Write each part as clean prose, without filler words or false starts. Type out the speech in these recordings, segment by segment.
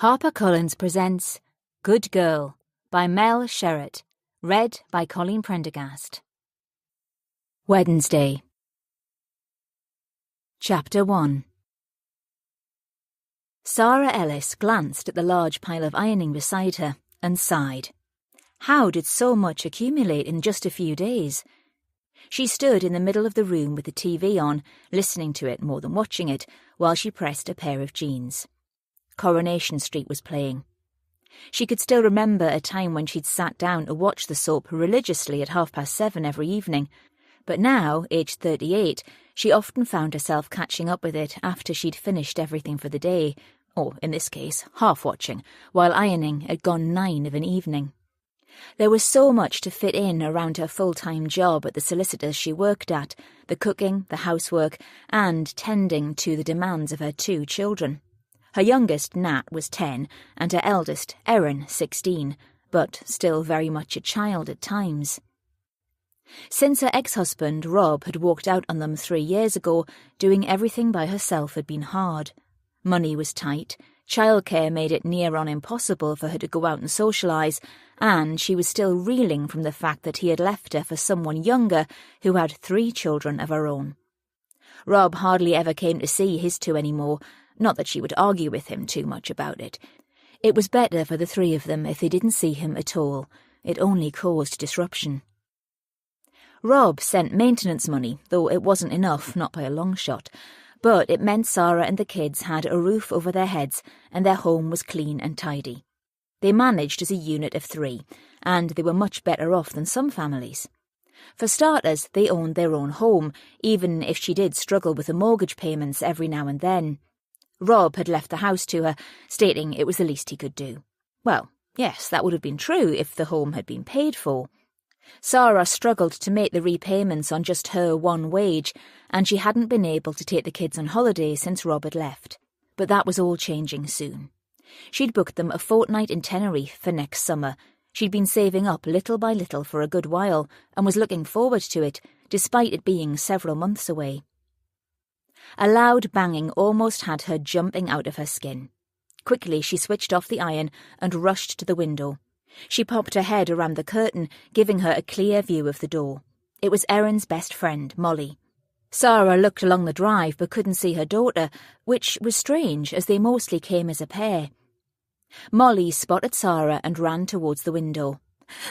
HarperCollins presents Good Girl by Mel Sherratt, read by Colleen Prendergast. Wednesday. Chapter 1. Sarah Ellis glanced at the large pile of ironing beside her and sighed. How did so much accumulate in just a few days? She stood in the middle of the room with the TV on, listening to it more than watching it, while she pressed a pair of jeans. Coronation Street was playing. She could still remember a time when she'd sat down to watch the soap religiously at 7:30 every evening, but now, aged 38, she often found herself catching up with it after she'd finished everything for the day, or, in this case, half-watching, while ironing had gone 9 of an evening. There was so much to fit in around her full-time job at the solicitor's she worked at, the cooking, the housework, and tending to the demands of her 2 children. Her youngest, Nat, was 10, and her eldest, Erin, 16, but still very much a child at times. Since her ex-husband, Rob, had walked out on them 3 years ago, doing everything by herself had been hard. Money was tight, childcare made it near on impossible for her to go out and socialise, and she was still reeling from the fact that he had left her for someone younger who had 3 children of her own. Rob hardly ever came to see his 2 anymore, not that she would argue with him too much about it. It was better for the 3 of them if they didn't see him at all. It only caused disruption. Rob sent maintenance money, though it wasn't enough, not by a long shot, but it meant Sarah and the kids had a roof over their heads and their home was clean and tidy. They managed as a unit of 3, and they were much better off than some families. For starters, they owned their own home, even if she did struggle with the mortgage payments every now and then. Rob had left the house to her, stating it was the least he could do. Well, yes, that would have been true if the home had been paid for. Sarah struggled to make the repayments on just her 1 wage, and she hadn't been able to take the kids on holiday since Rob had left. But that was all changing soon. She'd booked them a fortnight in Tenerife for next summer. She'd been saving up little by little for a good while, and was looking forward to it, despite it being several months away. A loud banging almost had her jumping out of her skin. Quickly she switched off the iron and rushed to the window. She popped her head around the curtain, giving her a clear view of the door. It was Erin's best friend, Molly. Sarah looked along the drive but couldn't see her daughter, which was strange as they mostly came as a pair. Molly spotted Sarah and ran towards the window.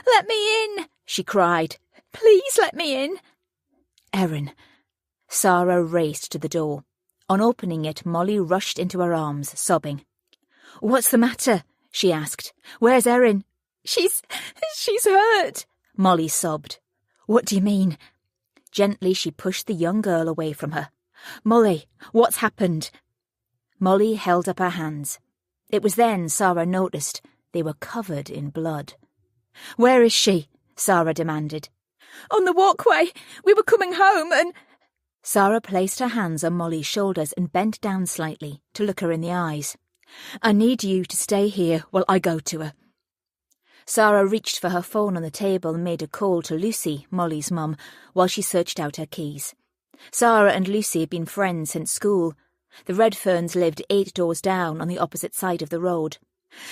"Let me in!" she cried. "Please let me in!" Erin. Sarah raced to the door. On opening it, Molly rushed into her arms, sobbing. "What's the matter?" she asked. "Where's Erin?" She's hurt," Molly sobbed. "What do you mean?" Gently she pushed the young girl away from her. "Molly, what's happened?" Molly held up her hands. It was then Sarah noticed they were covered in blood. "Where is she?" Sarah demanded. "On the walkway. We were coming home and—" Sarah placed her hands on Molly's shoulders and bent down slightly to look her in the eyes. "I need you to stay here while I go to her." Sarah reached for her phone on the table and made a call to Lucy, Molly's mum, while she searched out her keys. Sarah and Lucy had been friends since school. The Redferns lived 8 doors down on the opposite side of the road.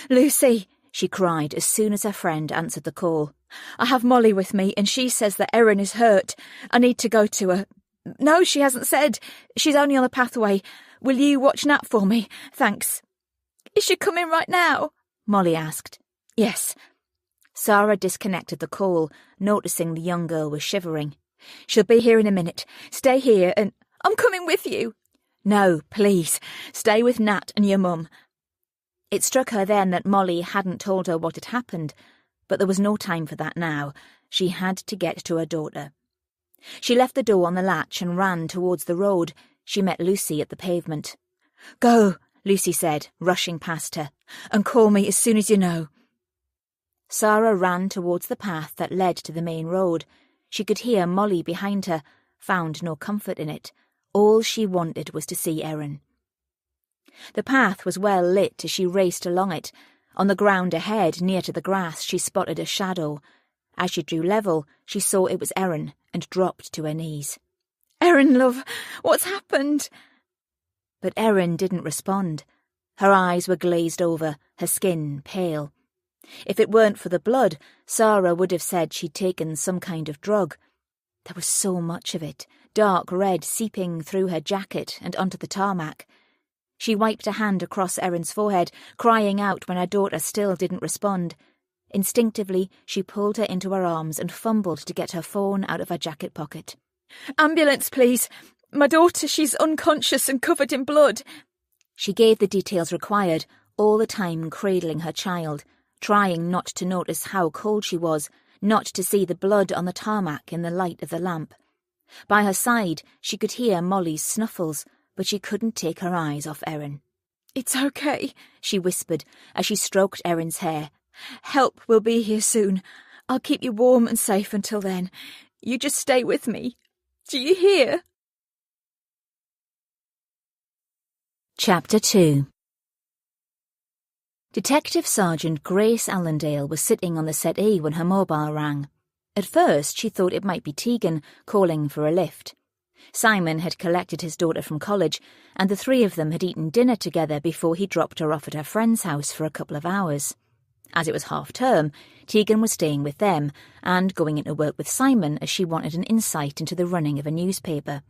"Lucy," she cried as soon as her friend answered the call. "I have Molly with me and she says that Erin is hurt. I need to go to her." "No, she hasn't said. She's only on the pathway. Will you watch Nat for me? Thanks." "Is she coming right now?" Molly asked. "Yes." Sarah disconnected the call, noticing the young girl was shivering. "She'll be here in a minute. Stay here and—" "I'm coming with you." "No, please. Stay with Nat and your mum." It struck her then that Molly hadn't told her what had happened, but there was no time for that now. She had to get to her daughter. She left the door on the latch and ran towards the road. She met Lucy at the pavement. "Go," Lucy said, rushing past her, "and call me as soon as you know." Sarah ran towards the path that led to the main road. She could hear Molly behind her, found no comfort in it. All she wanted was to see Erin. The path was well lit as she raced along it. On the ground ahead, near to the grass, she spotted a shadow. As she drew level, she saw it was Erin and dropped to her knees. "Erin, love, what's happened?" But Erin didn't respond. Her eyes were glazed over, her skin pale. If it weren't for the blood, Sarah would have said she'd taken some kind of drug. There was so much of it, dark red seeping through her jacket and onto the tarmac. She wiped a hand across Erin's forehead, crying out when her daughter still didn't respond. Instinctively, she pulled her into her arms and fumbled to get her phone out of her jacket pocket. "Ambulance, please. My daughter, she's unconscious and covered in blood." She gave the details required, all the time cradling her child, trying not to notice how cold she was, not to see the blood on the tarmac in the light of the lamp. By her side, she could hear Molly's snuffles, but she couldn't take her eyes off Erin. "It's okay," she whispered as she stroked Erin's hair. "Help will be here soon. I'll keep you warm and safe until then. You just stay with me. Do you hear?" Chapter 2. Detective Sergeant Grace Allendale was sitting on the settee when her mobile rang. At first, she thought it might be Tegan calling for a lift. Simon had collected his daughter from college, and the three of them had eaten dinner together before he dropped her off at her friend's house for a couple of hours. As it was half-term, Tegan was staying with them and going into work with Simon as she wanted an insight into the running of a newspaper.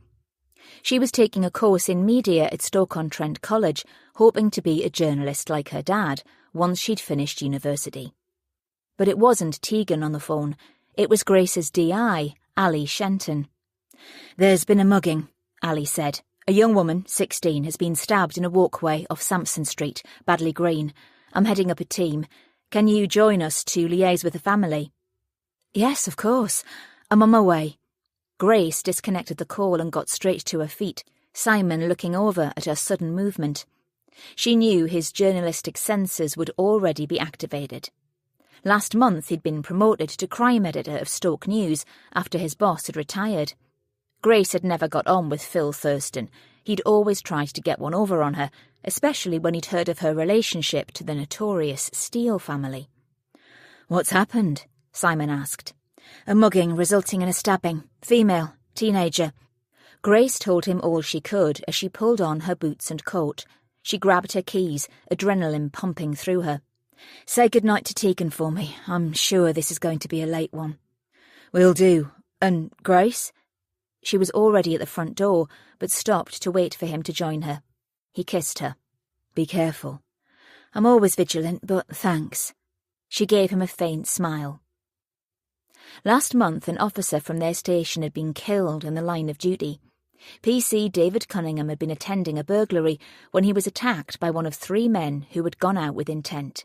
She was taking a course in media at Stoke-on-Trent College, hoping to be a journalist like her dad once she'd finished university. But it wasn't Tegan on the phone. It was Grace's DI, Allie Shenton. "There's been a mugging," Allie said. "A young woman, 16, has been stabbed in a walkway off Sampson Street, Badley Green. I'm heading up a team. Can you join us to liaise with the family?" "Yes, of course. I'm on my way." Grace disconnected the call and got straight to her feet, Simon looking over at her sudden movement. She knew his journalistic senses would already be activated. Last month he'd been promoted to crime editor of Stoke News after his boss had retired. Grace had never got on with Phil Thurston. He'd always tried to get one over on her, especially when he'd heard of her relationship to the notorious Steele family. "What's happened?" Simon asked. "A mugging resulting in a stabbing. Female, teenager." Grace told him all she could as she pulled on her boots and coat. She grabbed her keys, adrenaline pumping through her. "Say goodnight to Tegan for me. I'm sure this is going to be a late one." "Will do. And Grace?" She was already at the front door, but stopped to wait for him to join her. He kissed her. "Be careful." "I'm always vigilant, but thanks." She gave him a faint smile. Last month, an officer from their station had been killed in the line of duty. PC David Cunningham had been attending a burglary when he was attacked by one of 3 men who had gone out with intent.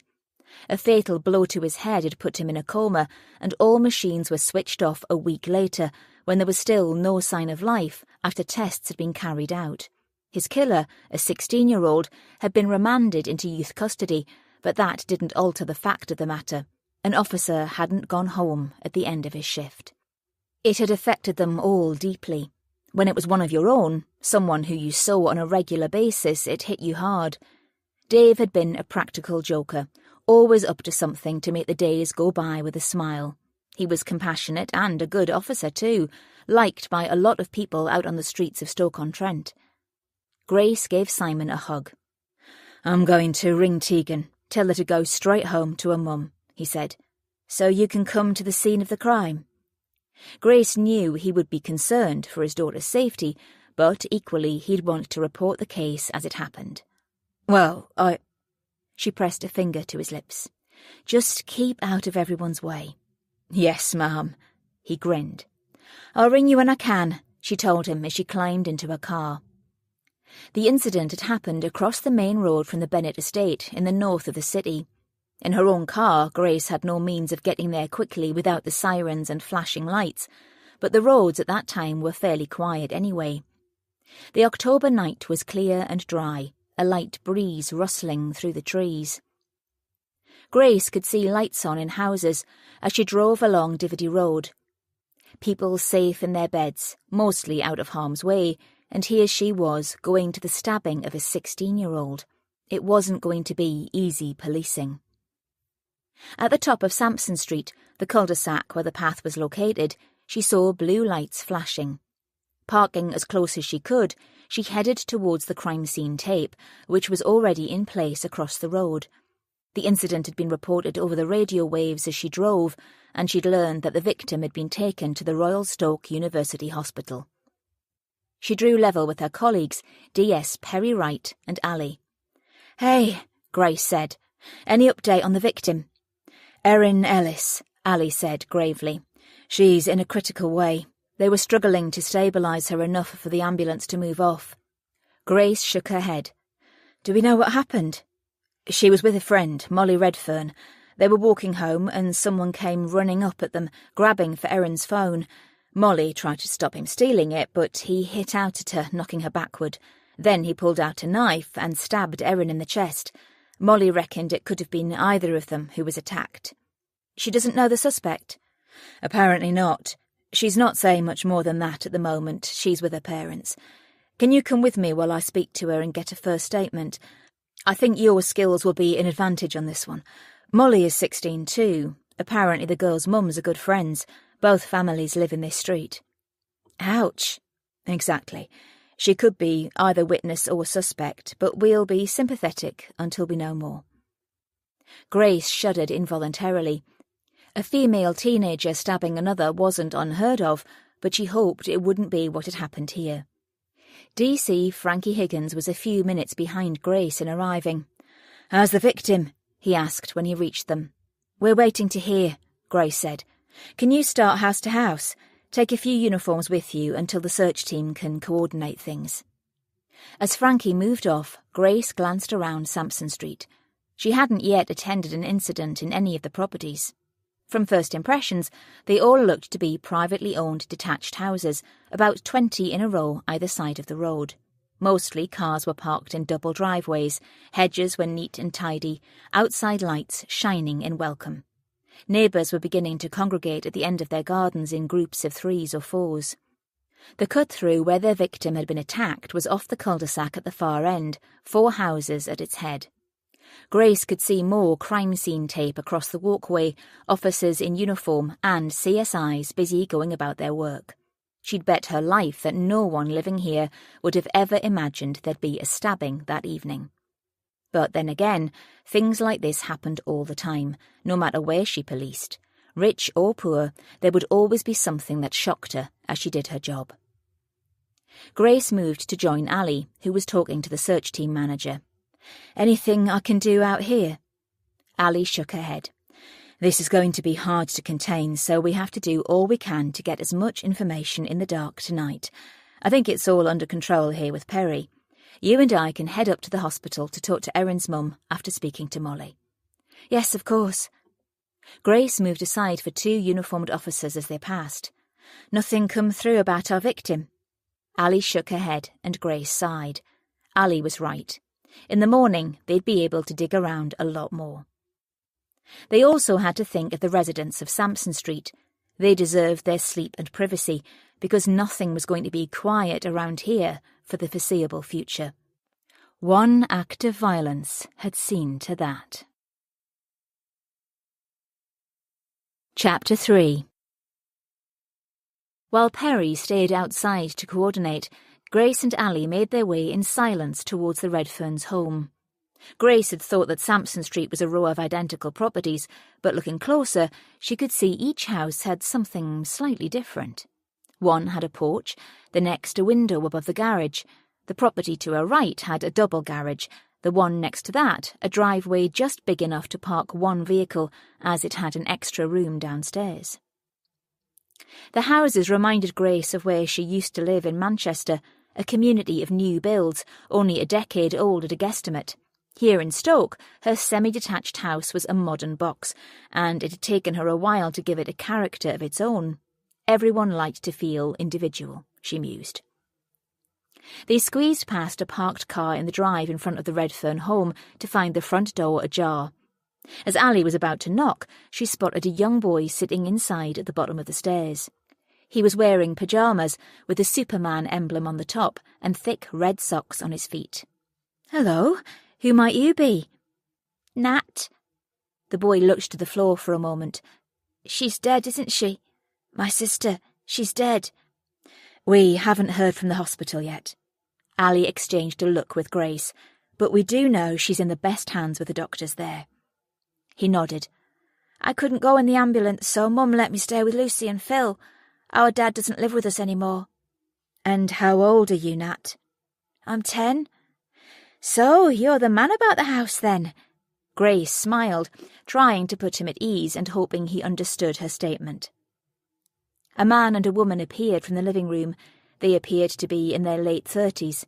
A fatal blow to his head had put him in a coma, and all machines were switched off a week later when there was still no sign of life after tests had been carried out. His killer, a 16-year-old, had been remanded into youth custody, but that didn't alter the fact of the matter. An officer hadn't gone home at the end of his shift. It had affected them all deeply. When it was one of your own, someone who you saw on a regular basis, it hit you hard. Dave had been a practical joker, always up to something to make the days go by with a smile. He was compassionate and a good officer too, liked by a lot of people out on the streets of Stoke-on-Trent. Grace gave Simon a hug. "I'm going to ring Tegan, tell her to go straight home to her mum," he said. "So you can come to the scene of the crime." Grace knew he would be concerned for his daughter's safety, but equally he'd want to report the case as it happened. "Well, She pressed a finger to his lips. "Just keep out of everyone's way." "Yes, ma'am." He grinned. "I'll ring you when I can," she told him as she climbed into her car. The incident had happened across the main road from the Bennett estate in the north of the city. In her own car, Grace had no means of getting there quickly without the sirens and flashing lights, but the roads at that time were fairly quiet anyway. The October night was clear and dry, a light breeze rustling through the trees. Grace could see lights on in houses as she drove along Divity Road. People safe in their beds, mostly out of harm's way, and here she was going to the stabbing of a 16-year-old. It wasn't going to be easy policing. At the top of Sampson Street, the cul-de-sac where the path was located, she saw blue lights flashing. Parking as close as she could, she headed towards the crime scene tape, which was already in place across the road. The incident had been reported over the radio waves as she drove, and she'd learned that the victim had been taken to the Royal Stoke University Hospital. She drew level with her colleagues, DS Perry Wright and Allie. "Hey," Grace said. "Any update on the victim?" "Erin Ellis," Allie said gravely. "She's in a critical way. They were struggling to stabilise her enough for the ambulance to move off." Grace shook her head. "Do we know what happened?" "She was with a friend, Molly Redfern. They were walking home and someone came running up at them, grabbing for Erin's phone. Molly tried to stop him stealing it, but he hit out at her, knocking her backward. Then he pulled out a knife and stabbed Erin in the chest. Molly reckoned it could have been either of them who was attacked." "She doesn't know the suspect?" "Apparently not. She's not saying much more than that at the moment. She's with her parents. Can you come with me while I speak to her and get a first statement? I think your skills will be an advantage on this one. Molly is 16 too. Apparently the girls' mums are good friends. Both families live in this street." "Ouch." "Exactly. She could be either witness or suspect, but we'll be sympathetic until we know more." Grace shuddered involuntarily. A female teenager stabbing another wasn't unheard of, but she hoped it wouldn't be what had happened here. DC Frankie Higgins was a few minutes behind Grace in arriving. "How's the victim?" he asked when he reached them. "We're waiting to hear," Grace said. "Can you start house to house? Take a few uniforms with you until the search team can coordinate things." As Frankie moved off, Grace glanced around Sampson Street. She hadn't yet attended an incident in any of the properties. From first impressions, they all looked to be privately owned detached houses, about 20 in a row either side of the road. Mostly cars were parked in double driveways, hedges were neat and tidy, outside lights shining in welcome. Neighbours were beginning to congregate at the end of their gardens in groups of 3s or 4s. The cut-through where their victim had been attacked was off the cul-de-sac at the far end, 4 houses at its head. Grace could see more crime scene tape across the walkway, officers in uniform and CSIs busy going about their work. She'd bet her life that no one living here would have ever imagined there'd be a stabbing that evening. But then again, things like this happened all the time, no matter where she policed. Rich or poor, there would always be something that shocked her as she did her job. Grace moved to join Allie, who was talking to the search team manager. "Anything I can do out here?" Allie shook her head. "This is going to be hard to contain, so we have to do all we can to get as much information in the dark tonight. I think it's all under control here with Perry. You and I can head up to the hospital to talk to Erin's mum after speaking to Molly." "Yes, of course." Grace moved aside for 2 uniformed officers as they passed. "Nothing come through about our victim?" Allie shook her head and Grace sighed. Allie was right. In the morning, they'd be able to dig around a lot more. They also had to think of the residents of Sampson Street. They deserved their sleep and privacy, because nothing was going to be quiet around here for the foreseeable future. One act of violence had seen to that. Chapter 3. While Perry stayed outside to coordinate, Grace and Allie made their way in silence towards the Redferns' home. Grace had thought that Sampson Street was a row of identical properties, but looking closer, she could see each house had something slightly different. One had a porch, the next a window above the garage. The property to her right had a double garage, the one next to that a driveway just big enough to park one vehicle, as it had an extra room downstairs. The houses reminded Grace of where she used to live in Manchester, a community of new builds, only a decade old at a guesstimate. Here in Stoke, her semi-detached house was a modern box, and it had taken her a while to give it a character of its own. Everyone liked to feel individual, she mused. They squeezed past a parked car in the drive in front of the Redfern home to find the front door ajar. As Allie was about to knock, she spotted a young boy sitting inside at the bottom of the stairs. He was wearing pyjamas with a Superman emblem on the top and thick red socks on his feet. "Hello, who might you be?" "Nat." The boy looked to the floor for a moment. "She's dead, isn't she? My sister, she's dead." We haven't heard from the hospital yet. Allie exchanged a look with Grace, but we do know she's in the best hands with the doctors there. He nodded. I couldn't go in the ambulance, so Mum let me stay with Lucy and Phil. Our dad doesn't live with us anymore. And how old are you, Nat? I'm 10. So you're the man about the house then? Grace smiled, trying to put him at ease and hoping he understood her statement. A man and a woman appeared from the living room. They appeared to be in their late 30s.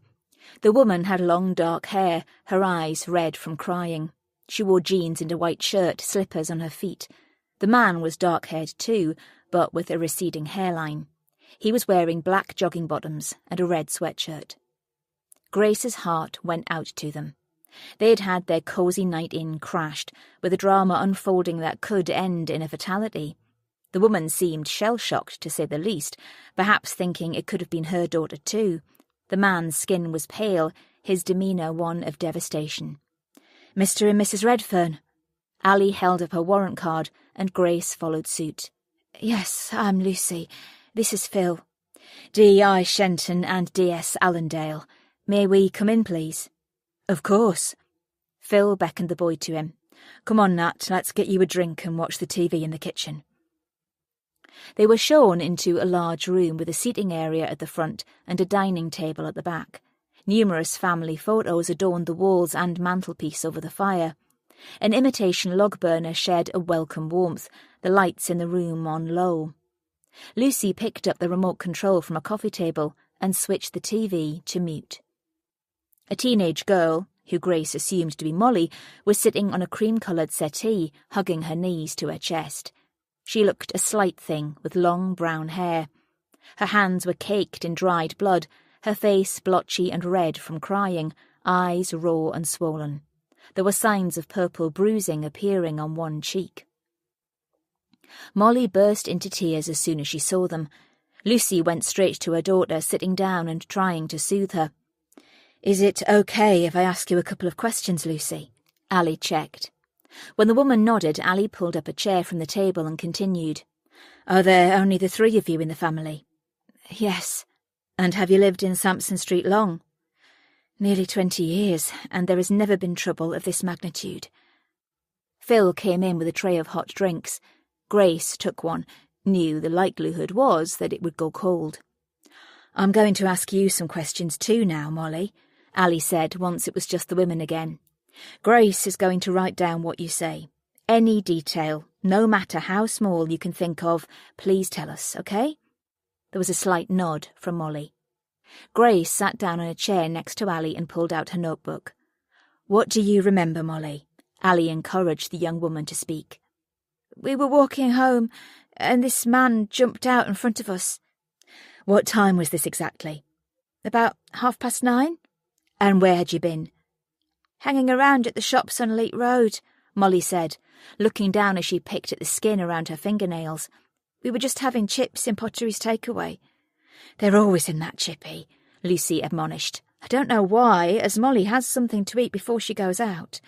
The woman had long dark hair, her eyes red from crying. She wore jeans and a white shirt, slippers on her feet. The man was dark-haired too, but with a receding hairline. He was wearing black jogging bottoms and a red sweatshirt. Grace's heart went out to them. They had had their cosy night in crashed, with a drama unfolding that could end in a fatality. The woman seemed shell-shocked, to say the least, perhaps thinking it could have been her daughter too. The man's skin was pale, his demeanour one of devastation. Mr. and Mrs. Redfern. Allie held up her warrant card, and Grace followed suit. Yes, I'm Lucy. This is Phil. D.I. Shenton and D.S. Allendale. May we come in, please? Of course. Phil beckoned the boy to him. Come on, Nat, let's get you a drink and watch the TV in the kitchen. They were shown into a large room with a seating area at the front and a dining table at the back. Numerous family photos adorned the walls and mantelpiece over the fire. An imitation log burner shed a welcome warmth, the lights in the room on low. Lucy picked up the remote control from a coffee table and switched the TV to mute. A teenage girl, who Grace assumed to be Molly, was sitting on a cream-coloured settee, hugging her knees to her chest. She looked a slight thing with long brown hair. Her hands were caked in dried blood, her face blotchy and red from crying, eyes raw and swollen. There were signs of purple bruising appearing on one cheek. Molly burst into tears as soon as she saw them. Lucy went straight to her daughter, sitting down and trying to soothe her. Is it okay if I ask you a couple of questions, Lucy? Allie checked. When the woman nodded, Allie pulled up a chair from the table and continued. Are there only the three of you in the family? Yes. And have you lived in Sampson Street long? Nearly 20 years, and there has never been trouble of this magnitude. Phil came in with a tray of hot drinks. Grace took one, knew the likelihood was that it would go cold. I'm going to ask you some questions too now, Molly, Allie said once it was just the women again. Grace is going to write down what you say. Any detail, no matter how small you can think of, please tell us, okay? There was a slight nod from Molly. Grace sat down on a chair next to Allie and pulled out her notebook. What do you remember, Molly? Allie encouraged the young woman to speak. We were walking home, and this man jumped out in front of us. What time was this exactly? About 9:30. And where had you been? Hanging around at the shops on Leek Road, Molly said, looking down as she picked at the skin around her fingernails. We were just having chips in Pottery's takeaway. They're always in that chippy, Lucy admonished. I don't know why, as Molly has something to eat before she goes out.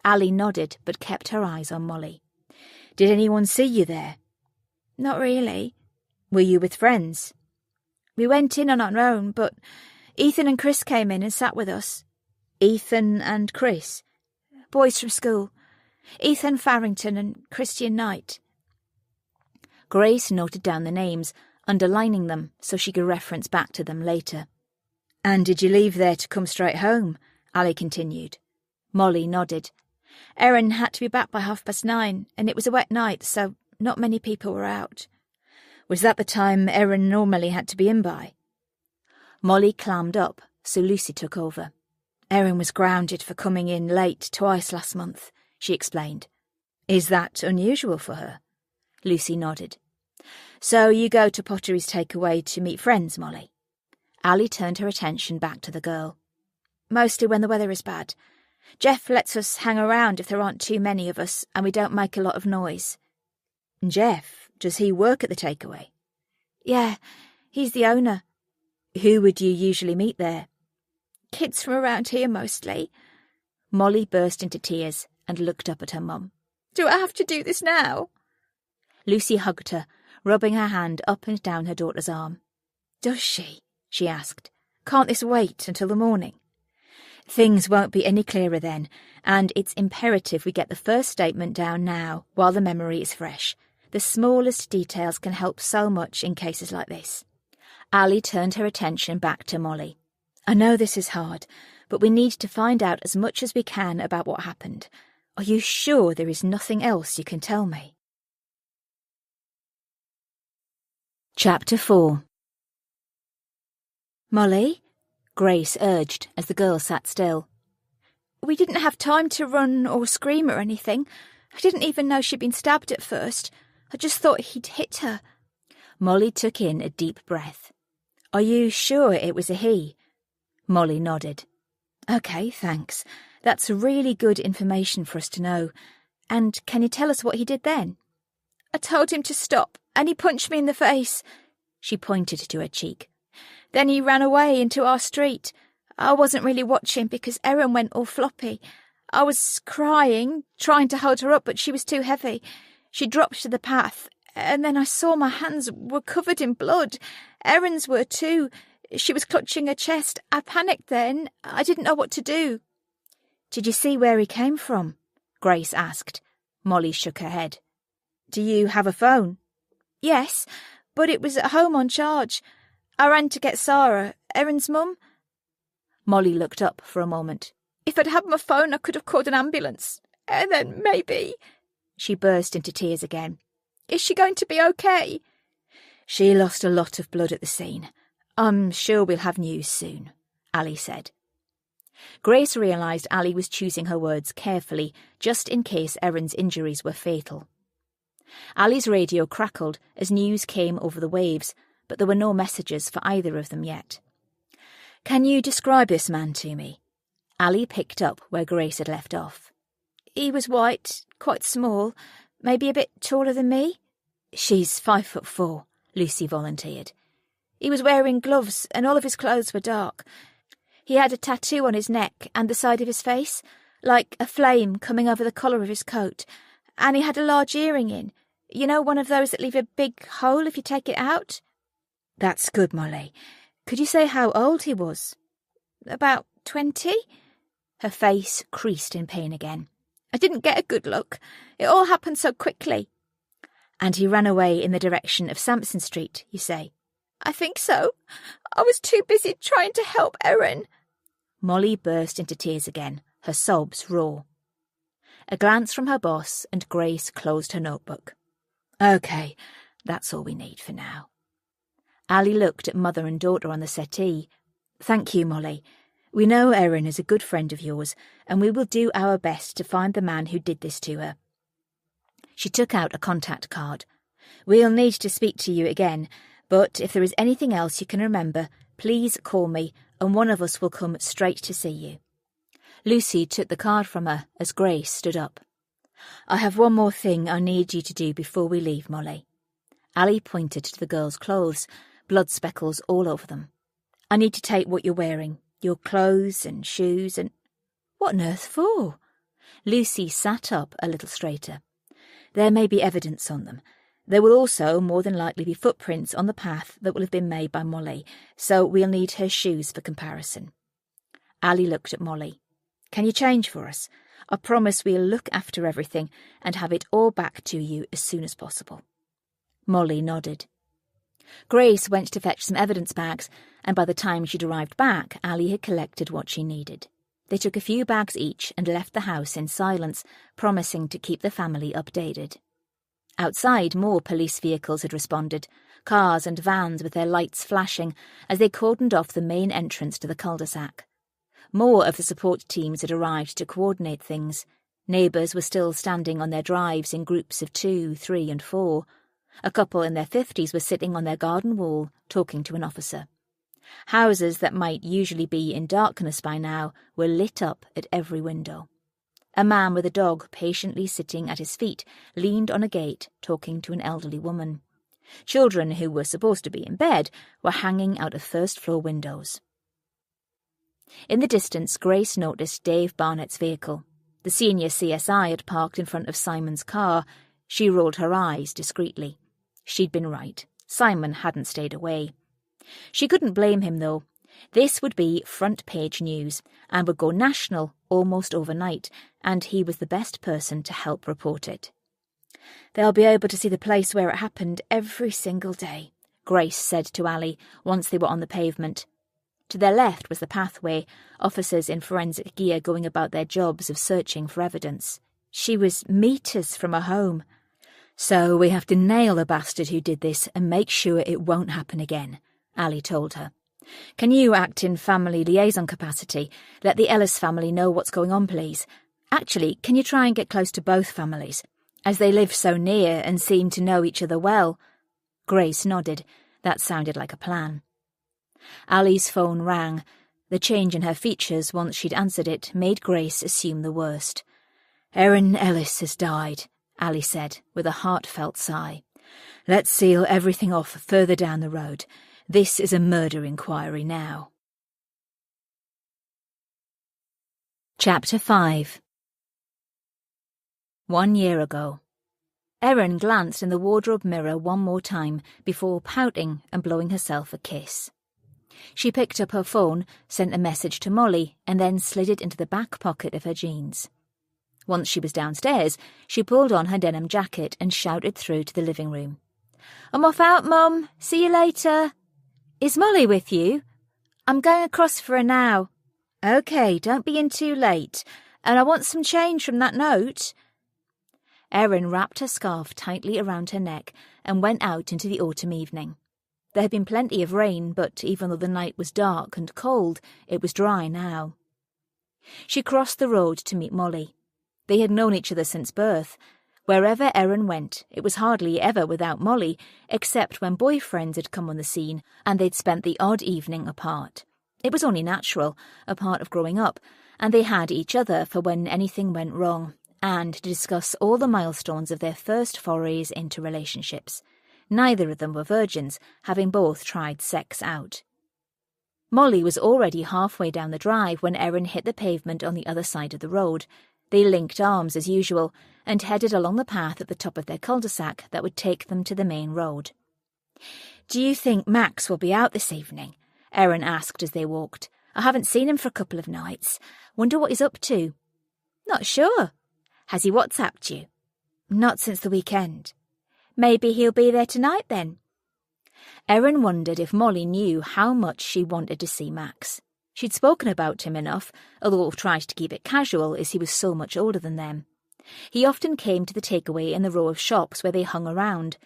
Allie nodded, but kept her eyes on Molly. Did anyone see you there? Not really. Were you with friends? We went in on our own, but Ethan and Chris came in and sat with us. Ethan and Chris? Boys from school. Ethan Farrington and Christian Knight. Grace noted down the names, underlining them so she could reference back to them later. And did you leave there to come straight home? Allie continued. Molly nodded. Erin had to be back by 9:30, and it was a wet night, so not many people were out. Was that the time Erin normally had to be in by? Molly clammed up, so Lucy took over. Erin was grounded for coming in late twice last month, she explained. Is that unusual for her? Lucy nodded. So you go to Pottery's takeaway to meet friends, Molly? Allie turned her attention back to the girl. Mostly when the weather is bad. Jeff lets us hang around if there aren't too many of us and we don't make a lot of noise. Jeff, does he work at the takeaway? Yeah, he's the owner. Who would you usually meet there? Kids from around here mostly. Molly burst into tears and looked up at her mum. Do I have to do this now? Lucy hugged her, rubbing her hand up and down her daughter's arm. Does she? She asked. Can't this wait until the morning? Things won't be any clearer then, and it's imperative we get the first statement down now, while the memory is fresh. The smallest details can help so much in cases like this. Allie turned her attention back to Molly. I know this is hard, but we need to find out as much as we can about what happened. Are you sure there is nothing else you can tell me? Chapter 4. Molly? Grace urged as the girl sat still. We didn't have time to run or scream or anything. I didn't even know she'd been stabbed at first. I just thought he'd hit her. Molly took in a deep breath. Are you sure it was a he? Molly nodded. OK, thanks. That's really good information for us to know. And can you tell us what he did then? I told him to stop, and he punched me in the face. She pointed to her cheek. Then he ran away into our street. I wasn't really watching because Erin went all floppy. I was crying, trying to hold her up, but she was too heavy. She dropped to the path, and then I saw my hands were covered in blood. Erin's were too. She was clutching her chest. I panicked then. I didn't know what to do. Did you see where he came from? Grace asked. Molly shook her head. Do you have a phone? Yes, but it was at home on charge. I ran to get Sarah, Erin's mum. Molly looked up for a moment. If I'd had my phone, I could have called an ambulance. And then maybe... She burst into tears again. Is she going to be okay? She lost a lot of blood at the scene. I'm sure we'll have news soon, Allie said. Grace realised Allie was choosing her words carefully, just in case Erin's injuries were fatal. Allie's radio crackled as news came over the waves, but there were no messages for either of them yet. Can you describe this man to me? Allie picked up where Grace had left off. He was white, quite small, maybe a bit taller than me. She's 5'4", Lucy volunteered. He was wearing gloves and all of his clothes were dark. He had a tattoo on his neck and the side of his face, like a flame coming over the collar of his coat, and he had a large earring in. You know, one of those that leave a big hole if you take it out? That's good, Molly. Could you say how old he was? About 20. Her face creased in pain again. I didn't get a good look. It all happened so quickly. And he ran away in the direction of Sampson Street, you say? I think so. I was too busy trying to help Erin. Molly burst into tears again, her sobs raw. A glance from her boss and Grace closed her notebook. OK, that's all we need for now. Allie looked at mother and daughter on the settee. Thank you, Molly. We know Erin is a good friend of yours, and we will do our best to find the man who did this to her. She took out a contact card. We'll need to speak to you again, but if there is anything else you can remember, please call me, and one of us will come straight to see you. Lucy took the card from her as Grace stood up. I have one more thing I need you to do before we leave, Molly. Allie pointed to the girl's clothes, blood speckles all over them. I need to take what you're wearing, your clothes and shoes and... What on earth for? Lucy sat up a little straighter. There may be evidence on them. There will also more than likely be footprints on the path that will have been made by Molly, so we'll need her shoes for comparison. Allie looked at Molly. Can you change for us? I promise we'll look after everything and have it all back to you as soon as possible. Molly nodded. Grace went to fetch some evidence bags, and by the time she'd arrived back, Allie had collected what she needed. They took a few bags each and left the house in silence, promising to keep the family updated. Outside, more police vehicles had responded, cars and vans with their lights flashing as they cordoned off the main entrance to the cul-de-sac. More of the support teams had arrived to coordinate things. Neighbours were still standing on their drives in groups of 2, 3 and 4. A couple in their 50s were sitting on their garden wall, talking to an officer. Houses that might usually be in darkness by now were lit up at every window. A man with a dog patiently sitting at his feet leaned on a gate, talking to an elderly woman. Children who were supposed to be in bed were hanging out of first-floor windows. In the distance, Grace noticed Dave Barnett's vehicle. The senior CSI had parked in front of Simon's car. She rolled her eyes discreetly. She'd been right. Simon hadn't stayed away. She couldn't blame him, though. This would be front-page news and would go national almost overnight, and he was the best person to help report it. "They'll be able to see the place where it happened every single day," Grace said to Allie once they were on the pavement. To their left was the pathway, officers in forensic gear going about their jobs of searching for evidence. She was metres from her home. "So we have to nail the bastard who did this and make sure it won't happen again," Allie told her. "Can you act in family liaison capacity? Let the Ellis family know what's going on, please. Actually, can you try and get close to both families, as they live so near and seem to know each other well?" Grace nodded. That sounded like a plan. Allie's phone rang. The change in her features once she'd answered it made Grace assume the worst. "Erin Ellis has died," Allie said, with a heartfelt sigh. "Let's seal everything off further down the road. This is a murder inquiry now." Chapter 5. 1 year ago. Erin glanced in the wardrobe mirror one more time before pouting and blowing herself a kiss. She picked up her phone, sent a message to Molly, and then slid it into the back pocket of her jeans. Once she was downstairs, she pulled on her denim jacket and shouted through to the living room. "I'm off out, Mum. See you later." "Is Molly with you?" "I'm going across for her now." "OK, don't be in too late. And I want some change from that note." Erin wrapped her scarf tightly around her neck and went out into the autumn evening. There had been plenty of rain, but even though the night was dark and cold, it was dry now. She crossed the road to meet Molly. They had known each other since birth. Wherever Erin went, it was hardly ever without Molly, except when boyfriends had come on the scene and they'd spent the odd evening apart. It was only natural, a part of growing up, and they had each other for when anything went wrong, and to discuss all the milestones of their first forays into relationships. Neither of them were virgins, having both tried sex out. Molly was already halfway down the drive when Erin hit the pavement on the other side of the road. They linked arms as usual and headed along the path at the top of their cul-de-sac that would take them to the main road. "Do you think Max will be out this evening?" Erin asked as they walked. "I haven't seen him for a couple of nights. Wonder what he's up to." "Not sure." "Has he WhatsApped you?" "Not since the weekend." "Maybe he'll be there tonight then." Erin wondered if Molly knew how much she wanted to see Max. She'd spoken about him enough, although tried to keep it casual as he was so much older than them. He often came to the takeaway in the row of shops where they hung around.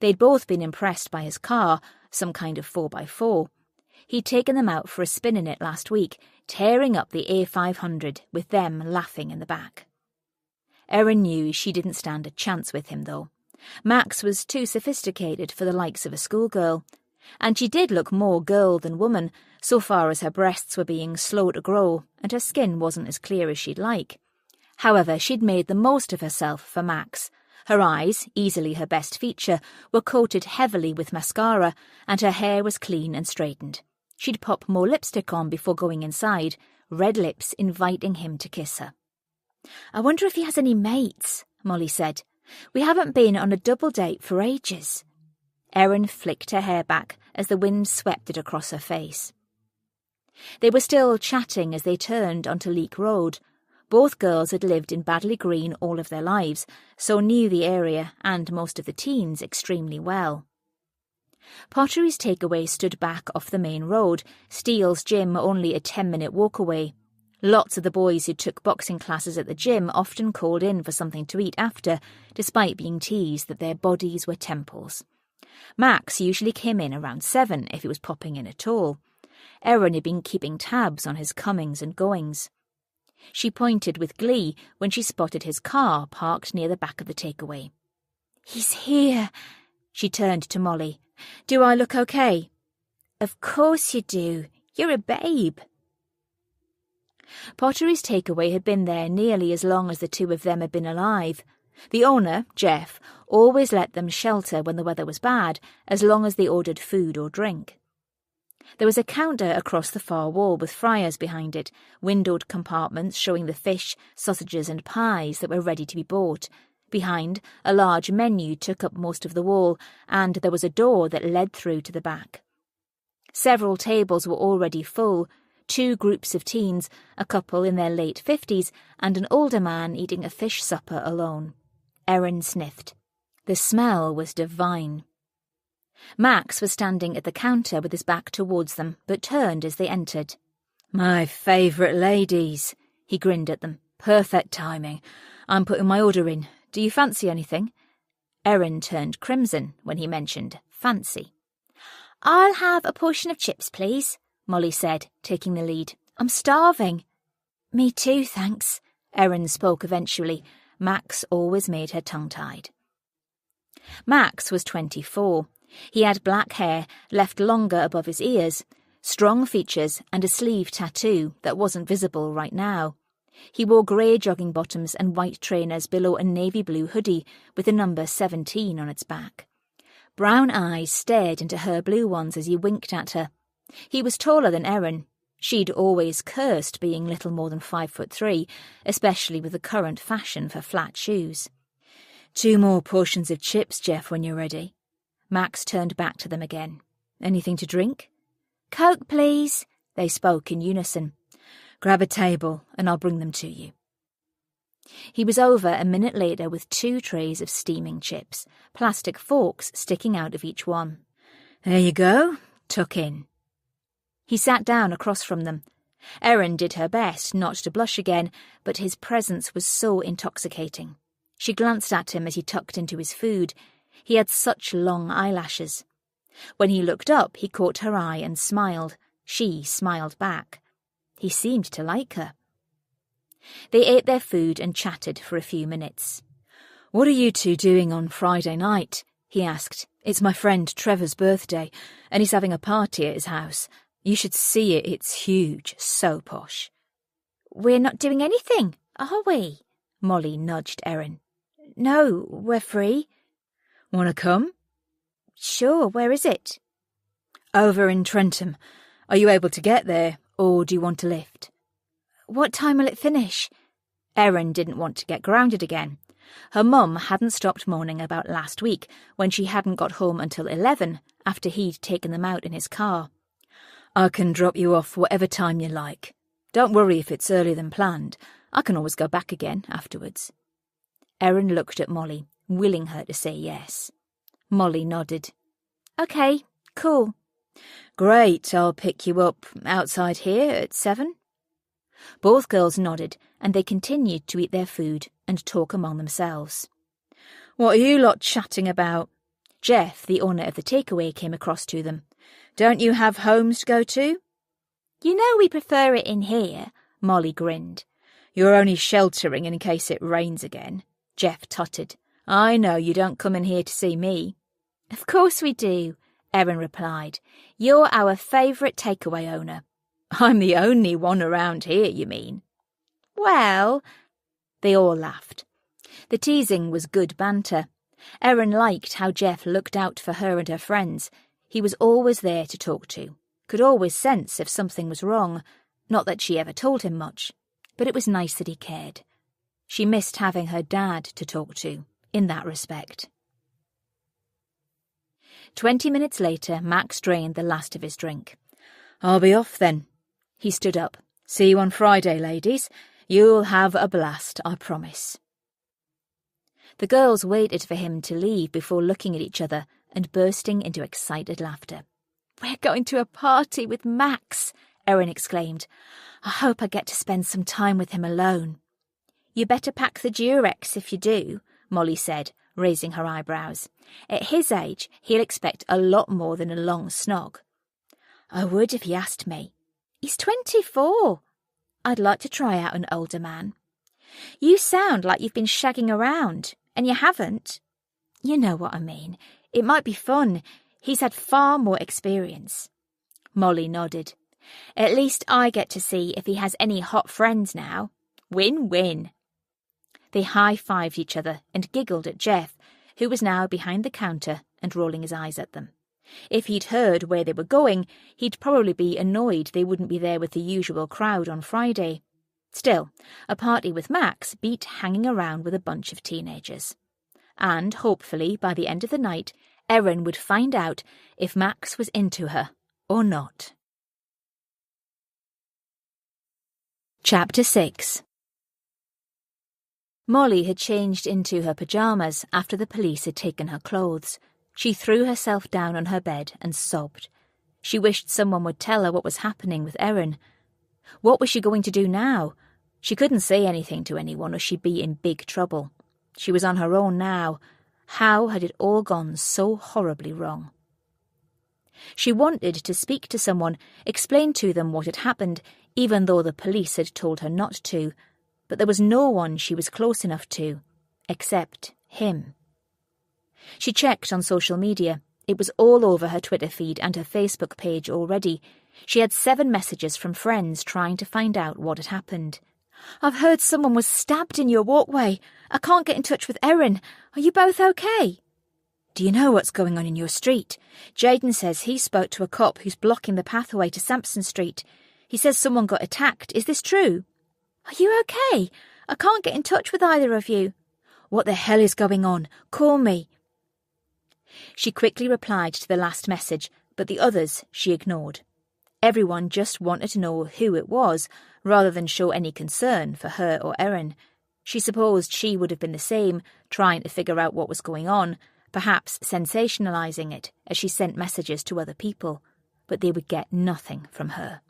They'd both been impressed by his car, some kind of 4x4. He'd taken them out for a spin in it last week, tearing up the A500 with them laughing in the back. Erin knew she didn't stand a chance with him, though. Max was too sophisticated for the likes of a schoolgirl, and she did look more girl than woman, so far as her breasts were being slow to grow and her skin wasn't as clear as she'd like. However, she'd made the most of herself for Max. Her eyes, easily her best feature, were coated heavily with mascara, and her hair was clean and straightened. She'd pop more lipstick on before going inside, red lips inviting him to kiss her. "I wonder if he has any mates," Molly said. "We haven't been on a double date for ages." Erin flicked her hair back as the wind swept it across her face. They were still chatting as they turned onto Leek Road. Both girls had lived in Badley Green all of their lives, so knew the area and most of the teens extremely well. Pottery's takeaway stood back off the main road, Steele's gym only a 10-minute walk away. Lots of the boys who took boxing classes at the gym often called in for something to eat after, despite being teased that their bodies were temples. Max usually came in around 7 if he was popping in at all. Erin had been keeping tabs on his comings and goings. She pointed with glee when she spotted his car parked near the back of the takeaway. "He's here." She turned to Molly. "Do I look okay?" "Of course you do. You're a babe." Pottery's takeaway had been there nearly as long as the two of them had been alive. The owner, Jeff, always let them shelter when the weather was bad, as long as they ordered food or drink. There was a counter across the far wall with fryers behind it, windowed compartments showing the fish, sausages and pies that were ready to be bought. Behind, a large menu took up most of the wall, and there was a door that led through to the back. Several tables were already full, 2 groups of teens, a couple in their late 50s, and an older man eating a fish supper alone. Erin sniffed. The smell was divine. Max was standing at the counter with his back towards them, but turned as they entered. "My favourite ladies," he grinned at them. "Perfect timing. I'm putting my order in. Do you fancy anything?" Erin turned crimson when he mentioned fancy. "I'll have a portion of chips, please," Molly said, taking the lead. "I'm starving." "Me too, thanks," Erin spoke eventually. Max always made her tongue-tied. Max was 24. He had black hair, left longer above his ears, strong features and a sleeve tattoo that wasn't visible right now. He wore grey jogging bottoms and white trainers below a navy blue hoodie with the number 17 on its back. Brown eyes stared into her blue ones as he winked at her. He was taller than Erin. She'd always cursed being little more than 5'3", especially with the current fashion for flat shoes. "2 more portions of chips, Jeff, when you're ready." Max turned back to them again. "Anything to drink?" "Coke, please," they spoke in unison. "Grab a table and I'll bring them to you." He was over a minute later with 2 trays of steaming chips, plastic forks sticking out of each one. "There you go. Tuck in." He sat down across from them. Erin did her best not to blush again, but his presence was so intoxicating. She glanced at him as he tucked into his food. He had such long eyelashes. When he looked up, he caught her eye and smiled. She smiled back. He seemed to like her. They ate their food and chatted for a few minutes. "What are you 2 doing on Friday night?" he asked. "It's my friend Trevor's birthday, and he's having a party at his house. You should see it, it's huge, so posh." "We're not doing anything, are we?" Molly nudged Erin. "No, we're free." "Want to come?" "Sure, where is it?" "Over in Trentham. Are you able to get there, or do you want a lift?" "What time will it finish?" Erin didn't want to get grounded again. Her mum hadn't stopped moaning about last week when she hadn't got home until 11 after he'd taken them out in his car. "I can drop you off whatever time you like. Don't worry if it's earlier than planned. I can always go back again afterwards." Erin looked at Molly, willing her to say yes. Molly nodded. "Okay, cool." "Great, I'll pick you up outside here at 7. Both girls nodded, and they continued to eat their food and talk among themselves. "What are you lot chatting about?" Jeff, the owner of the takeaway, came across to them. "Don't you have homes to go to?" "You know we prefer it in here," Molly grinned. "You're only sheltering in case it rains again," Jeff tutted. "I know you don't come in here to see me." "Of course we do," Erin replied. "You're our favourite takeaway owner." "I'm the only one around here, you mean?" "Well..." They all laughed. The teasing was good banter. Erin liked how Jeff looked out for her and her friends. He was always there to talk to, could always sense if something was wrong. Not that she ever told him much, but it was nice that he cared. She missed having her dad to talk to, in that respect. 20 minutes later, Max drained the last of his drink. "I'll be off then." He stood up. "See you on Friday, ladies. You'll have a blast, I promise." The girls waited for him to leave before looking at each other and bursting into excited laughter. "We're going to a party with Max," Erin exclaimed. "I hope I get to spend some time with him alone." "You better pack the Durex if you do," Molly said, raising her eyebrows. "At his age, he'll expect a lot more than a long snog." "I would if he asked me." "He's 24. I'd like to try out an older man." "You sound like you've been shagging around, and you haven't." "You know what I mean. It might be fun. He's had far more experience." Molly nodded. "At least I get to see if he has any hot friends now. Win-win." They high-fived each other and giggled at Jeff, who was now behind the counter and rolling his eyes at them. If he'd heard where they were going, he'd probably be annoyed they wouldn't be there with the usual crowd on Friday. Still, a party with Max beat hanging around with a bunch of teenagers. And, hopefully, by the end of the night, Erin would find out if Max was into her or not. Chapter 6. Molly had changed into her pyjamas after the police had taken her clothes. She threw herself down on her bed and sobbed. She wished someone would tell her what was happening with Erin. What was she going to do now? She couldn't say anything to anyone or she'd be in big trouble. She was on her own now. How had it all gone so horribly wrong? She wanted to speak to someone, explain to them what had happened, even though the police had told her not to. But there was no one she was close enough to, except him. She checked on social media. It was all over her Twitter feed and her Facebook page already. She had 7 messages from friends trying to find out what had happened. I've heard someone was stabbed in your walkway. I can't get in touch with Erin. Are you both okay? Do you know what's going on in your street? Jaden says he spoke to a cop who's blocking the pathway to Sampson Street. He says someone got attacked. Is this true? Are you okay? I can't get in touch with either of you. What the hell is going on? Call me. She quickly replied to the last message, but the others she ignored. Everyone just wanted to know who it was, rather than show any concern for her or Erin. She supposed she would have been the same, trying to figure out what was going on, perhaps sensationalising it as she sent messages to other people, but they would get nothing from her.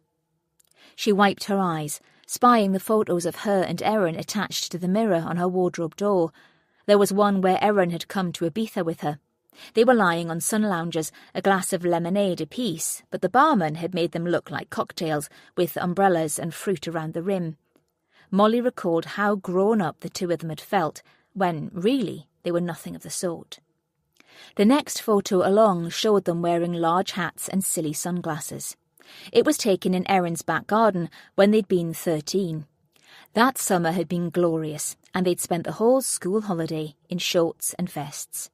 She wiped her eyes, spying the photos of her and Erin attached to the mirror on her wardrobe door. There was one where Erin had come to Ibiza with her. They were lying on sun loungers, a glass of lemonade apiece, but the barman had made them look like cocktails, with umbrellas and fruit around the rim. Molly recalled how grown up the two of them had felt, when, really, they were nothing of the sort. The next photo along showed them wearing large hats and silly sunglasses. It was taken in Erin's back garden when they'd been 13. That summer had been glorious, and they'd spent the whole school holiday in shorts and vests.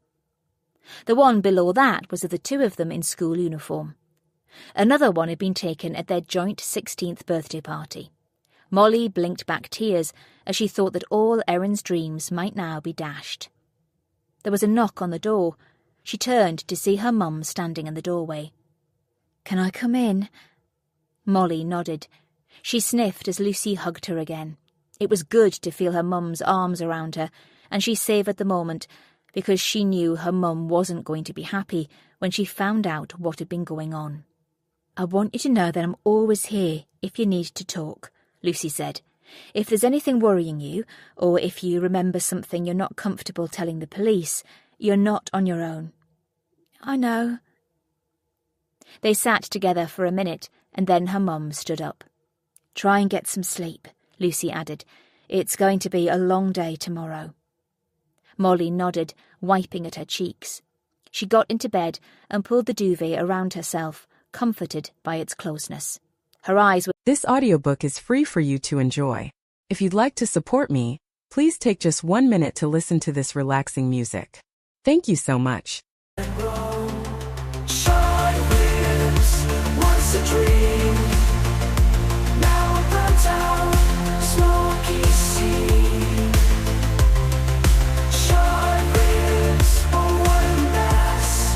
The one below that was of the two of them in school uniform. Another one had been taken at their joint 16th birthday party. Molly blinked back tears as she thought that all Erin's dreams might now be dashed. There was a knock on the door. She turned to see her mum standing in the doorway. "Can I come in?" Molly nodded. She sniffed as Lucy hugged her again. It was good to feel her mum's arms around her, and she savoured the moment, because she knew her mum wasn't going to be happy when she found out what had been going on. "I want you to know that I'm always here if you need to talk," Lucy said. "If there's anything worrying you, or if you remember something you're not comfortable telling the police, you're not on your own." "I know." They sat together for a minute, and then her mum stood up. "Try and get some sleep," Lucy added. "It's going to be a long day tomorrow." Molly nodded, wiping at her cheeks. She got into bed and pulled the duvet around herself, comforted by its closeness. Her eyes were... This audiobook is free for you to enjoy. If you'd like to support me, please take just 1 minute to listen to this relaxing music. Thank you so much. Once a dream, now a burnt out, smoky sea. Short ribs, oh what a mess,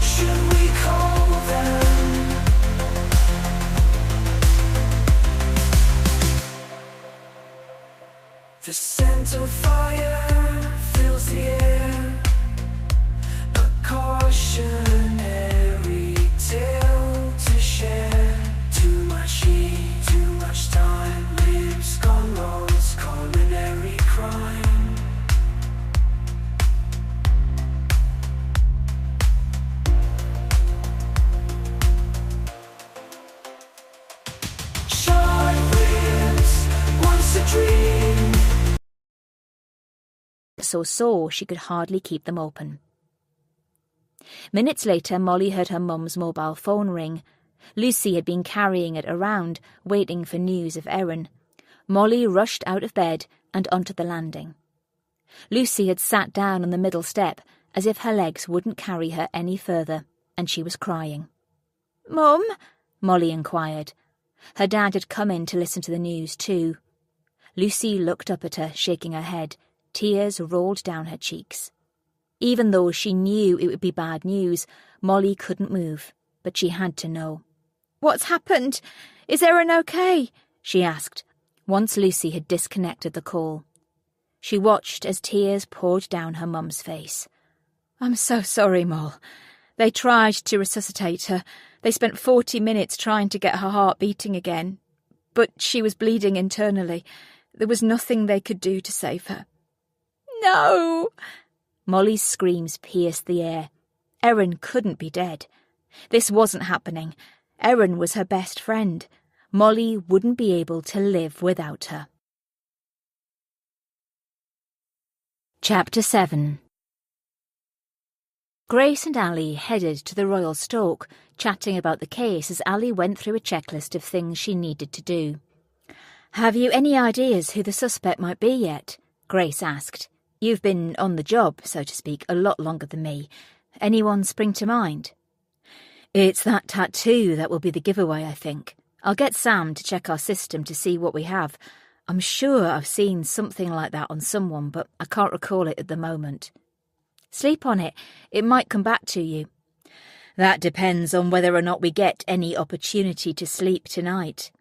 should we call them? The scent of fire fills the air, a cautionary tale to share. Too much heat, too much time, lives gone lost, culinary crime. Short ribs, once a dream. so sore she could hardly keep them open. Minutes later, Molly heard her mum's mobile phone ring. Lucy had been carrying it around, waiting for news of Erin. Molly rushed out of bed and onto the landing. Lucy had sat down on the middle step, as if her legs wouldn't carry her any further, and she was crying. "Mum?" Molly inquired. Her dad had come in to listen to the news too. Lucy looked up at her, shaking her head. Tears rolled down her cheeks. Even though she knew it would be bad news, Molly couldn't move. but she had to know. "What's happened? Is Erin okay?" she asked, once Lucy had disconnected the call. She watched as tears poured down her mum's face. "I'm so sorry, Moll. They tried to resuscitate her. They spent 40 minutes trying to get her heart beating again. But she was bleeding internally. There was nothing they could do to save her." "No!" Molly's screams pierced the air. Erin couldn't be dead. This wasn't happening. Erin was her best friend. Molly wouldn't be able to live without her. Chapter 7. Grace and Allie headed to the Royal Stoke, chatting about the case as Allie went through a checklist of things she needed to do. "Have you any ideas who the suspect might be yet?" Grace asked. "You've been on the job, so to speak, a lot longer than me. Anyone spring to mind?" "It's that tattoo that will be the giveaway, I think. I'll get Sam to check our system to see what we have. I'm sure I've seen something like that on someone, but I can't recall it at the moment." "Sleep on it. It might come back to you." "That depends on whether or not we get any opportunity to sleep tonight."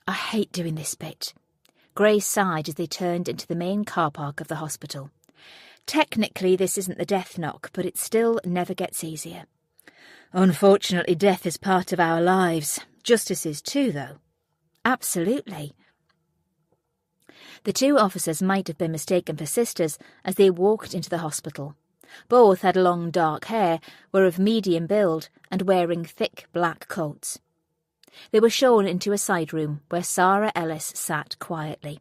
"I hate doing this bit." Grace sighed as they turned into the main car park of the hospital. "Technically this isn't the death knock, but it still never gets easier." "Unfortunately, death is part of our lives. Justice is too, though." "Absolutely." The two officers might have been mistaken for sisters as they walked into the hospital. Both had long dark hair, were of medium build, and wearing thick black coats. They were shown into a side room where Sarah Ellis sat quietly.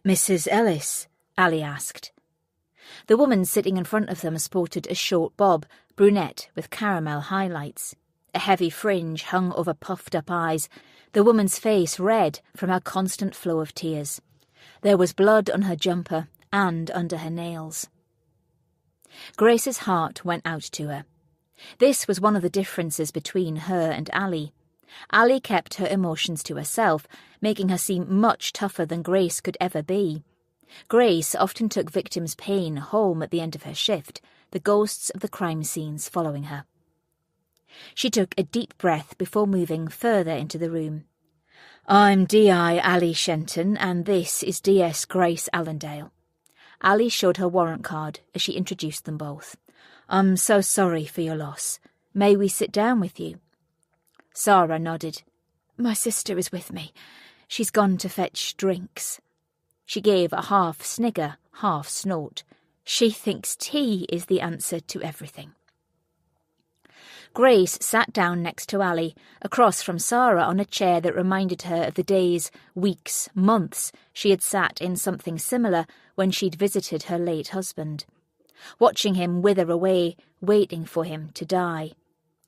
"Mrs. Ellis?" Allie asked. The woman sitting in front of them sported a short bob, brunette with caramel highlights. A heavy fringe hung over puffed-up eyes, the woman's face red from her constant flow of tears. There was blood on her jumper and under her nails. Grace's heart went out to her. This was one of the differences between her and Allie. Allie kept her emotions to herself, making her seem much tougher than Grace could ever be. Grace often took victims' pain home at the end of her shift, the ghosts of the crime scenes following her. She took a deep breath before moving further into the room. "I'm D.I. Allie Shenton, and this is D.S. Grace Allendale." Allie showed her warrant card as she introduced them both. "I'm so sorry for your loss. May we sit down with you?" Sarah nodded. "My sister is with me. She's gone to fetch drinks." She gave a half snigger, half snort. She thinks tea is the answer to everything. Grace sat down next to Allie, across from Sarah on a chair that reminded her of the days, weeks, months she had sat in something similar when she'd visited her late husband. Watching him wither away, waiting for him to die.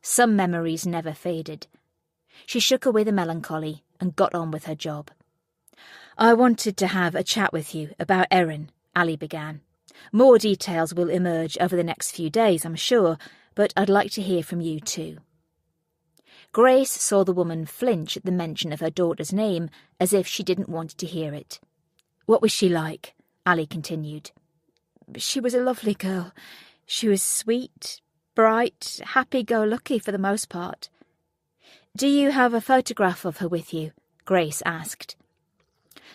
Some memories never faded. She shook away the melancholy and got on with her job. "I wanted to have a chat with you about Erin," Allie began. "More details will emerge over the next few days, I'm sure, but I'd like to hear from you too." Grace saw the woman flinch at the mention of her daughter's name, as if she didn't want to hear it. "What was she like?" Allie continued. "She was a lovely girl. She was sweet, bright, happy-go-lucky for the most part." "Do you have a photograph of her with you?" Grace asked.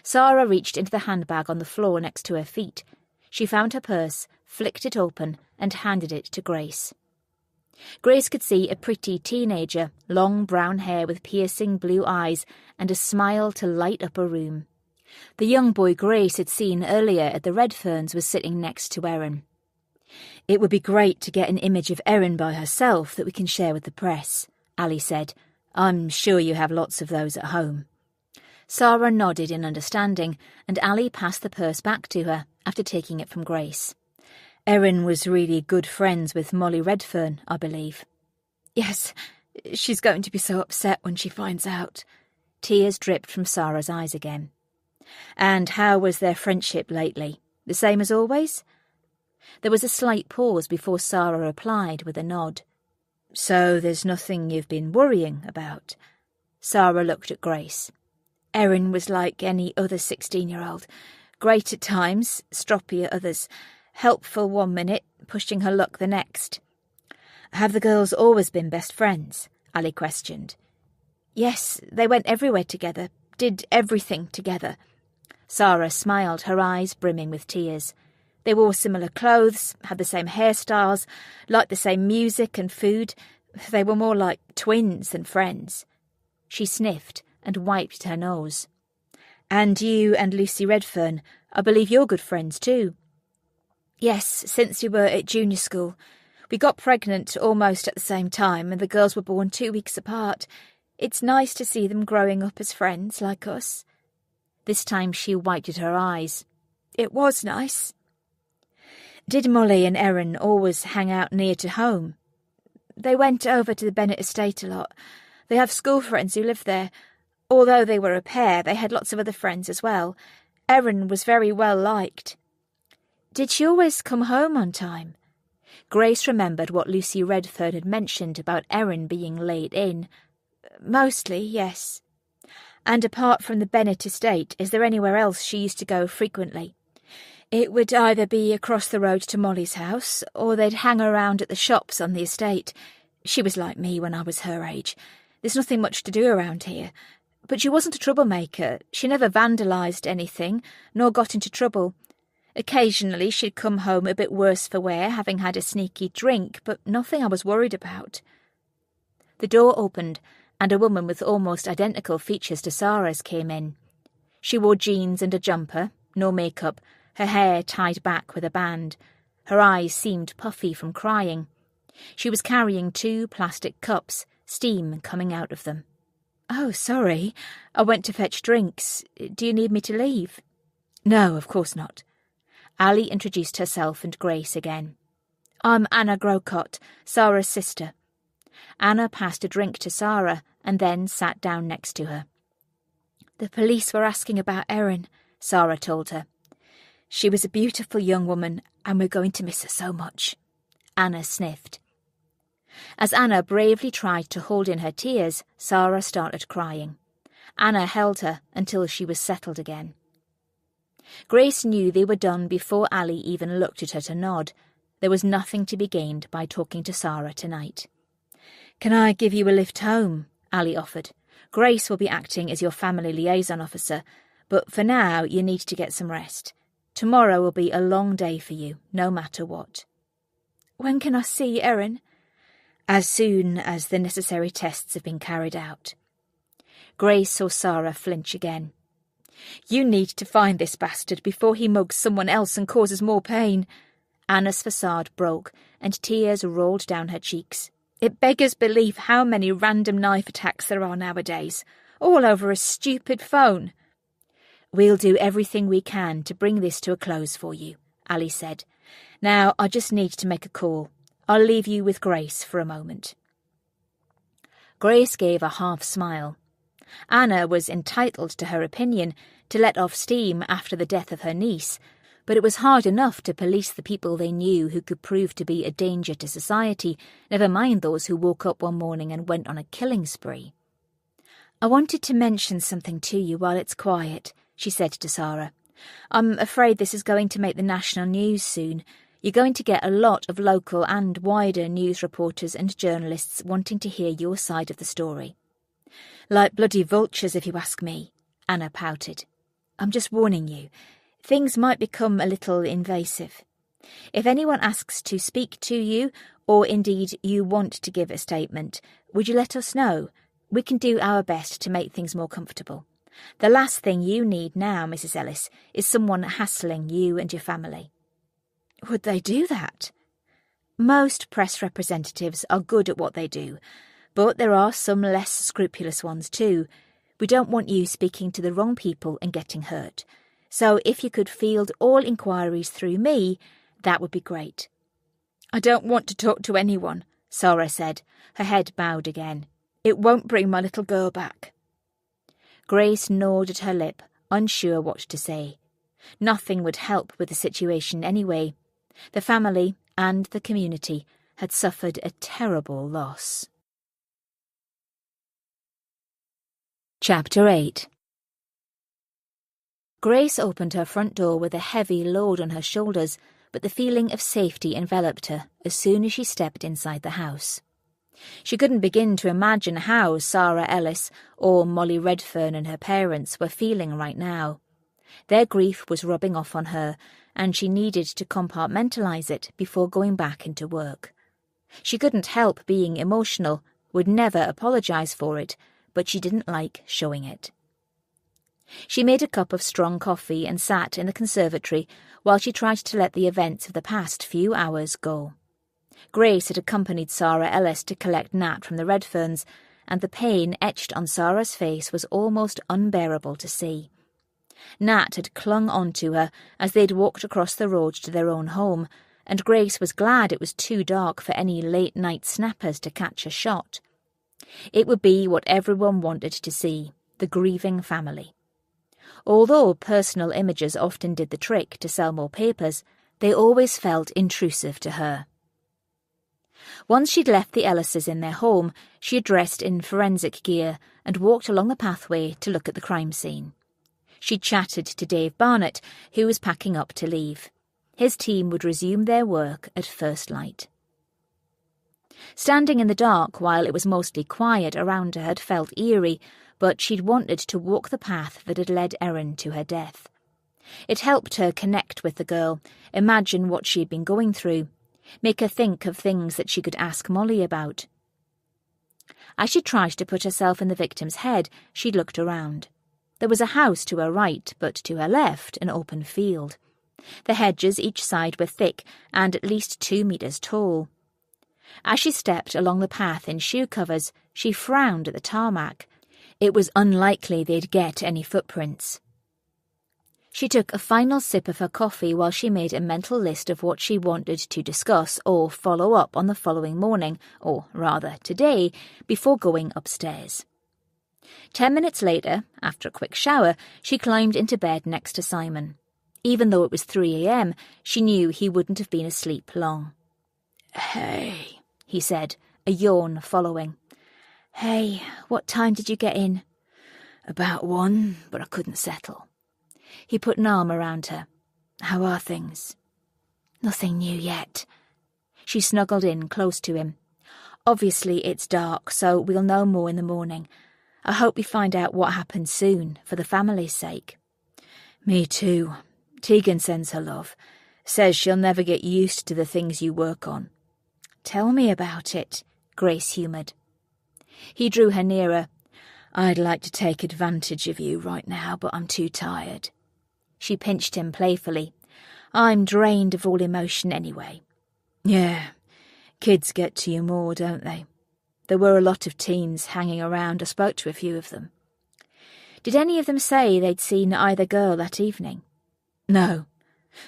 Sarah reached into the handbag on the floor next to her feet. She found her purse, flicked it open, and handed it to Grace. Grace could see a pretty teenager, long brown hair with piercing blue eyes and a smile to light up a room. The young boy Grace had seen earlier at the Redferns was sitting next to Erin. "It would be great to get an image of Erin by herself that we can share with the press," Allie said. "I'm sure you have lots of those at home." Sarah nodded in understanding, and Allie passed the purse back to her after taking it from Grace. "Erin was really good friends with Molly Redfern, I believe." "Yes, she's going to be so upset when she finds out." Tears dripped from Sarah's eyes again. "And how was their friendship lately? The same as always?" There was a slight pause before Sarah replied with a nod. "So there's nothing you've been worrying about?" Sarah looked at Grace. "Erin was like any other 16-year-old. Great at times, stroppy at others. Helpful one minute, pushing her luck the next." "Have the girls always been best friends?" Allie questioned. Yes, they went everywhere together, did everything together. Sarah smiled, her eyes brimming with tears. They wore similar clothes, had the same hairstyles, liked the same music and food. They were more like twins than friends. She sniffed and wiped her nose. And you and Lucy Redfern, I believe you're good friends too. Yes, since we were at junior school. We got pregnant almost at the same time, and the girls were born 2 weeks apart. It's nice to see them growing up as friends like us. This time she wiped at her eyes. It was nice. Did Molly and Erin always hang out near to home? They went over to the Bennett estate a lot. They have school friends who live there. Although they were a pair, they had lots of other friends as well. Erin was very well liked. Did she always come home on time? Grace remembered what Lucy Redfern had mentioned about Erin being late in. Mostly, yes. And apart from the Bennett estate, is there anywhere else she used to go frequently? It would either be across the road to Molly's house, or they'd hang around at the shops on the estate. She was like me when I was her age. There's nothing much to do around here. But she wasn't a troublemaker. She never vandalised anything, nor got into trouble. Occasionally she'd come home a bit worse for wear, having had a sneaky drink, but nothing I was worried about. The door opened, and a woman with almost identical features to Sarah's came in. She wore jeans and a jumper, no makeup, her hair tied back with a band. Her eyes seemed puffy from crying. She was carrying 2 plastic cups, steam coming out of them. Oh, sorry. I went to fetch drinks. Do you need me to leave? No, of course not. Allie introduced herself and Grace again. I'm Anna Grocott, Sarah's sister. Anna passed a drink to Sarah and then sat down next to her. The police were asking about Erin, Sarah told her. She was a beautiful young woman, and we're going to miss her so much. Anna sniffed. As Anna bravely tried to hold in her tears, Sarah started crying. Anna held her until she was settled again. Grace knew they were done before Allie even looked at her to nod. There was nothing to be gained by talking to Sarah tonight. Can I give you a lift home? Allie offered. Grace will be acting as your family liaison officer, but for now you need to get some rest. Tomorrow will be a long day for you, no matter what. When can I see Erin? As soon as the necessary tests have been carried out. Grace saw Sarah flinch again. You need to find this bastard before he mugs someone else and causes more pain. Anna's facade broke, and tears rolled down her cheeks. It beggars belief how many random knife attacks there are nowadays, all over a stupid phone. We'll do everything we can to bring this to a close for you, Allie said. Now I just need to make a call. I'll leave you with Grace for a moment. Grace gave a half smile. Anna was entitled to her opinion, to let off steam after the death of her niece, but it was hard enough to police the people they knew who could prove to be a danger to society, never mind those who woke up one morning and went on a killing spree. I wanted to mention something to you while it's quiet, she said to Sarah. I'm afraid this is going to make the national news soon. You're going to get a lot of local and wider news reporters and journalists wanting to hear your side of the story. Like bloody vultures, if you ask me, Anna pouted. I'm just warning you. Things might become a little invasive. If anyone asks to speak to you, or indeed you want to give a statement, would you let us know? We can do our best to make things more comfortable. The last thing you need now, Mrs. Ellis, is someone hassling you and your family. Would they do that? Most press representatives are good at what they do, but there are some less scrupulous ones too. We don't want you speaking to the wrong people and getting hurt. So if you could field all inquiries through me, that would be great. I don't want to talk to anyone, Sarah said, her head bowed again. It won't bring my little girl back. Grace gnawed at her lip, unsure what to say. Nothing would help with the situation anyway. The family and the community had suffered a terrible loss. Chapter 8. Grace opened her front door with a heavy load on her shoulders, but the feeling of safety enveloped her as soon as she stepped inside the house. She couldn't begin to imagine how Sarah Ellis or Molly Redfern and her parents were feeling right now. Their grief was rubbing off on her, and she needed to compartmentalise it before going back into work. She couldn't help being emotional, would never apologise for it, but she didn't like showing it. She made a cup of strong coffee and sat in the conservatory while she tried to let the events of the past few hours go. Grace had accompanied Sarah Ellis to collect Nat from the Redferns, and the pain etched on Sarah's face was almost unbearable to see. Nat had clung on to her as they'd walked across the road to their own home, and Grace was glad it was too dark for any late-night snappers to catch a shot. It would be what everyone wanted to see, the grieving family. Although personal images often did the trick to sell more papers, they always felt intrusive to her. Once she'd left the Ellises in their home, she had dressed in forensic gear and walked along the pathway to look at the crime scene. She chatted to Dave Barnett, who was packing up to leave. His team would resume their work at first light. Standing in the dark while it was mostly quiet around her had felt eerie, but she'd wanted to walk the path that had led Erin to her death. It helped her connect with the girl, imagine what she'd been going through, make her think of things that she could ask Molly about. As she tried to put herself in the victim's head, she looked around. There was a house to her right, but to her left, an open field. The hedges each side were thick and at least 2 meters tall. As she stepped along the path in shoe covers, she frowned at the tarmac. It was unlikely they'd get any footprints. She took a final sip of her coffee while she made a mental list of what she wanted to discuss or follow up on the following morning, or rather today, before going upstairs. 10 minutes later, after a quick shower, she climbed into bed next to Simon. Even though it was 3 a.m., she knew he wouldn't have been asleep long. "Hey," he said, a yawn following. "Hey, what time did you get in?" "About 1, but I couldn't settle." He put an arm around her. "How are things?" "Nothing new yet." She snuggled in close to him. "Obviously it's dark, so we'll know more in the morning. I hope we find out what happened soon, for the family's sake." "Me too. Tegan sends her love. Says she'll never get used to the things you work on." "Tell me about it," Grace humoured. He drew her nearer. "I'd like to take advantage of you right now, but I'm too tired." She pinched him playfully. "I'm drained of all emotion anyway." "Yeah, kids get to you more, don't they? There were a lot of teens hanging around. I spoke to a few of them." "Did any of them say they'd seen either girl that evening?" "No.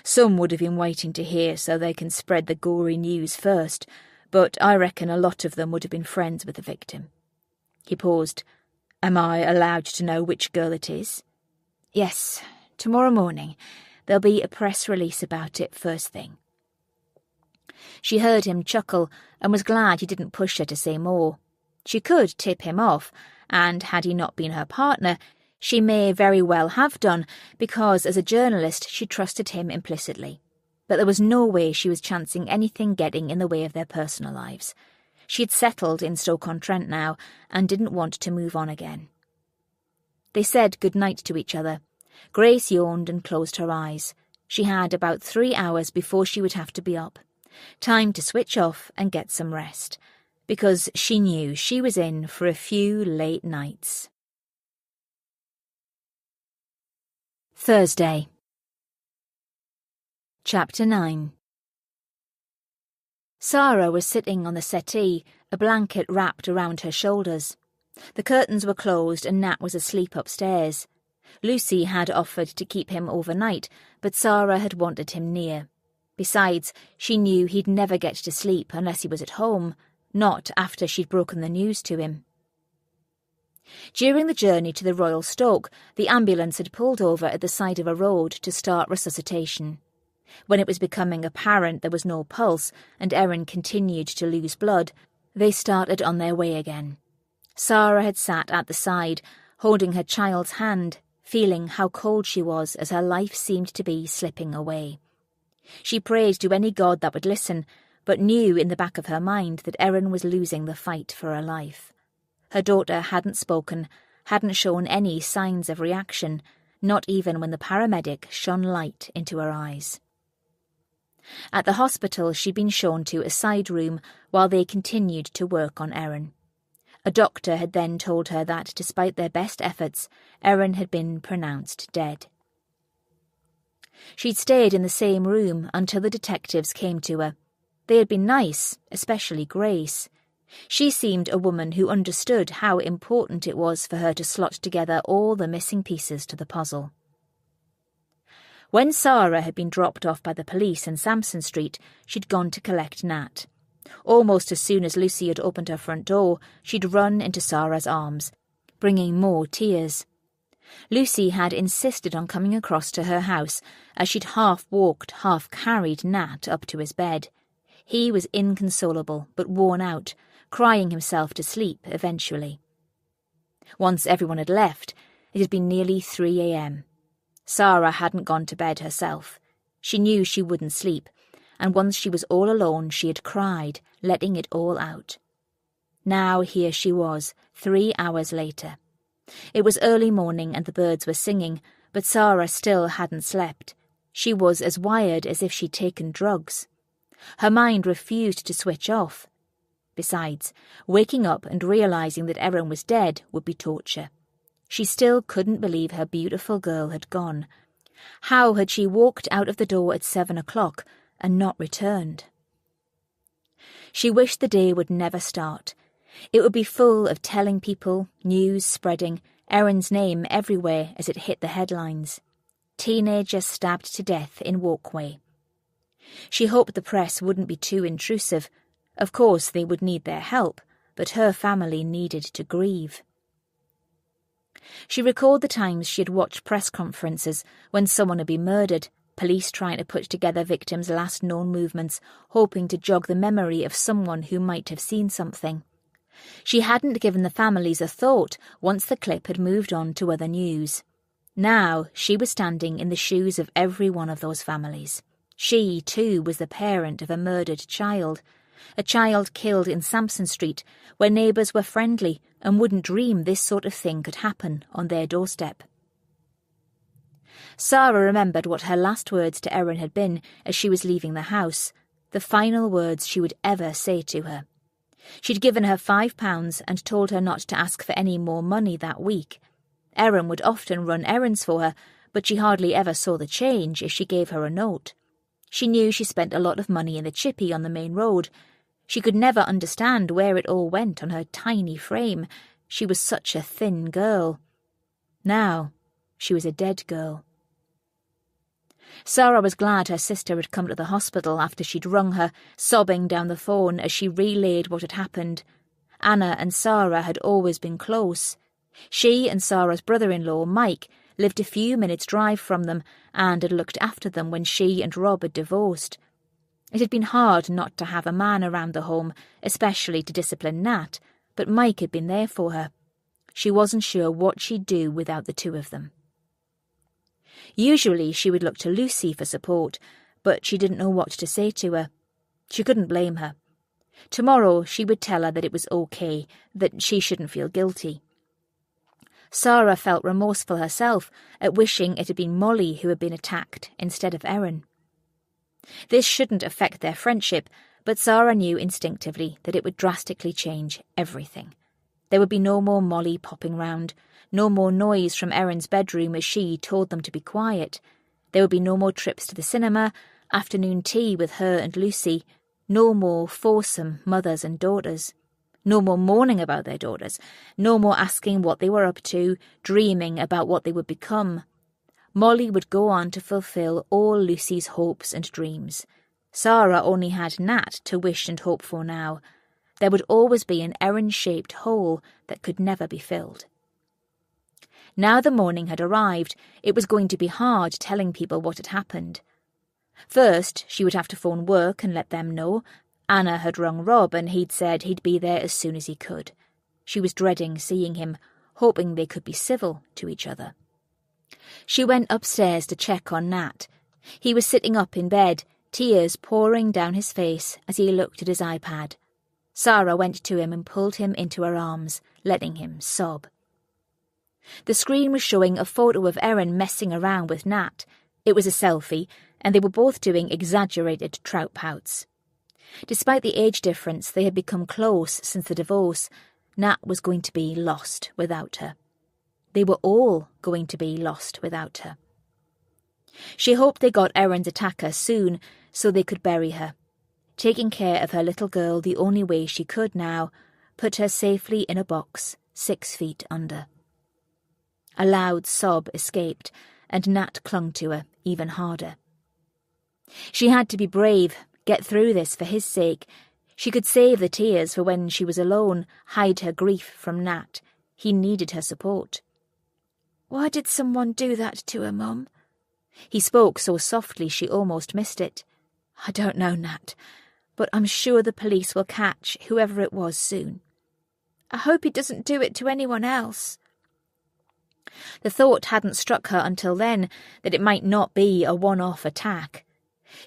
Some would have been waiting to hear so they can spread the gory news first, but I reckon a lot of them would have been friends with the victim." He paused. "Am I allowed to know which girl it is?" "Yes, tomorrow morning. There'll be a press release about it first thing." She heard him chuckle and was glad he didn't push her to say more. She could tip him off, and had he not been her partner, she may very well have done, because as a journalist she trusted him implicitly. But there was no way she was chancing anything getting in the way of their personal lives. She had settled in Stoke-on-Trent now, and didn't want to move on again. They said good night to each other. Grace yawned and closed her eyes. She had about 3 hours before she would have to be up. Time to switch off and get some rest, because she knew she was in for a few late nights. Thursday. Chapter 9. Sarah was sitting on the settee, a blanket wrapped around her shoulders. The curtains were closed and Nat was asleep upstairs. Lucy had offered to keep him overnight, but Sarah had wanted him near. Besides, she knew he'd never get to sleep unless he was at home, not after she'd broken the news to him. During the journey to the Royal Stoke, the ambulance had pulled over at the side of a road to start resuscitation. When it was becoming apparent there was no pulse and Erin continued to lose blood, they started on their way again. Sarah had sat at the side, holding her child's hand, feeling how cold she was as her life seemed to be slipping away. She prayed to any god that would listen, but knew in the back of her mind that Erin was losing the fight for her life. Her daughter hadn't spoken, hadn't shown any signs of reaction, not even when the paramedic shone light into her eyes. At the hospital, she'd been shown to a side room while they continued to work on Erin. A doctor had then told her that, despite their best efforts, Erin had been pronounced dead. She'd stayed in the same room until the detectives came to her. They had been nice, especially Grace. She seemed a woman who understood how important it was for her to slot together all the missing pieces to the puzzle. When Sarah had been dropped off by the police in Sampson Street, she'd gone to collect Nat. Almost as soon as Lucy had opened her front door, she'd run into Sarah's arms, bringing more tears. Lucy had insisted on coming across to her house as she'd half-walked, half-carried Nat up to his bed. He was inconsolable, but worn out, crying himself to sleep eventually. Once everyone had left, it had been nearly 3 a.m. Sarah hadn't gone to bed herself. She knew she wouldn't sleep, and once she was all alone she had cried, letting it all out. Now here she was, 3 hours later. It was early morning and the birds were singing, but Sarah still hadn't slept. She was as wired as if she'd taken drugs. Her mind refused to switch off. Besides, waking up and realising that Erin was dead would be torture. She still couldn't believe her beautiful girl had gone. How had she walked out of the door at 7 o'clock and not returned? She wished the day would never start. It would be full of telling people, news spreading, Erin's name everywhere as it hit the headlines. Teenager stabbed to death in walkway. She hoped the press wouldn't be too intrusive. Of course they would need their help, but her family needed to grieve. She recalled the times she had watched press conferences when someone had been murdered, police trying to put together victims' last known movements, hoping to jog the memory of someone who might have seen something. She hadn't given the families a thought once the clip had moved on to other news. Now she was standing in the shoes of every one of those families. She, too, was the parent of a murdered child, a child killed in Sampson Street, where neighbours were friendly and wouldn't dream this sort of thing could happen on their doorstep. Sarah remembered what her last words to Erin had been as she was leaving the house, the final words she would ever say to her. She'd given her £5 and told her not to ask for any more money that week. Erin would often run errands for her, but she hardly ever saw the change if she gave her a note. She knew she spent a lot of money in the chippy on the main road. She could never understand where it all went on her tiny frame. She was such a thin girl. Now she was a dead girl. Sarah was glad her sister had come to the hospital after she'd rung her, sobbing down the phone as she relayed what had happened. Anna and Sarah had always been close. She and Sarah's brother-in-law, Mike, lived a few minutes' drive from them and had looked after them when she and Rob had divorced. It had been hard not to have a man around the home, especially to discipline Nat, but Mike had been there for her. She wasn't sure what she'd do without the two of them. Usually she would look to Lucy for support, but she didn't know what to say to her. She couldn't blame her. Tomorrow she would tell her that it was okay, that she shouldn't feel guilty. Sarah felt remorseful herself at wishing it had been Molly who had been attacked instead of Erin. This shouldn't affect their friendship, but Sarah knew instinctively that it would drastically change everything. There would be no more Molly popping round, no more noise from Erin's bedroom as she told them to be quiet. There would be no more trips to the cinema, afternoon tea with her and Lucy, no more foursome mothers and daughters. No more mourning about their daughters, no more asking what they were up to, dreaming about what they would become. Molly would go on to fulfil all Lucy's hopes and dreams. Sarah only had Nat to wish and hope for now. There would always be an Erin-shaped hole that could never be filled. Now the morning had arrived, it was going to be hard telling people what had happened. First, she would have to phone work and let them know. Anna had rung Rob and he'd said he'd be there as soon as he could. She was dreading seeing him, hoping they could be civil to each other. She went upstairs to check on Nat. He was sitting up in bed, tears pouring down his face as he looked at his iPad. Sarah went to him and pulled him into her arms, letting him sob. The screen was showing a photo of Erin messing around with Nat. It was a selfie, and they were both doing exaggerated trout pouts. Despite the age difference, they had become close since the divorce. Nat was going to be lost without her. They were all going to be lost without her. She hoped they got Erin's attacker soon so they could bury her. Taking care of her little girl the only way she could now, put her safely in a box 6 feet under. A loud sob escaped, and Nat clung to her even harder. She had to be brave, get through this for his sake. She could save the tears for when she was alone, hide her grief from Nat. He needed her support. "Why did someone do that to her, Mum?" He spoke so softly she almost missed it. "I don't know, Nat, but I'm sure the police will catch whoever it was soon. I hope he doesn't do it to anyone else." The thought hadn't struck her until then that it might not be a one-off attack.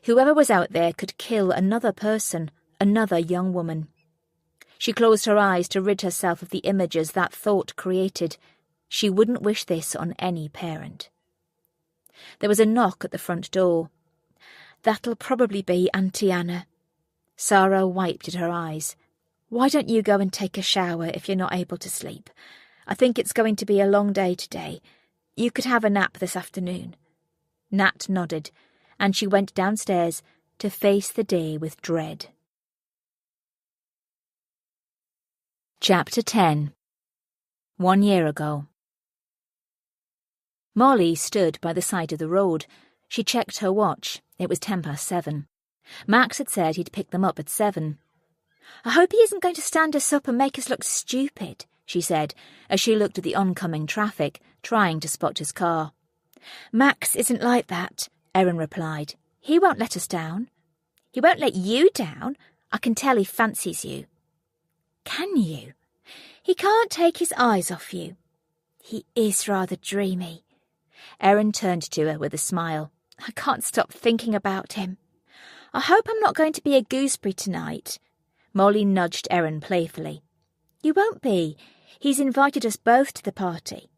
Whoever was out there could kill another person, another young woman. She closed her eyes to rid herself of the images that thought created. She wouldn't wish this on any parent. There was a knock at the front door. "That'll probably be Auntie Anna." Sarah wiped at her eyes. "Why don't you go and take a shower if you're not able to sleep? I think it's going to be a long day today. You could have a nap this afternoon." Nat nodded, and she went downstairs to face the day with dread. Chapter 10. 1 year ago. Molly stood by the side of the road. She checked her watch. It was 7:10. Max had said he'd pick them up at 7. "I hope he isn't going to stand us up and make us look stupid," she said, as she looked at the oncoming traffic, trying to spot his car. "Max isn't like that," Erin replied. "He won't let us down." "He won't let you down. I can tell he fancies you." "Can you?" "He can't take his eyes off you." "He is rather dreamy." Erin turned to her with a smile. "I can't stop thinking about him. I hope I'm not going to be a gooseberry tonight." Molly nudged Erin playfully. "You won't be. He's invited us both to the party."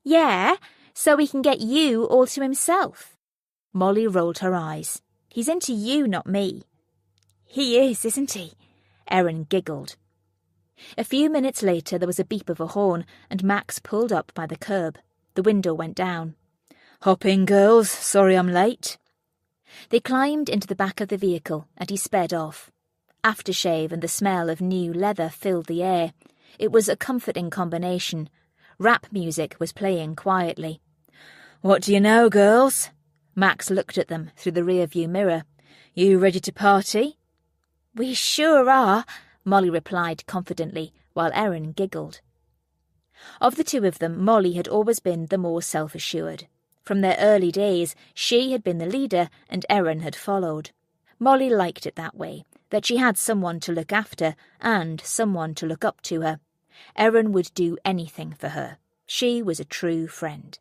"Yeah, so he can get you all to himself." Molly rolled her eyes. "He's into you, not me." "He is, isn't he?" Erin giggled. A few minutes later there was a beep of a horn, and Max pulled up by the curb. The window went down. "Hop in, girls. Sorry I'm late." They climbed into the back of the vehicle, and he sped off. Aftershave and the smell of new leather filled the air. It was a comforting combination. Rap music was playing quietly. "What do you know, girls?" Max looked at them through the rear-view mirror. "You ready to party?" "We sure are," Molly replied confidently, while Erin giggled. Of the two of them, Molly had always been the more self-assured. From their early days, she had been the leader and Erin had followed. Molly liked it that way, that she had someone to look after and someone to look up to her. Erin would do anything for her. She was a true friend.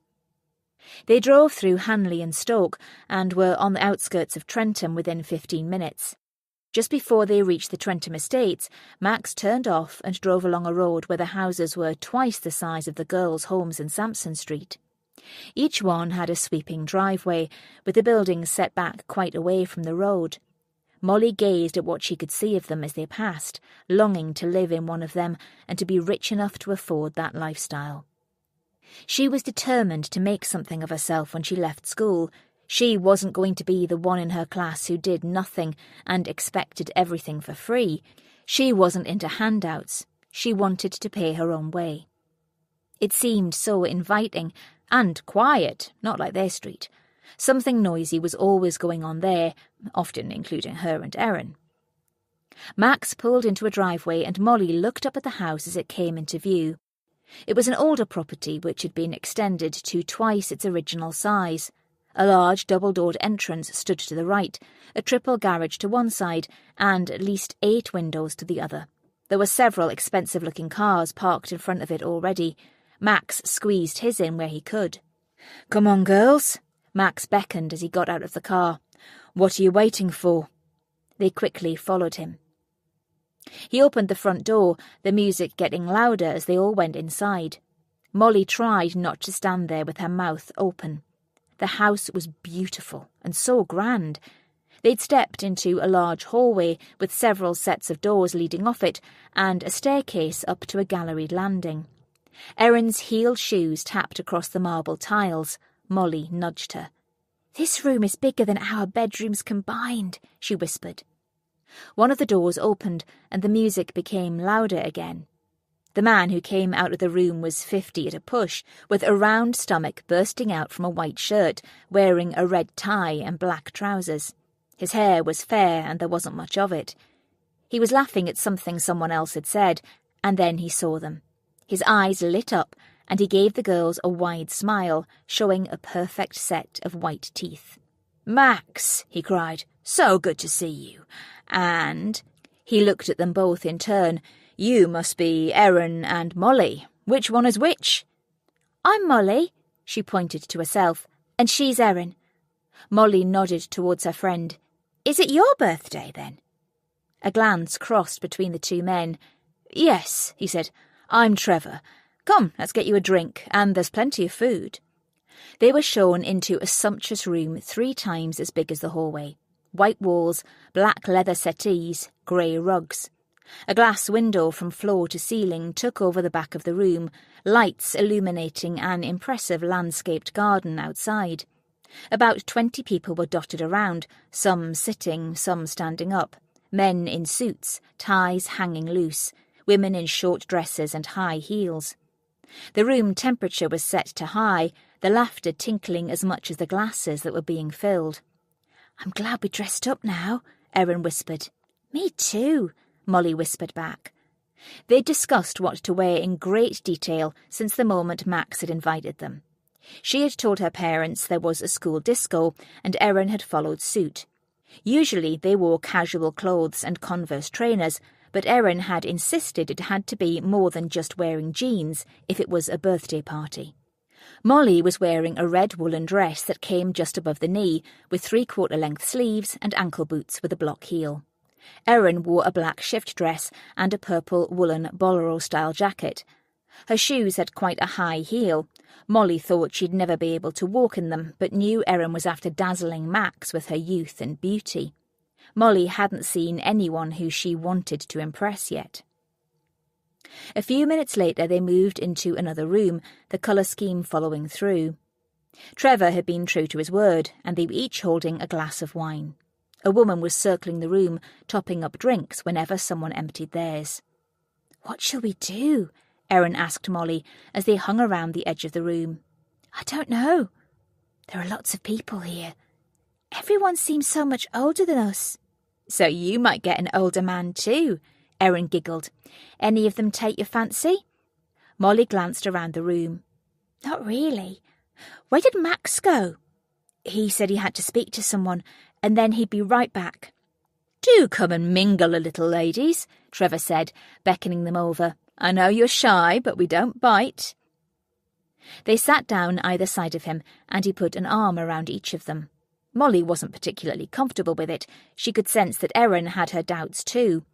They drove through Hanley and Stoke and were on the outskirts of Trentham within 15 minutes. Just before they reached the Trentham estates, Max turned off and drove along a road where the houses were twice the size of the girls' homes in Sampson Street. Each one had a sweeping driveway, with the buildings set back quite away from the road. Molly gazed at what she could see of them as they passed, longing to live in one of them and to be rich enough to afford that lifestyle. She was determined to make something of herself when she left school. She wasn't going to be the one in her class who did nothing and expected everything for free. She wasn't into handouts. She wanted to pay her own way. It seemed so inviting and quiet, not like their street. Something noisy was always going on there, often including her and Erin. Max pulled into a driveway and Molly looked up at the house as it came into view. It was an older property which had been extended to twice its original size. A large double-doored entrance stood to the right, a triple garage to one side, and at least 8 windows to the other. There were several expensive-looking cars parked in front of it already. Max squeezed his in where he could. "Come on, girls." Max beckoned as he got out of the car. "What are you waiting for?" They quickly followed him. He opened the front door, the music getting louder as they all went inside. Molly tried not to stand there with her mouth open. The house was beautiful and so grand. They'd stepped into a large hallway with several sets of doors leading off it and a staircase up to a galleried landing. Erin's heeled shoes tapped across the marble tiles. Molly nudged her. "This room is bigger than our bedrooms combined," she whispered. One of the doors opened and the music became louder again. The man who came out of the room was 50 at a push, with a round stomach bursting out from a white shirt, wearing a red tie and black trousers. His hair was fair and there wasn't much of it. He was laughing at something someone else had said, and then he saw them. His eyes lit up, and he gave the girls a wide smile, showing a perfect set of white teeth. "Max," he cried, "so good to see you. And—" he looked at them both in turn. "You must be Erin and Molly. Which one is which?" "I'm Molly," she pointed to herself, "and she's Erin." Molly nodded towards her friend. "Is it your birthday, then?" A glance crossed between the two men. "Yes," he said. "I'm Trevor. Come, let's get you a drink, and there's plenty of food." They were shown into a sumptuous room 3 times as big as the hallway. White walls, black leather settees, grey rugs. A glass window from floor to ceiling took over the back of the room, lights illuminating an impressive landscaped garden outside. About 20 people were dotted around, some sitting, some standing up. Men in suits, ties hanging loose, women in short dresses and high heels. The room temperature was set to high, the laughter tinkling as much as the glasses that were being filled. "I'm glad we dressed up now," Erin whispered. "Me too," Molly whispered back. They'd discussed what to wear in great detail since the moment Max had invited them. She had told her parents there was a school disco, and Erin had followed suit. Usually they wore casual clothes and Converse trainers, but Erin had insisted it had to be more than just wearing jeans if it was a birthday party. Molly was wearing a red woolen dress that came just above the knee, with 3/4-length sleeves and ankle boots with a block heel. Erin wore a black shift dress and a purple woolen bolero-style jacket. Her shoes had quite a high heel. Molly thought she'd never be able to walk in them, but knew Erin was after dazzling Max with her youth and beauty. Molly hadn't seen anyone who she wanted to impress yet. A few minutes later they moved into another room, the colour scheme following through. Trevor had been true to his word, and they were each holding a glass of wine. A woman was circling the room, topping up drinks whenever someone emptied theirs. "What shall we do?" Erin asked Molly as they hung around the edge of the room. "I don't know. There are lots of people here. Everyone seems so much older than us." "So you might get an older man too," Erin giggled. "Any of them take your fancy?" Molly glanced around the room. "Not really. Where did Max go?" "He said he had to speak to someone, and then he'd be right back." "Do come and mingle a little, ladies," Trevor said, beckoning them over. "I know you're shy, but we don't bite." They sat down either side of him, and he put an arm around each of them. Molly wasn't particularly comfortable with it. She could sense that Erin had her doubts too.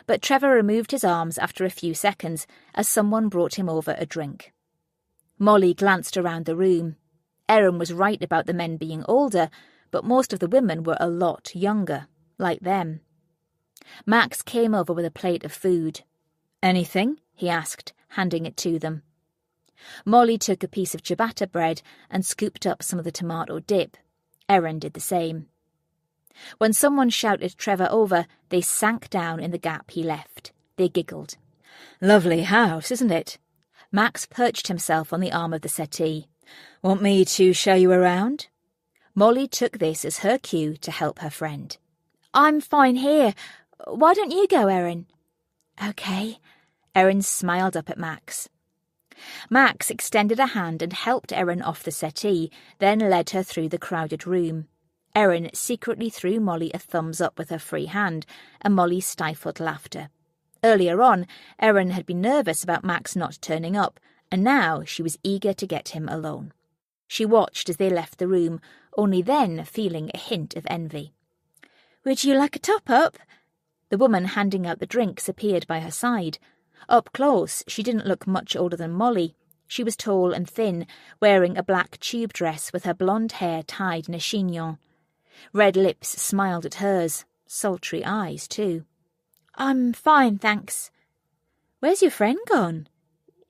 But Trevor removed his arms after a few seconds as someone brought him over a drink. Molly glanced around the room. Erin was right about the men being older, but most of the women were a lot younger, like them. Max came over with a plate of food. "Anything?" he asked, handing it to them. Molly took a piece of ciabatta bread and scooped up some of the tomato dip. Erin did the same. When someone shouted Trevor over, they sank down in the gap he left. They giggled. "Lovely house, isn't it?" Max perched himself on the arm of the settee. "Want me to show you around?" Molly took this as her cue to help her friend. "I'm fine here. Why don't you go, Erin?" "Okay." Erin smiled up at Max. Max extended a hand and helped Erin off the settee, then led her through the crowded room. Erin secretly threw Molly a thumbs up with her free hand, and Molly stifled laughter. Earlier on, Erin had been nervous about Max not turning up, and now she was eager to get him alone. She watched as they left the room, only then feeling a hint of envy. "Would you like a top-up?" The woman handing out the drinks appeared by her side. Up close, she didn't look much older than Molly. She was tall and thin, wearing a black tube dress with her blonde hair tied in a chignon. Red lips smiled at hers, sultry eyes too. "I'm fine, thanks." "Where's your friend gone?"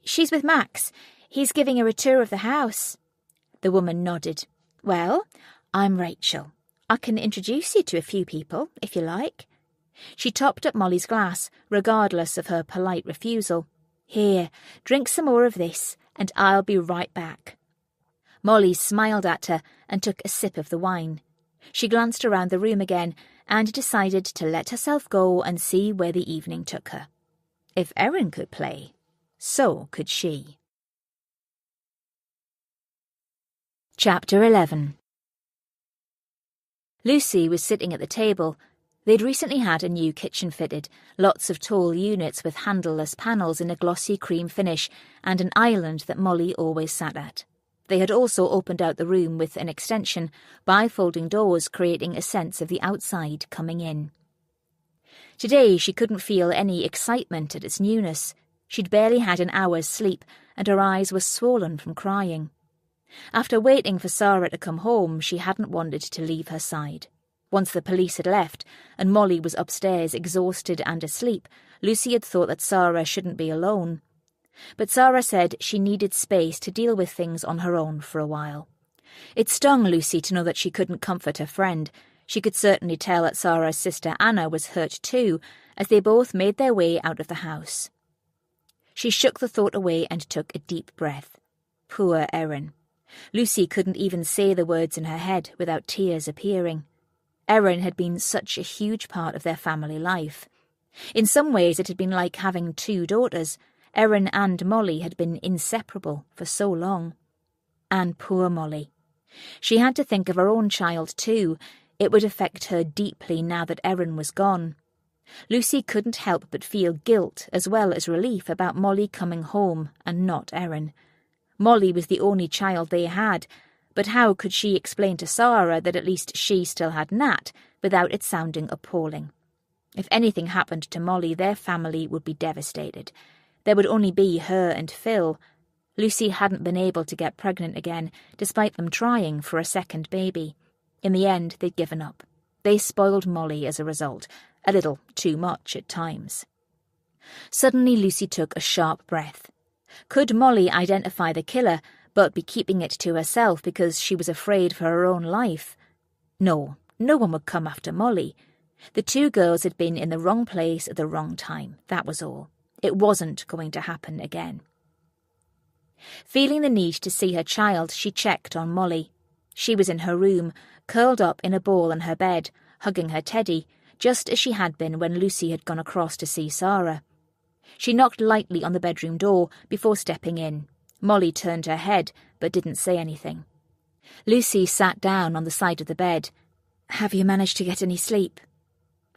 "She's with Max. He's giving her a tour of the house." The woman nodded. "Well, I'm Rachel. I can introduce you to a few people, if you like." She topped up Molly's glass, regardless of her polite refusal. "Here, drink some more of this, and I'll be right back." Molly smiled at her and took a sip of the wine. She glanced around the room again and decided to let herself go and see where the evening took her. If Erin could play, so could she. Chapter 11. Lucy was sitting at the table. They'd recently had a new kitchen fitted, lots of tall units with handleless panels in a glossy cream finish, and an island that Molly always sat at. They had also opened out the room with an extension, bifolding doors creating a sense of the outside coming in. Today she couldn't feel any excitement at its newness. She'd barely had an hour's sleep, and her eyes were swollen from crying. After waiting for Sarah to come home, she hadn't wanted to leave her side. Once the police had left, and Molly was upstairs exhausted and asleep, Lucy had thought that Sarah shouldn't be alone. But Sarah said she needed space to deal with things on her own for a while. It stung Lucy to know that she couldn't comfort her friend. She could certainly tell that Sarah's sister Anna was hurt too, as they both made their way out of the house. She shook the thought away and took a deep breath. Poor Erin. Lucy couldn't even say the words in her head without tears appearing. Erin had been such a huge part of their family life. In some ways it had been like having two daughters. Erin and Molly had been inseparable for so long. And poor Molly. She had to think of her own child too. It would affect her deeply now that Erin was gone. Lucy couldn't help but feel guilt as well as relief about Molly coming home and not Erin. Molly was the only child they had, but how could she explain to Sarah that at least she still had Nat without it sounding appalling? If anything happened to Molly, their family would be devastated. There would only be her and Phil. Lucy hadn't been able to get pregnant again, despite them trying for a second baby. In the end, they'd given up. They spoiled Molly as a result, a little too much at times. Suddenly Lucy took a sharp breath. Could Molly identify the killer, but be keeping it to herself because she was afraid for her own life? No one would come after Molly. The two girls had been in the wrong place at the wrong time, that was all. It wasn't going to happen again. Feeling the need to see her child, she checked on Molly. She was in her room, curled up in a ball on her bed, hugging her teddy, just as she had been when Lucy had gone across to see Sarah. She knocked lightly on the bedroom door before stepping in. Molly turned her head, but didn't say anything. Lucy sat down on the side of the bed. "Have you managed to get any sleep?"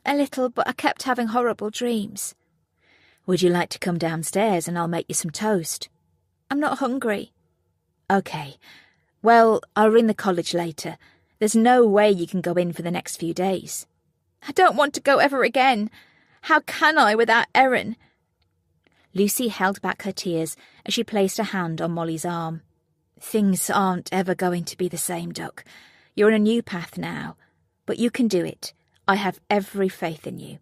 "A little, but I kept having horrible dreams." "Would you like to come downstairs and I'll make you some toast?" "I'm not hungry." "OK. Well, I'll ring the college later. There's no way you can go in for the next few days." "I don't want to go ever again. How can I without Erin?" Lucy held back her tears as she placed a hand on Molly's arm. "Things aren't ever going to be the same, Duck. You're on a new path now. But you can do it. I have every faith in you."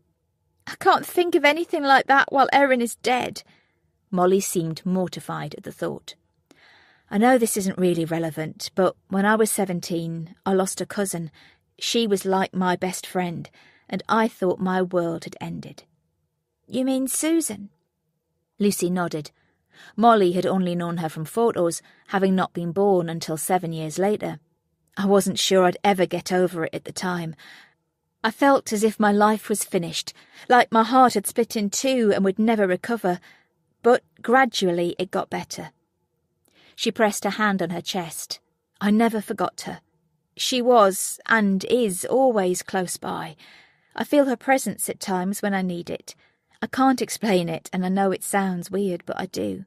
"I can't think of anything like that while Erin is dead." Molly seemed mortified at the thought. "I know this isn't really relevant, but when I was 17, I lost a cousin. She was like my best friend, and I thought my world had ended." "You mean Susan?" Lucy nodded. Molly had only known her from photos, having not been born until 7 years later. "I wasn't sure I'd ever get over it at the time. I felt as if my life was finished, like my heart had split in two and would never recover. But gradually it got better." She pressed a hand on her chest. "I never forgot her. She was, and is, always close by. I feel her presence at times when I need it. I can't explain it, and I know it sounds weird, but I do."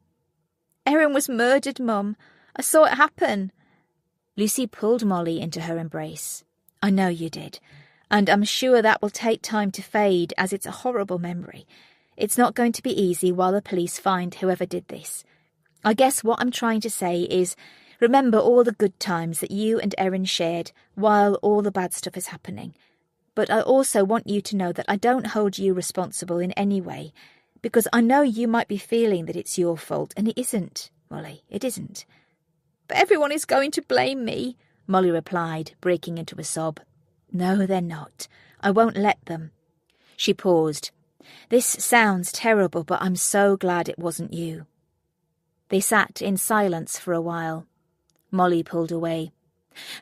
"Erin was murdered, Mum. I saw it happen." Lucy pulled Molly into her embrace. "I know you did, and I'm sure that will take time to fade as it's a horrible memory. It's not going to be easy while the police find whoever did this. I guess what I'm trying to say is, remember all the good times that you and Erin shared while all the bad stuff is happening. But I also want you to know that I don't hold you responsible in any way, because I know you might be feeling that it's your fault, and it isn't, Molly, it isn't." "But everyone is going to blame me," Molly replied, breaking into a sob. "No, they're not. I won't let them." She paused. "This sounds terrible, but I'm so glad it wasn't you." They sat in silence for a while. Molly pulled away.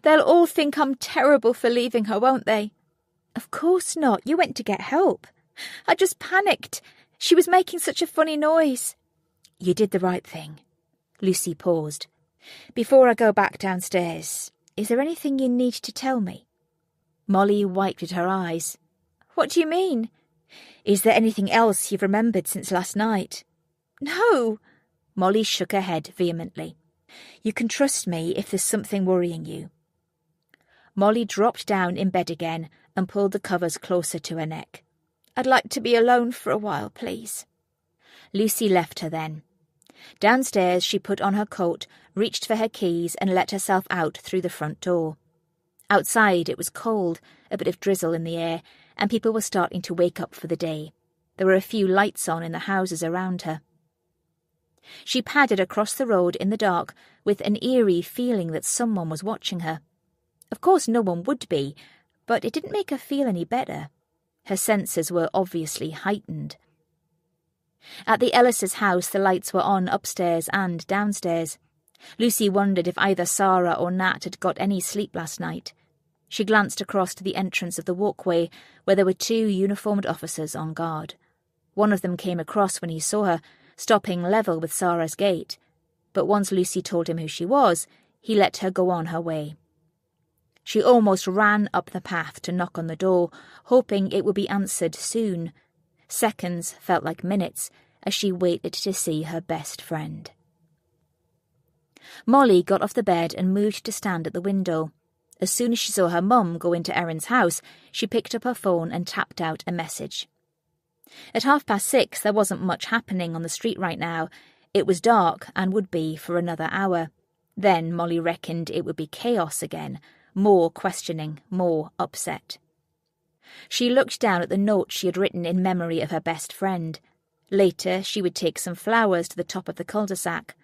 "They'll all think I'm terrible for leaving her, won't they?" "Of course not. You went to get help." "I just panicked. She was making such a funny noise." "You did the right thing." Lucy paused. "Before I go back downstairs, is there anything you need to tell me?" Molly wiped at her eyes. "What do you mean?" "Is there anything else you've remembered since last night?" "No." Molly shook her head vehemently. "You can trust me if there's something worrying you." Molly dropped down in bed again and pulled the covers closer to her neck. "I'd like to be alone for a while, please." Lucy left her then. Downstairs she put on her coat, reached for her keys and let herself out through the front door. Outside it was cold, a bit of drizzle in the air, and people were starting to wake up for the day. There were a few lights on in the houses around her. She padded across the road in the dark with an eerie feeling that someone was watching her. Of course no one would be, but it didn't make her feel any better. Her senses were obviously heightened. At the Ellis's house the lights were on upstairs and downstairs. Lucy wondered if either Sarah or Nat had got any sleep last night. She glanced across to the entrance of the walkway where there were 2 uniformed officers on guard. One of them came across when he saw her, stopping level with Sarah's gate. But once Lucy told him who she was, he let her go on her way. She almost ran up the path to knock on the door, hoping it would be answered soon. Seconds felt like minutes as she waited to see her best friend. Molly got off the bed and moved to stand at the window. As soon as she saw her mum go into Erin's house, she picked up her phone and tapped out a message. At 6:30 there wasn't much happening on the street right now. It was dark and would be for another hour. Then Molly reckoned it would be chaos again. More questioning, more upset. She looked down at the note she had written in memory of her best friend. Later she would take some flowers to the top of the cul-de-sac.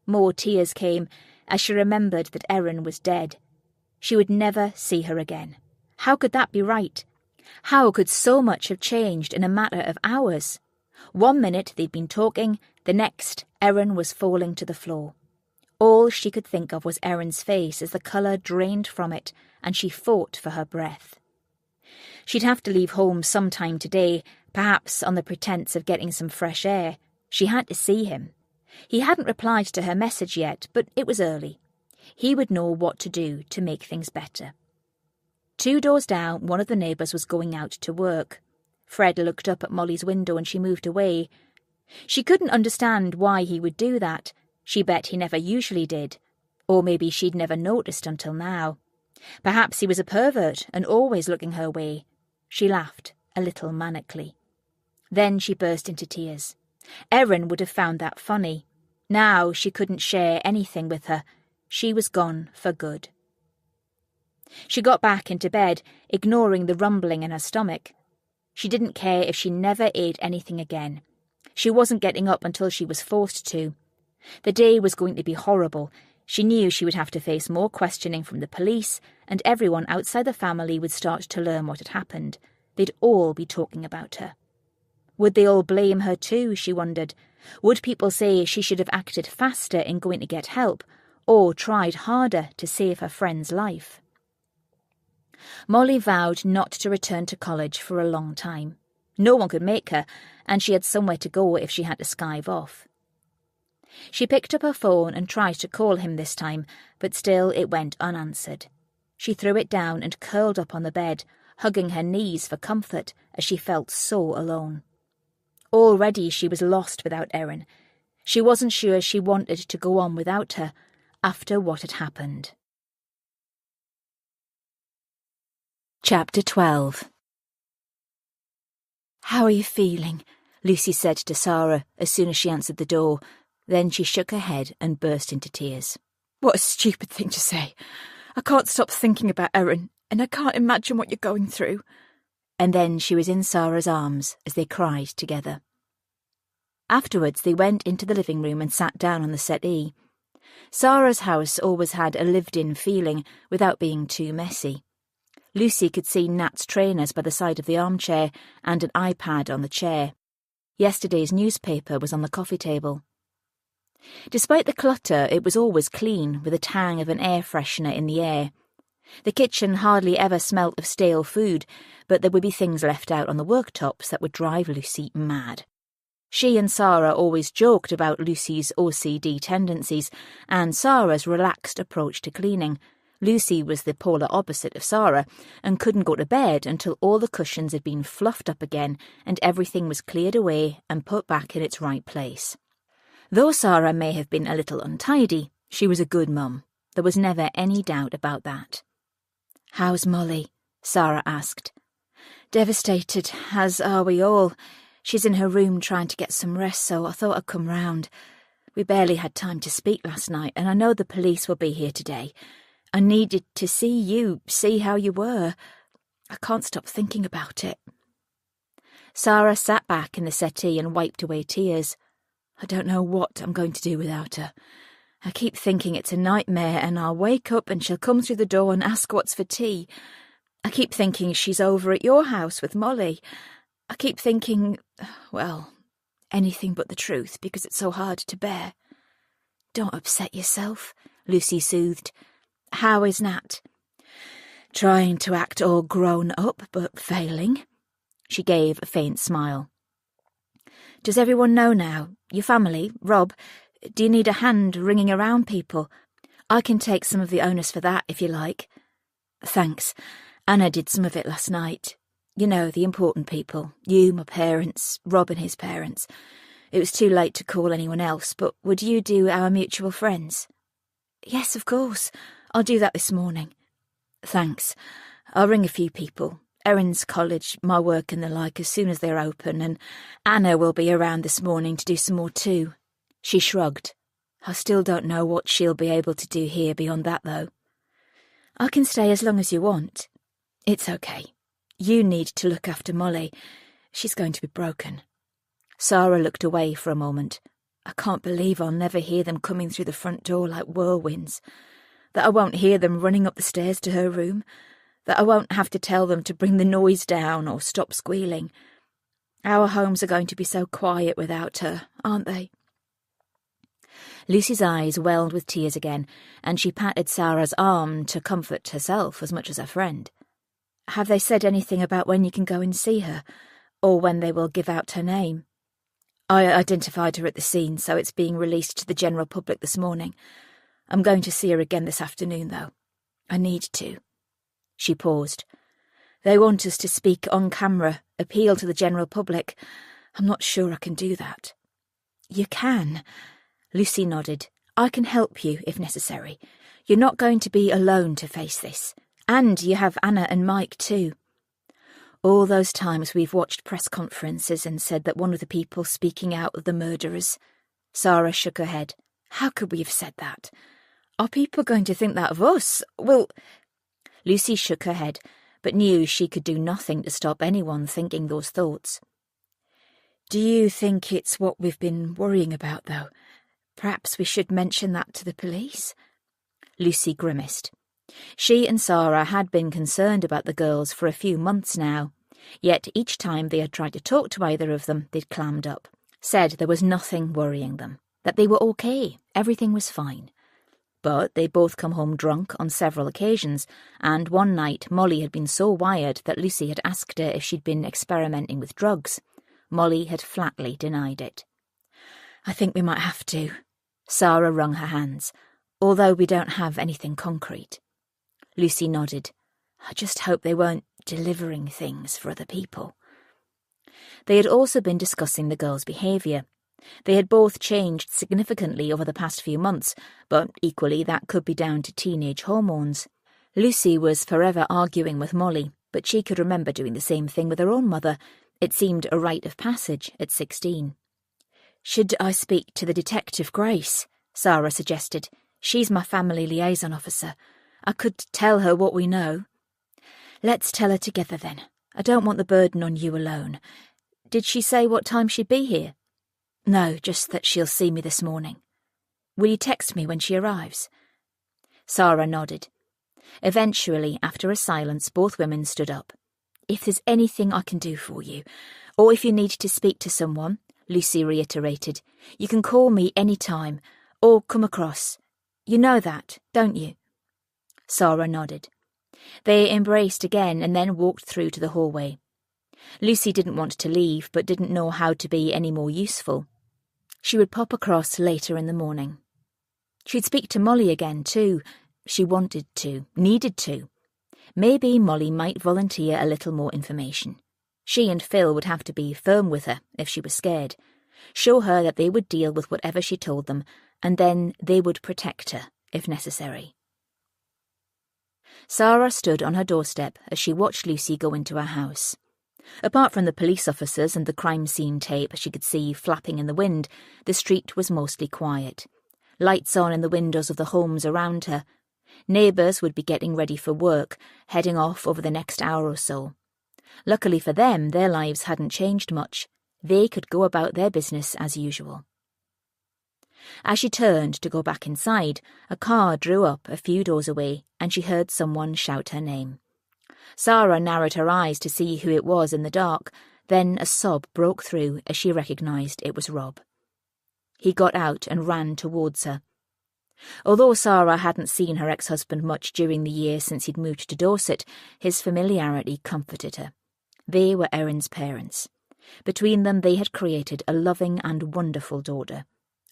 More tears came as she remembered that Erin was dead. She would never see her again. How could that be right? How could so much have changed in a matter of hours? 1 minute they'd been talking, the next Erin was falling to the floor. All she could think of was Erin's face as the colour drained from it, and she fought for her breath. She'd have to leave home sometime today, perhaps on the pretence of getting some fresh air. She had to see him. He hadn't replied to her message yet, but it was early. He would know what to do to make things better. 2 doors down, one of the neighbours was going out to work. Fred looked up at Molly's window and she moved away. She couldn't understand why he would do that. She bet he never usually did. Or maybe she'd never noticed until now. Perhaps he was a pervert and always looking her way. She laughed, a little manically. Then she burst into tears. Erin would have found that funny. Now she couldn't share anything with her. She was gone for good. She got back into bed, ignoring the rumbling in her stomach. She didn't care if she never ate anything again. She wasn't getting up until she was forced to. The day was going to be horrible. She knew she would have to face more questioning from the police, and everyone outside the family would start to learn what had happened. They'd all be talking about her. Would they all blame her too, she wondered? Would people say she should have acted faster in going to get help, or tried harder to save her friend's life? Molly vowed not to return to college for a long time. No one could make her, and she had somewhere to go if she had to skive off. She picked up her phone and tried to call him this time, but still it went unanswered. She threw it down and curled up on the bed, hugging her knees for comfort as she felt so alone. Already she was lost without Erin. She wasn't sure she wanted to go on without her, after what had happened. Chapter 12. "How are you feeling?" Lucy said to Sarah as soon as she answered the door. Then she shook her head and burst into tears. "What a stupid thing to say. I can't stop thinking about Erin, and I can't imagine what you're going through." And then she was in Sarah's arms as they cried together. Afterwards they went into the living room and sat down on the settee. Sarah's house always had a lived-in feeling without being too messy. Lucy could see Nat's trainers by the side of the armchair and an iPad on the chair. Yesterday's newspaper was on the coffee table. Despite the clutter, it was always clean, with a tang of an air freshener in the air. The kitchen hardly ever smelt of stale food, but there would be things left out on the worktops that would drive Lucy mad. She and Sarah always joked about Lucy's OCD tendencies and Sarah's relaxed approach to cleaning. Lucy was the polar opposite of Sarah and couldn't go to bed until all the cushions had been fluffed up again and everything was cleared away and put back in its right place. Though Sarah may have been a little untidy, she was a good mum. There was never any doubt about that. "How's Molly?" Sarah asked. "Devastated, as are we all. She's in her room trying to get some rest, so I thought I'd come round. We barely had time to speak last night, and I know the police will be here today. I needed to see you, see how you were. I can't stop thinking about it." Sarah sat back in the settee and wiped away tears. "I don't know what I'm going to do without her. I keep thinking it's a nightmare and I'll wake up and she'll come through the door and ask what's for tea. I keep thinking she's over at your house with Molly. I keep thinking, well, anything but the truth because it's so hard to bear." "Don't upset yourself," Lucy soothed. "How is Nat?" "Trying to act all grown up, but failing." She gave a faint smile. "Does everyone know now? Your family, Rob? Do you need a hand ringing around people? I can take some of the onus for that, if you like." "Thanks. Anna did some of it last night. You know, the important people. You, my parents, Rob and his parents. It was too late to call anyone else, but would you do our mutual friends?" "Yes, of course. I'll do that this morning." "Thanks. I'll ring a few people. Erin's college, my work and the like as soon as they're open, and Anna will be around this morning to do some more too." She shrugged. "I still don't know what she'll be able to do here beyond that, though." "I can stay as long as you want." "It's okay. You need to look after Molly. She's going to be broken." Sarah looked away for a moment. "I can't believe I'll never hear them coming through the front door like whirlwinds. That I won't hear them running up the stairs to her room. That I won't have to tell them to bring the noise down or stop squealing. Our homes are going to be so quiet without her, aren't they?" Lucy's eyes welled with tears again, and she patted Sarah's arm to comfort herself as much as her friend. "Have they said anything about when you can go and see her, or when they will give out her name?" "I identified her at the scene, so it's being released to the general public this morning. I'm going to see her again this afternoon, though. I need to." She paused. "They want us to speak on camera, appeal to the general public. I'm not sure I can do that." "You can." Lucy nodded. "I can help you if necessary. You're not going to be alone to face this. And you have Anna and Mike too. All those times we've watched press conferences and said that one of the people speaking out are the murderers." Sarah shook her head. "How could we have said that? Are people going to think that of us? Well..." Lucy shook her head, but knew she could do nothing to stop anyone thinking those thoughts. "Do you think it's what we've been worrying about, though? Perhaps we should mention that to the police?" Lucy grimaced. She and Sarah had been concerned about the girls for a few months now, yet each time they had tried to talk to either of them, they'd clammed up, said there was nothing worrying them, that they were okay, everything was fine. But they'd both come home drunk on several occasions, and one night Molly had been so wired that Lucy had asked her if she'd been experimenting with drugs. Molly had flatly denied it. "I think we might have to." Sarah wrung her hands. "Although we don't have anything concrete." Lucy nodded. "I just hope they weren't delivering things for other people." They had also been discussing the girls' behaviour. They had both changed significantly over the past few months, but equally that could be down to teenage hormones. Lucy was forever arguing with Molly, but she could remember doing the same thing with her own mother. It seemed a rite of passage at 16. "Should I speak to the detective, Grace?" Sarah suggested. "She's my family liaison officer. I could tell her what we know." "Let's tell her together then. I don't want the burden on you alone. Did she say what time she'd be here?" "No, just that she'll see me this morning." "Will you text me when she arrives?" Sarah nodded. Eventually, after a silence, both women stood up. "If there's anything I can do for you, or if you need to speak to someone," Lucy reiterated, "you can call me any time, or come across. You know that, don't you?" Sarah nodded. They embraced again and then walked through to the hallway. Lucy didn't want to leave, but didn't know how to be any more useful. She would pop across later in the morning. She'd speak to Molly again, too. She wanted to, needed to. Maybe Molly might volunteer a little more information. She and Phil would have to be firm with her if she was scared. Show her that they would deal with whatever she told them, and then they would protect her, if necessary. Sarah stood on her doorstep as she watched Lucy go into her house. Apart from the police officers and the crime scene tape she could see flapping in the wind, the street was mostly quiet. Lights on in the windows of the homes around her. Neighbours would be getting ready for work, heading off over the next hour or so. Luckily for them, their lives hadn't changed much. They could go about their business as usual. As she turned to go back inside, a car drew up a few doors away and she heard someone shout her name. Sarah narrowed her eyes to see who it was in the dark, then a sob broke through as she recognised it was Rob. He got out and ran towards her. Although Sarah hadn't seen her ex-husband much during the year since he'd moved to Dorset, his familiarity comforted her. They were Erin's parents. Between them they had created a loving and wonderful daughter.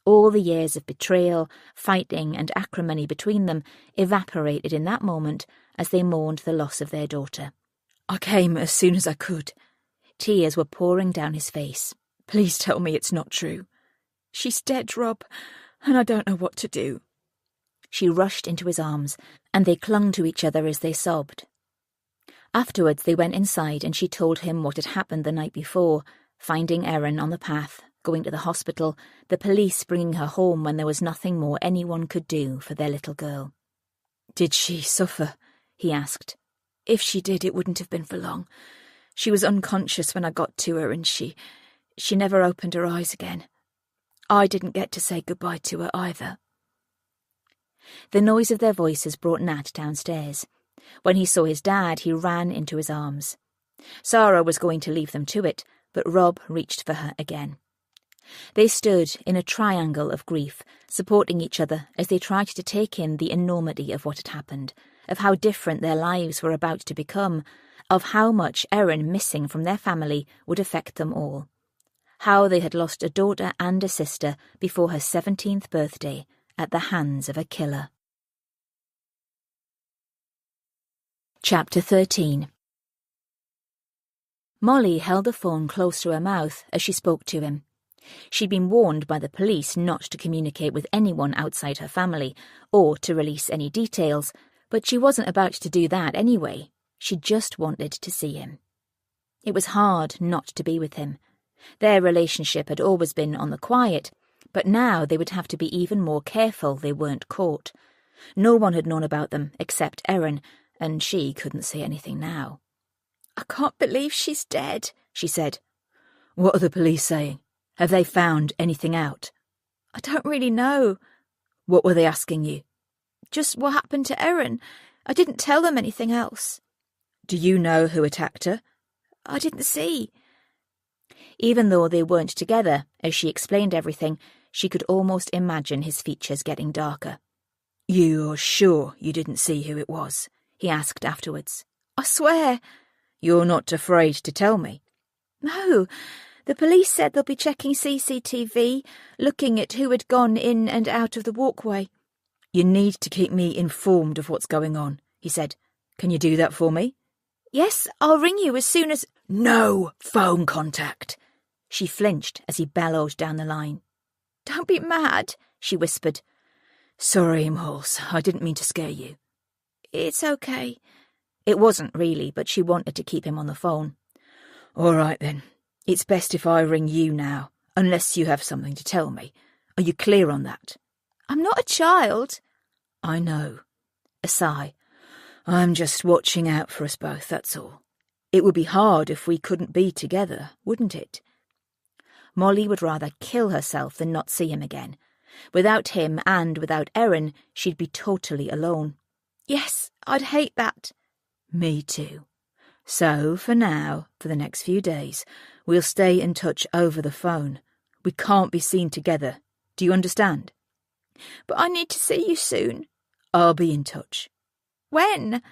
All the years of betrayal, fighting and acrimony between them evaporated in that moment as they mourned the loss of their daughter. "I came as soon as I could." Tears were pouring down his face. "Please tell me it's not true." "She's dead, Rob, and I don't know what to do." She rushed into his arms, and they clung to each other as they sobbed. Afterwards they went inside and she told him what had happened the night before, finding Erin on the path, going to the hospital, the police bringing her home when there was nothing more anyone could do for their little girl. "Did she suffer?" he asked. "If she did, it wouldn't have been for long. She was unconscious when I got to her and she never opened her eyes again. I didn't get to say goodbye to her either." The noise of their voices brought Nat downstairs. When he saw his dad, he ran into his arms. Sarah was going to leave them to it, but Rob reached for her again. They stood in a triangle of grief, supporting each other as they tried to take in the enormity of what had happened, of how different their lives were about to become, of how much Erin missing from their family would affect them all. How they had lost a daughter and a sister before her 17th birthday at the hands of a killer. Chapter 13. Molly held the phone close to her mouth as she spoke to him. She'd been warned by the police not to communicate with anyone outside her family, or to release any details, but she wasn't about to do that anyway. She just wanted to see him. It was hard not to be with him. Their relationship had always been on the quiet, but now they would have to be even more careful they weren't caught. No one had known about them except Erin, and she couldn't say anything now. "I can't believe she's dead," she said. "What are the police saying? Have they found anything out?" "I don't really know." "What were they asking you?" "Just what happened to Erin. I didn't tell them anything else." "Do you know who attacked her?" "I didn't see." Even though they weren't together, as she explained everything, she could almost imagine his features getting darker. "You're sure you didn't see who it was?" he asked afterwards. "I swear." "You're not afraid to tell me?" "No. The police said they'll be checking CCTV, looking at who had gone in and out of the walkway." "You need to keep me informed of what's going on," he said. "Can you do that for me?" "Yes, I'll ring you as soon as—" "No phone contact!" She flinched as he bellowed down the line. "Don't be mad," she whispered. "Sorry, Moles. I didn't mean to scare you." "It's okay." It wasn't really, but she wanted to keep him on the phone. "All right then. It's best if I ring you now, unless you have something to tell me. Are you clear on that?" "I'm not a child." "I know." A sigh. "I'm just watching out for us both, that's all. It would be hard if we couldn't be together, wouldn't it?" Molly would rather kill herself than not see him again. Without him and without Erin, she'd be totally alone. "Yes, I'd hate that." "Me too. So, for now, for the next few days, we'll stay in touch over the phone. We can't be seen together. Do you understand?" "But I need to see you soon." "I'll be in touch." "When?"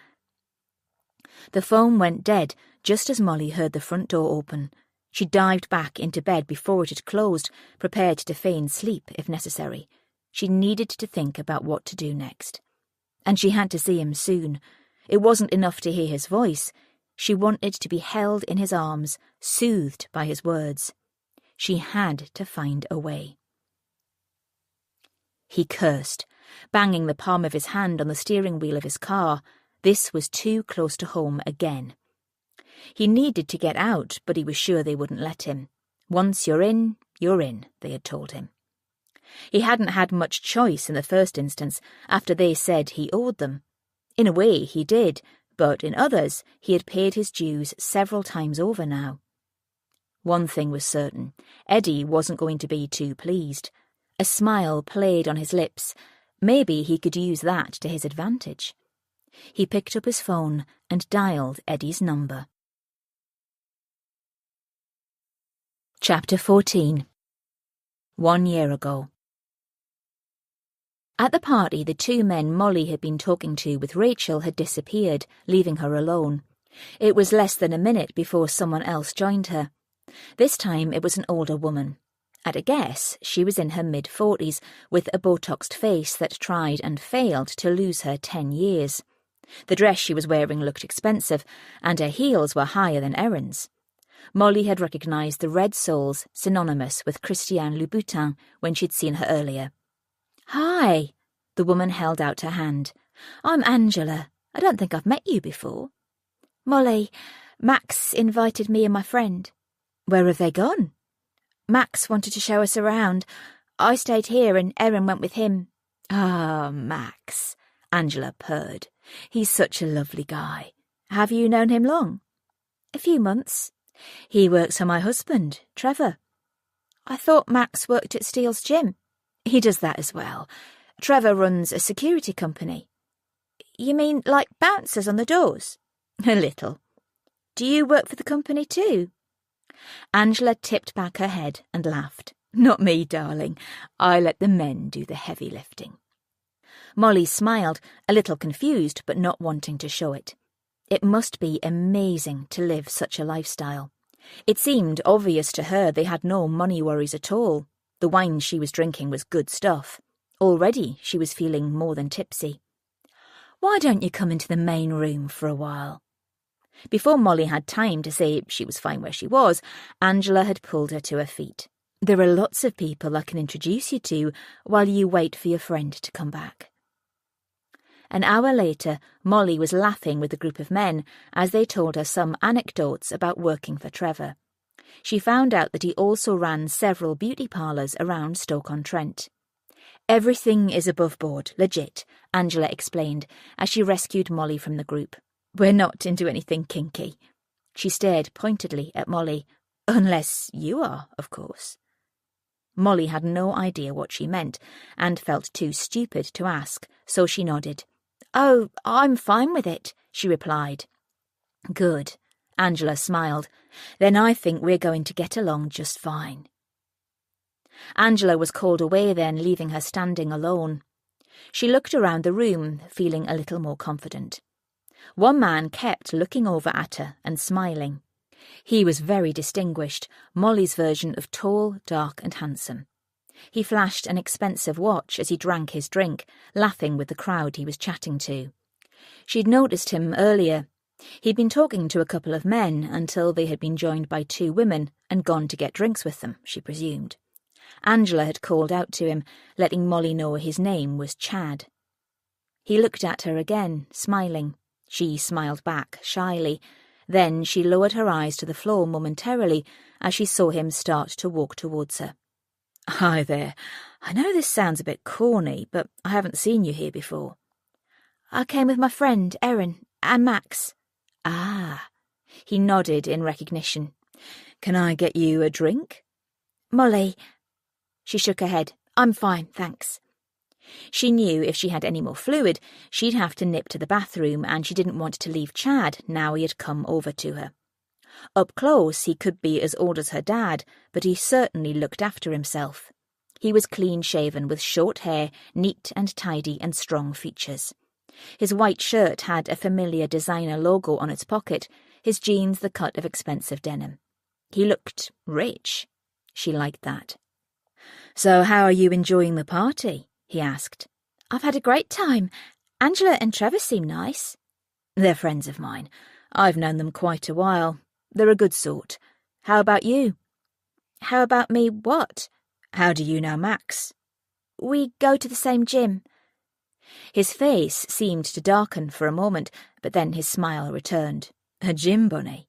The phone went dead just as Molly heard the front door open. She dived back into bed before it had closed, prepared to feign sleep if necessary. She needed to think about what to do next. And she had to see him soon. It wasn't enough to hear his voice. She wanted to be held in his arms, soothed by his words. She had to find a way. He cursed, banging the palm of his hand on the steering wheel of his car. This was too close to home again. He needed to get out, but he was sure they wouldn't let him. Once you're in, they had told him. He hadn't had much choice in the first instance, after they said he owed them. In a way, he did, but in others, he had paid his dues several times over now. One thing was certain, Eddie wasn't going to be too pleased. A smile played on his lips. Maybe he could use that to his advantage. He picked up his phone and dialed Eddie's number. Chapter 14. 1 year ago. At the party, the two men Molly had been talking to with Rachel had disappeared, leaving her alone. It was less than a minute before someone else joined her. This time it was an older woman. At a guess, she was in her mid-40s, with a Botoxed face that tried and failed to lose her 10 years. The dress she was wearing looked expensive, and her heels were higher than Erin's. Molly had recognised the red soles synonymous with Christiane Louboutin when she'd seen her earlier. "Hi," the woman held out her hand. "I'm Angela. I don't think I've met you before." "Molly, Max invited me and my friend." "Where have they gone?" "Max wanted to show us around. I stayed here and Erin went with him." "Ah, Max," Angela purred. "He's such a lovely guy. Have you known him long?" "A few months." "He works for my husband, Trevor." "I thought Max worked at Steele's gym." "He does that as well. Trevor runs a security company." "You mean like bouncers on the doors?" "A little." "Do you work for the company too?" Angela tipped back her head and laughed. "Not me, darling. I let the men do the heavy lifting." Molly smiled, a little confused but not wanting to show it. It must be amazing to live such a lifestyle. It seemed obvious to her they had no money worries at all. The wine she was drinking was good stuff. Already she was feeling more than tipsy. "Why don't you come into the main room for a while?" Before Molly had time to say she was fine where she was, Angela had pulled her to her feet. "There are lots of people I can introduce you to while you wait for your friend to come back." An hour later, Molly was laughing with a group of men as they told her some anecdotes about working for Trevor. She found out that he also ran several beauty parlours around Stoke-on-Trent. "Everything is above board, legit," Angela explained as she rescued Molly from the group. "We're not into anything kinky." She stared pointedly at Molly. "Unless you are, of course." Molly had no idea what she meant and felt too stupid to ask, so she nodded. "Oh, I'm fine with it," she replied. "Good," Angela smiled. "Then I think we're going to get along just fine." Angela was called away then, leaving her standing alone. She looked around the room, feeling a little more confident. One man kept looking over at her and smiling. He was very distinguished, Molly's version of tall, dark and handsome. He flashed an expensive watch as he drank his drink, laughing with the crowd he was chatting to. She'd noticed him earlier. He'd been talking to a couple of men until they had been joined by 2 women and gone to get drinks with them, she presumed. Angela had called out to him, letting Molly know his name was Chad. He looked at her again, smiling. She smiled back, shyly. Then she lowered her eyes to the floor momentarily as she saw him start to walk towards her. "Hi there. I know this sounds a bit corny, but I haven't seen you here before." "I came with my friend, Erin, and Max." "Ah." He nodded in recognition. "Can I get you a drink?" "Molly." She shook her head. "I'm fine, thanks." She knew if she had any more fluid, she'd have to nip to the bathroom, and she didn't want to leave Chad now he had come over to her. Up close, he could be as old as her dad, but he certainly looked after himself. He was clean-shaven, with short hair, neat and tidy and strong features. His white shirt had a familiar designer logo on its pocket, his jeans the cut of expensive denim. He looked rich. She liked that. "So how are you enjoying the party?" he asked. "I've had a great time. Angela and Trevor seem nice." "They're friends of mine. I've known them quite a while. They're a good sort. How about you?" "How about me what?" "How do you know Max?" "We go to the same gym." His face seemed to darken for a moment, but then his smile returned. "A gym bunny?"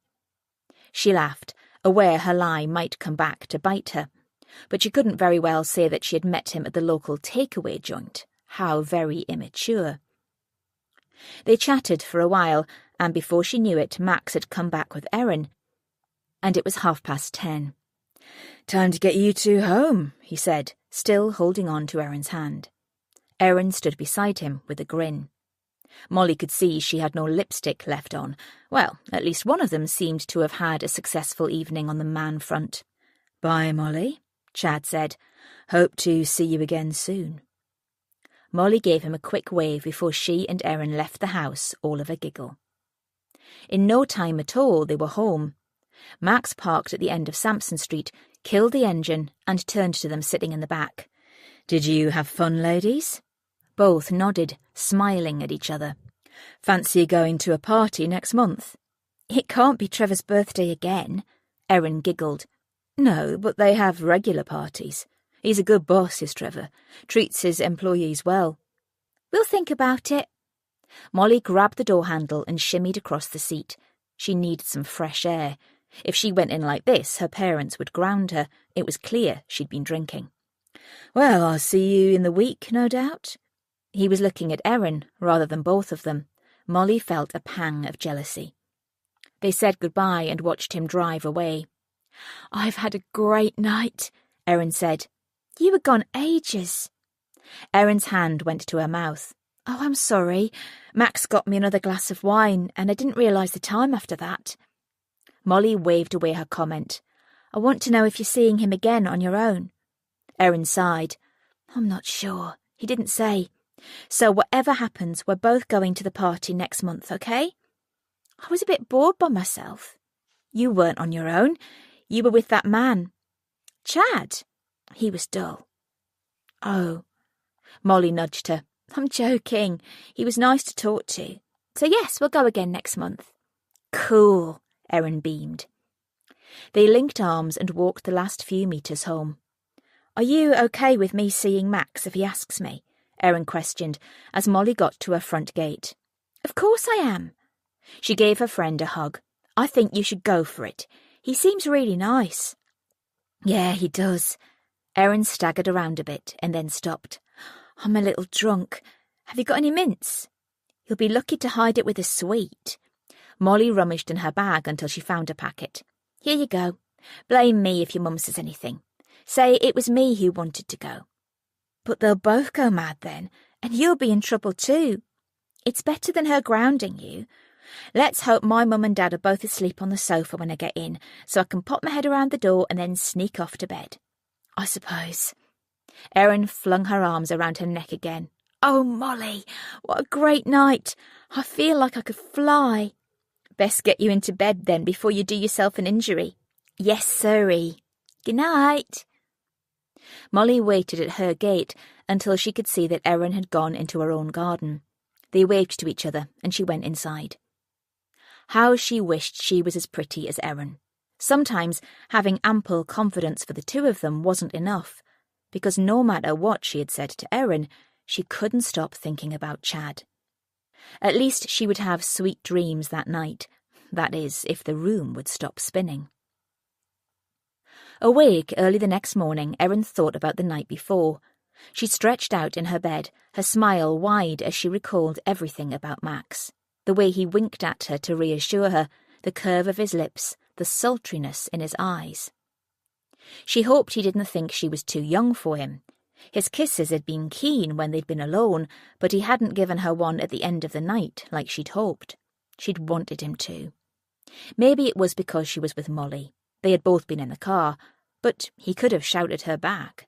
She laughed, aware her lie might come back to bite her. But she couldn't very well say that she had met him at the local takeaway joint. How very immature. They chatted for a while, and before she knew it, Max had come back with Erin, and it was 10:30. "Time to get you two home," he said, still holding on to Erin's hand. Erin stood beside him with a grin. Molly could see she had no lipstick left on. Well, at least one of them seemed to have had a successful evening on the man front. "Bye, Molly," Chad said. "Hope to see you again soon." Molly gave him a quick wave before she and Erin left the house, all of a giggle. In no time at all, they were home. Max parked at the end of Sampson Street, killed the engine, and turned to them sitting in the back. "Did you have fun, ladies?" Both nodded, smiling at each other. "Fancy going to a party next month?" "It can't be Trevor's birthday again." Erin giggled. "No, but they have regular parties. He's a good boss, is Trevor. Treats his employees well." "We'll think about it." Molly grabbed the door handle and shimmied across the seat. She needed some fresh air. If she went in like this, her parents would ground her. It was clear she'd been drinking. "Well, I'll see you in the week, no doubt." He was looking at Erin rather than both of them. Molly felt a pang of jealousy. They said goodbye and watched him drive away. "I've had a great night," Erin said. "You were gone ages." Erin's hand went to her mouth. "Oh, I'm sorry. Max got me another glass of wine, and I didn't realise the time after that." Molly waved away her comment. "I want to know if you're seeing him again on your own." Erin sighed. "I'm not sure. He didn't say. So whatever happens, we're both going to the party next month, okay?" "I was a bit bored by myself." "You weren't on your own. You were with that man." "Chad?" "He was dull." "Oh." Molly nudged her. "I'm joking. He was nice to talk to. So yes, we'll go again next month." "Cool," Erin beamed. They linked arms and walked the last few meters home. "Are you okay with me seeing Max if he asks me?" Erin questioned as Molly got to her front gate. "Of course I am." She gave her friend a hug. "I think you should go for it. He seems really nice." "Yeah, he does." Erin staggered around a bit and then stopped. "I'm a little drunk. Have you got any mints?" "You'll be lucky to hide it with a sweet." Molly rummaged in her bag until she found a packet. "Here you go. Blame me if your mum says anything. Say it was me who wanted to go." "But they'll both go mad then, and you'll be in trouble too." "It's better than her grounding you. Let's hope my mum and dad are both asleep on the sofa when I get in, so I can pop my head around the door and then sneak off to bed." "I suppose." Erin flung her arms around her neck again. "Oh, Molly, what a great night. I feel like I could fly." "Best get you into bed then before you do yourself an injury." "Yes, sirree. Good night." Molly waited at her gate until she could see that Erin had gone into her own garden. They waved to each other and she went inside. How she wished she was as pretty as Erin. Sometimes having ample confidence for the two of them wasn't enough, because no matter what she had said to Erin, she couldn't stop thinking about Chad. At least she would have sweet dreams that night. That is, if the room would stop spinning. Awake early the next morning, Erin thought about the night before. She stretched out in her bed, her smile wide as she recalled everything about Max. The way he winked at her to reassure her, the curve of his lips, the sultriness in his eyes. She hoped he didn't think she was too young for him. His kisses had been keen when they'd been alone, but he hadn't given her one at the end of the night like she'd hoped. She'd wanted him to. Maybe it was because she was with Molly. They had both been in the car, but he could have shouted her back.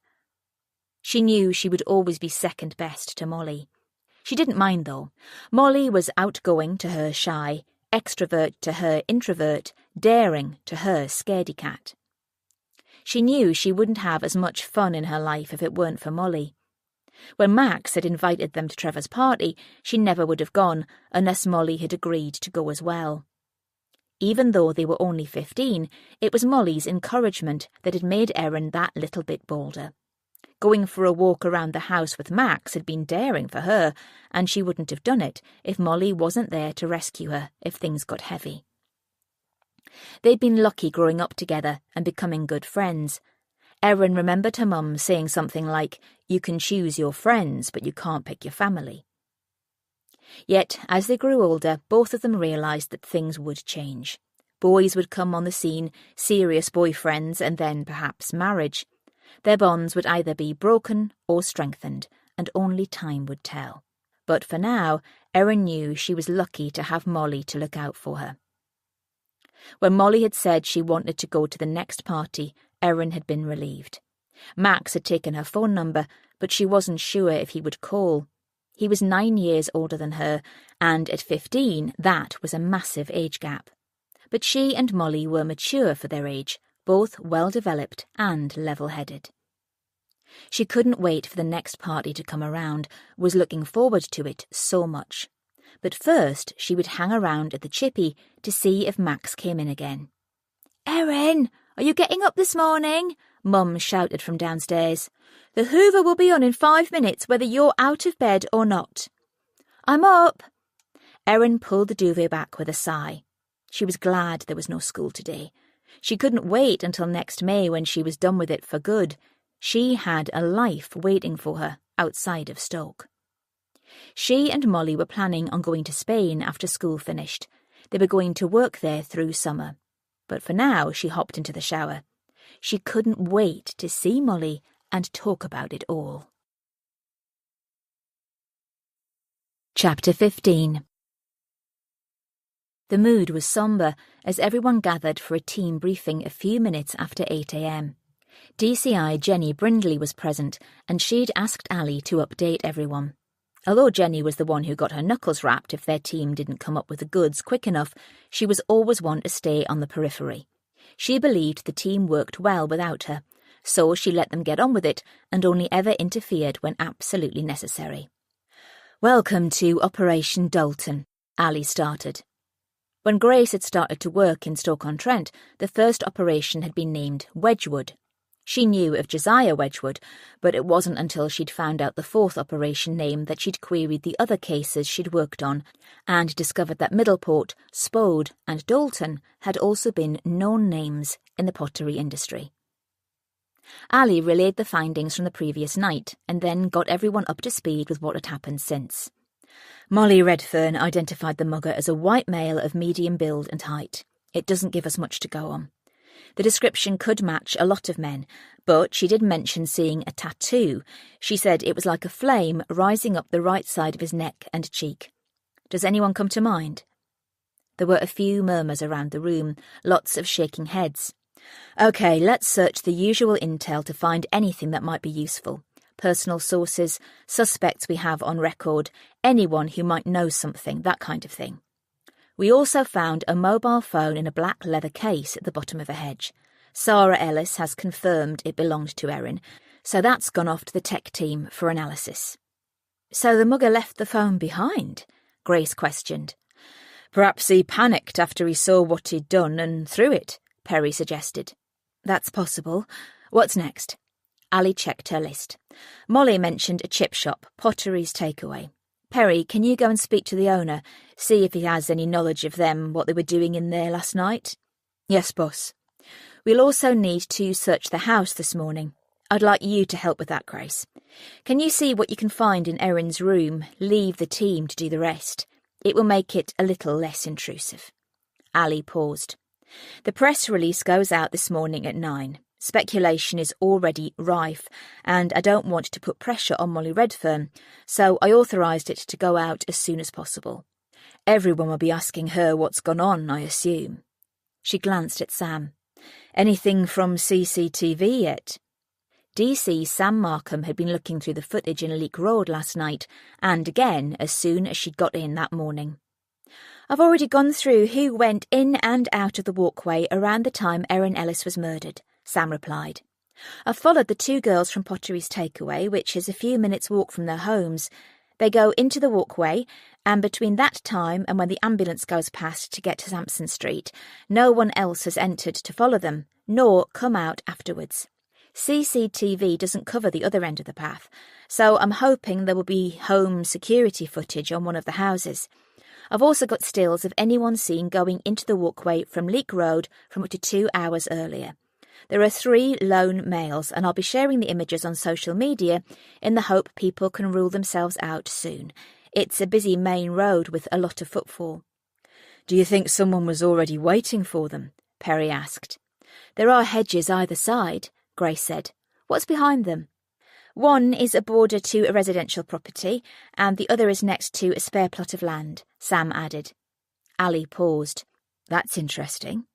She knew she would always be second best to Molly. She didn't mind, though. Molly was outgoing to her shy, extrovert to her introvert, daring to her scaredy cat. She knew she wouldn't have as much fun in her life if it weren't for Molly. When Max had invited them to Trevor's party, she never would have gone unless Molly had agreed to go as well. Even though they were only 15, it was Molly's encouragement that had made Erin that little bit bolder. Going for a walk around the house with Max had been daring for her, and she wouldn't have done it if Molly wasn't there to rescue her if things got heavy. They'd been lucky growing up together and becoming good friends. Erin remembered her mum saying something like, "You can choose your friends, but you can't pick your family." Yet, as they grew older, both of them realised that things would change. Boys would come on the scene, serious boyfriends, and then perhaps marriage. Their bonds would either be broken or strengthened, and only time would tell. But for now, Erin knew she was lucky to have Molly to look out for her. When Molly had said she wanted to go to the next party, Erin had been relieved. Max had taken her phone number, but she wasn't sure if he would call. He was 9 years older than her, and at 15, that was a massive age gap. But she and Molly were mature for their age, both well-developed and level-headed. She couldn't wait for the next party to come around, was looking forward to it so much. But first she would hang around at the chippy to see if Max came in again. "Erin, are you getting up this morning?" Mum shouted from downstairs. "The Hoover will be on in 5 minutes, whether you're out of bed or not." "I'm up." Erin pulled the duvet back with a sigh. She was glad there was no school today. She couldn't wait until next May when she was done with it for good. She had a life waiting for her outside of Stoke. She and Molly were planning on going to Spain after school finished. They were going to work there through summer. But for now, she hopped into the shower. She couldn't wait to see Molly and talk about it all. Chapter 15. The mood was sombre as everyone gathered for a team briefing a few minutes after 8 a.m. DCI Jenny Brindley was present, and she'd asked Allie to update everyone. Although Jenny was the one who got her knuckles rapped if their team didn't come up with the goods quick enough, she was always one to stay on the periphery. She believed the team worked well without her, so she let them get on with it and only ever interfered when absolutely necessary. "Welcome to Operation Dalton," Allie started. When Grace had started to work in Stoke-on-Trent, the first operation had been named Wedgwood. She knew of Josiah Wedgwood, but it wasn't until she'd found out the fourth operation name that she'd queried the other cases she'd worked on and discovered that Middleport, Spode and Dalton had also been known names in the pottery industry. Allie relayed the findings from the previous night and then got everyone up to speed with what had happened since. Molly Redfern identified the mugger as a white male of medium build and height. It doesn't give us much to go on. The description could match a lot of men, but she did mention seeing a tattoo. She said it was like a flame rising up the right side of his neck and cheek. Does anyone come to mind? There were a few murmurs around the room, lots of shaking heads. OK, let's search the usual intel to find anything that might be useful. Personal sources, suspects we have on record, anyone who might know something, that kind of thing. We also found a mobile phone in a black leather case at the bottom of a hedge. Sarah Ellis has confirmed it belonged to Erin, so that's gone off to the tech team for analysis. "So the mugger left the phone behind?" Grace questioned. "Perhaps he panicked after he saw what he'd done and threw it," Perry suggested. "That's possible. What's next?" Allie checked her list. Molly mentioned a chip shop, Pottery's Takeaway. Perry, can you go and speak to the owner, see if he has any knowledge of them, what they were doing in there last night? Yes, boss. We'll also need to search the house this morning. I'd like you to help with that, Grace. Can you see what you can find in Erin's room? Leave the team to do the rest. It will make it a little less intrusive. Allie paused. The press release goes out this morning at 9. Speculation is already rife, and I don't want to put pressure on Molly Redfern, so I authorised it to go out as soon as possible. Everyone will be asking her what's gone on, I assume. She glanced at Sam. Anything from CCTV yet? DC Sam Markham had been looking through the footage in Leek Road last night, and again as soon as she'd got in that morning. I've already gone through who went in and out of the walkway around the time Erin Ellis was murdered, Sam replied. I've followed the 2 girls from Pottery's Takeaway, which is a few minutes' walk from their homes. They go into the walkway, and between that time and when the ambulance goes past to get to Sampson Street, no one else has entered to follow them, nor come out afterwards. CCTV doesn't cover the other end of the path, so I'm hoping there will be home security footage on one of the houses. I've also got stills of anyone seen going into the walkway from Leek Road from up to 2 hours earlier. There are 3 lone males, and I'll be sharing the images on social media in the hope people can rule themselves out soon. It's a busy main road with a lot of footfall. Do you think someone was already waiting for them? Perry asked. There are hedges either side, Grace said. What's behind them? One is a border to a residential property, and the other is next to a spare plot of land, Sam added. Allie paused. That's interesting.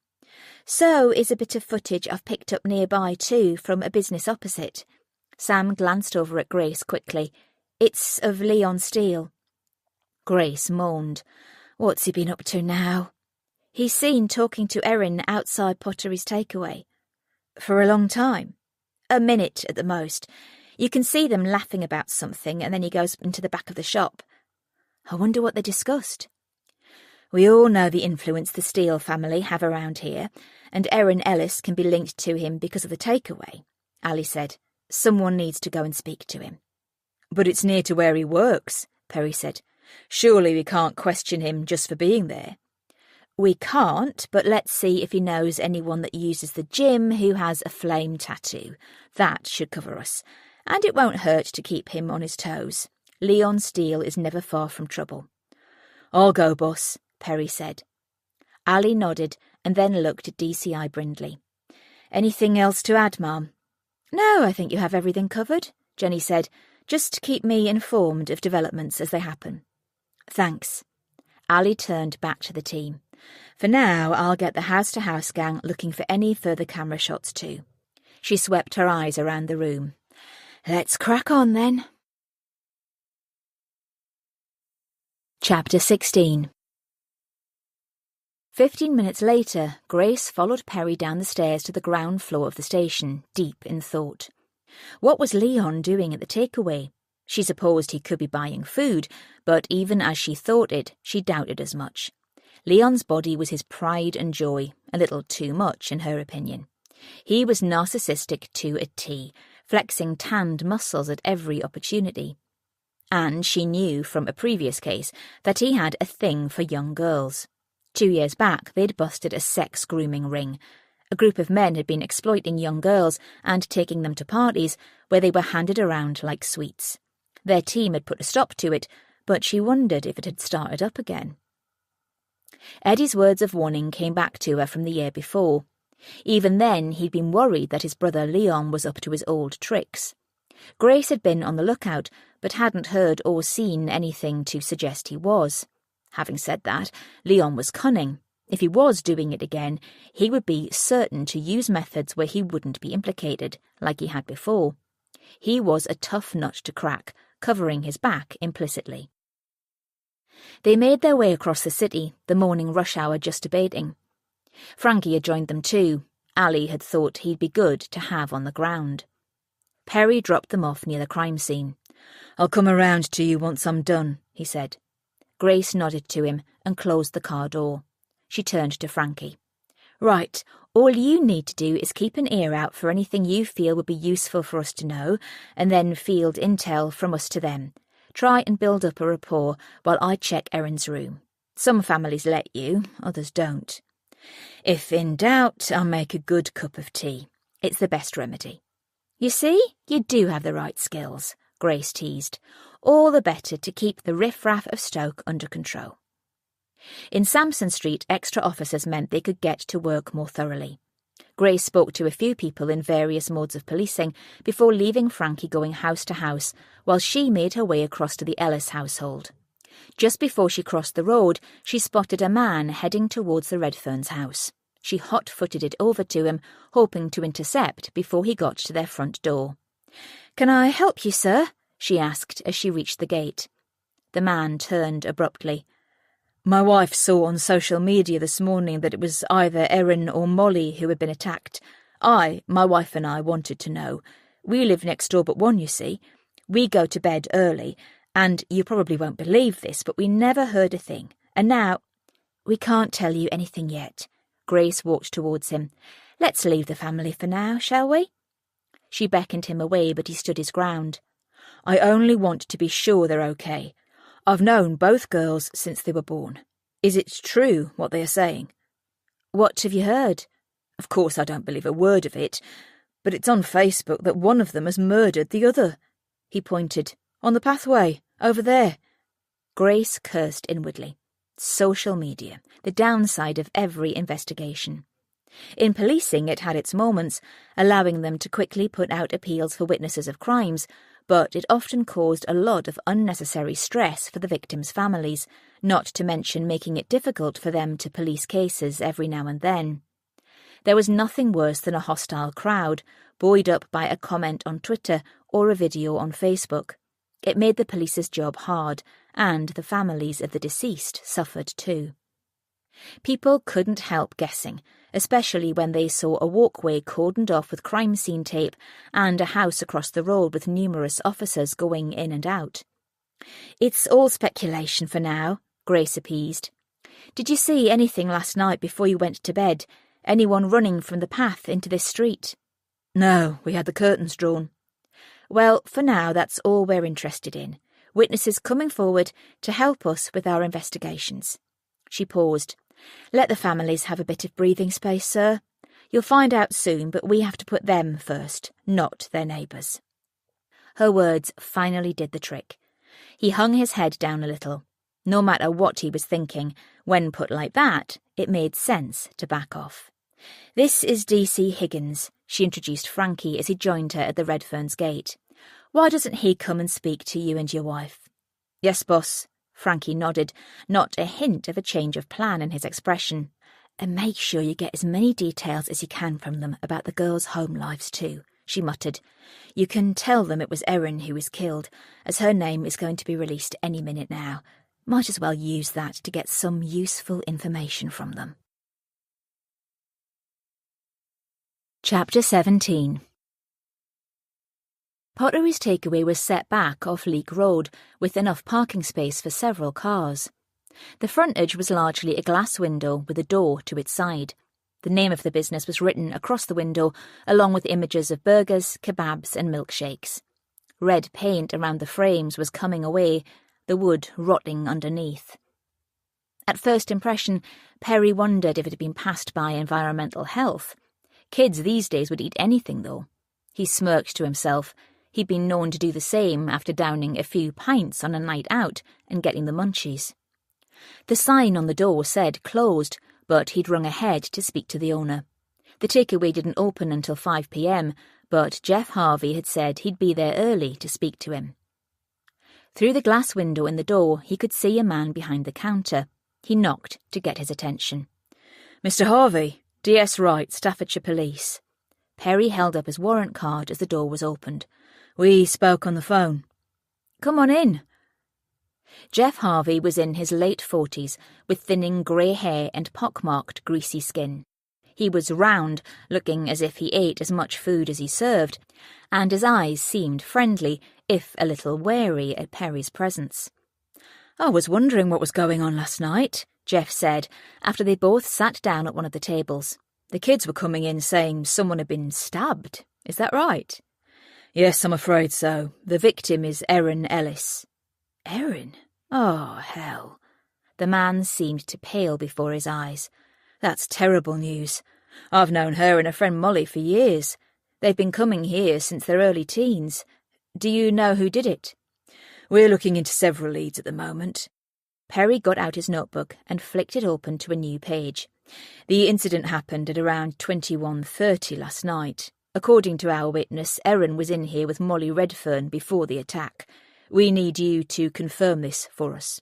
So is a bit of footage I've picked up nearby too, from a business opposite. Sam glanced over at Grace quickly. It's of Leon Steele. Grace moaned. What's he been up to now? He's seen talking to Erin outside Pottery's Takeaway. For a long time? A minute at the most. You can see them laughing about something, and then he goes into the back of the shop. I wonder what they discussed. We all know the influence the Steele family have around here, and Erin Ellis can be linked to him because of the takeaway, Allie said. Someone needs to go and speak to him. But it's near to where he works, Perry said. Surely we can't question him just for being there. We can't, but let's see if he knows anyone that uses the gym who has a flame tattoo. That should cover us. And it won't hurt to keep him on his toes. Leon Steele is never far from trouble. I'll go, boss, Perry said. Allie nodded and then looked at DCI Brindley. Anything else to add, Ma'am? No, I think you have everything covered, Jenny said. Just keep me informed of developments as they happen. Thanks. Allie turned back to the team. For now, I'll get the house-to-house gang looking for any further camera shots too. She swept her eyes around the room. Let's crack on then. Chapter 16. 15 minutes later, Grace followed Perry down the stairs to the ground floor of the station, deep in thought. What was Leon doing at the takeaway? She supposed he could be buying food, but even as she thought it, she doubted as much. Leon's body was his pride and joy, a little too much in her opinion. He was narcissistic to a T, flexing tanned muscles at every opportunity. And she knew from a previous case that he had a thing for young girls. 2 years back, they'd busted a sex grooming ring. A group of men had been exploiting young girls and taking them to parties where they were handed around like sweets. Their team had put a stop to it, but she wondered if it had started up again. Eddie's words of warning came back to her from the year before. Even then, he'd been worried that his brother Leon was up to his old tricks. Grace had been on the lookout, but hadn't heard or seen anything to suggest he was. Having said that, Leon was cunning. If he was doing it again, he would be certain to use methods where he wouldn't be implicated, like he had before. He was a tough nut to crack, covering his back implicitly. They made their way across the city, the morning rush hour just abating. Frankie had joined them too. Allie had thought he'd be good to have on the ground. Perry dropped them off near the crime scene. I'll come around to you once I'm done, he said. Grace nodded to him and closed the car door. She turned to Frankie. Right, all you need to do is keep an ear out for anything you feel would be useful for us to know, and then field intel from us to them. Try and build up a rapport while I check Erin's room. Some families let you, others don't. If in doubt, I'll make a good cup of tea. It's the best remedy." "You see, you do have the right skills," Grace teased. "All the better to keep the riff-raff of Stoke under control." In Sampson Street, extra officers meant they could get to work more thoroughly. Grace spoke to a few people in various modes of policing before leaving Frankie going house to house, while she made her way across to the Ellis household. Just before she crossed the road, she spotted a man heading towards the Redferns' house. She hot-footed it over to him, hoping to intercept before he got to their front door. "Can I help you, sir?" she asked as she reached the gate. The man turned abruptly. "My wife saw on social media this morning that it was either Erin or Molly who had been attacked. My wife and I wanted to know. We live next door but one, you see. We go to bed early, and you probably won't believe this, but we never heard a thing. And now—" "We can't tell you anything yet." Grace walked towards him. "Let's leave the family for now, shall we?" She beckoned him away, but he stood his ground. "I only want to be sure they're okay. I've known both girls since they were born. Is it true what they are saying?" "What have you heard?" "Of course I don't believe a word of it, but it's on Facebook that one of them has murdered the other." He pointed. "On the pathway, over there." Grace cursed inwardly. Social media, the downside of every investigation. In policing, it had its moments, allowing them to quickly put out appeals for witnesses of crimes, but it often caused a lot of unnecessary stress for the victims' families, not to mention making it difficult for them to police cases every now and then. There was nothing worse than a hostile crowd, buoyed up by a comment on Twitter or a video on Facebook. It made the police's job hard, and the families of the deceased suffered too. People couldn't help guessing, especially when they saw a walkway cordoned off with crime scene tape and a house across the road with numerous officers going in and out. "It's all speculation for now," Grace appeased. "Did you see anything last night before you went to bed? Anyone running from the path into this street?" "No, we had the curtains drawn." "Well, for now that's all we're interested in. Witnesses coming forward to help us with our investigations." She paused. "Let the families have a bit of breathing space, sir. You'll find out soon, but we have to put them first, not their neighbours." Her words finally did the trick. He hung his head down a little. No matter what he was thinking, when put like that, it made sense to back off. "This is DC Higgins," she introduced Frankie as he joined her at the Redferns gate. "Why doesn't he come and speak to you and your wife?" "Yes, boss." Frankie nodded, not a hint of a change of plan in his expression. "And make sure you get as many details as you can from them about the girls' home lives too," she muttered. "You can tell them it was Erin who was killed, as her name is going to be released any minute now. Might as well use that to get some useful information from them." Chapter 17. Pottery's takeaway was set back off Leek Road, with enough parking space for several cars. The frontage was largely a glass window with a door to its side. The name of the business was written across the window, along with images of burgers, kebabs and milkshakes. Red paint around the frames was coming away, the wood rotting underneath. At first impression, Perry wondered if it had been passed by environmental health. Kids these days would eat anything, though. He smirked to himself. He'd been known to do the same after downing a few pints on a night out and getting the munchies. The sign on the door said closed, but he'd rung ahead to speak to the owner. The takeaway didn't open until 5 p.m, but Jeff Harvey had said he'd be there early to speak to him. Through the glass window in the door, he could see a man behind the counter. He knocked to get his attention. "Mr. Harvey, DS Wright, Staffordshire Police." Perry held up his warrant card as the door was opened. "We spoke on the phone." "Come on in." Jeff Harvey was in his late 40s, with thinning grey hair and pockmarked greasy skin. He was round, looking as if he ate as much food as he served, and his eyes seemed friendly, if a little wary at Perry's presence. "I was wondering what was going on last night," Jeff said, after they both sat down at one of the tables. "The kids were coming in saying someone had been stabbed. Is that right?" "Yes, I'm afraid so. The victim is Erin Ellis." Erin? Oh, hell. The man seemed to pale before his eyes. That's terrible news. I've known her and her friend Molly for years. They've been coming here since their early teens. Do you know who did it? We're looking into several leads at the moment. Perry got out his notebook and flicked it open to a new page. The incident happened at around 21:30 last night. According to our witness, Erin was in here with Molly Redfern before the attack. We need you to confirm this for us.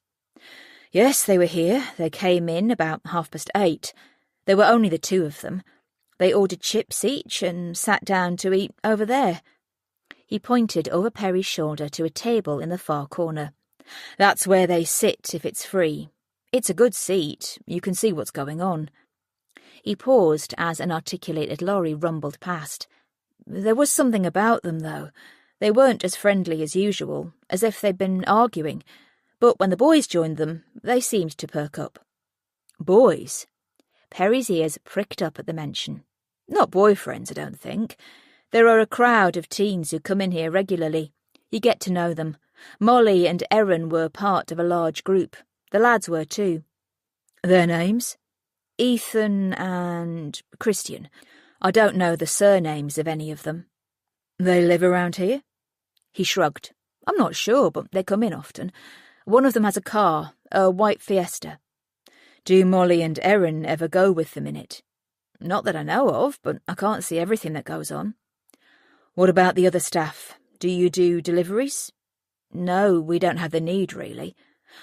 Yes, they were here. They came in about 8:30. There were only the two of them. They ordered chips each and sat down to eat over there. He pointed over Perry's shoulder to a table in the far corner. That's where they sit if it's free. It's a good seat. You can see what's going on. He paused as an articulated lorry rumbled past. There was something about them, though. They weren't as friendly as usual, as if they'd been arguing. But when the boys joined them, they seemed to perk up. Boys? Perry's ears pricked up at the mention. Not boyfriends, I don't think. There are a crowd of teens who come in here regularly. You get to know them. Molly and Erin were part of a large group. The lads were too. Their names? Ethan and Christian. I don't know the surnames of any of them. They live around here? He shrugged. I'm not sure, but they come in often. One of them has a car, a white Fiesta. Do Molly and Erin ever go with them in it? Not that I know of, but I can't see everything that goes on. What about the other staff? Do you do deliveries? No, we don't have the need, really.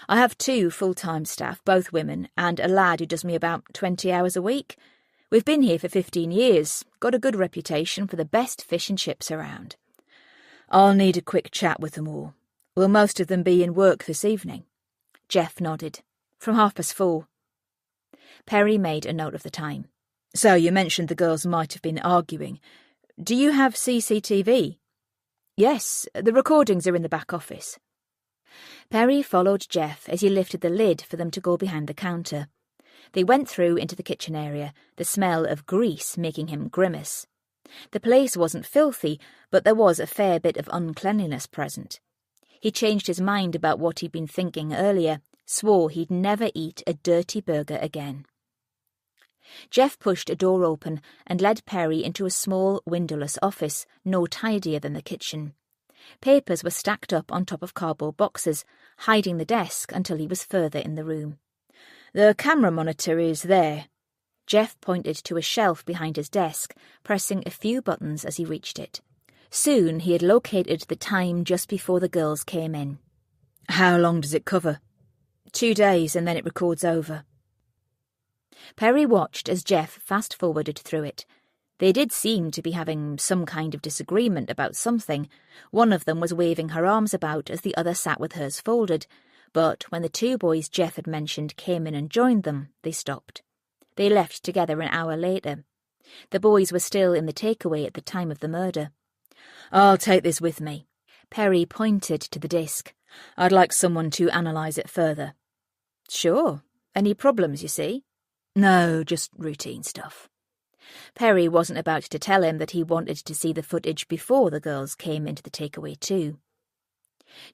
I have 2 full-time staff, both women, and a lad who does me about 20 hours a week. We've been here for 15 years, got a good reputation for the best fish and chips around. I'll need a quick chat with them all. Will most of them be in work this evening? Jeff nodded. From 4:30. Perry made a note of the time. So you mentioned the girls might have been arguing. Do you have CCTV? Yes, the recordings are in the back office. Perry followed Jeff as he lifted the lid for them to go behind the counter. They went through into the kitchen area, the smell of grease making him grimace. The place wasn't filthy, but there was a fair bit of uncleanliness present. He changed his mind about what he'd been thinking earlier, swore he'd never eat a dirty burger again. Jeff pushed a door open and led Perry into a small, windowless office, no tidier than the kitchen. Papers were stacked up on top of cardboard boxes, hiding the desk until he was further in the room. The camera monitor is there. Jeff pointed to a shelf behind his desk, pressing a few buttons as he reached it. Soon he had located the time just before the girls came in. How long does it cover? 2 days, and then it records over. Perry watched as Jeff fast-forwarded through it. They did seem to be having some kind of disagreement about something. One of them was waving her arms about as the other sat with hers folded, but when the 2 boys Jeff had mentioned came in and joined them, they stopped. They left together an hour later. The boys were still in the takeaway at the time of the murder. I'll take this with me. Perry pointed to the disc. I'd like someone to analyse it further. Sure. Any problems, you see? No, just routine stuff. Perry wasn't about to tell him that he wanted to see the footage before the girls came into the takeaway too.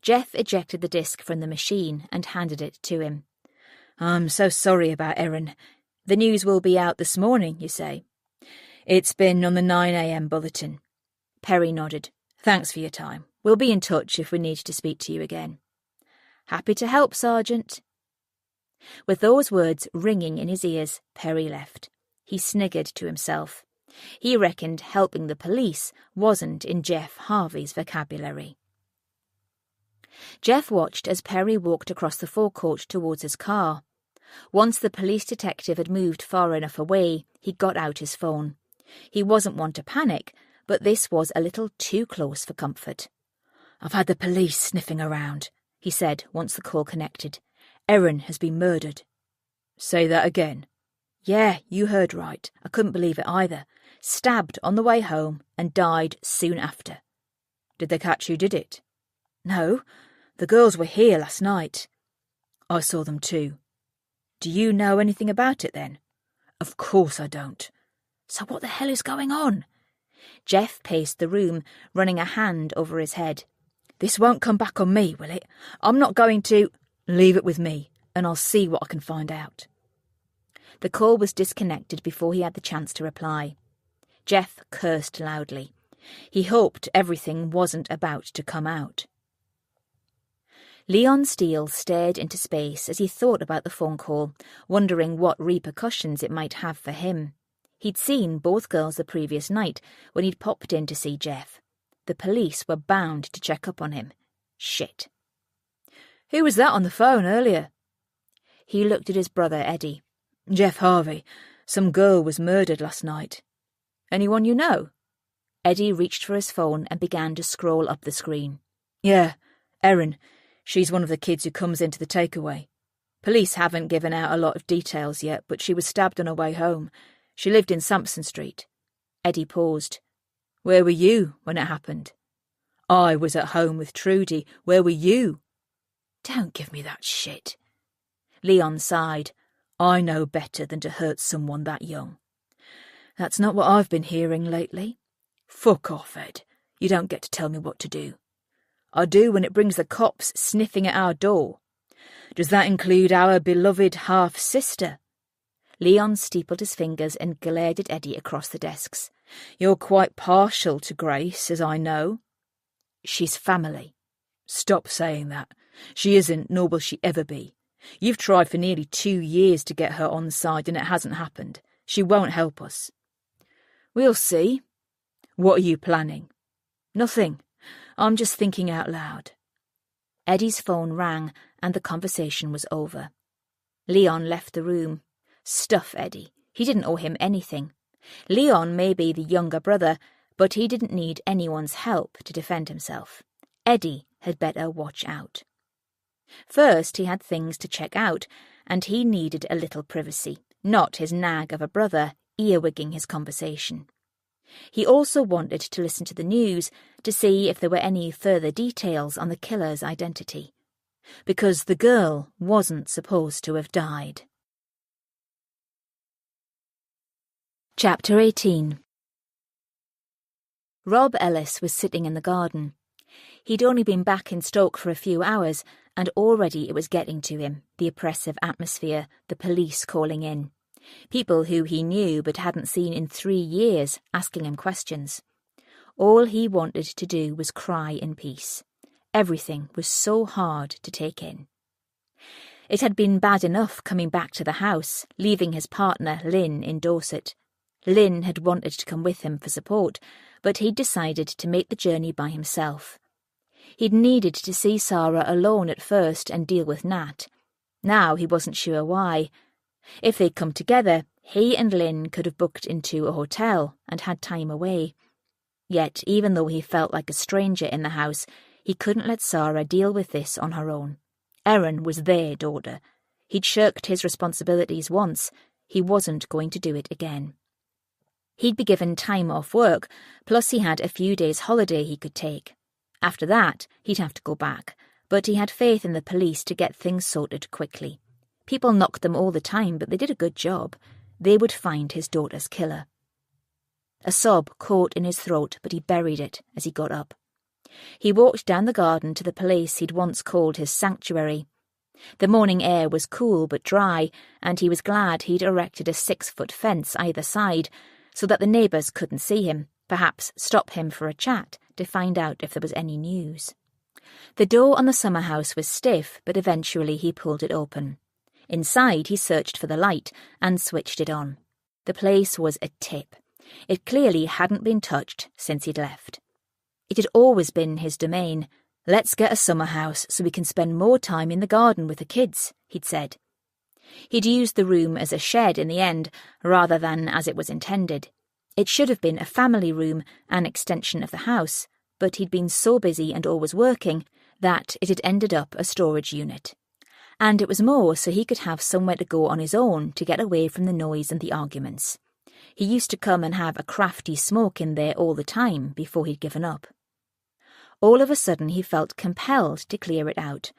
Jeff ejected the disc from the machine and handed it to him. I'm so sorry about Erin. The news will be out this morning, you say? It's been on the 9 a.m. bulletin. Perry nodded. Thanks for your time. We'll be in touch if we need to speak to you again. Happy to help, Sergeant. With those words ringing in his ears, Perry left. He sniggered to himself. He reckoned helping the police wasn't in Jeff Harvey's vocabulary. Jeff watched as Perry walked across the forecourt towards his car. Once the police detective had moved far enough away, he got out his phone. He wasn't one to panic, but this was a little too close for comfort. I've had the police sniffing around, he said once the call connected. Erin has been murdered. Say that again. Yeah, you heard right. I couldn't believe it either. Stabbed on the way home and died soon after. Did they catch who did it? No, the girls were here last night. I saw them too. Do you know anything about it then? Of course I don't. So what the hell is going on? Jeff paced the room, running a hand over his head. This won't come back on me, will it? I'm not going to... Leave it with me, and I'll see what I can find out. The call was disconnected before he had the chance to reply. Jeff cursed loudly. He hoped everything wasn't about to come out. Leon Steele stared into space as he thought about the phone call, wondering what repercussions it might have for him. He'd seen both girls the previous night when he'd popped in to see Jeff. The police were bound to check up on him. Shit. Who was that on the phone earlier? He looked at his brother, Eddie. Jeff Harvey. Some girl was murdered last night. Anyone you know? Eddie reached for his phone and began to scroll up the screen. Yeah, Erin. She's one of the kids who comes into the takeaway. Police haven't given out a lot of details yet, but she was stabbed on her way home. She lived in Sampson Street. Eddie paused. Where were you when it happened? I was at home with Trudy. Where were you? Don't give me that shit. Leon sighed. I know better than to hurt someone that young. That's not what I've been hearing lately. Fuck off, Ed. You don't get to tell me what to do. I do when it brings the cops sniffing at our door. Does that include our beloved half-sister? Leon steepled his fingers and glared at Eddie across the desks. You're quite partial to Grace, as I know. She's family. Stop saying that. She isn't, nor will she ever be. You've tried for nearly 2 years to get her on side and it hasn't happened. She won't help us. We'll see. What are you planning? Nothing. I'm just thinking out loud. Eddie's phone rang and the conversation was over. Leon left the room. Stuff Eddie. He didn't owe him anything. Leon may be the younger brother, but he didn't need anyone's help to defend himself. Eddie had better watch out. First, he had things to check out, and he needed a little privacy, not his nag of a brother earwigging his conversation. He also wanted to listen to the news to see if there were any further details on the killer's identity. Because the girl wasn't supposed to have died. Chapter 18. Rob Ellis was sitting in the garden. He'd only been back in Stoke for a few hours, and already it was getting to him, the oppressive atmosphere, the police calling in. People who he knew but hadn't seen in 3 years asking him questions. All he wanted to do was cry in peace. Everything was so hard to take in. It had been bad enough coming back to the house, leaving his partner Lynn in Dorset. Lynn had wanted to come with him for support, but he'd decided to make the journey by himself. He'd needed to see Sarah alone at first and deal with Nat. Now he wasn't sure why. If they'd come together, he and Lynn could have booked into a hotel and had time away. Yet, even though he felt like a stranger in the house, he couldn't let Sarah deal with this on her own. Erin was their daughter. He'd shirked his responsibilities once. He wasn't going to do it again. He'd be given time off work, plus he had a few days' holiday he could take. After that, he'd have to go back, but he had faith in the police to get things sorted quickly. People knocked them all the time, but they did a good job. They would find his daughter's killer. A sob caught in his throat, but he buried it as he got up. He walked down the garden to the place he'd once called his sanctuary. The morning air was cool but dry, and he was glad he'd erected a 6-foot fence either side, so that the neighbours couldn't see him, perhaps stop him for a chat to find out if there was any news. The door on the summer house was stiff, but eventually he pulled it open. Inside he searched for the light and switched it on. The place was a tip. It clearly hadn't been touched since he'd left. It had always been his domain. "Let's get a summer house so we can spend more time in the garden with the kids," he'd said. He'd used the room as a shed in the end, rather than as it was intended. It should have been a family room, an extension of the house, but he'd been so busy and always working that it had ended up a storage unit. And it was more so he could have somewhere to go on his own to get away from the noise and the arguments. He used to come and have a crafty smoke in there all the time before he'd given up. All of a sudden he felt compelled to clear it out.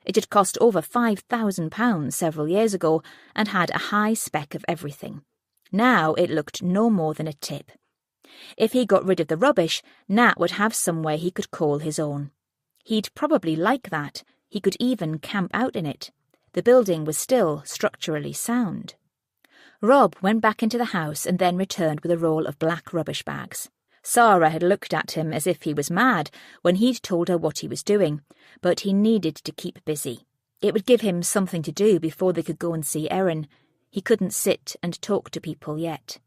It had cost over £5,000 several years ago and had a high spec of everything. Now it looked no more than a tip. If he got rid of the rubbish, Nat would have somewhere he could call his own. He'd probably like that. He could even camp out in it. The building was still structurally sound. Rob went back into the house and then returned with a roll of black rubbish bags. Sarah had looked at him as if he was mad when he'd told her what he was doing, but he needed to keep busy. It would give him something to do before they could go and see Erin. He couldn't sit and talk to people yet.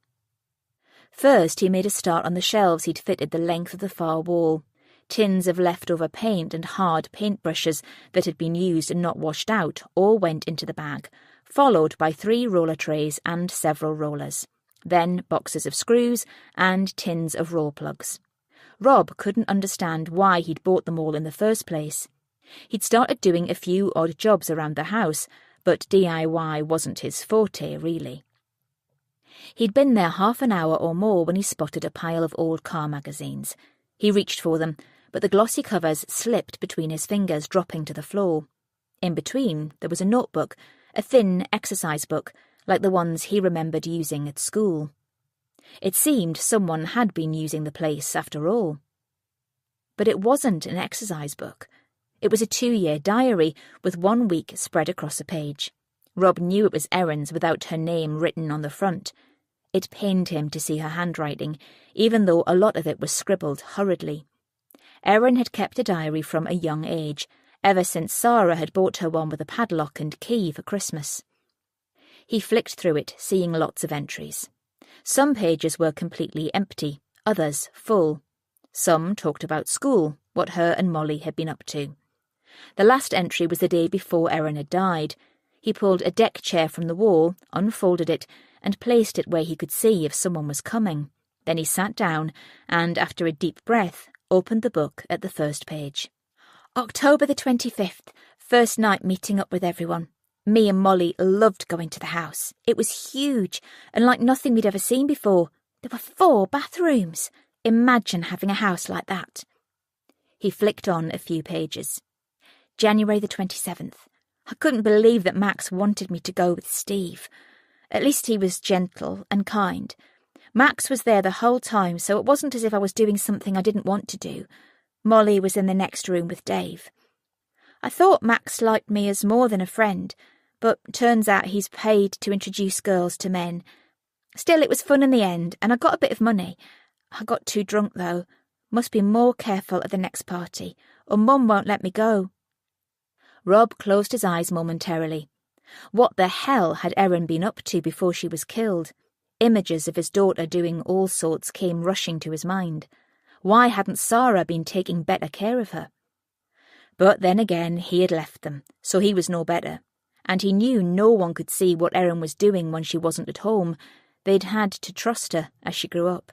First, he made a start on the shelves he'd fitted the length of the far wall. Tins of leftover paint and hard paintbrushes that had been used and not washed out all went into the bag, followed by 3 roller trays and several rollers. Then boxes of screws and tins of raw plugs. Rob couldn't understand why he'd bought them all in the first place. He'd started doing a few odd jobs around the house, but DIY wasn't his forte, really. He'd been there half an hour or more when he spotted a pile of old car magazines. He reached for them, but the glossy covers slipped between his fingers, dropping to the floor. In between, there was a notebook, a thin exercise book, like the ones he remembered using at school. It seemed someone had been using the place after all. But it wasn't an exercise book. It was a 2-year diary with 1 week spread across a page. Rob knew it was Erin's without her name written on the front. It pained him to see her handwriting, even though a lot of it was scribbled hurriedly. Erin had kept a diary from a young age, ever since Sarah had bought her one with a padlock and key for Christmas. He flicked through it, seeing lots of entries. Some pages were completely empty, others full. Some talked about school, what her and Molly had been up to. The last entry was the day before Erin had died. He pulled a deck chair from the wall, unfolded it, and placed it where he could see if someone was coming. Then he sat down and, after a deep breath, opened the book at the first page. October the 25th, first night meeting up with everyone. Me and Molly loved going to the house. It was huge and like nothing we'd ever seen before. There were 4 bathrooms. Imagine having a house like that. He flicked on a few pages. January the 27th. I couldn't believe that Max wanted me to go with Steve. At least he was gentle and kind. Max was there the whole time, so it wasn't as if I was doing something I didn't want to do. Molly was in the next room with Dave. I thought Max liked me as more than a friend, but turns out he's paid to introduce girls to men. Still, it was fun in the end, and I got a bit of money. I got too drunk, though. Must be more careful at the next party, or Mum won't let me go. Rob closed his eyes momentarily. What the hell had Erin been up to before she was killed? Images of his daughter doing all sorts came rushing to his mind. Why hadn't Sarah been taking better care of her? But then again, he had left them, so he was no better. And he knew no one could see what Erin was doing when she wasn't at home. They'd had to trust her as she grew up.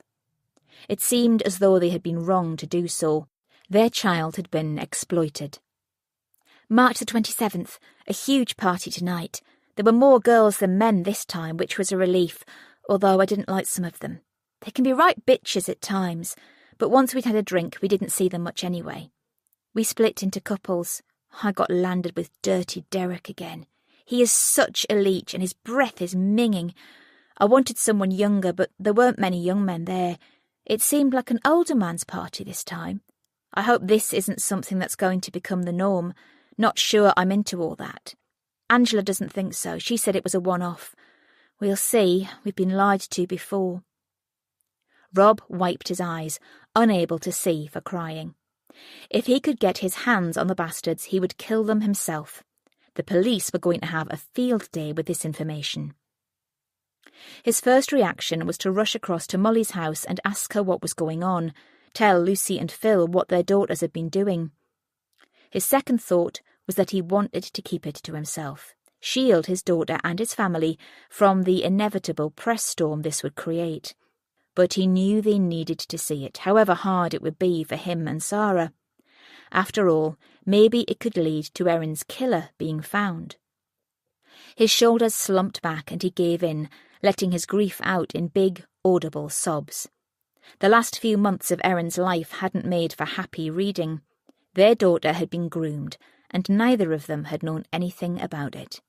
It seemed as though they had been wrong to do so. Their child had been exploited. March the 27th, a huge party tonight. There were more girls than men this time, which was a relief, although I didn't like some of them. They can be right bitches at times, but once we'd had a drink, we didn't see them much anyway. We split into couples. I got landed with Dirty Derek again. He is such a leech, and his breath is minging. I wanted someone younger, but there weren't many young men there. It seemed like an older man's party this time. I hope this isn't something that's going to become the norm. Not sure I'm into all that. Angela doesn't think so. She said it was a one-off. We'll see. We've been lied to before. Rob wiped his eyes, unable to see for crying. If he could get his hands on the bastards, he would kill them himself. The police were going to have a field day with this information. His first reaction was to rush across to Molly's house and ask her what was going on, tell Lucy and Phil what their daughters had been doing. His second thought was that he wanted to keep it to himself, shield his daughter and his family from the inevitable press storm this would create. But he knew they needed to see it, however hard it would be for him and Sarah. After all, maybe it could lead to Erin's killer being found. His shoulders slumped back and he gave in, letting his grief out in big, audible sobs. The last few months of Erin's life hadn't made for happy reading. Their daughter had been groomed, and neither of them had known anything about it.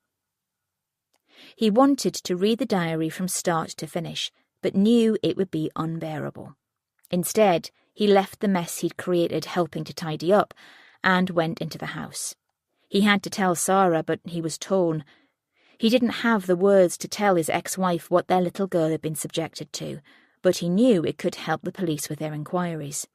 He wanted to read the diary from start to finish, but knew it would be unbearable. Instead, he left the mess he'd created helping to tidy up, and went into the house. He had to tell Sarah, but he was torn. He didn't have the words to tell his ex-wife what their little girl had been subjected to, but he knew it could help the police with their inquiries.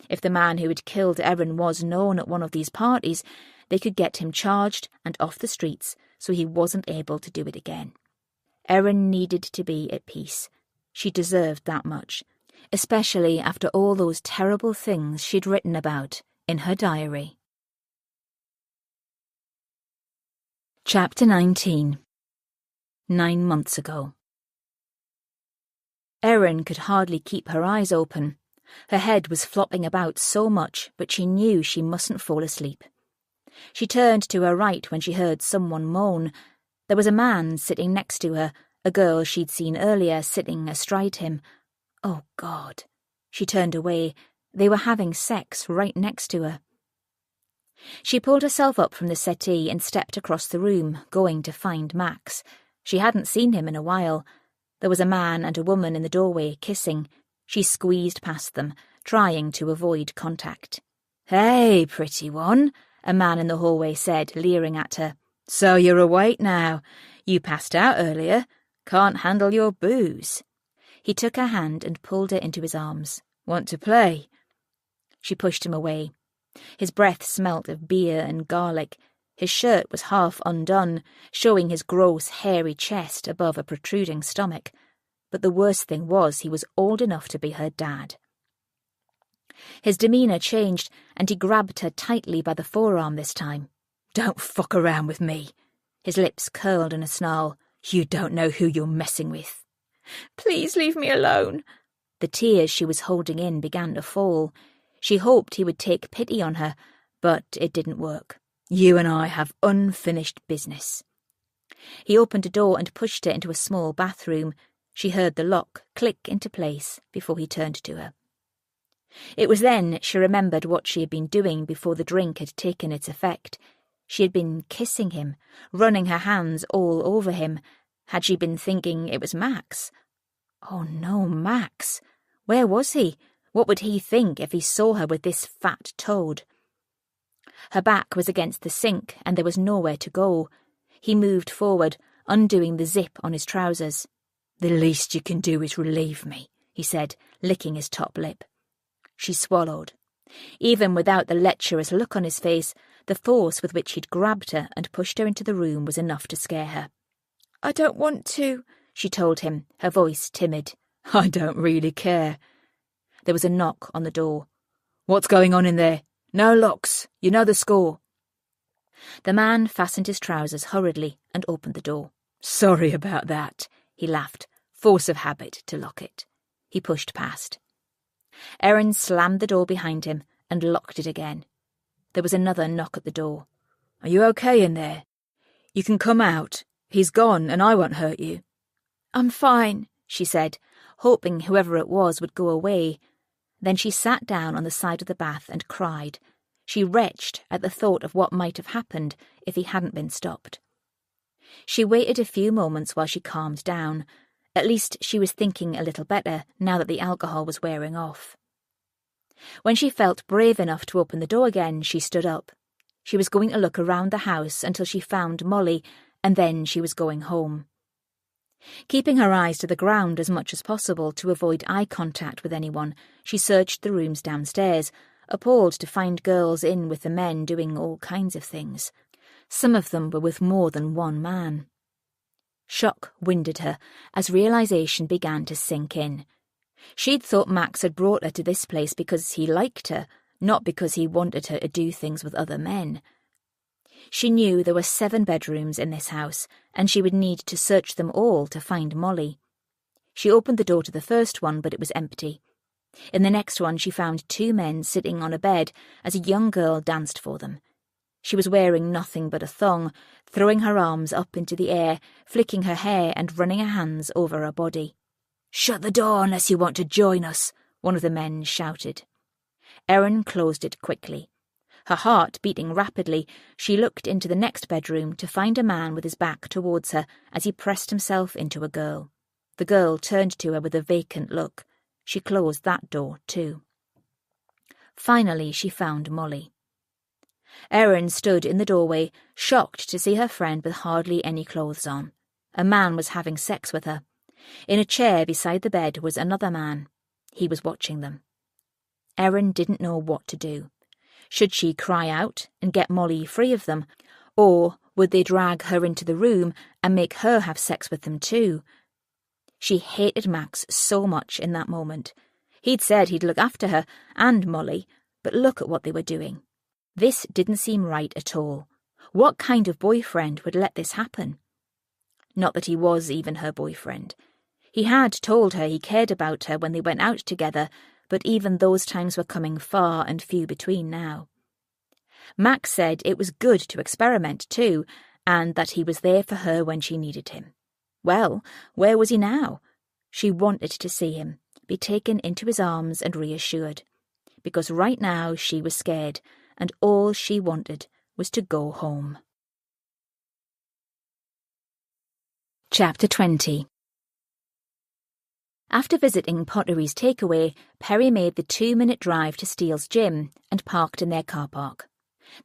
If the man who had killed Erin was known at one of these parties, they could get him charged and off the streets so he wasn't able to do it again. Erin needed to be at peace. She deserved that much, especially after all those terrible things she'd written about in her diary. Chapter 19. 9 months ago. Erin could hardly keep her eyes open. Her head was flopping about so much, but she knew she mustn't fall asleep. She turned to her right when she heard someone moan. There was a man sitting next to her, a girl she'd seen earlier sitting astride him. Oh, God. She turned away. They were having sex right next to her. She pulled herself up from the settee and stepped across the room, going to find Max. She hadn't seen him in a while. There was a man and a woman in the doorway kissing. She squeezed past them, trying to avoid contact. "Hey, pretty one," a man in the hallway said, leering at her. "So you're awake now. You passed out earlier. Can't handle your booze." He took her hand and pulled her into his arms. "Want to play?" She pushed him away. His breath smelt of beer and garlic. His shirt was half undone, showing his gross, hairy chest above a protruding stomach. But the worst thing was he was old enough to be her dad. His demeanour changed, and he grabbed her tightly by the forearm this time. "Don't fuck around with me." His lips curled in a snarl. "You don't know who you're messing with." "Please leave me alone." The tears she was holding in began to fall. She hoped he would take pity on her, but it didn't work. "You and I have unfinished business." He opened a door and pushed her into a small bathroom. She heard the lock click into place before he turned to her. It was then she remembered what she had been doing before the drink had taken its effect. She had been kissing him, running her hands all over him. Had she been thinking it was Max? Oh no, Max. Where was he? What would he think if he saw her with this fat toad? Her back was against the sink and there was nowhere to go. He moved forward, undoing the zip on his trousers. "The least you can do is relieve me," he said, licking his top lip. She swallowed. Even without the lecherous look on his face, the force with which he'd grabbed her and pushed her into the room was enough to scare her. "I don't want to," she told him, her voice timid. "I don't really care." There was a knock on the door. "What's going on in there? No locks. You know the score." The man fastened his trousers hurriedly and opened the door. "Sorry about that," he laughed. "Force of habit to lock it." He pushed past. Erin slammed the door behind him and locked it again. There was another knock at the door. "Are you okay in there? You can come out. He's gone and I won't hurt you." "I'm fine," she said, hoping whoever it was would go away. Then she sat down on the side of the bath and cried. She retched at the thought of what might have happened if he hadn't been stopped. She waited a few moments while she calmed down. At least she was thinking a little better now that the alcohol was wearing off. When she felt brave enough to open the door again, she stood up. She was going to look around the house until she found Molly, and then she was going home. Keeping her eyes to the ground as much as possible to avoid eye contact with anyone, she searched the rooms downstairs, appalled to find girls in with the men doing all kinds of things. Some of them were with more than one man. Shock winded her as realization began to sink in. She'd thought Max had brought her to this place because he liked her, not because he wanted her to do things with other men. She knew there were 7 bedrooms in this house, and she would need to search them all to find Molly. She opened the door to the first one, but it was empty. In the next one she found 2 men sitting on a bed as a young girl danced for them. She was wearing nothing but a thong, throwing her arms up into the air, flicking her hair and running her hands over her body. "Shut the door unless you want to join us," one of the men shouted. Erin closed it quickly. Her heart beating rapidly, she looked into the next bedroom to find a man with his back towards her as he pressed himself into a girl. The girl turned to her with a vacant look. She closed that door too. Finally she found Molly. Erin stood in the doorway, shocked to see her friend with hardly any clothes on. A man was having sex with her. In a chair beside the bed was another man. He was watching them. Erin didn't know what to do. Should she cry out and get Molly free of them, or would they drag her into the room and make her have sex with them too? She hated Max so much in that moment. He'd said he'd look after her and Molly, but look at what they were doing. This didn't seem right at all. What kind of boyfriend would let this happen? Not that he was even her boyfriend. He had told her he cared about her when they went out together, but even those times were coming far and few between now. Max said it was good to experiment too, and that he was there for her when she needed him. Well, where was he now? She wanted to see him, be taken into his arms and reassured, because right now she was scared, and all she wanted was to go home. Chapter 20. After visiting Pottery's takeaway, Perry made the 2-minute drive to Steele's gym and parked in their car park.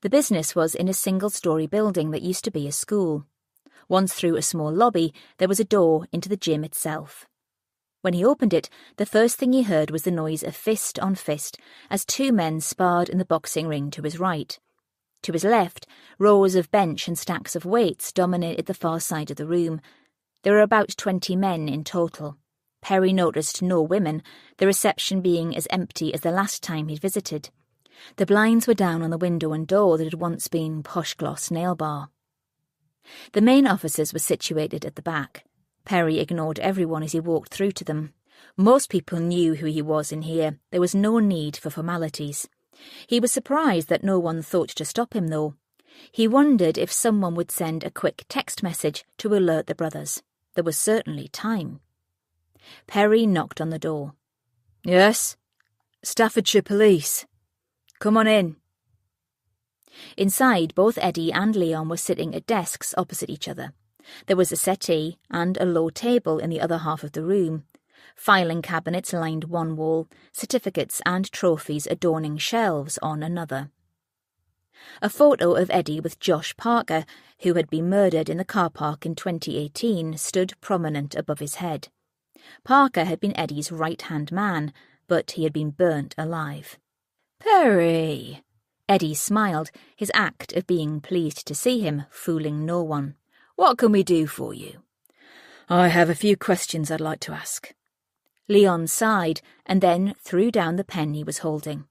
The business was in a single-storey building that used to be a school. Once through a small lobby, there was a door into the gym itself. When he opened it, the first thing he heard was the noise of fist on fist as 2 men sparred in the boxing ring to his right. To his left, rows of bench and stacks of weights dominated the far side of the room. There were about 20 men in total. Perry noticed no women, the reception being as empty as the last time he'd visited. The blinds were down on the window and door that had once been posh gloss nail bar. The main offices were situated at the back. Perry ignored everyone as he walked through to them. Most people knew who he was in here. There was no need for formalities. He was surprised that no one thought to stop him, though. He wondered if someone would send a quick text message to alert the brothers. There was certainly time. Perry knocked on the door. Yes? Staffordshire Police. Come on in. Inside, both Eddie and Leon were sitting at desks opposite each other. There was a settee and a low table in the other half of the room. Filing cabinets lined one wall, certificates and trophies adorning shelves on another. A photo of Eddie with Josh Parker, who had been murdered in the car park in 2018, stood prominent above his head. Parker had been Eddie's right-hand man, but he had been burnt alive. Perry! Eddie smiled, his act of being pleased to see him fooling no one. What can we do for you? I have a few questions I'd like to ask. Leon sighed and then threw down the pen he was holding.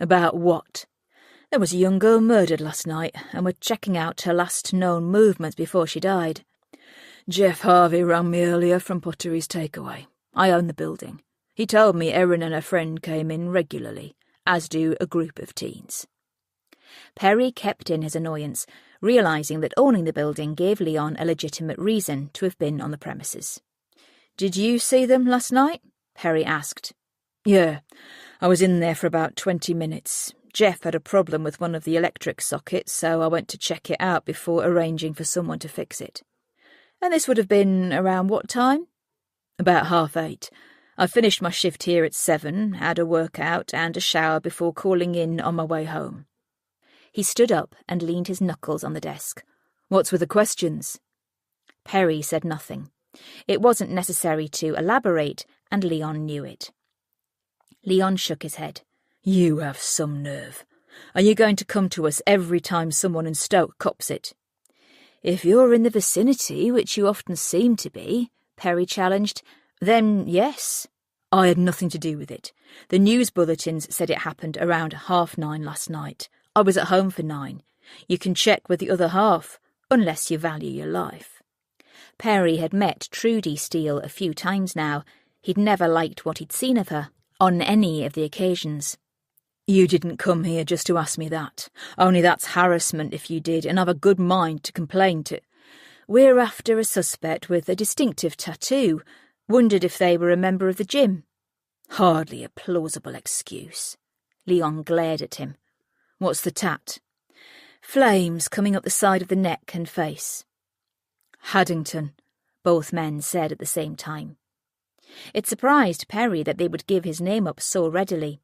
About what? There was a young girl murdered last night, and we're checking out her last known movements before she died. Jeff Harvey rang me earlier from Pottery's takeaway. I own the building. He told me Erin and her friend came in regularly, as do a group of teens. Perry kept in his annoyance, realising that owning the building gave Leon a legitimate reason to have been on the premises. Did you see them last night? Perry asked. Yeah, I was in there for about 20 minutes. Jeff had a problem with one of the electric sockets, so I went to check it out before arranging for someone to fix it. And this would have been around what time? About 8:30. I finished my shift here at 7, had a workout and a shower before calling in on my way home. He stood up and leaned his knuckles on the desk. What's with the questions? Perry said nothing. It wasn't necessary to elaborate, and Leon knew it. Leon shook his head. You have some nerve. Are you going to come to us every time someone in Stoke cops it? If you're in the vicinity, which you often seem to be, Perry challenged, then yes. I had nothing to do with it. The news bulletins said it happened around 9:30 last night. I was at home for 9. You can check with the other half, unless you value your life. Perry had met Trudy Steele a few times now. He'd never liked what he'd seen of her, on any of the occasions. You didn't come here just to ask me that. Only that's harassment if you did, and I've a good mind to complain to. We're after a suspect with a distinctive tattoo. Wondered if they were a member of the gym. Hardly a plausible excuse. Leon glared at him. What's the tat? Flames coming up the side of the neck and face. Haddington, both men said at the same time. It surprised Perry that they would give his name up so readily.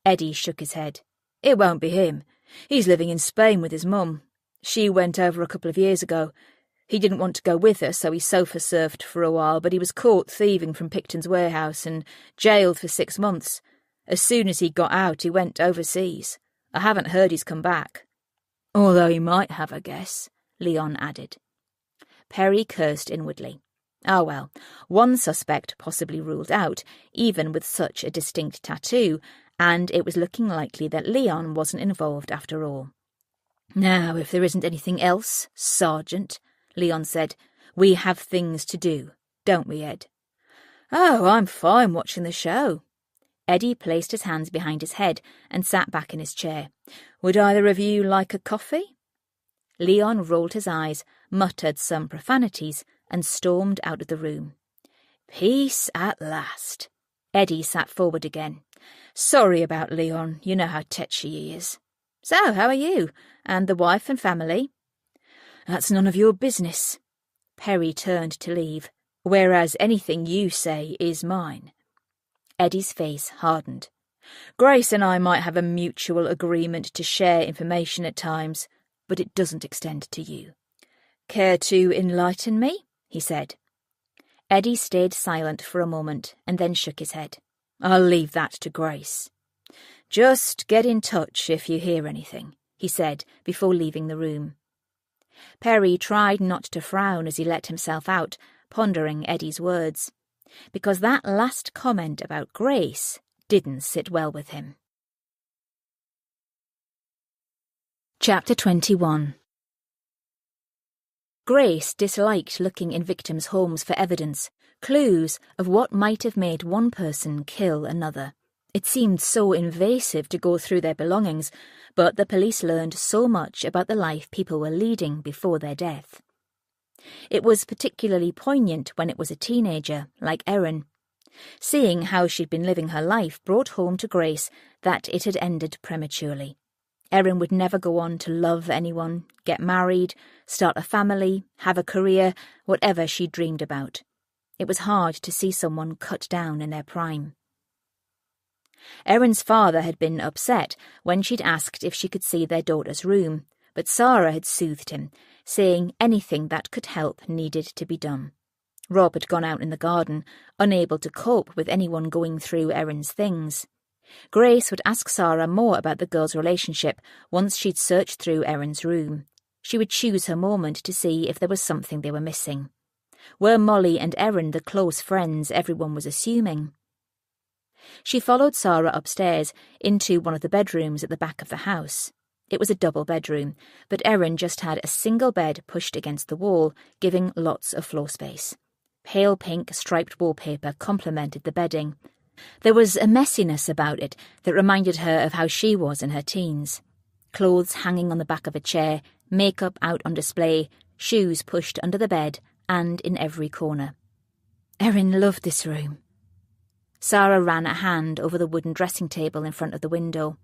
Eddie shook his head. It won't be him. He's living in Spain with his mum. She went over a couple of years ago. He didn't want to go with her, so he sofa surfed for a while, but he was caught thieving from Picton's warehouse and jailed for 6 months. As soon as he got out, he went overseas. I haven't heard he's come back. Although he might have, I guess, Leon added. Perry cursed inwardly. Ah well, one suspect possibly ruled out, even with such a distinct tattoo, and it was looking likely that Leon wasn't involved after all. Now, if there isn't anything else, Sergeant, Leon said, we have things to do, don't we, Ed? Oh, I'm fine watching the show. Eddie placed his hands behind his head and sat back in his chair. Would either of you like a coffee? Leon rolled his eyes, muttered some profanities, and stormed out of the room. Peace at last. Eddie sat forward again. Sorry about Leon, you know how tetchy he is. So, how are you? And the wife and family? That's none of your business. Perry turned to leave. Whereas anything you say is mine. Eddie's face hardened. Grace and I might have a mutual agreement to share information at times, but it doesn't extend to you. Care to enlighten me? He said. Eddie stayed silent for a moment and then shook his head. I'll leave that to Grace. Just get in touch if you hear anything, he said before leaving the room. Perry tried not to frown as he let himself out, pondering Eddie's words, because that last comment about Grace didn't sit well with him. Chapter 21. Grace disliked looking in victims' homes for evidence, clues of what might have made one person kill another. It seemed so invasive to go through their belongings, but the police learned so much about the life people were leading before their death. It was particularly poignant when it was a teenager, like Erin. Seeing how she'd been living her life brought home to Grace that it had ended prematurely. Erin would never go on to love anyone, get married, start a family, have a career, whatever she dreamed about. It was hard to see someone cut down in their prime. Erin's father had been upset when she'd asked if she could see their daughter's room, but Sarah had soothed him, saying anything that could help needed to be done. Rob had gone out in the garden, unable to cope with anyone going through Erin's things. Grace would ask Sarah more about the girls' relationship once she'd searched through Erin's room. She would choose her moment to see if there was something they were missing. Were Molly and Erin the close friends everyone was assuming? She followed Sarah upstairs into one of the bedrooms at the back of the house. It was a double bedroom, but Erin just had a single bed pushed against the wall, giving lots of floor space. Pale pink striped wallpaper complemented the bedding. There was a messiness about it that reminded her of how she was in her teens. Clothes hanging on the back of a chair, makeup out on display, shoes pushed under the bed and in every corner. Erin loved this room. Sarah ran a hand over the wooden dressing table in front of the window.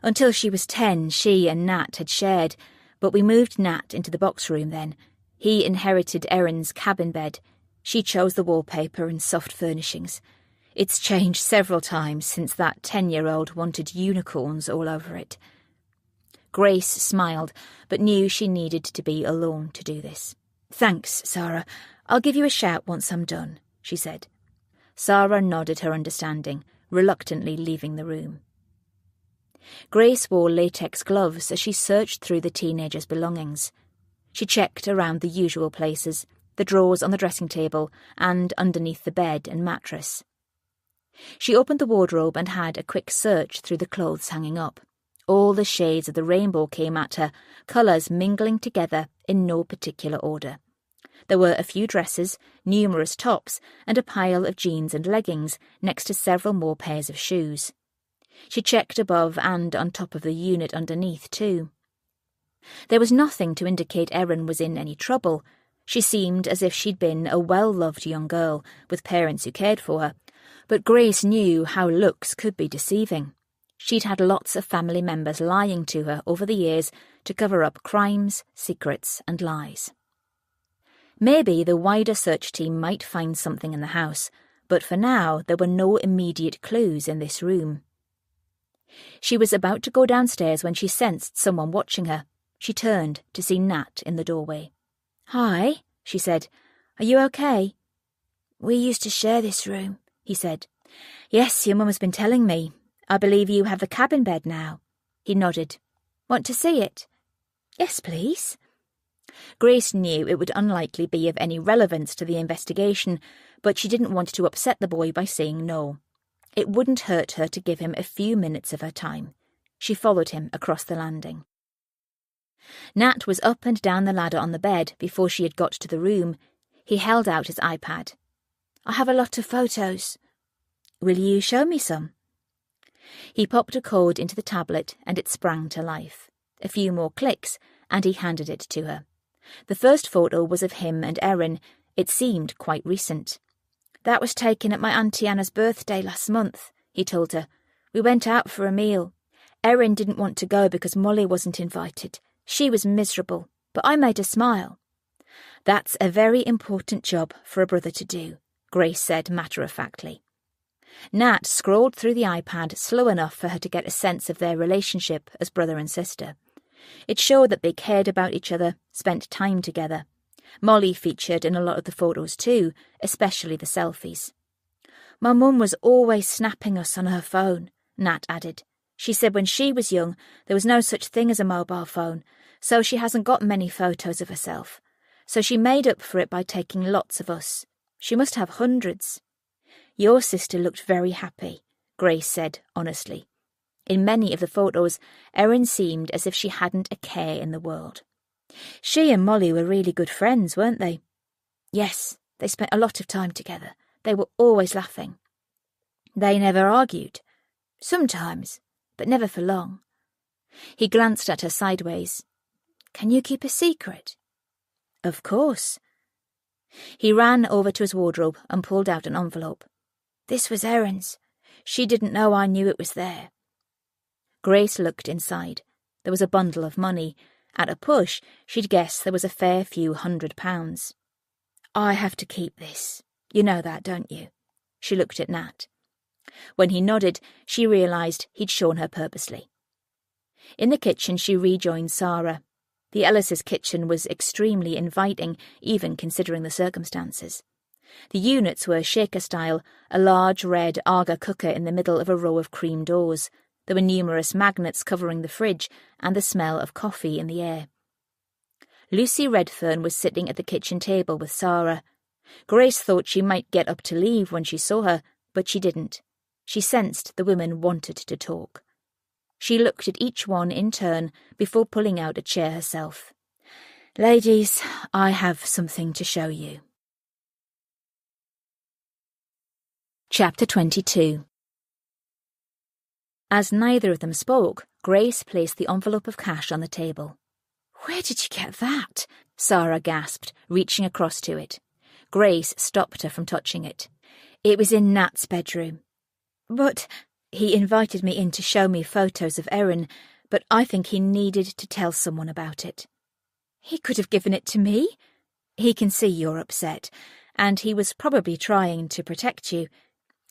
Until she was 10, she and Nat had shared, but we moved Nat into the box room then. He inherited Erin's cabin bed. She chose the wallpaper and soft furnishings. It's changed several times since that 10-year-old wanted unicorns all over it. Grace smiled, but knew she needed to be alone to do this. Thanks, Sarah. I'll give you a shout once I'm done, she said. Sarah nodded her understanding, reluctantly leaving the room. Grace wore latex gloves as she searched through the teenager's belongings. She checked around the usual places, the drawers on the dressing table and underneath the bed and mattress. She opened the wardrobe and had a quick search through the clothes hanging up. All the shades of the rainbow came at her, colours mingling together in no particular order. There were a few dresses, numerous tops, and a pile of jeans and leggings next to several more pairs of shoes. She checked above and on top of the unit underneath, too. There was nothing to indicate Erin was in any trouble. She seemed as if she'd been a well-loved young girl, with parents who cared for her, but Grace knew how looks could be deceiving. She'd had lots of family members lying to her over the years to cover up crimes, secrets, and lies. Maybe the wider search team might find something in the house, but for now there were no immediate clues in this room. She was about to go downstairs when she sensed someone watching her. She turned to see Nat in the doorway. "Hi," she said. "Are you okay?" "We used to share this room," he said. "Yes, your mum has been telling me. I believe you have the cabin bed now." He nodded. "Want to see it?" "Yes, please." Grace knew it would unlikely be of any relevance to the investigation, but she didn't want to upset the boy by saying no. It wouldn't hurt her to give him a few minutes of her time. She followed him across the landing. Nat was up and down the ladder on the bed before she had got to the room. He held out his iPad. "I have a lot of photos." "Will you show me some?" He popped a code into the tablet and it sprang to life. A few more clicks and he handed it to her. The first photo was of him and Erin. It seemed quite recent. "That was taken at my Auntie Anna's birthday last month," he told her. "We went out for a meal. Erin didn't want to go because Molly wasn't invited. She was miserable, but I made her smile." "That's a very important job for a brother to do," Grace said matter-of-factly. Nat scrolled through the iPad slow enough for her to get a sense of their relationship as brother and sister. It showed that they cared about each other, spent time together. Molly featured in a lot of the photos too, especially the selfies. "My mum was always snapping us on her phone," Nat added. "She said when she was young there was no such thing as a mobile phone, so she hasn't got many photos of herself. So she made up for it by taking lots of us. She must have hundreds." "Your sister looked very happy," Grace said honestly. In many of the photos, Erin seemed as if she hadn't a care in the world. She and Molly were really good friends, weren't they? "Yes, they spent a lot of time together. They were always laughing." "They never argued?" "Sometimes, but never for long." He glanced at her sideways. "Can you keep a secret?" "Of course." He ran over to his wardrobe and pulled out an envelope. "This was Erin's. She didn't know I knew it was there." Grace looked inside. There was a bundle of money. At a push, she'd guessed there was a fair few £100. "I have to keep this. You know that, don't you?" She looked at Nat. When he nodded, she realised he'd shown her purposely. In the kitchen, she rejoined Sarah. The Ellis's kitchen was extremely inviting, even considering the circumstances. The units were shaker-style, a large red Aga cooker in the middle of a row of cream doors. There were numerous magnets covering the fridge and the smell of coffee in the air. Lucy Redfern was sitting at the kitchen table with Sarah. Grace thought she might get up to leave when she saw her, but she didn't. She sensed the women wanted to talk. She looked at each one in turn before pulling out a chair herself. "Ladies, I have something to show you." Chapter 22. As neither of them spoke, Grace placed the envelope of cash on the table. "Where did you get that?" Sarah gasped, reaching across to it. Grace stopped her from touching it. "It was in Nat's bedroom." "But he invited me in to show me photos of Erin, but I think he needed to tell someone about it." "He could have given it to me." "He can see you're upset, and he was probably trying to protect you.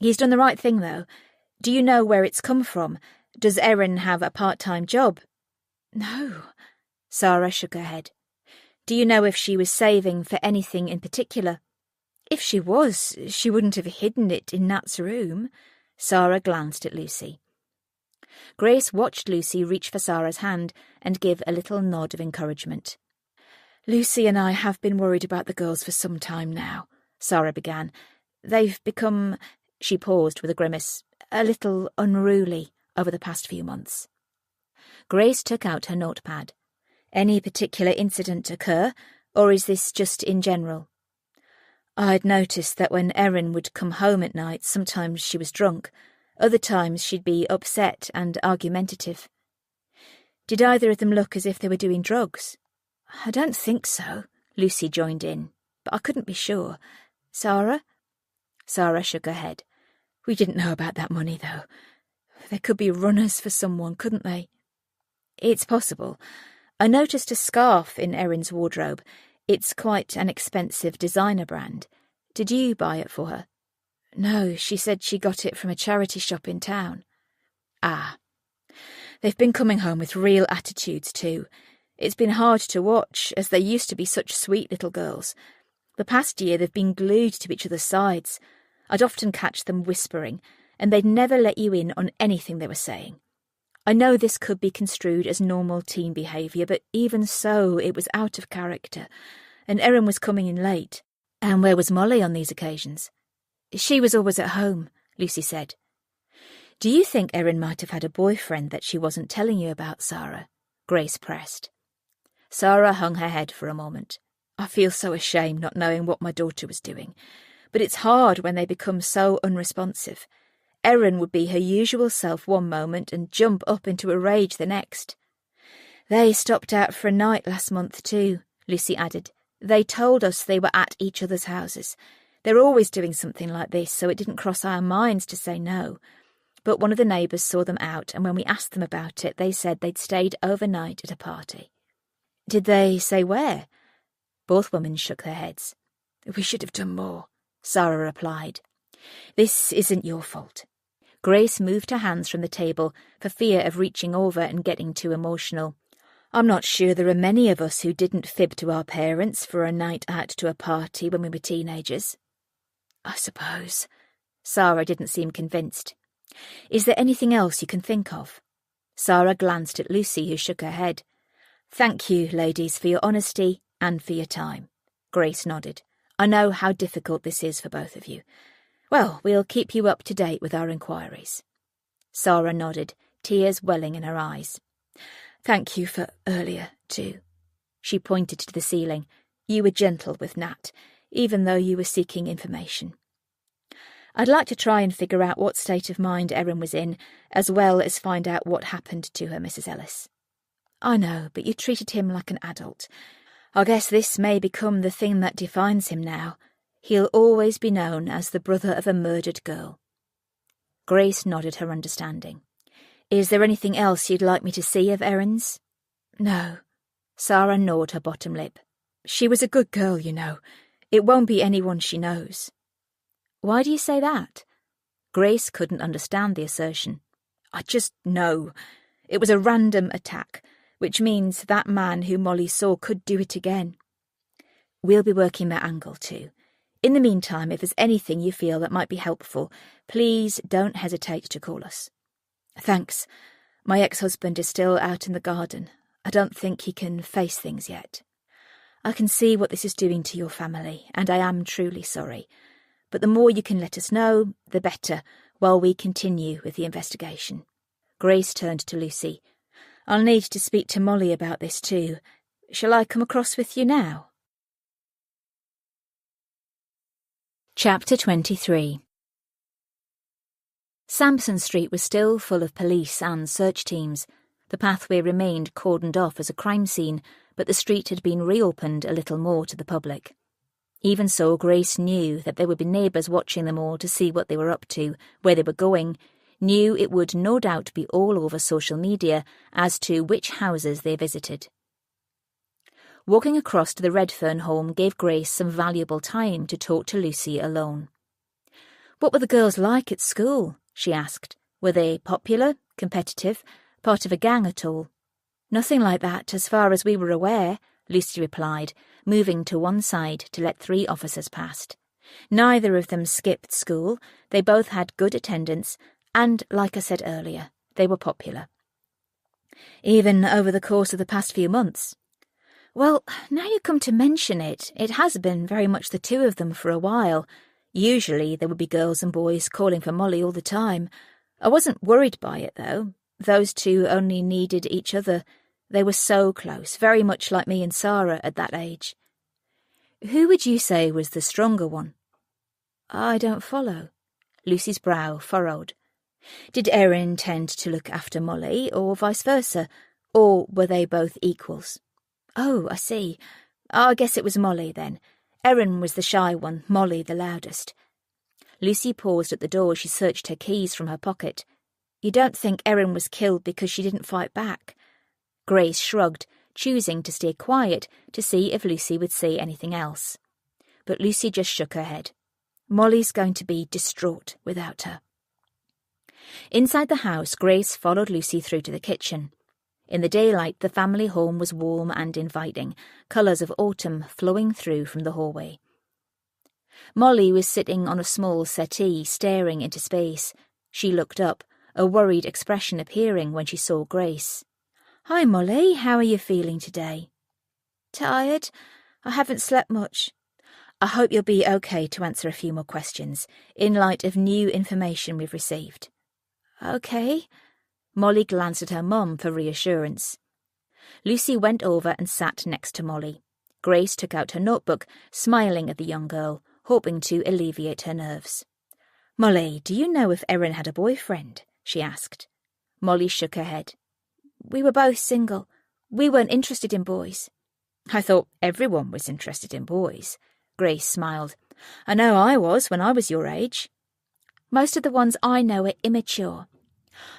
He's done the right thing, though. Do you know where it's come from? Does Erin have a part-time job?" "No." Sarah shook her head. "Do you know if she was saving for anything in particular?" "If she was, she wouldn't have hidden it in Nat's room." Sarah glanced at Lucy. Grace watched Lucy reach for Sarah's hand and give a little nod of encouragement. "Lucy and I have been worried about the girls for some time now," Sarah began. "They've become," she paused with a grimace, "a little unruly over the past few months." Grace took out her notepad. "Any particular incident occur, or is this just in general?" "I'd noticed that when Erin would come home at night, sometimes she was drunk. Other times she'd be upset and argumentative." "Did either of them look as if they were doing drugs?" "I don't think so," Lucy joined in, "but I couldn't be sure. Sarah?" Sarah shook her head. "We didn't know about that money, though. They could be runners for someone, couldn't they?" "It's possible. I noticed a scarf in Erin's wardrobe. It's quite an expensive designer brand. Did you buy it for her?" "No, she said she got it from a charity shop in town." "Ah." They've been coming home with real attitudes too. It's been hard to watch, as they used to be such sweet little girls. The past year they've been glued to each other's sides. I'd often catch them whispering, and they'd never let you in on anything they were saying. I know this could be construed as normal teen behaviour, but even so, it was out of character, and Erin was coming in late. And where was Molly on these occasions? She was always at home, Lucy said. Do you think Erin might have had a boyfriend that she wasn't telling you about, Sarah? Grace pressed. Sarah hung her head for a moment. I feel so ashamed not knowing what my daughter was doing, but it's hard when they become so unresponsive. Erin would be her usual self one moment and jump up into a rage the next. They stopped out for a night last month too, Lucy added. They told us they were at each other's houses. They're always doing something like this, so it didn't cross our minds to say no. But one of the neighbours saw them out, and when we asked them about it, they said they'd stayed overnight at a party. Did they say where? Both women shook their heads. We should have done more, Sarah replied. This isn't your fault. Grace moved her hands from the table for fear of reaching over and getting too emotional. I'm not sure there are many of us who didn't fib to our parents for a night out to a party when we were teenagers. I suppose. Sarah didn't seem convinced. Is there anything else you can think of? Sarah glanced at Lucy, who shook her head. Thank you, ladies, for your honesty and for your time. Grace nodded. I know how difficult this is for both of you. Well, we'll keep you up to date with our inquiries. Sarah nodded, tears welling in her eyes. Thank you for earlier, too. She pointed to the ceiling. You were gentle with Nat, even though you were seeking information. I'd like to try and figure out what state of mind Erin was in, as well as find out what happened to her, Mrs. Ellis. I know, but you treated him like an adult. I guess this may become the thing that defines him now. He'll always be known as the brother of a murdered girl. Grace nodded her understanding. Is there anything else you'd like me to see of Erin's? No. Sarah gnawed her bottom lip. She was a good girl, you know. It won't be anyone she knows. Why do you say that? Grace couldn't understand the assertion. I just know. It was a random attack, which means that man who Molly saw could do it again. We'll be working that angle too. In the meantime, if there's anything you feel that might be helpful, please don't hesitate to call us. Thanks. My ex-husband is still out in the garden. I don't think he can face things yet. I can see what this is doing to your family, and I am truly sorry. But the more you can let us know, the better, while we continue with the investigation. Grace turned to Lucy. I'll need to speak to Molly about this too. Shall I come across with you now? Chapter 23. Sampson Street was still full of police and search teams. The pathway remained cordoned off as a crime scene, but the street had been reopened a little more to the public. Even so, Grace knew that there would be neighbours watching them all to see what they were up to, where they were going, knew it would no doubt be all over social media as to which houses they visited. Walking across to the Redfern home gave Grace some valuable time to talk to Lucy alone. What were the girls like at school? She asked. Were they popular, competitive, part of a gang at all? Nothing like that, as far as we were aware, Lucy replied, moving to one side to let 3 officers past. Neither of them skipped school, they both had good attendance, and, like I said earlier, they were popular. Even over the course of the past few months. Well, now you come to mention it, it has been very much the 2 of them for a while. Usually there would be girls and boys calling for Molly all the time. I wasn't worried by it, though. Those 2 only needed each other. They were so close, very much like me and Sarah at that age. Who would you say was the stronger one? I don't follow. Lucy's brow furrowed. Did Erin tend to look after Molly, or vice versa? Or were they both equals? Oh, I see. I guess it was Molly, then. Erin was the shy one, Molly the loudest. Lucy paused at the door as she searched her keys from her pocket. You don't think Erin was killed because she didn't fight back? Grace shrugged, choosing to stay quiet to see if Lucy would say anything else. But Lucy just shook her head. Molly's going to be distraught without her. Inside the house, Grace followed Lucy through to the kitchen. In the daylight, the family home was warm and inviting, colours of autumn flowing through from the hallway. Molly was sitting on a small settee, staring into space. She looked up, a worried expression appearing when she saw Grace. "Hi, Molly, how are you feeling today?" Tired? I haven't slept much. I hope you'll be okay to answer a few more questions, in light of new information we've received. Okay. Molly glanced at her mum for reassurance. Lucy went over and sat next to Molly. Grace took out her notebook, smiling at the young girl, hoping to alleviate her nerves. "Molly, do you know if Erin had a boyfriend?" she asked. Molly shook her head. We were both single. We weren't interested in boys. I thought everyone was interested in boys. Grace smiled. I know I was when I was your age. Most of the ones I know are immature.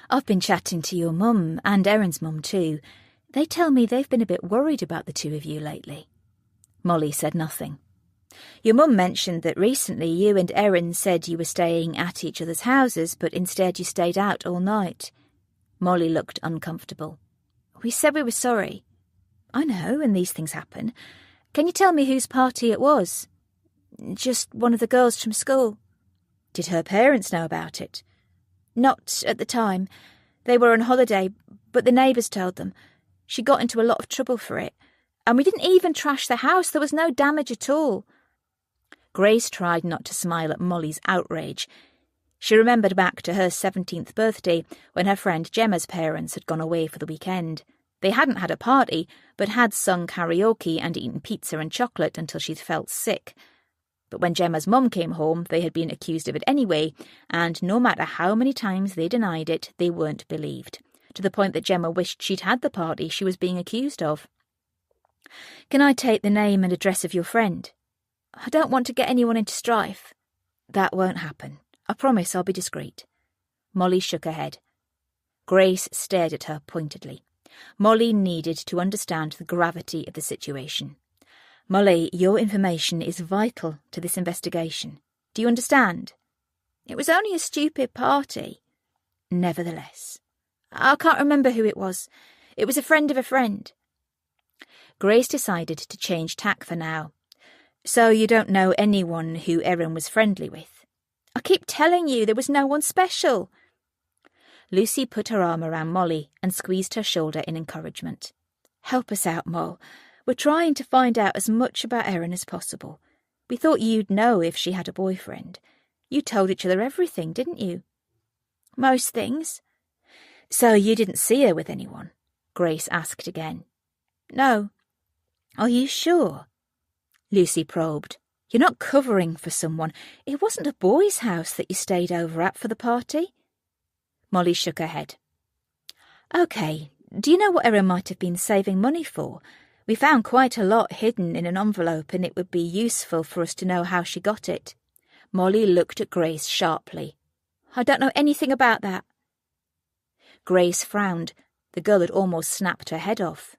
I've been chatting to your mum and Erin's mum too. They tell me they've been a bit worried about the two of you lately. Molly said nothing. Your mum mentioned that recently you and Erin said you were staying at each other's houses, but instead you stayed out all night. Molly looked uncomfortable. We said we were sorry. I know, and these things happen. Can you tell me whose party it was? Just one of the girls from school. Did her parents know about it? Not at the time. They were on holiday, but the neighbours told them. She got into a lot of trouble for it. And we didn't even trash the house. There was no damage at all. Grace tried not to smile at Molly's outrage. She remembered back to her 17th birthday when her friend Gemma's parents had gone away for the weekend. They hadn't had a party, but had sung karaoke and eaten pizza and chocolate until she'd felt sick. But when Gemma's mum came home, they had been accused of it anyway, and no matter how many times they denied it, they weren't believed, to the point that Gemma wished she'd had the party she was being accused of. Can I take the name and address of your friend? I don't want to get anyone into strife. That won't happen. I promise I'll be discreet. Molly shook her head. Grace stared at her pointedly. Molly needed to understand the gravity of the situation. Molly, your information is vital to this investigation. Do you understand? It was only a stupid party. Nevertheless. I can't remember who it was. It was a friend of a friend. Grace decided to change tack for now. So you don't know anyone who Erin was friendly with? I keep telling you there was no one special. Lucy put her arm around Molly and squeezed her shoulder in encouragement. Help us out, Moll. We're trying to find out as much about Erin as possible. We thought you'd know if she had a boyfriend. You told each other everything, didn't you? Most things. So you didn't see her with anyone? Grace asked again. No. Are you sure? Lucy probed. You're not covering for someone. It wasn't a boy's house that you stayed over at for the party? Molly shook her head. OK, do you know what Erin might have been saving money for? We found quite a lot hidden in an envelope, and it would be useful for us to know how she got it. Molly looked at Grace sharply. I don't know anything about that. Grace frowned. The girl had almost snapped her head off.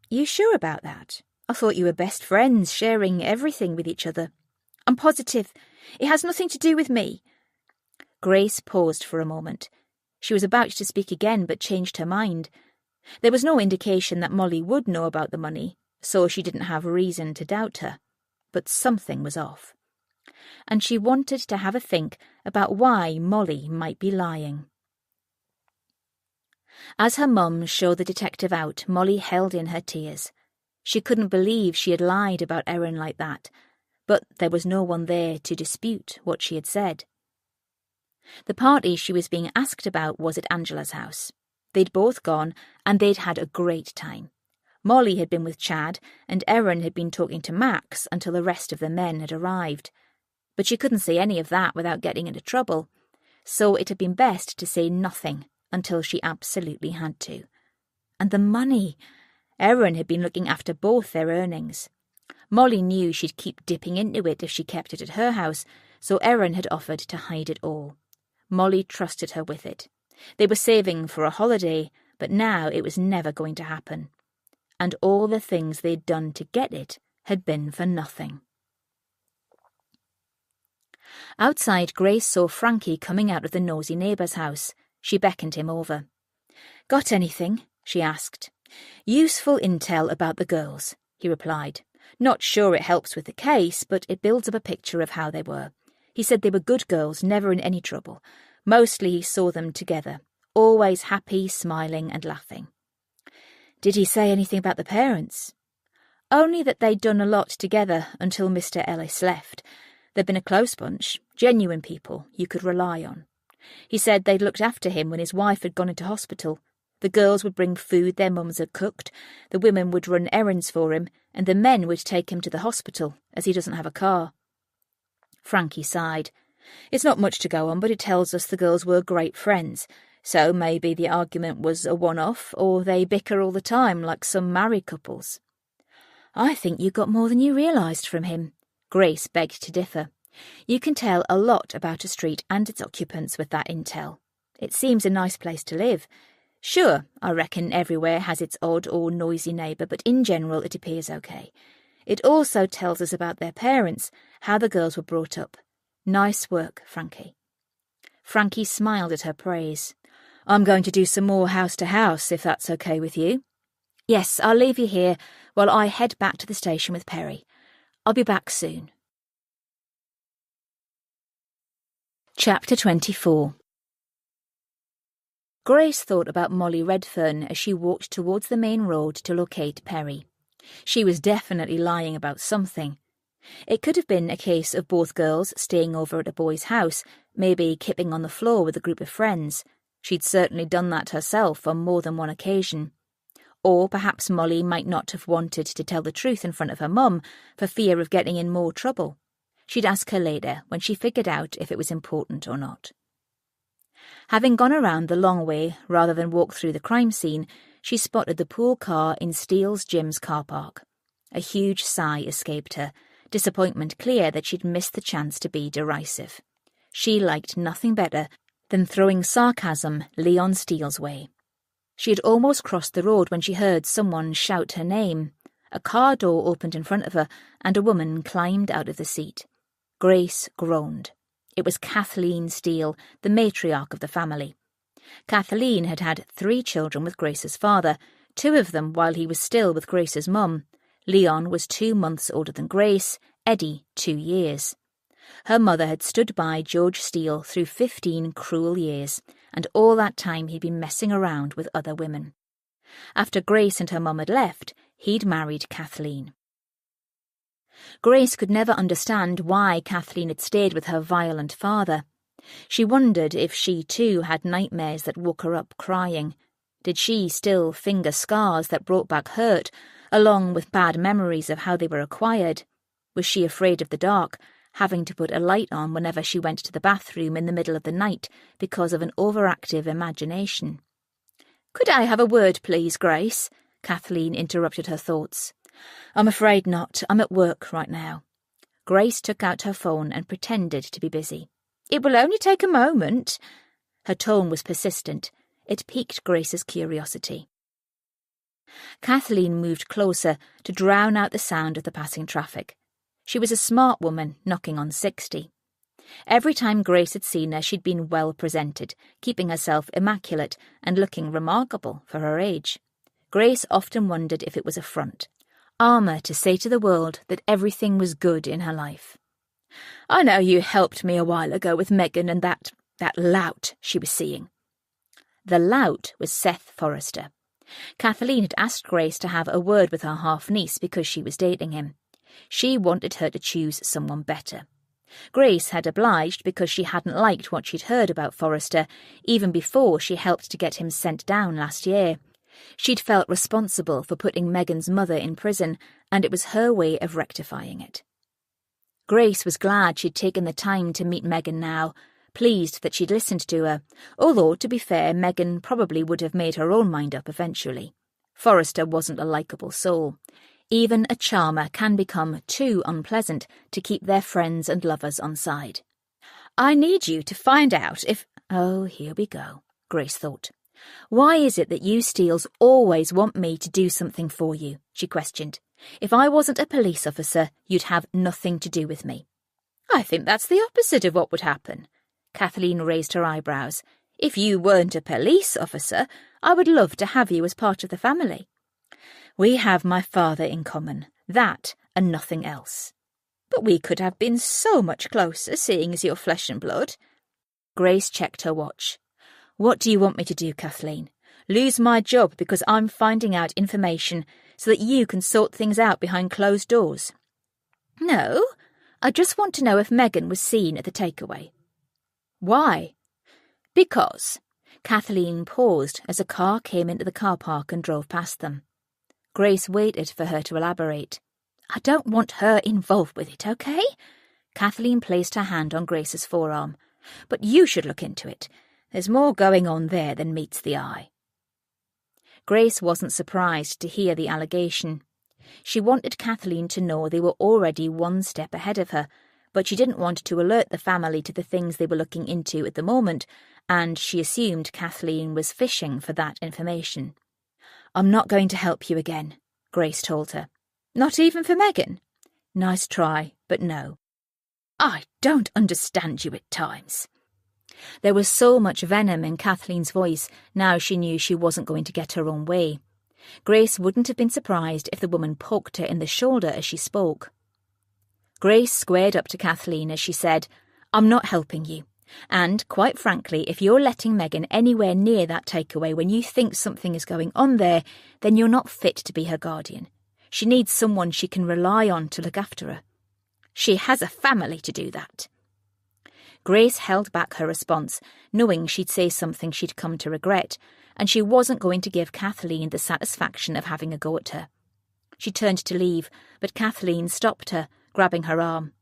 You sure about that? I thought you were best friends, sharing everything with each other. I'm positive. It has nothing to do with me. Grace paused for a moment. She was about to speak again, but changed her mind. There was no indication that Molly would know about the money, so she didn't have reason to doubt her. But something was off. And she wanted to have a think about why Molly might be lying. As her mum showed the detective out, Molly held in her tears. She couldn't believe she had lied about Erin like that, but there was no one there to dispute what she had said. The party she was being asked about was at Angela's house. They'd both gone, and they'd had a great time. Molly had been with Chad, and Erin had been talking to Max until the rest of the men had arrived. But she couldn't say any of that without getting into trouble, so it had been best to say nothing until she absolutely had to. And the money! Erin had been looking after both their earnings. Molly knew she'd keep dipping into it if she kept it at her house, so Erin had offered to hide it all. Molly trusted her with it. They were saving for a holiday, but now it was never going to happen. And all the things they'd done to get it had been for nothing. Outside, Grace saw Frankie coming out of the nosy neighbour's house. She beckoned him over. "Got anything?" she asked. "Useful intel about the girls," he replied. "Not sure it helps with the case, but it builds up a picture of how they were. He said they were good girls, never in any trouble. Mostly he saw them together, always happy, smiling and laughing." "Did he say anything about the parents?" "Only that they'd done a lot together until Mr. Ellis left. They'd been a close bunch, genuine people you could rely on. He said they'd looked after him when his wife had gone into hospital. The girls would bring food their mums had cooked, the women would run errands for him, and the men would take him to the hospital, as he doesn't have a car." Frankie sighed. "It's not much to go on, but it tells us the girls were great friends. So maybe the argument was a one-off, or they bicker all the time like some married couples." "I think you got more than you realised from him." Grace begged to differ. "You can tell a lot about a street and its occupants with that intel. It seems a nice place to live. Sure, I reckon everywhere has its odd or noisy neighbour, but in general it appears okay. It also tells us about their parents, how the girls were brought up. Nice work, Frankie." Frankie smiled at her praise. "I'm going to do some more house-to-house, if that's okay with you." "Yes, I'll leave you here while I head back to the station with Perry. I'll be back soon." Chapter 24. Grace thought about Molly Redfern as she walked towards the main road to locate Perry. She was definitely lying about something. It could have been a case of both girls staying over at a boy's house, maybe kipping on the floor with a group of friends. She'd certainly done that herself on more than one occasion. Or perhaps Molly might not have wanted to tell the truth in front of her mum for fear of getting in more trouble. She'd ask her later when she figured out if it was important or not. Having gone around the long way rather than walk through the crime scene, she spotted the pool car in Steele's Gym's car park. A huge sigh escaped her, disappointment clear that she'd missed the chance to be derisive. She liked nothing better than throwing sarcasm Leon Steele's way. She had almost crossed the road when she heard someone shout her name. A car door opened in front of her, and a woman climbed out of the seat. Grace groaned. It was Kathleen Steele, the matriarch of the family. Kathleen had had 3 children with Grace's father, 2 of them while he was still with Grace's mum. Leon was 2 months older than Grace, Eddie 2 years. Her mother had stood by George Steele through 15 cruel years, and all that time he'd been messing around with other women. After Grace and her mum had left, he'd married Kathleen. Grace could never understand why Kathleen had stayed with her violent father. She wondered if she too had nightmares that woke her up crying. Did she still finger scars that brought back hurt, along with bad memories of how they were acquired? Was she afraid of the dark, having to put a light on whenever she went to the bathroom in the middle of the night because of an overactive imagination? "Could I have a word, please, Grace?" Kathleen interrupted her thoughts. "I'm afraid not. I'm at work right now." Grace took out her phone and pretended to be busy. "It will only take a moment." Her tone was persistent. It piqued Grace's curiosity. Kathleen moved closer to drown out the sound of the passing traffic. She was a smart woman, knocking on 60. Every time Grace had seen her, she'd been well presented, keeping herself immaculate and looking remarkable for her age. Grace often wondered if it was a front. Armour to say to the world that everything was good in her life. "I know you helped me a while ago with Megan and that lout she was seeing." The lout was Seth Forrester. Kathleen had asked Grace to have a word with her half-niece because she was dating him. She wanted her to choose someone better. Grace had obliged because she hadn't liked what she'd heard about Forrester, even before she helped to get him sent down last year. She'd felt responsible for putting Megan's mother in prison, and it was her way of rectifying it. Grace was glad she'd taken the time to meet Megan now, pleased that she'd listened to her, although, to be fair, Megan probably would have made her own mind up eventually. Forrester wasn't a likeable soul. Even a charmer can become too unpleasant to keep their friends and lovers on side. "I need you to find out if—" "Oh, here we go," Grace thought. "Why is it that you Steeles always want me to do something for you?" she questioned. "If I wasn't a police officer, you'd have nothing to do with me." "I think that's the opposite of what would happen." Kathleen raised her eyebrows. If you weren't a police officer, I would love to have you as part of the family. We have my father in common, that and nothing else. But we could have been so much closer, seeing as you're flesh and blood. Grace checked her watch. What do you want me to do, Kathleen? Lose my job because I'm finding out information so that you can sort things out behind closed doors? No, I just want to know if Megan was seen at the takeaway. Why? Because. Kathleen paused as a car came into the car park and drove past them. Grace waited for her to elaborate. I don't want her involved with it, okay? Kathleen placed her hand on Grace's forearm. But you should look into it. There's more going on there than meets the eye. Grace wasn't surprised to hear the allegation. She wanted Kathleen to know they were already one step ahead of her, but she didn't want to alert the family to the things they were looking into at the moment, and she assumed Kathleen was fishing for that information. I'm not going to help you again, Grace told her. Not even for Megan? Nice try, but no. I don't understand you at times. There was so much venom in Kathleen's voice now she knew she wasn't going to get her own way. Grace wouldn't have been surprised if the woman poked her in the shoulder as she spoke. Grace squared up to Kathleen as she said, I'm not helping you. And, quite frankly, if you're letting Megan anywhere near that takeaway when you think something is going on there, then you're not fit to be her guardian. She needs someone she can rely on to look after her. She has a family to do that. Grace held back her response, knowing she'd say something she'd come to regret, and she wasn't going to give Kathleen the satisfaction of having a go at her. She turned to leave, but Kathleen stopped her, grabbing her arm.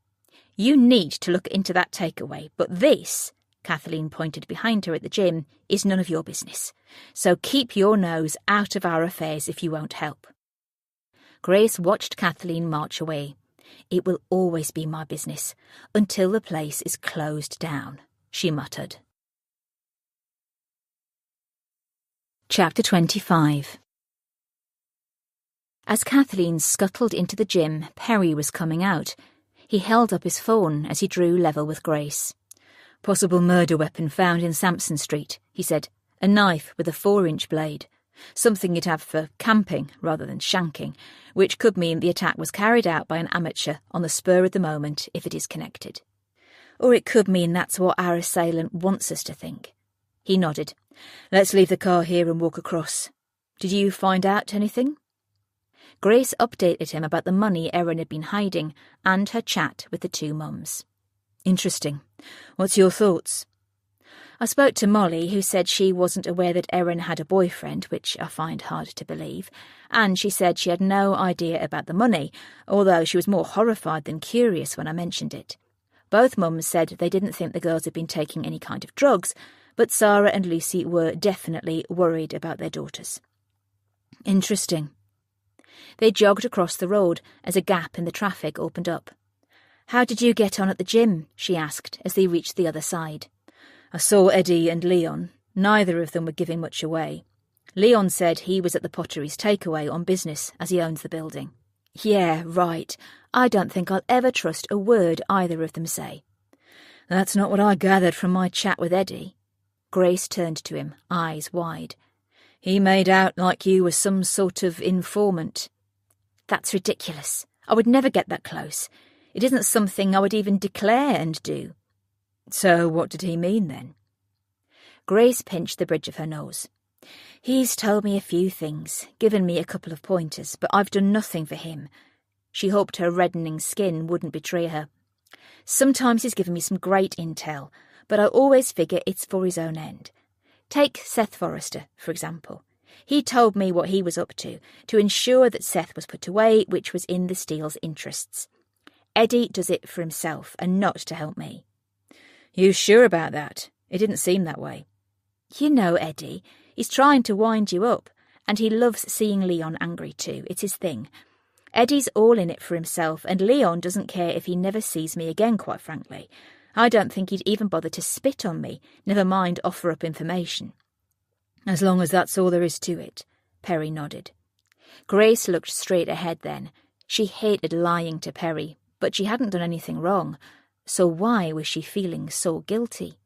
You need to look into that takeaway, but this, Kathleen pointed behind her at the gym, is none of your business. So keep your nose out of our affairs if you won't help. Grace watched Kathleen march away. It will always be my business, until the place is closed down, she muttered. Chapter 25. As Kathleen scuttled into the gym, Perry was coming out. He held up his phone as he drew level with Grace. Possible murder weapon found in Sampson Street, he said. A knife with a 4-inch blade. Something you'd have for camping rather than shanking, which could mean the attack was carried out by an amateur on the spur of the moment if it is connected. Or it could mean that's what our assailant wants us to think. He nodded. Let's leave the car here and walk across. Did you find out anything? Grace updated him about the money Erin had been hiding and her chat with the two mums. Interesting. What's your thoughts? I spoke to Molly, who said she wasn't aware that Erin had a boyfriend, which I find hard to believe, and she said she had no idea about the money, although she was more horrified than curious when I mentioned it. Both mums said they didn't think the girls had been taking any kind of drugs, but Sarah and Lucy were definitely worried about their daughters. Interesting. They jogged across the road as a gap in the traffic opened up. How did you get on at the gym? She asked as they reached the other side. I saw Eddie and Leon. Neither of them were giving much away. Leon said he was at the Potteries takeaway on business as he owns the building. Yeah, right. I don't think I'll ever trust a word either of them say. That's not what I gathered from my chat with Eddie. Grace turned to him, eyes wide. He made out like you were some sort of informant. That's ridiculous. I would never get that close. It isn't something I would even declare and do. So what did he mean then? Grace pinched the bridge of her nose. He's told me a few things, given me a couple of pointers, but I've done nothing for him. She hoped her reddening skin wouldn't betray her. Sometimes he's given me some great intel, but I always figure it's for his own end. Take Seth Forrester, for example. He told me what he was up to ensure that Seth was put away, which was in the Steele's interests. Eddie does it for himself and not to help me. You sure about that? It didn't seem that way. You know Eddie. He's trying to wind you up, and he loves seeing Leon angry too. It's his thing. Eddie's all in it for himself, and Leon doesn't care if he never sees me again, quite frankly. I don't think he'd even bother to spit on me, never mind offer up information. As long as that's all there is to it, Perry nodded. Grace looked straight ahead then. She hated lying to Perry, but she hadn't done anything wrong. So why was she feeling so guilty?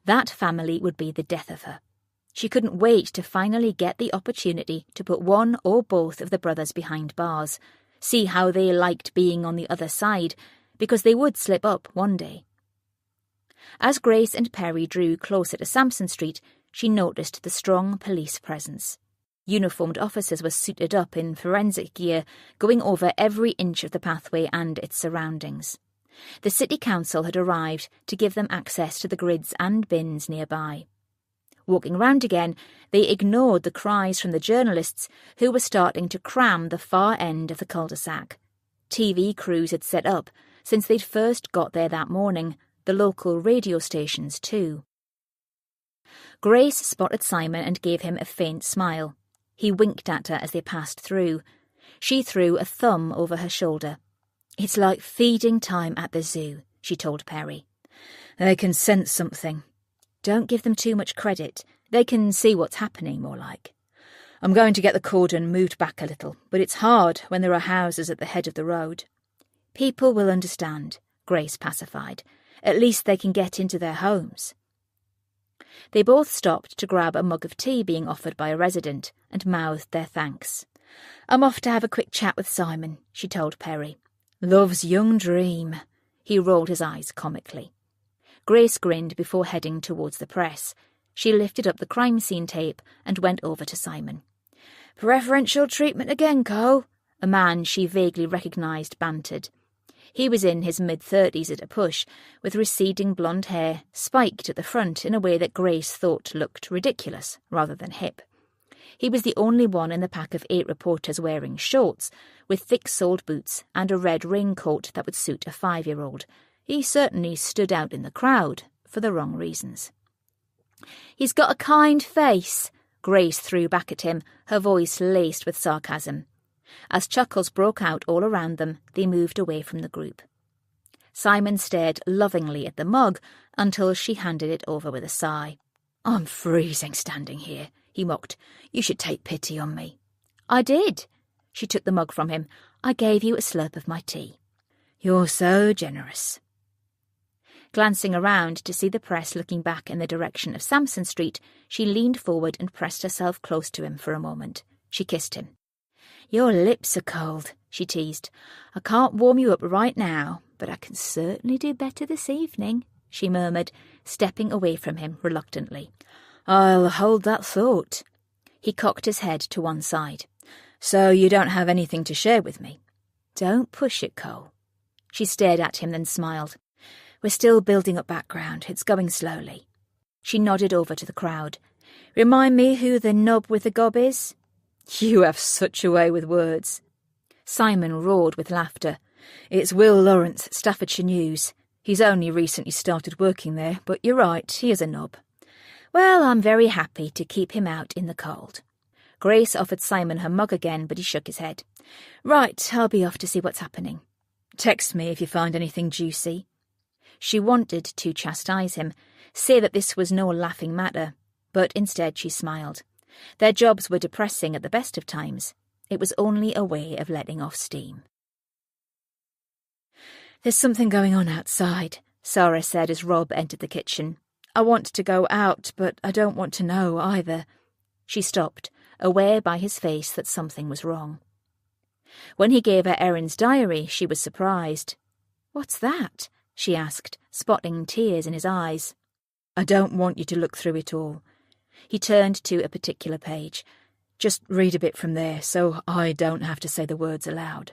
That family would be the death of her. She couldn't wait to finally get the opportunity to put one or both of the brothers behind bars, see how they liked being on the other side, because they would slip up one day. As Grace and Perry drew closer to Sampson Street, she noticed the strong police presence. Uniformed officers were suited up in forensic gear, going over every inch of the pathway and its surroundings. The City Council had arrived to give them access to the grids and bins nearby. Walking round again, they ignored the cries from the journalists who were starting to cram the far end of the cul-de-sac. TV crews had set up since they'd first got there that morning, the local radio stations too. Grace spotted Simon and gave him a faint smile. He winked at her as they passed through. She threw a thumb over her shoulder. "It's like feeding time at the zoo," she told Perry. "They can sense something. Don't give them too much credit. They can see what's happening, more like. I'm going to get the cordon moved back a little, but it's hard when there are houses at the head of the road." "People will understand," Grace pacified. "At least they can get into their homes." They both stopped to grab a mug of tea being offered by a resident and mouthed their thanks. "I'm off to have a quick chat with Simon," she told Perry. "Love's young dream." He rolled his eyes comically. Grace grinned before heading towards the press. She lifted up the crime scene tape and went over to Simon. "Preferential treatment again, Cole," a man she vaguely recognised bantered. He was in his mid-30s at a push, with receding blonde hair spiked at the front in a way that Grace thought looked ridiculous rather than hip. He was the only one in the pack of 8 reporters wearing shorts, with thick-soled boots and a red raincoat that would suit a 5-year-old. He certainly stood out in the crowd, for the wrong reasons. "He's got a kind face," Grace threw back at him, her voice laced with sarcasm. As chuckles broke out all around them, they moved away from the group. Simon stared lovingly at the mug until she handed it over with a sigh. "I'm freezing standing here," he mocked. "You should take pity on me." "I did." She took the mug from him. "I gave you a slurp of my tea." "You're so generous." Glancing around to see the press looking back in the direction of Sampson Street, she leaned forward and pressed herself close to him for a moment. She kissed him. "Your lips are cold," she teased. "I can't warm you up right now, but I can certainly do better this evening," she murmured, stepping away from him reluctantly. "I'll hold that thought." He cocked his head to one side. "So you don't have anything to share with me?" "Don't push it, Cole." She stared at him, then smiled. "We're still building up background. It's going slowly." She nodded over to the crowd. "Remind me who the nub with the gob is?" "You have such a way with words." Simon roared with laughter. "It's Will Lawrence, Staffordshire News. He's only recently started working there, but you're right, he is a knob." "Well, I'm very happy to keep him out in the cold." Grace offered Simon her mug again, but he shook his head. "Right, I'll be off to see what's happening. Text me if you find anything juicy." She wanted to chastise him, say that this was no laughing matter, but instead she smiled. Their jobs were depressing at the best of times. It was only a way of letting off steam. "There's something going on outside," Sarah said as Rob entered the kitchen. "I want to go out, but I don't want to know either." She stopped, aware by his face that something was wrong. When he gave her Erin's diary, she was surprised. "What's that?" she asked, spotting tears in his eyes. "I don't want you to look through it all." He turned to a particular page. "Just read a bit from there, so I don't have to say the words aloud."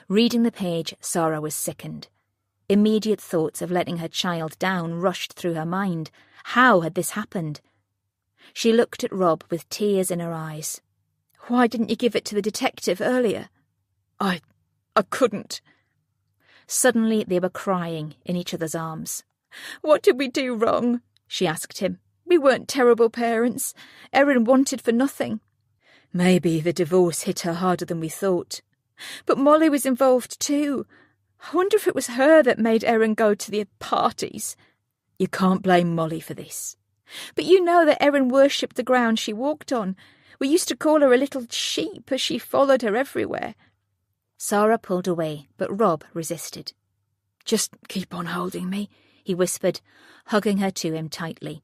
Reading the page, Sarah was sickened. Immediate thoughts of letting her child down rushed through her mind. How had this happened? She looked at Rob with tears in her eyes. "Why didn't you give it to the detective earlier?" I couldn't." Suddenly they were crying in each other's arms. "What did we do wrong?" she asked him. "We weren't terrible parents. Erin wanted for nothing." "Maybe the divorce hit her harder than we thought." "But Molly was involved too. I wonder if it was her that made Erin go to the parties." "You can't blame Molly for this." "But you know that Erin worshipped the ground she walked on. We used to call her a little sheep as she followed her everywhere." Sarah pulled away, but Rob resisted. "Just keep on holding me," he whispered, hugging her to him tightly.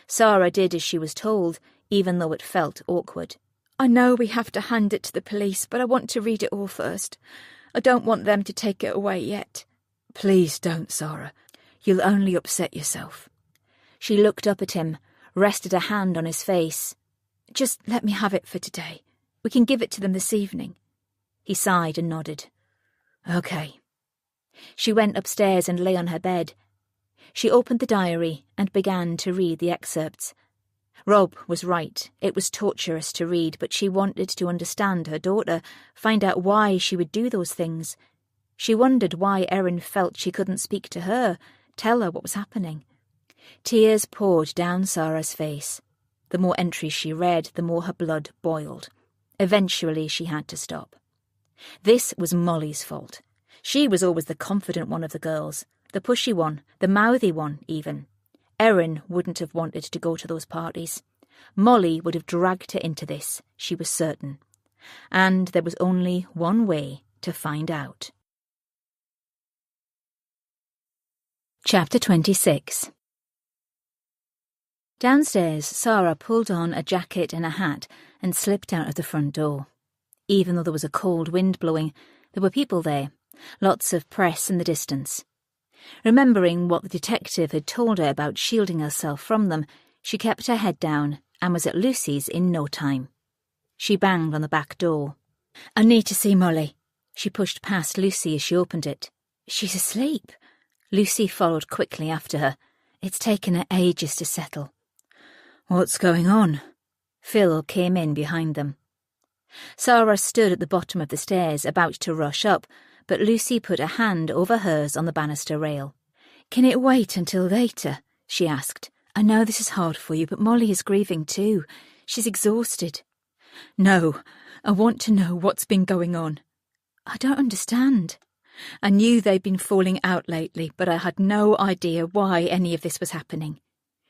Sarah did as she was told, even though it felt awkward. I know we have to hand it to the police, but I want to read it all first. I don't want them to take it away yet. Please don't, Sarah. You'll only upset yourself. She looked up at him, rested a hand on his face. Just let me have it for today. We can give it to them this evening. He sighed and nodded. Okay. She went upstairs and lay on her bed. She opened the diary and began to read the excerpts. Rob was right. It was torturous to read, but she wanted to understand her daughter, find out why she would do those things. She wondered why Erin felt she couldn't speak to her, tell her what was happening. Tears poured down Sarah's face. The more entries she read, the more her blood boiled. Eventually she had to stop. This was Molly's fault. She was always the confident one of the girls, the pushy one, the mouthy one even. Erin wouldn't have wanted to go to those parties. Molly would have dragged her into this, she was certain. And there was only one way to find out. Chapter 26. Downstairs, Sarah pulled on a jacket and a hat and slipped out of the front door. Even though there was a cold wind blowing, there were people there, lots of press in the distance. Remembering what the detective had told her about shielding herself from them, she kept her head down and was at Lucy's in no time. She banged on the back door. "I need to see Molly." She pushed past Lucy as she opened it. "She's asleep." Lucy followed quickly after her. It's taken her ages to settle. "What's going on?" Phil came in behind them. Sarah stood at the bottom of the stairs, about to rush up, but Lucy put a hand over hers on the banister rail. "Can it wait until later?" she asked. "I know this is hard for you, but Molly is grieving too. She's exhausted." "No, I want to know what's been going on." "I don't understand." "I knew they'd been falling out lately, but I had no idea why any of this was happening."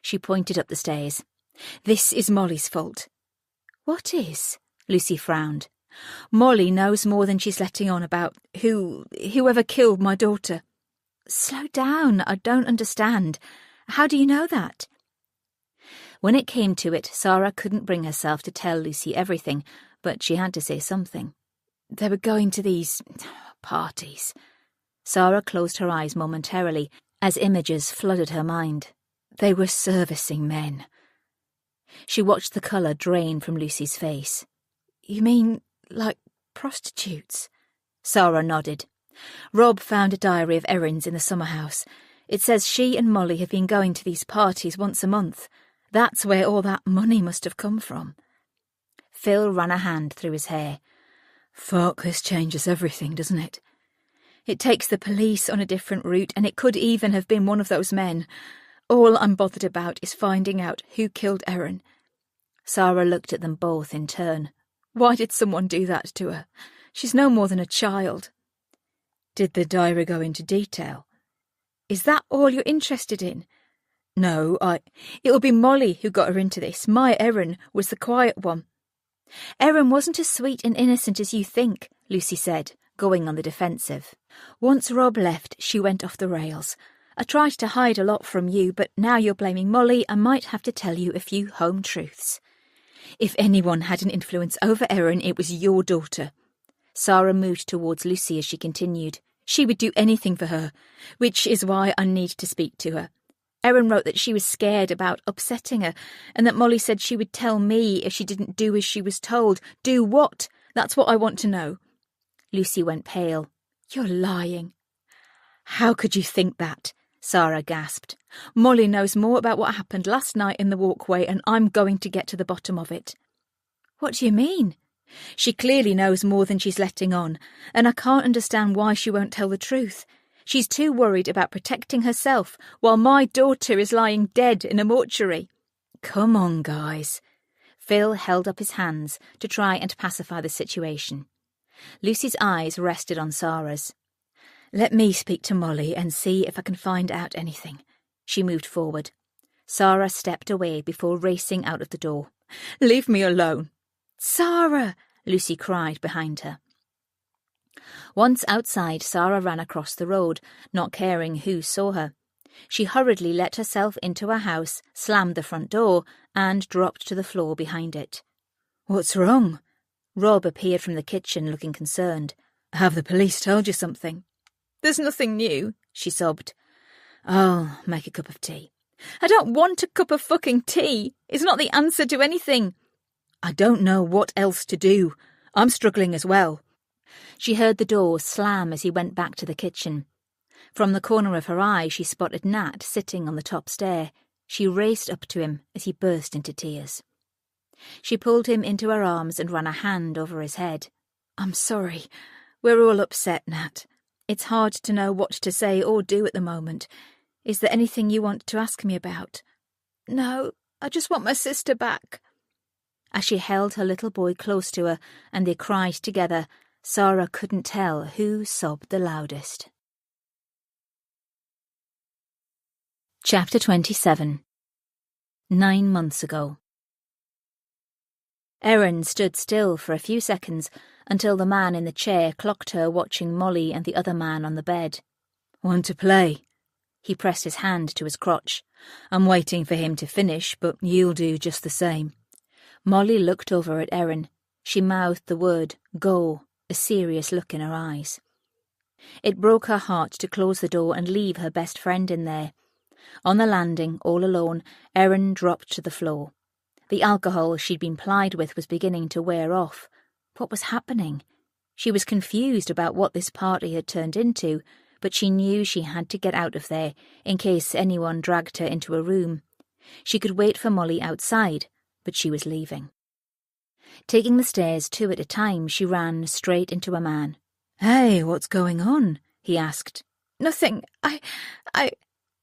She pointed up the stairs. "This is Molly's fault." "What is?" Lucy frowned. "Molly knows more than she's letting on about whoever killed my daughter." "Slow down, I don't understand. How do you know that?" When it came to it, Sarah couldn't bring herself to tell Lucy everything, but she had to say something. "They were going to these parties." Sarah closed her eyes momentarily as images flooded her mind. "They were servicing men." She watched the colour drain from Lucy's face. "You mean like prostitutes?" Sarah nodded. "Rob found a diary of Erin's in the summer house. It says she and Molly have been going to these parties once a month. That's where all that money must have come from." Phil ran a hand through his hair. "Fuck, this changes everything, doesn't it?" "It takes the police on a different route, and it could even have been one of those men. All I'm bothered about is finding out who killed Erin." Sarah looked at them both in turn. "Why did someone do that to her? She's no more than a child." "Did the diary go into detail?" "Is that all you're interested in?" "No, It'll be Molly who got her into this. My Erin was the quiet one." "Erin wasn't as sweet and innocent as you think," Lucy said, going on the defensive. "Once Rob left, she went off the rails. I tried to hide a lot from you, but now you're blaming Molly. I might have to tell you a few home truths. If anyone had an influence over Erin, it was your daughter." Sarah moved towards Lucy as she continued. "She would do anything for her, which is why I need to speak to her. Erin wrote that she was scared about upsetting her, and that Molly said she would tell me if she didn't do as she was told. Do what? That's what I want to know." Lucy went pale. "You're lying." "How could you think that?" Sarah gasped. "Molly knows more about what happened last night in the walkway, and I'm going to get to the bottom of it." "What do you mean?" "She clearly knows more than she's letting on, and I can't understand why she won't tell the truth. She's too worried about protecting herself, while my daughter is lying dead in a mortuary." "Come on, guys." Phil held up his hands to try and pacify the situation. Lucy's eyes rested on Sarah's. "Let me speak to Molly and see if I can find out anything." She moved forward. Sarah stepped away before racing out of the door. "Leave me alone." "Sarah!" Lucy cried behind her. Once outside, Sarah ran across the road, not caring who saw her. She hurriedly let herself into her house, slammed the front door, and dropped to the floor behind it. "What's wrong?" Rob appeared from the kitchen looking concerned. "Have the police told you something?" "There's nothing new," she sobbed. "I'll make a cup of tea." "I don't want a cup of fucking tea. It's not the answer to anything." "I don't know what else to do. I'm struggling as well." She heard the door slam as he went back to the kitchen. From the corner of her eye, she spotted Nat sitting on the top stair. She raced up to him as he burst into tears. She pulled him into her arms and ran a hand over his head. "I'm sorry. We're all upset, Nat. It's hard to know what to say or do at the moment. Is there anything you want to ask me about?" "No, I just want my sister back." As she held her little boy close to her and they cried together, Sarah couldn't tell who sobbed the loudest. Chapter 27. 9 months ago. Erin stood still for a few seconds until the man in the chair clocked her watching Molly and the other man on the bed. "Want to play?" He pressed his hand to his crotch. "I'm waiting for him to finish, but you'll do just the same." Molly looked over at Erin. She mouthed the word, "go," a serious look in her eyes. It broke her heart to close the door and leave her best friend in there. On the landing, all alone, Erin dropped to the floor. The alcohol she'd been plied with was beginning to wear off. What was happening? She was confused about what this party had turned into, but she knew she had to get out of there in case anyone dragged her into a room. She could wait for Molly outside, but she was leaving. Taking the stairs 2 at a time, she ran straight into a man. "Hey, what's going on?" he asked. "Nothing. I...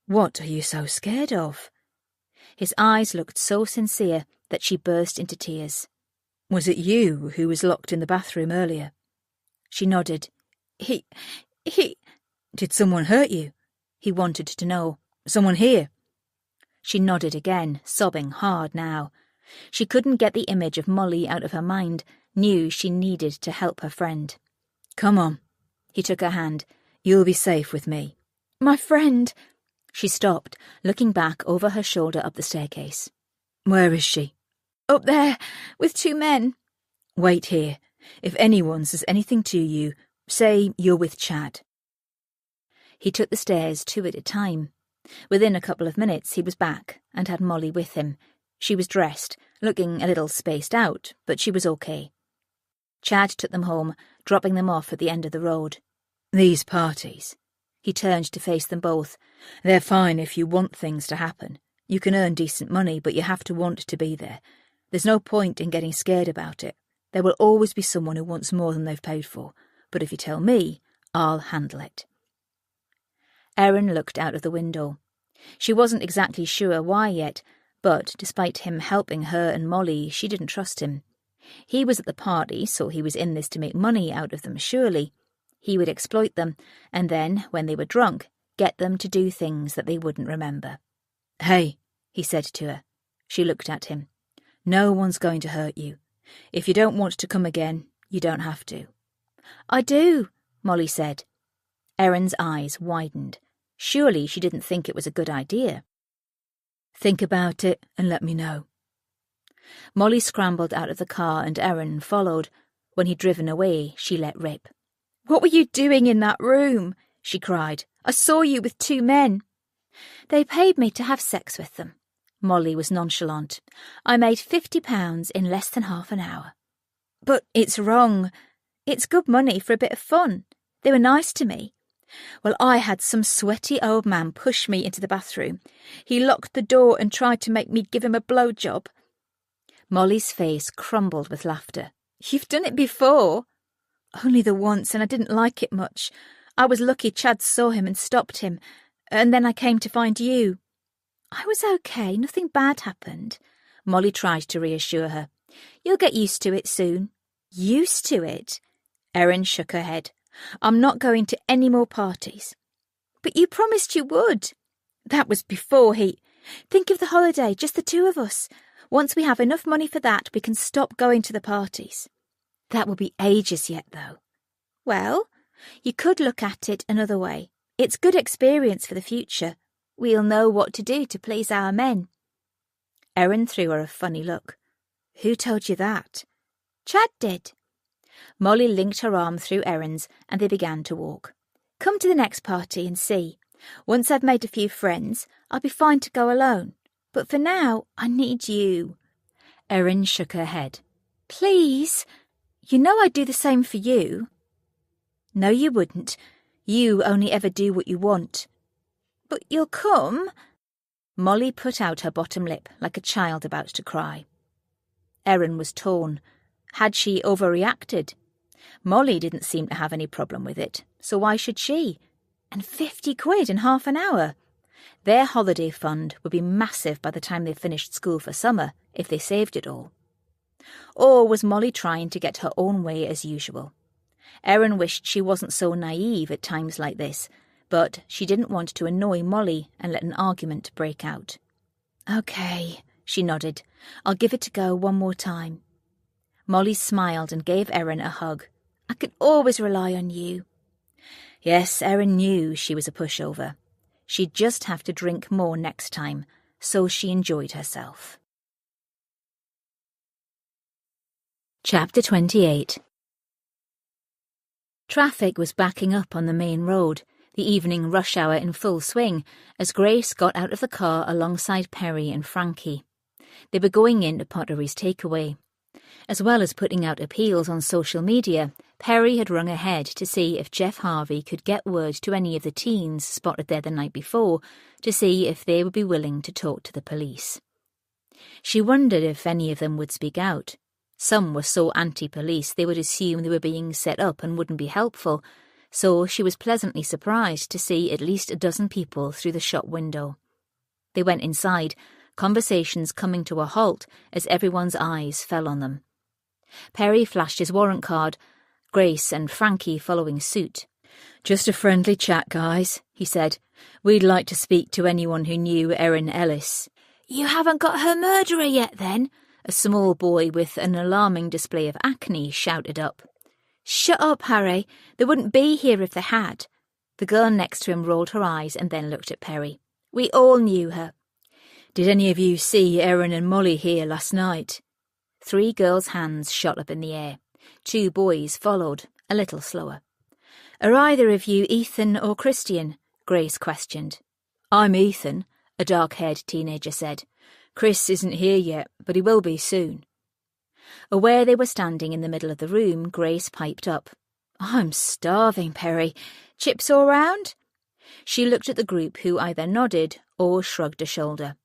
"What are you so scared of?" His eyes looked so sincere that she burst into tears. "Was it you who was locked in the bathroom earlier?" She nodded. He... "Did someone hurt you?" He wanted to know. "Someone here?" She nodded again, sobbing hard now. She couldn't get the image of Molly out of her mind, knew she needed to help her friend. "Come on." He took her hand. "You'll be safe with me." "My friend..." She stopped, looking back over her shoulder up the staircase. "Where is she?" "Up there, with 2 men." "Wait here. If anyone says anything to you, say you're with Chad." He took the stairs 2 at a time. Within a couple of minutes he was back and had Molly with him. She was dressed, looking a little spaced out, but she was okay. Chad took them home, dropping them off at the end of the road. "These parties." He turned to face them both. "They're fine if you want things to happen. You can earn decent money, but you have to want to be there. There's no point in getting scared about it. There will always be someone who wants more than they've paid for. But if you tell me, I'll handle it." Erin looked out of the window. She wasn't exactly sure why yet, but despite him helping her and Molly, she didn't trust him. He was at the party, so he was in this to make money out of them, surely. He would exploit them, and then, when they were drunk, get them to do things that they wouldn't remember. "Hey," he said to her. She looked at him. "No one's going to hurt you. If you don't want to come again, you don't have to." "I do," Molly said. Erin's eyes widened. Surely she didn't think it was a good idea. "Think about it and let me know." Molly scrambled out of the car and Erin followed. When he'd driven away, she let rip. "What were you doing in that room?" she cried. "I saw you with 2 men." "They paid me to have sex with them." Molly was nonchalant. "I made £50 in less than half an hour." "But it's wrong. It's good money for a bit of fun. They were nice to me. Well, I had some sweaty old man push me into the bathroom. He locked the door and tried to make me give him a blowjob." Molly's face crumbled with laughter. "You've done it before." "Only the once, and I didn't like it much. I was lucky Chad saw him and stopped him, and then I came to find you." "I was okay, nothing bad happened." Molly tried to reassure her. "You'll get used to it soon." "Used to it?" Erin shook her head. "I'm not going to any more parties." "But you promised you would." "That was before he... Think of the holiday, just the 2 of us. Once we have enough money for that, we can stop going to the parties." "That will be ages yet, though." "Well, you could look at it another way. It's good experience for the future. We'll know what to do to please our men. Erin threw her a funny look. Who told you that? Chad did. Molly linked her arm through Erin's and they began to walk. Come to the next party and see. Once I've made a few friends, I'll be fine to go alone. But for now, I need you. Erin shook her head. Please. You know I'd do the same for you. No, you wouldn't. You only ever do what you want. But you'll come. Molly put out her bottom lip like a child about to cry. Erin was torn. Had she overreacted? Molly didn't seem to have any problem with it, so why should she? And 50 quid in half an hour. Their holiday fund would be massive by the time they finished school for summer, if they saved it all. Or was Molly trying to get her own way as usual? Erin wished she wasn't so naive at times like this, but she didn't want to annoy Molly and let an argument break out. OK, she nodded. I'll give it a go one more time. Molly smiled and gave Erin a hug. I can always rely on you. Yes, Erin knew she was a pushover. She'd just have to drink more next time, so she enjoyed herself. Chapter 28. Traffic was backing up on the main road, the evening rush hour in full swing, as Grace got out of the car alongside Perry and Frankie. They were going in to Pottery's takeaway. As well as putting out appeals on social media, Perry had rung ahead to see if Jeff Harvey could get word to any of the teens spotted there the night before to see if they would be willing to talk to the police. She wondered if any of them would speak out. Some were so anti-police they would assume they were being set up and wouldn't be helpful, so she was pleasantly surprised to see at least a dozen people through the shop window. They went inside, conversations coming to a halt as everyone's eyes fell on them. Perry flashed his warrant card, Grace and Frankie following suit. "Just a friendly chat, guys," he said. "We'd like to speak to anyone who knew Erin Ellis." You haven't got her murderer yet, then? A small boy with an alarming display of acne shouted up. Shut up, Harry. They wouldn't be here if they had. The girl next to him rolled her eyes and then looked at Perry. We all knew her. Did any of you see Erin and Molly here last night? 3 girls' hands shot up in the air. 2 boys followed, a little slower. Are either of you Ethan or Christian? Grace questioned. I'm Ethan, a dark-haired teenager said. Chris isn't here yet, but he will be soon. Aware they were standing in the middle of the room, Grace piped up. I'm starving, Perry. Chips all round? She looked at the group who either nodded or shrugged a shoulder.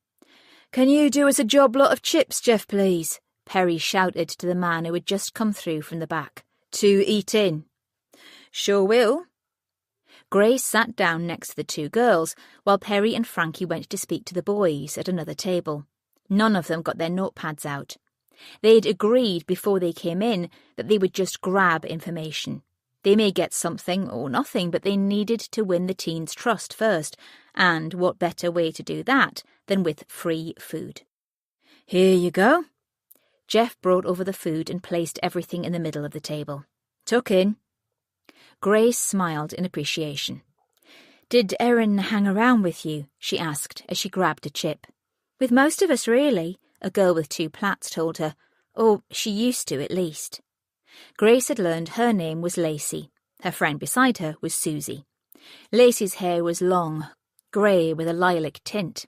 Can you do us a job lot of chips, Jeff, please? Perry shouted to the man who had just come through from the back. To eat in. Sure will. Grace sat down next to the 2 girls, while Perry and Frankie went to speak to the boys at another table. None of them got their notepads out. They'd agreed before they came in that they would just grab information. They may get something or nothing, but they needed to win the teens' trust first, and what better way to do that than with free food? Here you go. Jeff brought over the food and placed everything in the middle of the table. Tuck in. Grace smiled in appreciation. Did Erin hang around with you? She asked as she grabbed a chip. With most of us, really, a girl with 2 plaits told her. Or she used to, at least. Grace had learned her name was Lacey. Her friend beside her was Susie. Lacey's hair was long, grey with a lilac tint.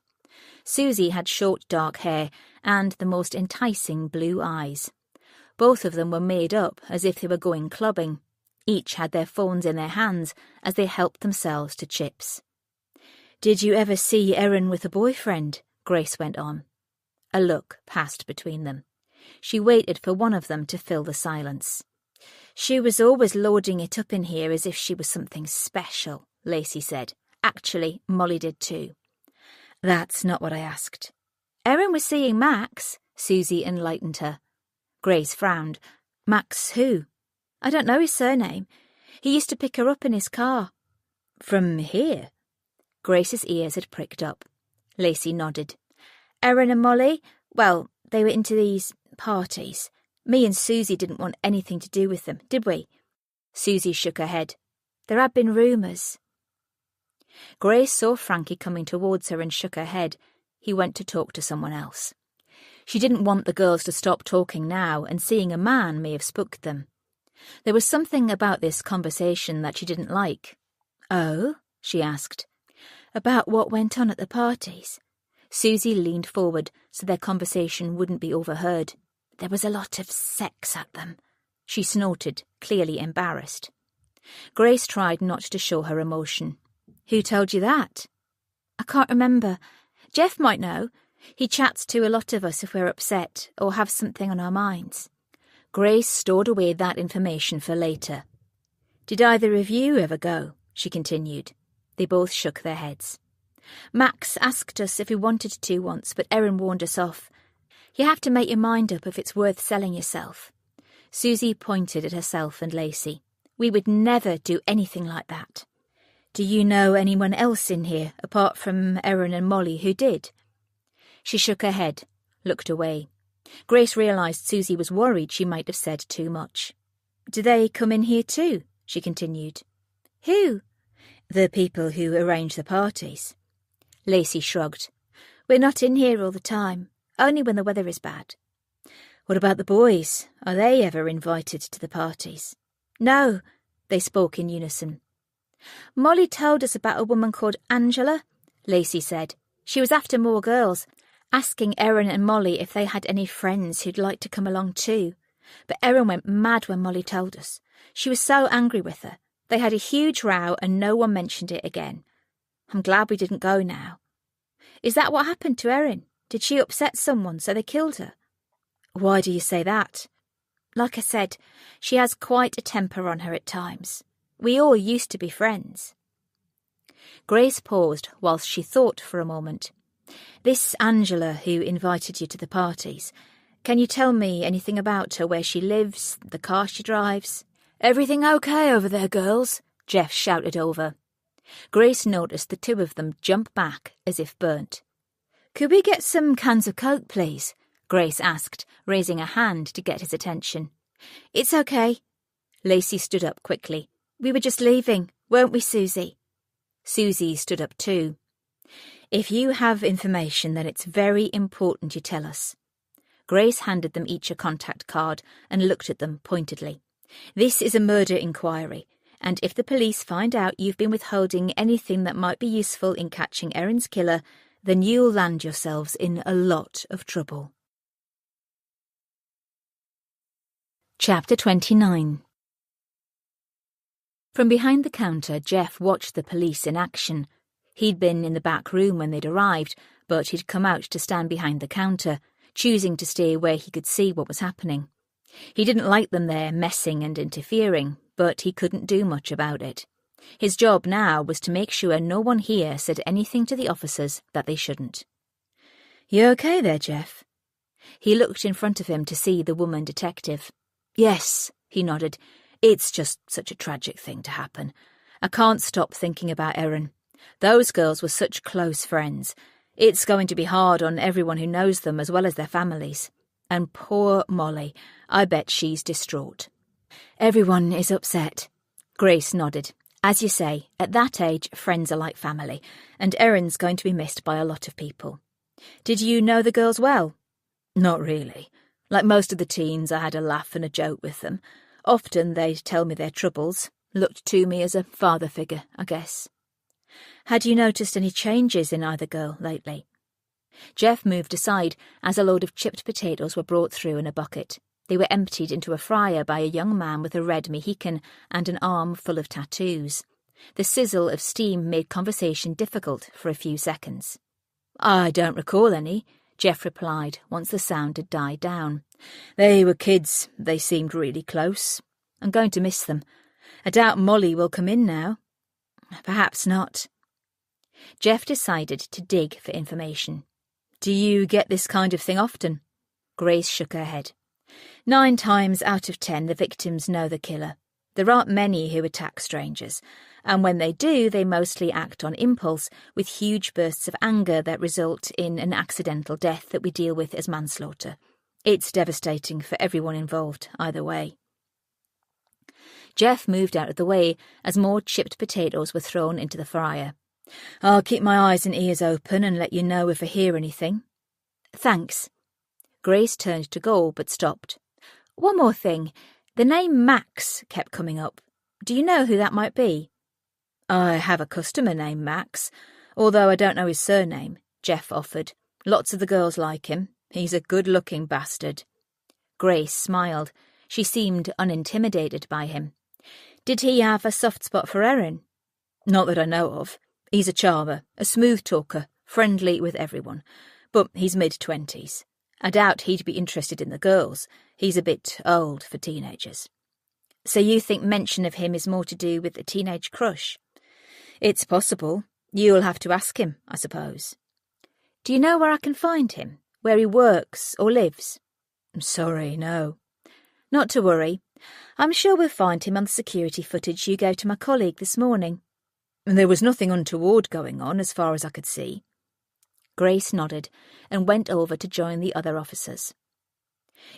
Susie had short dark hair and the most enticing blue eyes. Both of them were made up as if they were going clubbing. Each had their phones in their hands as they helped themselves to chips. Did you ever see Erin with a boyfriend? Grace went on. A look passed between them. She waited for one of them to fill the silence. She was always loading it up in here as if she was something special, Lacey said. Actually, Molly did too. That's not what I asked. Erin was seeing Max, Susie enlightened her. Grace frowned. Max who? I don't know his surname. He used to pick her up in his car. From here? Grace's ears had pricked up. Lacey nodded. Erin and Molly, well, they were into these parties. Me and Susie didn't want anything to do with them, did we? Susie shook her head. There had been rumours. Grace saw Frankie coming towards her and shook her head. He went to talk to someone else. She didn't want the girls to stop talking now, and seeing a man may have spooked them. There was something about this conversation that she didn't like. "Oh?" she asked. "About what went on at the parties?" Susie leaned forward so their conversation wouldn't be overheard. "There was a lot of sex at them," she snorted, clearly embarrassed. Grace tried not to show her emotion. "Who told you that?" "I can't remember. Jeff might know. He chats to a lot of us if we're upset or have something on our minds." Grace stored away that information for later. "Did either of you ever go?" she continued. They both shook their heads. "Max asked us if we wanted to once, but Erin warned us off. You have to make your mind up if it's worth selling yourself." Susie pointed at herself and Lacey. "We would never do anything like that." "Do you know anyone else in here, apart from Erin and Molly, who did?" She shook her head, looked away. Grace realised Susie was worried she might have said too much. "Do they come in here too?" she continued. "Who?" "The people who arrange the parties." Lacey shrugged. "We're not in here all the time, only when the weather is bad." "What about the boys? Are they ever invited to the parties?" "No," they spoke in unison. "Molly told us about a woman called Angela," Lacey said. "She was after more girls, asking Erin and Molly if they had any friends who'd like to come along too. But Erin went mad when Molly told us. She was so angry with her. They had a huge row and no one mentioned it again. I'm glad we didn't go now." "Is that what happened to Erin? Did she upset someone so they killed her?" "Why do you say that?" "Like I said, she has quite a temper on her at times. We all used to be friends." Grace paused whilst she thought for a moment. "This Angela who invited you to the parties, can you tell me anything about her, where she lives, the car she drives?" "Everything okay over there, girls?" Jeff shouted over. Grace noticed the two of them jump back as if burnt. "Could we get some cans of Coke, please?" Grace asked, raising a hand to get his attention. "It's okay." Lacey stood up quickly. "We were just leaving, weren't we, Susie?" Susie stood up too. "If you have information, then it's very important you tell us." Grace handed them each a contact card and looked at them pointedly. "This is a murder inquiry, and if the police find out you've been withholding anything that might be useful in catching Erin's killer, then you'll land yourselves in a lot of trouble." Chapter 29. From behind the counter, Jeff watched the police in action. He'd been in the back room when they'd arrived, but he'd come out to stand behind the counter, choosing to stay where he could see what was happening. He didn't like them there messing and interfering, but he couldn't do much about it. His job now was to make sure no one here said anything to the officers that they shouldn't. "You okay there, Jeff?" He looked in front of him to see the woman detective. "Yes," he nodded. "It's just such a tragic thing to happen. I can't stop thinking about Erin. Those girls were such close friends. It's going to be hard on everyone who knows them as well as their families. And poor Molly, I bet she's distraught." "Everyone is upset." Grace nodded. "As you say, at that age, friends are like family, and Erin's going to be missed by a lot of people." "Did you know the girls well?" "Not really. Like most of the teens, I had a laugh and a joke with them. Often they'd tell me their troubles. Looked to me as a father figure, I guess." "Had you noticed any changes in either girl lately?" Jeff moved aside as a load of chipped potatoes were brought through in a bucket. They were emptied into a fryer by a young man with a red Mohican and an arm full of tattoos. The sizzle of steam made conversation difficult for a few seconds. "I don't recall any," Jeff replied once the sound had died down. "They were kids. They seemed really close. I'm going to miss them. I doubt Molly will come in now." "Perhaps not." Jeff decided to dig for information. "Do you get this kind of thing often?" Grace shook her head. 9 times out of 10, the victims know the killer. There aren't many who attack strangers, and when they do, they mostly act on impulse, with huge bursts of anger that result in an accidental death that we deal with as manslaughter. It's devastating for everyone involved, either way." Jeff moved out of the way as more chipped potatoes were thrown into the fryer. I'll keep my eyes and ears open and let you know if I hear anything. Thanks. Grace turned to go, but stopped. One more thing. The name Max kept coming up. Do you know who that might be? I have a customer named Max, although I don't know his surname, Jeff offered. Lots of the girls like him. He's a good-looking bastard. Grace smiled. She seemed unintimidated by him. Did he have a soft spot for Erin? Not that I know of. He's a charmer, a smooth talker, friendly with everyone. But he's mid-20s. I doubt he'd be interested in the girls. He's a bit old for teenagers. So you think mention of him is more to do with a teenage crush? It's possible. You'll have to ask him, I suppose. Do you know where I can find him? Where he works or lives? I'm sorry, no. Not to worry. I'm sure we'll find him on the security footage you gave to my colleague this morning. There was nothing untoward going on as far as I could see. Grace nodded and went over to join the other officers.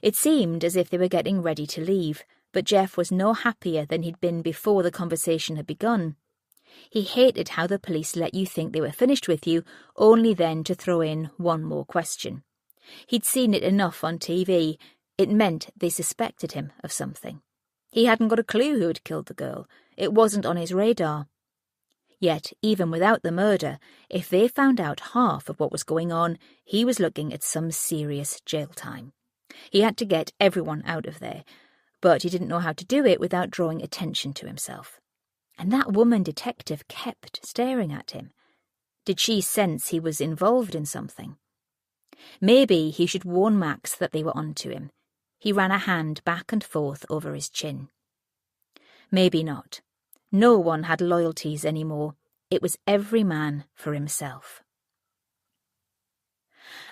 It seemed as if they were getting ready to leave, but Jeff was no happier than he'd been before the conversation had begun. He hated how the police let you think they were finished with you, only then to throw in one more question. He'd seen it enough on TV. It meant they suspected him of something. He hadn't got a clue who had killed the girl. It wasn't on his radar. Yet, even without the murder, if they found out half of what was going on, he was looking at some serious jail time. He had to get everyone out of there, but he didn't know how to do it without drawing attention to himself. And that woman detective kept staring at him. Did she sense he was involved in something? Maybe he should warn Max that they were on to him. He ran a hand back and forth over his chin. Maybe not. No one had loyalties anymore. It was every man for himself.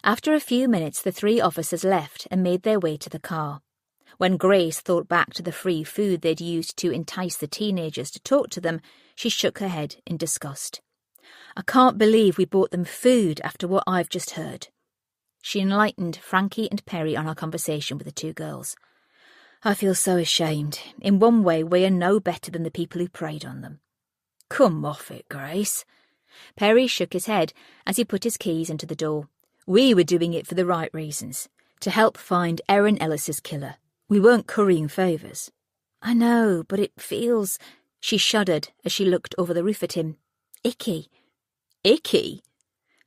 After a few minutes, the three officers left and made their way to the car. When Grace thought back to the free food they'd used to entice the teenagers to talk to them, she shook her head in disgust. I can't believe we bought them food after what I've just heard. She enlightened Frankie and Perry on our conversation with the two girls. I feel so ashamed. In one way, we're no better than the people who preyed on them. Come off it, Grace. Perry shook his head as he put his keys into the door. We were doing it for the right reasons, to help find Erin Ellis's killer. We weren't currying favours. I know, but it feels... She shuddered as she looked over the roof at him. Icky. Icky?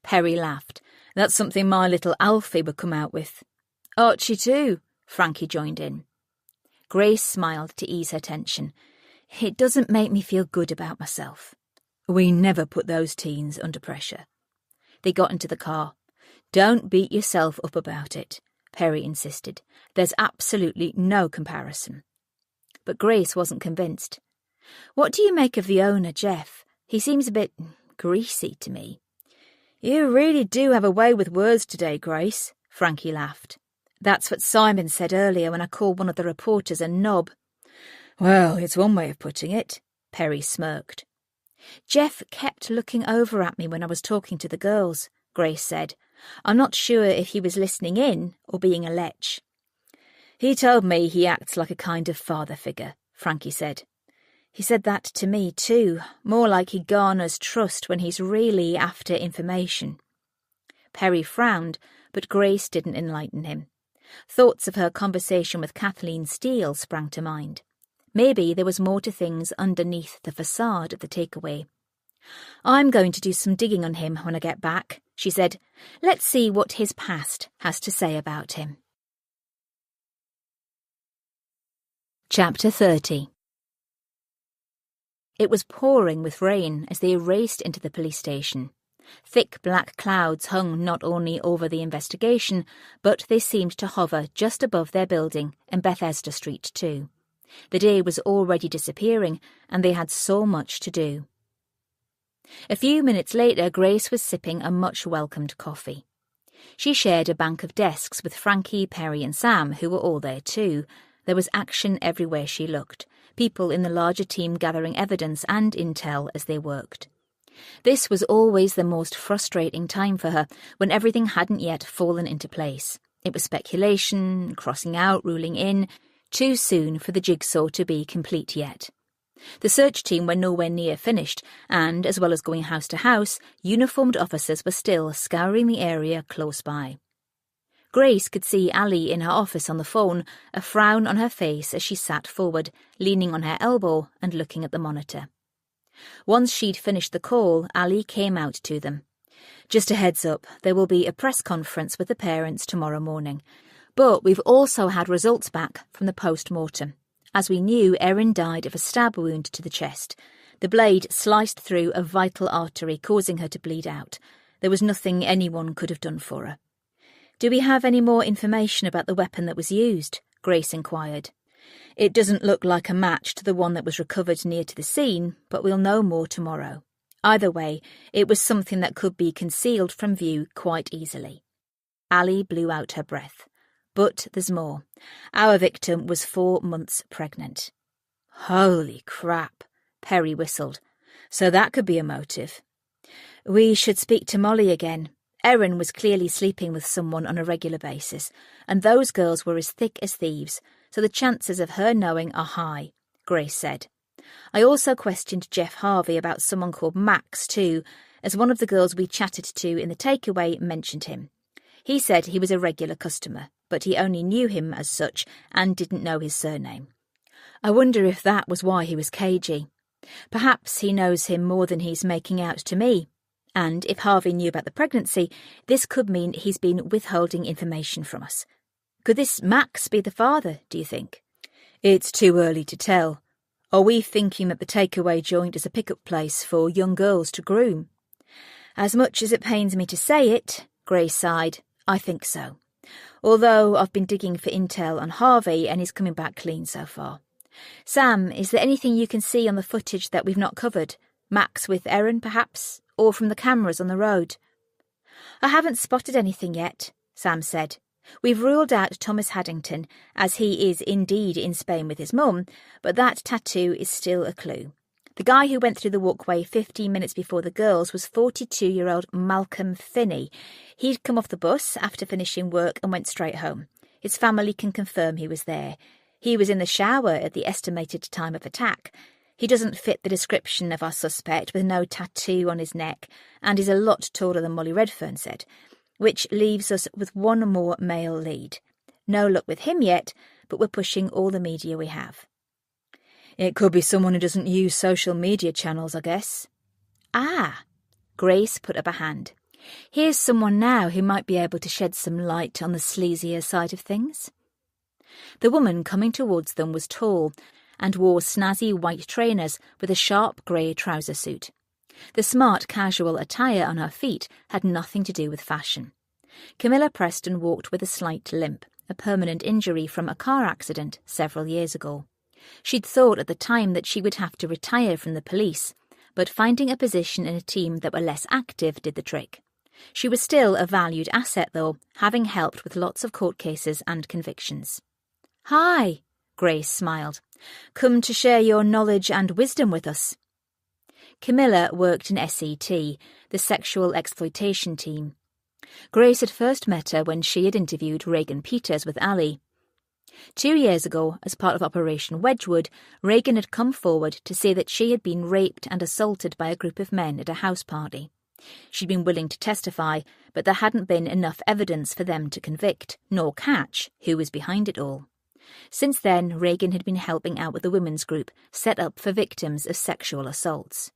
Perry laughed. That's something my little Alfie would come out with. Archie too, Frankie joined in. Grace smiled to ease her tension. It doesn't make me feel good about myself. We never put those teens under pressure. They got into the car. Don't beat yourself up about it, Perry insisted. There's absolutely no comparison. But Grace wasn't convinced. What do you make of the owner, Jeff? He seems a bit greasy to me. You really do have a way with words today, Grace, Frankie laughed. That's what Simon said earlier when I called one of the reporters a knob. Well, it's one way of putting it, Perry smirked. Jeff kept looking over at me when I was talking to the girls, Grace said. I'm not sure if he was listening in or being a lech. He told me he acts like a kind of father figure, Frankie said. He said that to me too, more like he garners trust when he's really after information. Perry frowned, but Grace didn't enlighten him. Thoughts of her conversation with Kathleen Steele sprang to mind. Maybe there was more to things underneath the facade of the takeaway. I'm going to do some digging on him when I get back, she said. Let's see what his past has to say about him. Chapter 30. It was pouring with rain as they raced into the police station. Thick black clouds hung not only over the investigation, but they seemed to hover just above their building and Bethesda Street too. The day was already disappearing, and they had so much to do. A few minutes later, Grace was sipping a much-welcomed coffee. She shared a bank of desks with Frankie, Perry and Sam, who were all there too. There was action everywhere she looked, people in the larger team gathering evidence and intel as they worked. This was always the most frustrating time for her, when everything hadn't yet fallen into place. It was speculation, crossing out, ruling in, too soon for the jigsaw to be complete yet. The search team were nowhere near finished, and, as well as going house to house, uniformed officers were still scouring the area close by. Grace could see Allie in her office on the phone, a frown on her face as she sat forward, leaning on her elbow and looking at the monitor. Once she'd finished the call, Allie came out to them. "Just a heads up, there will be a press conference with the parents tomorrow morning. But we've also had results back from the post-mortem. As we knew, Erin died of a stab wound to the chest. The blade sliced through a vital artery, causing her to bleed out. There was nothing anyone could have done for her." "Do we have any more information about the weapon that was used?" Grace inquired. "It doesn't look like a match to the one that was recovered near to the scene, but we'll know more tomorrow. Either way, it was something that could be concealed from view quite easily." Allie blew out her breath. "But there's more. Our victim was 4 months pregnant." "Holy crap," Perry whistled. "So that could be a motive." "We should speak to Molly again. Erin was clearly sleeping with someone on a regular basis, and those girls were as thick as thieves, so the chances of her knowing are high," Grace said. "I also questioned Jeff Harvey about someone called Max too, as one of the girls we chatted to in the takeaway mentioned him. He said he was a regular customer, but he only knew him as such and didn't know his surname. I wonder if that was why he was cagey. Perhaps he knows him more than he's making out to me. And if Harvey knew about the pregnancy, this could mean he's been withholding information from us. Could this Max be the father, do you think?" "It's too early to tell. Are we thinking that the takeaway joint is a pickup place for young girls to groom?" "As much as it pains me to say it," Grace sighed, "I think so. Although I've been digging for intel on Harvey and he's coming back clean so far. Sam, is there anything you can see on the footage that we've not covered? Max with Erin, perhaps? Or from the cameras on the road?" "I haven't spotted anything yet," Sam said. "We've ruled out Thomas Haddington, as he is indeed in Spain with his mum, but that tattoo is still a clue. The guy who went through the walkway 15 minutes before the girls was 42-year-old Malcolm Finney. He'd come off the bus after finishing work and went straight home. His family can confirm he was there. He was in the shower at the estimated time of attack. He doesn't fit the description of our suspect, with no tattoo on his neck, and is a lot taller than Molly Redfern said, which leaves us with one more male lead. No luck with him yet, but we're pushing all the media we have." "It could be someone who doesn't use social media channels, I guess." "Ah," Grace put up a hand. "Here's someone now who might be able to shed some light on the sleazier side of things." The woman coming towards them was tall and wore snazzy white trainers with a sharp grey trouser suit. The smart casual attire on her feet had nothing to do with fashion. Camilla Preston walked with a slight limp, a permanent injury from a car accident several years ago. She'd thought at the time that she would have to retire from the police, but finding a position in a team that were less active did the trick. She was still a valued asset, though, having helped with lots of court cases and convictions. "Hi," Grace smiled. "Come to share your knowledge and wisdom with us." Camilla worked in SET, the sexual exploitation team. Grace had first met her when she had interviewed Reagan Peters with Allie. 2 years ago, as part of Operation Wedgwood, Reagan had come forward to say that she had been raped and assaulted by a group of men at a house party. She'd been willing to testify, but there hadn't been enough evidence for them to convict, nor catch who was behind it all. Since then, Reagan had been helping out with a women's group set up for victims of sexual assaults.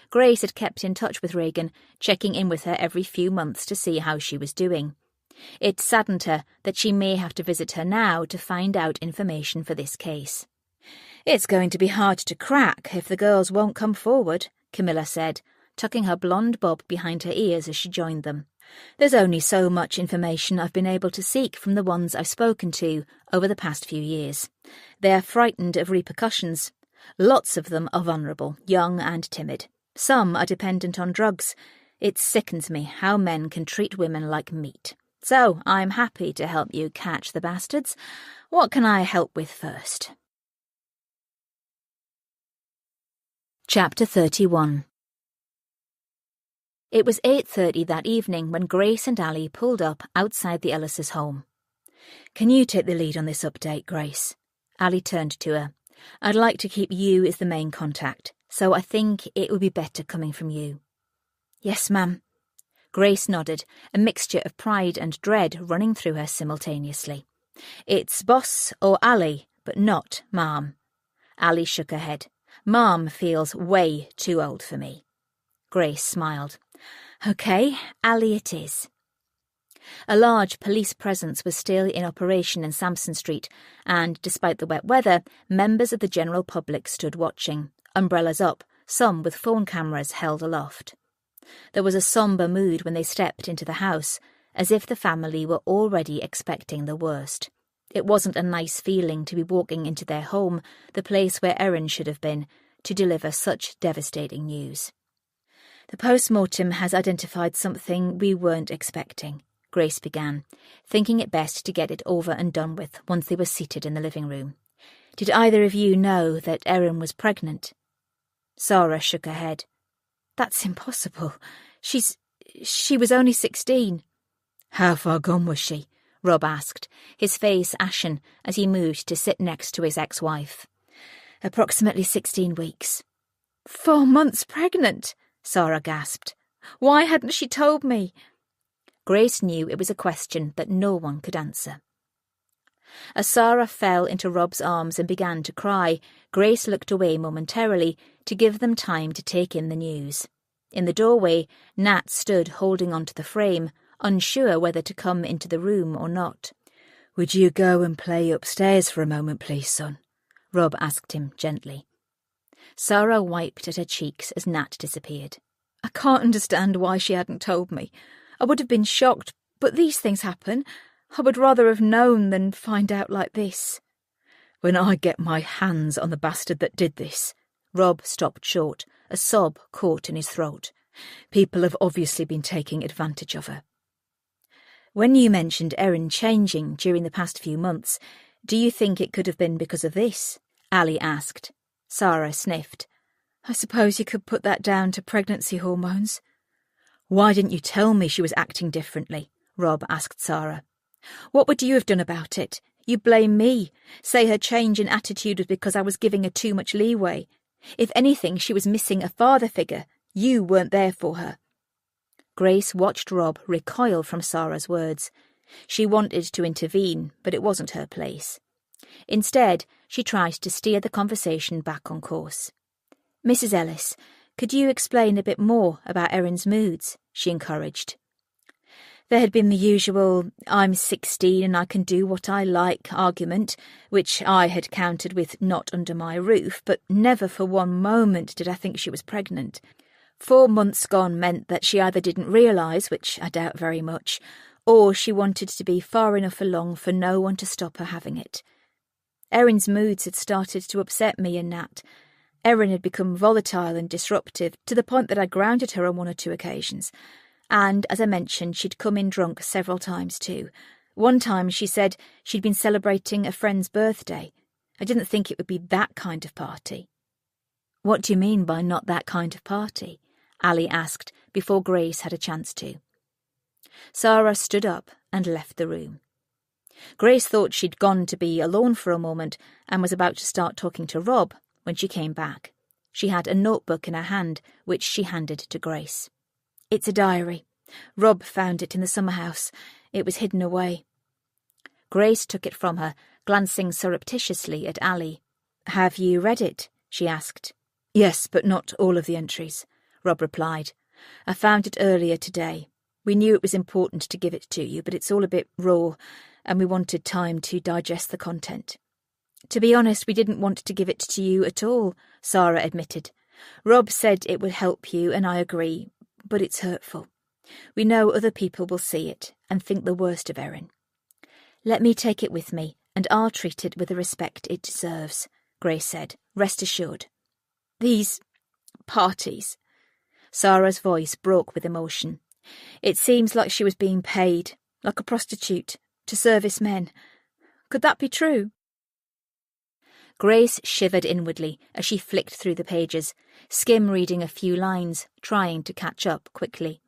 Grace had kept in touch with Reagan, checking in with her every few months to see how she was doing. It saddened her that she may have to visit her now to find out information for this case. "It's going to be hard to crack if the girls won't come forward," Camilla said, tucking her blonde bob behind her ears as she joined them. "There's only so much information I've been able to seek from the ones I've spoken to over the past few years. They're frightened of repercussions. Lots of them are vulnerable, young and timid. Some are dependent on drugs. It sickens me how men can treat women like meat. So I'm happy to help you catch the bastards. What can I help with first?" Chapter 31. It was 8:30 that evening when Grace and Allie pulled up outside the Ellis's home. "Can you take the lead on this update, Grace?" Allie turned to her. I'd like to keep you as the main contact, so I think it would be better coming from you. Yes, ma'am. Grace nodded, a mixture of pride and dread running through her simultaneously. It's boss or Allie, but not ma'am. Allie shook her head. Ma'am feels way too old for me. Grace smiled. OK, Allie it is. A large police presence was still in operation in Sampson Street, and, despite the wet weather, members of the general public stood watching, umbrellas up, some with phone cameras held aloft. There was a sombre mood when they stepped into the house, as if the family were already expecting the worst. It wasn't a nice feeling to be walking into their home, the place where Erin should have been, to deliver such devastating news. The post-mortem has identified something we weren't expecting, Grace began, thinking it best to get it over and done with once they were seated in the living room. Did either of you know that Erin was pregnant? Sarah shook her head. That's impossible. She was only 16. How far gone was she? Rob asked, his face ashen as he moved to sit next to his ex-wife. Approximately 16 weeks. 4 months pregnant, Sarah gasped. Why hadn't she told me? Grace knew it was a question that no one could answer. As Sarah fell into Rob's arms and began to cry, Grace looked away momentarily to give them time to take in the news. In the doorway, Nat stood holding onto the frame, unsure whether to come into the room or not. Would you go and play upstairs for a moment, please, son? Rob asked him gently. Sarah wiped at her cheeks as Nat disappeared. I can't understand why she hadn't told me. I would have been shocked, but these things happen. I would rather have known than find out like this. When I get my hands on the bastard that did this. Rob stopped short, a sob caught in his throat. People have obviously been taking advantage of her. When you mentioned Erin changing during the past few months, do you think it could have been because of this? Allie asked. Sarah sniffed. I suppose you could put that down to pregnancy hormones. Why didn't you tell me she was acting differently? Rob asked Sarah. What would you have done about it? You blame me. Say her change in attitude was because I was giving her too much leeway. If anything, she was missing a father figure. You weren't there for her. Grace watched Rob recoil from Sarah's words. She wanted to intervene, but it wasn't her place. Instead, she tried to steer the conversation back on course. Mrs. Ellis, could you explain a bit more about Erin's moods? She encouraged. There had been the usual, I'm 16 and I can do what I like argument, which I had countered with not under my roof, but never for one moment did I think she was pregnant. 4 months gone meant that she either didn't realise, which I doubt very much, or she wanted to be far enough along for no one to stop her having it. Erin's moods had started to upset me and Nat. Erin had become volatile and disruptive, to the point that I grounded her on 1 or 2 occasions. And, as I mentioned, she'd come in drunk several times too. One time she said she'd been celebrating a friend's birthday. I didn't think it would be that kind of party. What do you mean by not that kind of party? Allie asked before Grace had a chance to. Sarah stood up and left the room. Grace thought she'd gone to be alone for a moment and was about to start talking to Rob when she came back. She had a notebook in her hand, which she handed to Grace. It's a diary. Rob found it in the summer house. It was hidden away. Grace took it from her, glancing surreptitiously at Allie. Have you read it? She asked. Yes, but not all of the entries, Rob replied. I found it earlier today. We knew it was important to give it to you, but it's all a bit raw, and we wanted time to digest the content. To be honest, we didn't want to give it to you at all, Sarah admitted. Rob said it would help you, and I agree, but it's hurtful. We know other people will see it and think the worst of Erin. Let me take it with me, and I'll treat it with the respect it deserves, Grace said. Rest assured. These parties. Sarah's voice broke with emotion. It seems like she was being paid, like a prostitute, to service men. Could that be true? Grace shivered inwardly as she flicked through the pages, skim-reading a few lines, trying to catch up quickly.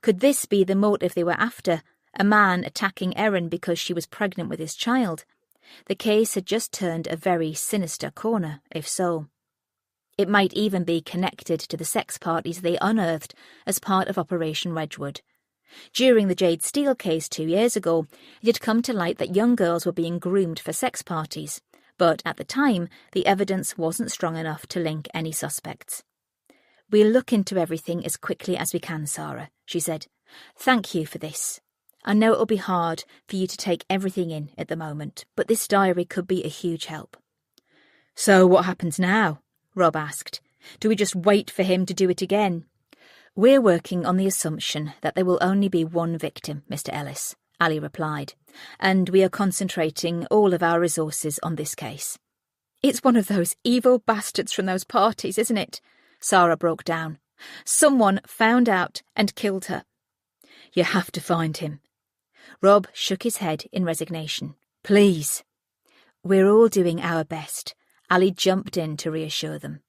Could this be the motive they were after, a man attacking Erin because she was pregnant with his child? The case had just turned a very sinister corner, if so. It might even be connected to the sex parties they unearthed as part of Operation Wedgwood. During the Jade Steele case 2 years ago, it had come to light that young girls were being groomed for sex parties, but at the time, the evidence wasn't strong enough to link any suspects. "We'll look into everything as quickly as we can, Sarah," she said. "Thank you for this. I know it'll be hard for you to take everything in at the moment, but this diary could be a huge help." "So what happens now?" Rob asked. "Do we just wait for him to do it again?" "We're working on the assumption that there will only be one victim, Mr. Ellis," Allie replied, "and we are concentrating all of our resources on this case." "It's one of those evil bastards from those parties, isn't it?" Sarah broke down. "Someone found out and killed her." "You have to find him." Rob shook his head in resignation. "Please." "We're all doing our best," Allie jumped in to reassure them.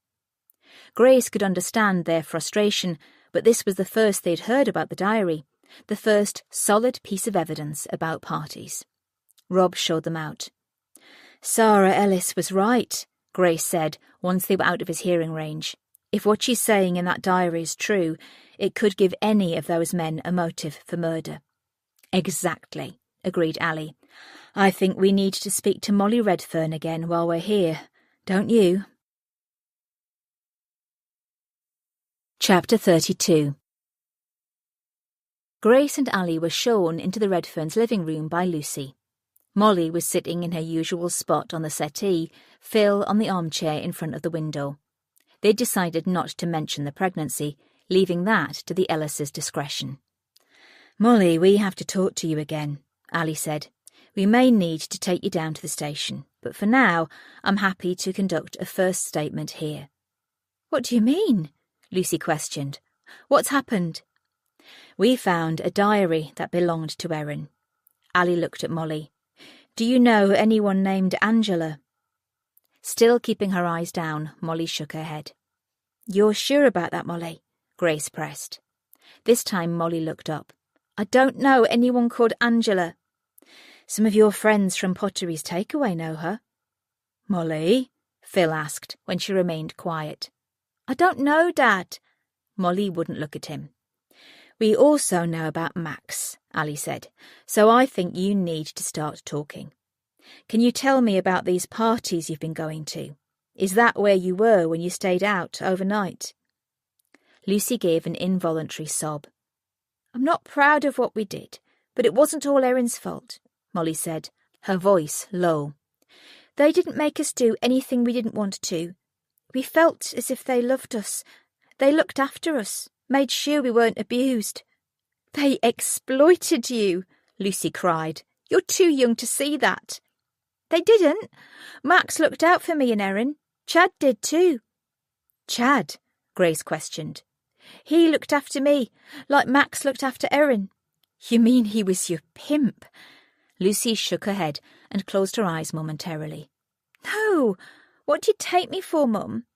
Grace could understand their frustration, but this was the first they'd heard about the diary, the first solid piece of evidence about parties. Rob showed them out. "Sarah Ellis was right," Grace said once they were out of his hearing range. "If what she's saying in that diary is true, it could give any of those men a motive for murder." "Exactly," agreed Allie. "I think we need to speak to Molly Redfern again while we're here, don't you?" Chapter 32. Grace and Allie were shown into the Redferns' living room by Lucy. Molly was sitting in her usual spot on the settee, Phil on the armchair in front of the window. They'd decided not to mention the pregnancy, leaving that to the Ellises' discretion. "Molly, we have to talk to you again," Allie said. "We may need to take you down to the station, but for now I'm happy to conduct a first statement here." "What do you mean?" Lucy questioned. "What's happened?" "We found a diary that belonged to Erin." Allie looked at Molly. "Do you know anyone named Angela?" Still keeping her eyes down, Molly shook her head. "You're sure about that, Molly?" Grace pressed. This time Molly looked up. "I don't know anyone called Angela." "Some of your friends from Pottery's Takeaway know her." "Molly?" Phil asked when she remained quiet. "I don't know, Dad." Molly wouldn't look at him. "We also know about Max," Allie said, "so I think you need to start talking. Can you tell me about these parties you've been going to? Is that where you were when you stayed out overnight?" Lucy gave an involuntary sob. "I'm not proud of what we did, but it wasn't all Erin's fault," Molly said, her voice low. "They didn't make us do anything we didn't want to. We felt as if they loved us. They looked after us, made sure we weren't abused." "They exploited you," Lucy cried. "You're too young to see that." "They didn't. Max looked out for me and Erin. Chad did too." "Chad?" Grace questioned. "He looked after me, like Max looked after Erin." "You mean he was your pimp?" Lucy shook her head and closed her eyes momentarily. "No. What do you take me for, Mum?"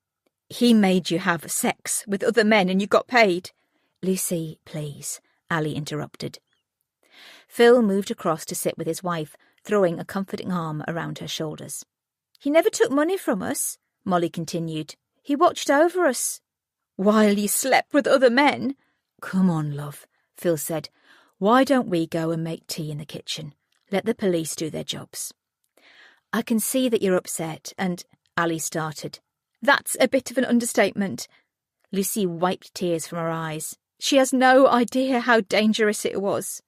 "He made you have sex with other men and you got paid." "Lucy, please," Allie interrupted. Phil moved across to sit with his wife, throwing a comforting arm around her shoulders. "He never took money from us," Molly continued. "He watched over us." "While you slept with other men?" "Come on, love," Phil said. "Why don't we go and make tea in the kitchen? Let the police do their jobs." "I can see that you're upset and—" Allie started. "That's a bit of an understatement." Lucy wiped tears from her eyes. "She has no idea how dangerous it was."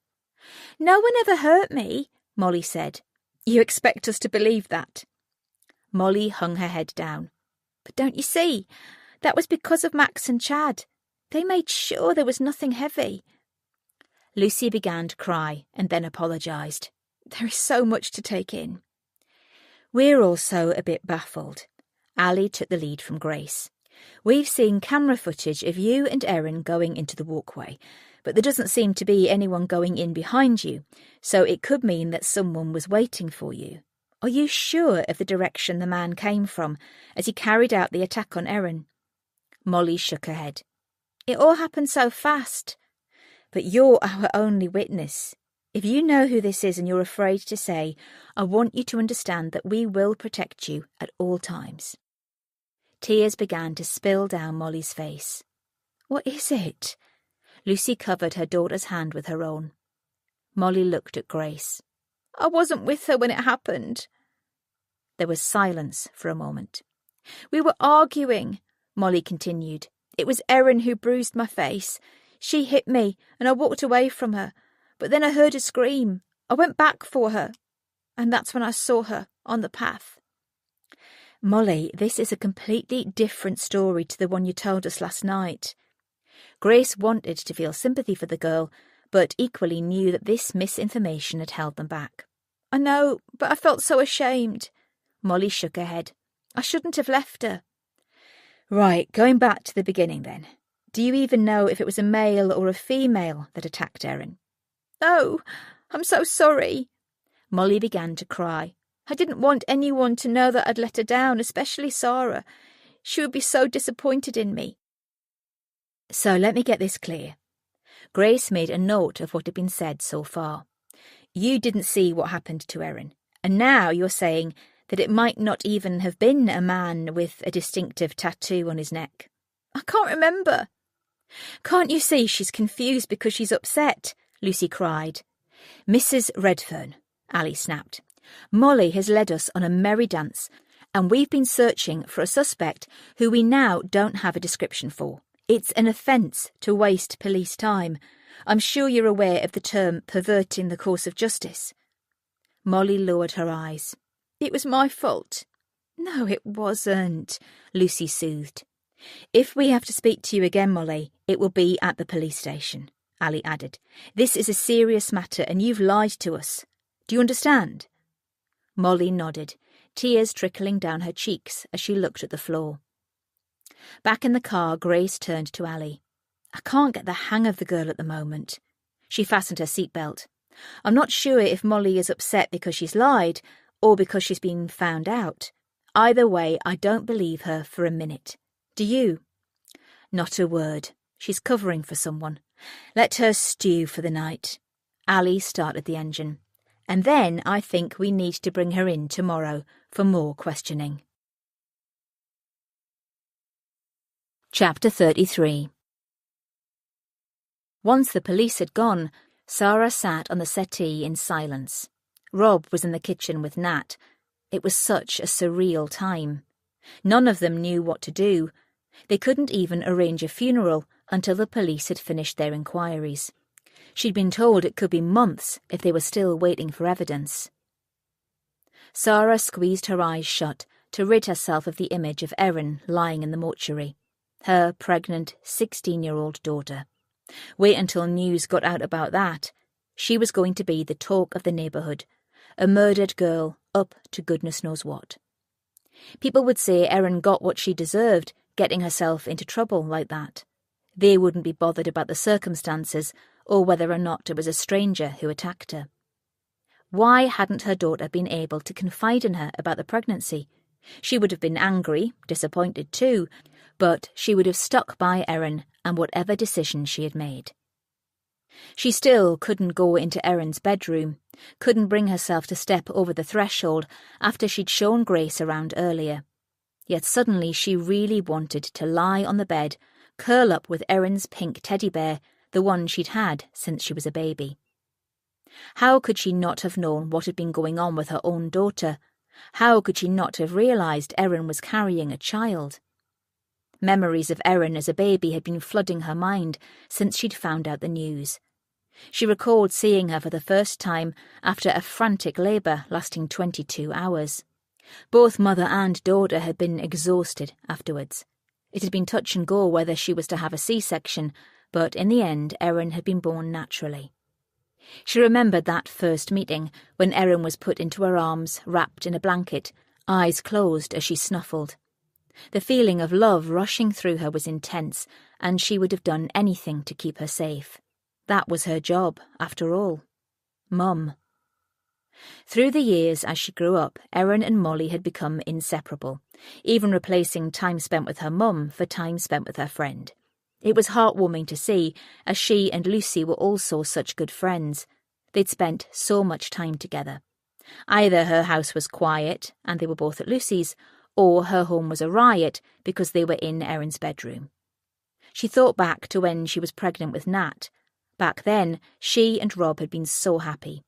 "No one ever hurt me," Molly said. "You expect us to believe that?" Molly hung her head down. "But don't you see? That was because of Max and Chad. They made sure there was nothing heavy." Lucy began to cry and then apologised. "There is so much to take in." "We're also a bit baffled." Allie took the lead from Grace. "We've seen camera footage of you and Erin going into the walkway, but there doesn't seem to be anyone going in behind you, so it could mean that someone was waiting for you. Are you sure of the direction the man came from as he carried out the attack on Erin?" Molly shook her head. "It all happened so fast." "But you're our only witness. If you know who this is and you're afraid to say, I want you to understand that we will protect you at all times. Tears began to spill down Molly's face. What is it? Lucy covered her daughter's hand with her own. Molly looked at Grace. I wasn't with her when it happened. There was silence for a moment. We were arguing, Molly continued. It was Erin who bruised my face. She hit me and I walked away from her. But then I heard her scream. I went back for her. And that's when I saw her on the path. Molly, this is a completely different story to the one you told us last night. Grace wanted to feel sympathy for the girl, but equally knew that this misinformation had held them back. I know, but I felt so ashamed. Molly shook her head. I shouldn't have left her. Right, going back to the beginning then. Do you even know if it was a male or a female that attacked Erin? No, I'm so sorry. Molly began to cry. I didn't want anyone to know that I'd let her down, especially Sarah. She would be so disappointed in me. So let me get this clear. Grace made a note of what had been said so far. You didn't see what happened to Erin, and now you're saying that it might not even have been a man with a distinctive tattoo on his neck. I can't remember. Can't you see she's confused because she's upset? Lucy cried. Mrs. Redfern, Allie snapped. Molly has led us on a merry dance, and we've been searching for a suspect who we now don't have a description for. It's an offence to waste police time. I'm sure you're aware of the term perverting the course of justice. Molly lowered her eyes. It was my fault. No, it wasn't, Lucy soothed. If we have to speak to you again, Molly, it will be at the police station, Allie added. This is a serious matter and you've lied to us. Do you understand? Molly nodded, tears trickling down her cheeks as she looked at the floor. Back in the car, Grace turned to Allie. I can't get the hang of the girl at the moment. She fastened her seatbelt. I'm not sure if Molly is upset because she's lied or because she's been found out. Either way, I don't believe her for a minute. Do you? Not a word. She's covering for someone. Let her stew for the night. Allie started the engine. And then I think we need to bring her in tomorrow for more questioning. Chapter 33. Once the police had gone, Sarah sat on the settee in silence. Rob was in the kitchen with Nat. It was such a surreal time. None of them knew what to do. They couldn't even arrange a funeral until the police had finished their inquiries. She'd been told it could be months if they were still waiting for evidence. Sarah squeezed her eyes shut to rid herself of the image of Erin lying in the mortuary, her pregnant 16-year-old daughter. Wait until news got out about that. She was going to be the talk of the neighbourhood, a murdered girl up to goodness knows what. People would say Erin got what she deserved, getting herself into trouble like that. They wouldn't be bothered about the circumstances or whether or not it was a stranger who attacked her. Why hadn't her daughter been able to confide in her about the pregnancy? She would have been angry, disappointed too, but she would have stuck by Erin and whatever decision she had made. She still couldn't go into Erin's bedroom, couldn't bring herself to step over the threshold after she'd shown Grace around earlier. Yet suddenly she really wanted to lie on the bed, curl up with Erin's pink teddy bear, the one she'd had since she was a baby. How could she not have known what had been going on with her own daughter? How could she not have realised Erin was carrying a child? Memories of Erin as a baby had been flooding her mind since she'd found out the news. She recalled seeing her for the first time after a frantic labour lasting 22 hours. Both mother and daughter had been exhausted afterwards. It had been touch and go whether she was to have a C-section, but in the end Erin had been born naturally. She remembered that first meeting when Erin was put into her arms, wrapped in a blanket, eyes closed as she snuffled. The feeling of love rushing through her was intense, and she would have done anything to keep her safe. That was her job, after all. Mum. Through the years as she grew up, Erin and Molly had become inseparable, even replacing time spent with her mum for time spent with her friend. It was heartwarming to see, as she and Lucy were also such good friends. They'd spent so much time together. Either her house was quiet and they were both at Lucy's, or her home was a riot because they were in Erin's bedroom. She thought back to when she was pregnant with Nat. Back then, she and Rob had been so happy.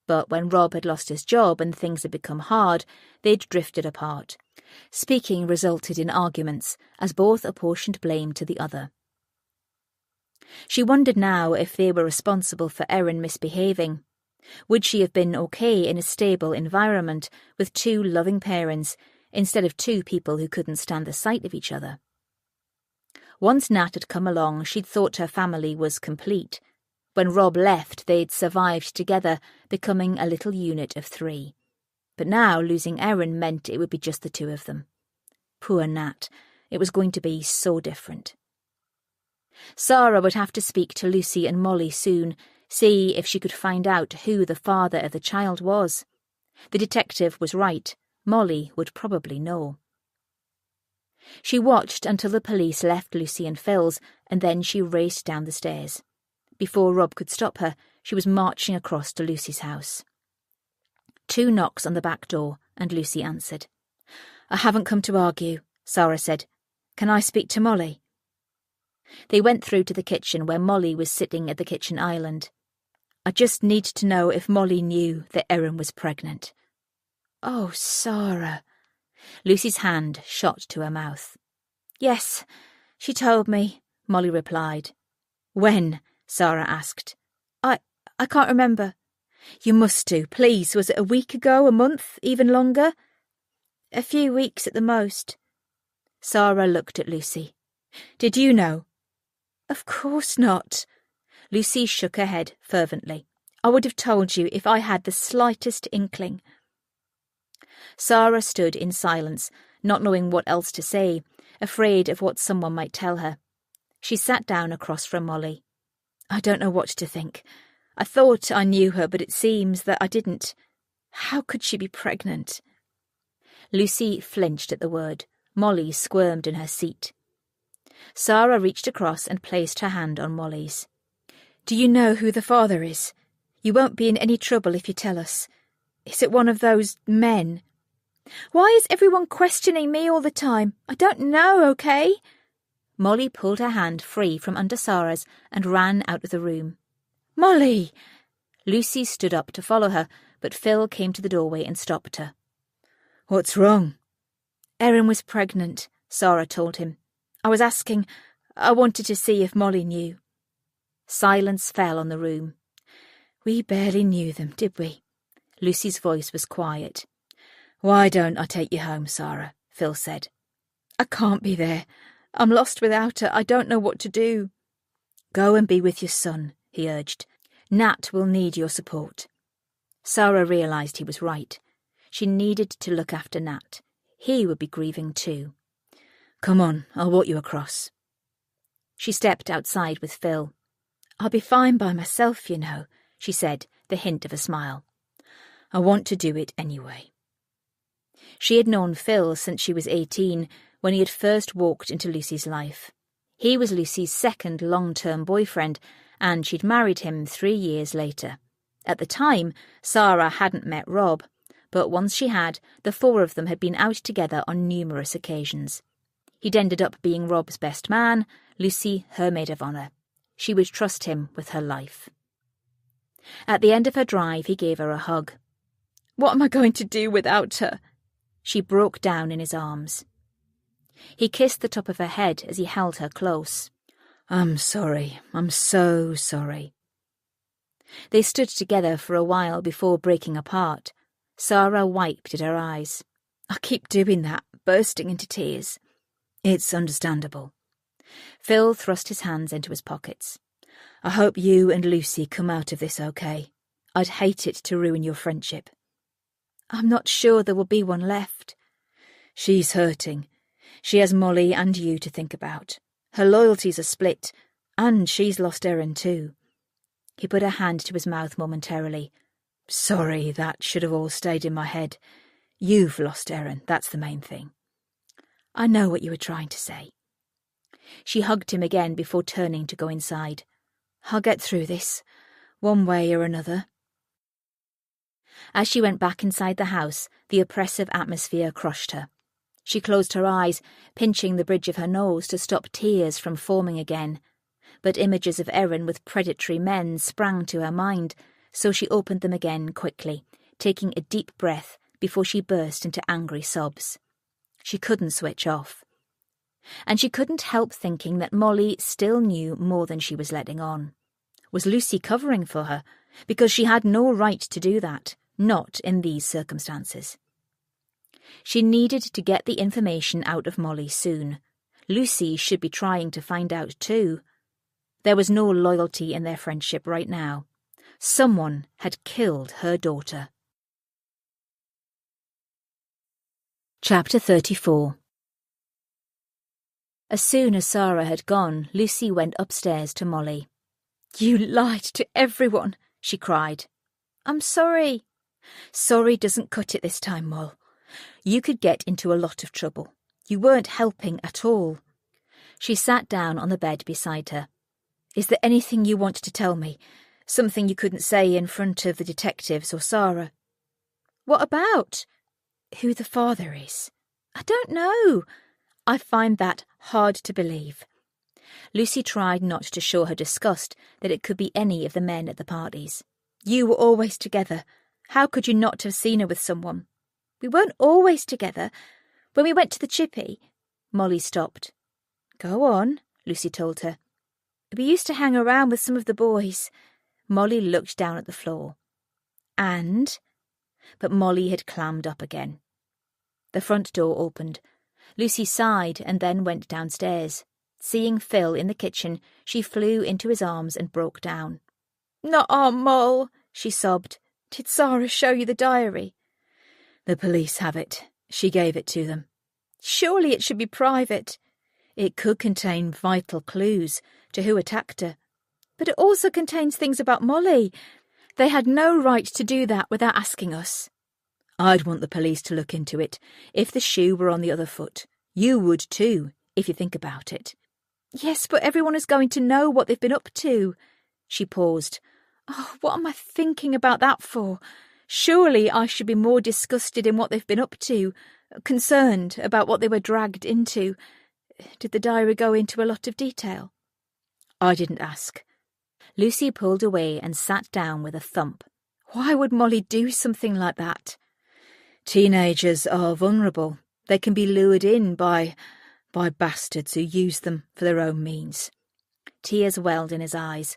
But when Rob had lost his job and things had become hard, they'd drifted apart. Speaking resulted in arguments, as both apportioned blame to the other. She wondered now if they were responsible for Erin misbehaving. Would she have been okay in a stable environment with two loving parents instead of two people who couldn't stand the sight of each other? Once Nat had come along, she'd thought her family was complete. When Rob left, they'd survived together, becoming a little unit of 3. But now losing Erin meant it would be just the two of them. Poor Nat. It was going to be so different. Sarah would have to speak to Lucy and Molly soon, see if she could find out who the father of the child was. The detective was right. Molly would probably know. She watched until the police left Lucy and Phil's, and then she raced down the stairs. Before Rob could stop her, she was marching across to Lucy's house. 2 knocks on the back door, and Lucy answered. "I haven't come to argue," Sarah said. "Can I speak to Molly?" They went through to the kitchen where Molly was sitting at the kitchen island. "I just need to know if Molly knew that Erin was pregnant." "Oh, Sarah." Lucy's hand shot to her mouth. "Yes, she told me," Molly replied. "When?" Sarah asked. I can't remember." "You must do, please. Was it a week ago, a month, even longer?" "A few weeks at the most." Sarah looked at Lucy. "Did you know?" "Of course not." Lucy shook her head fervently. "I would have told you if I had the slightest inkling." Sarah stood in silence, not knowing what else to say, afraid of what someone might tell her. She sat down across from Molly. "I don't know what to think. I thought I knew her, but it seems that I didn't. How could she be pregnant?" Lucy flinched at the word. Molly squirmed in her seat. Sarah reached across and placed her hand on Molly's. "Do you know who the father is? You won't be in any trouble if you tell us. Is it one of those men?" "Why is everyone questioning me all the time? I don't know, okay?" Molly pulled her hand free from under Sarah's and ran out of the room. "Molly!" Lucy stood up to follow her, but Phil came to the doorway and stopped her. "What's wrong?" "Erin was pregnant," Sarah told him. "I was asking. I wanted to see if Molly knew." Silence fell on the room. "We barely knew them, did we?" Lucy's voice was quiet. "Why don't I take you home, Sarah?" Phil said. "I can't be there. I'm lost without her. I don't know what to do." "Go and be with your son," he urged. "Nat will need your support." Sarah realised he was right. She needed to look after Nat. He would be grieving too. "Come on, I'll walk you across." She stepped outside with Phil. "I'll be fine by myself, you know," she said, the hint of a smile. "I want to do it anyway." She had known Phil since she was 18, when he had first walked into Lucy's life. He was Lucy's second long-term boyfriend, and she'd married him 3 years later. At the time, Sarah hadn't met Rob, but once she had, the 4 of them had been out together on numerous occasions. He'd ended up being Rob's best man, Lucy her maid of honour. She would trust him with her life. At the end of her drive, he gave her a hug. "What am I going to do without her?" She broke down in his arms. He kissed the top of her head as he held her close. "I'm sorry. I'm so sorry." They stood together for a while before breaking apart. Sarah wiped at her eyes. "I keep doing that, bursting into tears." "It's understandable." Phil thrust his hands into his pockets. "I hope you and Lucy come out of this okay. I'd hate it to ruin your friendship." "I'm not sure there will be one left." "She's hurting. She has Molly and you to think about. Her loyalties are split, and she's lost Erin too." He put a hand to his mouth momentarily. "Sorry, that should have all stayed in my head. You've lost Erin, that's the main thing." "I know what you were trying to say." She hugged him again before turning to go inside. "I'll get through this, one way or another." As she went back inside the house, the oppressive atmosphere crushed her. She closed her eyes, pinching the bridge of her nose to stop tears from forming again. But images of Erin with predatory men sprang to her mind, so she opened them again quickly, taking a deep breath before she burst into angry sobs. She couldn't switch off. And she couldn't help thinking that Molly still knew more than she was letting on. Was Lucy covering for her? Because she had no right to do that, not in these circumstances. She needed to get the information out of Molly soon. Lucy should be trying to find out too. There was no loyalty in their friendship right now. Someone had killed her daughter. Chapter 34. As soon as Sarah had gone, Lucy went upstairs to Molly. "You lied to everyone," she cried. "I'm sorry." "Sorry doesn't cut it this time, Moll. You could get into a lot of trouble. You weren't helping at all." She sat down on the bed beside her. "Is there anything you want to tell me? Something you couldn't say in front of the detectives or Sarah?" "What about?" "Who the father is." "I don't know." "I find that hard to believe." Lucy tried not to show her disgust that it could be any of the men at the parties. "You were always together. How could you not have seen her with someone?" "We weren't always together. When we went to the chippy..." Molly stopped. "Go on," Lucy told her. "We used to hang around with some of the boys." Molly looked down at the floor. "And?" But Molly had clammed up again. The front door opened. Lucy sighed and then went downstairs. Seeing Phil in the kitchen, she flew into his arms and broke down. "Not Aunt Moll," she sobbed. "Did Sarah show you the diary?" "The police have it. She gave it to them." "Surely it should be private." "It could contain vital clues to who attacked her." "But it also contains things about Molly. They had no right to do that without asking us." "I'd want the police to look into it if the shoe were on the other foot. You would too, if you think about it." "Yes, but everyone is going to know what they've been up to." She paused. "Oh, what am I thinking about that for? Surely I should be more disgusted in what they've been up to, concerned about what they were dragged into. Did the diary go into a lot of detail?" "I didn't ask." Lucy pulled away and sat down with a thump. "Why would Molly do something like that?" "Teenagers are vulnerable. They can be lured in by bastards who use them for their own means." Tears welled in his eyes.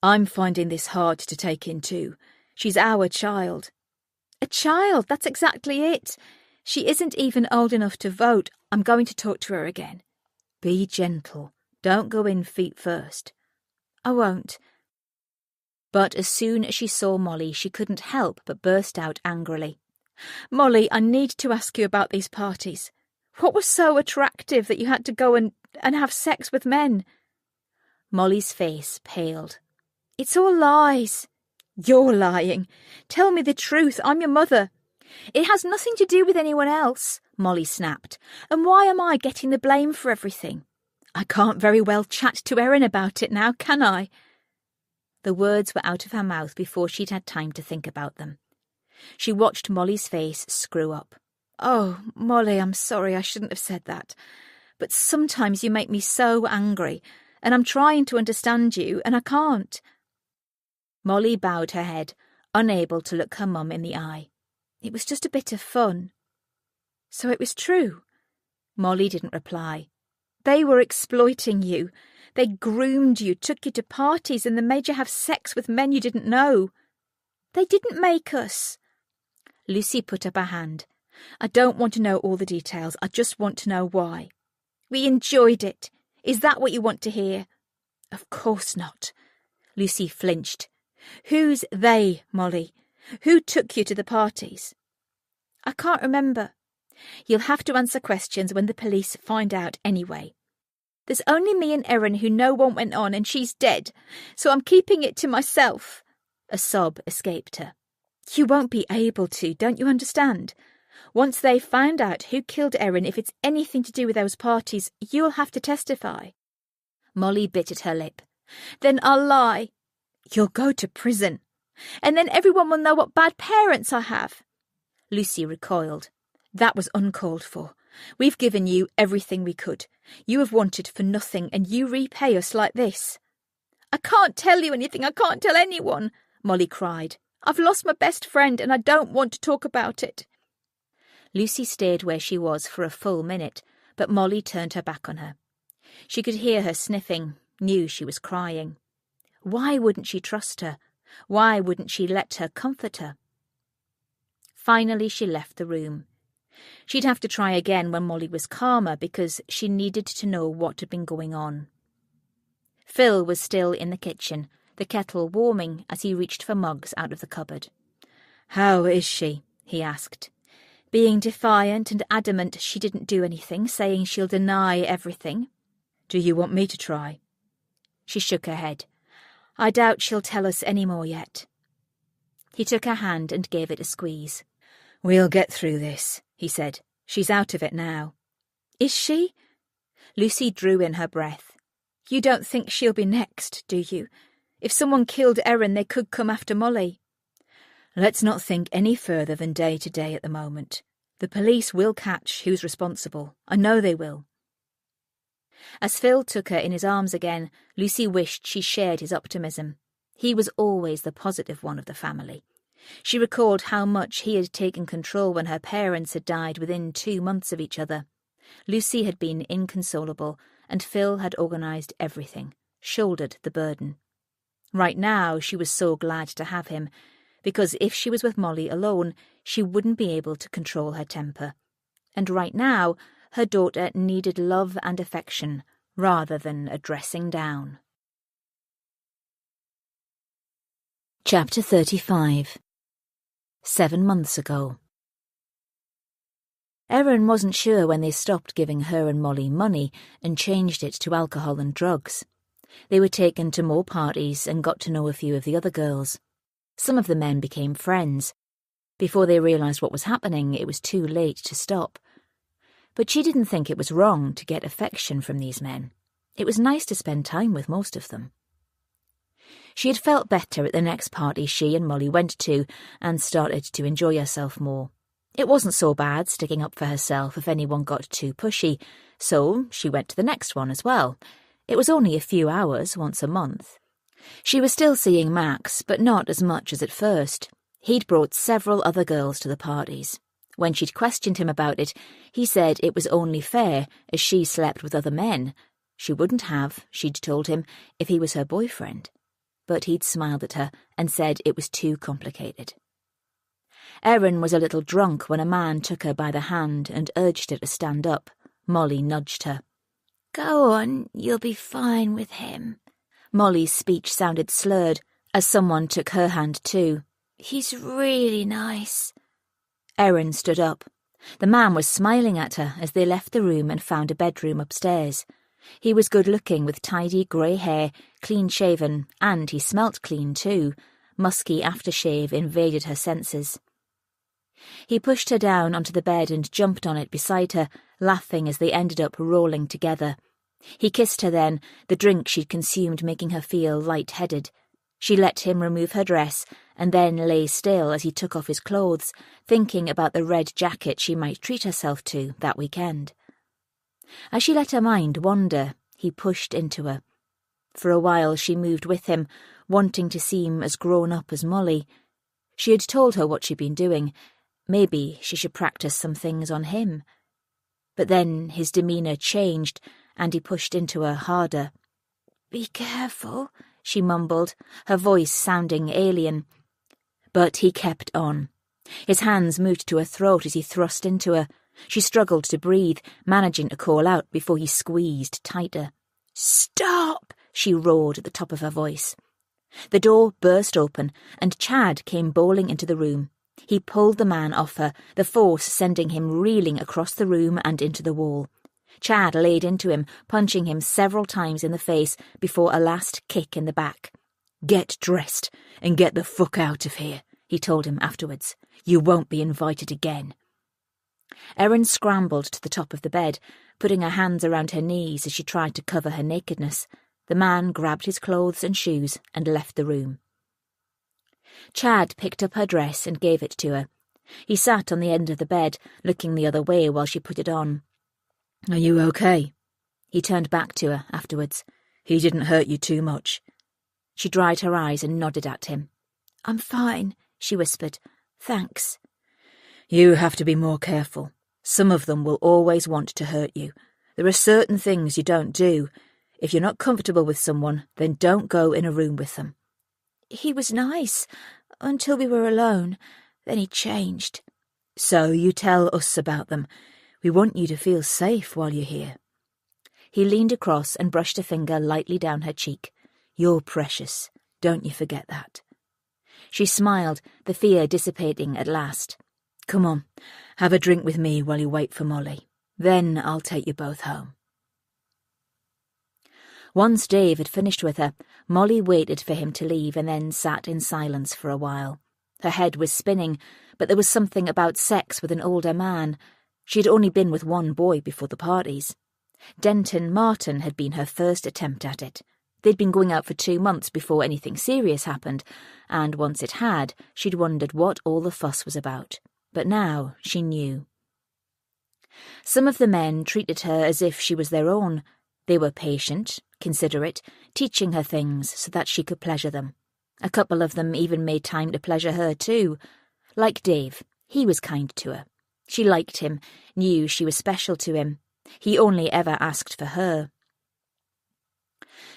"I'm finding this hard to take in too. She's our child." "A child, that's exactly it. She isn't even old enough to vote. I'm going to talk to her again." "Be gentle. Don't go in feet first." "I won't." But as soon as she saw Molly, she couldn't help but burst out angrily. "Molly, I need to ask you about these parties. What was so attractive that you had to go and have sex with men?" Molly's face paled. "It's all lies." "You're lying. Tell me the truth. I'm your mother." "It has nothing to do with anyone else," Molly snapped. "And why am I getting the blame for everything? I can't very well chat to Erin about it now, can I?" The words were out of her mouth before she'd had time to think about them. She watched Molly's face screw up. "Oh, Molly, I'm sorry, I shouldn't have said that. But sometimes you make me so angry, and I'm trying to understand you, and I can't." Molly bowed her head, unable to look her mum in the eye. "It was just a bit of fun." "So it was true?" Molly didn't reply. "They were exploiting you. They groomed you, took you to parties, and then made you have sex with men you didn't know." "They didn't make us." Lucy put up her hand. "I don't want to know all the details. I just want to know why." "We enjoyed it. Is that what you want to hear?" "Of course not." Lucy flinched. "Who's they, Molly? Who took you to the parties?" "I can't remember." "You'll have to answer questions when the police find out anyway." "There's only me and Erin who know what went on, and she's dead, so I'm keeping it to myself." A sob escaped her. "You won't be able to, don't you understand? Once they've found out who killed Erin, if it's anything to do with those parties, you'll have to testify." Molly bit at her lip. "Then I'll lie." "You'll go to prison." And then everyone will know what bad parents I have. Lucy recoiled. That was uncalled for. We've given you everything we could. You have wanted for nothing, and you repay us like this. I can't tell you anything. I can't tell anyone, Molly cried. I've lost my best friend, and I don't want to talk about it. Lucy stayed where she was for a full minute, but Molly turned her back on her. She could hear her sniffing, knew she was crying. Why wouldn't she trust her? Why wouldn't she let her comfort her? Finally, she left the room. She'd have to try again when Molly was calmer because she needed to know what had been going on. Phil was still in the kitchen, the kettle warming as he reached for mugs out of the cupboard. "How is she?" he asked, being defiant and adamant she didn't do anything, saying she'll deny everything. "Do you want me to try?" She shook her head. "I doubt she'll tell us any more yet." He took her hand and gave it a squeeze. "We'll get through this," he said. "She's out of it now." "Is she?" Lucy drew in her breath. "You don't think she'll be next, do you? If someone killed Erin, they could come after Molly." "Let's not think any further than day to day at the moment. The police will catch who's responsible. I know they will." As Phil took her in his arms again, Lucy wished she shared his optimism. He was always the positive one of the family. She recalled how much he had taken control when her parents had died within 2 months of each other. Lucy had been inconsolable, and Phil had organised everything, shouldered the burden. Right now she was so glad to have him, because if she was with Molly alone, she wouldn't be able to control her temper. And right now, her daughter needed love and affection, rather than a dressing down. Chapter 35. 7 months ago. Erin wasn't sure when they stopped giving her and Molly money and changed it to alcohol and drugs. They were taken to more parties and got to know a few of the other girls. Some of the men became friends. Before they realised what was happening, it was too late to stop. But she didn't think it was wrong to get affection from these men. It was nice to spend time with most of them. She had felt better at the next party she and Molly went to and started to enjoy herself more. It wasn't so bad sticking up for herself if anyone got too pushy, so she went to the next one as well. It was only a few hours once a month. She was still seeing Max, but not as much as at first. He'd brought several other girls to the parties. When she'd questioned him about it, he said it was only fair as she slept with other men. She wouldn't have, she'd told him, if he was her boyfriend. But he'd smiled at her and said it was too complicated. Erin was a little drunk when a man took her by the hand and urged her to stand up. Molly nudged her. "Go on, you'll be fine with him." Molly's speech sounded slurred as someone took her hand too. "He's really nice." Erin stood up. The man was smiling at her as they left the room and found a bedroom upstairs. He was good-looking with tidy grey hair, clean-shaven, and he smelt clean too. Musky aftershave invaded her senses. He pushed her down onto the bed and jumped on it beside her, laughing as they ended up rolling together. He kissed her then, the drink she'd consumed making her feel light-headed. She let him remove her dress and then lay still as he took off his clothes, thinking about the red jacket she might treat herself to that weekend. As she let her mind wander, he pushed into her. For a while she moved with him, wanting to seem as grown-up as Molly. She had told her what she'd been doing. Maybe she should practice some things on him. But then his demeanour changed, and he pushed into her harder. "Be careful," she mumbled, her voice sounding alien. But he kept on. His hands moved to her throat as he thrust into her. She struggled to breathe, managing to call out before he squeezed tighter. "Stop!" she roared at the top of her voice. The door burst open, and Chad came bowling into the room. He pulled the man off her, the force sending him reeling across the room and into the wall. Chad laid into him, punching him several times in the face before a last kick in the back. "Get dressed and get the fuck out of here," he told him afterwards. "You won't be invited again." Erin scrambled to the top of the bed, putting her hands around her knees as she tried to cover her nakedness. The man grabbed his clothes and shoes and left the room. Chad picked up her dress and gave it to her. He sat on the end of the bed, looking the other way while she put it on. "Are you okay?" He turned back to her afterwards. "He didn't hurt you too much?" She dried her eyes and nodded at him. "I'm fine," she whispered. "Thanks." "You have to be more careful. Some of them will always want to hurt you. There are certain things you don't do. If you're not comfortable with someone, then don't go in a room with them." "He was nice, until we were alone. Then he changed." "So you tell us about them. We want you to feel safe while you're here." He leaned across and brushed a finger lightly down her cheek. "You're precious. Don't you forget that." She smiled, the fear dissipating at last. "Come on, have a drink with me while you wait for Molly. Then I'll take you both home." Once Dave had finished with her, Molly waited for him to leave and then sat in silence for a while. Her head was spinning, but there was something about sex with an older man. She had only been with one boy before the parties. Denton Martin had been her first attempt at it. They'd been going out for 2 months before anything serious happened, and once it had, she'd wondered what all the fuss was about. But now she knew. Some of the men treated her as if she was their own. They were patient, considerate, teaching her things so that she could pleasure them. A couple of them even made time to pleasure her too. Like Dave, he was kind to her. She liked him, knew she was special to him. He only ever asked for her.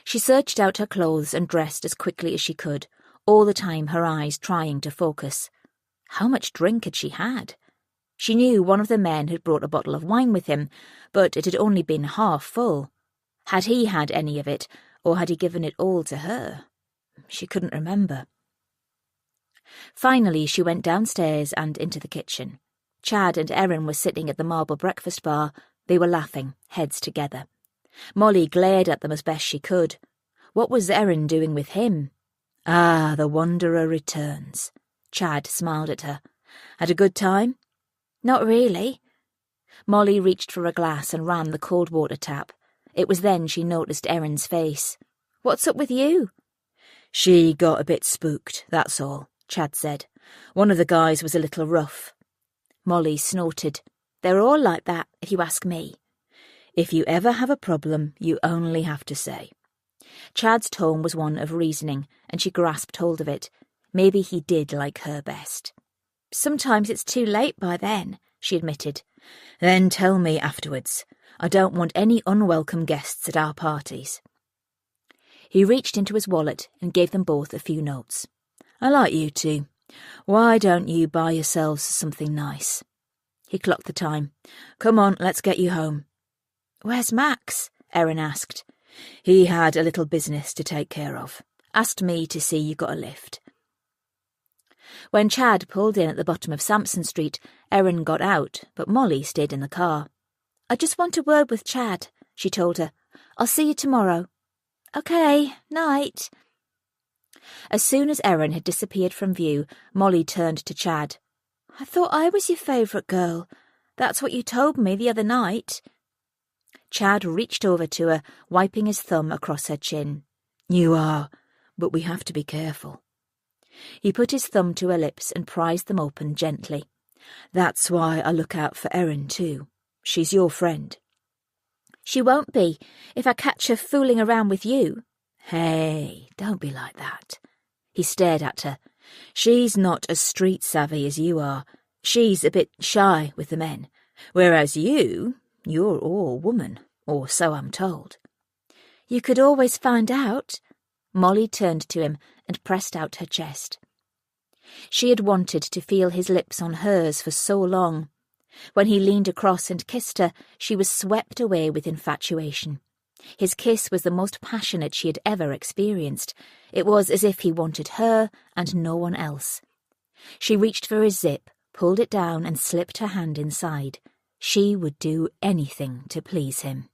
She searched out her clothes and dressed as quickly as she could, all the time her eyes trying to focus. How much drink had she had? She knew one of the men had brought a bottle of wine with him, but it had only been half full. Had he had any of it, or had he given it all to her? She couldn't remember. Finally, she went downstairs and into the kitchen. Chad and Erin were sitting at the marble breakfast bar. They were laughing, heads together. Molly glared at them as best she could. What was Erin doing with him? "Ah, the wanderer returns." Chad smiled at her. "Had a good time?" "Not really." Molly reached for a glass and ran the cold water tap. It was then she noticed Erin's face. "What's up with you?" "She got a bit spooked, that's all," Chad said. "One of the guys was a little rough." Molly snorted. "They're all like that, if you ask me." "If you ever have a problem, you only have to say." Chad's tone was one of reasoning, and she grasped hold of it. Maybe he did like her best. "Sometimes it's too late by then," she admitted. "Then tell me afterwards. I don't want any unwelcome guests at our parties." He reached into his wallet and gave them both a few notes. "I like you two. Why don't you buy yourselves something nice?" He clocked the time. "Come on, let's get you home." "Where's Max?" Erin asked. "He had a little business to take care of. Asked me to see you got a lift." When Chad pulled in at the bottom of Sampson Street, Erin got out, but Molly stayed in the car. "I just want a word with Chad," she told her. "I'll see you tomorrow." "Okay, night." As soon as Erin had disappeared from view, Molly turned to Chad. "I thought I was your favourite girl. That's what you told me the other night." Chad reached over to her, wiping his thumb across her chin. "You are, but we have to be careful." He put his thumb to her lips and prized them open gently. "That's why I look out for Erin too. She's your friend." "She won't be, if I catch her fooling around with you." "Hey, don't be like that." He stared at her. "She's not as street savvy as you are. She's a bit shy with the men. Whereas you're all woman, or so I'm told." "You could always find out." Molly turned to him and pressed out her chest. She had wanted to feel his lips on hers for so long. When he leaned across and kissed her, she was swept away with infatuation. His kiss was the most passionate she had ever experienced. It was as if he wanted her and no one else. She reached for his zip, pulled it down and slipped her hand inside. She would do anything to please him.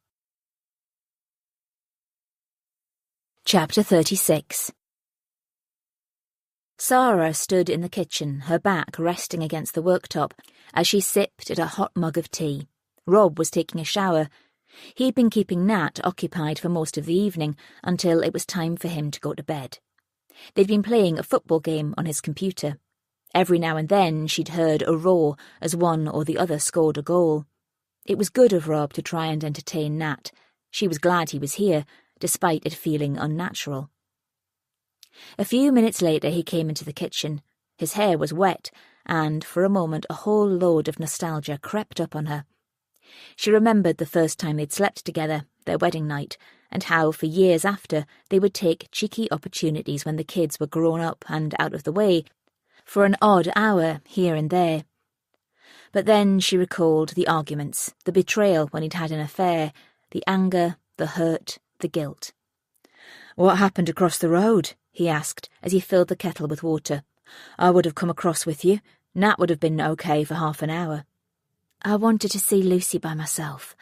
Chapter 36. Sarah stood in the kitchen, her back resting against the worktop, as she sipped at a hot mug of tea. Rob was taking a shower. He'd been keeping Nat occupied for most of the evening, until it was time for him to go to bed. They'd been playing a football game on his computer. Every now and then she'd heard a roar as one or the other scored a goal. It was good of Rob to try and entertain Nat. She was glad he was here, despite it feeling unnatural. A few minutes later he came into the kitchen. His hair was wet, and for a moment a whole load of nostalgia crept up on her. She remembered the first time they'd slept together, their wedding night, and how for years after they would take cheeky opportunities when the kids were grown up and out of the way, for an odd hour here and there. But then she recalled the arguments, the betrayal when he'd had an affair, the anger, the hurt, the guilt. "What happened across the road?" he asked as he filled the kettle with water. "I would have come across with you. Nat would have been okay for half an hour." "I wanted to see Lucy by myself."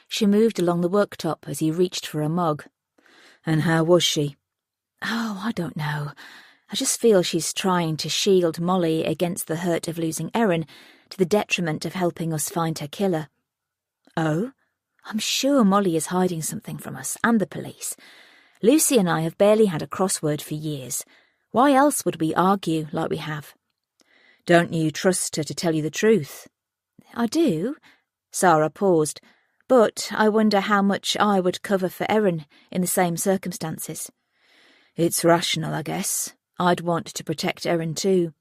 She moved along the worktop as he reached for a mug. "And how was she?" "Oh, I don't know. I just feel she's trying to shield Molly against the hurt of losing Erin, to the detriment of helping us find her killer." "Oh? I'm sure Molly is hiding something from us and the police. Lucy and I have barely had a crossword for years. Why else would we argue like we have?" "Don't you trust her to tell you the truth?" "I do." Sarah paused. "But I wonder how much I would cover for Erin in the same circumstances." "It's rational, I guess. I'd want to protect Erin too."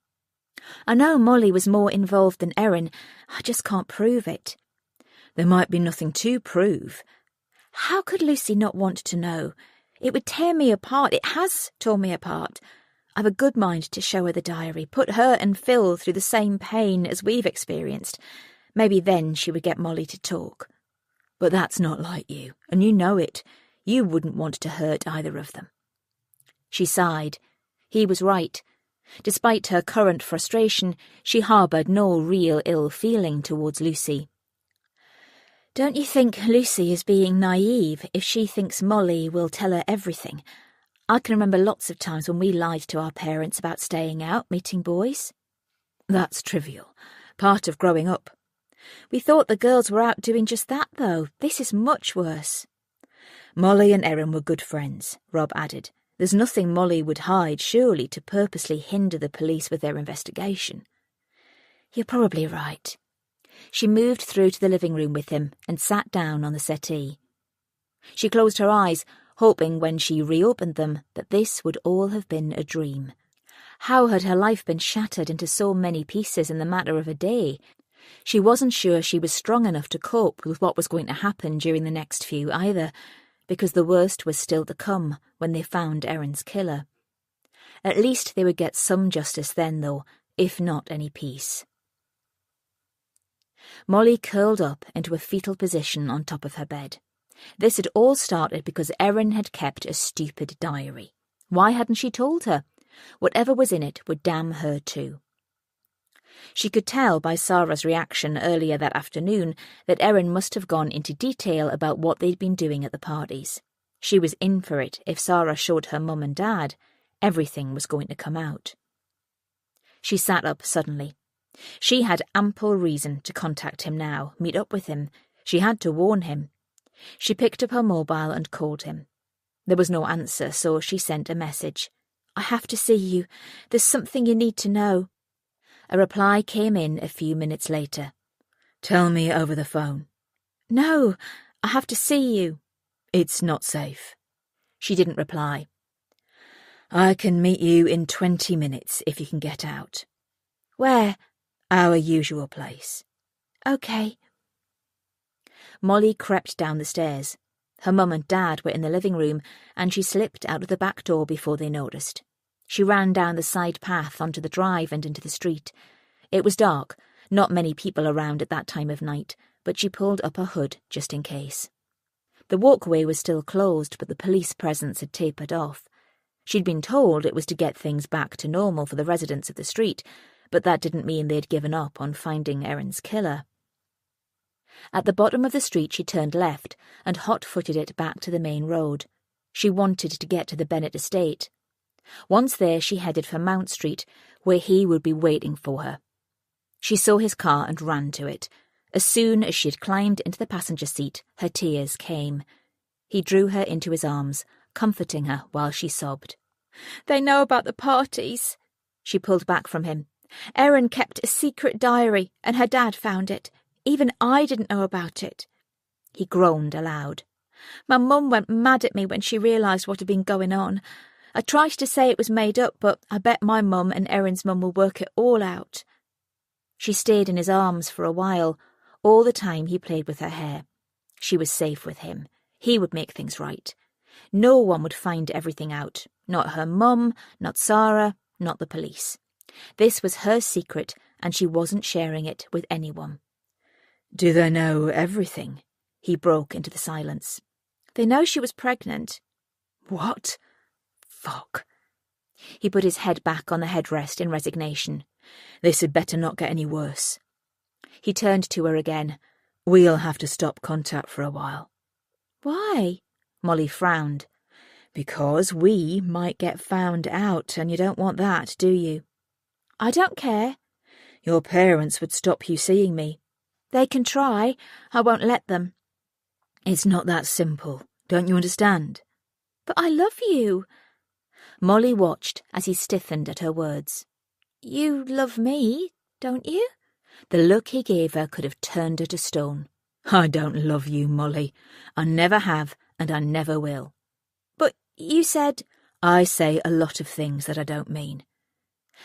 "I know Molly was more involved than Erin. I just can't prove it." "There might be nothing to prove." "How could Lucy not want to know? It would tear me apart. It has torn me apart. I've a good mind to show her the diary, put her and Phil through the same pain as we've experienced. Maybe then she would get Molly to talk." "But that's not like you, and you know it. You wouldn't want to hurt either of them." She sighed. He was right. Despite her current frustration, she harboured no real ill feeling towards Lucy. "Don't you think Lucy is being naive if she thinks Molly will tell her everything? I can remember lots of times when we lied to our parents about staying out, meeting boys." "That's trivial. Part of growing up." "We thought the girls were out doing just that, though. This is much worse." "Molly and Erin were good friends," Rob added. "There's nothing Molly would hide, surely, to purposely hinder the police with their investigation." "You're probably right." She moved through to the living room with him and sat down on the settee. She closed her eyes, hoping when she reopened them that this would all have been a dream. How had her life been shattered into so many pieces in the matter of a day? She wasn't sure she was strong enough to cope with what was going to happen during the next few either, because the worst was still to come when they found Erin's killer. At least they would get some justice then, though, if not any peace. Molly curled up into a fetal position on top of her bed. This had all started because Erin had kept a stupid diary. Why hadn't she told her? Whatever was in it would damn her too. She could tell by Sarah's reaction earlier that afternoon that Erin must have gone into detail about what they'd been doing at the parties. She was in for it if Sarah showed her mum and dad. Everything was going to come out. She sat up suddenly. She had ample reason to contact him now, meet up with him. She had to warn him. She picked up her mobile and called him. There was no answer, so she sent a message. "I have to see you. There's something you need to know." A reply came in a few minutes later. "Tell me over the phone." "No, I have to see you." "It's not safe." She didn't reply. "I can meet you in 20 minutes if you can get out." "Where?" "Our usual place." "Okay." Molly crept down the stairs. Her mum and dad were in the living room, and she slipped out of the back door before they noticed. She ran down the side path onto the drive and into the street. It was dark, not many people around at that time of night, but she pulled up her hood just in case. The walkway was still closed, but the police presence had tapered off. She'd been told it was to get things back to normal for the residents of the street, but that didn't mean they'd given up on finding Erin's killer. At the bottom of the street she turned left and hot-footed it back to the main road. She wanted to get to the Bennett estate. Once there she headed for Mount Street, where he would be waiting for her. She saw his car and ran to it. As soon as she had climbed into the passenger seat, her tears came. He drew her into his arms, comforting her while she sobbed. They know about the parties. She pulled back from him. Erin kept a secret diary and her dad found it. Even I didn't know about it. He groaned aloud. My mum went mad at me when she realised what had been going on. I tried to say it was made up, but I bet my mum and Erin's mum will work it all out. She stayed in his arms for a while. All the time he played with her hair. She was safe with him. He would make things right. No one would find everything out. Not her mum, not Sarah, not the police. This was her secret, and she wasn't sharing it with anyone. Do they know everything? He broke into the silence. They know she was pregnant. What? Fuck. He put his head back on the headrest in resignation. This had better not get any worse. He turned to her again. We'll have to stop contact for a while. Why? Molly frowned. Because we might get found out, and you don't want that, do you? I don't care. Your parents would stop you seeing me. They can try. I won't let them. It's not that simple. Don't you understand? But I love you. Molly watched as he stiffened at her words. You love me, don't you? The look he gave her could have turned her to stone. I don't love you, Molly. I never have, and I never will. But you said... I say a lot of things that I don't mean.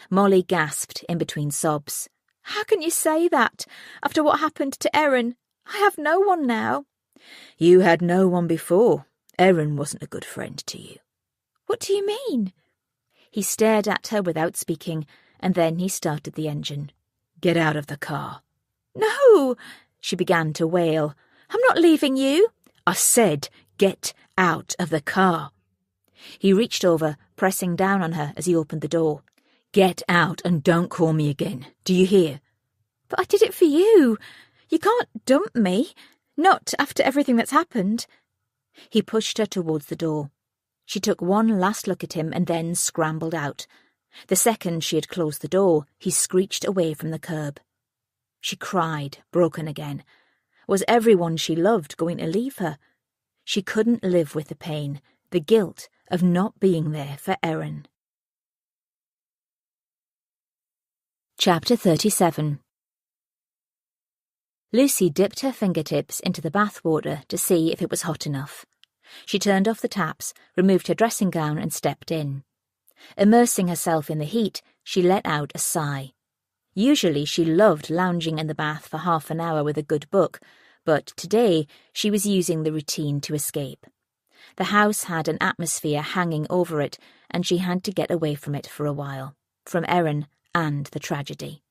Molly gasped in between sobs. How can you say that? After what happened to Erin? I have no one now. You had no one before. Erin wasn't a good friend to you. What do you mean? He stared at her without speaking, and then he started the engine. Get out of the car. No! She began to wail. I'm not leaving you. I said, get out of the car. He reached over, pressing down on her as he opened the door. Get out and don't call me again. Do you hear? But I did it for you. You can't dump me. Not after everything that's happened. He pushed her towards the door. She took one last look at him and then scrambled out. The second she had closed the door, he screeched away from the curb. She cried, broken again. Was everyone she loved going to leave her? She couldn't live with the pain, the guilt of not being there for Erin. Chapter 37. Lucy dipped her fingertips into the bathwater to see if it was hot enough. She turned off the taps, removed her dressing gown and stepped in. Immersing herself in the heat, she let out a sigh. Usually she loved lounging in the bath for half an hour with a good book, but today she was using the routine to escape. The house had an atmosphere hanging over it, and she had to get away from it for a while, from Erin and the tragedy.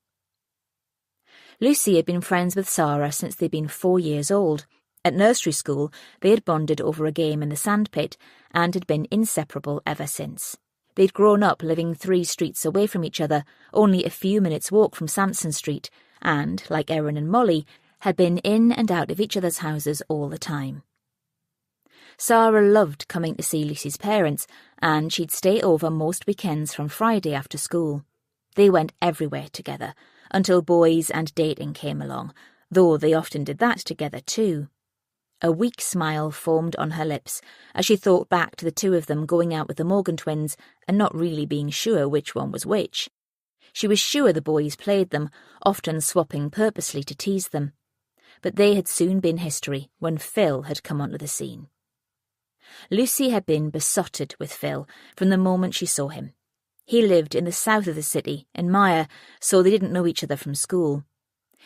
Lucy had been friends with Sarah since they'd been 4 years old. At nursery school, they had bonded over a game in the sandpit and had been inseparable ever since. They'd grown up living 3 streets away from each other, only a few minutes' walk from Sampson Street, and, like Erin and Molly, had been in and out of each other's houses all the time. Sarah loved coming to see Lucy's parents, and she'd stay over most weekends from Friday after school. They went everywhere together, until boys and dating came along, though they often did that together too. A weak smile formed on her lips as she thought back to the 2 of them going out with the Morgan twins and not really being sure which one was which. She was sure the boys played them, often swapping purposely to tease them. But they had soon been history when Phil had come onto the scene. Lucy had been besotted with Phil from the moment she saw him. He lived in the south of the city, in Maya, so they didn't know each other from school.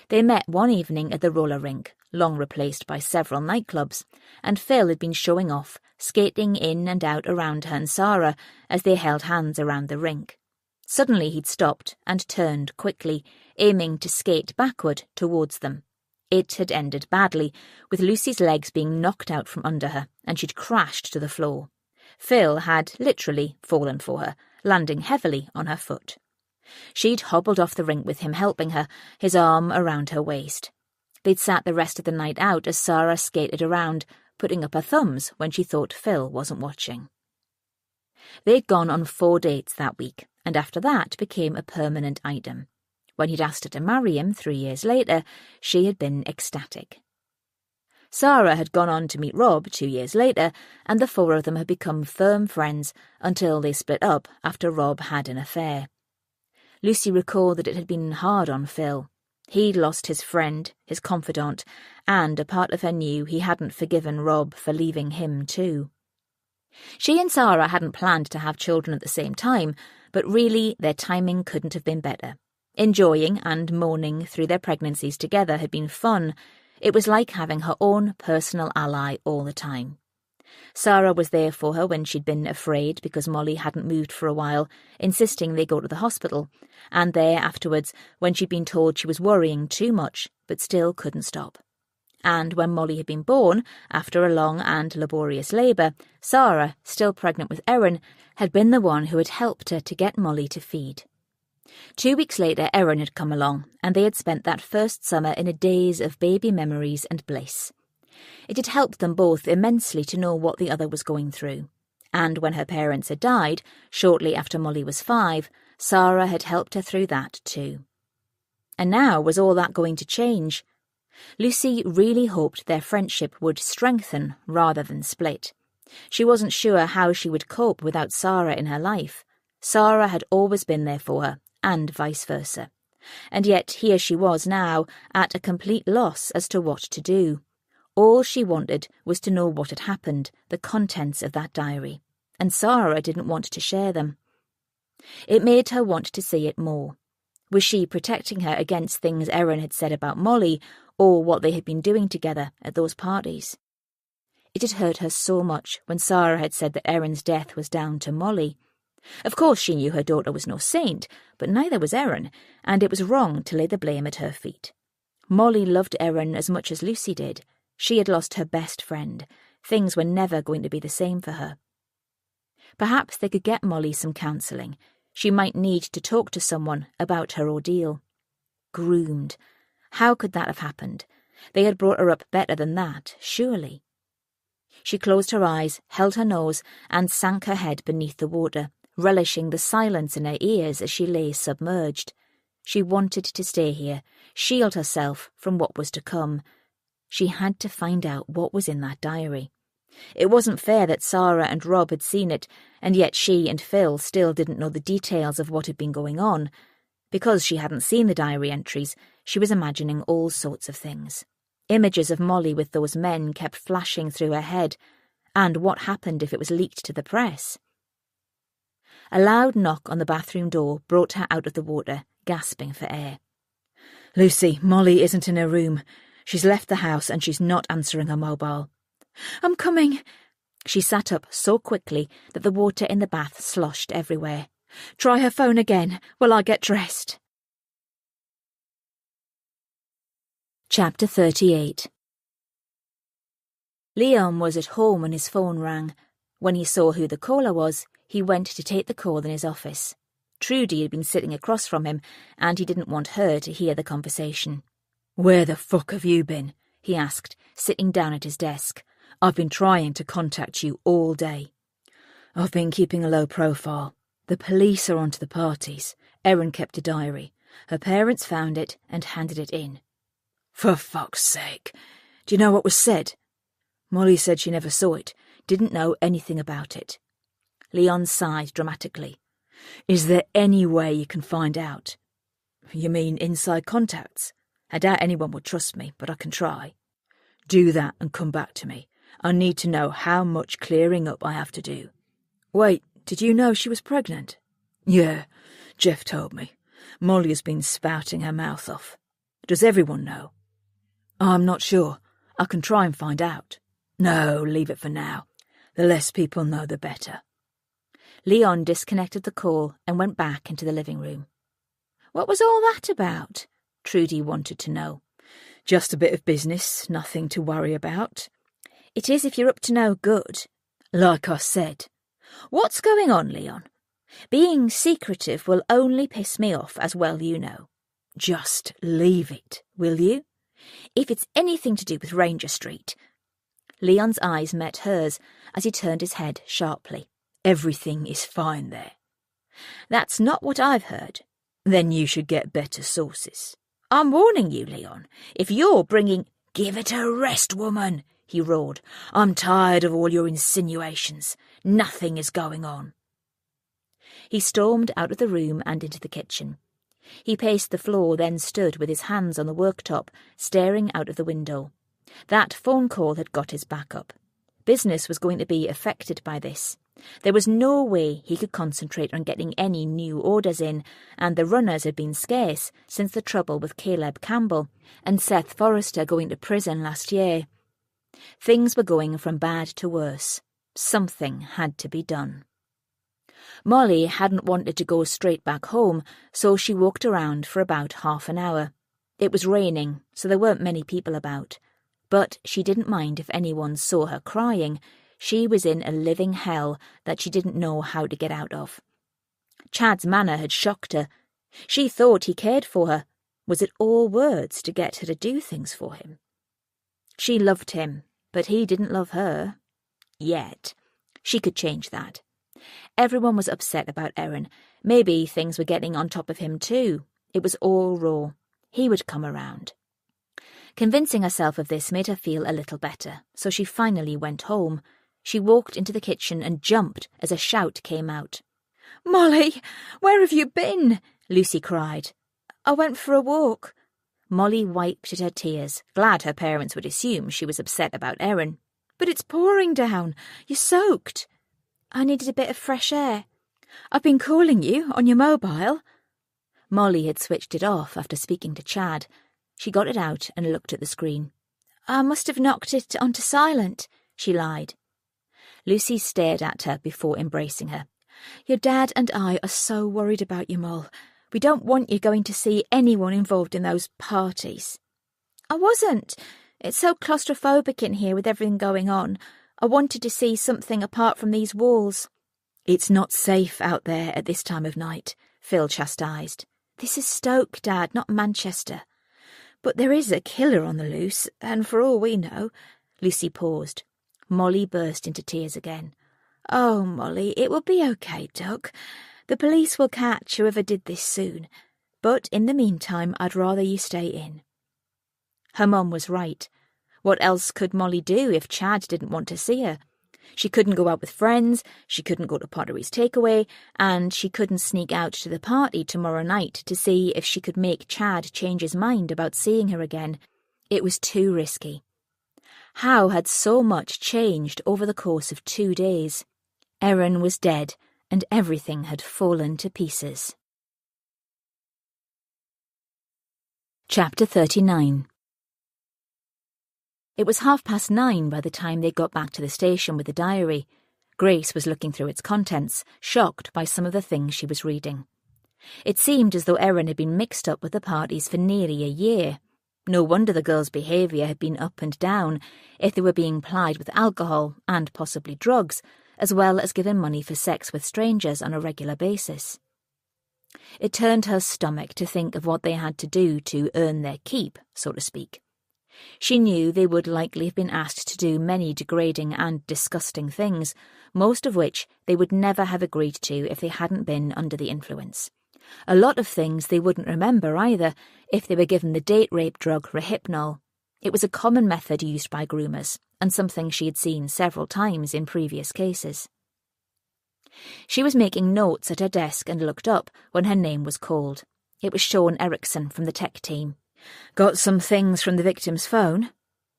They met one evening at the roller rink, long replaced by several nightclubs, and Phil had been showing off, skating in and out around her and Sarah as they held hands around the rink. Suddenly he'd stopped and turned quickly, aiming to skate backward towards them. It had ended badly, with Lucy's legs being knocked out from under her, and she'd crashed to the floor. Phil had literally fallen for her, landing heavily on her foot. She'd hobbled off the rink with him helping her, his arm around her waist. They'd sat the rest of the night out as Sarah skated around, putting up her thumbs when she thought Phil wasn't watching. They'd gone on 4 dates that week, and after that became a permanent item. When he'd asked her to marry him 3 years later, she had been ecstatic. Sarah had gone on to meet Rob 2 years later, and the four of them had become firm friends until they split up after Rob had an affair. Lucy recalled that it had been hard on Phil. He'd lost his friend, his confidant, and a part of her knew he hadn't forgiven Rob for leaving him too. She and Sarah hadn't planned to have children at the same time, but really their timing couldn't have been better. Enjoying and mourning through their pregnancies together had been fun. It was like having her own personal ally all the time. Sarah was there for her when she'd been afraid because Molly hadn't moved for a while, insisting they go to the hospital, and there afterwards when she'd been told she was worrying too much but still couldn't stop. And when Molly had been born, after a long and laborious labour, Sarah, still pregnant with Erin, had been the one who had helped her to get Molly to feed. 2 weeks later, Erin had come along, and they had spent that first summer in a daze of baby memories and bliss. It had helped them both immensely to know what the other was going through. And when her parents had died, shortly after Molly was 5, Sarah had helped her through that too. And now was all that going to change? Lucy really hoped their friendship would strengthen rather than split. She wasn't sure how she would cope without Sarah in her life. Sarah had always been there for her, and vice versa. And yet here she was now, at a complete loss as to what to do. All she wanted was to know what had happened, the contents of that diary, and Sarah didn't want to share them. It made her want to see it more. Was she protecting her against things Erin had said about Molly, or what they had been doing together at those parties? It had hurt her so much when Sarah had said that Erin's death was down to Molly. Of course she knew her daughter was no saint, but neither was Erin, and it was wrong to lay the blame at her feet. Molly loved Erin as much as Lucy did. She had lost her best friend. Things were never going to be the same for her. Perhaps they could get Molly some counselling. She might need to talk to someone about her ordeal. Groomed. How could that have happened? They had brought her up better than that, surely. She closed her eyes, held her nose, and sank her head beneath the water, relishing the silence in her ears as she lay submerged. She wanted to stay here, shield herself from what was to come. She had to find out what was in that diary. It wasn't fair that Sarah and Rob had seen it, and yet she and Phil still didn't know the details of what had been going on. Because she hadn't seen the diary entries, she was imagining all sorts of things. Images of Molly with those men kept flashing through her head. And what happened if it was leaked to the press? A loud knock on the bathroom door brought her out of the water, gasping for air. "Lucy, Molly isn't in her room. She's left the house and she's not answering her mobile." "I'm coming." She sat up so quickly that the water in the bath sloshed everywhere. "Try her phone again while I get dressed." Chapter 38. Leon was at home when his phone rang. When he saw who the caller was, he went to take the call in his office. Trudy had been sitting across from him, and he didn't want her to hear the conversation. "Where the fuck have you been?" he asked, sitting down at his desk. "I've been trying to contact you all day." "I've been keeping a low profile. The police are onto the parties. Erin kept a diary. Her parents found it and handed it in." "For fuck's sake. Do you know what was said?" "Molly said she never saw it, didn't know anything about it." Leon sighed dramatically. "Is there any way you can find out?" "You mean inside contacts? I doubt anyone would trust me, but I can try." "Do that and come back to me. I need to know how much clearing up I have to do." "Wait, did you know she was pregnant?" "Yeah, Jeff told me. Molly has been spouting her mouth off. Does everyone know?" "I'm not sure. I can try and find out." "No, leave it for now. The less people know, the better." Leon disconnected the call and went back into the living room. "What was all that about?" Trudy wanted to know. "Just a bit of business, nothing to worry about." "It is if you're up to no good." "Like I said." "What's going on, Leon? Being secretive will only piss me off, as well you know." "Just leave it, will you?" "If it's anything to do with Ranger Street." Leon's eyes met hers as he turned his head sharply. "Everything is fine there." "That's not what I've heard." "Then you should get better sources." "I'm warning you, Leon. If you're bringing..." "Give it a rest, woman," he roared. "I'm tired of all your insinuations. Nothing is going on." He stormed out of the room and into the kitchen. He paced the floor, then stood with his hands on the worktop, staring out of the window. That phone call had got his back up. Business was going to be affected by this. There was no way he could concentrate on getting any new orders in, and the runners had been scarce since the trouble with Caleb Campbell and Seth Forrester going to prison last year. Things were going from bad to worse. Something had to be done. Molly hadn't wanted to go straight back home, so she walked around for about half an hour. It was raining, so there weren't many people about. But she didn't mind if anyone saw her crying. She was in a living hell that she didn't know how to get out of. Chad's manner had shocked her. She thought he cared for her. Was it all words to get her to do things for him? She loved him, but he didn't love her. Yet. She could change that. Everyone was upset about Erin. Maybe things were getting on top of him too. It was all raw. He would come around. Convincing herself of this made her feel a little better, so she finally went home. She walked into the kitchen and jumped as a shout came out. "Molly, where have you been?" Lucy cried. "I went for a walk." Molly wiped at her tears, glad her parents would assume she was upset about Erin. "But it's pouring down. You're soaked." "I needed a bit of fresh air. I've been calling you on your mobile." Molly had switched it off after speaking to Chad. She got it out and looked at the screen. "I must have knocked it onto silent," she lied. Lucy stared at her before embracing her. "Your dad and I are so worried about you, Moll. We don't want you going to see anyone involved in those parties." "I wasn't. It's so claustrophobic in here with everything going on. I wanted to see something apart from these walls." "It's not safe out there at this time of night," Phil chastised. "This is Stoke, Dad, not Manchester." "But there is a killer on the loose, and for all we know—" Lucy paused. Molly burst into tears again. "Oh, Molly, it will be okay, Duck. The police will catch whoever did this soon. But in the meantime, I'd rather you stay in." Her mum was right. What else could Molly do if Chad didn't want to see her? She couldn't go out with friends, she couldn't go to Pottery's takeaway, and she couldn't sneak out to the party tomorrow night to see if she could make Chad change his mind about seeing her again. It was too risky. How had so much changed over the course of 2 days? Erin was dead, and everything had fallen to pieces. Chapter 39. It was 9:30 by the time they got back to the station with the diary. Grace was looking through its contents, shocked by some of the things she was reading. It seemed as though Erin had been mixed up with the parties for nearly a year. No wonder the girls' behaviour had been up and down if they were being plied with alcohol and possibly drugs, as well as given money for sex with strangers on a regular basis. It turned her stomach to think of what they had to do to earn their keep, so to speak. She knew they would likely have been asked to do many degrading and disgusting things, most of which they would never have agreed to if they hadn't been under the influence. A lot of things they wouldn't remember either if they were given the date rape drug Rohypnol. It was a common method used by groomers, and something she had seen several times in previous cases. She was making notes at her desk and looked up when her name was called. It was Sean Erickson from the tech team. "Got some things from the victim's phone?"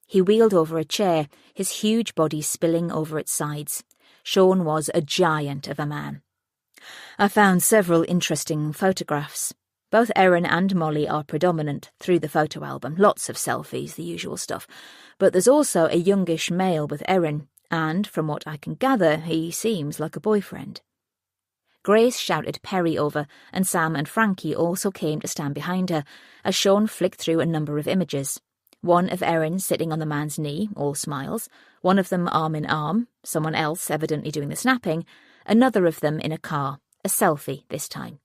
He wheeled over a chair, his huge body spilling over its sides. Sean was a giant of a man. "I found several interesting photographs. Both Erin and Molly are predominant through the photo album. Lots of selfies, the usual stuff. But there's also a youngish male with Erin, and from what I can gather, he seems like a boyfriend." Grace shouted Perry over, and Sam and Frankie also came to stand behind her, as Sean flicked through a number of images. One of Erin sitting on the man's knee, all smiles, one of them arm in arm, someone else evidently doing the snapping, another of them in a car, a selfie this time.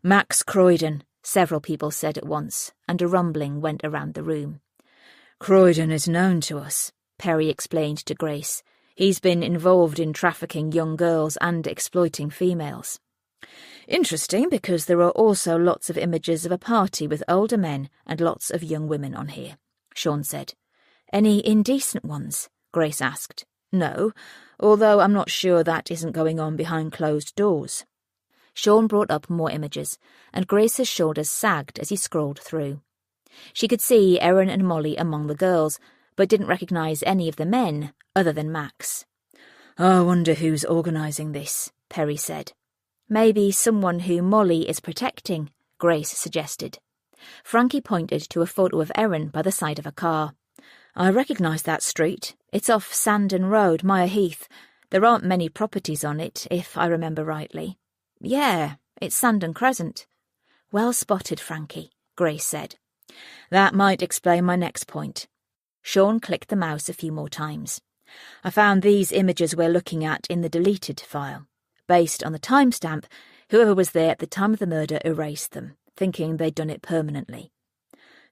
"Max Croydon," several people said at once, and a rumbling went around the room. "Croydon is known to us," Perry explained to Grace. "He's been involved in trafficking young girls and exploiting females." "Interesting, because there are also lots of images of a party with older men and lots of young women on here," Sean said. Any indecent ones? Grace asked. No, although I'm not sure that isn't going on behind closed doors. Sean brought up more images, and Grace's shoulders sagged as he scrolled through. She could see Erin and Molly among the girls, but didn't recognise any of the men other than Max. I wonder who's organising this, Perry said. Maybe someone who Molly is protecting, Grace suggested. Frankie pointed to a photo of Erin by the side of a car. I recognise that street. It's off Sandon Road, Mire Heath. There aren't many properties on it, if I remember rightly. Yeah, it's Sandon Crescent. Well spotted, Frankie, Grace said. That might explain my next point. Sean clicked the mouse a few more times. I found these images we're looking at in the deleted file. Based on the timestamp, whoever was there at the time of the murder erased them, thinking they'd done it permanently.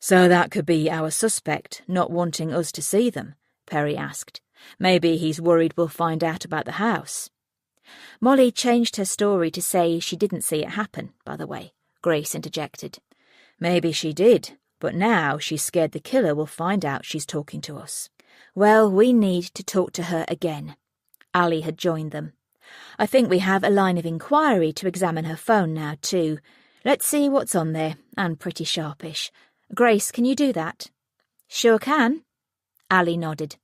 So that could be our suspect not wanting us to see them, Perry asked. Maybe he's worried we'll find out about the house. Molly changed her story to say she didn't see it happen, by the way, Grace interjected. Maybe she did, but now she's scared the killer will find out she's talking to us. Well, we need to talk to her again. Allie had joined them. I think we have a line of inquiry to examine her phone now, too. Let's see what's on there, and pretty sharpish. Grace, can you do that? Sure can. Allie nodded.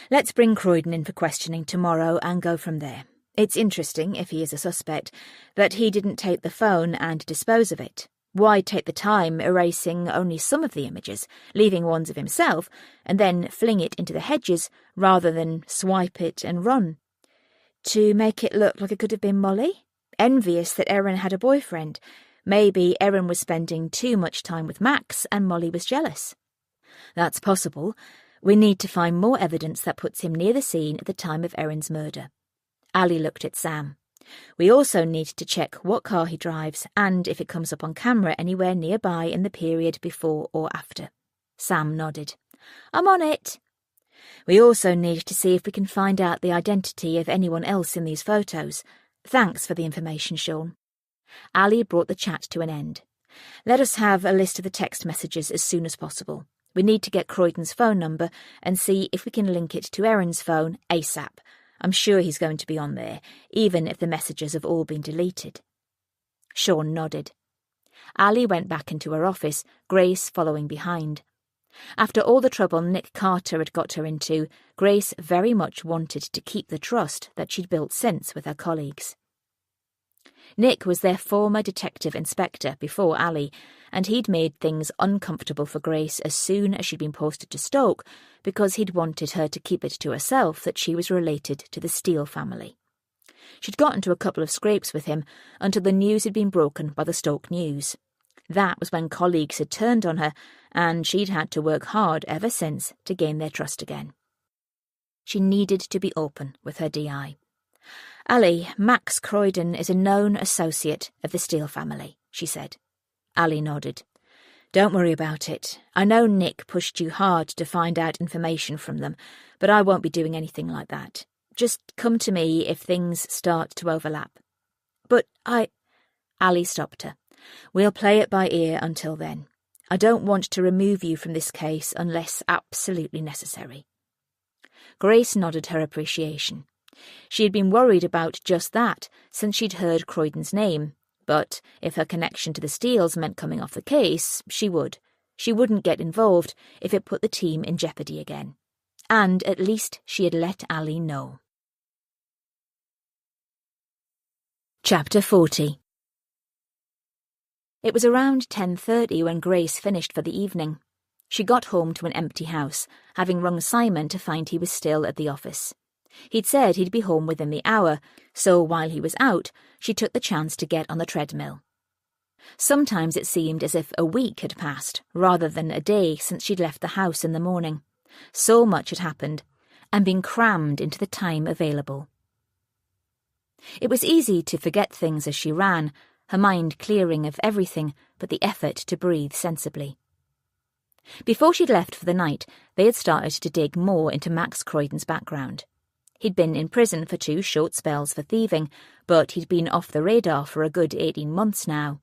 Let's bring Croydon in for questioning tomorrow and go from there. It's interesting, if he is a suspect, that he didn't take the phone and dispose of it. Why take the time erasing only some of the images, leaving ones of himself, and then fling it into the hedges rather than swipe it and run? To make it look like it could have been Molly? Envious that Erin had a boyfriend. Maybe Erin was spending too much time with Max and Molly was jealous. That's possible. We need to find more evidence that puts him near the scene at the time of Erin's murder. Allie looked at Sam. We also need to check what car he drives and if it comes up on camera anywhere nearby in the period before or after. Sam nodded. I'm on it. We also need to see if we can find out the identity of anyone else in these photos. Thanks for the information, Sean. Allie brought the chat to an end. Let us have a list of the text messages as soon as possible. We need to get Croydon's phone number and see if we can link it to Erin's phone ASAP. I'm sure he's going to be on there, even if the messages have all been deleted. Sean nodded. Allie went back into her office, Grace following behind. After all the trouble Nick Carter had got her into, Grace very much wanted to keep the trust that she'd built since with her colleagues. Nick was their former detective inspector before Allie, and he'd made things uncomfortable for Grace as soon as she'd been posted to Stoke because he'd wanted her to keep it to herself that she was related to the Steele family. She'd got into a couple of scrapes with him until the news had been broken by the Stoke News. That was when colleagues had turned on her, and she'd had to work hard ever since to gain their trust again. She needed to be open with her DI. Allie, Max Croydon is a known associate of the Steele family, she said. Allie nodded. Don't worry about it. I know Nick pushed you hard to find out information from them, but I won't be doing anything like that. Just come to me if things start to overlap. But Allie stopped her. We'll play it by ear until then. I don't want to remove you from this case unless absolutely necessary. Grace nodded her appreciation. She had been worried about just that since she'd heard Croydon's name, but if her connection to the Steeles meant coming off the case, she would. She wouldn't get involved if it put the team in jeopardy again. And at least she had let Allie know. Chapter 40. It was around 10:30 when Grace finished for the evening. She got home to an empty house, having rung Simon to find he was still at the office. He'd said he'd be home within the hour, so while he was out, she took the chance to get on the treadmill. Sometimes it seemed as if a week had passed, rather than a day since she'd left the house in the morning. So much had happened, and been crammed into the time available. It was easy to forget things as she ran, her mind clearing of everything but the effort to breathe sensibly. Before she'd left for the night, they had started to dig more into Max Croydon's background. He'd been in prison for 2 short spells for thieving, but he'd been off the radar for a good 18 months now.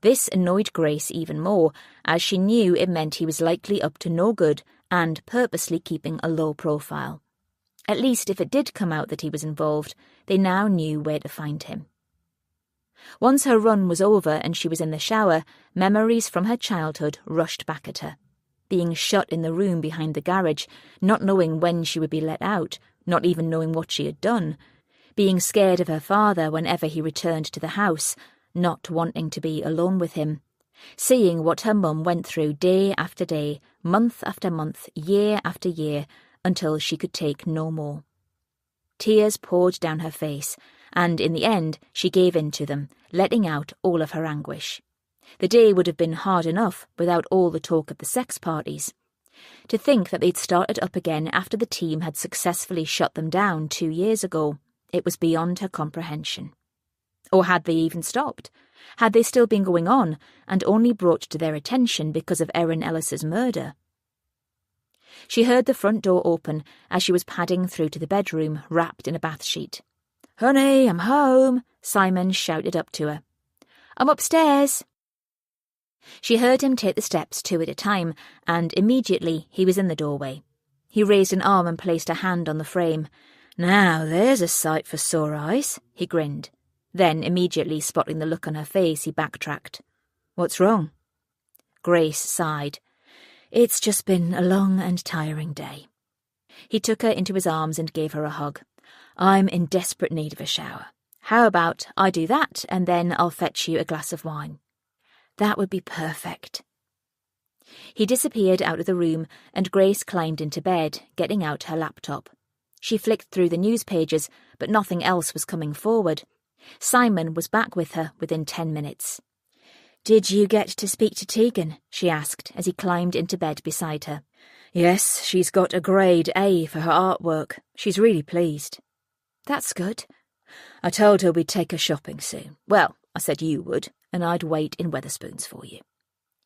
This annoyed Grace even more, as she knew it meant he was likely up to no good and purposely keeping a low profile. At least if it did come out that he was involved, they now knew where to find him. Once her run was over and she was in the shower, memories from her childhood rushed back at her. Being shut in the room behind the garage, not knowing when she would be let out, not even knowing what she had done, being scared of her father whenever he returned to the house, not wanting to be alone with him, seeing what her mum went through day after day, month after month, year after year, until she could take no more. Tears poured down her face, and in the end she gave in to them, letting out all of her anguish. The day would have been hard enough without all the talk of the sex parties. To think that they'd started up again after the team had successfully shut them down 2 years ago, it was beyond her comprehension. Or had they even stopped? Had they still been going on, and only brought to their attention because of Erin Ellis's murder? She heard the front door open as she was padding through to the bedroom, wrapped in a bath sheet. "Honey, I'm home," Simon shouted up to her. "I'm upstairs." She heard him take the steps 2 at a time, and immediately he was in the doorway. He raised an arm and placed a hand on the frame. "Now there's a sight for sore eyes," he grinned. Then, immediately spotting the look on her face, he backtracked. "What's wrong?" Grace sighed. "It's just been a long and tiring day." He took her into his arms and gave her a hug. "I'm in desperate need of a shower. How about I do that, and then I'll fetch you a glass of wine?" "That would be perfect." He disappeared out of the room, and Grace climbed into bed, getting out her laptop. She flicked through the news pages, but nothing else was coming forward. Simon was back with her within 10 minutes. "Did you get to speak to Tegan?" she asked as he climbed into bed beside her. "Yes, she's got a grade A for her artwork. She's really pleased." "That's good." "I told her we'd take her shopping soon. Well, I said you would, and I'd wait in Wetherspoons for you."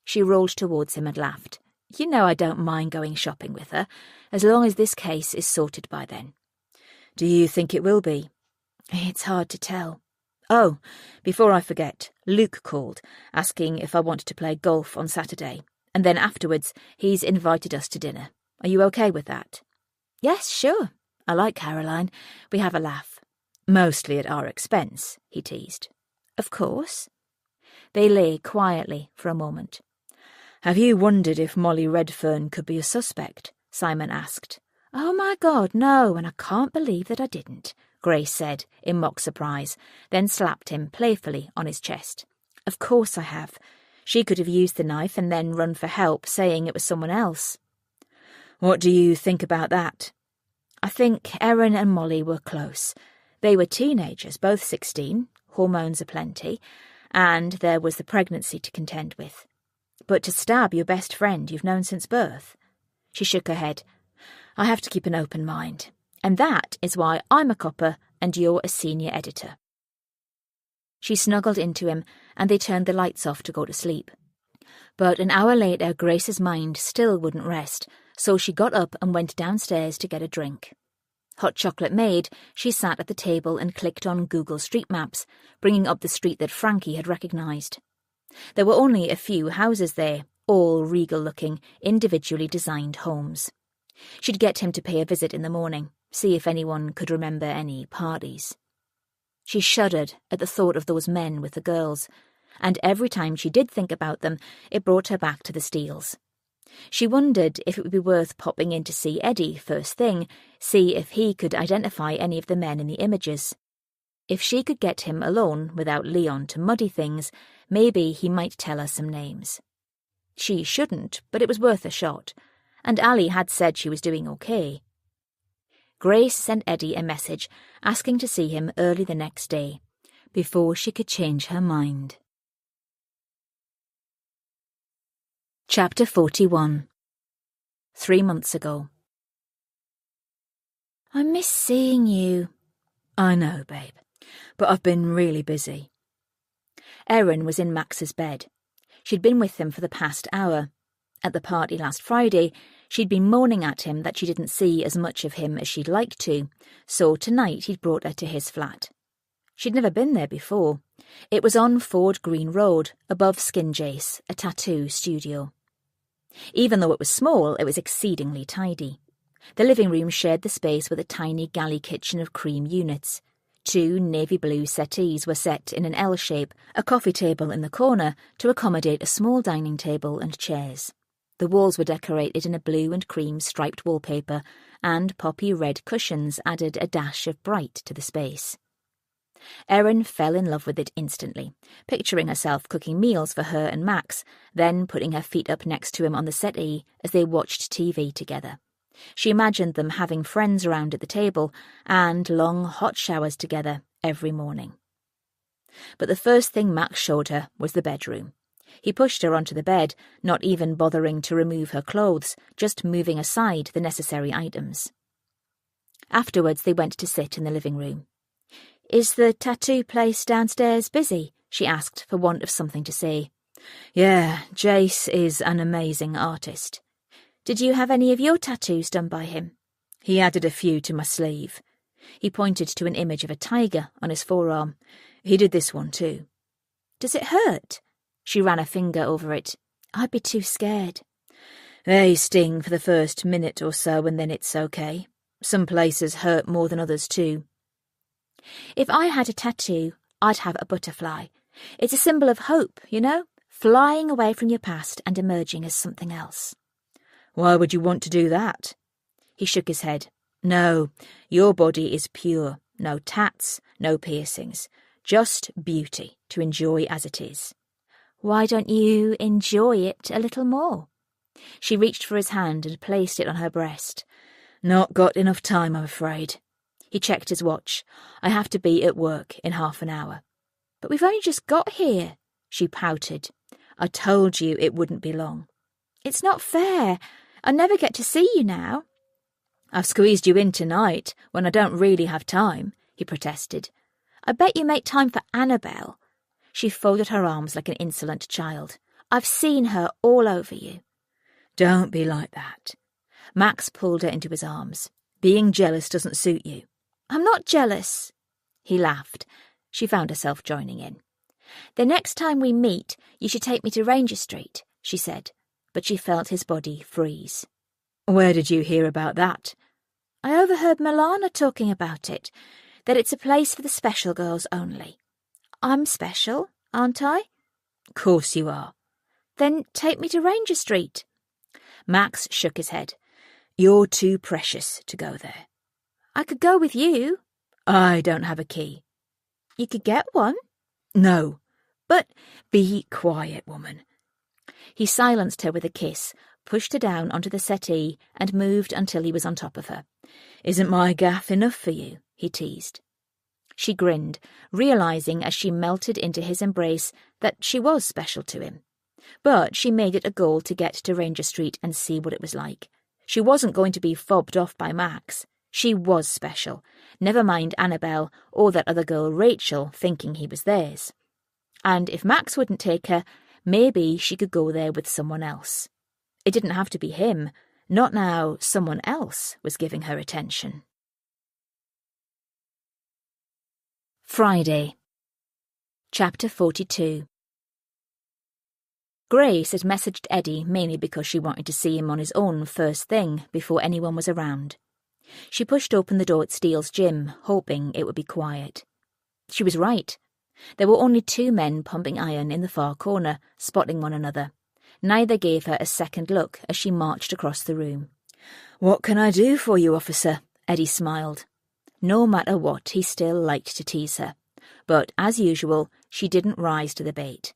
She rolled towards him and laughed. "You know I don't mind going shopping with her, as long as this case is sorted by then." "Do you think it will be?" "It's hard to tell." "Oh, before I forget, Luke called, asking if I wanted to play golf on Saturday, and then afterwards he's invited us to dinner. Are you okay with that?" "Yes, sure. I like Caroline. We have a laugh." "Mostly at our expense," he teased. "Of course." They lay quietly for a moment. "Have you wondered if Molly Redfern could be a suspect?" Simon asked. "Oh my God, no, and I can't believe that I didn't," Grace said in mock surprise, then slapped him playfully on his chest. "Of course I have. She could have used the knife and then run for help, saying it was someone else." "What do you think about that?" "I think Erin and Molly were close. They were teenagers, both 16, hormones aplenty, and there was the pregnancy to contend with. But to stab your best friend you've known since birth?" She shook her head. "I have to keep an open mind. And that is why I'm a copper and you're a senior editor." She snuggled into him, and they turned the lights off to go to sleep. But an hour later, Grace's mind still wouldn't rest, so she got up and went downstairs to get a drink. Hot chocolate made, she sat at the table and clicked on Google Street Maps, bringing up the street that Frankie had recognised. There were only a few houses there, all regal-looking, individually designed homes. She'd get him to pay a visit in the morning, see if anyone could remember any parties. She shuddered at the thought of those men with the girls, and every time she did think about them, it brought her back to the Steeles. She wondered if it would be worth popping in to see Eddie first thing, see if he could identify any of the men in the images. If she could get him alone without Leon to muddy things, maybe he might tell her some names. She shouldn't, but it was worth a shot, and Allie had said she was doing okay. Grace sent Eddie a message asking to see him early the next day, before she could change her mind. Chapter 41. 3 months ago. "I miss seeing you." "I know, babe, but I've been really busy." Erin was in Max's bed. She'd been with him for the past hour. At the party last Friday, she'd been moaning at him that she didn't see as much of him as she'd like to, so tonight he'd brought her to his flat. She'd never been there before. It was on Ford Green Road, above Skin Jace, a tattoo studio. Even though it was small, it was exceedingly tidy. The living room shared the space with a tiny galley kitchen of cream units. 2 navy blue settees were set in an L shape, a coffee table in the corner to accommodate a small dining table and chairs. The walls were decorated in a blue and cream striped wallpaper, and poppy red cushions added a dash of bright to the space. Erin fell in love with it instantly, picturing herself cooking meals for her and Max, then putting her feet up next to him on the settee as they watched TV together. She imagined them having friends around at the table and long hot showers together every morning. But the first thing Max showed her was the bedroom. He pushed her onto the bed, not even bothering to remove her clothes, just moving aside the necessary items. Afterwards, they went to sit in the living room. "Is the tattoo place downstairs busy?" she asked, for want of something to say. "Yeah, Jace is an amazing artist." "Did you have any of your tattoos done by him?" "He added a few to my sleeve." He pointed to an image of a tiger on his forearm. "He did this one too." "Does it hurt?" She ran a finger over it. "I'd be too scared." "They sting for the first minute or so and then it's okay. Some places hurt more than others too." "If I had a tattoo, I'd have a butterfly. It's a symbol of hope, you know, flying away from your past and emerging as something else." "Why would you want to do that?" He shook his head. "No, your body is pure. No tats, no piercings. Just beauty to enjoy as it is." "Why don't you enjoy it a little more?" She reached for his hand and placed it on her breast. "Not got enough time, I'm afraid." He checked his watch. "I have to be at work in half an hour." "But we've only just got here." She pouted. "I told you it wouldn't be long." "It's not fair. I never get to see you now." "I've squeezed you in tonight when I don't really have time," he protested. "I bet you make time for Annabelle." She folded her arms like an insolent child. "I've seen her all over you." "Don't be like that." Max pulled her into his arms. "Being jealous doesn't suit you." "I'm not jealous." He laughed. She found herself joining in. "The next time we meet, you should take me to Ranger Street," she said, but she felt his body freeze. "Where did you hear about that?" "I overheard Milana talking about it, that it's a place for the special girls only." "I'm special, aren't I?" "Course you are." "Then take me to Ranger Street." Max shook his head. "You're too precious to go there." "I could go with you." "I don't have a key." "You could get one." "No." "But—" "Be quiet, woman." He silenced her with a kiss, pushed her down onto the settee, and moved until he was on top of her. "Isn't my gaff enough for you?" he teased. She grinned, realising as she melted into his embrace that she was special to him. But she made it a goal to get to Ranger Street and see what it was like. She wasn't going to be fobbed off by Max. She was special, never mind Annabelle or that other girl Rachel thinking he was theirs. And if Max wouldn't take her, maybe she could go there with someone else. It didn't have to be him, not now someone else was giving her attention. Friday. Chapter 42. Grace had messaged Eddie mainly because she wanted to see him on his own first thing before anyone was around. She pushed open the door at Steele's gym, hoping it would be quiet. She was right. There were only 2 men pumping iron in the far corner, spotting one another. Neither gave her a second look as she marched across the room. "What can I do for you, officer?" Eddie smiled. No matter what, he still liked to tease her. But, as usual, she didn't rise to the bait.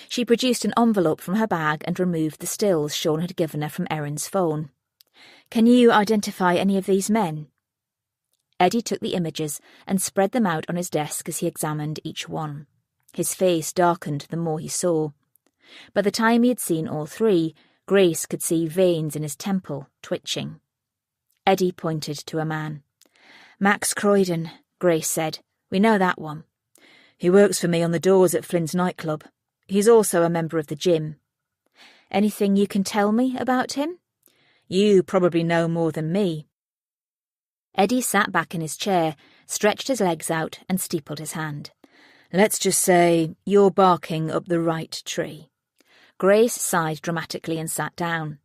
She produced an envelope from her bag and removed the stills Sean had given her from Erin's phone. "Can you identify any of these men?" Eddie took the images and spread them out on his desk as he examined each one. His face darkened the more he saw. By the time he had seen all 3, Grace could see veins in his temple twitching. Eddie pointed to a man. "Max Croydon," Grace said. "We know that one. He works for me on the doors at Flynn's nightclub. He's also a member of the gym. Anything you can tell me about him?" "You probably know more than me." Eddie sat back in his chair, stretched his legs out and steepled his hand. "Let's just say you're barking up the right tree." Grace sighed dramatically and sat down.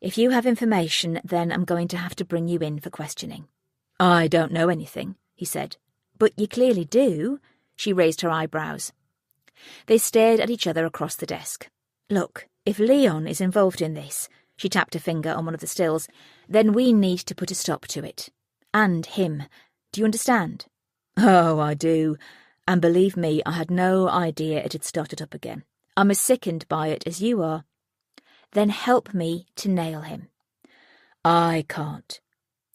If you have information, then I'm going to have to bring you in for questioning. I don't know anything, he said. But you clearly do. She raised her eyebrows. They stared at each other across the desk. Look, if Leon is involved in this, she tapped a finger on one of the stills, then we need to put a stop to it. And him. Do you understand? Oh, I do. And believe me, I had no idea it had started up again. I'm as sickened by it as you are. Then help me to nail him. I can't.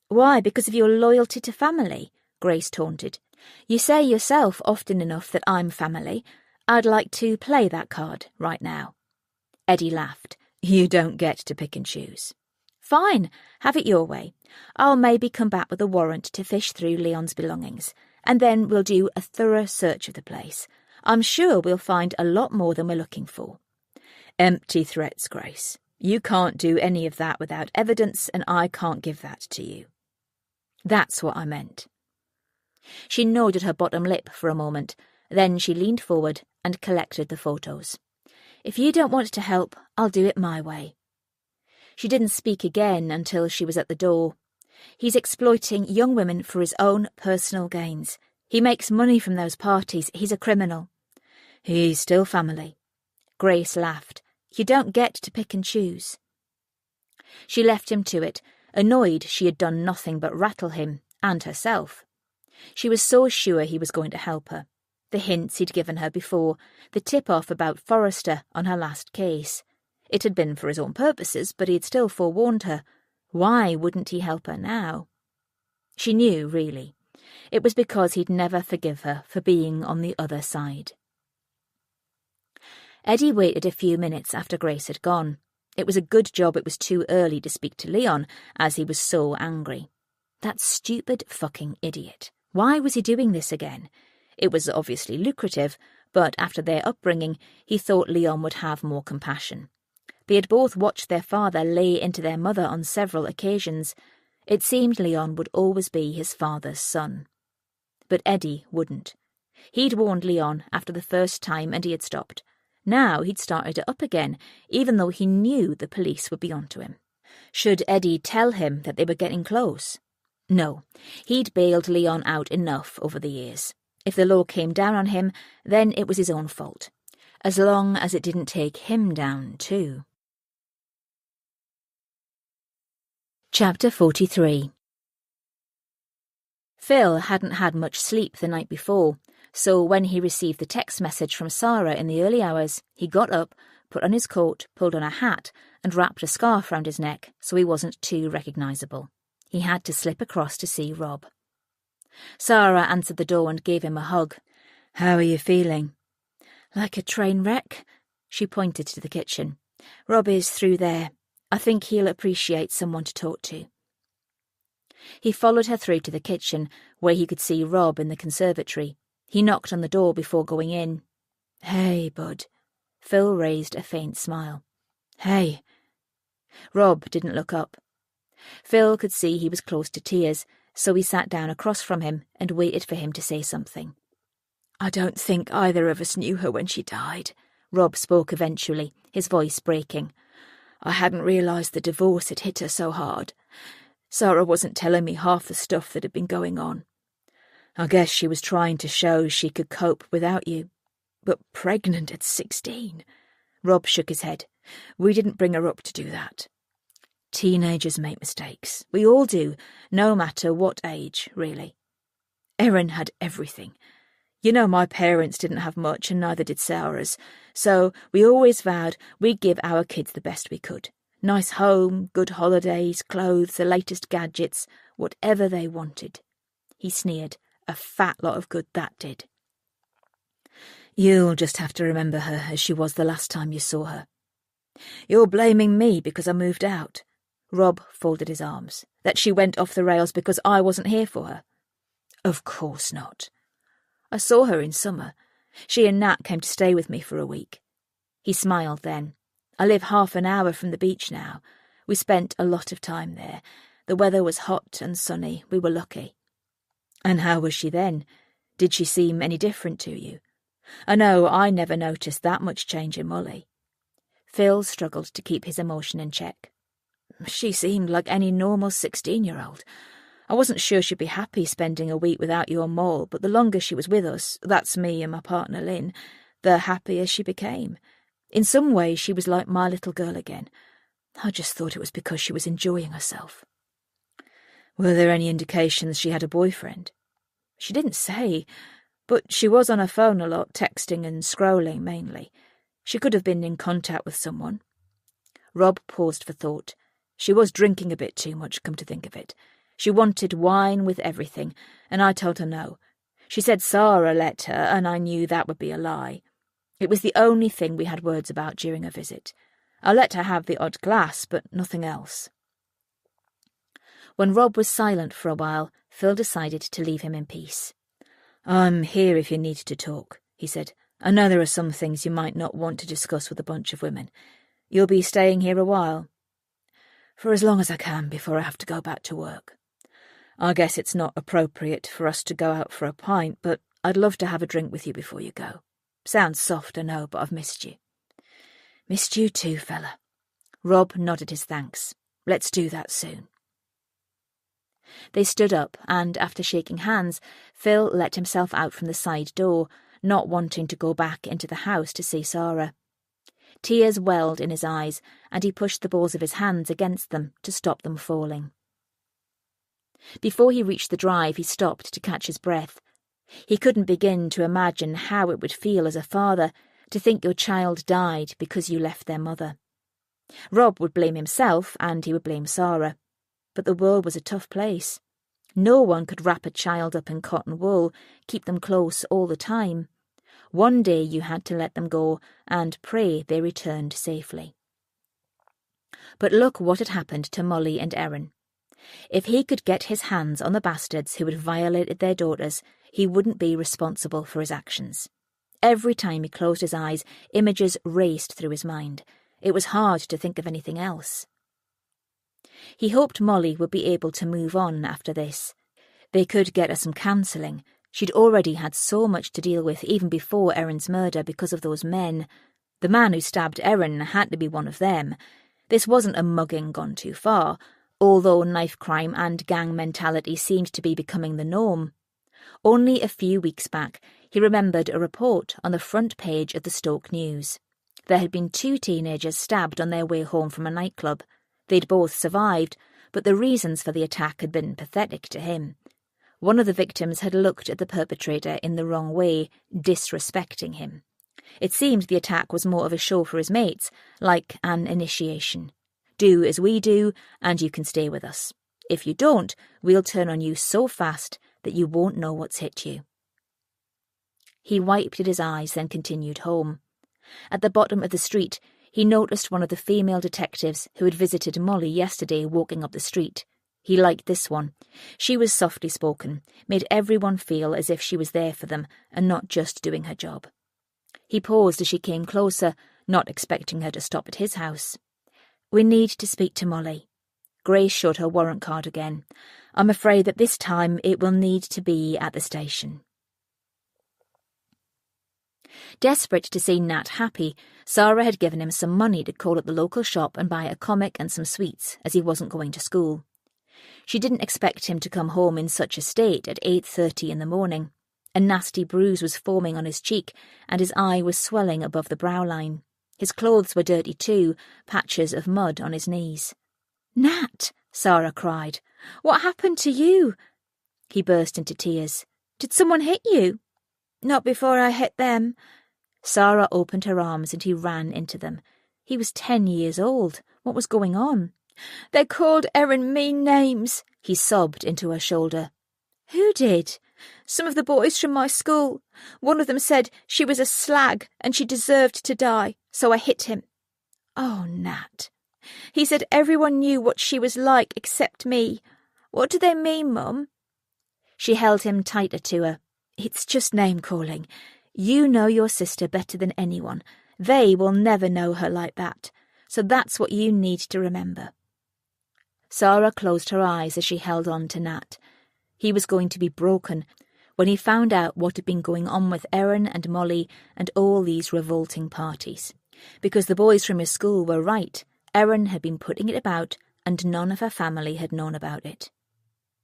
Why, because of your loyalty to family? Grace taunted. You say yourself often enough that I'm family. I'd like to play that card right now. Eddie laughed. You don't get to pick and choose. Fine, have it your way. I'll maybe come back with a warrant to fish through Leon's belongings, and then we'll do a thorough search of the place. I'm sure we'll find a lot more than we're looking for. Empty threats, Grace. You can't do any of that without evidence, and I can't give that to you. That's what I meant. She gnawed at her bottom lip for a moment, then she leaned forward and collected the photos. If you don't want to help, I'll do it my way. She didn't speak again until she was at the door. He's exploiting young women for his own personal gains. He makes money from those parties. He's a criminal. He's still family. Grace laughed. You don't get to pick and choose. She left him to it, annoyed she had done nothing but rattle him and herself. She was so sure he was going to help her. The hints he'd given her before, the tip-off about Forrester on her last case. It had been for his own purposes, but he had still forewarned her. Why wouldn't he help her now? She knew, really. It was because he'd never forgive her for being on the other side. Eddie waited a few minutes after Grace had gone. It was a good job it was too early to speak to Leon, as he was so angry. That stupid fucking idiot. Why was he doing this again? It was obviously lucrative, but after their upbringing, he thought Leon would have more compassion. They had both watched their father lay into their mother on several occasions. It seemed Leon would always be his father's son. But Eddie wouldn't. He'd warned Leon after the first time and he had stopped. Now he'd started it up again, even though he knew the police would be onto him. Should Eddie tell him that they were getting close? No, he'd bailed Leon out enough over the years. If the law came down on him, then it was his own fault. As long as it didn't take him down, too. Chapter 43. Phil hadn't had much sleep the night before, so when he received the text message from Sarah in the early hours, he got up, put on his coat, pulled on a hat, and wrapped a scarf round his neck so he wasn't too recognisable. He had to slip across to see Rob. Sarah answered the door and gave him a hug. How are you feeling? Like a train wreck. She pointed to the kitchen. Rob is through there. I think he'll appreciate someone to talk to. He followed her through to the kitchen, where he could see Rob in the conservatory. He knocked on the door before going in. Hey, bud. Phil raised a faint smile. Hey. Rob didn't look up. Phil could see he was close to tears, so he sat down across from him and waited for him to say something. I don't think either of us knew her when she died, Rob spoke eventually, his voice breaking. I hadn't realised the divorce had hit her so hard. Sarah wasn't telling me half the stuff that had been going on. I guess she was trying to show she could cope without you. But pregnant at 16. Rob shook his head. We didn't bring her up to do that. Teenagers make mistakes. We all do, no matter what age, really. Erin had everything. You know, my parents didn't have much and neither did Sarah's, so we always vowed we'd give our kids the best we could. Nice home, good holidays, clothes, the latest gadgets, whatever they wanted. He sneered. A fat lot of good that did. You'll just have to remember her as she was the last time you saw her. You're blaming me because I moved out. Rob folded his arms. That she went off the rails because I wasn't here for her. Of course not. I saw her in summer. She and Nat came to stay with me for a week. He smiled then. I live half an hour from the beach now. We spent a lot of time there. The weather was hot and sunny. We were lucky. And how was she then? Did she seem any different to you? I know I never noticed that much change in Molly. Phil struggled to keep his emotion in check. She seemed like any normal 16-year-old. I wasn't sure she'd be happy spending a week without your Mole, but the longer she was with us, that's me and my partner Lynn, the happier she became. In some ways, she was like my little girl again. I just thought it was because she was enjoying herself. Were there any indications she had a boyfriend? She didn't say, but she was on her phone a lot, texting and scrolling mainly. She could have been in contact with someone. Rob paused for thought. She was drinking a bit too much, come to think of it. She wanted wine with everything, and I told her no. She said Sarah let her, and I knew that would be a lie. It was the only thing we had words about during her visit. I let her have the odd glass, but nothing else. When Rob was silent for a while, Phil decided to leave him in peace. I'm here if you need to talk, he said. I know there are some things you might not want to discuss with a bunch of women. You'll be staying here a while? For as long as I can before I have to go back to work. I guess it's not appropriate for us to go out for a pint, but I'd love to have a drink with you before you go. Sounds soft, I know, but I've missed you. Missed you too, fella. Rob nodded his thanks. Let's do that soon. They stood up, and after shaking hands, Phil let himself out from the side door, not wanting to go back into the house to see Sarah. Tears welled in his eyes, and he pushed the balls of his hands against them to stop them falling. Before he reached the drive, he stopped to catch his breath. He couldn't begin to imagine how it would feel as a father to think your child died because you left their mother. Rob would blame himself, and he would blame Sarah. But the world was a tough place. No one could wrap a child up in cotton wool, keep them close all the time. One day you had to let them go and pray they returned safely. But look what had happened to Molly and Erin. If he could get his hands on the bastards who had violated their daughters, he wouldn't be responsible for his actions. Every time he closed his eyes, images raced through his mind. It was hard to think of anything else. He hoped Molly would be able to move on after this. They could get her some counselling. She'd already had so much to deal with even before Erin's murder because of those men. The man who stabbed Erin had to be one of them. This wasn't a mugging gone too far, although knife crime and gang mentality seemed to be becoming the norm. Only a few weeks back, he remembered a report on the front page of the Stoke News. There had been 2 teenagers stabbed on their way home from a nightclub. They'd both survived, but the reasons for the attack had been pathetic to him. One of the victims had looked at the perpetrator in the wrong way, disrespecting him. It seemed the attack was more of a show for his mates, like an initiation. Do as we do, and you can stay with us. If you don't, we'll turn on you so fast that you won't know what's hit you. He wiped at his eyes, then continued home. At the bottom of the street, he noticed one of the female detectives who had visited Molly yesterday walking up the street. He liked this one. She was softly spoken, made everyone feel as if she was there for them and not just doing her job. He paused as she came closer, not expecting her to stop at his house. We need to speak to Molly. Grace showed her warrant card again. I'm afraid that this time it will need to be at the station. Desperate to see Nat happy, Sarah had given him some money to call at the local shop and buy a comic and some sweets, as he wasn't going to school. She didn't expect him to come home in such a state at 8:30 in the morning. A nasty bruise was forming on his cheek, and his eye was swelling above the brow line. His clothes were dirty too, patches of mud on his knees. "Nat!" Sarah cried. "What happened to you?" He burst into tears. "Did someone hit you?" "Not before I hit them." Sarah opened her arms and he ran into them. He was 10 years old. What was going on? "They called Erin mean names," he sobbed into her shoulder. "Who did?" "Some of the boys from my school. One of them said she was a slag and she deserved to die, so I hit him." "Oh, Nat." "He said everyone knew what she was like except me. What do they mean, Mum?" She held him tighter to her. "It's just name-calling. You know your sister better than anyone. They will never know her like that. So that's what you need to remember." Sarah closed her eyes as she held on to Nat. He was going to be broken when he found out what had been going on with Erin and Molly and all these revolting parties. Because the boys from his school were right, Erin had been putting it about and none of her family had known about it.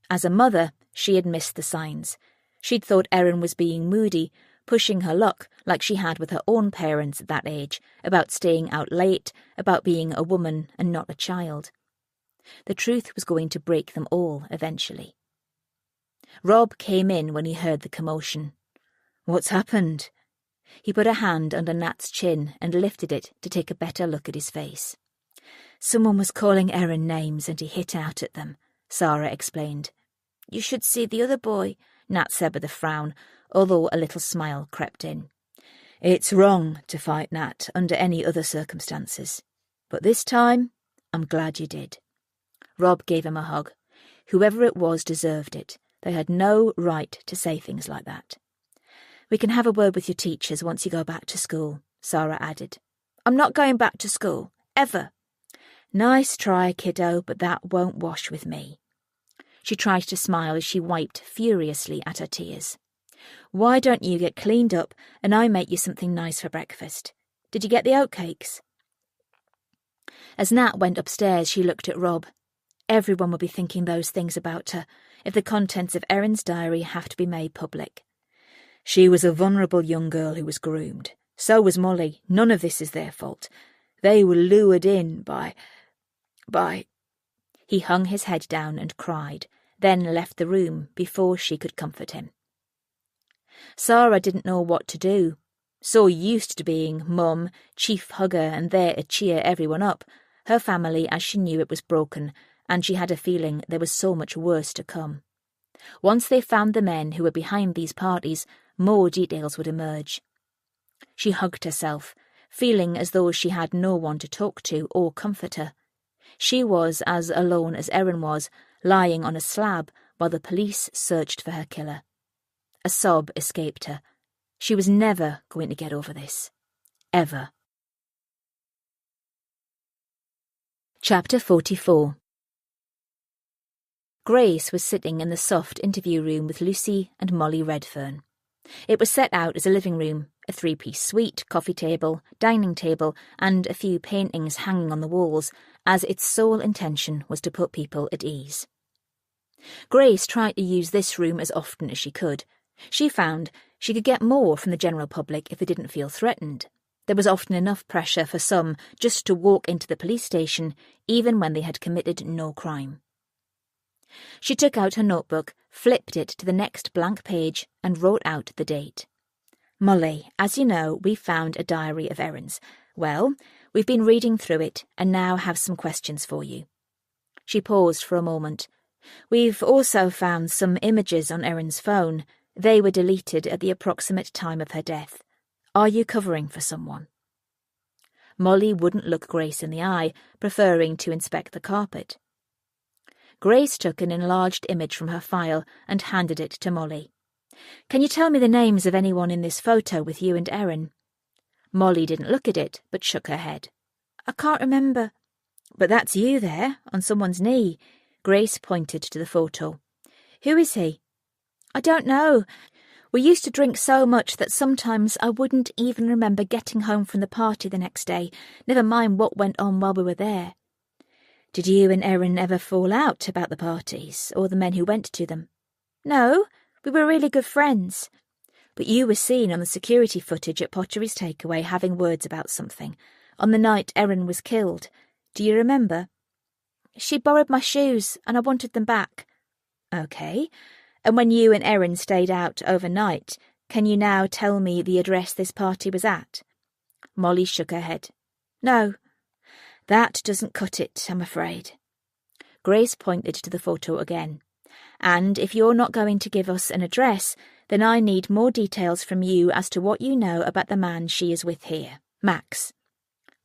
As a mother, she had missed the signs. She'd thought Erin was being moody, pushing her luck like she had with her own parents at that age, about staying out late, about being a woman and not a child. The truth was going to break them all eventually. Rob came in when he heard the commotion. "What's happened?" He put a hand under Nat's chin and lifted it to take a better look at his face. "Someone was calling Erin names and he hit out at them," Sarah explained. "You should see the other boy," Nat said with a frown, although a little smile crept in. "It's wrong to fight, Nat, under any other circumstances. But this time, I'm glad you did." Rob gave him a hug. Whoever it was deserved it. They had no right to say things like that. "We can have a word with your teachers once you go back to school," Sarah added. "I'm not going back to school, ever." "Nice try, kiddo, but that won't wash with me." She tried to smile as she wiped furiously at her tears. "Why don't you get cleaned up and I make you something nice for breakfast? Did you get the oatcakes?" As Nat went upstairs, she looked at Rob. Everyone would be thinking those things about her if the contents of Erin's diary have to be made public. "She was a vulnerable young girl who was groomed. So was Molly. None of this is their fault. They were lured in by... He hung his head down and cried, then left the room before she could comfort him. Sarah didn't know what to do. So used to being mum, chief hugger and there to cheer everyone up, her family as she knew it was broken, and she had a feeling there was so much worse to come. Once they found the men who were behind these parties, more details would emerge. She hugged herself, feeling as though she had no one to talk to or comfort her. She was as alone as Erin was, lying on a slab while the police searched for her killer. A sob escaped her. She was never going to get over this. Ever. Chapter 44. Grace was sitting in the soft interview room with Lucy and Molly Redfern. It was set out as a living room, a three-piece suite, coffee table, dining table, and a few paintings hanging on the walls, as its sole intention was to put people at ease. Grace tried to use this room as often as she could. She found she could get more from the general public if they didn't feel threatened. There was often enough pressure for some just to walk into the police station, even when they had committed no crime. She took out her notebook, flipped it to the next blank page, and wrote out the date. "Molly, as you know, we found a diary of Erin's. Well, we've been reading through it, and now have some questions for you." She paused for a moment. "We've also found some images on Erin's phone. They were deleted at the approximate time of her death. Are you covering for someone?" Molly wouldn't look Grace in the eye, preferring to inspect the carpet. Grace took an enlarged image from her file and handed it to Molly. "Can you tell me the names of anyone in this photo with you and Erin?" Molly didn't look at it, but shook her head. "I can't remember." "But that's you there, on someone's knee." Grace pointed to the photo. "Who is he?" "I don't know. We used to drink so much that sometimes I wouldn't even remember getting home from the party the next day, never mind what went on while we were there." "Did you and Erin ever fall out about the parties, or the men who went to them?" "No, we were really good friends." "But you were seen on the security footage at Pottery's Takeaway having words about something, on the night Erin was killed. Do you remember?" "She borrowed my shoes, and I wanted them back." "OK. And when you and Erin stayed out overnight, can you now tell me the address this party was at?" Molly shook her head. "No. That doesn't cut it, I'm afraid." Grace pointed to the photo again. "And if you're not going to give us an address, then I need more details from you as to what you know about the man she is with here, Max."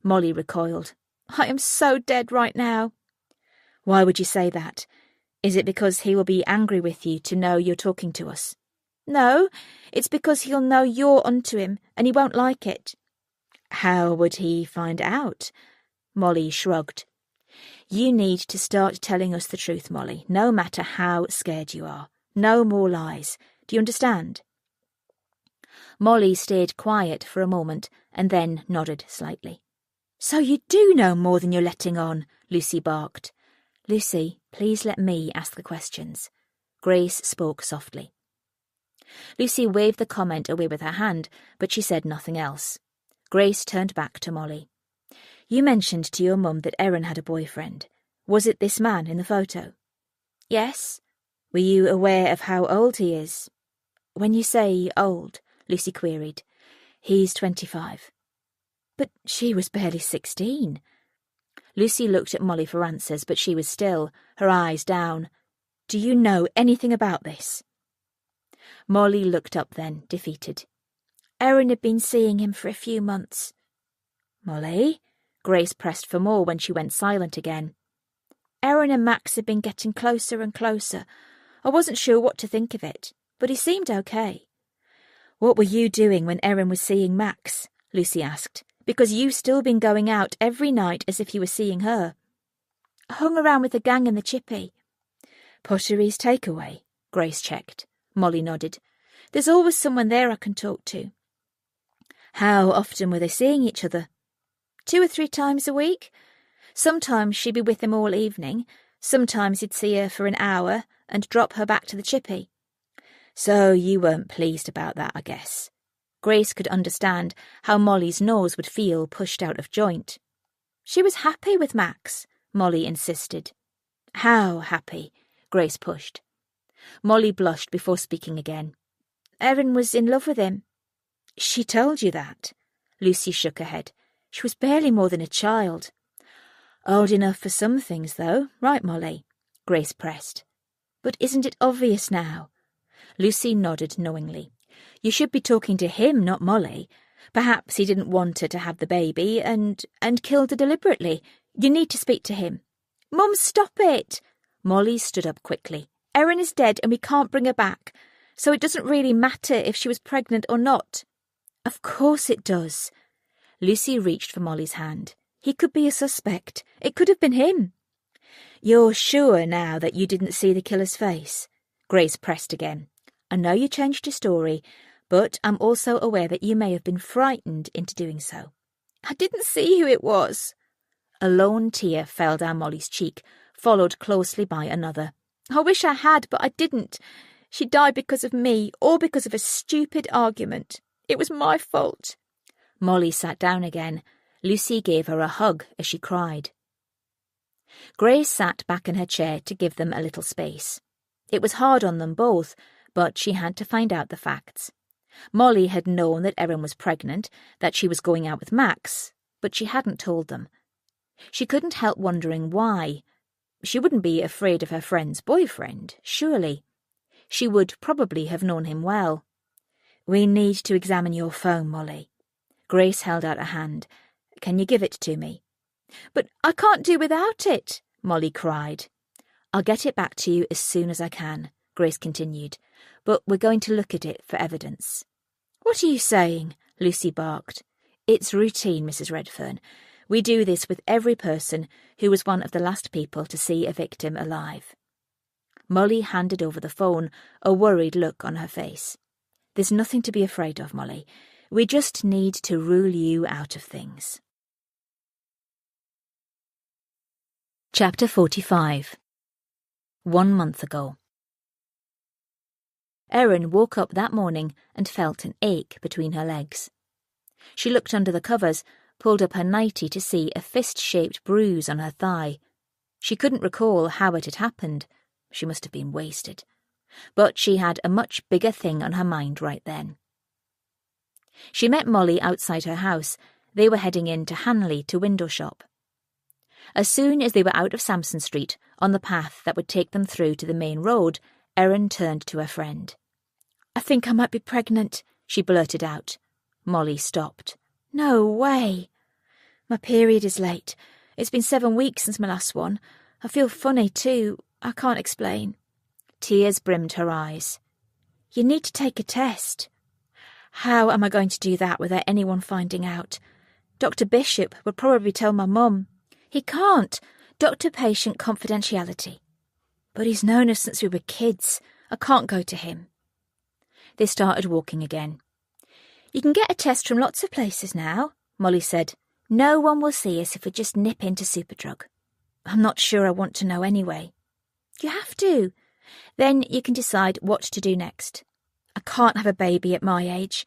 Molly recoiled. "I am so dead right now." "Why would you say that? Is it because he will be angry with you to know you're talking to us?" "No, it's because he'll know you're onto him, and he won't like it." "How would he find out?" Molly shrugged. "You need to start telling us the truth, Molly, no matter how scared you are. No more lies. Do you understand?" Molly stayed quiet for a moment and then nodded slightly. So you do know more than you're letting on, Lucy barked. Lucy, please let me ask the questions. Grace spoke softly. Lucy waved the comment away with her hand, but she said nothing else. Grace turned back to Molly. You mentioned to your mum that Erin had a boyfriend. Was it this man in the photo? Yes. Were you aware of how old he is? When you say old, Lucy queried. He's 25. But she was barely 16. Lucy looked at Molly for answers, but she was still, her eyes down. Do you know anything about this? Molly looked up then, defeated. Erin had been seeing him for a few months. Molly? Grace pressed for more when she went silent again. Erin and Max had been getting closer and closer. I wasn't sure what to think of it, but he seemed okay. What were you doing when Erin was seeing Max? Lucy asked. Because you've still been going out every night as if you were seeing her. I hung around with the gang in the chippy. Pottery's takeaway? Grace checked. Molly nodded. There's always someone there I can talk to. How often were they seeing each other? 2 or 3 times a week. Sometimes she'd be with him all evening. Sometimes he'd see her for an hour and drop her back to the chippy. So you weren't pleased about that, I guess. Grace could understand how Molly's nose would feel pushed out of joint. She was happy with Max, Molly insisted. How happy? Grace pushed. Molly blushed before speaking again. Erin was in love with him. She told you that? Lucy shook her head. She was barely more than a child. Old enough for some things, though, right, Molly? Grace pressed. But isn't it obvious now? Lucy nodded knowingly. You should be talking to him, not Molly. Perhaps he didn't want her to have the baby and killed her deliberately. You need to speak to him. Mum, stop it! Molly stood up quickly. Erin is dead and we can't bring her back, so it doesn't really matter if she was pregnant or not. Of course it does. Lucy reached for Molly's hand. He could be a suspect. It could have been him. You're sure now that you didn't see the killer's face? Grace pressed again. I know you changed your story, but I'm also aware that you may have been frightened into doing so. I didn't see who it was. A lone tear fell down Molly's cheek, followed closely by another. I wish I had, but I didn't. She died because of me, or because of a stupid argument. It was my fault. Molly sat down again. Lucy gave her a hug as she cried. Grace sat back in her chair to give them a little space. It was hard on them both, but she had to find out the facts. Molly had known that Erin was pregnant, that she was going out with Max, but she hadn't told them. She couldn't help wondering why. She wouldn't be afraid of her friend's boyfriend, surely. She would probably have known him well. We need to examine your phone, Molly. Grace held out a hand. Can you give it to me? But I can't do without it, Molly cried. I'll get it back to you as soon as I can, Grace continued, but we're going to look at it for evidence. What are you saying? Lucy barked. It's routine, Mrs. Redfern. We do this with every person who was one of the last people to see a victim alive. Molly handed over the phone, a worried look on her face. There's nothing to be afraid of, Molly. We just need to rule you out of things. Chapter 45. 1 month ago. Erin woke up that morning and felt an ache between her legs. She looked under the covers, pulled up her nightie to see a fist-shaped bruise on her thigh. She couldn't recall how it had happened. She must have been wasted. But she had a much bigger thing on her mind right then. She met Molly outside her house. They were heading in to Hanley to window shop. As soon as they were out of Sampson Street, on the path that would take them through to the main road, Erin turned to her friend. I think I might be pregnant, she blurted out. Molly stopped. No way. My period is late. It's been 7 weeks since my last one. I feel funny too. I can't explain. Tears brimmed her eyes. You need to take a test. How am I going to do that without anyone finding out? Dr. Bishop would probably tell my mum. He can't. Doctor-patient confidentiality. But he's known us since we were kids. I can't go to him. They started walking again. You can get a test from lots of places now, Molly said. No one will see us if we just nip into Superdrug. I'm not sure I want to know anyway. You have to. Then you can decide what to do next. I can't have a baby at my age.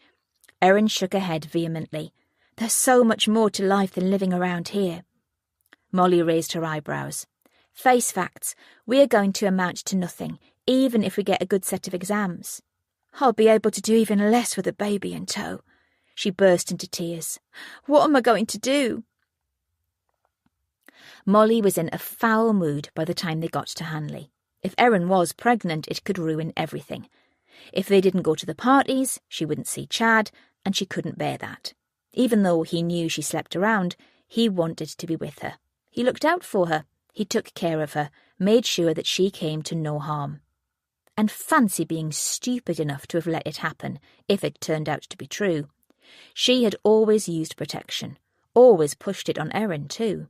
Erin shook her head vehemently. There's so much more to life than living around here. Molly raised her eyebrows. Face facts, we are going to amount to nothing, even if we get a good set of exams. I'll be able to do even less with a baby in tow. She burst into tears. What am I going to do? Molly was in a foul mood by the time they got to Hanley. If Erin was pregnant, it could ruin everything. If they didn't go to the parties, she wouldn't see Chad, and she couldn't bear that. Even though he knew she slept around, he wanted to be with her. He looked out for her. He took care of her, made sure that she came to no harm. And fancy being stupid enough to have let it happen, if it turned out to be true. She had always used protection, always pushed it on Erin too.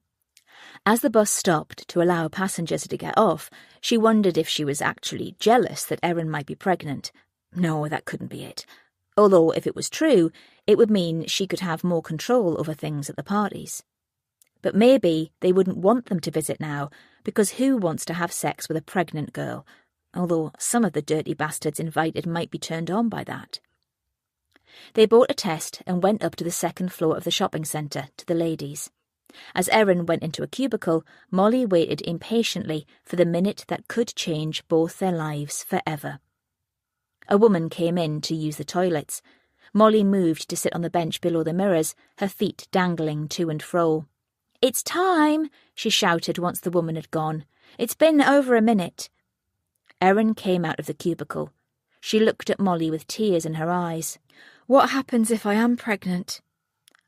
As the bus stopped to allow passengers to get off, she wondered if she was actually jealous that Erin might be pregnant. No, that couldn't be it. Although, if it was true, it would mean she could have more control over things at the parties. But maybe they wouldn't want them to visit now, because who wants to have sex with a pregnant girl? Although some of the dirty bastards invited might be turned on by that. They bought a test and went up to the second floor of the shopping centre to the ladies. As Erin went into a cubicle, Molly waited impatiently for the minute that could change both their lives forever. A woman came in to use the toilets. Molly moved to sit on the bench below the mirrors, her feet dangling to and fro. "It's time," she shouted once the woman had gone. "It's been over a minute." Erin came out of the cubicle. She looked at Molly with tears in her eyes. "What happens if I am pregnant?"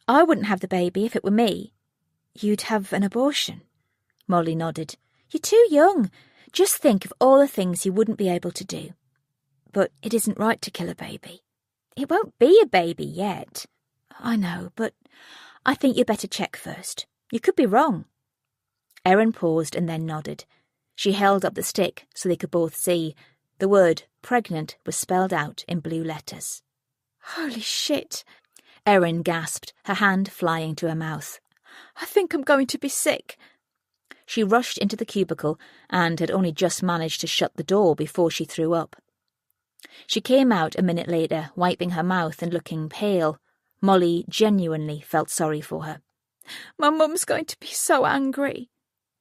"I wouldn't have the baby if it were me." "You'd have an abortion?" Molly nodded. "You're too young. Just think of all the things you wouldn't be able to do." "But it isn't right to kill a baby." "It won't be a baby yet." "I know, but I think you'd better check first. You could be wrong." Erin paused and then nodded. She held up the stick so they could both see. The word pregnant was spelled out in blue letters. "Holy shit," Erin gasped, her hand flying to her mouth. "I think I'm going to be sick." She rushed into the cubicle and had only just managed to shut the door before she threw up. She came out a minute later, wiping her mouth and looking pale. Molly genuinely felt sorry for her. "My mum's going to be so angry."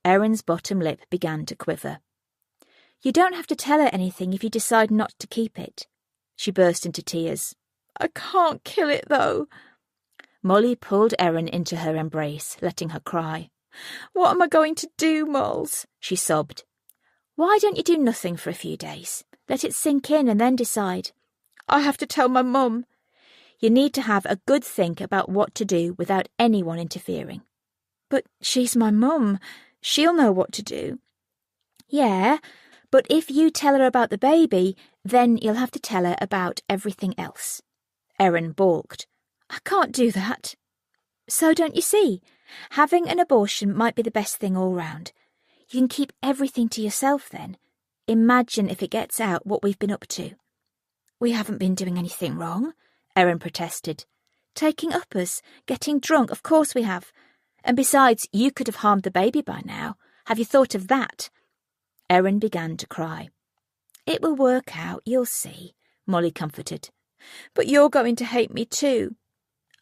Erin's bottom lip began to quiver. "You don't have to tell her anything if you decide not to keep it." She burst into tears. "I can't kill it, though." Molly pulled Erin into her embrace, letting her cry. "What am I going to do, Moles?" she sobbed. "Why don't you do nothing for a few days? Let it sink in and then decide." "I have to tell my mum." "You need to have a good think about what to do without anyone interfering." "But she's my mum. She'll know what to do." "Yeah, but if you tell her about the baby, then you'll have to tell her about everything else." Erin balked. "I can't do that." "So don't you see? Having an abortion might be the best thing all round. You can keep everything to yourself then. Imagine if it gets out what we've been up to." "We haven't been doing anything wrong," Erin protested. "Taking uppers, getting drunk, of course we have. And besides, you could have harmed the baby by now. Have you thought of that?" Erin began to cry. "It will work out, you'll see," Molly comforted. "But you're going to hate me too."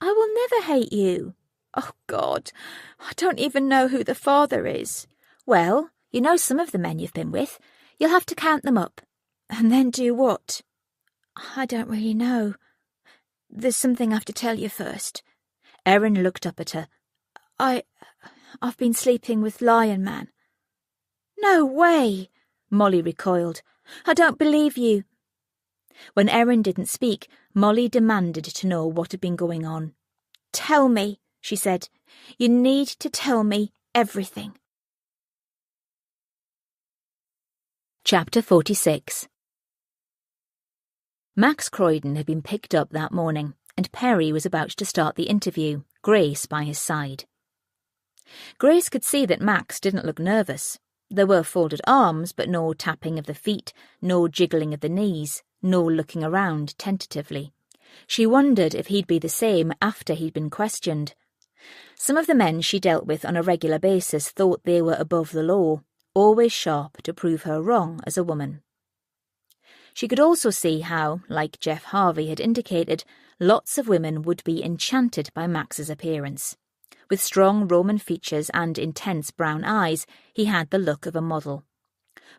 "I will never hate you." "Oh, God, I don't even know who the father is." "Well, you know some of the men you've been with. You'll have to count them up." "And then do what?" "I don't really know. There's something I have to tell you first." Erin looked up at her. I've been sleeping with Lion Man." "No way!" Molly recoiled. "I don't believe you." When Erin didn't speak, Molly demanded to know what had been going on. "Tell me," she said. "You need to tell me everything." Chapter 46. Max Croydon had been picked up that morning, and Perry was about to start the interview, Grace by his side. Grace could see that Max didn't look nervous. There were folded arms, but no tapping of the feet, no jiggling of the knees, no looking around tentatively. She wondered if he'd be the same after he'd been questioned. Some of the men she dealt with on a regular basis thought they were above the law, always sharp to prove her wrong as a woman. She could also see how, like Jeff Harvey had indicated, lots of women would be enchanted by Max's appearance. With strong Roman features and intense brown eyes, he had the look of a model.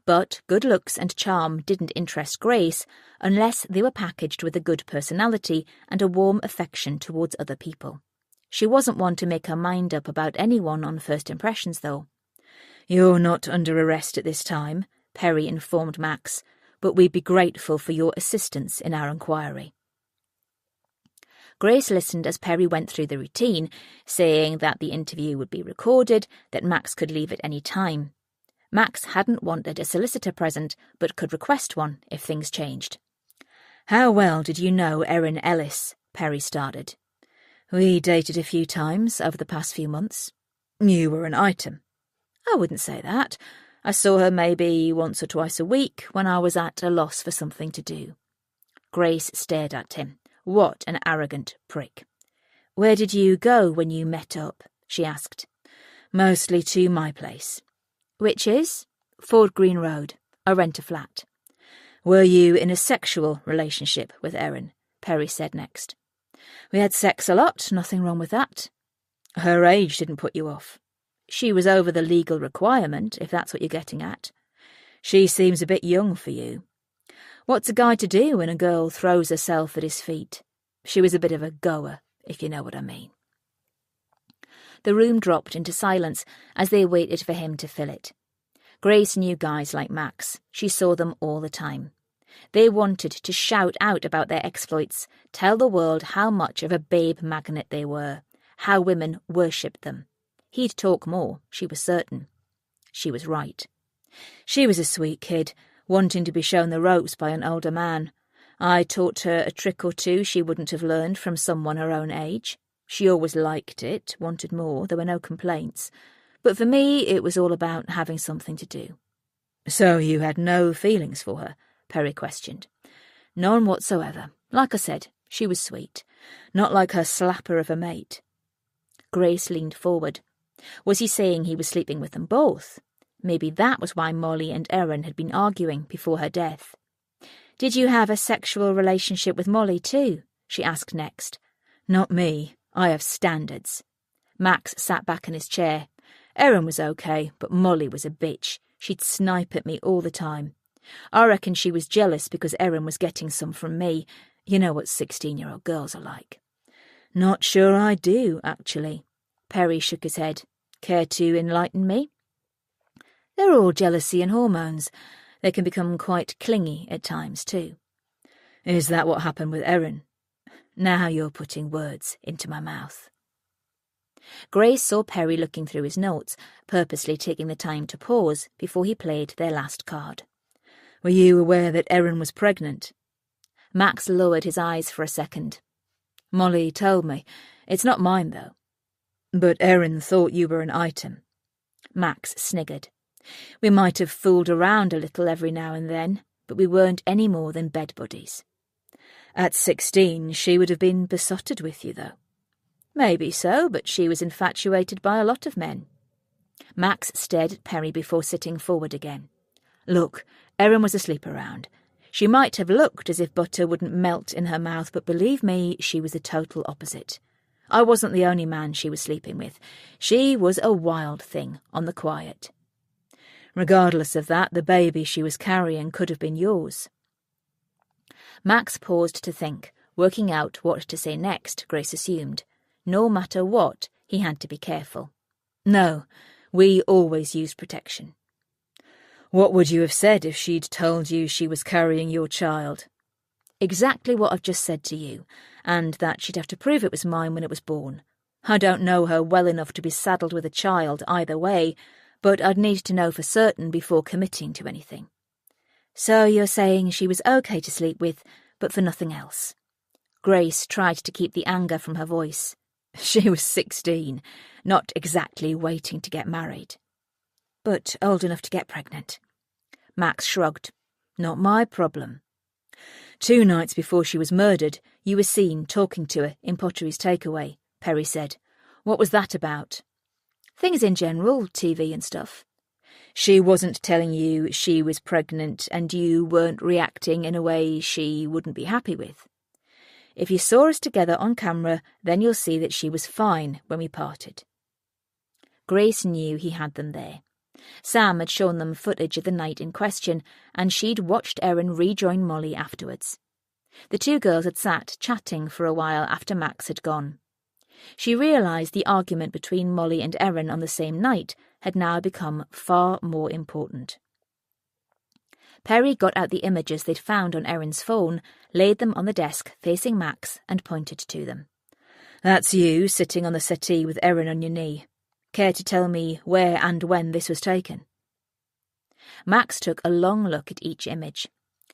But good looks and charm didn't interest Grace unless they were packaged with a good personality and a warm affection towards other people. She wasn't one to make her mind up about anyone on first impressions, though. "You're not under arrest at this time," Perry informed Max, "but we'd be grateful for your assistance in our inquiry." Grace listened as Perry went through the routine, saying that the interview would be recorded, that Max could leave at any time. Max hadn't wanted a solicitor present, but could request one if things changed. "How well did you know Erin Ellis?" Perry started. "We dated a few times over the past few months." "You were an item." "I wouldn't say that. I saw her maybe once or twice a week when I was at a loss for something to do." Grace stared at him. What an arrogant prick. "Where did you go when you met up?" she asked. "Mostly to my place." "Which is?" "Ford Green Road. I rent a flat." "Were you in a sexual relationship with Erin?" Perry said next. "We had sex a lot, nothing wrong with that." "Her age didn't put you off?" "She was over the legal requirement, if that's what you're getting at." "She seems a bit young for you." "What's a guy to do when a girl throws herself at his feet?" She was a bit of a goer, if you know what I mean. The room dropped into silence as they waited for him to fill it. Grace knew guys like Max. She saw them all the time. They wanted to shout out about their exploits, tell the world how much of a babe magnet they were, how women worshipped them. He'd talk more, she was certain. She was right. She was a sweet kid, wanting to be shown the ropes by an older man. I taught her a trick or two she wouldn't have learned from someone her own age. She always liked it, wanted more, there were no complaints. But for me, it was all about having something to do. "So you had no feelings for her?" Perry questioned. "None whatsoever. Like I said, she was sweet. Not like her slapper of a mate." Grace leaned forward. Was he saying he was sleeping with them both? Maybe that was why Molly and Erin had been arguing before her death. "Did you have a sexual relationship with Molly too?" she asked next. "Not me. I have standards." Max sat back in his chair. "Erin was okay, but Molly was a bitch. She'd snipe at me all the time. I reckon she was jealous because Erin was getting some from me. You know what 16-year-old girls are like." "Not sure I do, actually." Perry shook his head. "Care to enlighten me?" "They're all jealousy and hormones. They can become quite clingy at times, too." "Is that what happened with Erin?" "Now you're putting words into my mouth." Grace saw Perry looking through his notes, purposely taking the time to pause before he played their last card. "Were you aware that Erin was pregnant?" Max lowered his eyes for a second. "Molly told me. It's not mine, though." "But Erin thought you were an item." Max sniggered. "We might have fooled around a little every now and then, but we weren't any more than bed buddies." "At 16, she would have been besotted with you, though." "Maybe so, but she was infatuated by a lot of men." Max stared at Perry before sitting forward again. "Look, Erin was a sleep-around. She might have looked as if butter wouldn't melt in her mouth, but believe me, she was the total opposite. I wasn't the only man she was sleeping with. She was a wild thing on the quiet. Regardless of that, the baby she was carrying could have been yours." Max paused to think, working out what to say next, Grace assumed. No matter what, he had to be careful. "No, we always used protection." "What would you have said if she'd told you she was carrying your child?" "Exactly what I've just said to you, and that she'd have to prove it was mine when it was born. I don't know her well enough to be saddled with a child either way, but I'd need to know for certain before committing to anything." "So you're saying she was okay to sleep with, but for nothing else?" Grace tried to keep the anger from her voice. She was 16, not exactly waiting to get married. "But old enough to get pregnant." Max shrugged. "Not my problem." 2 nights before she was murdered, you were seen talking to her in Pottery's Takeaway," Perry said. What was that about? Things in general, TV and stuff. She wasn't telling you she was pregnant and you weren't reacting in a way she wouldn't be happy with. If you saw us together on camera, then you'll see that she was fine when we parted. Grace knew he had them there. Sam had shown them footage of the night in question, and she'd watched Erin rejoin Molly afterwards. The two girls had sat chatting for a while after Max had gone. She realised the argument between Molly and Erin on the same night had now become far more important. Perry got out the images they'd found on Erin's phone, laid them on the desk facing Max, and pointed to them. That's you sitting on the settee with Erin on your knee. Care to tell me where and when this was taken? Max took a long look at each image.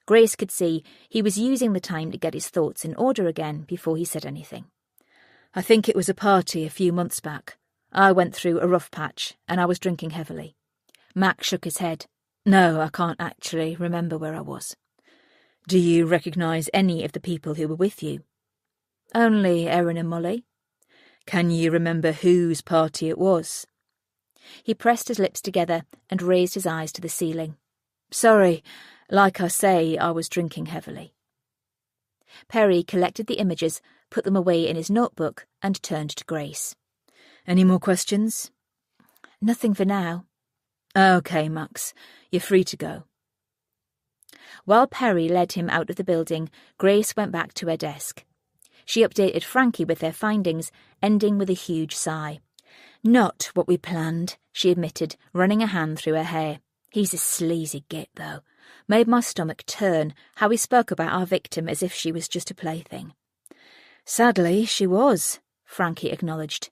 Grace could see he was using the time to get his thoughts in order again before he said anything. I think it was a party a few months back. I went through a rough patch, and I was drinking heavily. Max shook his head. No, I can't actually remember where I was. Do you recognise any of the people who were with you? Only Erin and Molly. Can you remember whose party it was? He pressed his lips together and raised his eyes to the ceiling. Sorry, like I say, I was drinking heavily. Perry collected the images, put them away in his notebook, and turned to Grace. Any more questions? Nothing for now. OK, Max, you're free to go. While Perry led him out of the building, Grace went back to her desk. She updated Frankie with their findings, ending with a huge sigh. Not what we planned, she admitted, running a hand through her hair. He's a sleazy git, though. Made my stomach turn, how he spoke about our victim as if she was just a plaything. Sadly, she was, Frankie acknowledged.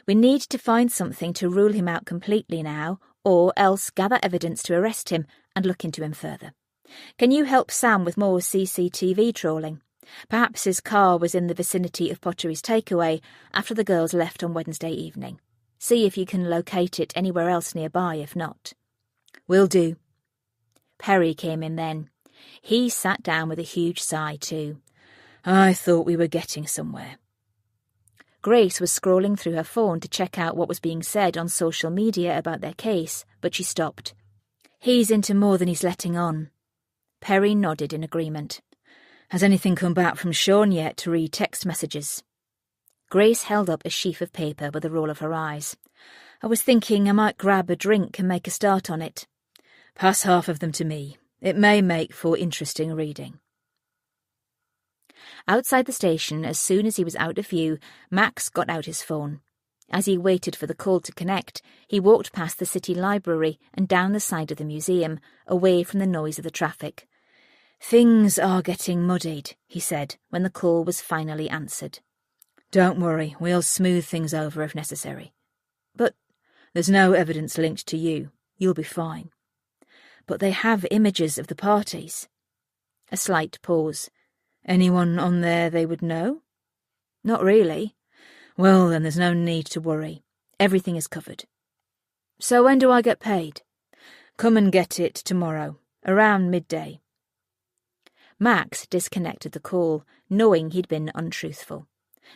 We need to find something to rule him out completely now, or else gather evidence to arrest him and look into him further. Can you help Sam with more CCTV trawling? Perhaps his car was in the vicinity of Pottery's takeaway after the girls left on Wednesday evening. See if you can locate it anywhere else nearby, if not. Will do. Perry came in then. He sat down with a huge sigh too. I thought we were getting somewhere. Grace was scrolling through her phone to check out what was being said on social media about their case, but she stopped. He's into more than he's letting on. Perry nodded in agreement. Has anything come back from Sean yet to read text messages? Grace held up a sheaf of paper with a roll of her eyes. I was thinking I might grab a drink and make a start on it. Pass half of them to me. It may make for interesting reading. Outside the station, as soon as he was out of view, Max got out his phone. As he waited for the call to connect, he walked past the city library and down the side of the museum, away from the noise of the traffic. Things are getting muddied, he said, when the call was finally answered. Don't worry, we'll smooth things over if necessary. But there's no evidence linked to you. You'll be fine. But they have images of the parties. A slight pause. Anyone on there they would know? Not really. Well, then there's no need to worry. Everything is covered. So when do I get paid? Come and get it tomorrow, around midday. Max disconnected the call, knowing he'd been untruthful.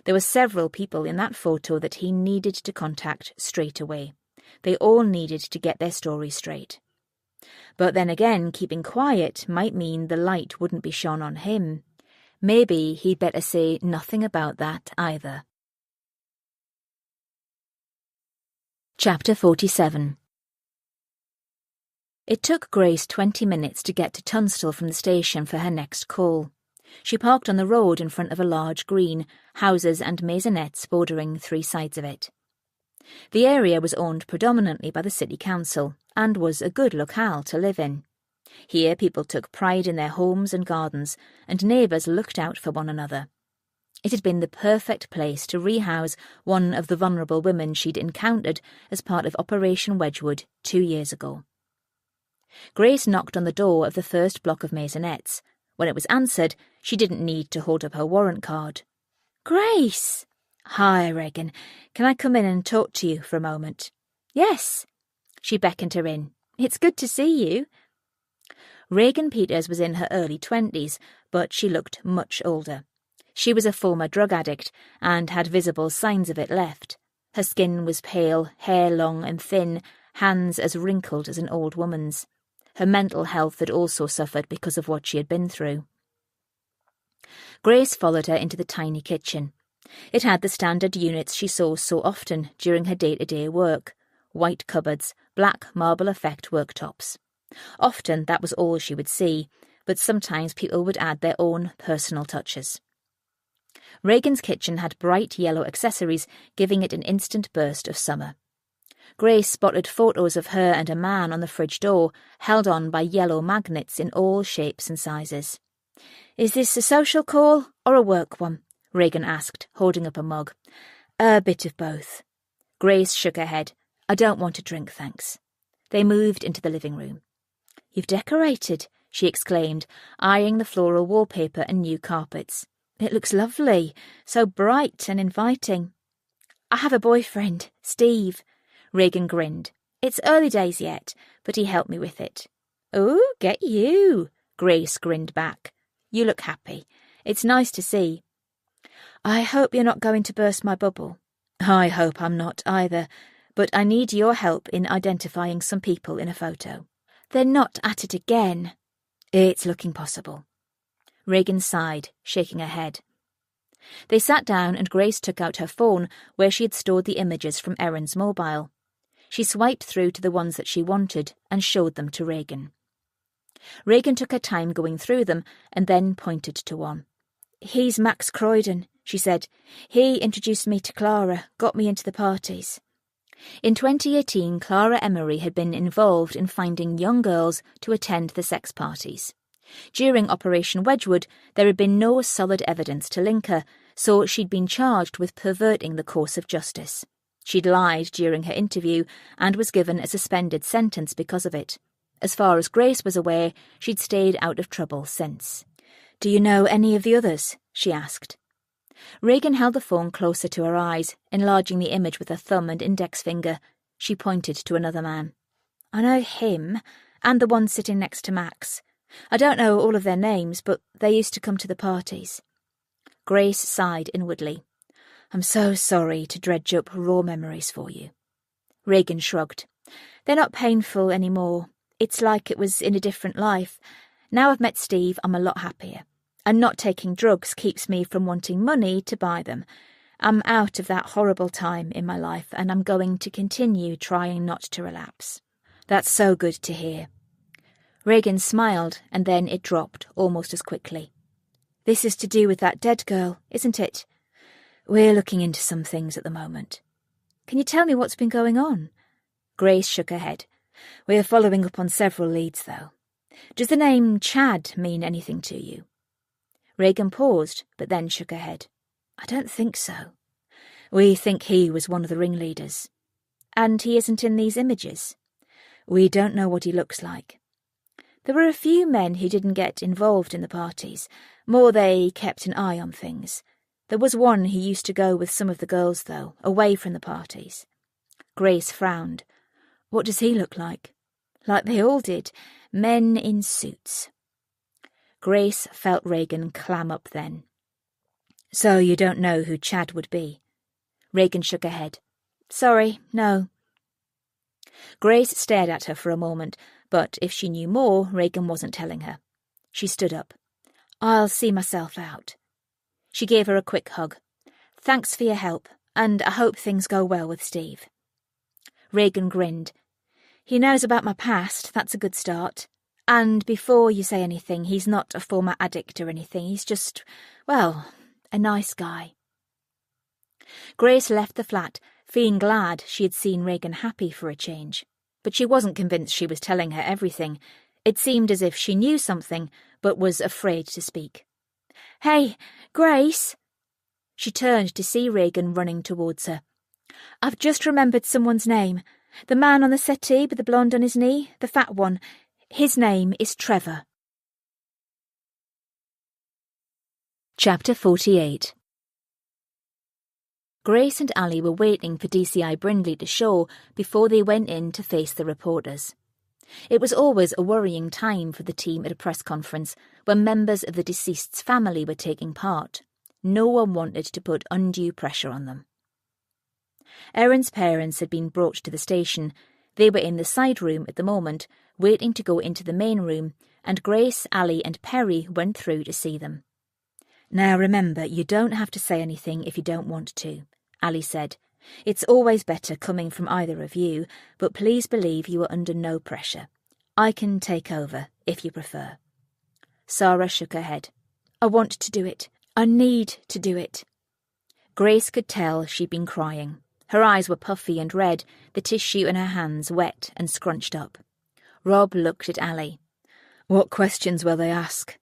There were several people in that photo that he needed to contact straight away. They all needed to get their story straight. But then again, keeping quiet might mean the light wouldn't be shone on him. Maybe he'd better say nothing about that either. Chapter 47. It took Grace 20 minutes to get to Tunstall from the station for her next call. She parked on the road in front of a large green, houses and maisonettes bordering three sides of it. The area was owned predominantly by the city council and was a good locale to live in. Here people took pride in their homes and gardens, and neighbours looked out for one another. It had been the perfect place to rehouse one of the vulnerable women she'd encountered as part of Operation Wedgwood 2 years ago. Grace knocked on the door of the first block of maisonettes. When it was answered, she didn't need to hold up her warrant card. Grace! Hi, Regan. Can I come in and talk to you for a moment? Yes. She beckoned her in. It's good to see you. Regan Peters was in her early 20s, but she looked much older. She was a former drug addict and had visible signs of it left. Her skin was pale, hair long and thin, hands as wrinkled as an old woman's. Her mental health had also suffered because of what she had been through. Grace followed her into the tiny kitchen. It had the standard units she saw so often during her day-to-day work: white cupboards, black marble effect worktops. Often that was all she would see, but sometimes people would add their own personal touches. Reagan's kitchen had bright yellow accessories, giving it an instant burst of summer. Grace spotted photos of her and a man on the fridge door, held on by yellow magnets in all shapes and sizes. "Is this a social call or a work one?" Reagan asked, holding up a mug. "A bit of both." Grace shook her head. "I don't want a drink, thanks." They moved into the living room. "You've decorated," she exclaimed, eyeing the floral wallpaper and new carpets. "It looks lovely, so bright and inviting." "I have a boyfriend, Steve." Reagan grinned. "It's early days yet, but he helped me with it." "Oh, get you," Grace grinned back. "You look happy. It's nice to see." "I hope you're not going to burst my bubble." "I hope I'm not either, but I need your help in identifying some people in a photo." "They're not at it again." "It's looking possible." Reagan sighed, shaking her head. They sat down and Grace took out her phone where she had stored the images from Erin's mobile. She swiped through to the ones that she wanted and showed them to Reagan. Reagan took her time going through them and then pointed to one. "He's Max Croydon," she said. "He introduced me to Clara, got me into the parties." In 2018, Clara Emery had been involved in finding young girls to attend the sex parties. During Operation Wedgwood, there had been no solid evidence to link her, so she'd been charged with perverting the course of justice. She'd lied during her interview and was given a suspended sentence because of it. As far as Grace was aware, she'd stayed out of trouble since. "Do you know any of the others?" she asked. Reagan held the phone closer to her eyes, enlarging the image with her thumb and index finger. She pointed to another man. "I know him, and the one sitting next to Max. I don't know all of their names, but they used to come to the parties." Grace sighed inwardly. "I'm so sorry to dredge up raw memories for you." Reagan shrugged. "They're not painful anymore. It's like it was in a different life. Now I've met Steve, I'm a lot happier. And not taking drugs keeps me from wanting money to buy them. I'm out of that horrible time in my life, and I'm going to continue trying not to relapse." "That's so good to hear." Reagan smiled, and then it dropped almost as quickly. "This is to do with that dead girl, isn't it?" "We're looking into some things at the moment." "Can you tell me what's been going on?" Grace shook her head. "We're following up on several leads, though. Does the name Chad mean anything to you?" Reagan paused, but then shook her head. "I don't think so. We think he was one of the ringleaders." "And he isn't in these images?" "We don't know what he looks like." "There were a few men who didn't get involved in the parties. More they kept an eye on things. There was one who used to go with some of the girls, though, away from the parties." Grace frowned. "What does he look like?" "Like they all did. Men in suits." Grace felt Reagan clam up then. "So you don't know who Chad would be?" Reagan shook her head. "Sorry, no." Grace stared at her for a moment, but if she knew more, Reagan wasn't telling her. She stood up. "I'll see myself out." She gave her a quick hug. "Thanks for your help, and I hope things go well with Steve." Reagan grinned. "He knows about my past, that's a good start. And before you say anything, he's not a former addict or anything. He's just, well, a nice guy." Grace left the flat, feeling glad she had seen Reagan happy for a change. But she wasn't convinced she was telling her everything. It seemed as if she knew something, but was afraid to speak. "Hey, Grace!" She turned to see Reagan running towards her. "I've just remembered someone's name. The man on the settee with the blonde on his knee, the fat one. His name is Trevor." Chapter 48. Grace and Allie were waiting for DCI Brindley to show before they went in to face the reporters. It was always a worrying time for the team at a press conference when members of the deceased's family were taking part. No one wanted to put undue pressure on them. Erin's parents had been brought to the station. They were in the side room at the moment, waiting to go into the main room, and Grace, Allie and Perry went through to see them. "Now remember, you don't have to say anything if you don't want to," Allie said. "It's always better coming from either of you, but please believe you are under no pressure. I can take over, if you prefer." Sarah shook her head. "I want to do it. I need to do it." Grace could tell she'd been crying. Her eyes were puffy and red, the tissue in her hands wet and scrunched up. Rob looked at Allie. "What questions will they ask?"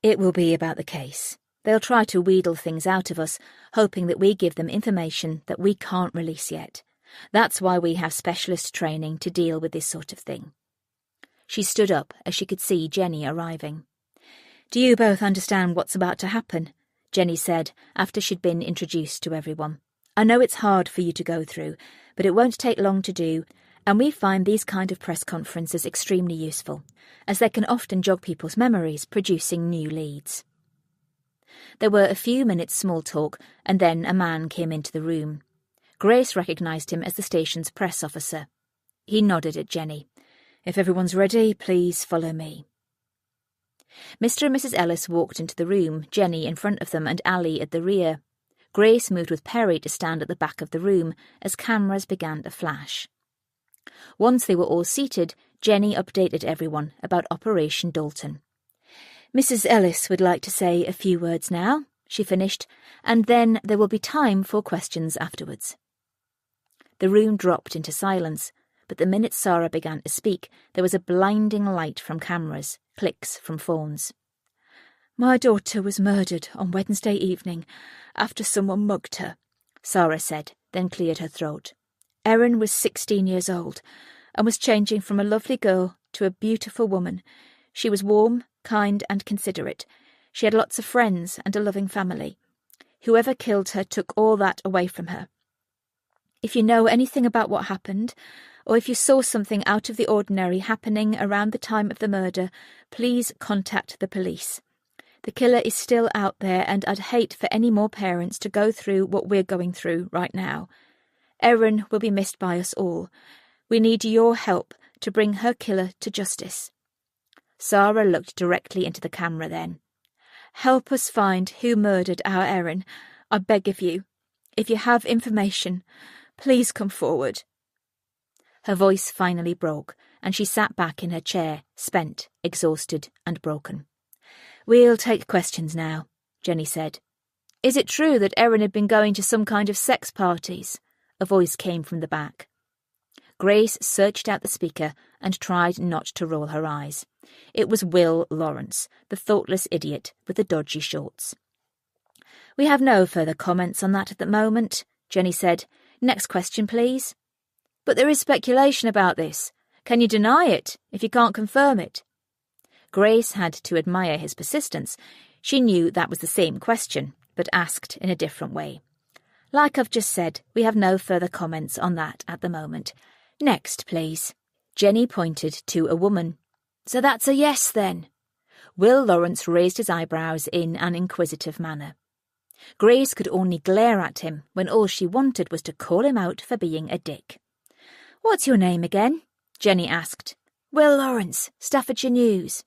"It will be about the case. They'll try to wheedle things out of us, hoping that we give them information that we can't release yet. That's why we have specialist training to deal with this sort of thing." She stood up as she could see Jenny arriving. "Do you both understand what's about to happen?" Jenny said after she'd been introduced to everyone. "I know it's hard for you to go through, but it won't take long to do, and we find these kind of press conferences extremely useful, as they can often jog people's memories, producing new leads." There were a few minutes' small talk, and then a man came into the room. Grace recognised him as the station's press officer. He nodded at Jenny. "If everyone's ready, please follow me." Mr. and Mrs. Ellis walked into the room, Jenny in front of them and Allie at the rear. Grace moved with Perry to stand at the back of the room as cameras began to flash. Once they were all seated, Jenny updated everyone about Operation Dalton. "Mrs. Ellis would like to say a few words now," she finished, "and then there will be time for questions afterwards." The room dropped into silence, but the minute Sarah began to speak, there was a blinding light from cameras, clicks from phones. "My daughter was murdered on Wednesday evening after someone mugged her," Sarah said, then cleared her throat. "Erin was 16 years old and was changing from a lovely girl to a beautiful woman. She was warm, kind and considerate. She had lots of friends and a loving family. Whoever killed her took all that away from her. If you know anything about what happened, or if you saw something out of the ordinary happening around the time of the murder, please contact the police. The killer is still out there, and I'd hate for any more parents to go through what we're going through right now. Erin will be missed by us all. We need your help to bring her killer to justice." Sarah looked directly into the camera then. "Help us find who murdered our Erin. I beg of you. If you have information, please come forward." Her voice finally broke, and she sat back in her chair, spent, exhausted, and broken. "We'll take questions now," Jenny said. "Is it true that Erin had been going to some kind of sex parties?" A voice came from the back. Grace searched out the speaker and tried not to roll her eyes. It was Will Lawrence, the thoughtless idiot with the dodgy shorts. "We have no further comments on that at the moment," Jenny said. "Next question, please." "But there is speculation about this. Can you deny it if you can't confirm it?" Grace had to admire his persistence. She knew that was the same question, but asked in a different way. "Like I've just said, we have no further comments on that at the moment. Next, please." Jenny pointed to a woman. "So that's a yes, then?" Will Lawrence raised his eyebrows in an inquisitive manner. Grace could only glare at him when all she wanted was to call him out for being a dick. "What's your name again?" Jenny asked. "Will Lawrence, Staffordshire News."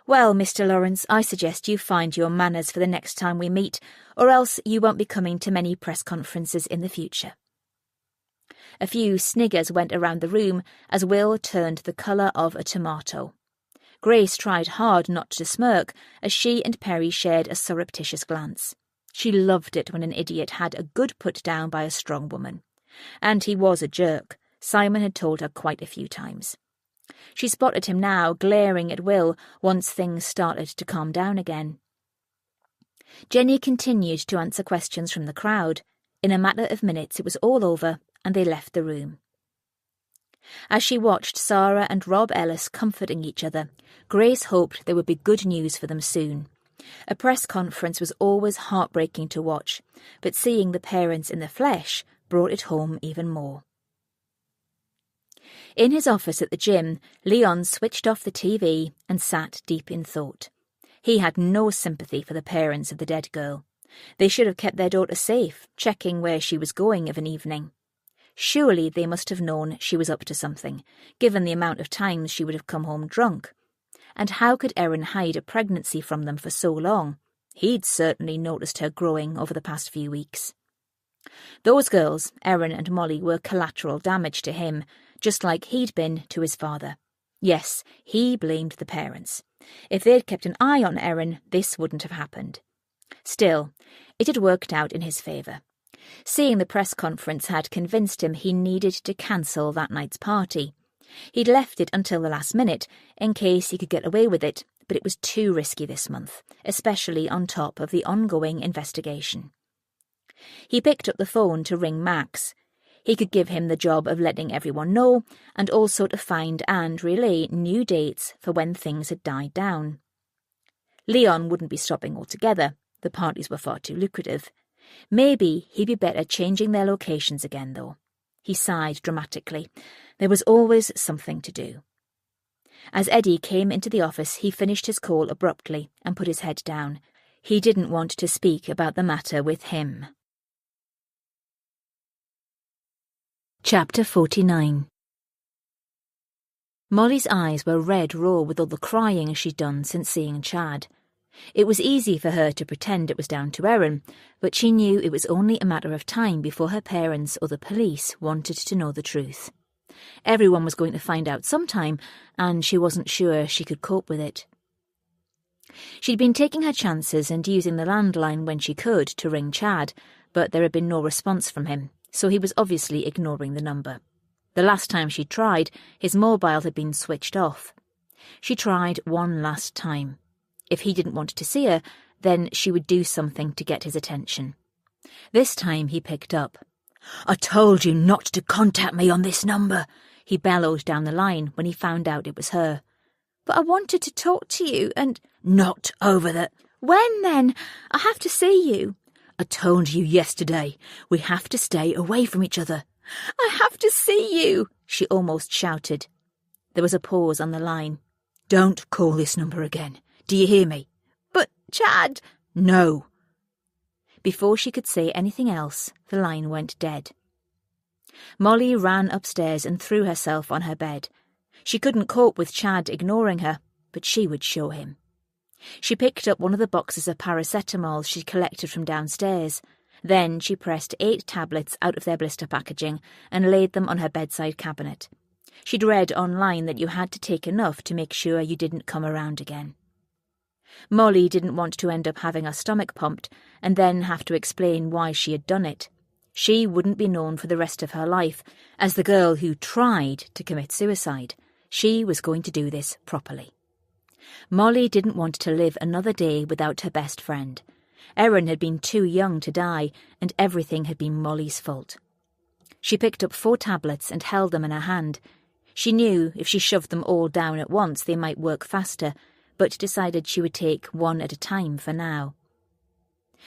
"Well, Mr. Lawrence, I suggest you find your manners for the next time we meet, or else you won't be coming to many press conferences in the future." A few sniggers went around the room as Will turned the colour of a tomato. Grace tried hard not to smirk as she and Perry shared a surreptitious glance. She loved it when an idiot had a good put down by a strong woman. And he was a jerk, Simon had told her quite a few times. She spotted him now, glaring at Will once things started to calm down again. Jenny continued to answer questions from the crowd. In a matter of minutes it was all over, and they left the room. As she watched Sarah and Rob Ellis comforting each other, Grace hoped there would be good news for them soon. A press conference was always heartbreaking to watch, but seeing the parents in the flesh brought it home even more. In his office at the gym, Leon switched off the TV and sat deep in thought. He had no sympathy for the parents of the dead girl. They should have kept their daughter safe, checking where she was going of an evening. Surely they must have known she was up to something, given the amount of times she would have come home drunk. And how could Erin hide a pregnancy from them for so long? He'd certainly noticed her growing over the past few weeks. Those girls, Erin and Molly, were collateral damage to him, just like he'd been to his father. Yes, he blamed the parents. If they'd kept an eye on Erin, this wouldn't have happened. Still, it had worked out in his favour. Seeing the press conference had convinced him he needed to cancel that night's party. He'd left it until the last minute, in case he could get away with it, but it was too risky this month, especially on top of the ongoing investigation. He picked up the phone to ring Max. He could give him the job of letting everyone know, and also to find and relay new dates for when things had died down. Leon wouldn't be stopping altogether. The parties were far too lucrative. Maybe he'd be better changing their locations again, though. He sighed dramatically. There was always something to do. As Eddie came into the office, he finished his call abruptly and put his head down. He didn't want to speak about the matter with him. Chapter 49. Molly's eyes were red raw with all the crying she'd done since seeing Chad. It was easy for her to pretend it was down to Erin, but she knew it was only a matter of time before her parents or the police wanted to know the truth. Everyone was going to find out sometime, and she wasn't sure she could cope with it. She'd been taking her chances and using the landline when she could to ring Chad, but there had been no response from him, so he was obviously ignoring the number. The last time she tried, his mobile had been switched off. She tried one last time. If he didn't want to see her, then she would do something to get his attention. This time he picked up. "I told you not to contact me on this number," he bellowed down the line when he found out it was her. "But I wanted to talk to you and—" "Not over the—" "When then? I have to see you." "I told you yesterday. We have to stay away from each other." "I have to see you," she almost shouted. There was a pause on the line. "Don't call this number again. Do you hear me?" "But, Chad—" "No." Before she could say anything else, the line went dead. Molly ran upstairs and threw herself on her bed. She couldn't cope with Chad ignoring her, but she would show him. She picked up one of the boxes of paracetamol she'd collected from downstairs. Then she pressed 8 tablets out of their blister packaging and laid them on her bedside cabinet. She'd read online that you had to take enough to make sure you didn't come around again. Molly didn't want to end up having her stomach pumped and then have to explain why she had done it. She wouldn't be known for the rest of her life as the girl who tried to commit suicide. She was going to do this properly. Molly didn't want to live another day without her best friend. Erin had been too young to die, and everything had been Molly's fault. She picked up 4 tablets and held them in her hand. She knew if she shoved them all down at once they might work faster, but decided she would take one at a time for now.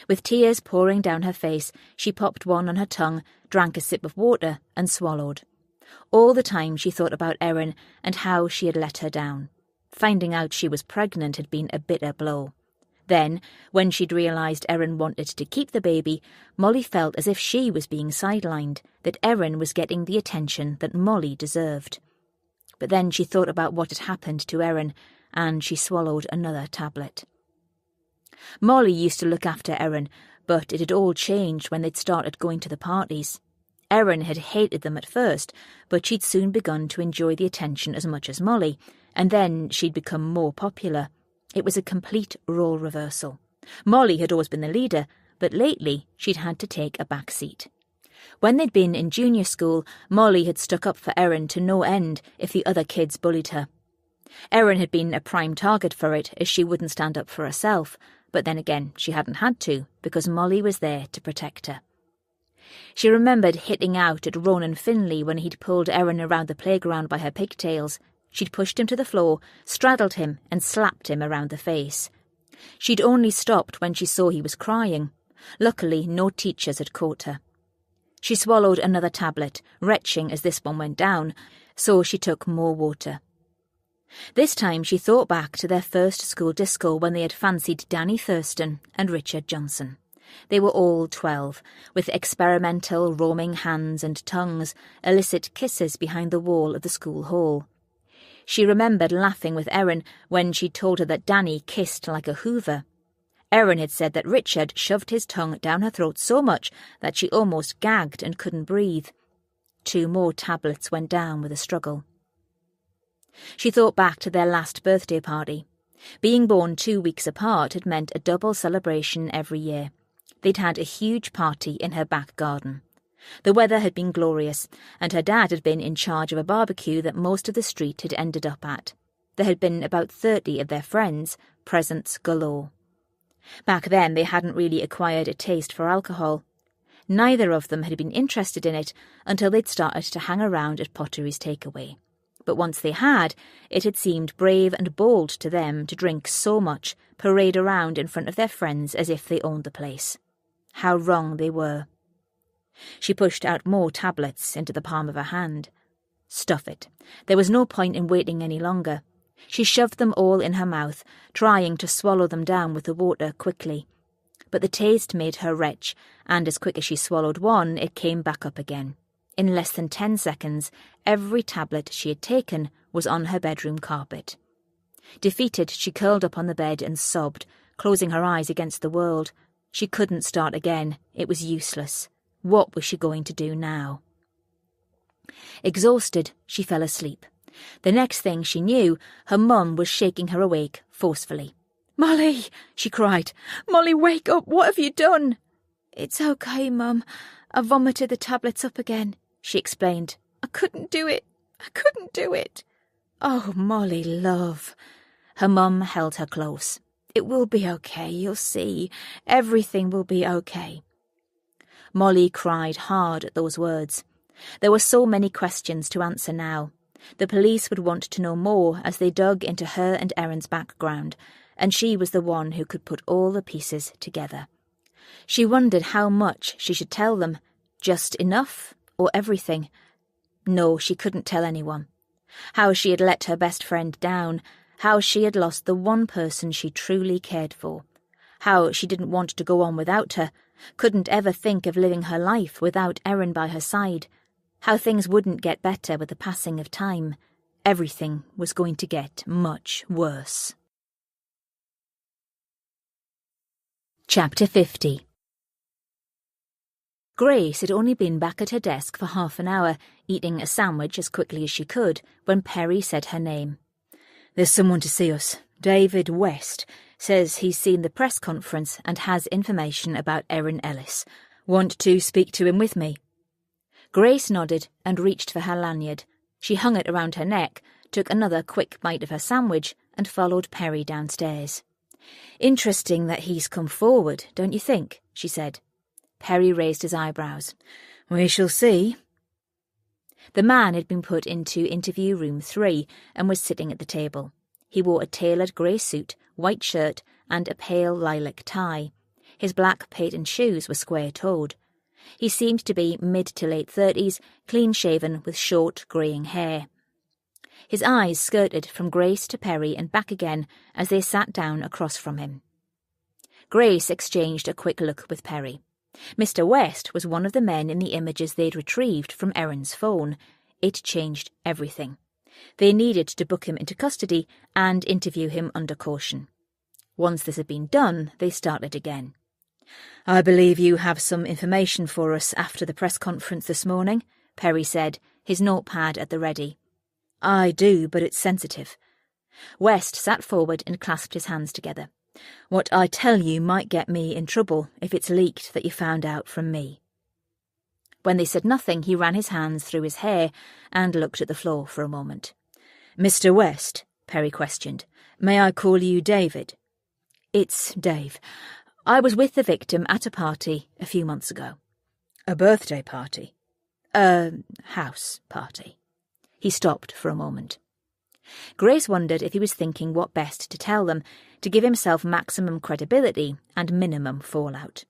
With tears pouring down her face, she popped one on her tongue, drank a sip of water, and swallowed. All the time she thought about Erin and how she had let her down. Finding out she was pregnant had been a bitter blow. Then, when she'd realised Erin wanted to keep the baby, Molly felt as if she was being sidelined, that Erin was getting the attention that Molly deserved. But then she thought about what had happened to Erin, and she swallowed another tablet. Molly used to look after Erin, but it had all changed when they'd started going to the parties. Erin had hated them at first, but she'd soon begun to enjoy the attention as much as Molly, and then she'd become more popular. It was a complete role reversal. Molly had always been the leader, but lately she'd had to take a back seat. When they'd been in junior school, Molly had stuck up for Erin to no end if the other kids bullied her. Erin had been a prime target for it, as she wouldn't stand up for herself, but then again she hadn't had to, because Molly was there to protect her. She remembered hitting out at Ronan Finley when he'd pulled Erin around the playground by her pigtails. She'd pushed him to the floor, straddled him, and slapped him around the face. She'd only stopped when she saw he was crying. Luckily, no teachers had caught her. She swallowed another tablet, retching as this one went down, so she took more water. This time she thought back to their first school disco when they had fancied Danny Thurston and Richard Johnson. They were all 12, with experimental roaming hands and tongues, illicit kisses behind the wall of the school hall. She remembered laughing with Erin when she told her that Danny kissed like a hoover. Erin had said that Richard shoved his tongue down her throat so much that she almost gagged and couldn't breathe. 2 more tablets went down with a struggle. She thought back to their last birthday party. Being born 2 weeks apart had meant a double celebration every year. They'd had a huge party in her back garden. The weather had been glorious, and her dad had been in charge of a barbecue that most of the street had ended up at. There had been about 30 of their friends, presents galore. Back then they hadn't really acquired a taste for alcohol. Neither of them had been interested in it until they'd started to hang around at Pottery's takeaway. But once they had, it had seemed brave and bold to them to drink so much, parade around in front of their friends as if they owned the place. How wrong they were. She pushed out more tablets into the palm of her hand. Stuff it. There was no point in waiting any longer. She shoved them all in her mouth, trying to swallow them down with the water quickly. But the taste made her retch, and as quick as she swallowed one, it came back up again. In less than 10 seconds, every tablet she had taken was on her bedroom carpet. Defeated, she curled up on the bed and sobbed, closing her eyes against the world. She couldn't start again. It was useless. What was she going to do now? Exhausted, she fell asleep. The next thing she knew, her mum was shaking her awake forcefully. "Molly," she cried. "Molly, wake up! What have you done?" "It's okay, Mum. I vomited the tablets up again," she explained. "I couldn't do it. I couldn't do it." "Oh, Molly, love." Her mum held her close. "It will be okay, you'll see. Everything will be okay." Molly cried hard at those words. There were so many questions to answer now. The police would want to know more as they dug into her and Erin's background, and she was the one who could put all the pieces together. She wondered how much she should tell them. Just enough, or everything? No, she couldn't tell anyone. How she had let her best friend down, how she had lost the one person she truly cared for, how she didn't want to go on without her, couldn't ever think of living her life without Erin by her side, how things wouldn't get better with the passing of time. Everything was going to get much worse. Chapter 50. Grace had only been back at her desk for half an hour, eating a sandwich as quickly as she could, when Perry said her name. "There's someone to see us. David West. Says he's seen the press conference and has information about Erin Ellis. Want to speak to him with me?" Grace nodded and reached for her lanyard. She hung it around her neck, took another quick bite of her sandwich, and followed Perry downstairs. "Interesting that he's come forward, don't you think?" she said. Perry raised his eyebrows. "We shall see." The man had been put into interview room 3 and was sitting at the table. He wore a tailored grey suit, white shirt, and a pale lilac tie. His black patent shoes were square-toed. He seemed to be mid to late 30s, clean-shaven with short, greying hair. His eyes skirted from Grace to Perry and back again as they sat down across from him. Grace exchanged a quick look with Perry. Mr. West was one of the men in the images they'd retrieved from Erin's phone. It changed everything. They needed to book him into custody and interview him under caution. Once this had been done, they started again. "I believe you have some information for us after the press conference this morning," Perry said, his notepad at the ready. "I do, but it's sensitive." West sat forward and clasped his hands together. "What I tell you might get me in trouble if it's leaked that you found out from me." When they said nothing, he ran his hands through his hair and looked at the floor for a moment. "Mr. West," Perry questioned, "may I call you David?" "It's Dave. I was with the victim at a party a few months ago." "A birthday party?" "A house party." He stopped for a moment. Grace wondered if he was thinking what best to tell them, to give himself maximum credibility and minimum fallout.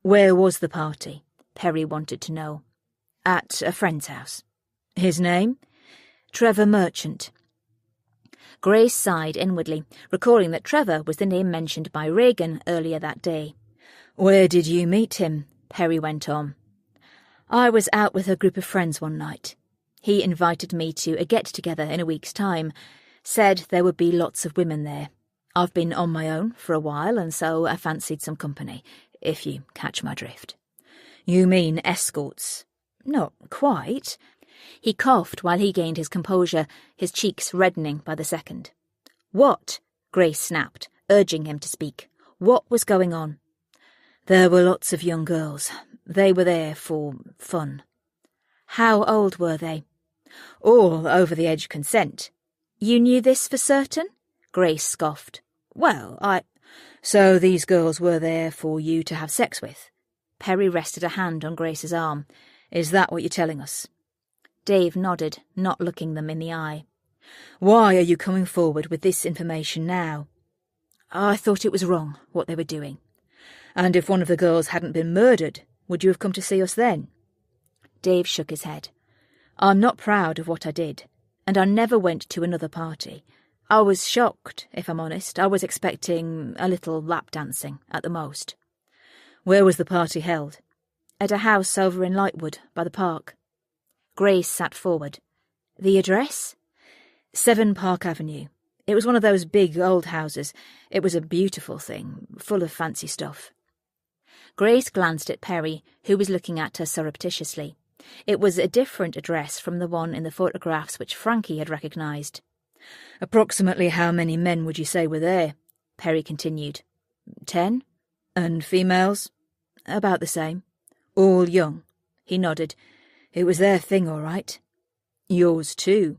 "Where was the party?" Perry wanted to know. "At a friend's house." "His name?" "Trevor Merchant." Grace sighed inwardly, recalling that Trevor was the name mentioned by Reagan earlier that day. Where did you meet him? Perry went on. I was out with a group of friends one night. He invited me to a get-together in a week's time, said there would be lots of women there. I've been on my own for a while, and so I fancied some company, if you catch my drift. You mean escorts? Not quite. He coughed while he gained his composure, his cheeks reddening by the second. What? Grace snapped, urging him to speak. What was going on? There were lots of young girls. They were there for fun. How old were they? All over the age of consent. You knew this for certain? Grace scoffed. Well, So these girls were there for you to have sex with? Perry rested a hand on Grace's arm. Is that what you're telling us? Dave nodded, not looking them in the eye. Why are you coming forward with this information now? I thought it was wrong, what they were doing. And if one of the girls hadn't been murdered, would you have come to see us then? Dave shook his head. I'm not proud of what I did, and I never went to another party. I was shocked, if I'm honest. I was expecting a little lap dancing, at the most. Where was the party held? At a house over in Lightwood, by the park. Grace sat forward. The address? 7 Park Avenue. It was one of those big old houses. It was a beautiful thing, full of fancy stuff. Grace glanced at Perry, who was looking at her surreptitiously. It was a different address from the one in the photographs which Frankie had recognised. Approximately how many men would you say were there? Perry continued. 10? And females? About the same. All young? He nodded. It was their thing, all right. Yours too.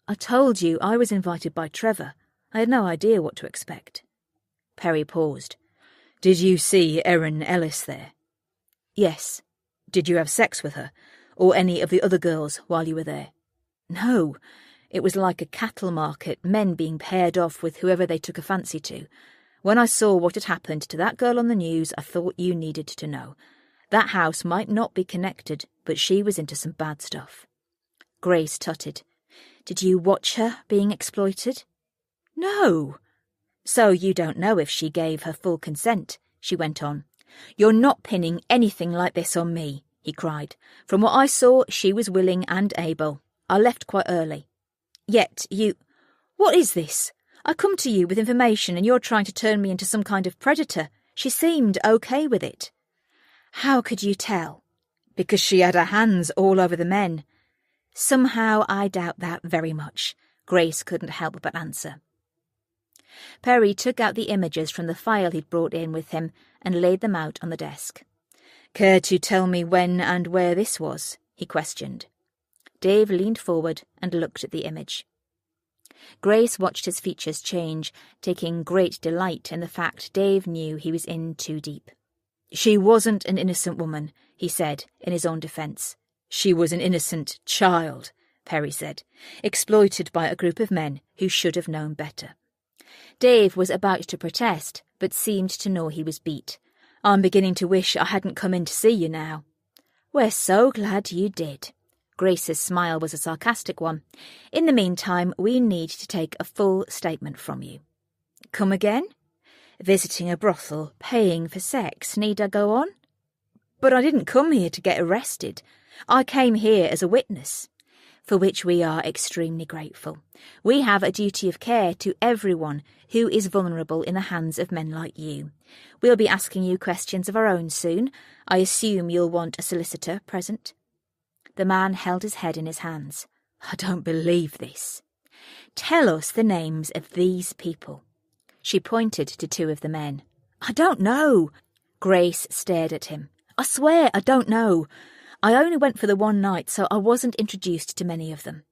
I told you I was invited by Trevor. I had no idea what to expect. Perry paused. Did you see Erin Ellis there? Yes. Did you have sex with her, or any of the other girls while you were there? No. It was like a cattle market, men being paired off with whoever they took a fancy to. When I saw what had happened to that girl on the news, I thought you needed to know. That house might not be connected, but she was into some bad stuff. Grace tutted. Did you watch her being exploited? No. So you don't know if she gave her full consent, she went on. You're not pinning anything like this on me, he cried. From what I saw, she was willing and able. I left quite early. Yet you... What is this? I come to you with information and you're trying to turn me into some kind of predator. She seemed okay with it. How could you tell? Because she had her hands all over the men. Somehow I doubt that very much. Grace couldn't help but answer. Perry took out the images from the file he'd brought in with him and laid them out on the desk. Care to tell me when and where this was? He questioned. Dave leaned forward and looked at the image. Grace watched his features change, taking great delight in the fact Dave knew he was in too deep. She wasn't an innocent woman, he said, in his own defence. She was an innocent child, Perry said, exploited by a group of men who should have known better. Dave was about to protest, but seemed to know he was beat. I'm beginning to wish I hadn't come in to see you now. We're so glad you did. Grace's smile was a sarcastic one. In the meantime, we need to take a full statement from you. Come again? Visiting a brothel, paying for sex, need I go on? But I didn't come here to get arrested. I came here as a witness, for which we are extremely grateful. We have a duty of care to everyone who is vulnerable in the hands of men like you. We'll be asking you questions of our own soon. I assume you'll want a solicitor present. The man held his head in his hands. I don't believe this. Tell us the names of these people. She pointed to 2 of the men. I don't know. Grace stared at him. I swear I don't know. I only went for the one night, so I wasn't introduced to many of them.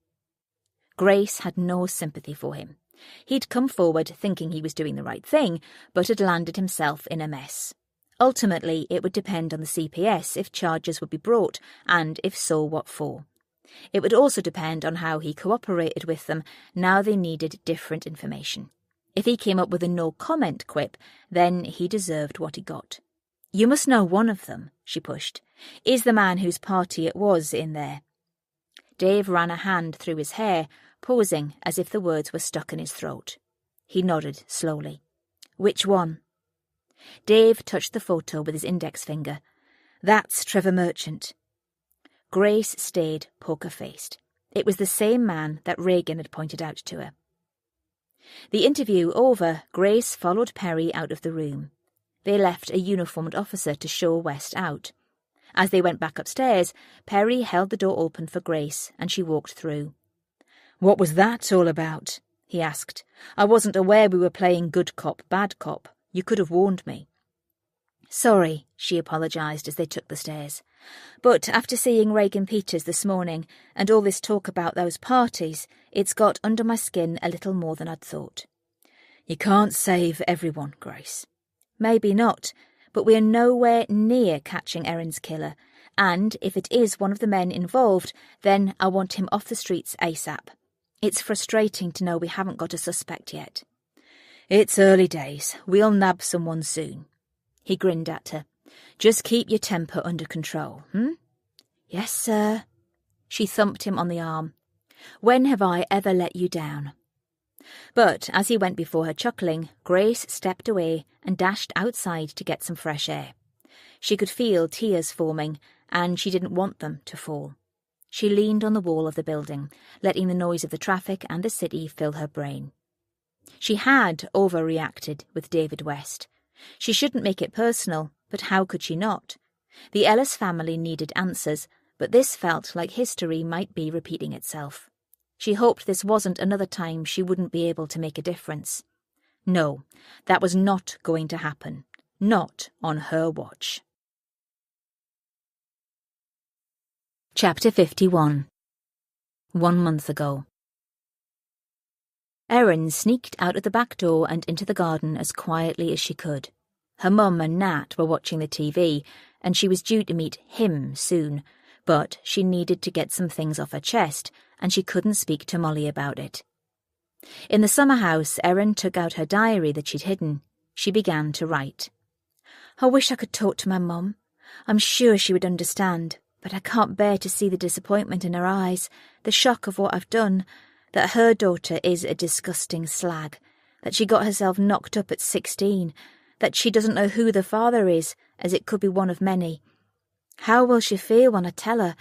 Grace had no sympathy for him. He'd come forward thinking he was doing the right thing, but had landed himself in a mess. Ultimately, it would depend on the CPS if charges would be brought, and if so, what for. It would also depend on how he cooperated with them now they needed different information. If he came up with a no-comment quip, then he deserved what he got. You must know one of them, she pushed. Is the man whose party it was in there? Dave ran a hand through his hair, pausing as if the words were stuck in his throat. He nodded slowly. Which one? Dave touched the photo with his index finger. That's Trevor Merchant. Grace stayed poker-faced. It was the same man that Regan had pointed out to her. The interview over, Grace followed Perry out of the room. They left a uniformed officer to show West out. As they went back upstairs, Perry held the door open for Grace, and she walked through. "What was that all about?" he asked. "I wasn't aware we were playing good cop, bad cop. You could have warned me." "Sorry," she apologised as they took the stairs. "But after seeing Regan Peters this morning, and all this talk about those parties, it's got under my skin a little more than I'd thought." "You can't save everyone, Grace." "Maybe not, but we're nowhere near catching Erin's killer, and if it is one of the men involved, then I want him off the streets ASAP. It's frustrating to know we haven't got a suspect yet." "It's early days. We'll nab someone soon." He grinned at her. "Just keep your temper under control, "Yes, sir." She thumped him on the arm. "When have I ever let you down?" But as he went before her chuckling, Grace stepped away and dashed outside to get some fresh air. She could feel tears forming, and she didn't want them to fall. She leaned on the wall of the building, letting the noise of the traffic and the city fill her brain. She had overreacted with David West. She shouldn't make it personal, but how could she not? The Ellis family needed answers, but this felt like history might be repeating itself. She hoped this wasn't another time she wouldn't be able to make a difference. No, that was not going to happen. Not on her watch. Chapter 51. 1 month ago. Erin sneaked out of the back door and into the garden as quietly as she could. Her mum and Nat were watching the TV, and she was due to meet him soon, but she needed to get some things off her chest, and she couldn't speak to Molly about it. In the summer house, Erin took out her diary that she'd hidden. She began to write. "I wish I could talk to my mum. I'm sure she would understand, but I can't bear to see the disappointment in her eyes, the shock of what I've done, that her daughter is a disgusting slag, that she got herself knocked up at 16, that she doesn't know who the father is, as it could be one of many. How will she feel when I tell her?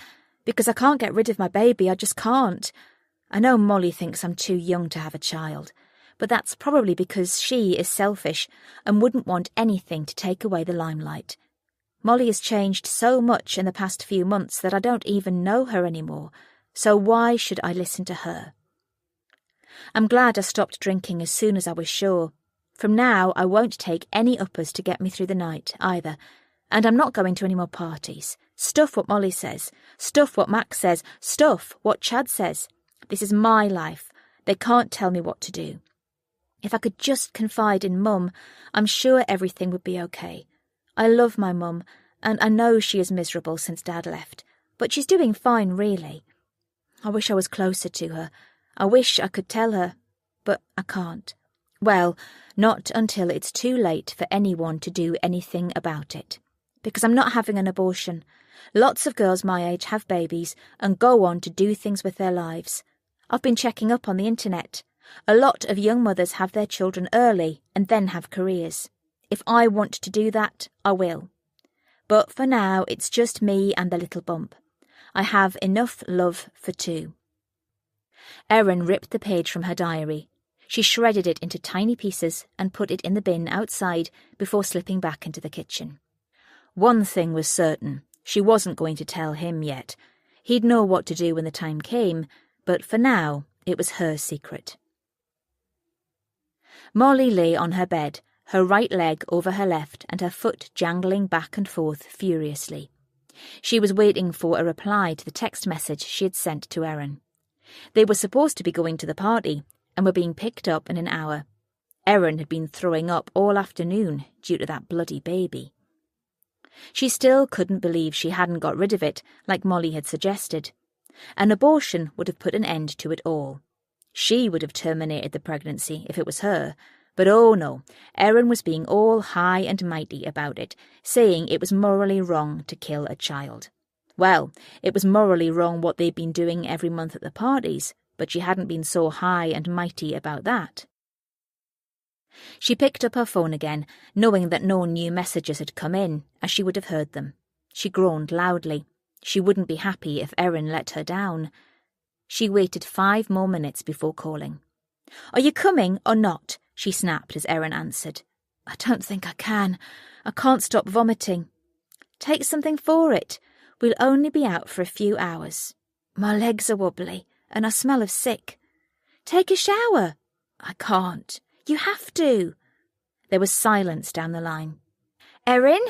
Because I can't get rid of my baby, I just can't. I know Molly thinks I'm too young to have a child, but that's probably because she is selfish and wouldn't want anything to take away the limelight. Molly has changed so much in the past few months that I don't even know her anymore, so why should I listen to her? I'm glad I stopped drinking as soon as I was sure. From now I won't take any uppers to get me through the night, either, and I'm not going to any more parties. Stuff what Molly says, stuff what Max says, stuff what Chad says. This is my life. They can't tell me what to do. If I could just confide in Mum, I'm sure everything would be okay. I love my mum, and I know she is miserable since Dad left, but she's doing fine, really. I wish I was closer to her. I wish I could tell her, but I can't. Well, not until it's too late for anyone to do anything about it. Because I'm not having an abortion. Lots of girls my age have babies and go on to do things with their lives. I've been checking up on the internet. A lot of young mothers have their children early and then have careers. If I want to do that, I will. But for now, it's just me and the little bump. I have enough love for two. Erin ripped the page from her diary. She shredded it into tiny pieces and put it in the bin outside before slipping back into the kitchen. One thing was certain. She wasn't going to tell him yet. He'd know what to do when the time came, but for now, it was her secret. Molly lay on her bed, her right leg over her left and her foot jangling back and forth furiously. She was waiting for a reply to the text message she had sent to Erin. They were supposed to be going to the party and were being picked up in an hour. Erin had been throwing up all afternoon due to that bloody baby. She still couldn't believe she hadn't got rid of it like Molly had suggested. An abortion would have put an end to it all. She would have terminated the pregnancy if it was her, but oh no, Erin was being all high and mighty about it, saying it was morally wrong to kill a child. Well, it was morally wrong what they'd been doing every month at the parties, but she hadn't been so high and mighty about that. She picked up her phone again, knowing that no new messages had come in, as she would have heard them. She groaned loudly. She wouldn't be happy if Erin let her down. She waited 5 more minutes before calling. "Are you coming or not?" she snapped as Erin answered. "I don't think I can. I can't stop vomiting." "Take something for it. We'll only be out for a few hours." "My legs are wobbly, and I smell of sick." "Take a shower." "I can't." "You have to." There was silence down the line. "Erin?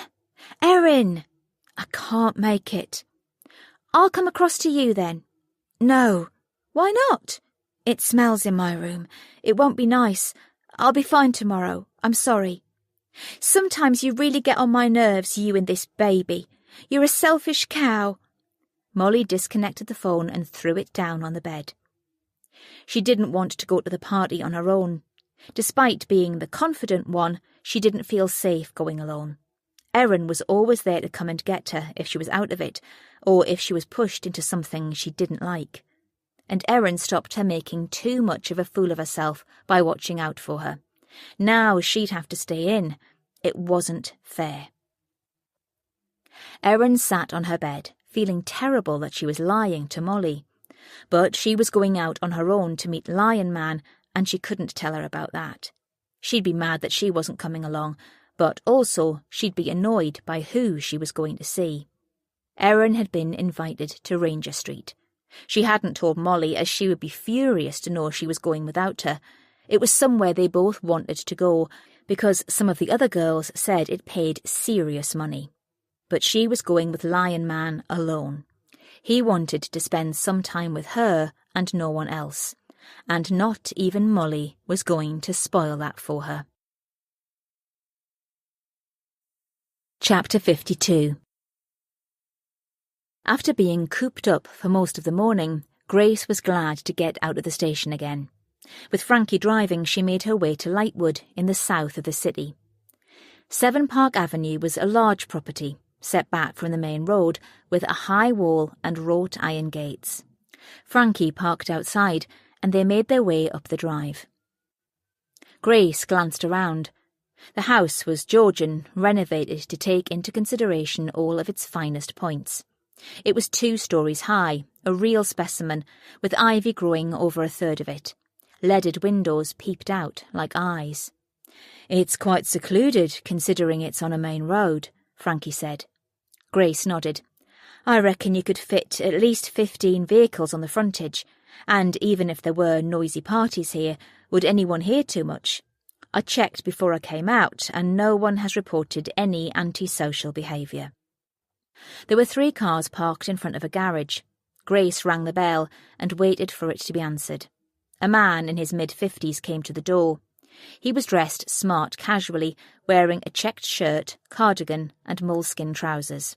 Erin!" "I can't make it." "I'll come across to you then." "No." "Why not?" "It smells in my room. It won't be nice. I'll be fine tomorrow. I'm sorry." "Sometimes you really get on my nerves, you and this baby. You're a selfish cow." Molly disconnected the phone and threw it down on the bed. She didn't want to go to the party on her own. Despite being the confident one, she didn't feel safe going alone. Erin was always there to come and get her if she was out of it, or if she was pushed into something she didn't like. And Erin stopped her making too much of a fool of herself by watching out for her. Now she'd have to stay in. It wasn't fair. Erin sat on her bed, feeling terrible that she was lying to Molly. But she was going out on her own to meet Lion Man, and she couldn't tell her about that. She'd be mad that she wasn't coming along, but also she'd be annoyed by who she was going to see. Erin had been invited to Ranger Street. She hadn't told Molly, as she would be furious to know she was going without her. It was somewhere they both wanted to go, because some of the other girls said it paid serious money. But she was going with Lion Man alone. He wanted to spend some time with her and no one else. And not even Molly was going to spoil that for her. Chapter 52. After being cooped up for most of the morning, Grace was glad to get out of the station again. With Frankie driving, she made her way to Lightwood in the south of the city. 7 Park Avenue was a large property, set back from the main road, with a high wall and wrought iron gates. Frankie parked outside, and they made their way up the drive. Grace glanced around. The house was Georgian, renovated to take into consideration all of its finest points. It was 2 stories high, a real specimen, with ivy growing over a third of it. Leaded windows peeped out like eyes. "It's quite secluded, considering it's on a main road," Frankie said. Grace nodded. "I reckon you could fit at least 15 vehicles on the frontage, and even if there were noisy parties here, would anyone hear too much? I checked before I came out, and no one has reported any antisocial behaviour." There were 3 cars parked in front of a garage. Grace rang the bell and waited for it to be answered. A man in his mid-50s came to the door. He was dressed smart casually, wearing a checked shirt, cardigan and moleskin trousers.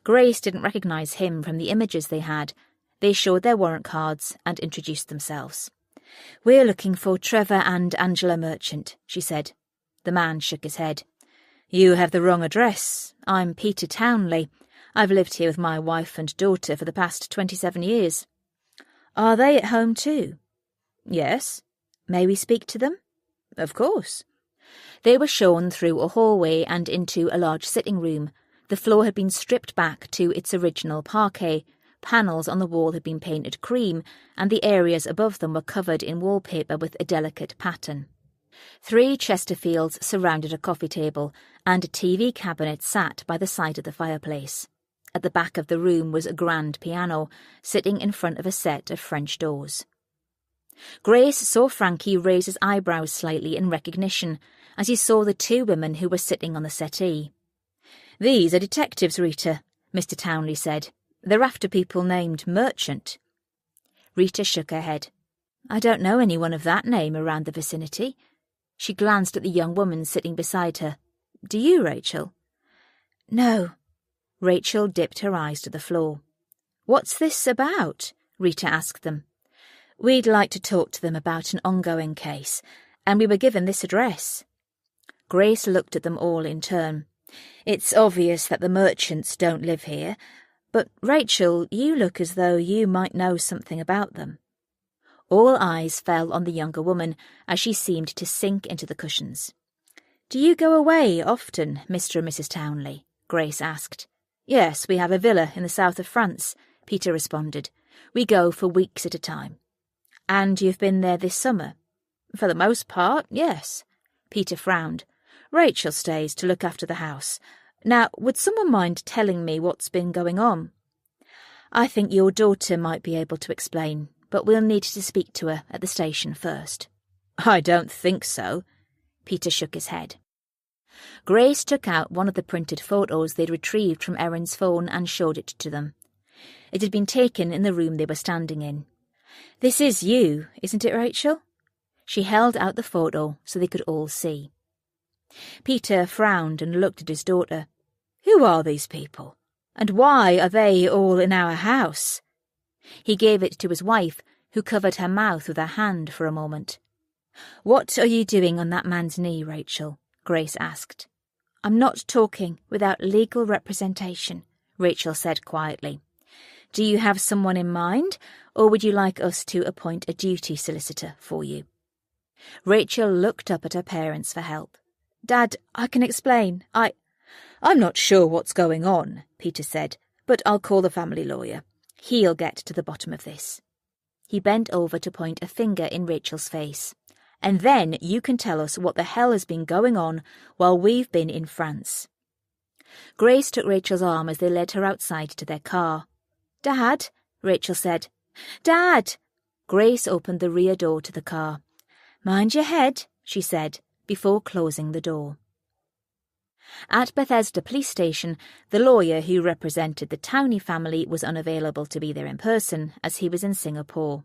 Grace didn't recognise him from the images they had. They showed their warrant cards and introduced themselves. "We're looking for Trevor and Angela Merchant," she said. The man shook his head. "You have the wrong address. I'm Peter Townley. I've lived here with my wife and daughter for the past 27 years. "Are they at home too?" "Yes." "May we speak to them?" "Of course." They were shown through a hallway and into a large sitting room. The floor had been stripped back to its original parquet. Panels on the wall had been painted cream, and the areas above them were covered in wallpaper with a delicate pattern. 3 Chesterfields surrounded a coffee table, and a TV cabinet sat by the side of the fireplace. At the back of the room was a grand piano, sitting in front of a set of French doors. Grace saw Frankie raise his eyebrows slightly in recognition as he saw the 2 women who were sitting on the settee. "These are detectives, Rita," Mr. Townley said. "They're after people named Merchant." Rita shook her head. "I don't know anyone of that name around the vicinity." She glanced at the young woman sitting beside her. "Do you, Rachel?" "No." Rachel dipped her eyes to the floor. "What's this about?" Rita asked them. "We'd like to talk to them about an ongoing case, and we were given this address." Grace looked at them all in turn. "It's obvious that the Merchants don't live here, but, Rachel, you look as though you might know something about them." All eyes fell on the younger woman as she seemed to sink into the cushions. "Do you go away often, Mr. and Mrs. Townley?" Grace asked. "Yes, we have a villa in the south of France," Peter responded. "We go for weeks at a time." "And you've been there this summer?" "For the most part, yes." Peter frowned. "Rachel stays to look after the house. Now, would someone mind telling me what's been going on?" "I think your daughter might be able to explain, but we'll need to speak to her at the station first." "I don't think so." Peter shook his head. Grace took out one of the printed photos they'd retrieved from Erin's phone and showed it to them. It had been taken in the room they were standing in. "This is you, isn't it, Rachel?" She held out the photo so they could all see. Peter frowned and looked at his daughter. "Who are these people? And why are they all in our house?" He gave it to his wife, who covered her mouth with her hand for a moment. "What are you doing on that man's knee, Rachel?" Grace asked. "I'm not talking without legal representation," Rachel said quietly. "Do you have someone in mind, or would you like us to appoint a duty solicitor for you?" Rachel looked up at her parents for help. "Dad, I can explain. I'm not sure what's going on," Peter said, "but I'll call the family lawyer. He'll get to the bottom of this." He bent over to point a finger in Rachel's face. "And then you can tell us what the hell has been going on while we've been in France." Grace took Rachel's arm as they led her outside to their car. "Dad," Rachel said. "Dad!" Grace opened the rear door to the car. "Mind your head," she said, before closing the door. At Bethesda Police Station, the lawyer who represented the Townley family was unavailable to be there in person, as he was in Singapore.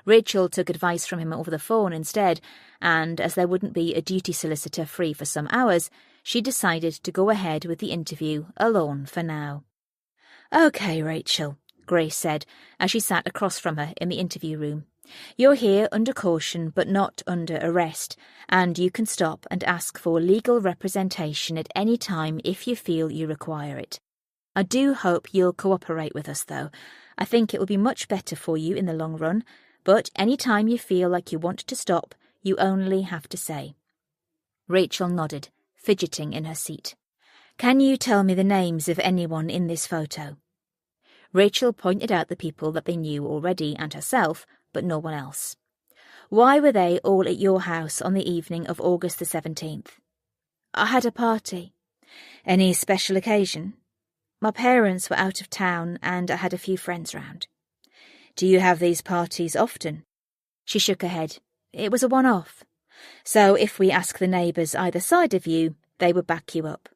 Rachel took advice from him over the phone instead, and as there wouldn't be a duty solicitor free for some hours, she decided to go ahead with the interview alone for now. "Okay, Rachel," Grace said, as she sat across from her in the interview room. "You're here under caution but not under arrest, and you can stop and ask for legal representation at any time if you feel you require it. I do hope you'll cooperate with us, though. I think it will be much better for you in the long run, but any time you feel like you want to stop, you only have to say." Rachel nodded, fidgeting in her seat. "Can you tell me the names of anyone in this photo?" Rachel pointed out the people that they knew already and herself, but no one else. "Why were they all at your house on the evening of August the 17th? "I had a party." "Any special occasion?" "My parents were out of town and I had a few friends round." "Do you have these parties often?" She shook her head. "It was a one-off. So if we ask the neighbours either side of you, they would back you up."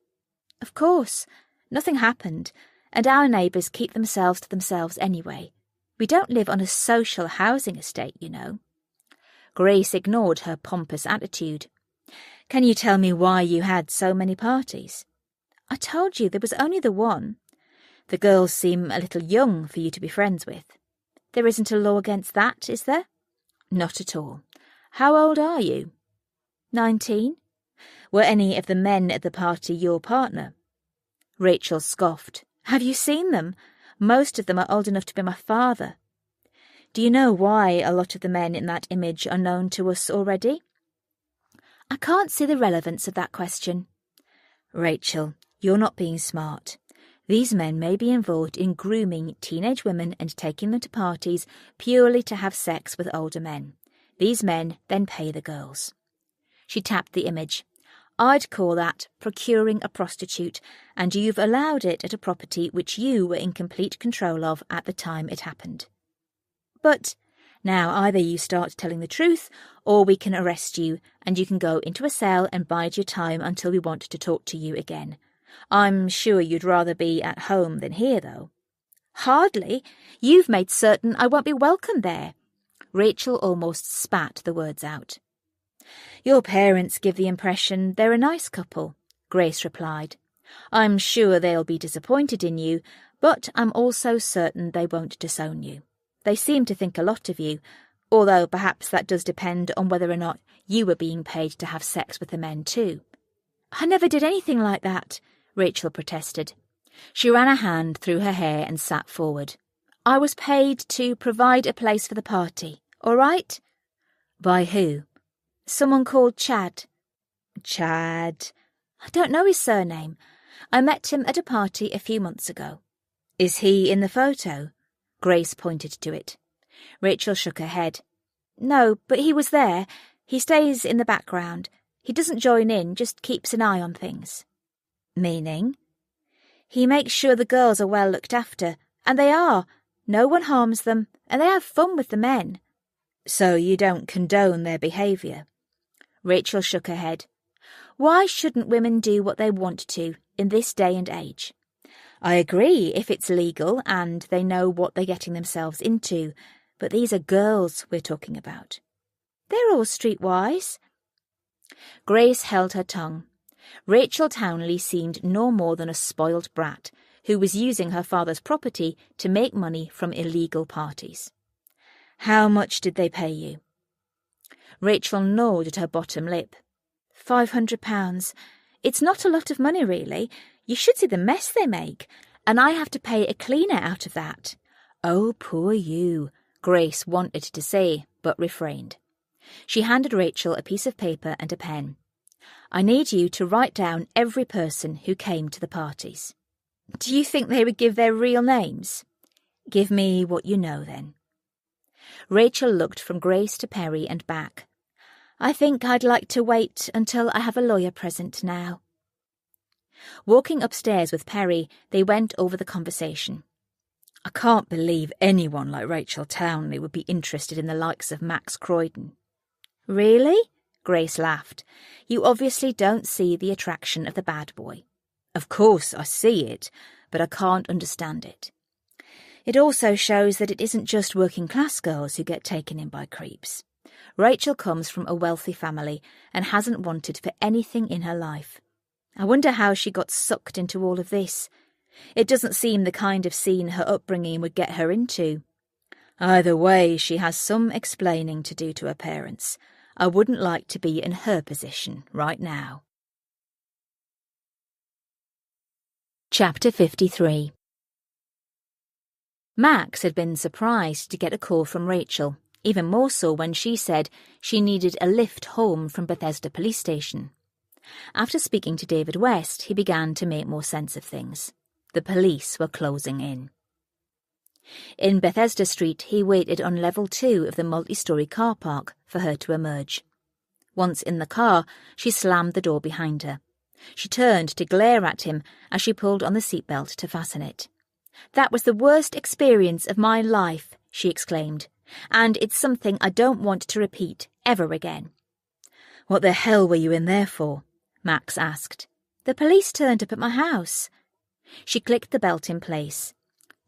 "Of course. Nothing happened, and our neighbours keep themselves to themselves anyway. We don't live on a social housing estate, you know." Grace ignored her pompous attitude. "Can you tell me why you had so many parties?" "I told you there was only the one." "The girls seem a little young for you to be friends with." "There isn't a law against that, is there?" "Not at all. How old are you?" 19. "Were any of the men at the party your partner?" Rachel scoffed. "Have you seen them? Most of them are old enough to be my father." "Do you know why a lot of the men in that image are known to us already?" "I can't see the relevance of that question." "Rachel, you're not being smart. These men may be involved in grooming teenage women and taking them to parties purely to have sex with older men. These men then pay the girls." She tapped the image. "I'd call that procuring a prostitute, and you've allowed it at a property which you were in complete control of at the time it happened." "But now either you start telling the truth, or we can arrest you, and you can go into a cell and bide your time until we want to talk to you again. I'm sure you'd rather be at home than here, though." "Hardly. You've made certain I won't be welcome there." Rachel almost spat the words out. "Your parents give the impression they're a nice couple," Grace replied. "I'm sure they'll be disappointed in you, but I'm also certain they won't disown you. They seem to think a lot of you, although perhaps that does depend on whether or not you were being paid to have sex with the men too." "I never did anything like that," Rachel protested. She ran a hand through her hair and sat forward. "I was paid to provide a place for the party, All right? By who? Someone called Chad. Chad. I don't know his surname. I met him at a party a few months ago. Is he in the photo? Grace pointed to it. Rachel shook her head. No, but he was there. He stays in the background. He doesn't join in, just keeps an eye on things. Meaning? He makes sure the girls are well looked after, and they are. No one harms them, and they have fun with the men. So you don't condone their behaviour? Rachel shook her head. Why shouldn't women do what they want to in this day and age? I agree if it's legal and they know what they're getting themselves into, but these are girls we're talking about. They're all streetwise. Grace held her tongue. Rachel Townley seemed no more than a spoiled brat who was using her father's property to make money from illegal parties. How much did they pay you? Rachel gnawed at her bottom lip. £500. It's not a lot of money, really. You should see the mess they make, and I have to pay a cleaner out of that. Oh, poor you, Grace wanted to say, but refrained. She handed Rachel a piece of paper and a pen. I need you to write down every person who came to the parties. Do you think they would give their real names? Give me what you know, then. Rachel looked from Grace to Perry and back. I think I'd like to wait until I have a lawyer present now. Walking upstairs with Perry, they went over the conversation. I can't believe anyone like Rachel Townley would be interested in the likes of Max Croydon. Really? Grace laughed. You obviously don't see the attraction of the bad boy. Of course I see it, but I can't understand it. It also shows that it isn't just working-class girls who get taken in by creeps. Rachel comes from a wealthy family and hasn't wanted for anything in her life. I wonder how she got sucked into all of this. It doesn't seem the kind of scene her upbringing would get her into. Either way, she has some explaining to do to her parents. I wouldn't like to be in her position right now. Chapter 53. Max had been surprised to get a call from Rachel, even more so when she said she needed a lift home from Bethesda Police Station. After speaking to David West, he began to make more sense of things. The police were closing in. In Bethesda Street, he waited on level 2 of the multi-storey car park for her to emerge. Once in the car, she slammed the door behind her. She turned to glare at him as she pulled on the seatbelt to fasten it. That was the worst experience of my life, she exclaimed, and it's something I don't want to repeat ever again. What the hell were you in there for? Max asked. The police turned up at my house. She clicked the belt in place.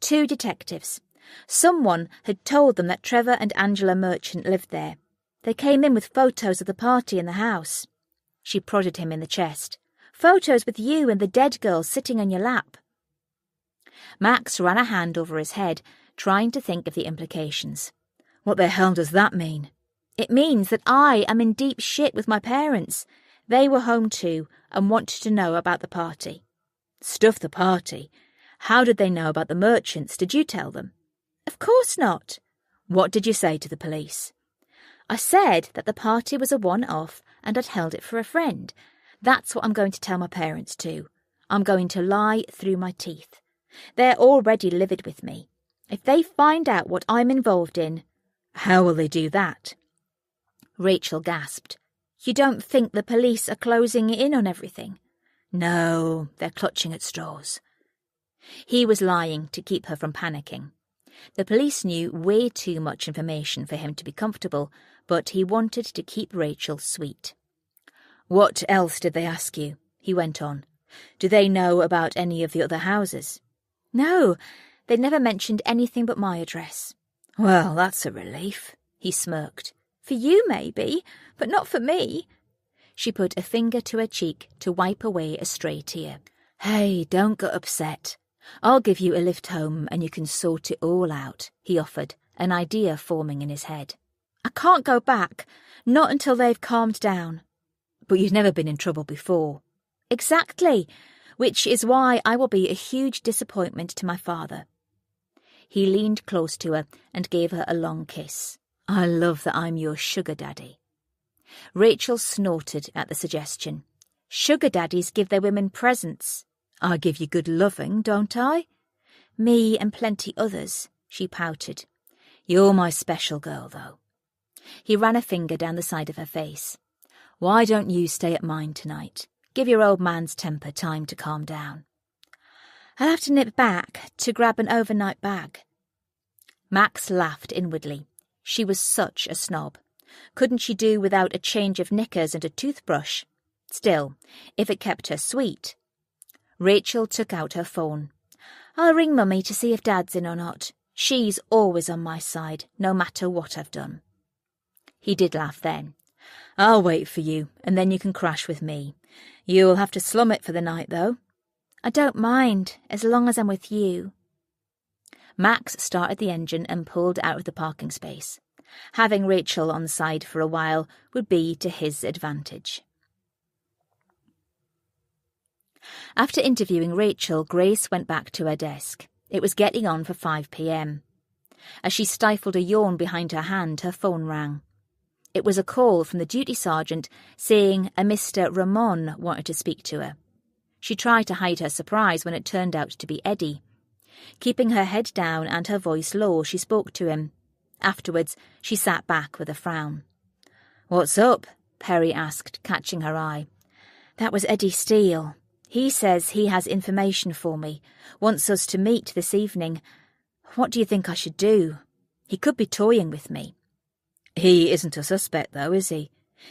2 detectives. Someone had told them that Trevor and Angela Merchant lived there. They came in with photos of the party in the house. She prodded him in the chest. Photos with you and the dead girl sitting on your lap. Max ran a hand over his head, trying to think of the implications. What the hell does that mean? It means that I am in deep shit with my parents. They were home too and wanted to know about the party. Stuff the party. How did they know about the Merchants? Did you tell them? Of course not. What did you say to the police? I said that the party was a one-off and I'd held it for a friend. That's what I'm going to tell my parents too. I'm going to lie through my teeth. They're already livid with me. If they find out what I'm involved in... How will they do that? Rachel gasped. You don't think the police are closing in on everything? No, they're clutching at straws. He was lying to keep her from panicking. The police knew way too much information for him to be comfortable, but he wanted to keep Rachel sweet. What else did they ask you? He went on. Do they know about any of the other houses? No, they never mentioned anything but my address. Well, that's a relief, he smirked. For you, maybe, but not for me. She put a finger to her cheek to wipe away a stray tear. Hey, don't get upset. I'll give you a lift home and you can sort it all out, he offered, an idea forming in his head. I can't go back, not until they've calmed down. But you've never been in trouble before. Exactly, which is why I will be a huge disappointment to my father. He leaned close to her and gave her a long kiss. I love that I'm your sugar daddy. Rachel snorted at the suggestion. Sugar daddies give their women presents. I give you good loving, don't I? Me and plenty others, she pouted. You're my special girl, though. He ran a finger down the side of her face. Why don't you stay at mine tonight? Give your old man's temper time to calm down. I'll have to nip back to grab an overnight bag. Max laughed inwardly. She was such a snob. Couldn't she do without a change of knickers and a toothbrush? Still, if it kept her sweet. Rachel took out her phone. I'll ring Mummy to see if Dad's in or not. She's always on my side, no matter what I've done. He did laugh then. I'll wait for you, and then you can crash with me. You'll have to slum it for the night, though. I don't mind, as long as I'm with you. Max started the engine and pulled out of the parking space. Having Rachel on side for a while would be to his advantage. After interviewing Rachel, Grace went back to her desk. It was getting on for 5 p.m. As she stifled a yawn behind her hand, her phone rang. It was a call from the duty sergeant saying a Mr. Ramon wanted to speak to her. She tried to hide her surprise when it turned out to be Eddie. Keeping her head down and her voice low, she spoke to him. Afterwards, she sat back with a frown. "What's up?" Perry asked, catching her eye. "That was Eddie Steele. He says he has information for me, wants us to meet this evening. What do you think I should do? He could be toying with me." He isn't a suspect, though, is he?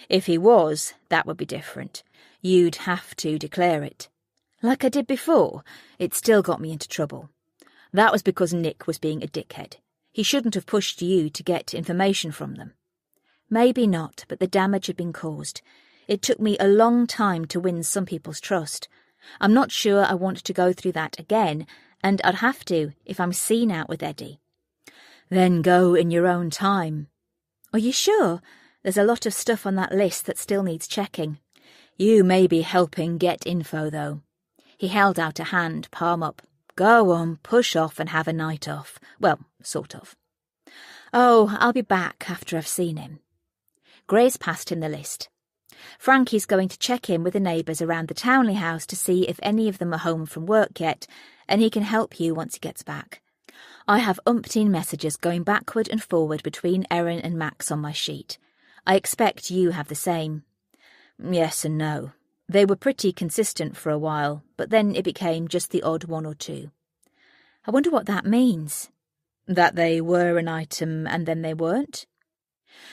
If he was, that would be different. You'd have to declare it. Like I did before, it still got me into trouble. That was because Nick was being a dickhead. He shouldn't have pushed you to get information from them. Maybe not, but the damage had been caused. It took me a long time to win some people's trust. I'm not sure I want to go through that again, and I'd have to if I'm seen out with Eddie. Then go in your own time. Are you sure? There's a lot of stuff on that list that still needs checking. You may be helping get info, though. He held out a hand, palm up. Go on, push off and have a night off. Well, sort of. Oh, I'll be back after I've seen him. Grace passed him the list. Frankie's going to check in with the neighbours around the Townley house to see if any of them are home from work yet, and he can help you once he gets back. I have umpteen messages going backward and forward between Erin and Max on my sheet. I expect you have the same. Yes and no. They were pretty consistent for a while, but then it became just the odd one or two. I wonder what that means. That they were an item and then they weren't?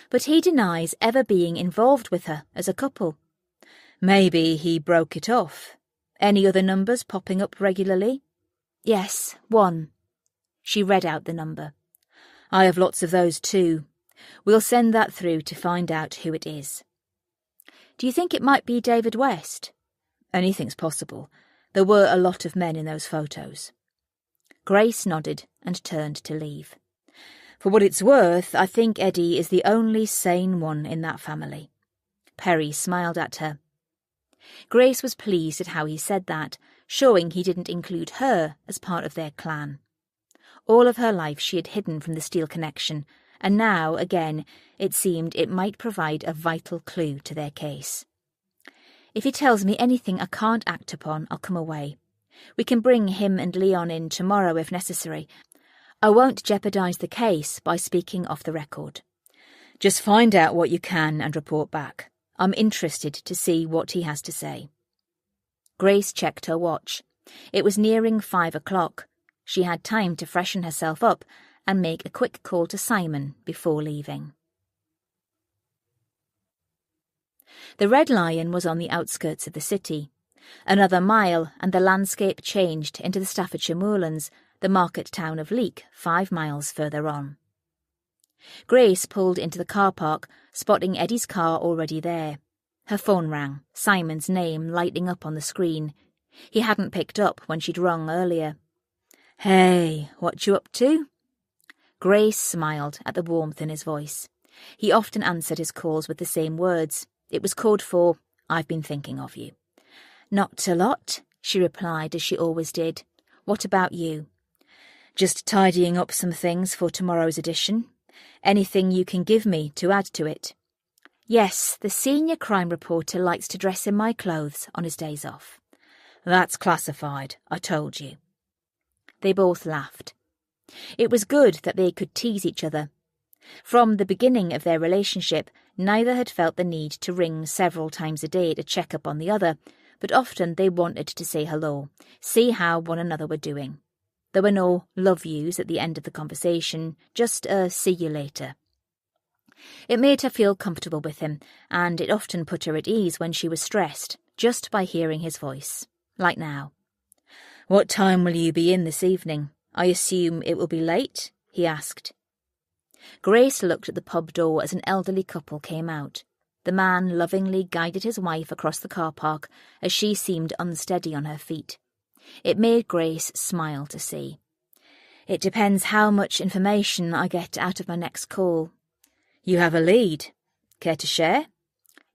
But he denies ever being involved with her as a couple. Maybe he broke it off. Any other numbers popping up regularly? Yes, 1. She read out the number. I have lots of those too. We'll send that through to find out who it is. Do you think it might be David West? Anything's possible. There were a lot of men in those photos. Grace nodded and turned to leave. For what it's worth, I think Eddie is the only sane one in that family. Perry smiled at her. Grace was pleased at how he said that, showing he didn't include her as part of their clan. All of her life she had hidden from the Steele connection, and now, again, it seemed it might provide a vital clue to their case. If he tells me anything I can't act upon, I'll come away. We can bring him and Leon in tomorrow if necessary. I won't jeopardise the case by speaking off the record. Just find out what you can and report back. I'm interested to see what he has to say. Grace checked her watch. It was nearing 5 o'clock. She had time to freshen herself up and make a quick call to Simon before leaving. The Red Lion was on the outskirts of the city. Another mile and the landscape changed into the Staffordshire moorlands, the market town of Leek 5 miles further on. Grace pulled into the car park, spotting Eddie's car already there. Her phone rang, Simon's name lighting up on the screen. He hadn't picked up when she'd rung earlier. Hey, what you up to? Grace smiled at the warmth in his voice. He often answered his calls with the same words. It was code for, I've been thinking of you. Not a lot, she replied as she always did. What about you? Just tidying up some things for tomorrow's edition. Anything you can give me to add to it? Yes, the senior crime reporter likes to dress in my clothes on his days off. That's classified, I told you. They both laughed. It was good that they could tease each other. From the beginning of their relationship, neither had felt the need to ring several times a day to check up on the other, but often they wanted to say hello, see how one another were doing. There were no love yous at the end of the conversation, just a see you later. It made her feel comfortable with him, and it often put her at ease when she was stressed, just by hearing his voice, like now. What time will you be in this evening? I assume it will be late? He asked. Grace looked at the pub door as an elderly couple came out. The man lovingly guided his wife across the car park as she seemed unsteady on her feet. It made Grace smile to see. It depends how much information I get out of my next call. You have a lead. Care to share?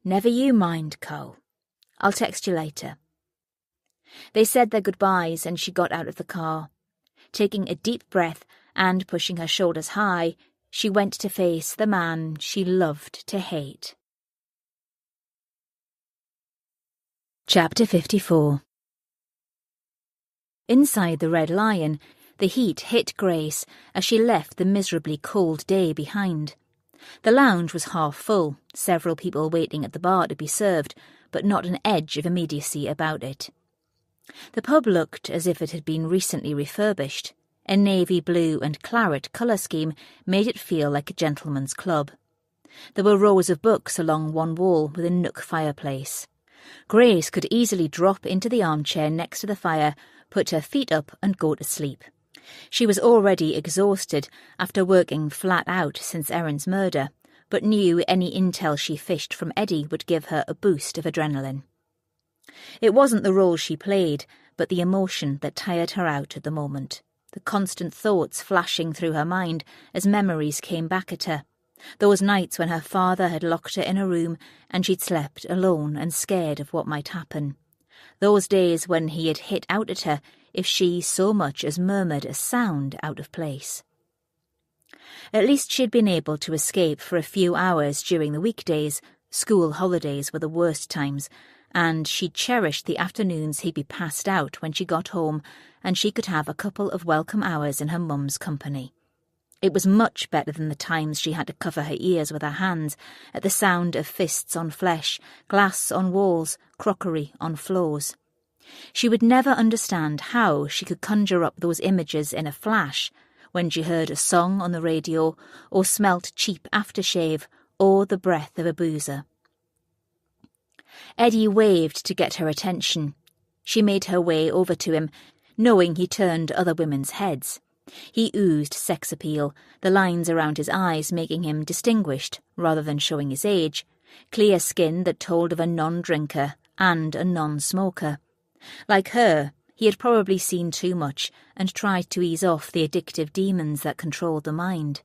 Never you mind, Cole. I'll text you later. They said their goodbyes and she got out of the car. Taking a deep breath and pushing her shoulders high, she went to face the man she loved to hate. Chapter 54. Inside the Red Lion, the heat hit Grace as she left the miserably cold day behind. The lounge was half full, several people waiting at the bar to be served, but not an edge of immediacy about it. The pub looked as if it had been recently refurbished. A navy blue and claret colour scheme made it feel like a gentleman's club. There were rows of books along one wall with a nook fireplace. Grace could easily drop into the armchair next to the fire, put her feet up and go to sleep. She was already exhausted after working flat out since Erin's murder, but knew any intel she fished from Eddie would give her a boost of adrenaline. It wasn't the role she played, but the emotion that tired her out at the moment, the constant thoughts flashing through her mind as memories came back at her. Those nights when her father had locked her in a room and she'd slept alone and scared of what might happen. Those days when he had hit out at her if she so much as murmured a sound out of place. At least she'd been able to escape for a few hours during the weekdays. School holidays were the worst times, and she cherished the afternoons he'd be passed out when she got home and she could have a couple of welcome hours in her mum's company. It was much better than the times she had to cover her ears with her hands at the sound of fists on flesh, glass on walls, crockery on floors. She would never understand how she could conjure up those images in a flash when she heard a song on the radio or smelt cheap aftershave or the breath of a boozer. Eddie waved to get her attention. She made her way over to him, knowing he turned other women's heads. He oozed sex appeal, the lines around his eyes making him distinguished rather than showing his age, clear skin that told of a non-drinker and a non-smoker. Like her, he had probably seen too much and tried to ease off the addictive demons that controlled the mind.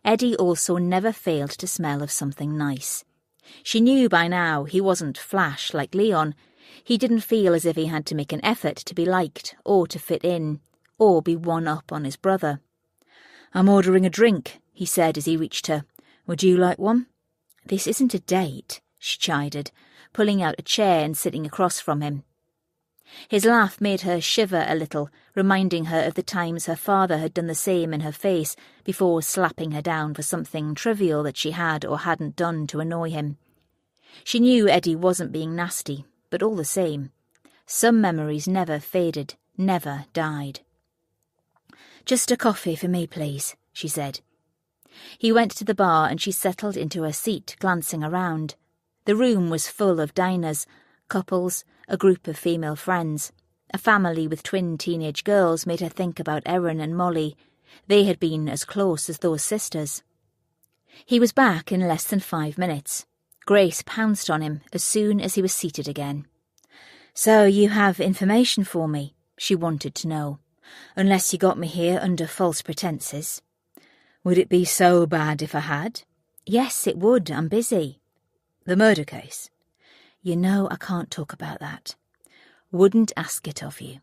Eddie also never failed to smell of something nice. She knew by now he wasn't flash like Leon. He didn't feel as if he had to make an effort to be liked or to fit in, or be one up on his brother. I'm ordering a drink, he said as he reached her. Would you like one? This isn't a date, she chided, pulling out a chair and sitting across from him. His laugh made her shiver a little, reminding her of the times her father had done the same in her face before slapping her down for something trivial that she had or hadn't done to annoy him. She knew Eddie wasn't being nasty, but all the same, some memories never faded, never died. Just a coffee for me, please, she said. He went to the bar and she settled into her seat, glancing around. The room was full of diners, couples, a group of female friends. A family with twin teenage girls made her think about Erin and Molly. They had been as close as those sisters. He was back in less than 5 minutes. Grace pounced on him as soon as he was seated again. So you have information for me, she wanted to know, unless you got me here under false pretences. Would it be so bad if I had? Yes, it would. I'm busy. The murder case? You know I can't talk about that. Wouldn't ask it of you.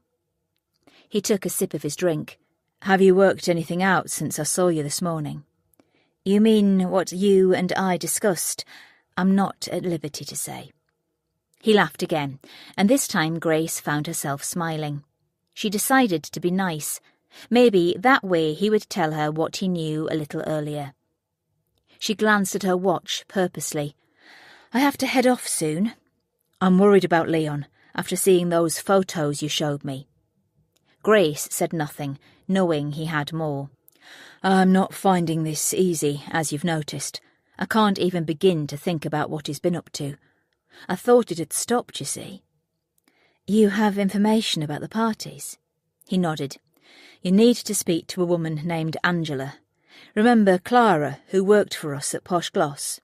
He took a sip of his drink. Have you worked anything out since I saw you this morning? You mean what you and I discussed? I'm not at liberty to say. He laughed again, and this time Grace found herself smiling. She decided to be nice. Maybe that way he would tell her what he knew a little earlier. She glanced at her watch purposely. I have to head off soon. I'm worried about Leon, after seeing those photos you showed me. Grace said nothing, knowing he had more. I'm not finding this easy, as you've noticed. I can't even begin to think about what he's been up to. I thought it had stopped, you see. You have information about the parties? He nodded. You need to speak to a woman named Angela. Remember Clara, who worked for us at Posh Gloss?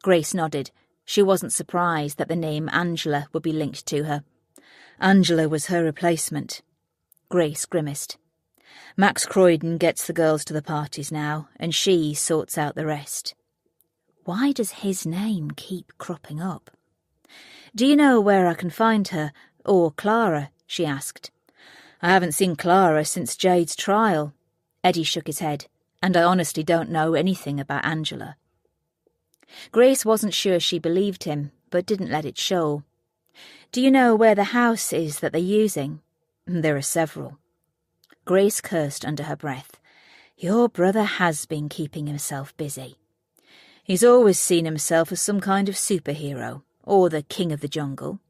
Grace nodded. She wasn't surprised that the name Angela would be linked to her. Angela was her replacement. Grace grimaced. Max Croydon gets the girls to the parties now, and she sorts out the rest. Why does his name keep cropping up? Do you know where I can find her, or Clara? She asked. I haven't seen Clara since Jade's trial. Eddie shook his head, and I honestly don't know anything about Angela. Grace wasn't sure she believed him, but didn't let it show. Do you know where the house is that they're using? There are several. Grace cursed under her breath. Your brother has been keeping himself busy. He's always seen himself as some kind of superhero, or the king of the jungle.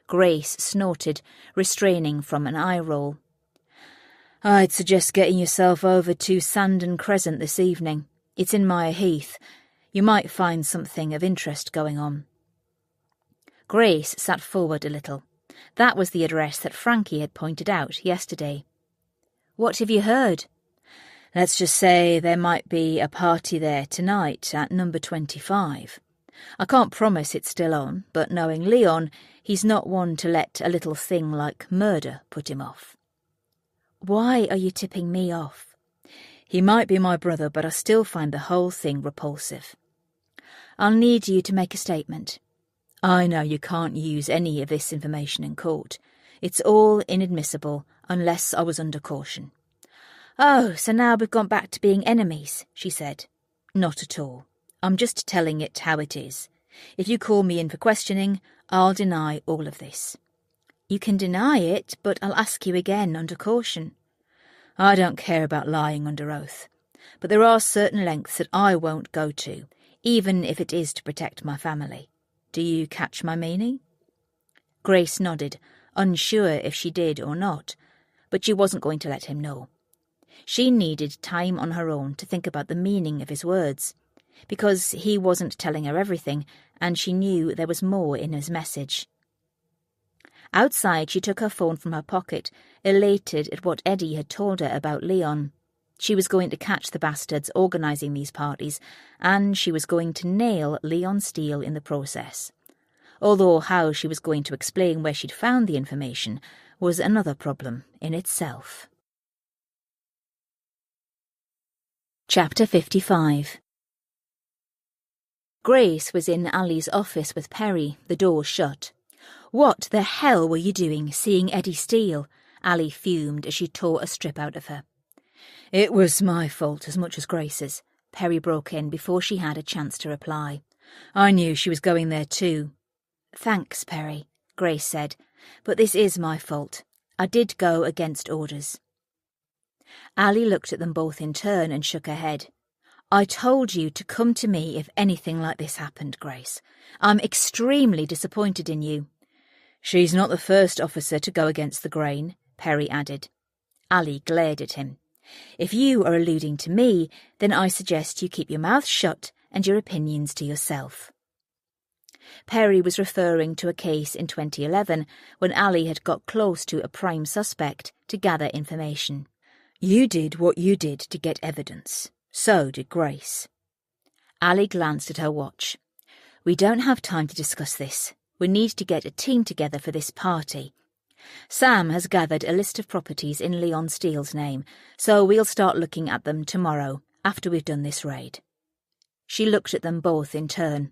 Grace snorted, restraining from an eye roll. I'd suggest getting yourself over to Sandon Crescent this evening. It's in Mire Heath. You might find something of interest going on. Grace sat forward a little. That was the address that Frankie had pointed out yesterday. What have you heard? Let's just say there might be a party there tonight at number 25. I can't promise it's still on, but knowing Leon, he's not one to let a little thing like murder put him off. Why are you tipping me off? He might be my brother, but I still find the whole thing repulsive. I'll need you to make a statement. I know you can't use any of this information in court. It's all inadmissible, unless I was under caution. Oh, so now we've gone back to being enemies, she said. Not at all. I'm just telling it how it is. If you call me in for questioning, I'll deny all of this. You can deny it, but I'll ask you again under caution. I don't care about lying under oath, but there are certain lengths that I won't go to, even if it is to protect my family. Do you catch my meaning? Grace nodded, unsure if she did or not, but she wasn't going to let him know. She needed time on her own to think about the meaning of his words, because he wasn't telling her everything, and she knew there was more in his message. Outside, she took her phone from her pocket, elated at what Eddie had told her about Leon. She was going to catch the bastards organising these parties, and she was going to nail Leon Steele in the process. Although how she was going to explain where she'd found the information was another problem in itself. Chapter 55. Grace was in Allie's office with Perry, the door shut. What the hell were you doing, seeing Eddie Steele? Allie fumed as she tore a strip out of her. It was my fault as much as Grace's, Perry broke in before she had a chance to reply. I knew she was going there too. Thanks, Perry, Grace said, but this is my fault. I did go against orders. Allie looked at them both in turn and shook her head. I told you to come to me if anything like this happened, Grace. I'm extremely disappointed in you. She's not the first officer to go against the grain, Perry added. Allie glared at him. If you are alluding to me, then I suggest you keep your mouth shut and your opinions to yourself. Perry was referring to a case in 2011 when Allie had got close to a prime suspect to gather information. You did what you did to get evidence. So did Grace. Allie glanced at her watch. We don't have time to discuss this. We need to get a team together for this party. Sam has gathered a list of properties in Leon Steele's name, so we'll start looking at them tomorrow, after we've done this raid. She looked at them both in turn.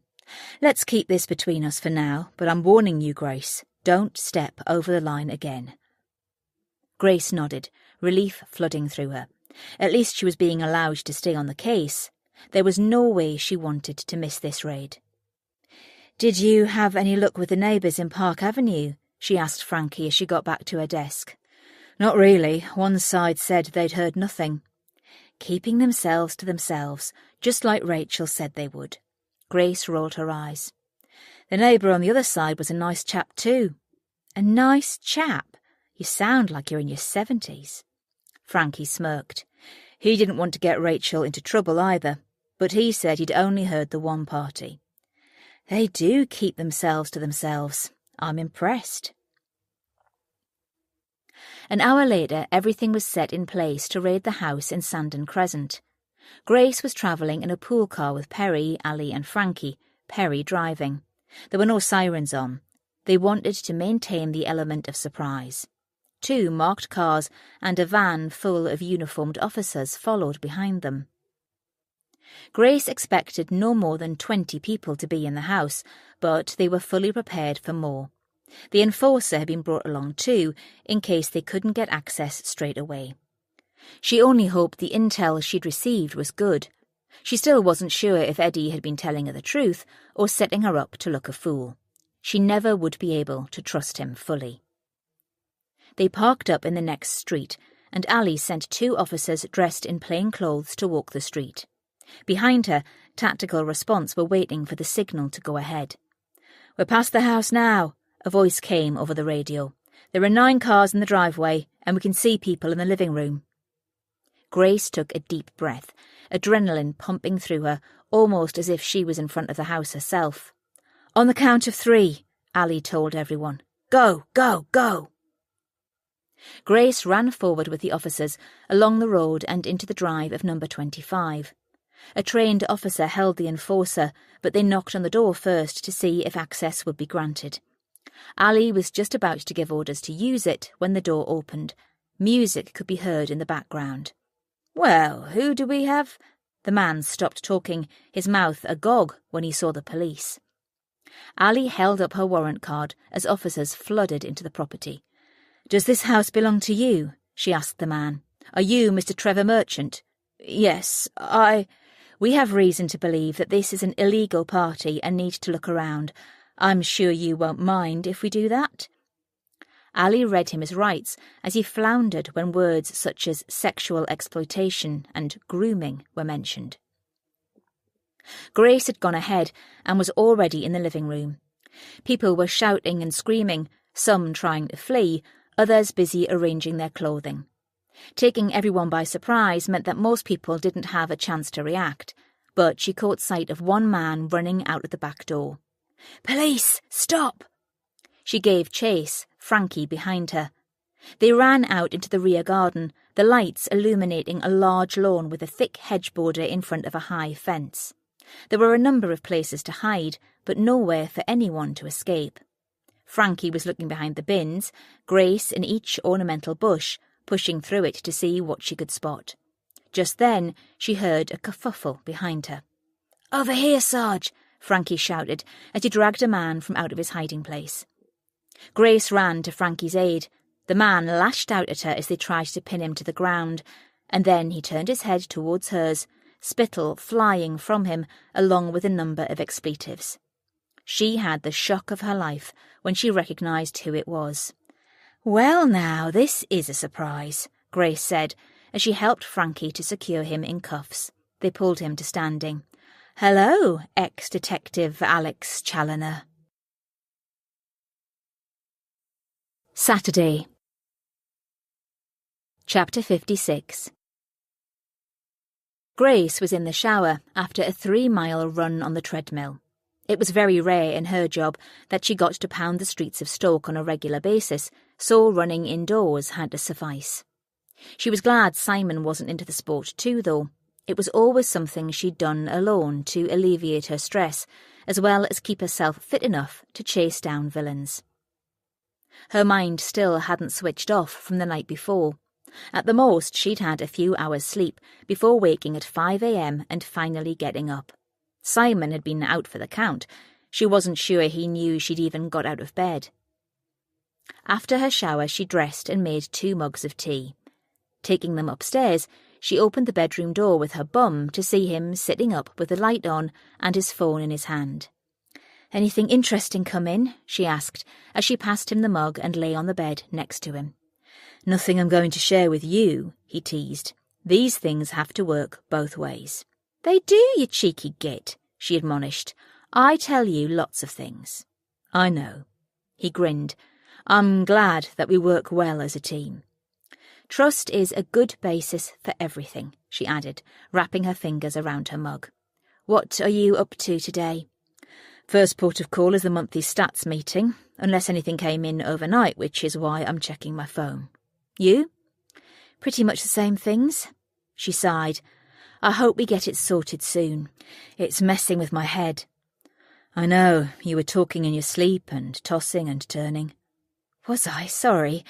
Let's keep this between us for now, but I'm warning you, Grace, don't step over the line again. Grace nodded, relief flooding through her. At least she was being allowed to stay on the case. There was no way she wanted to miss this raid. "Did you have any luck with the neighbours in Park Avenue?" she asked Frankie as she got back to her desk. "Not really. One side said they'd heard nothing." Keeping themselves to themselves, just like Rachel said they would. Grace rolled her eyes. "The neighbour on the other side was a nice chap too." "A nice chap? You sound like you're in your 70s. Frankie smirked. He didn't want to get Rachel into trouble either, but he said he'd only heard the one party. They do keep themselves to themselves. I'm impressed. An hour later, everything was set in place to raid the house in Sandon Crescent. Grace was travelling in a pool car with Perry, Allie and Frankie, Perry driving. There were no sirens on. They wanted to maintain the element of surprise. 2 marked cars and a van full of uniformed officers followed behind them. Grace expected no more than 20 people to be in the house, but they were fully prepared for more. The enforcer had been brought along too, in case they couldn't get access straight away. She only hoped the intel she'd received was good. She still wasn't sure if Eddie had been telling her the truth or setting her up to look a fool. She never would be able to trust him fully. They parked up in the next street, and Allie sent 2 officers dressed in plain clothes to walk the street. Behind her, Tactical Response were waiting for the signal to go ahead. "We're past the house now," a voice came over the radio. "There are 9 cars in the driveway, and we can see people in the living room." Grace took a deep breath, adrenaline pumping through her, almost as if she was in front of the house herself. "On the count of 3, Allie told everyone. "Go, go, go!" Grace ran forward with the officers, along the road and into the drive of number 25. A trained officer held the enforcer, but they knocked on the door first to see if access would be granted. Allie was just about to give orders to use it when the door opened. Music could be heard in the background. "Well, who do we have?" The man stopped talking, his mouth agog when he saw the police. Allie held up her warrant card as officers flooded into the property. "Does this house belong to you?" she asked the man. "Are you Mr. Trevor Merchant?" "Yes, We have reason to believe that this is an illegal party and need to look around. I'm sure you won't mind if we do that." Allie read him his rights as he floundered when words such as sexual exploitation and grooming were mentioned. Grace had gone ahead and was already in the living room. People were shouting and screaming, some trying to flee, others busy arranging their clothing. Taking everyone by surprise meant that most people didn't have a chance to react, but she caught sight of one man running out of the back door. "Police, stop!" She gave chase, Frankie behind her. They ran out into the rear garden, the lights illuminating a large lawn with a thick hedge border in front of a high fence. There were a number of places to hide, but nowhere for anyone to escape. Frankie was looking behind the bins, Grace in each ornamental bush, pushing through it to see what she could spot. Just then, she heard a kerfuffle behind her. "Over here, Sarge!" Frankie shouted as he dragged a man from out of his hiding place. Grace ran to Frankie's aid. The man lashed out at her as they tried to pin him to the ground, and then he turned his head towards hers, spittle flying from him along with a number of expletives. She had the shock of her life when she recognised who it was. "Well now, this is a surprise," Grace said, as she helped Frankie to secure him in cuffs. They pulled him to standing. "Hello, ex-detective Alex Challoner." Saturday. Chapter 56. Grace was in the shower after a 3-mile run on the treadmill. It was very rare in her job that she got to pound the streets of Stoke on a regular basis, so running indoors had to suffice. She was glad Simon wasn't into the sport too, though. It was always something she'd done alone to alleviate her stress, as well as keep herself fit enough to chase down villains. Her mind still hadn't switched off from the night before. At the most, she'd had a few hours' sleep before waking at 5 a.m. and finally getting up. Simon had been out for the count. She wasn't sure he knew she'd even got out of bed. After her shower, she dressed and made 2 mugs of tea. Taking them upstairs, She opened the bedroom door with her bum to see him sitting up with the light on and his phone in his hand. "Anything interesting come in?" she asked as she passed him the mug and lay on the bed next to him. "Nothing I'm going to share with you," he teased. "These things have to work both ways." "They do, you cheeky git," she admonished. "I tell you lots of things." "I know." He grinned. "I'm glad that we work well as a team." "Trust is a good basis for everything," she added, wrapping her fingers around her mug. "What are you up to today?" "First port of call is the monthly stats meeting, unless anything came in overnight, which is why I'm checking my phone." "You?" "Pretty much the same things." She sighed. "I hope we get it sorted soon. It's messing with my head." "I know, you were talking in your sleep and tossing and turning." "Was I? Sorry.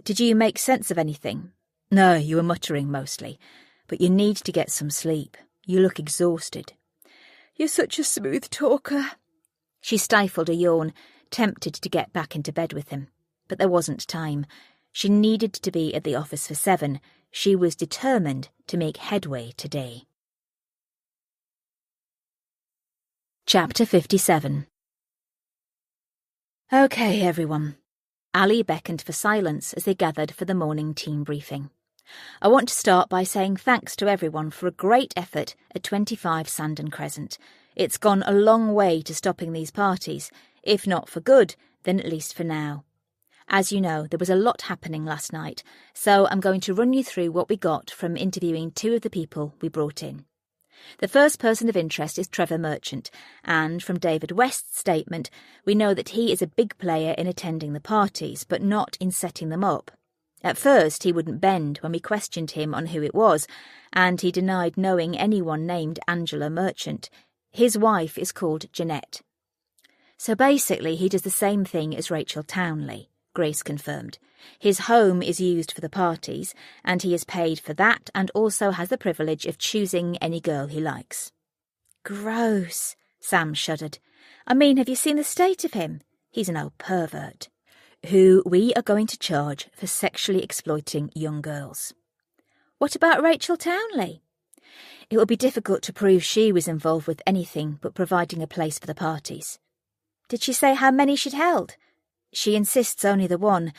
Did you make sense of anything?" "No, you were muttering mostly. But you need to get some sleep. You look exhausted." "You're such a smooth talker." She stifled a yawn, tempted to get back into bed with him. But there wasn't time. She needed to be at the office for 7. She was determined to make headway today. Chapter 57. "Okay, everyone." Allie beckoned for silence as they gathered for the morning team briefing. "I want to start by saying thanks to everyone for a great effort at 25 Sandon Crescent. It's gone a long way to stopping these parties. If not for good, then at least for now. As you know, there was a lot happening last night, so I'm going to run you through what we got from interviewing 2 of the people we brought in. The first person of interest is Trevor Merchant, and from David West's statement, we know that he is a big player in attending the parties, but not in setting them up. At first, he wouldn't bend when we questioned him on who it was, and he denied knowing anyone named Angela Merchant. His wife is called Jeanette. "So basically, he does the same thing as Rachel Townley," Grace confirmed. "His home is used for the parties, and he is paid for that and also has the privilege of choosing any girl he likes." "Gross," Sam shuddered. "I mean, have you seen the state of him? He's an old pervert." "Who we are going to charge for sexually exploiting young girls." "What about Rachel Townley?" "It will be difficult to prove she was involved with anything but providing a place for the parties." "Did she say how many she'd held?" "She insists only the one.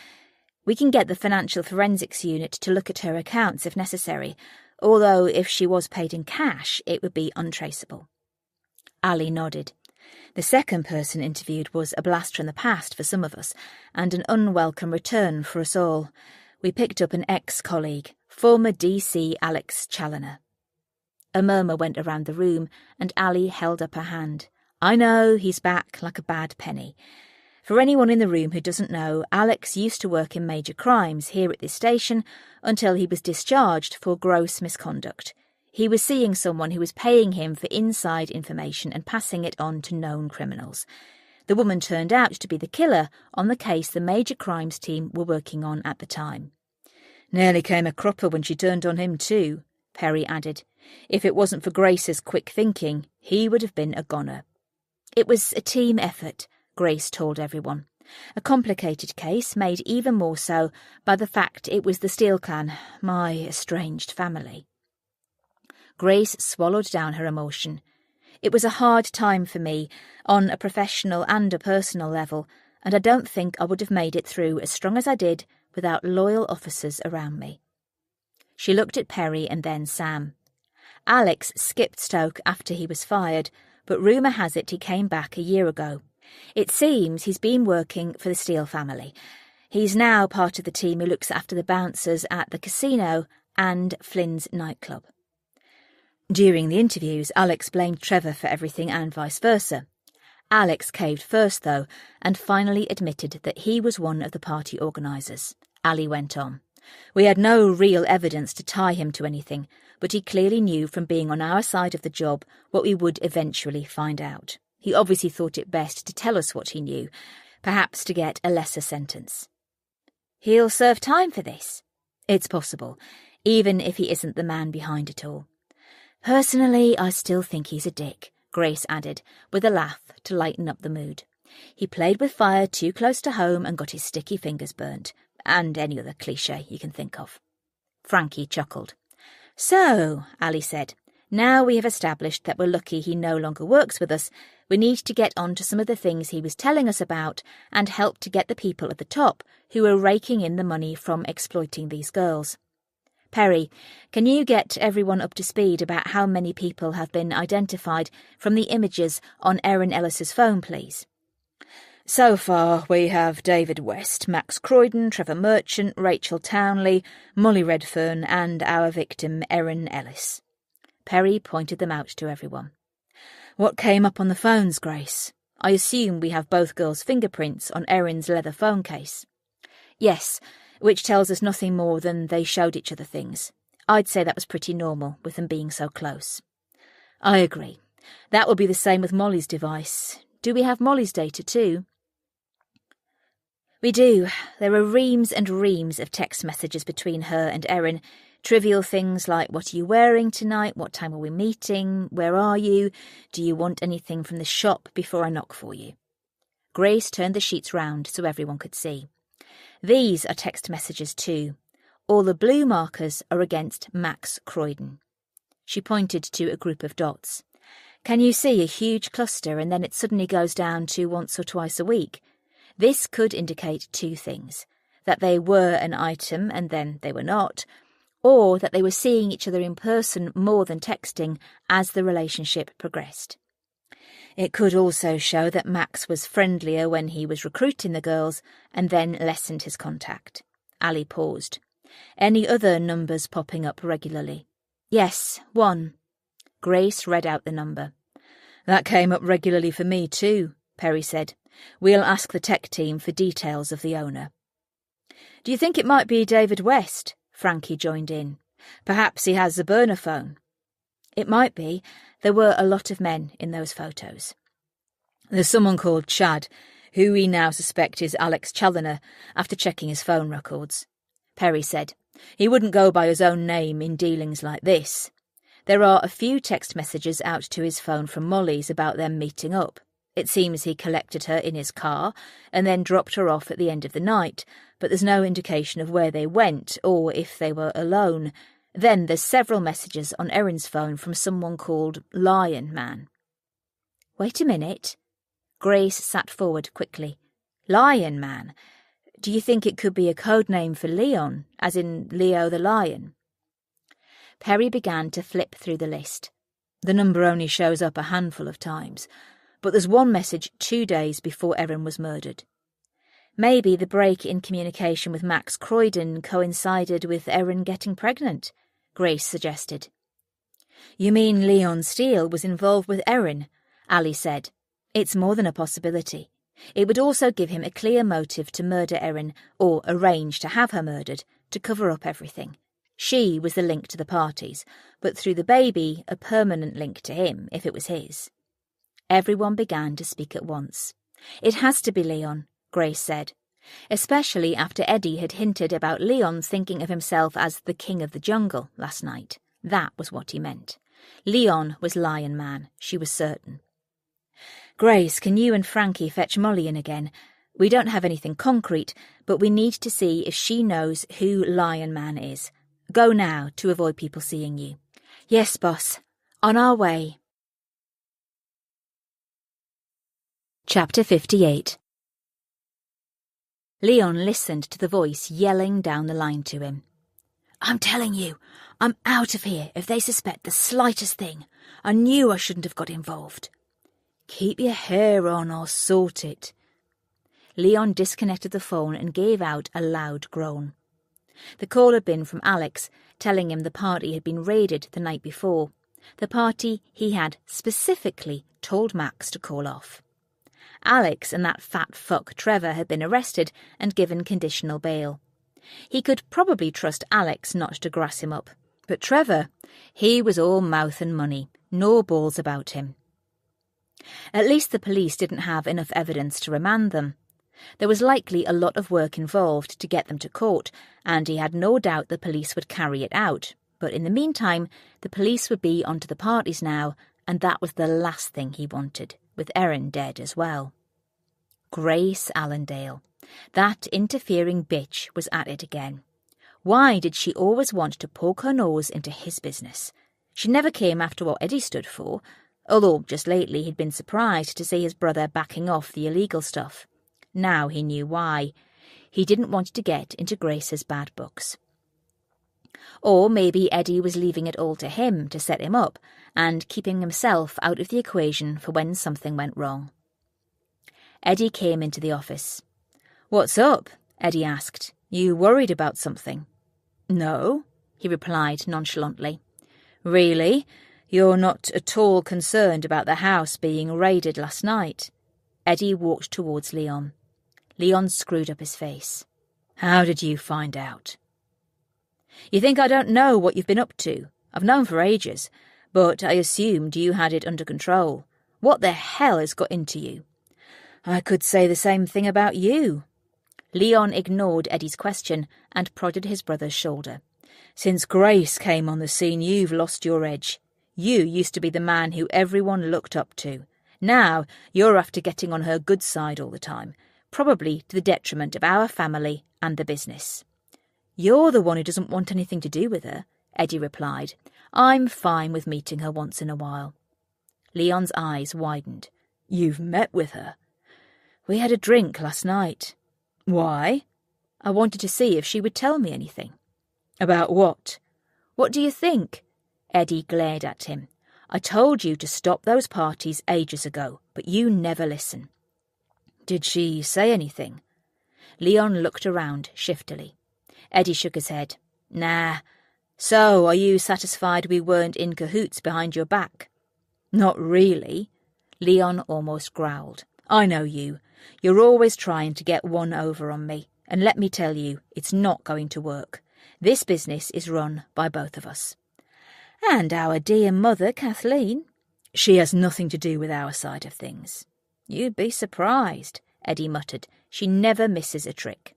We can get the financial forensics unit to look at her accounts if necessary, although if she was paid in cash, it would be untraceable." Allie nodded. The second person interviewed was a blast from the past for some of us, and an unwelcome return for us all. We picked up an ex-colleague, former DC Alex Challoner. A murmur went around the room, and Allie held up her hand. "I know, he's back like a bad penny." For anyone in the room who doesn't know, Alex used to work in major crimes here at this station until he was discharged for gross misconduct. He was seeing someone who was paying him for inside information and passing it on to known criminals. The woman turned out to be the killer on the case the major crimes team were working on at the time. "Nearly came a cropper when she turned on him too," Perry added. "If it wasn't for Grace's quick thinking, he would have been a goner." "It was a team effort," Grace told everyone. "A complicated case made even more so by the fact it was the Steele clan, my estranged family." Grace swallowed down her emotion. "It was a hard time for me, on a professional and a personal level, and I don't think I would have made it through as strong as I did without loyal officers around me." She looked at Perry and then Sam. "Alex skipped Stoke after he was fired, but rumour has it he came back a year ago. It seems he's been working for the Steele family. He's now part of the team who looks after the bouncers at the casino and Flynn's nightclub." During the interviews, Alex blamed Trevor for everything and vice versa. Alex caved first, though, and finally admitted that he was one of the party organisers. Allie went on. "We had no real evidence to tie him to anything, but he clearly knew from being on our side of the job what we would eventually find out. He obviously thought it best to tell us what he knew, perhaps to get a lesser sentence." "He'll serve time for this?" "It's possible, even if he isn't the man behind it all." "Personally, I still think he's a dick," Grace added, with a laugh to lighten up the mood. "He played with fire too close to home and got his sticky fingers burnt, and any other cliché you can think of." Frankie chuckled. So, Allie said, now we have established that we're lucky he no longer works with us, we need to get on to some of the things he was telling us about and help to get the people at the top who are raking in the money from exploiting these girls. Perry, can you get everyone up to speed about how many people have been identified from the images on Erin Ellis's phone, please? So far, we have David West, Max Croydon, Trevor Merchant, Rachel Townley, Molly Redfern and our victim Erin Ellis. Perry pointed them out to everyone. What came up on the phones, Grace? I assume we have both girls' fingerprints on Erin's leather phone case. Yes, which tells us nothing more than they showed each other things. I'd say that was pretty normal, with them being so close. I agree. That will be the same with Molly's device. Do we have Molly's data too? We do. There are reams and reams of text messages between her and Erin. Trivial things like, what are you wearing tonight? What time are we meeting? Where are you? Do you want anything from the shop before I knock for you? Grace turned the sheets round so everyone could see. These are text messages too. All the blue markers are against Max Croydon. She pointed to a group of dots. Can you see a huge cluster and then it suddenly goes down to once or twice a week? This could indicate two things, that they were an item and then they were not, or that they were seeing each other in person more than texting as the relationship progressed. It could also show that Max was friendlier when he was recruiting the girls and then lessened his contact. Allie paused. Any other numbers popping up regularly? Yes, 1. Grace read out the number. That came up regularly for me too, Perry said. We'll ask the tech team for details of the owner. Do you think it might be David West? Frankie joined in. Perhaps he has a burner phone. It might be. There were a lot of men in those photos. There's someone called Chad, who we now suspect is Alex Challoner, after checking his phone records. Perry said. He wouldn't go by his own name in dealings like this. There are a few text messages out to his phone from Molly's about them meeting up. It seems he collected her in his car and then dropped her off at the end of the night, but there's no indication of where they went or if they were alone. Then there's several messages on Erin's phone from someone called Lion Man. Wait a minute. Grace sat forward quickly. Lion Man? Do you think it could be a code name for Leon, as in Leo the Lion? Perry began to flip through the list. The number only shows up a handful of times, but there's one message 2 days before Erin was murdered. Maybe the break in communication with Max Croydon coincided with Erin getting pregnant, Grace suggested. You mean Leon Steele was involved with Erin? Allie said. It's more than a possibility. It would also give him a clear motive to murder Erin, or arrange to have her murdered, to cover up everything. She was the link to the parties, but through the baby, a permanent link to him, if it was his. Everyone began to speak at once. It has to be Leon, Grace said, especially after Eddie had hinted about Leon thinking of himself as the king of the jungle last night. That was what he meant. Leon was Lion Man, she was certain. Grace, can you and Frankie fetch Molly in again? We don't have anything concrete, but we need to see if she knows who Lion Man is. Go now to avoid people seeing you. Yes, boss. On our way. Chapter 58. Leon listened to the voice yelling down the line to him. I'm telling you, I'm out of here if they suspect the slightest thing. I knew I shouldn't have got involved. Keep your hair on or sort it. Leon disconnected the phone and gave out a loud groan. The call had been from Alex, telling him the party had been raided the night before, the party he had specifically told Max to call off. Alex and that fat fuck Trevor had been arrested and given conditional bail. He could probably trust Alex not to grass him up, but Trevor, he was all mouth and money, no balls about him. At least the police didn't have enough evidence to remand them. There was likely a lot of work involved to get them to court, and he had no doubt the police would carry it out. But in the meantime, the police would be onto the parties now, and that was the last thing he wanted, with Erin dead as well. Grace Allendale. That interfering bitch was at it again. Why did she always want to poke her nose into his business? She never came after what Eddie stood for, although just lately he'd been surprised to see his brother backing off the illegal stuff. Now he knew why. He didn't want to get into Grace's bad books. Or maybe Eddie was leaving it all to him to set him up and keeping himself out of the equation for when something went wrong. Eddie came into the office. "What's up?" Eddie asked. "You worried about something?" "No," he replied nonchalantly. "Really? You're not at all concerned about the house being raided last night?" Eddie walked towards Leon. Leon screwed up his face. "How did you find out?" "You think I don't know what you've been up to? I've known for ages, but I assumed you had it under control. What the hell has got into you?" "I could say the same thing about you." Leon ignored Eddie's question and prodded his brother's shoulder. "Since Grace came on the scene, you've lost your edge. You used to be the man who everyone looked up to. Now you're after getting on her good side all the time, probably to the detriment of our family and the business." "You're the one who doesn't want anything to do with her," Eddie replied. "I'm fine with meeting her once in a while." Leon's eyes widened. "You've met with her?" "We had a drink last night." "Why?" "I wanted to see if she would tell me anything." "About what?" "What do you think?" Eddie glared at him. "I told you to stop those parties ages ago, but you never listen." "Did she say anything?" Leon looked around shiftily. Eddie shook his head. "Nah. So, are you satisfied we weren't in cahoots behind your back?" "Not really." Leon almost growled. "I know you. You're always trying to get one over on me, and let me tell you, it's not going to work. This business is run by both of us." "And our dear mother, Kathleen?" "She has nothing to do with our side of things." "You'd be surprised," Eddie muttered. "She never misses a trick."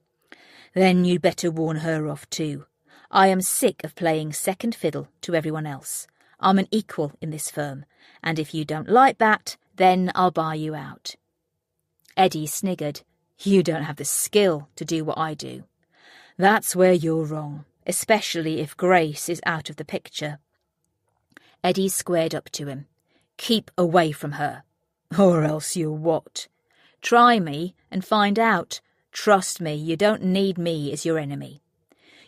"Then you'd better warn her off too. I am sick of playing second fiddle to everyone else. I'm an equal in this firm, and if you don't like that, then I'll buy you out." Eddie sniggered. "You don't have the skill to do what I do." "That's where you're wrong, especially if Grace is out of the picture." Eddie squared up to him. "Keep away from her." "Or else you'll what?" "Try me and find out. Trust me, you don't need me as your enemy."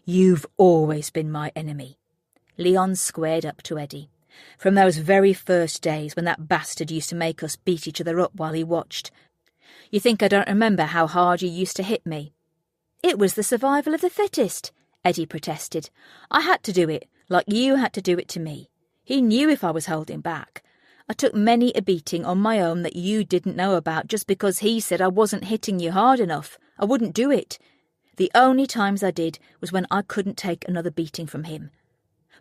"You've always been my enemy." Leon squared up to Eddie. "From those very first days when that bastard used to make us beat each other up while he watched. You think I don't remember how hard you used to hit me?" "It was the survival of the fittest," Eddie protested. "I had to do it, like you had to do it to me. He knew if I was holding back. I took many a beating on my own that you didn't know about just because he said I wasn't hitting you hard enough. I wouldn't do it. The only times I did was when I couldn't take another beating from him.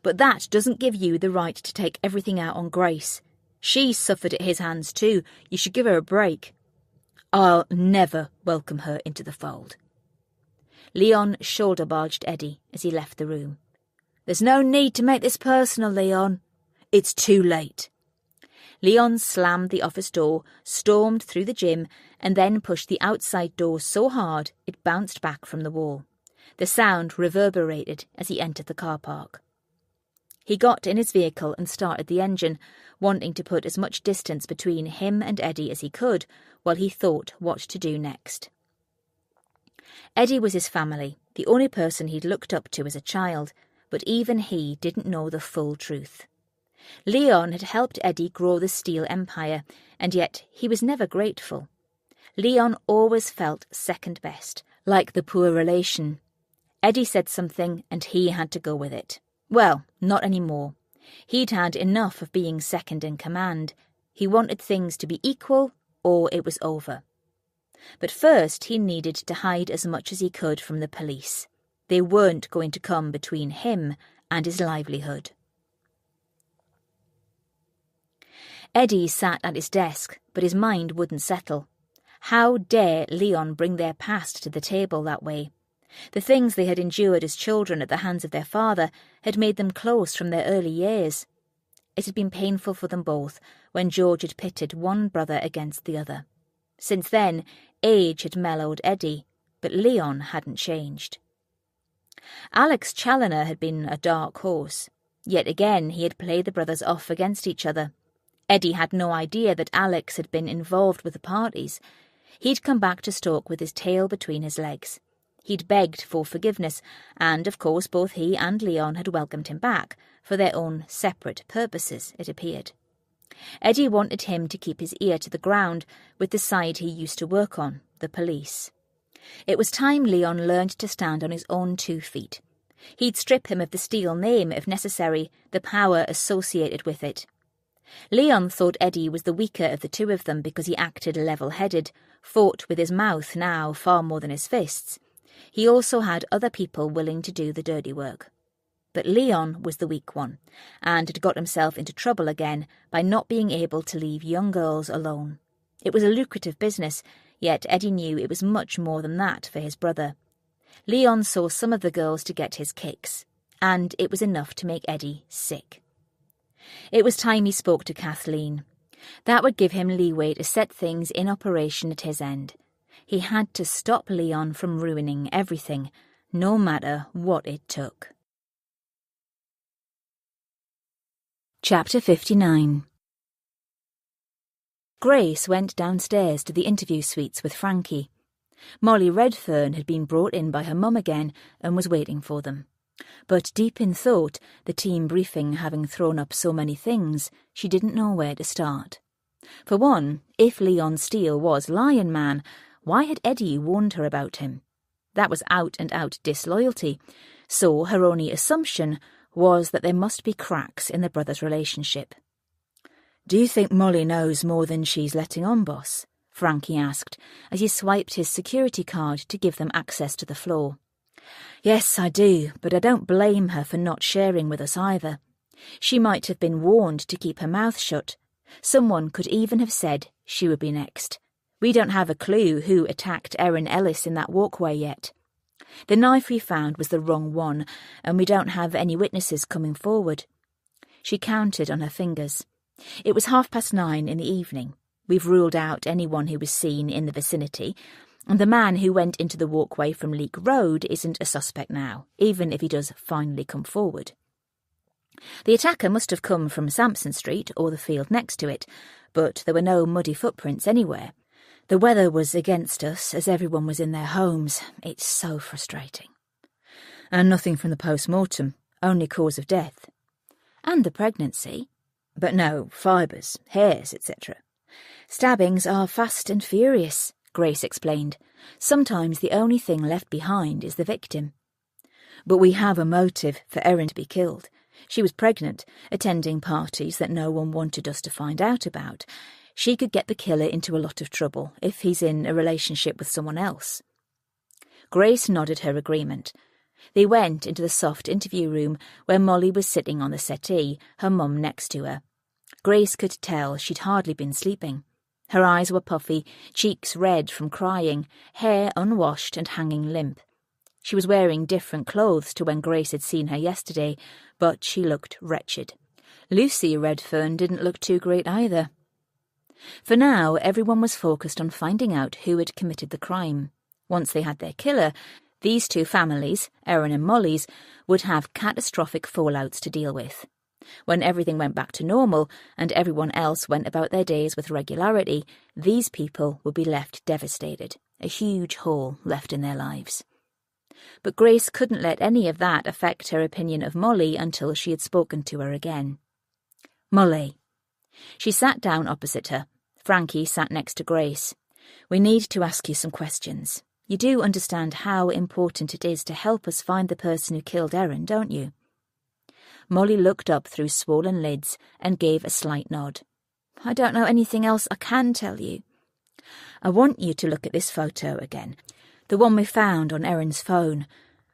But that doesn't give you the right to take everything out on Grace. She suffered at his hands too. You should give her a break." "I'll never welcome her into the fold." Leon shoulder-barged Eddie as he left the room. "There's no need to make this personal, Leon." "It's too late." Leon slammed the office door, stormed through the gym, and then pushed the outside door so hard it bounced back from the wall. The sound reverberated as he entered the car park. He got in his vehicle and started the engine, wanting to put as much distance between him and Eddie as he could while he thought what to do next. Eddie was his family, the only person he'd looked up to as a child, but even he didn't know the full truth. Leon had helped Eddie grow the steel empire, and yet he was never grateful. Leon always felt second best, like the poor relation. Eddie said something and he had to go with it. Well, not anymore. He'd had enough of being second in command. He wanted things to be equal, or it was over. But first he needed to hide as much as he could from the police. They weren't going to come between him and his livelihood. Eddie sat at his desk, but his mind wouldn't settle. How dare Leon bring their past to the table that way? The things they had endured as children at the hands of their father had made them close from their early years. It had been painful for them both when George had pitted one brother against the other. Since then, age had mellowed Eddie, but Leon hadn't changed. Alex Challoner had been a dark horse. Yet again he had played the brothers off against each other. Eddie had no idea that Alex had been involved with the parties. He'd come back to stalk with his tail between his legs. He'd begged for forgiveness, and of course both he and Leon had welcomed him back, for their own separate purposes, it appeared. Eddie wanted him to keep his ear to the ground with the side he used to work on, the police. It was time Leon learned to stand on his own 2 feet. He'd strip him of the steel name if necessary, the power associated with it. Leon thought Eddie was the weaker of the 2 of them because he acted level-headed, fought with his mouth now far more than his fists. He also had other people willing to do the dirty work. But Leon was the weak one, and had got himself into trouble again by not being able to leave young girls alone. It was a lucrative business, yet Eddie knew it was much more than that for his brother. Leon saw some of the girls to get his kicks, and it was enough to make Eddie sick. It was time he spoke to Kathleen. That would give him leeway to set things in operation at his end. He had to stop Leon from ruining everything, no matter what it took. Chapter 59. Grace went downstairs to the interview suites with Frankie. Molly Redfern had been brought in by her mum again and was waiting for them. But deep in thought, the team briefing having thrown up so many things, she didn't know where to start. For one, if Leon Steele was Lion Man, why had Eddie warned her about him? That was out-and-out disloyalty, so her only assumption was that there must be cracks in the brothers' relationship. "Do you think Molly knows more than she's letting on, boss?" Frankie asked, as he swiped his security card to give them access to the floor. "Yes, I do, but I don't blame her for not sharing with us either. She might have been warned to keep her mouth shut. Someone could even have said she would be next. We don't have a clue who attacked Erin Ellis in that walkway yet. The knife we found was the wrong one, and we don't have any witnesses coming forward." She counted on her fingers. It was 9:30 in the evening. We've ruled out anyone who was seen in the vicinity, and the man who went into the walkway from Leek Road isn't a suspect now, even if he does finally come forward. The attacker must have come from Sampson Street or the field next to it, but there were no muddy footprints anywhere. The weather was against us as everyone was in their homes. It's so frustrating. And nothing from the post-mortem, only cause of death. And the pregnancy. But no fibres, hairs, etc. Stabbings are fast and furious, Grace explained. Sometimes the only thing left behind is the victim. But we have a motive for Erin to be killed. She was pregnant, attending parties that no one wanted us to find out about. She could get the killer into a lot of trouble if he's in a relationship with someone else. Grace nodded her agreement. They went into the soft interview room where Molly was sitting on the settee, her mum next to her. Grace could tell she'd hardly been sleeping. Her eyes were puffy, cheeks red from crying, hair unwashed and hanging limp. She was wearing different clothes to when Grace had seen her yesterday, but she looked wretched. Lucy Redfern didn't look too great either. For now, everyone was focused on finding out who had committed the crime. Once they had their killer, these two families, Erin and Molly's, would have catastrophic fallouts to deal with. When everything went back to normal and everyone else went about their days with regularity, these people would be left devastated, a huge hole left in their lives. But Grace couldn't let any of that affect her opinion of Molly until she had spoken to her again. "Molly." She sat down opposite her. Frankie sat next to Grace. "We need to ask you some questions. You do understand how important it is to help us find the person who killed Erin, don't you?" Molly looked up through swollen lids and gave a slight nod. "I don't know anything else I can tell you." "I want you to look at this photo again, the one we found on Erin's phone.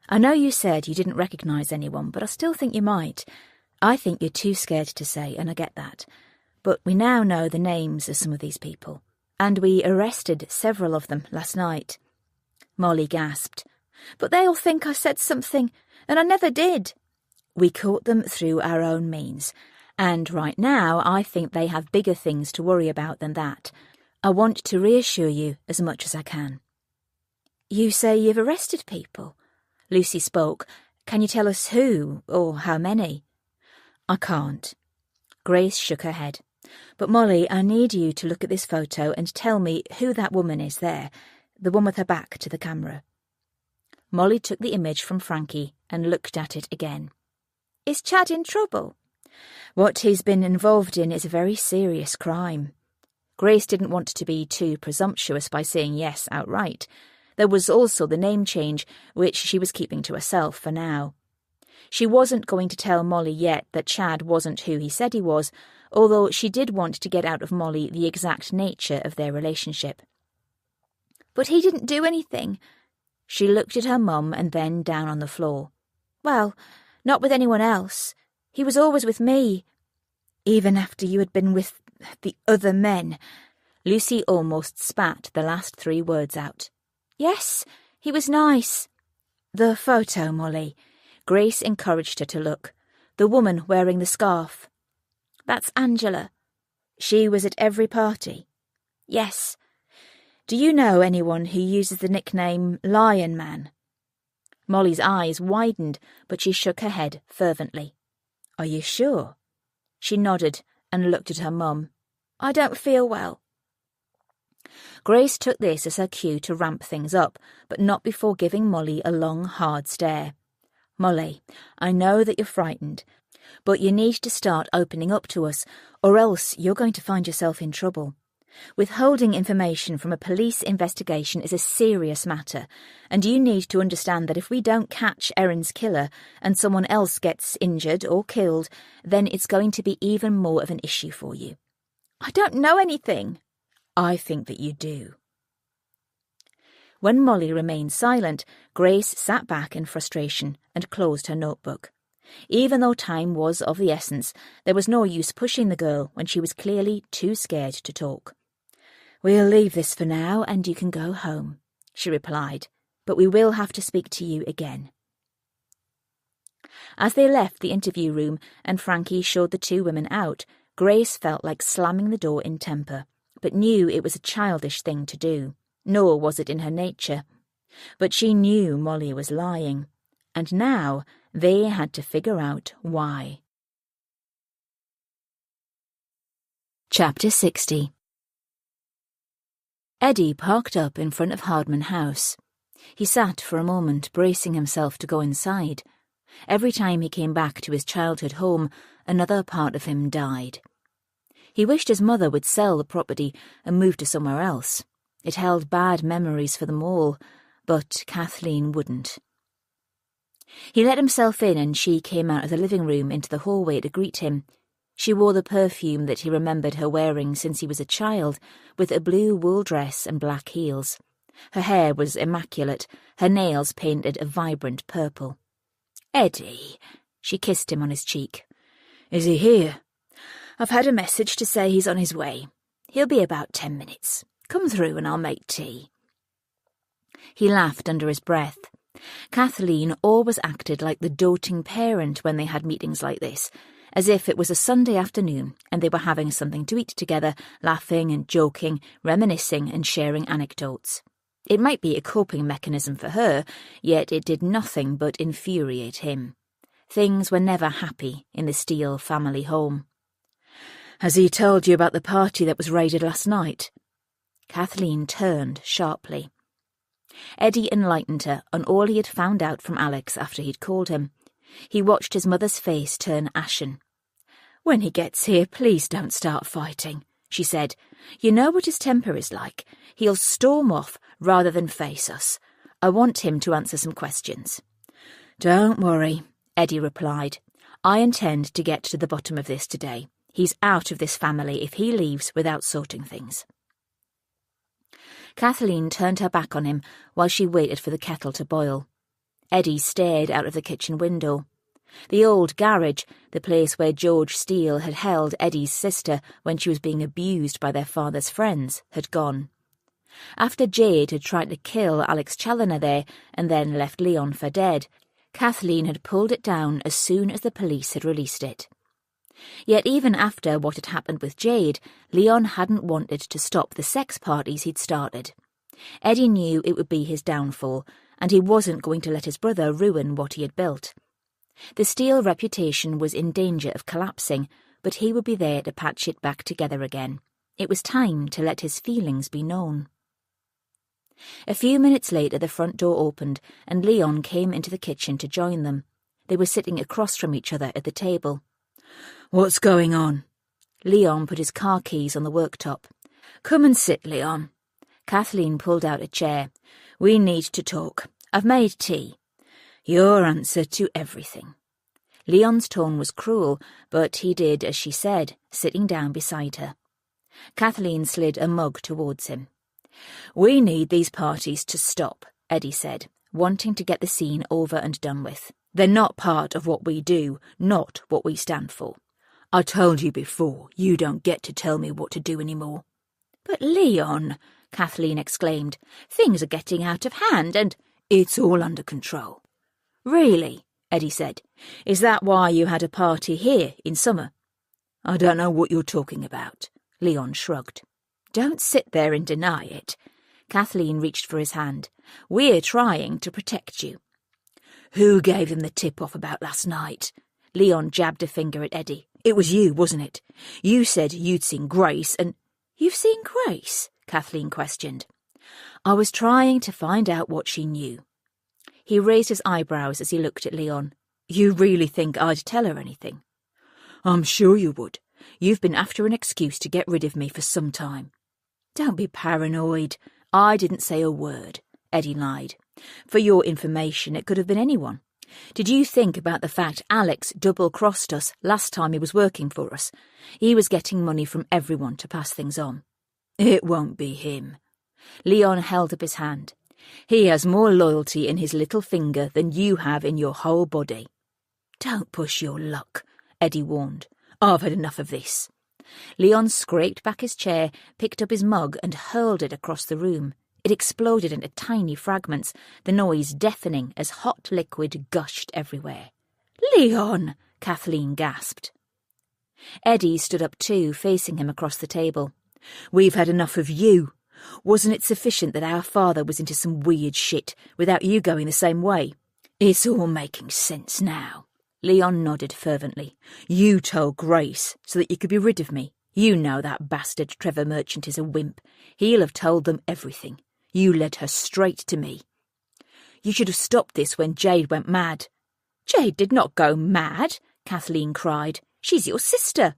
I know you said you didn't recognise anyone, but I still think you might. I think you're too scared to say, and I get that. But we now know the names of some of these people, and we arrested several of them last night." Molly gasped. "But they'll think I said something, and I never did." "We caught them through our own means, and right now I think they have bigger things to worry about than that. I want to reassure you as much as I can." "You say you've arrested people?" Lucy spoke. "Can you tell us who, or how many?" "I can't." Grace shook her head. "But Molly, I need you to look at this photo and tell me who that woman is there, the one with her back to the camera." Molly took the image from Frankie and looked at it again. "Is Chad in trouble?" "What he's been involved in is a very serious crime." Grace didn't want to be too presumptuous by saying yes outright. There was also the name change, which she was keeping to herself for now. She wasn't going to tell Molly yet that Chad wasn't who he said he was, although she did want to get out of Molly the exact nature of their relationship. "But he didn't do anything." She looked at her mum and then down on the floor. "Well, not with anyone else. He was always with me. Even after you had been with the other men." Lucy almost spat the last 3 words out. "Yes, he was nice." "The photo, Molly." Grace encouraged her to look. "The woman wearing the scarf." "That's Angela." "She was at every party?" "Yes." "Do you know anyone who uses the nickname Lion Man?" Molly's eyes widened, but she shook her head fervently. "Are you sure?" She nodded and looked at her mum. "I don't feel well." Grace took this as her cue to ramp things up, but not before giving Molly a long, hard stare. "Molly, I know that you're frightened, but you need to start opening up to us, or else you're going to find yourself in trouble. Withholding information from a police investigation is a serious matter, and you need to understand that if we don't catch Erin's killer and someone else gets injured or killed, then it's going to be even more of an issue for you." "I don't know anything." "I think that you do." When Molly remained silent, Grace sat back in frustration and closed her notebook. Even though time was of the essence, there was no use pushing the girl when she was clearly too scared to talk. "We'll leave this for now and you can go home," she replied, "but we will have to speak to you again." As they left the interview room and Frankie showed the 2 women out, Grace felt like slamming the door in temper, but knew it was a childish thing to do, nor was it in her nature. But she knew Molly was lying, and now they had to figure out why. Chapter 60. Eddie parked up in front of Hardman House. He sat for a moment, bracing himself to go inside. Every time he came back to his childhood home, another part of him died. He wished his mother would sell the property and move to somewhere else. It held bad memories for them all, but Kathleen wouldn't. He let himself in and she came out of the living room into the hallway to greet him. She wore the perfume that he remembered her wearing since he was a child, with a blue wool dress and black heels. Her hair was immaculate, her nails painted a vibrant purple. "Eddie," she kissed him on his cheek. "Is he here?" "I've had a message to say he's on his way. He'll be about 10 minutes. Come through and I'll make tea." He laughed under his breath. Kathleen always acted like the doting parent when they had meetings like this, as if it was a Sunday afternoon and they were having something to eat together, laughing and joking, reminiscing and sharing anecdotes. It might be a coping mechanism for her, yet it did nothing but infuriate him. Things were never happy in the Steele family home. "Has he told you about the party that was raided last night?" Kathleen turned sharply. Eddie enlightened her on all he had found out from Alex after he'd called him. He watched his mother's face turn ashen. "When he gets here, please don't start fighting," she said. "You know what his temper is like. He'll storm off rather than face us. I want him to answer some questions." "Don't worry," Eddie replied. "I intend to get to the bottom of this today. He's out of this family if he leaves without sorting things." Kathleen turned her back on him while she waited for the kettle to boil. Eddie stared out of the kitchen window. The old garage, the place where George Steele had held Eddie's sister when she was being abused by their father's friends, had gone. After Jade had tried to kill Alex Challoner there and then left Leon for dead, Kathleen had pulled it down as soon as the police had released it. Yet even after what had happened with Jade, Leon hadn't wanted to stop the sex parties he'd started. Eddie knew it would be his downfall, and he wasn't going to let his brother ruin what he had built. The steel reputation was in danger of collapsing, but he would be there to patch it back together again. It was time to let his feelings be known. A few minutes later the front door opened and Leon came into the kitchen to join them. They were sitting across from each other at the table. "What's going on?" Leon put his car keys on the worktop. "Come and sit, Leon." Kathleen pulled out a chair. "We need to talk. I've made tea. Your answer to everything." Leon's tone was cruel, but he did as she said, sitting down beside her. Kathleen slid a mug towards him. "We need these parties to stop," Eddie said, wanting to get the scene over and done with. "They're not part of what we do, not what we stand for. I told you before, you don't get to tell me what to do anymore." "But Leon," Kathleen exclaimed, "things are getting out of hand and—" "It's all under control." "Really?" Eddie said. "Is that why you had a party here in summer?" "I don't know what you're talking about," Leon shrugged. "Don't sit there and deny it." Kathleen reached for his hand. "We're trying to protect you." "Who gave them the tip-off about last night?" Leon jabbed a finger at Eddie. "It was you, wasn't it? You said you'd seen Grace and—" "You've seen Grace?" Kathleen questioned. "I was trying to find out what she knew." He raised his eyebrows as he looked at Leon. "You really think I'd tell her anything?" "I'm sure you would. You've been after an excuse to get rid of me for some time." "Don't be paranoid. I didn't say a word," Eddie lied. "For your information, it could have been anyone. Did you think about the fact Alex double-crossed us last time he was working for us? He was getting money from everyone to pass things on." "It won't be him." Leon held up his hand. "He has more loyalty in his little finger than you have in your whole body." "Don't push your luck," Eddie warned. "I've had enough of this." Leon scraped back his chair, picked up his mug and hurled it across the room. It exploded into tiny fragments, the noise deafening as hot liquid gushed everywhere. "Leon!" Kathleen gasped. Eddie stood up too, facing him across the table. "We've had enough of you. Wasn't it sufficient that our father was into some weird shit without you going the same way? It's all making sense now." Leon nodded fervently. "You told Grace so that you could be rid of me. You know that bastard Trevor Merchant is a wimp. He'll have told them everything. You led her straight to me." "You should have stopped this when Jade went mad." "Jade did not go mad," Kathleen cried. "She's your sister."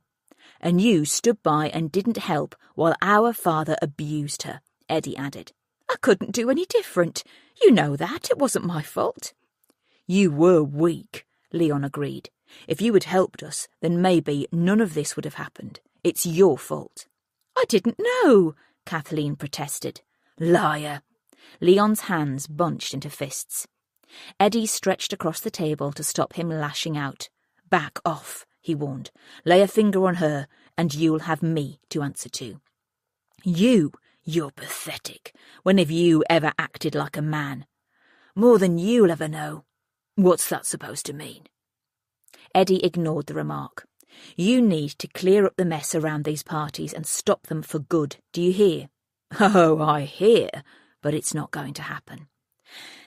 "And you stood by and didn't help while our father abused her," Eddie added. "I couldn't do any different. You know that. It wasn't my fault." "You were weak," Leon agreed. "If you had helped us, then maybe none of this would have happened. It's your fault." "I didn't know," Kathleen protested. "Liar." Leon's hands bunched into fists. Eddie stretched across the table to stop him lashing out. "Back off," he warned. "Lay a finger on her, and you'll have me to answer to." You're pathetic. When have you ever acted like a man?" "More than you'll ever know." "What's that supposed to mean?" Eddie ignored the remark. "You need to clear up the mess around these parties and stop them for good, do you hear?" "Oh, I hear, but it's not going to happen."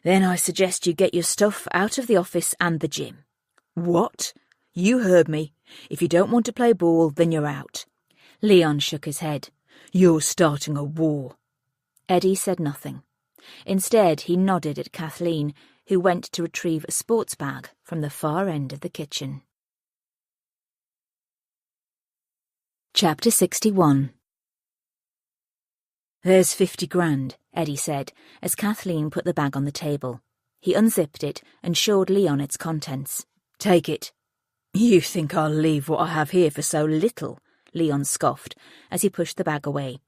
"Then I suggest you get your stuff out of the office and the gym." "What?" "You heard me. If you don't want to play ball, then you're out." Leon shook his head. "You're starting a war." Eddie said nothing. Instead, he nodded at Kathleen, who went to retrieve a sports bag from the far end of the kitchen. Chapter 61. "There's 50 grand, Eddie said, as Kathleen put the bag on the table. He unzipped it and showed Leon its contents. "Take it." "You think I'll leave what I have here for so little?" Leon scoffed as he pushed the bag away.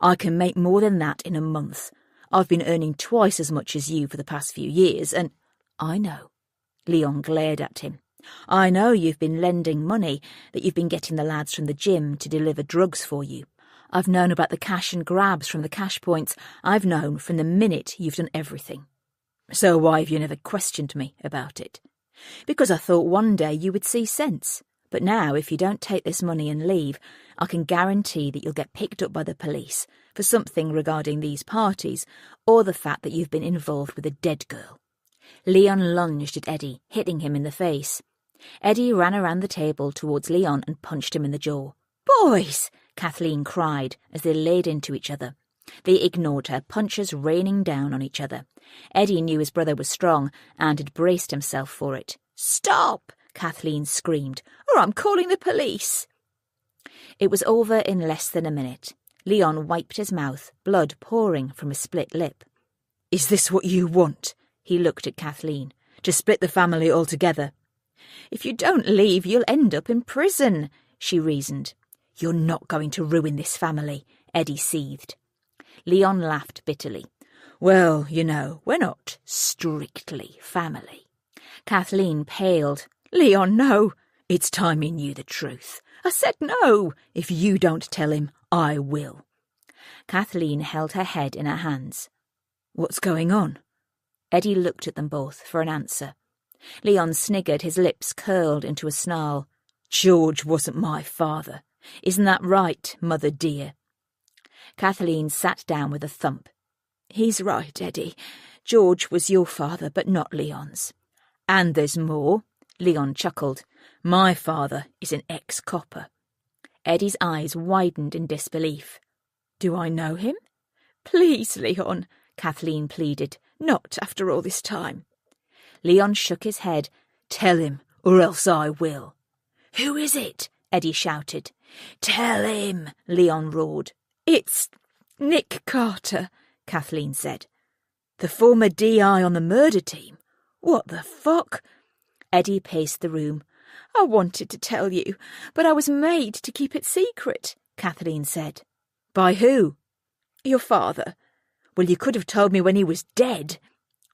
"I can make more than that in a month. I've been earning twice as much as you for the past few years, and—" "I know." Leon glared at him. "I know you've been lending money, that you've been getting the lads from the gym to deliver drugs for you. I've known about the cash and grabs from the cash points. I've known from the minute you've done everything." "So why have you never questioned me about it?" "Because I thought one day you would see sense. But now, if you don't take this money and leave, I can guarantee that you'll get picked up by the police for something regarding these parties or the fact that you've been involved with a dead girl." Leon lunged at Eddie, hitting him in the face. Eddie ran around the table towards Leon and punched him in the jaw. "Boys!" Kathleen cried as they laid into each other. They ignored her, punches raining down on each other. Eddie knew his brother was strong and had braced himself for it. "Stop!" Kathleen screamed, "or I'm calling the police." It was over in less than a minute. Leon wiped his mouth, blood pouring from his split lip. "Is this what you want?" He looked at Kathleen. "To split the family altogether?" "If you don't leave, you'll end up in prison," she reasoned. "You're not going to ruin this family," Eddie seethed. Leon laughed bitterly. "Well, you know, we're not strictly family." Kathleen paled. "Leon, no. It's time he knew the truth. I said no. If you don't tell him, I will." Kathleen held her head in her hands. "What's going on?" Eddie looked at them both for an answer. Leon sniggered, his lips curled into a snarl. "George wasn't my father. Isn't that right, mother dear?" Kathleen sat down with a thump. "He's right, Eddie. George was your father, but not Leon's." "And there's more," Leon chuckled. "My father is an ex-copper." Eddie's eyes widened in disbelief. "Do I know him?" "Please, Leon," Kathleen pleaded. "Not after all this time." Leon shook his head. "Tell him, or else I will." "Who is it?" Eddie shouted. "Tell him," Leon roared. "It's Nick Carter," Kathleen said. "The former DI on the murder team? What the fuck?" Eddie paced the room. "I wanted to tell you, but I was made to keep it secret," Kathleen said. "By who?" "Your father." "Well, you could have told me when he was dead."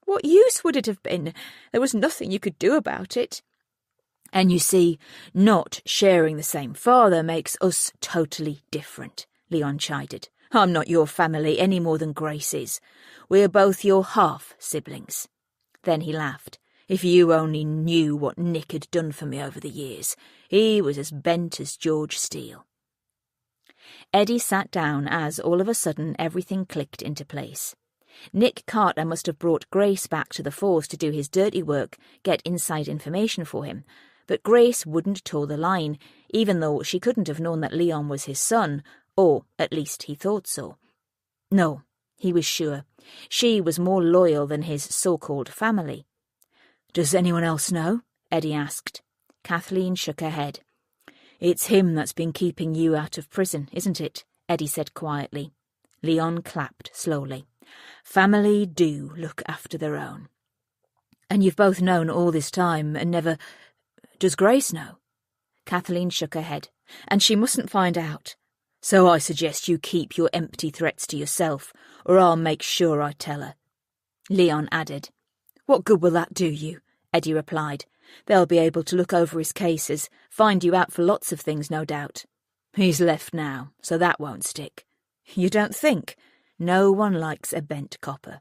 "What use would it have been? There was nothing you could do about it." "And you see, not sharing the same father makes us totally different," Leon chided. "I'm not your family any more than Grace is. We're both your half-siblings." Then he laughed. "If you only knew what Nick had done for me over the years. He was as bent as George Steele." Eddie sat down as, all of a sudden, everything clicked into place. Nick Carter must have brought Grace back to the force to do his dirty work, get inside information for him. But Grace wouldn't toe the line, even though she couldn't have known that Leon was his son, or at least he thought so. No, he was sure. She was more loyal than his so-called family. "Does anyone else know?" Eddie asked. Kathleen shook her head. "It's him that's been keeping you out of prison, isn't it?" Eddie said quietly. Leon clapped slowly. "Family do look after their own." "And you've both known all this time and never... Does Grace know?" Kathleen shook her head. "And she mustn't find out. So I suggest you keep your empty threats to yourself, or I'll make sure I tell her." Leon added. "What good will that do you?" Eddie replied. "They'll be able to look over his cases, find you out for lots of things, no doubt. He's left now, so that won't stick." "You don't think?" "No one likes a bent copper.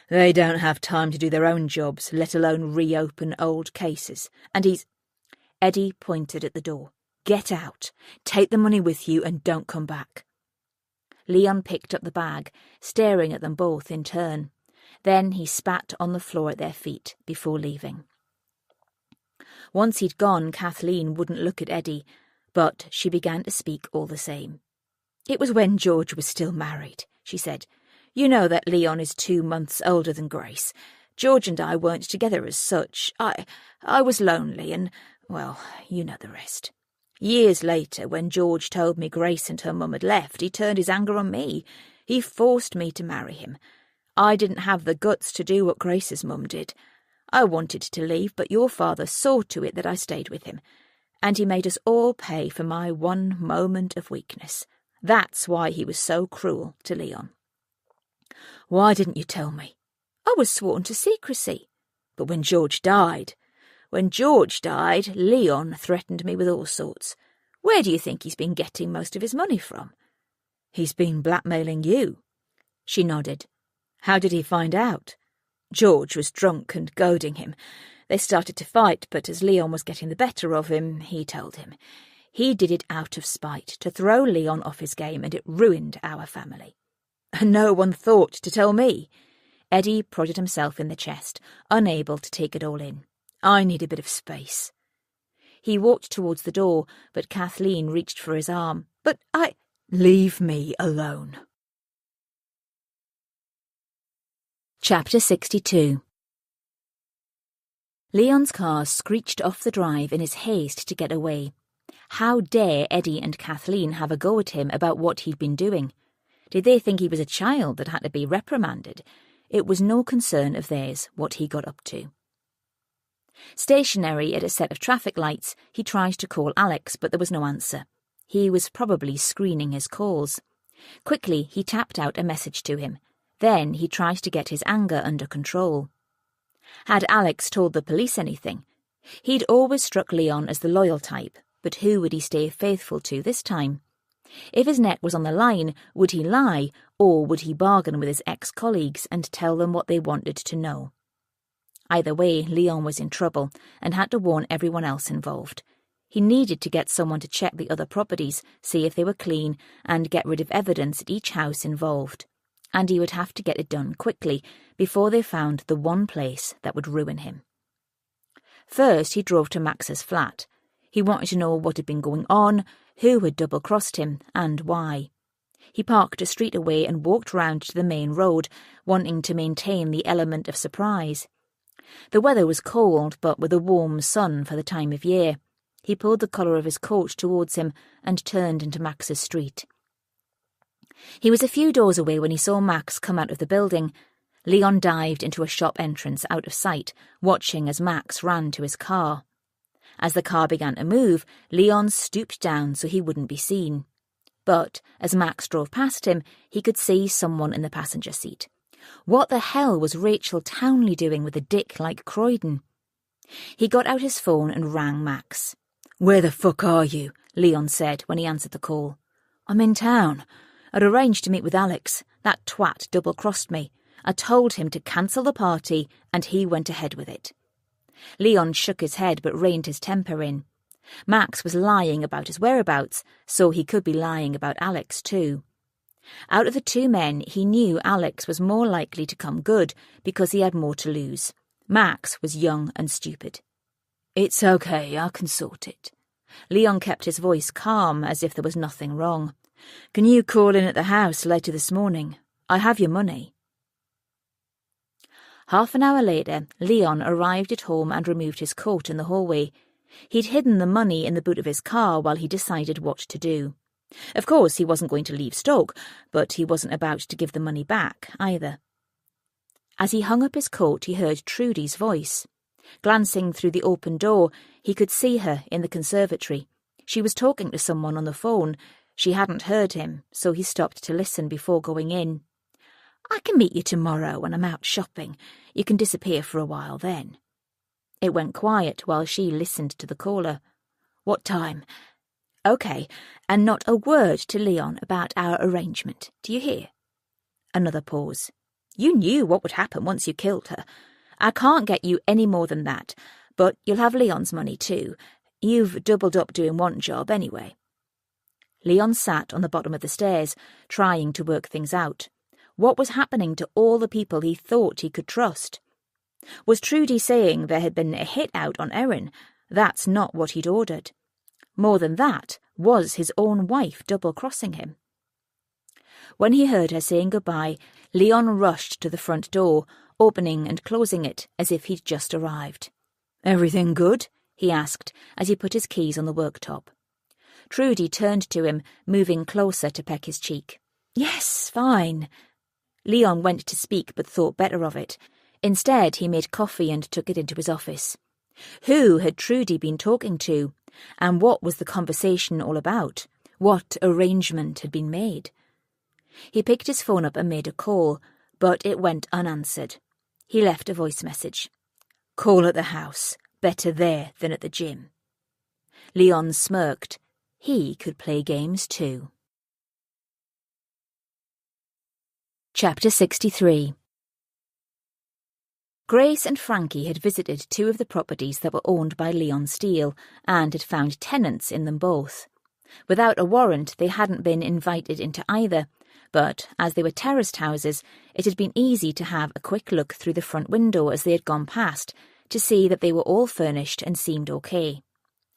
They don't have time to do their own jobs, let alone reopen old cases. And he's..." Eddie pointed at the door. "Get out. Take the money with you and don't come back." Leon picked up the bag, staring at them both in turn. Then he spat on the floor at their feet before leaving. Once he'd gone, Kathleen wouldn't look at Eddie, but she began to speak all the same. "It was when George was still married," she said. "You know that Leon is 2 months older than Grace. George and I weren't together as such. I was lonely and, well, you know the rest. Years later, when George told me Grace and her mum had left, he turned his anger on me. He forced me to marry him. I didn't have the guts to do what Grace's mum did. I wanted to leave, but your father saw to it that I stayed with him, and he made us all pay for my one moment of weakness. That's why he was so cruel to Leon." "Why didn't you tell me?" "I was sworn to secrecy." "But when George died..." "When George died, Leon threatened me with all sorts. Where do you think he's been getting most of his money from?" "He's been blackmailing you." She nodded. "How did he find out?" "George was drunk and goading him. They started to fight, but as Leon was getting the better of him, he told him. He did it out of spite, to throw Leon off his game, and it ruined our family. And no one thought to tell me. Eddie prodded himself in the chest, unable to take it all in. I need a bit of space. He walked towards the door, but Kathleen reached for his arm. But Leave me alone. Chapter 62. Leon's car screeched off the drive in his haste to get away. How dare Eddie and Kathleen have a go at him about what he'd been doing? Did they think he was a child that had to be reprimanded? It was no concern of theirs what he got up to. Stationary at a set of traffic lights, he tried to call Alex, but there was no answer. He was probably screening his calls. Quickly, he tapped out a message to him. Then he tried to get his anger under control. Had Alex told the police anything? He'd always struck Leon as the loyal type, but who would he stay faithful to this time? If his neck was on the line, would he lie, or would he bargain with his ex-colleagues and tell them what they wanted to know? Either way, Leon was in trouble and had to warn everyone else involved. He needed to get someone to check the other properties, see if they were clean, and get rid of evidence at each house involved. And he would have to get it done quickly before they found the one place that would ruin him. First, he drove to Max's flat. He wanted to know what had been going on, who had double-crossed him, and why. He parked a street away and walked round to the main road, wanting to maintain the element of surprise. The weather was cold, but with a warm sun for the time of year. He pulled the collar of his coat towards him and turned into Max's street. He was a few doors away when he saw Max come out of the building. Leon dived into a shop entrance out of sight, watching as Max ran to his car. As the car began to move, Leon stooped down so he wouldn't be seen. But as Max drove past him, he could see someone in the passenger seat. What the hell was Rachel Townley doing with a dick like Croydon? He got out his phone and rang Max. "Where the fuck are you?" Leon said when he answered the call. "I'm in town. I'd arranged to meet with Alex. That twat double-crossed me. I told him to cancel the party, and he went ahead with it." Leon shook his head but reined his temper in. Max was lying about his whereabouts, so he could be lying about Alex too. Out of the two men, he knew Alex was more likely to come good because he had more to lose. Max was young and stupid. "It's okay, I can sort it." Leon kept his voice calm, as if there was nothing wrong. "Can you call in at the house later this morning? I have your money." Half an hour later, Leon arrived at home and removed his coat in the hallway. He'd hidden the money in the boot of his car while he decided what to do. Of course, he wasn't going to leave Stoke, but he wasn't about to give the money back either. As he hung up his coat, he heard Trudy's voice. Glancing through the open door, he could see her in the conservatory. She was talking to someone on the phone. She hadn't heard him, so he stopped to listen before going in. "I can meet you tomorrow when I'm out shopping. You can disappear for a while then." It went quiet while she listened to the caller. "What time?" "Okay, and not a word to Leon about our arrangement. Do you hear?" Another pause. "You knew what would happen once you killed her. I can't get you any more than that, but you'll have Leon's money too. You've doubled up doing one job anyway." Leon sat on the bottom of the stairs, trying to work things out. What was happening to all the people he thought he could trust? Was Trudy saying there had been a hit out on Erin? That's not what he'd ordered. More than that, was his own wife double-crossing him? When he heard her saying goodbye, Leon rushed to the front door, opening and closing it as if he'd just arrived. "Everything good?" he asked as he put his keys on the worktop. Trudy turned to him, moving closer to peck his cheek. "Yes, fine." Leon went to speak but thought better of it. Instead, he made coffee and took it into his office. Who had Trudy been talking to? And what was the conversation all about? What arrangement had been made? He picked his phone up and made a call, but it went unanswered. He left a voice message. "Call at the house. Better there than at the gym." Leon smirked. He could play games too. Chapter 63. Grace and Frankie had visited 2 of the properties that were owned by Leon Steele and had found tenants in them both. Without a warrant, they hadn't been invited into either, but as they were terraced houses, it had been easy to have a quick look through the front window as they had gone past to see that they were all furnished and seemed okay.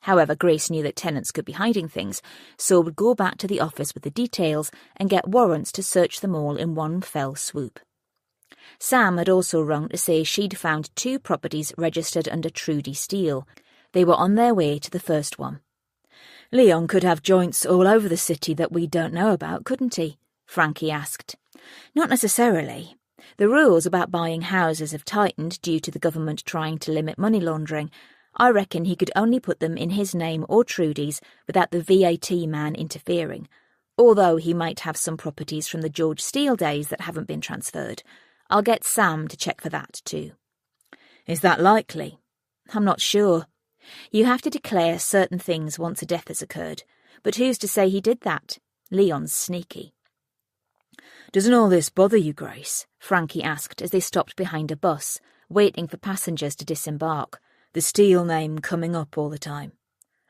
However, Grace knew that tenants could be hiding things, so would go back to the office with the details and get warrants to search them all in one fell swoop. Sam had also rung to say she'd found 2 properties registered under Trudy Steele. They were on their way to the first one. Leon could have joints all over the city that we don't know about, couldn't he? Frankie asked. Not necessarily. The rules about buying houses have tightened due to the government trying to limit money laundering. I reckon he could only put them in his name or Trudy's without the VAT man interfering, although he might have some properties from the George Steele days that haven't been transferred. I'll get Sam to check for that too. Is that likely? I'm not sure. You have to declare certain things once a death has occurred, but who's to say he did that? Leon's sneaky. Doesn't all this bother you, Grace? Frankie asked as they stopped behind a bus, waiting for passengers to disembark. The Steele name coming up all the time.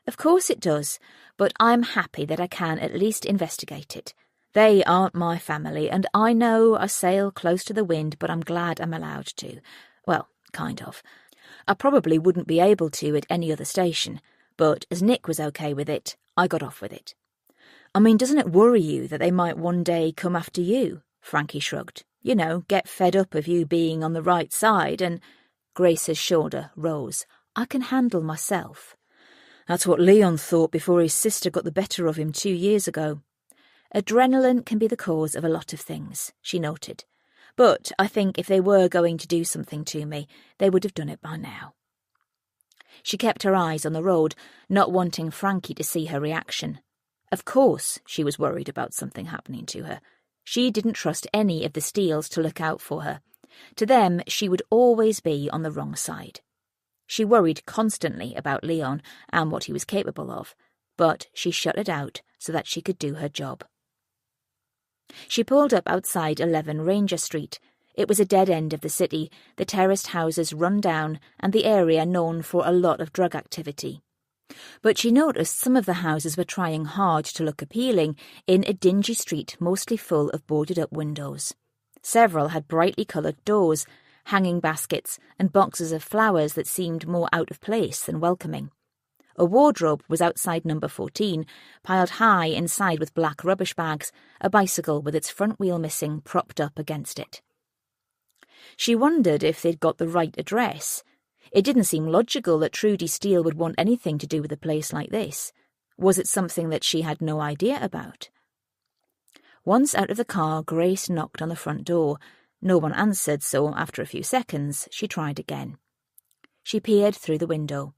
Of course it does, but I'm happy that I can at least investigate it. They aren't my family, and I know I sail close to the wind, but I'm glad I'm allowed to. Well, kind of. I probably wouldn't be able to at any other station, but as Nick was okay with it, I got off with it. I mean, doesn't it worry you that they might one day come after you? Frankie shrugged. You know, get fed up of you being on the right side, and Grace's shoulder rose. I can handle myself. That's what Leon thought before his sister got the better of him 2 years ago. Adrenaline can be the cause of a lot of things, she noted. But I think if they were going to do something to me, they would have done it by now. She kept her eyes on the road, not wanting Frankie to see her reaction. Of course she was worried about something happening to her. She didn't trust any of the Steeles to look out for her. To them, she would always be on the wrong side. She worried constantly about Leon and what he was capable of, but she shut it out so that she could do her job. She pulled up outside 11 Ranger Street. It was a dead end of the city, the terraced houses run down, and the area known for a lot of drug activity. But she noticed some of the houses were trying hard to look appealing in a dingy street mostly full of boarded-up windows. Several had brightly coloured doors, hanging baskets, and boxes of flowers that seemed more out of place than welcoming. A wardrobe was outside number 14, piled high inside with black rubbish bags, a bicycle with its front wheel missing propped up against it. She wondered if they'd got the right address. It didn't seem logical that Trudy Steele would want anything to do with a place like this. Was it something that she had no idea about? Once out of the car, Grace knocked on the front door. No one answered, so after a few seconds, she tried again. She peered through the window.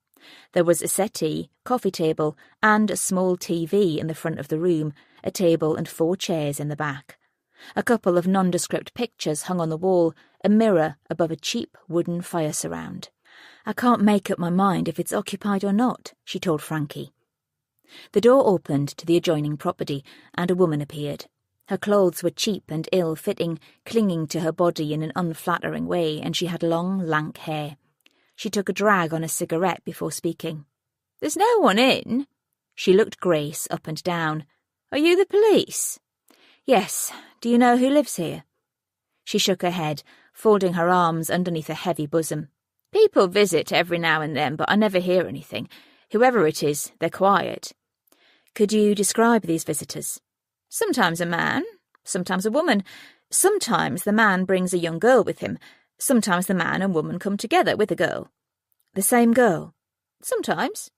There was a settee, coffee table, and a small TV in the front of the room, a table and 4 chairs in the back. A couple of nondescript pictures hung on the wall, a mirror above a cheap wooden fire surround. I can't make up my mind if it's occupied or not, she told Frankie. The door opened to the adjoining property, and a woman appeared. Her clothes were cheap and ill-fitting, clinging to her body in an unflattering way, and she had long, lank hair. She took a drag on a cigarette before speaking. "There's no one in." She looked Grace up and down. "Are you the police?" "Yes. Do you know who lives here?" She shook her head, folding her arms underneath a heavy bosom. "People visit every now and then, but I never hear anything. Whoever it is, they're quiet." "Could you describe these visitors?" "Sometimes a man, sometimes a woman. Sometimes the man brings a young girl with him. Sometimes the man and woman come together with a girl." "The same girl?" "Sometimes."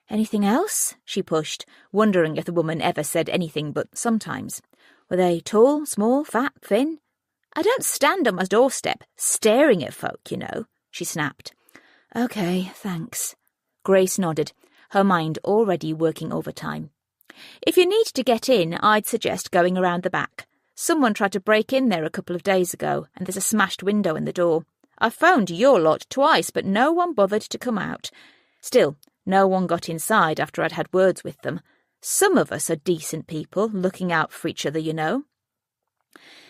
"Anything else?" she pushed, wondering if the woman ever said anything but sometimes. "Were they tall, small, fat, thin?" "I don't stand on my doorstep staring at folk, you know," she snapped. "Okay, thanks." Grace nodded, her mind already working overtime. "If you need to get in, I'd suggest going around the back. Someone tried to break in there a couple of days ago, and there's a smashed window in the door. I phoned your lot twice, but no one bothered to come out. Still, no one got inside after I'd had words with them. Some of us are decent people, looking out for each other, you know."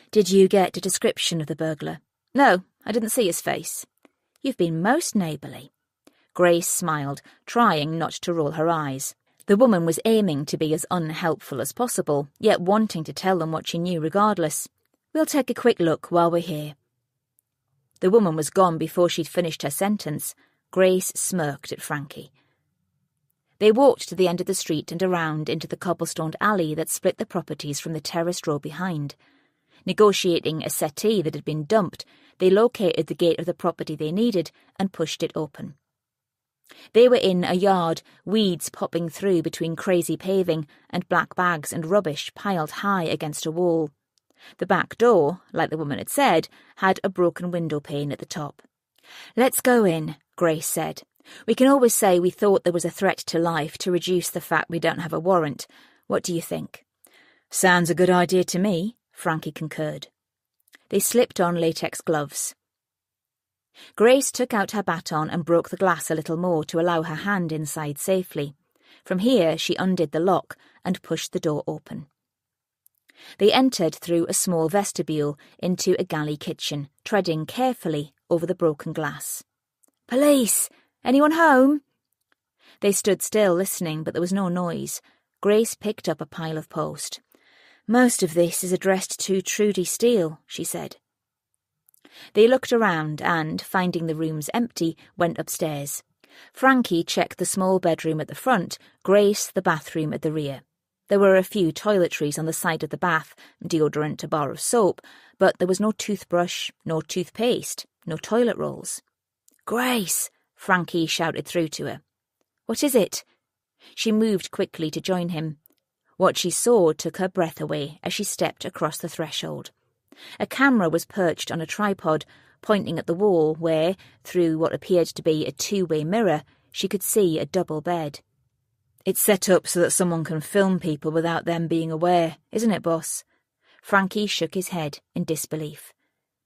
"Did you get a description of the burglar?" "No, I didn't see his face." You've been most neighbourly." Grace smiled, trying not to roll her eyes. The woman was aiming to be as unhelpful as possible, yet wanting to tell them what she knew regardless. "We'll take a quick look while we're here." The woman was gone before she'd finished her sentence. Grace smirked at Frankie. They walked to the end of the street and around into the cobblestoned alley that split the properties from the terraced row behind. Negotiating a settee that had been dumped, they located the gate of the property they needed and pushed it open. They were in a yard, weeds popping through between crazy paving and black bags and rubbish piled high against a wall. The back door, like the woman had said, had a broken window pane at the top. "Let's go in," Grace said. "We can always say we thought there was a threat to life to reduce the fact we don't have a warrant. What do you think?" "Sounds a good idea to me," Frankie concurred. They slipped on latex gloves. Grace took out her baton and broke the glass a little more to allow her hand inside safely. From here she undid the lock and pushed the door open. They entered through a small vestibule into a galley kitchen, treading carefully over the broken glass. "Police! Anyone home?" They stood still listening, but there was no noise. Grace picked up a pile of post. "Most of this is addressed to Trudy Steele," she said. They looked around and, finding the rooms empty, went upstairs. Frankie checked the small bedroom at the front, Grace the bathroom at the rear. There were a few toiletries on the side of the bath, deodorant, a bar of soap, but there was no toothbrush, no toothpaste, no toilet rolls. "Grace!" Frankie shouted through to her. "What is it?" She moved quickly to join him. What she saw took her breath away as she stepped across the threshold. A camera was perched on a tripod, pointing at the wall where, through what appeared to be a two-way mirror, she could see a double bed. "It's set up so that someone can film people without them being aware, isn't it, boss?" Frankie shook his head in disbelief.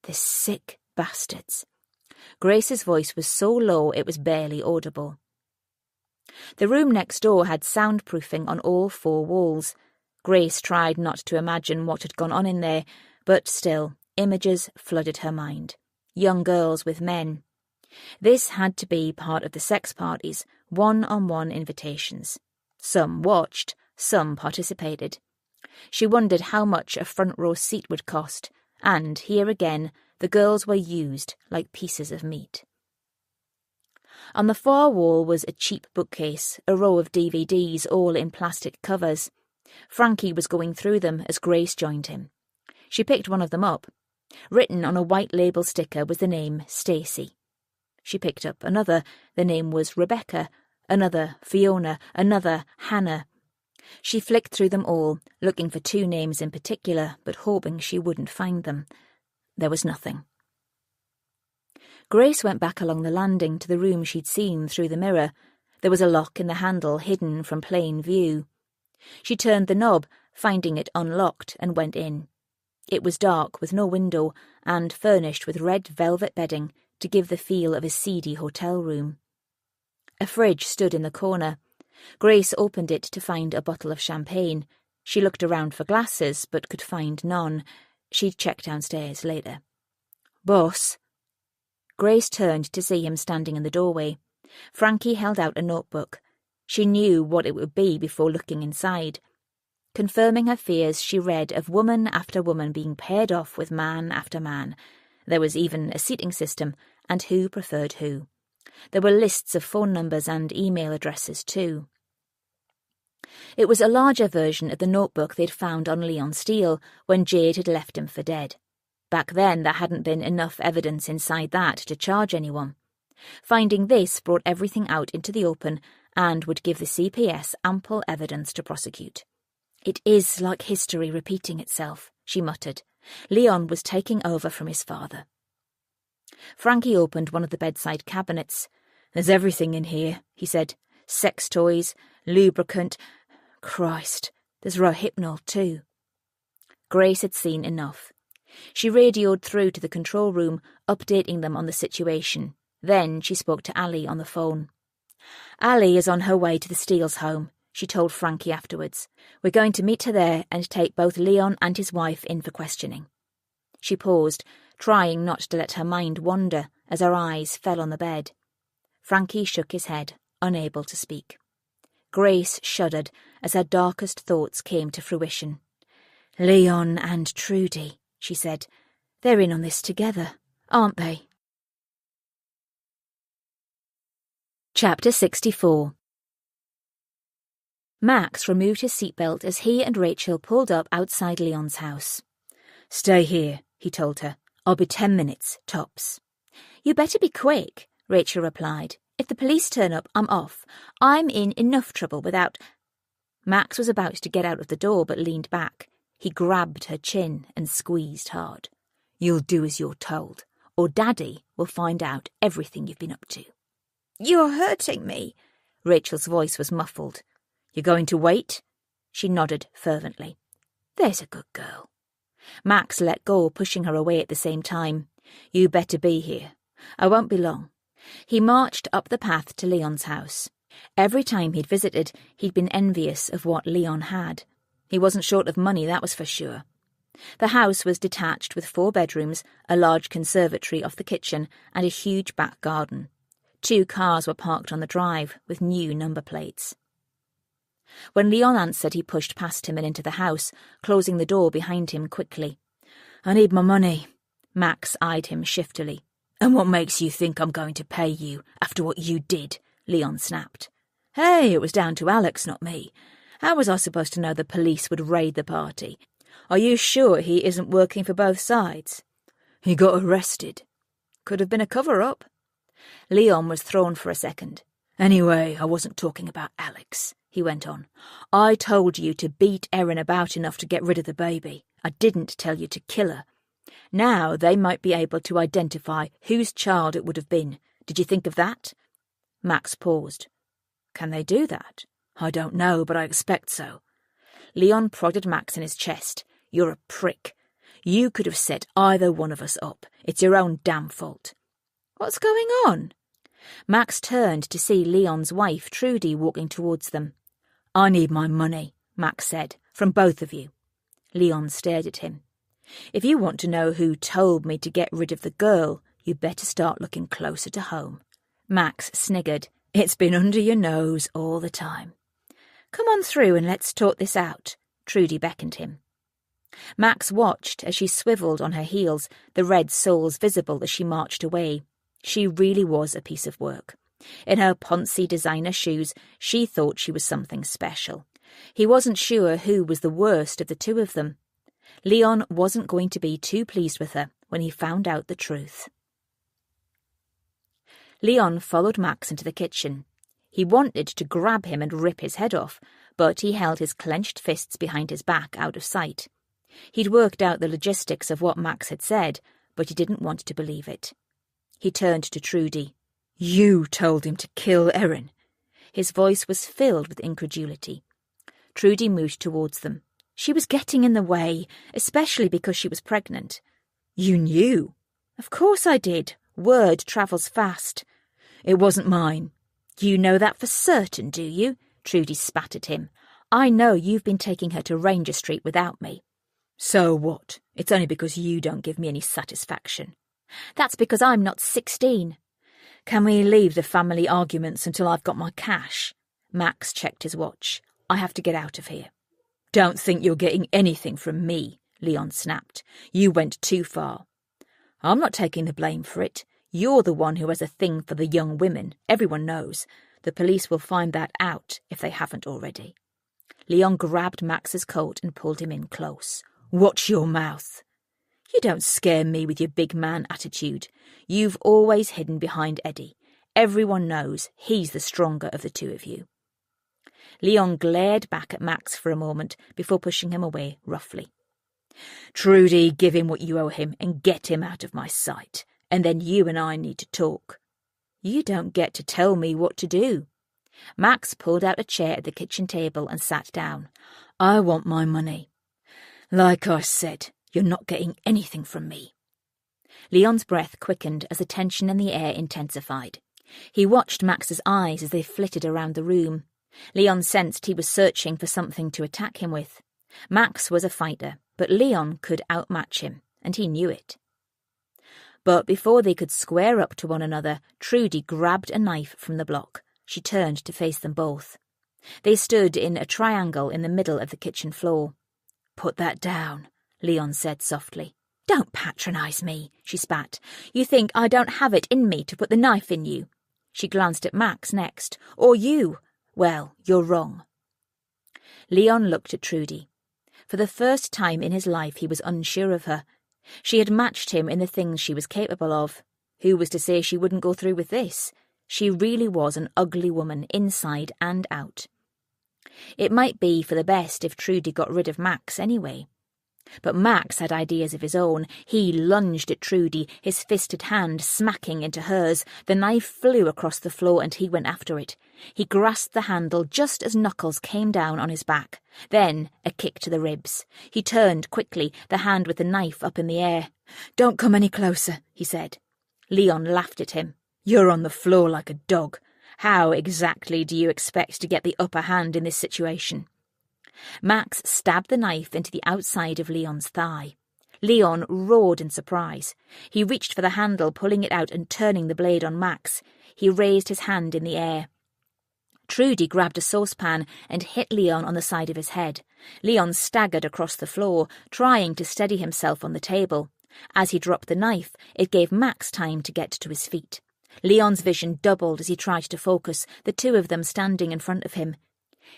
"The sick bastards." Grace's voice was so low it was barely audible. The room next door had soundproofing on all four walls. Grace tried not to imagine what had gone on in there, but still, images flooded her mind. Young girls with men. This had to be part of the sex parties, one-on-one invitations. Some watched, some participated. She wondered how much a front-row seat would cost, and, here again, the girls were used like pieces of meat. On the far wall was a cheap bookcase, a row of DVDs all in plastic covers. Frankie was going through them as Grace joined him. She picked one of them up. Written on a white label sticker was the name Stacy. She picked up another. The name was Rebecca, another Fiona, another Hannah. She flicked through them all, looking for two names in particular, but hoping she wouldn't find them. There was nothing. Grace went back along the landing to the room she'd seen through the mirror. There was a lock in the handle hidden from plain view. She turned the knob, finding it unlocked, and went in. It was dark, with no window, and furnished with red velvet bedding to give the feel of a seedy hotel room. A fridge stood in the corner. Grace opened it to find a bottle of champagne. She looked around for glasses, but could find none. She'd check downstairs later. "Boss?" Grace turned to see him standing in the doorway. Frankie held out a notebook. She knew what it would be before looking inside. Confirming her fears, she read of woman after woman being paired off with man after man. There was even a seating system, and who preferred who. There were lists of phone numbers and email addresses too. It was a larger version of the notebook they'd found on Leon Steele when Jade had left him for dead. Back then there hadn't been enough evidence inside that to charge anyone. Finding this brought everything out into the open and would give the CPS ample evidence to prosecute. "It is like history repeating itself," she muttered. Leon was taking over from his father. Frankie opened one of the bedside cabinets. "There's everything in here," he said. "Sex toys, lubricant. Christ, there's Rohypnol too." Grace had seen enough. She radioed through to the control room, updating them on the situation. Then she spoke to Allie on the phone. "Allie is on her way to the Steele's home," she told Frankie afterwards. "We're going to meet her there and take both Leon and his wife in for questioning." She paused, trying not to let her mind wander as her eyes fell on the bed. Frankie shook his head, unable to speak. Grace shuddered as her darkest thoughts came to fruition. "Leon and Trudy," she said. "They're in on this together, aren't they?" Chapter 64. Max removed his seatbelt as he and Rachel pulled up outside Leon's house. "Stay here," he told her. "I'll be 10 minutes, tops." "You better be quick," Rachel replied. "If the police turn up, I'm off. I'm in enough trouble without—" Max was about to get out of the door but leaned back. He grabbed her chin and squeezed hard. "You'll do as you're told, or Daddy will find out everything you've been up to." "You're hurting me." Rachel's voice was muffled. "You're going to wait?" She nodded fervently. "There's a good girl." Max let go, pushing her away at the same time. "You better be here. I won't be long." He marched up the path to Leon's house. Every time he'd visited, he'd been envious of what Leon had. He wasn't short of money, that was for sure. The house was detached with 4 bedrooms, a large conservatory off the kitchen, and a huge back garden. 2 cars were parked on the drive with new number plates. When Leon answered, he pushed past him and into the house, closing the door behind him quickly. "I need my money." Max eyed him shiftily. "And what makes you think I'm going to pay you after what you did?" Leon snapped. "Hey, it was down to Alex, not me. How was I supposed to know the police would raid the party? Are you sure he isn't working for both sides?" "He got arrested." "Could have been a cover-up." Leon was thrown for a second. "Anyway, I wasn't talking about Alex," he went on. "I told you to beat Erin about enough to get rid of the baby. I didn't tell you to kill her. Now they might be able to identify whose child it would have been. Did you think of that?" Max paused. "Can they do that?" "I don't know, but I expect so." Leon prodded Max in his chest. "You're a prick. You could have set either one of us up. It's your own damn fault." "What's going on?" Max turned to see Leon's wife, Trudy, walking towards them. "I need my money," Max said, "from both of you." Leon stared at him. "If you want to know who told me to get rid of the girl, you better start looking closer to home." Max sniggered. "It's been under your nose all the time." "Come on through and let's talk this out," Trudy beckoned him. Max watched as she swiveled on her heels, the red soles visible as she marched away. She really was a piece of work. In her poncy designer shoes, she thought she was something special. He wasn't sure who was the worst of the two of them. Leon wasn't going to be too pleased with her when he found out the truth. Leon followed Max into the kitchen. He wanted to grab him and rip his head off, but he held his clenched fists behind his back out of sight. He'd worked out the logistics of what Max had said, but he didn't want to believe it. He turned to Trudy. "You told him to kill Erin." His voice was filled with incredulity. Trudy moved towards them. She was getting in the way, especially because she was pregnant. "You knew?" "Of course I did. Word travels fast." "It wasn't mine." "You know that for certain, do you?" Trudy spat at him. "I know you've been taking her to Ranger Street without me." "So what? It's only because you don't give me any satisfaction." "That's because I'm not 16. "Can we leave the family arguments until I've got my cash?" Max checked his watch. "I have to get out of here." "Don't think you're getting anything from me," Leon snapped. "You went too far." "I'm not taking the blame for it. You're the one who has a thing for the young women. Everyone knows. The police will find that out if they haven't already." Leon grabbed Max's coat and pulled him in close. "Watch your mouth." "You don't scare me with your big man attitude. You've always hidden behind Eddie. Everyone knows he's the stronger of the two of you." Leon glared back at Max for a moment before pushing him away roughly. "Trudy, give him what you owe him and get him out of my sight. And then you and I need to talk." "You don't get to tell me what to do." Max pulled out a chair at the kitchen table and sat down. "I want my money." "Like I said, you're not getting anything from me." Leon's breath quickened as the tension in the air intensified. He watched Max's eyes as they flitted around the room. Leon sensed he was searching for something to attack him with. Max was a fighter, but Leon could outmatch him, and he knew it. But before they could square up to one another, Trudy grabbed a knife from the block. She turned to face them both. They stood in a triangle in the middle of the kitchen floor. "Put that down," Leon said softly. "Don't patronise me," she spat. "You think I don't have it in me to put the knife in you?" She glanced at Max next. "Or you? Well, you're wrong." Leon looked at Trudy. For the first time in his life he was unsure of her. She had matched him in the things she was capable of. Who was to say she wouldn't go through with this? She really was an ugly woman, inside and out. It might be for the best if Trudy got rid of Max anyway. But Max had ideas of his own. He lunged at Trudy, his fisted hand smacking into hers. The knife flew across the floor and he went after it. He grasped the handle just as Knuckles came down on his back. Then a kick to the ribs. He turned quickly, the hand with the knife up in the air. "Don't come any closer," he said. Leon laughed at him. "You're on the floor like a dog. How exactly do you expect to get the upper hand in this situation?" Max stabbed the knife into the outside of Leon's thigh. Leon roared in surprise. He reached for the handle, pulling it out and turning the blade on Max. He raised his hand in the air. Trudy grabbed a saucepan and hit Leon on the side of his head. Leon staggered across the floor, trying to steady himself on the table. As he dropped the knife, it gave Max time to get to his feet. Leon's vision doubled as he tried to focus, the two of them standing in front of him.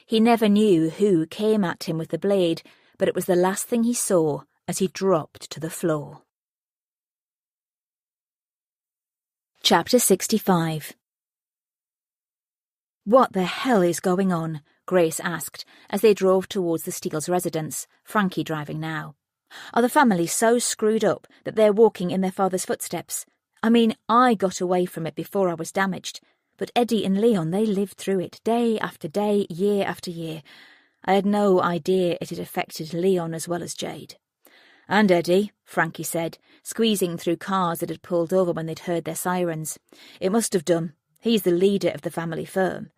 He never knew who came at him with the blade, but it was the last thing he saw as he dropped to the floor. Chapter 65. "What the hell is going on?" Grace asked as they drove towards the Steele's residence, Frankie driving now. "Are the family so screwed up that they're walking in their father's footsteps? I mean, I got away from it before I was damaged. But Eddie and Leon, they lived through it, day after day, year after year. I had no idea it had affected Leon as well as Jade." "And Eddie," Frankie said, squeezing through cars that had pulled over when they'd heard their sirens. "It must have done. He's the leader of the family firm.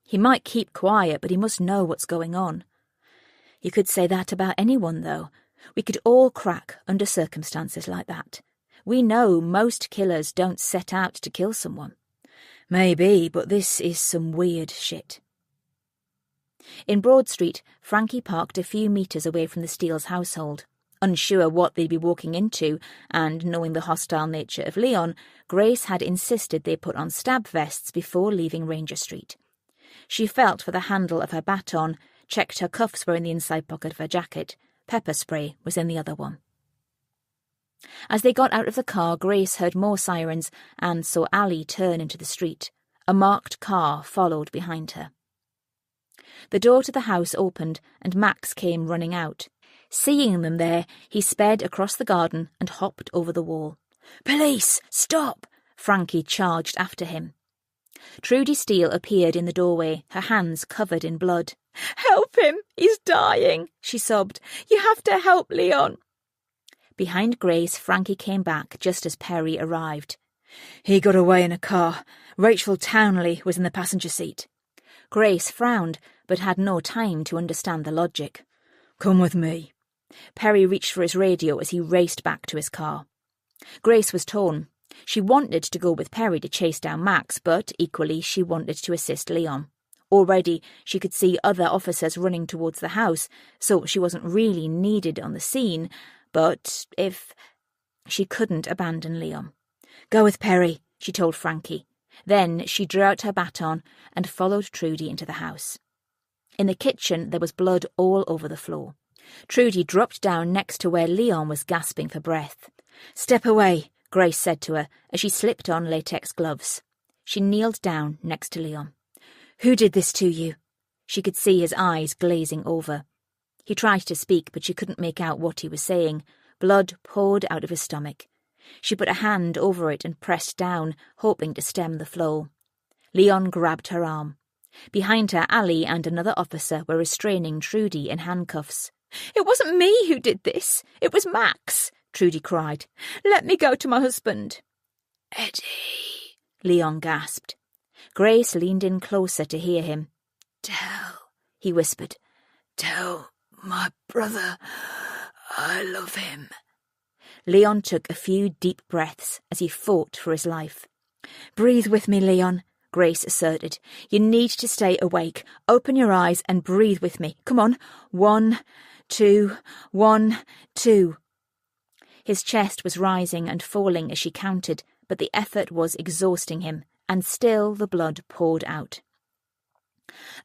He might keep quiet, but he must know what's going on." "You could say that about anyone, though. We could all crack under circumstances like that. We know most killers don't set out to kill someone." "Maybe, but this is some weird shit." In Broad Street, Frankie parked a few metres away from the Steele's household. Unsure what they'd be walking into, and knowing the hostile nature of Leon, Grace had insisted they put on stab vests before leaving Ranger Street. She felt for the handle of her baton, checked her cuffs were in the inside pocket of her jacket. Pepper spray was in the other one. As they got out of the car, Grace heard more sirens and saw Allie turn into the street. A marked car followed behind her. The door to the house opened and Max came running out. Seeing them there, he sped across the garden and hopped over the wall. "Police! Stop!" Frankie charged after him. Trudy Steele appeared in the doorway, her hands covered in blood. "Help him! He's dying!" she sobbed. "You have to help Leon!" Behind Grace, Frankie came back just as Perry arrived. "He got away in a car. Rachel Townley was in the passenger seat." Grace frowned, but had no time to understand the logic. "Come with me." Perry reached for his radio as he raced back to his car. Grace was torn. She wanted to go with Perry to chase down Max, but equally she wanted to assist Leon. Already she could see other officers running towards the house, so she wasn't really needed on the scene. But if... She couldn't abandon Leon. "Go with Perry," she told Frankie. Then she drew out her baton and followed Trudy into the house. In the kitchen there was blood all over the floor. Trudy dropped down next to where Leon was gasping for breath. "Step away," Grace said to her as she slipped on latex gloves. She kneeled down next to Leon. "Who did this to you?" She could see his eyes glazing over. He tried to speak, but she couldn't make out what he was saying. Blood poured out of his stomach. She put a hand over it and pressed down, hoping to stem the flow. Leon grabbed her arm. Behind her, Allie and another officer were restraining Trudy in handcuffs. "It wasn't me who did this. It was Max," Trudy cried. "Let me go to my husband." "Eddie," Leon gasped. Grace leaned in closer to hear him. "Tell," he whispered. "Tell my brother I love him." Leon took a few deep breaths as he fought for his life. "Breathe with me, Leon," Grace asserted. "You need to stay awake. Open your eyes and breathe with me. Come on. 1, 2, 1, 2. His chest was rising and falling as she counted, but the effort was exhausting him, and still the blood poured out.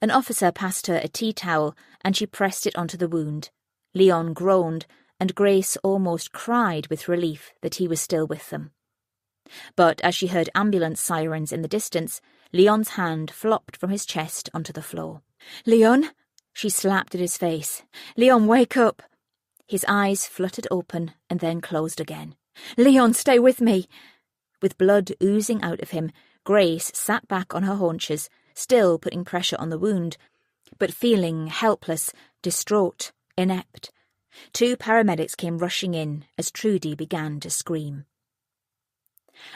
An officer passed her a tea towel, and she pressed it onto the wound. Leon groaned, and Grace almost cried with relief that he was still with them. But as she heard ambulance sirens in the distance, Leon's hand flopped from his chest onto the floor. "Leon!" She slapped at his face. "Leon, wake up!" His eyes fluttered open and then closed again. "Leon, stay with me!" With blood oozing out of him, Grace sat back on her haunches, still putting pressure on the wound, but feeling helpless, distraught, inept. 2 paramedics came rushing in as Trudy began to scream.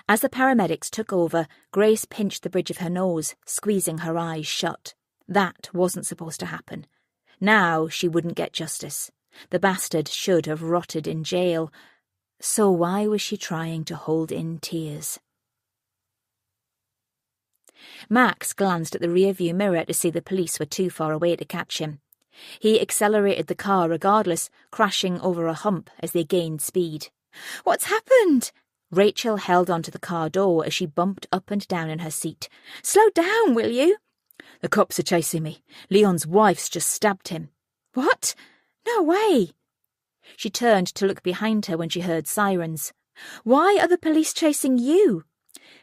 As the paramedics took over, Grace pinched the bridge of her nose, squeezing her eyes shut. That wasn't supposed to happen. Now she wouldn't get justice. The bastard should have rotted in jail. So why was she trying to hold in tears? Max glanced at the rearview mirror to see the police were too far away to catch him. He accelerated the car regardless, crashing over a hump as they gained speed. "What's happened?" Rachel held onto the car door as she bumped up and down in her seat. "Slow down, will you?" "The cops are chasing me. Leon's wife's just stabbed him." "What? No way." She turned to look behind her when she heard sirens. "Why are the police chasing you?"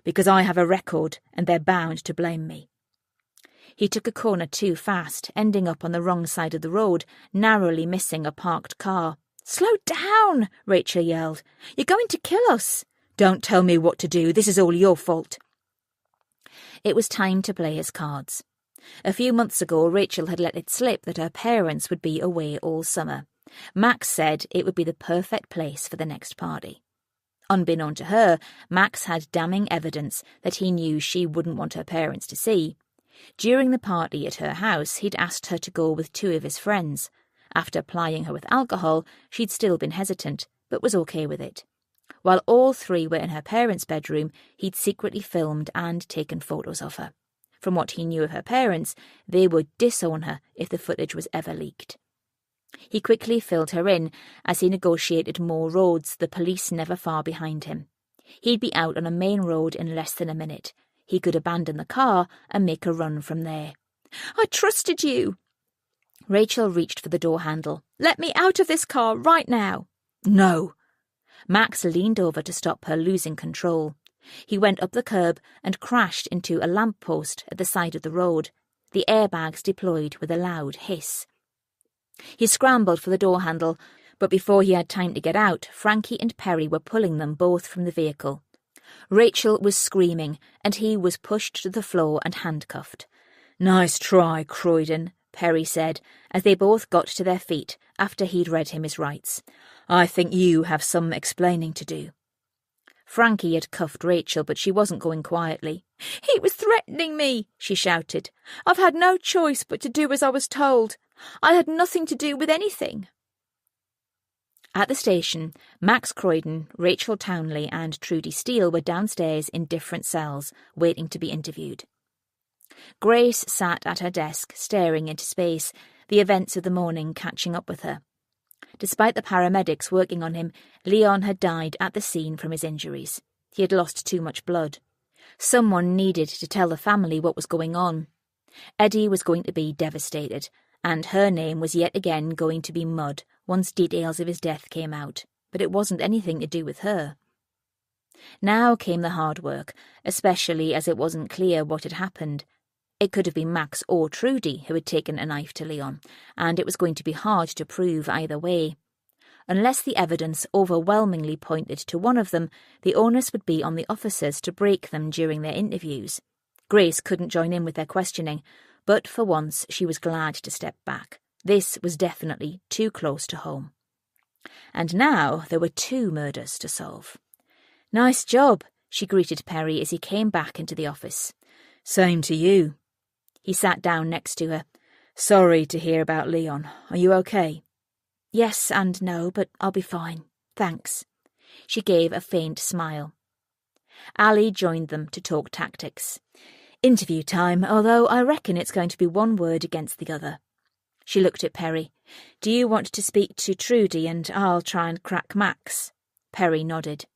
"Because I have a record, and they're bound to blame me." He took a corner too fast, ending up on the wrong side of the road, narrowly missing a parked car. "Slow down," Rachel yelled. "You're going to kill us." "Don't tell me what to do. This is all your fault." It was time to play his cards. A few months ago, Rachel had let it slip that her parents would be away all summer. Max said it would be the perfect place for the next party. Unbeknown to her, Max had damning evidence that he knew she wouldn't want her parents to see. During the party at her house, he'd asked her to go with 2 of his friends. After plying her with alcohol, she'd still been hesitant, but was okay with it. While all 3 were in her parents' bedroom, he'd secretly filmed and taken photos of her. From what he knew of her parents, they would disown her if the footage was ever leaked. He quickly filled her in as he negotiated more roads, the police never far behind him. He'd be out on a main road in less than a minute. He could abandon the car and make a run from there. "I trusted you." Rachel reached for the door handle. "Let me out of this car right now." "No." Max leaned over to stop her losing control. He went up the curb and crashed into a lamppost at the side of the road. The airbags deployed with a loud hiss. He scrambled for the door handle, but before he had time to get out, Frankie and Perry were pulling them both from the vehicle. Rachel was screaming, and he was pushed to the floor and handcuffed. "Nice try, Croydon," Perry said, as they both got to their feet after he'd read him his rights. "I think you have some explaining to do." Frankie had cuffed Rachel, but she wasn't going quietly. "He was threatening me," she shouted. "I've had no choice but to do as I was told. I had nothing to do with anything." At the station, Max Croydon, Rachel Townley and Trudy Steele were downstairs in different cells, waiting to be interviewed. Grace sat at her desk, staring into space, the events of the morning catching up with her. Despite the paramedics working on him, Leon had died at the scene from his injuries. He had lost too much blood. Someone needed to tell the family what was going on. Eddie was going to be devastated, and her name was yet again going to be mud once details of his death came out, but it wasn't anything to do with her. Now came the hard work, especially as it wasn't clear what had happened. It could have been Max or Trudy who had taken a knife to Leon, and it was going to be hard to prove either way. Unless the evidence overwhelmingly pointed to one of them, the onus would be on the officers to break them during their interviews. Grace couldn't join in with their questioning, but for once she was glad to step back. This was definitely too close to home. And now there were 2 murders to solve. "Nice job," she greeted Perry as he came back into the office. "Same to you." He sat down next to her. "Sorry to hear about Leon. Are you okay?" "Yes and no, but I'll be fine. Thanks." She gave a faint smile. Allie joined them to talk tactics. Interview time, although I reckon it's going to be one word against the other. She looked at Perry. Do you want to speak to Trudy and I'll try and crack Max? Perry nodded.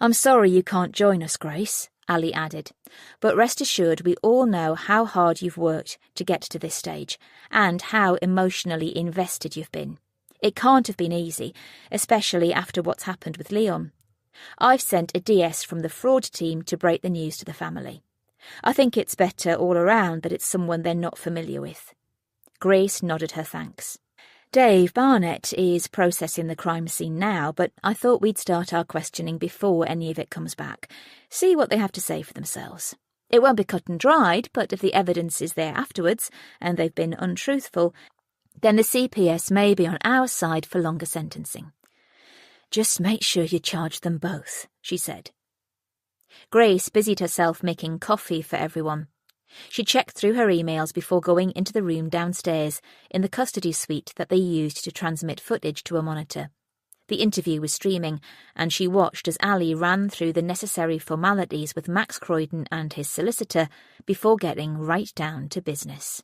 I'm sorry you can't join us, Grace, Allie added, but rest assured we all know how hard you've worked to get to this stage and how emotionally invested you've been. It can't have been easy, especially after what's happened with Leon. I've sent a DS from the fraud team to break the news to the family. I think it's better all around that it's someone they're not familiar with. Grace nodded her thanks. Dave Barnett is processing the crime scene now, but I thought we'd start our questioning before any of it comes back. See what they have to say for themselves. It won't be cut and dried, but if the evidence is there afterwards, and they've been untruthful, then the CPS may be on our side for longer sentencing. Just make sure you charge them both, she said. Grace busied herself making coffee for everyone. She checked through her emails before going into the room downstairs in the custody suite that they used to transmit footage to a monitor. The interview was streaming, and she watched as Allie ran through the necessary formalities with Max Croydon and his solicitor before getting right down to business.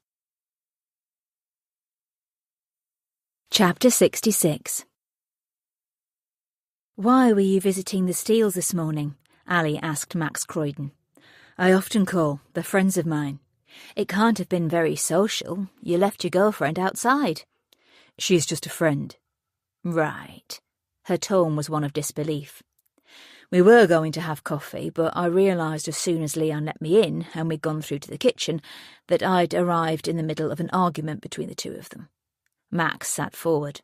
Chapter 66. Why were you visiting the Steeles this morning? Allie asked Max Croydon. I often call. They're friends of mine. It can't have been very social. You left your girlfriend outside. She's just a friend. Right. Her tone was one of disbelief. We were going to have coffee, but I realised as soon as Leon let me in and we'd gone through to the kitchen that I'd arrived in the middle of an argument between the two of them. Max sat forward.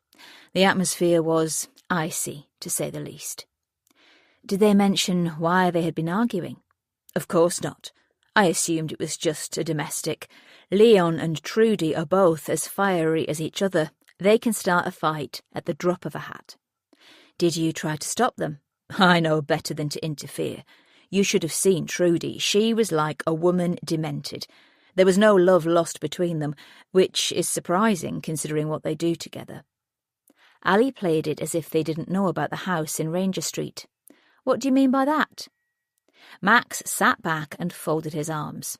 The atmosphere was icy, to say the least. Did they mention why they had been arguing? Of course not. I assumed it was just a domestic. Leon and Trudy are both as fiery as each other. They can start a fight at the drop of a hat. Did you try to stop them? I know better than to interfere. You should have seen Trudy. She was like a woman demented. There was no love lost between them, which is surprising considering what they do together. Allie played it as if they didn't know about the house in Ranger Street. What do you mean by that? Max sat back and folded his arms.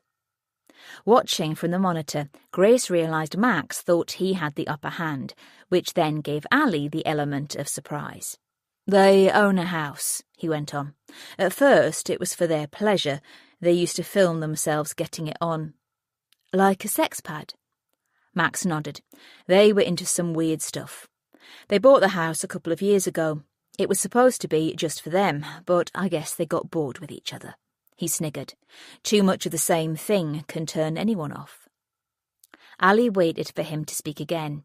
Watching from the monitor, Grace realised Max thought he had the upper hand, which then gave Allie the element of surprise. They own a house, he went on. At first it was for their pleasure. They used to film themselves getting it on. Like a sex pad? Max nodded. They were into some weird stuff. They bought the house a couple of years ago. It was supposed to be just for them, but I guess they got bored with each other. He sniggered. Too much of the same thing can turn anyone off. Allie waited for him to speak again.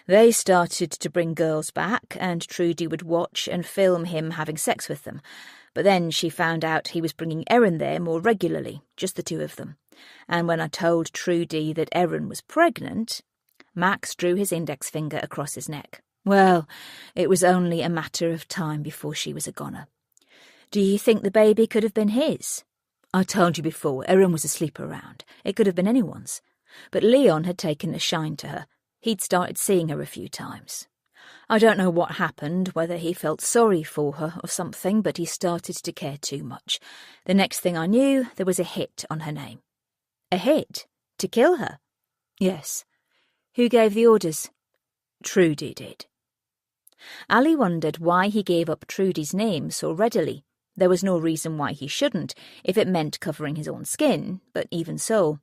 They started to bring girls back, and Trudy would watch and film him having sex with them. But then she found out he was bringing Erin there more regularly, just the two of them. And when I told Trudy that Erin was pregnant, Max drew his index finger across his neck. Well, it was only a matter of time before she was a goner. Do you think the baby could have been his? I told you before, Erin was asleep around. It could have been anyone's. But Leon had taken a shine to her. He'd started seeing her a few times. I don't know what happened, whether he felt sorry for her or something, but he started to care too much. The next thing I knew, there was a hit on her name. A hit? To kill her? Yes. Who gave the orders? Trudy did. Allie wondered why he gave up Trudy's name so readily. There was no reason why he shouldn't, if it meant covering his own skin, but even so.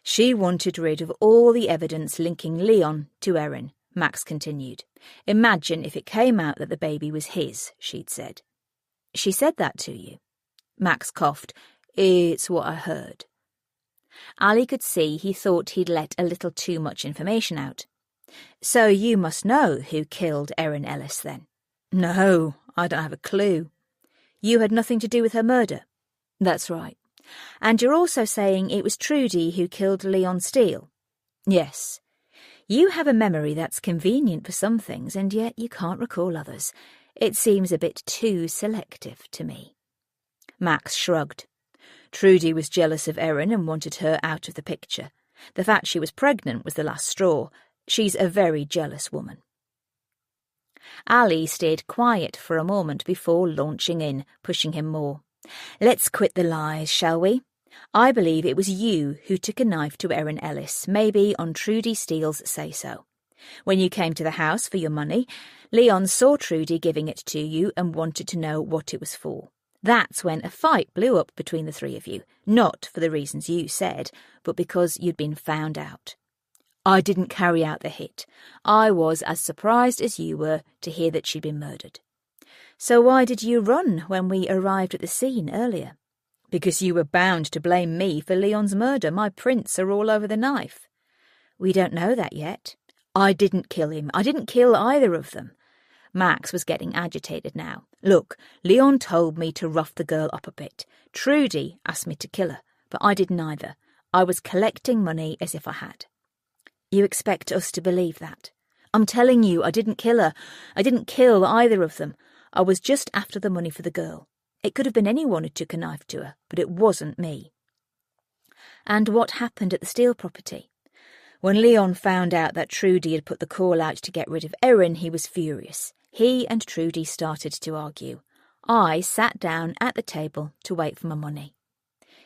She wanted rid of all the evidence linking Leon to Erin, Max continued. Imagine if it came out that the baby was his, she'd said. She said that to you? Max coughed. It's what I heard. Allie could see he thought he'd let a little too much information out. So you must know who killed Erin Ellis, then? No, I don't have a clue. You had nothing to do with her murder? That's right. And you're also saying it was Trudy who killed Leon Steele? Yes. You have a memory that's convenient for some things, and yet you can't recall others. It seems a bit too selective to me. Max shrugged. Trudy was jealous of Erin and wanted her out of the picture. The fact she was pregnant was the last straw. She's a very jealous woman. Allie stayed quiet for a moment before launching in, pushing him more. "Let's quit the lies, shall we? I believe it was you who took a knife to Erin Ellis, maybe on Trudy Steele's say-so. When you came to the house for your money, Leon saw Trudy giving it to you and wanted to know what it was for. That's when a fight blew up between the three of you, not for the reasons you said, but because you'd been found out. I didn't carry out the hit. I was as surprised as you were to hear that she'd been murdered. So why did you run when we arrived at the scene earlier? Because you were bound to blame me for Leon's murder. My prints are all over the knife." "We don't know that yet." "I didn't kill him. I didn't kill either of them." Max was getting agitated now. "Look, Leon told me to rough the girl up a bit. Trudy asked me to kill her, but I didn't either. I was collecting money as if I had." "You expect us to believe that?" "I'm telling you, I didn't kill her. I didn't kill either of them. I was just after the money for the girl. It could have been anyone who took a knife to her, but it wasn't me." "And what happened at the Steele property?" "When Leon found out that Trudy had put the call out to get rid of Erin, he was furious. He and Trudy started to argue. I sat down at the table to wait for my money."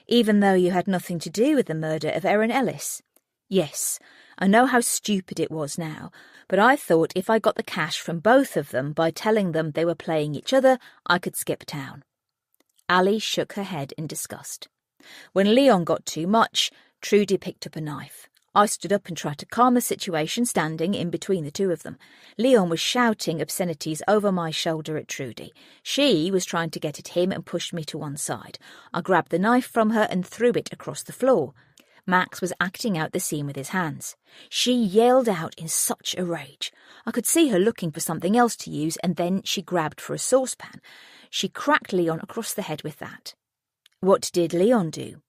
"Even though you had nothing to do with the murder of Erin Ellis?" "Yes, I know how stupid it was now, but I thought if I got the cash from both of them by telling them they were playing each other, I could skip town." Allie shook her head in disgust. "When Leon got too much, Trudy picked up a knife. I stood up and tried to calm the situation, standing in between the two of them. Leon was shouting obscenities over my shoulder at Trudy. She was trying to get at him and pushed me to one side. I grabbed the knife from her and threw it across the floor. Max was acting out the scene with his hands. She yelled out in such a rage. I could see her looking for something else to use, and then she grabbed for a saucepan. She cracked Leon across the head with that." "What did Leon do?"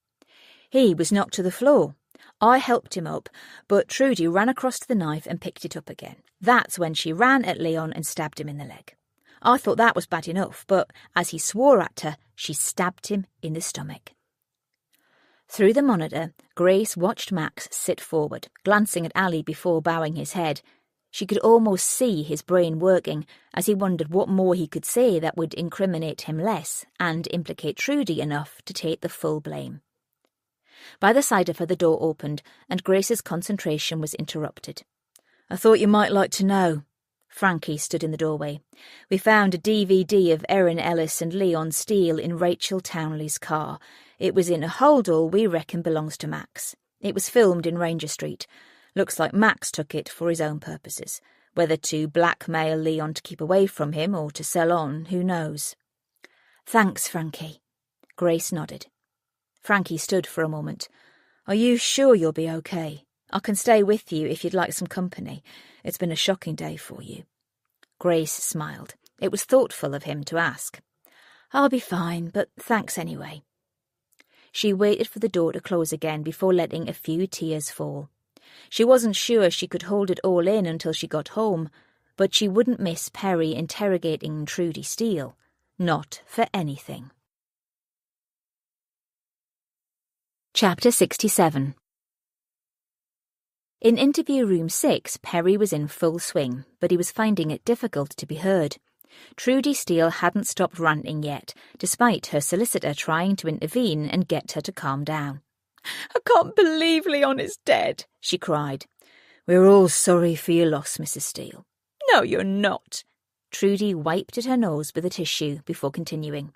"He was knocked to the floor. I helped him up, but Trudy ran across to the knife and picked it up again. That's when she ran at Leon and stabbed him in the leg. I thought that was bad enough, but as he swore at her, she stabbed him in the stomach." Through the monitor, Grace watched Max sit forward, glancing at Allie before bowing his head. She could almost see his brain working as he wondered what more he could say that would incriminate him less and implicate Trudy enough to take the full blame. By the side of her, the door opened, and Grace's concentration was interrupted. "I thought you might like to know." Frankie stood in the doorway. "We found a DVD of Erin Ellis and Leon Steele in Rachel Townley's car. It was in a holdall we reckon belongs to Max. It was filmed in Ranger Street. Looks like Max took it for his own purposes. Whether to blackmail Leon to keep away from him or to sell on, who knows?" "Thanks, Frankie." Grace nodded. Frankie stood for a moment. "Are you sure you'll be okay? I can stay with you if you'd like some company. It's been a shocking day for you." Grace smiled. It was thoughtful of him to ask. "I'll be fine, but thanks anyway." She waited for the door to close again before letting a few tears fall. She wasn't sure she could hold it all in until she got home, but she wouldn't miss Perry interrogating Trudy Steele. Not for anything. Chapter 67. In interview room 6, Perry was in full swing, but he was finding it difficult to be heard. Trudy Steele hadn't stopped ranting yet, despite her solicitor trying to intervene and get her to calm down. "I can't believe Leon is dead," she cried. "We're all sorry for your loss, Mrs. Steele." "No, you're not." Trudy wiped at her nose with a tissue before continuing.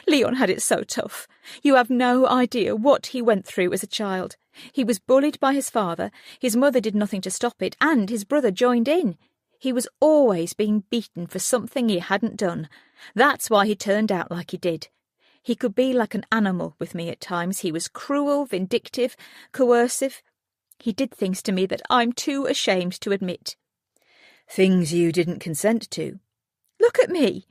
"Leon had it so tough. You have no idea what he went through as a child. He was bullied by his father, his mother did nothing to stop it, and his brother joined in. He was always being beaten for something he hadn't done. That's why he turned out like he did. He could be like an animal with me at times. He was cruel, vindictive, coercive. He did things to me that I'm too ashamed to admit." "Things you didn't consent to?" "Look at me."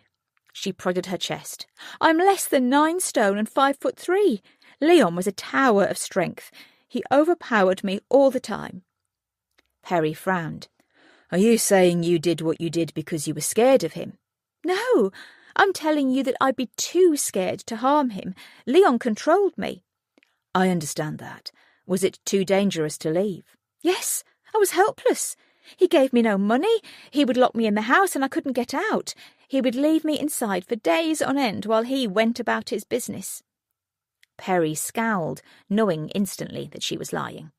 She prodded her chest. "I'm less than 9 stone and 5'3". Leon was a tower of strength. He overpowered me all the time." Perry frowned. "Are you saying you did what you did because you were scared of him?" "No, I'm telling you that I'd be too scared to harm him. Leon controlled me." "I understand that. Was it too dangerous to leave?" "Yes, I was helpless. He gave me no money. He would lock me in the house and I couldn't get out. He would leave me inside for days on end while he went about his business. Perry scowled, knowing instantly that she was lying.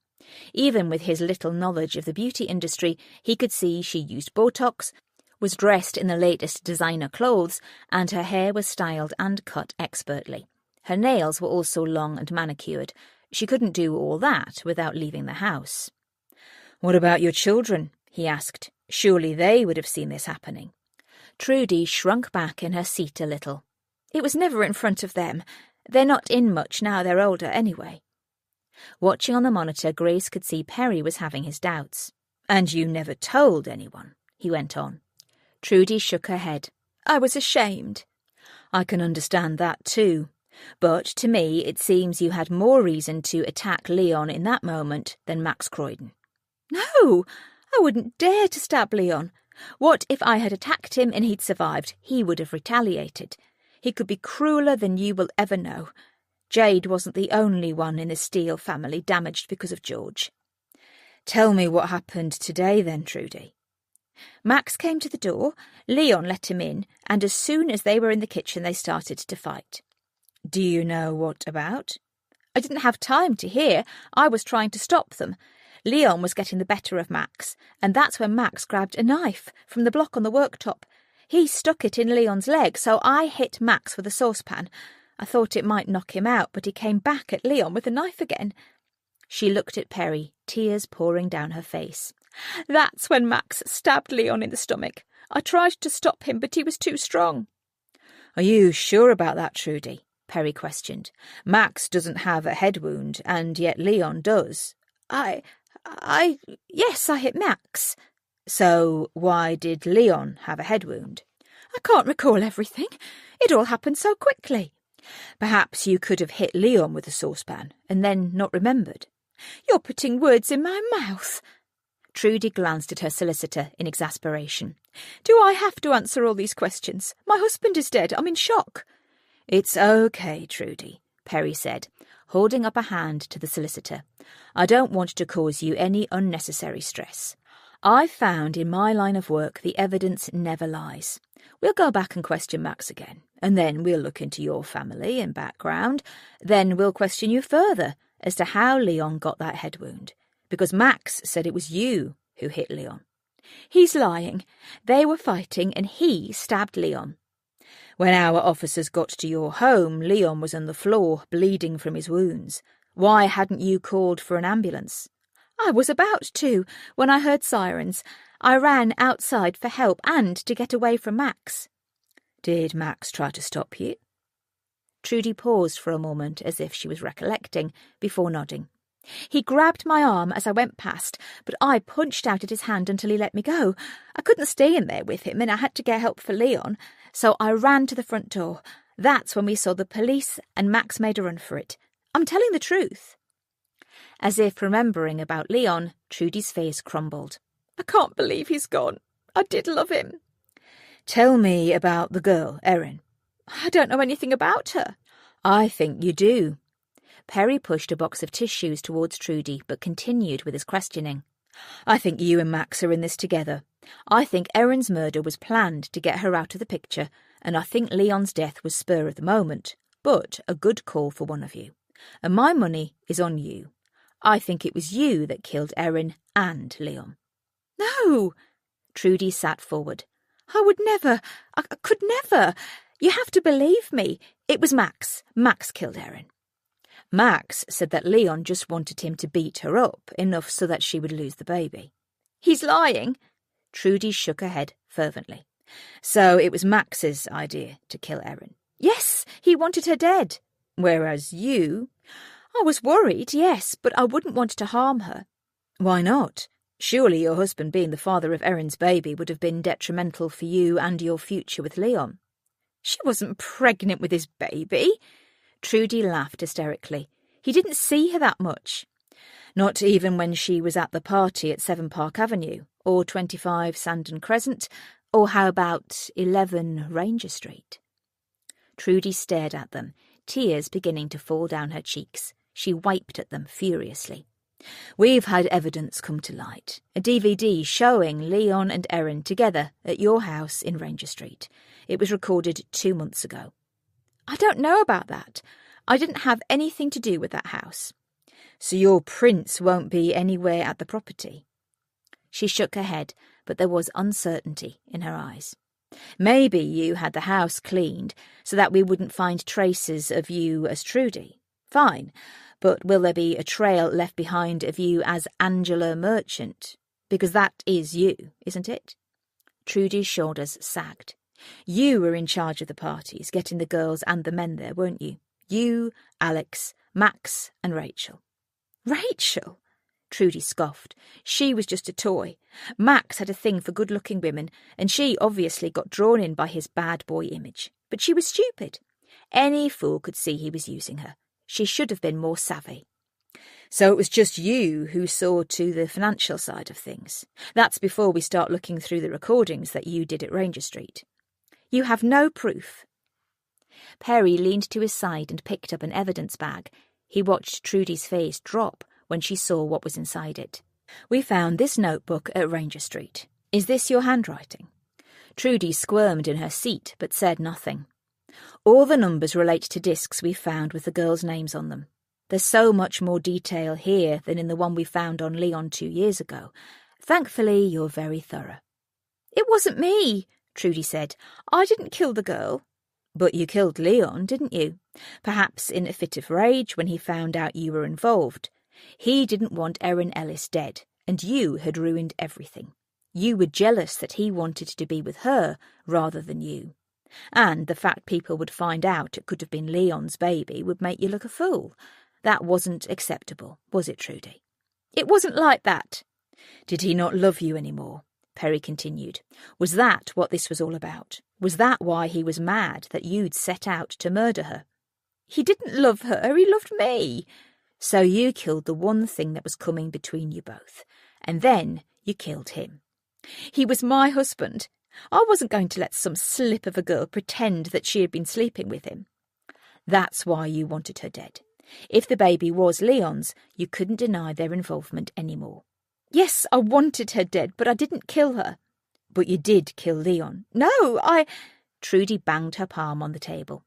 Even with his little knowledge of the beauty industry, he could see she used Botox, was dressed in the latest designer clothes, and her hair was styled and cut expertly. Her nails were also long and manicured. She couldn't do all that without leaving the house. "What about your children?" he asked. "Surely they would have seen this happening." Trudy shrunk back in her seat a little. "It was never in front of them. They're not in much now they're older anyway." Watching on the monitor, Grace could see Perry was having his doubts. "And you never told anyone?" he went on. Trudy shook her head. "I was ashamed." "I can understand that too. But to me it seems you had more reason to attack Leon in that moment than Max Croydon." "No, I wouldn't dare to stab Leon. What if I had attacked him and he'd survived? He would have retaliated. He could be crueler than you will ever know. Jade wasn't the only one in the Steele family damaged because of George." "Tell me what happened today then, Trudy." "Max came to the door, Leon let him in, and as soon as they were in the kitchen they started to fight." "Do you know what about?" "I didn't have time to hear. I was trying to stop them. Leon was getting the better of Max, and that's when Max grabbed a knife from the block on the worktop. He stuck it in Leon's leg, so I hit Max with a saucepan. I thought it might knock him out, but he came back at Leon with the knife again." She looked at Perry, tears pouring down her face. "That's when Max stabbed Leon in the stomach. I tried to stop him, but he was too strong." "Are you sure about that, Trudy?" Perry questioned. "Max doesn't have a head wound, and yet Leon does." Yes, I hit Max." "So why did Leon have a head wound?" "I can't recall everything. It all happened so quickly." "Perhaps you could have hit Leon with a saucepan and then not remembered." "You're putting words in my mouth." Trudy glanced at her solicitor in exasperation. "Do I have to answer all these questions? My husband is dead. I'm in shock." "It's okay, Trudy," Perry said, holding up a hand to the solicitor. "I don't want to cause you any unnecessary stress. I've found in my line of work the evidence never lies. We'll go back and question Max again, and then we'll look into your family and background. Then we'll question you further as to how Leon got that head wound, because Max said it was you who hit Leon." "He's lying. They were fighting and he stabbed Leon." "When our officers got to your home, Leon was on the floor, bleeding from his wounds. Why hadn't you called for an ambulance?" "I was about to, when I heard sirens. I ran outside for help and to get away from Max." "Did Max try to stop you?" Trudy paused for a moment as if she was recollecting, before nodding. "He grabbed my arm as I went past, but I punched out at his hand until he let me go. I couldn't stay in there with him and I had to get help for Leon, so I ran to the front door. That's when we saw the police and Max made a run for it. I'm telling the truth." As if remembering about Leon, Trudy's face crumbled. "I can't believe he's gone. I did love him." "Tell me about the girl, Erin." "I don't know anything about her." "I think you do." Perry pushed a box of tissues towards Trudy, but continued with his questioning. "I think you and Max are in this together. I think Erin's murder was planned to get her out of the picture, and I think Leon's death was spur of the moment, but a good call for one of you. And my money is on you. I think it was you that killed Erin and Leon." "No!" Trudy sat forward. "I would never. I could never. You have to believe me. It was Max. Max killed Erin." Max said that Leon just wanted him to beat her up, enough so that she would lose the baby. "He's lying." Trudy shook her head fervently. "So it was Max's idea to kill Erin?" "Yes, he wanted her dead." "Whereas you—" "I was worried, yes, but I wouldn't want to harm her." "Why not? Surely your husband being the father of Erin's baby would have been detrimental for you and your future with Leon." "She wasn't pregnant with his baby." Trudy laughed hysterically. He didn't see her that much. Not even when she was at the party at 7 Park Avenue, or 25 Sandon Crescent, or how about 11 Ranger Street? Trudy stared at them, tears beginning to fall down her cheeks. She wiped at them furiously. We've had evidence come to light. A DVD showing Leon and Erin together at your house in Ranger Street. It was recorded 2 months ago. I don't know about that. I didn't have anything to do with that house. So your prints won't be anywhere at the property? She shook her head, but there was uncertainty in her eyes. Maybe you had the house cleaned so that we wouldn't find traces of you as Trudy. Fine, but will there be a trail left behind of you as Angela Merchant? Because that is you, isn't it? Trudy's shoulders sagged. You were in charge of the parties, getting the girls and the men there, weren't you? You, Alex, Max and Rachel. Rachel? Trudy scoffed. She was just a toy. Max had a thing for good-looking women, and she obviously got drawn in by his bad boy image. But she was stupid. Any fool could see he was using her. She should have been more savvy. So it was just you who saw to the financial side of things. That's before we start looking through the recordings that you did at Ranger Street. You have no proof. Perry leaned to his side and picked up an evidence bag. He watched Trudy's face drop when she saw what was inside it. We found this notebook at Ranger Street. Is this your handwriting? Trudy squirmed in her seat but said nothing. All the numbers relate to discs we found with the girls' names on them. There's so much more detail here than in the one we found on Leon 2 years ago. Thankfully, you're very thorough. It wasn't me, Trudy said. I didn't kill the girl. But you killed Leon, didn't you? Perhaps in a fit of rage when he found out you were involved. He didn't want Erin Ellis dead, and you had ruined everything. You were jealous that he wanted to be with her rather than you. And the fact people would find out it could have been Leon's baby would make you look a fool. That wasn't acceptable, was it, Trudy? It wasn't like that. Did he not love you anymore? Perry continued. Was that what this was all about? Was that why he was mad that you'd set out to murder her? He didn't love her, he loved me. So you killed the one thing that was coming between you both, and then you killed him. He was my husband. I wasn't going to let some slip of a girl pretend that she had been sleeping with him. That's why you wanted her dead. If the baby was Leon's, you couldn't deny their involvement anymore. Yes, I wanted her dead, but I didn't kill her. But you did kill Leon. No, Trudy banged her palm on the table.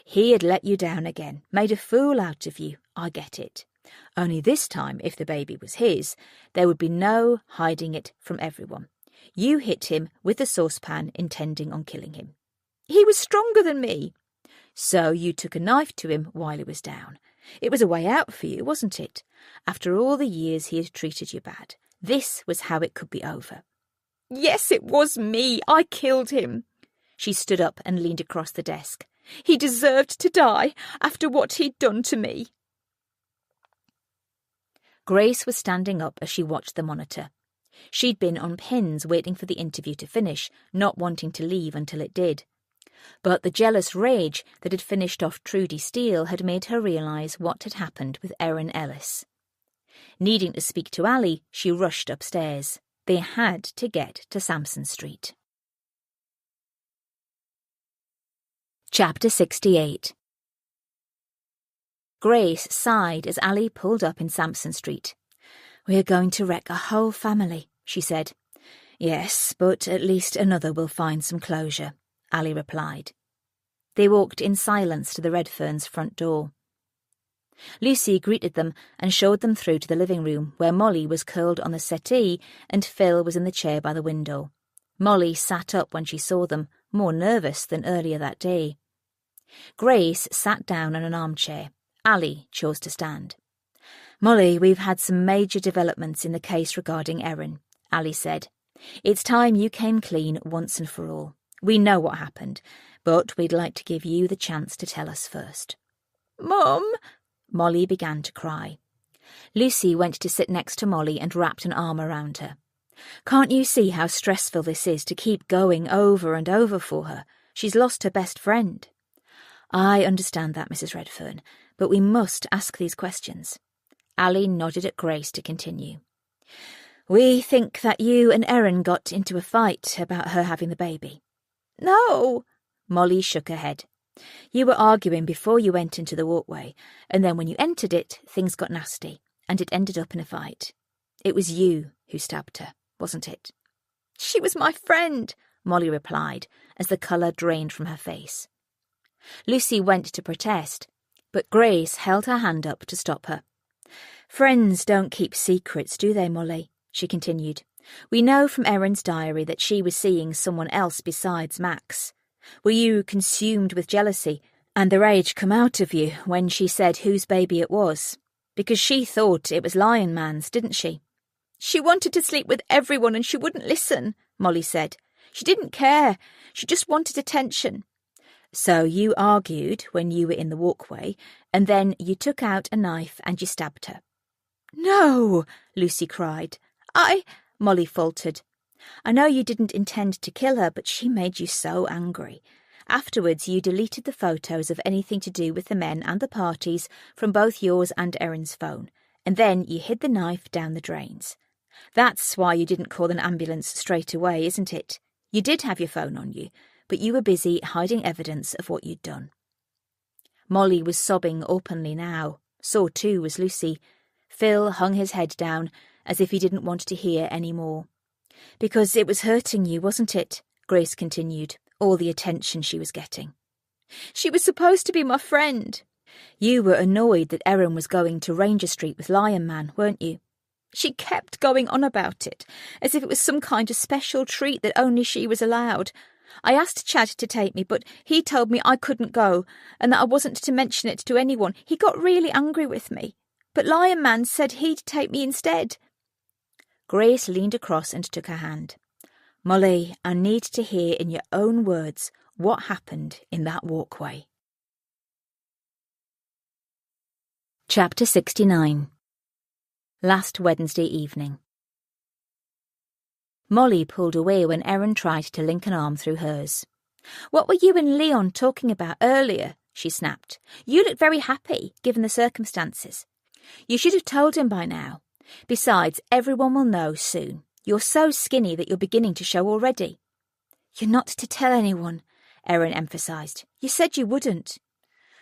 He had let you down again, made a fool out of you. I get it. Only this time, if the baby was his, there would be no hiding it from everyone. You hit him with the saucepan, intending on killing him. He was stronger than me. So you took a knife to him while he was down. It was a way out for you, wasn't it? After all the years he had treated you bad, this was how it could be over. Yes, it was me. I killed him. She stood up and leaned across the desk. He deserved to die after what he'd done to me. Grace was standing up as she watched the monitor. She'd been on pins waiting for the interview to finish, not wanting to leave until it did. But the jealous rage that had finished off Trudy Steele had made her realise what had happened with Erin Ellis. Needing to speak to Allie, she rushed upstairs. They had to get to Sampson Street. Chapter 68. Grace sighed as Allie pulled up in Sampson Street. "We're going to wreck a whole family," she said. "Yes, but at least another will find some closure," Allie replied. They walked in silence to the Redferns' front door. Lucy greeted them and showed them through to the living room, where Molly was curled on the settee and Phil was in the chair by the window. Molly sat up when she saw them, more nervous than earlier that day. Grace sat down in an armchair. Allie chose to stand. "Molly, we've had some major developments in the case regarding Erin," Allie said. "It's time you came clean once and for all. We know what happened, but we'd like to give you the chance to tell us first." "Mum!" Molly began to cry. Lucy went to sit next to Molly and wrapped an arm around her. "Can't you see how stressful this is to keep going over and over for her? She's lost her best friend." "I understand that, Mrs. Redfern, but we must ask these questions." Allie nodded at Grace to continue. "We think that you and Erin got into a fight about her having the baby." "No." Molly shook her head. "You were arguing before you went into the walkway, and then when you entered it, things got nasty. and it ended up in a fight. It was you who stabbed her, wasn't it? She was my friend, Molly replied, as the colour drained from her face. Lucy went to protest, but Grace held her hand up to stop her. Friends don't keep secrets, do they, Molly? She continued. We know from Erin's diary that she was seeing someone else besides Max. Were you consumed with jealousy, and the rage come out of you when she said whose baby it was? Because she thought it was Lion Man's, didn't she? She wanted to sleep with everyone and she wouldn't listen, Molly said. She didn't care. She just wanted attention. So you argued when you were in the walkway, and then you took out a knife and you stabbed her. No, Lucy cried. Molly faltered. I know you didn't intend to kill her, but she made you so angry. Afterwards, you deleted the photos of anything to do with the men and the parties from both yours and Erin's phone, and then you hid the knife down the drains. That's why you didn't call an ambulance straight away, isn't it? You did have your phone on you, but you were busy hiding evidence of what you'd done. Molly was sobbing openly now. So too was Lucy. Phil hung his head down, as if he didn't want to hear any more. Because it was hurting you, wasn't it? Grace continued, all the attention she was getting. She was supposed to be my friend. You were annoyed that Erin was going to Ranger Street with Lion Man, weren't you? She kept going on about it, as if it was some kind of special treat that only she was allowed. I asked Chad to take me, but he told me I couldn't go, and that I wasn't to mention it to anyone. He got really angry with me. But Lion Man said he'd take me instead. Grace leaned across and took her hand. Molly, I need to hear in your own words what happened in that walkway. Chapter 69. Last Wednesday evening. Molly pulled away when Erin tried to link an arm through hers. What were you and Leon talking about earlier? She snapped. You looked very happy, given the circumstances. You should have told him by now. Besides, everyone will know soon. You're so skinny that you're beginning to show already. You're not to tell anyone, Erin emphasised. You said you wouldn't.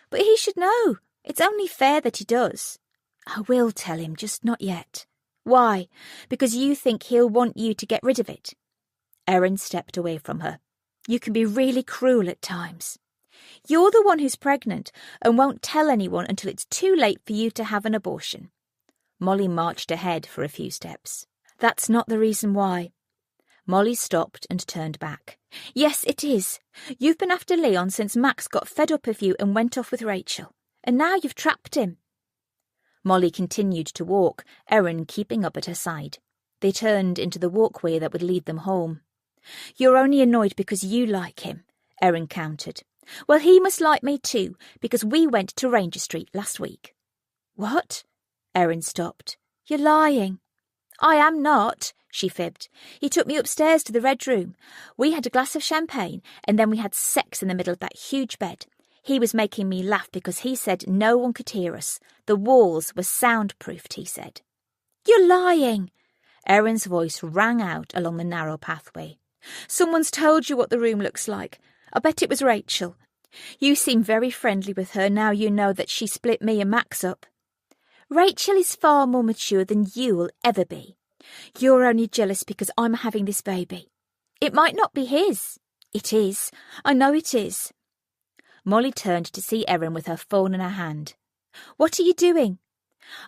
But he should know. It's only fair that he does. I will tell him, just not yet. Why? Because you think he'll want you to get rid of it. Erin stepped away from her. You can be really cruel at times. You're the one who's pregnant and won't tell anyone until it's too late for you to have an abortion. Molly marched ahead for a few steps. That's not the reason why. Molly stopped and turned back. Yes, it is. You've been after Leon since Max got fed up of you and went off with Rachel. And now you've trapped him. Molly continued to walk, Erin keeping up at her side. They turned into the walkway that would lead them home. You're only annoyed because you like him, Erin countered. Well, he must like me too, because we went to Ranger Street last week. What? Erin stopped. You're lying. I am not, she fibbed. He took me upstairs to the Red Room. We had a glass of champagne, and then we had sex in the middle of that huge bed. He was making me laugh because he said no one could hear us. The walls were soundproofed, he said. You're lying. Erin's voice rang out along the narrow pathway. Someone's told you what the room looks like. I bet it was Rachel. You seem very friendly with her now you know that she split me and Max up. Rachel is far more mature than you will ever be. You're only jealous because I'm having this baby. It might not be his. It is. I know it is. Molly turned to see Erin with her phone in her hand. What are you doing?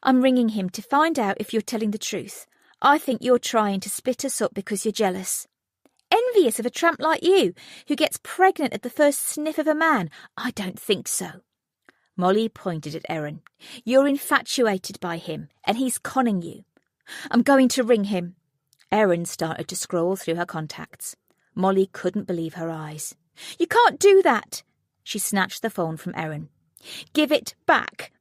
I'm ringing him to find out if you're telling the truth. I think you're trying to split us up because you're jealous. Envious of a tramp like you, who gets pregnant at the first sniff of a man? I don't think so. Molly pointed at Erin. You're infatuated by him, and he's conning you. I'm going to ring him. Erin started to scroll through her contacts. Molly couldn't believe her eyes. You can't do that. She snatched the phone from Erin. Give it back.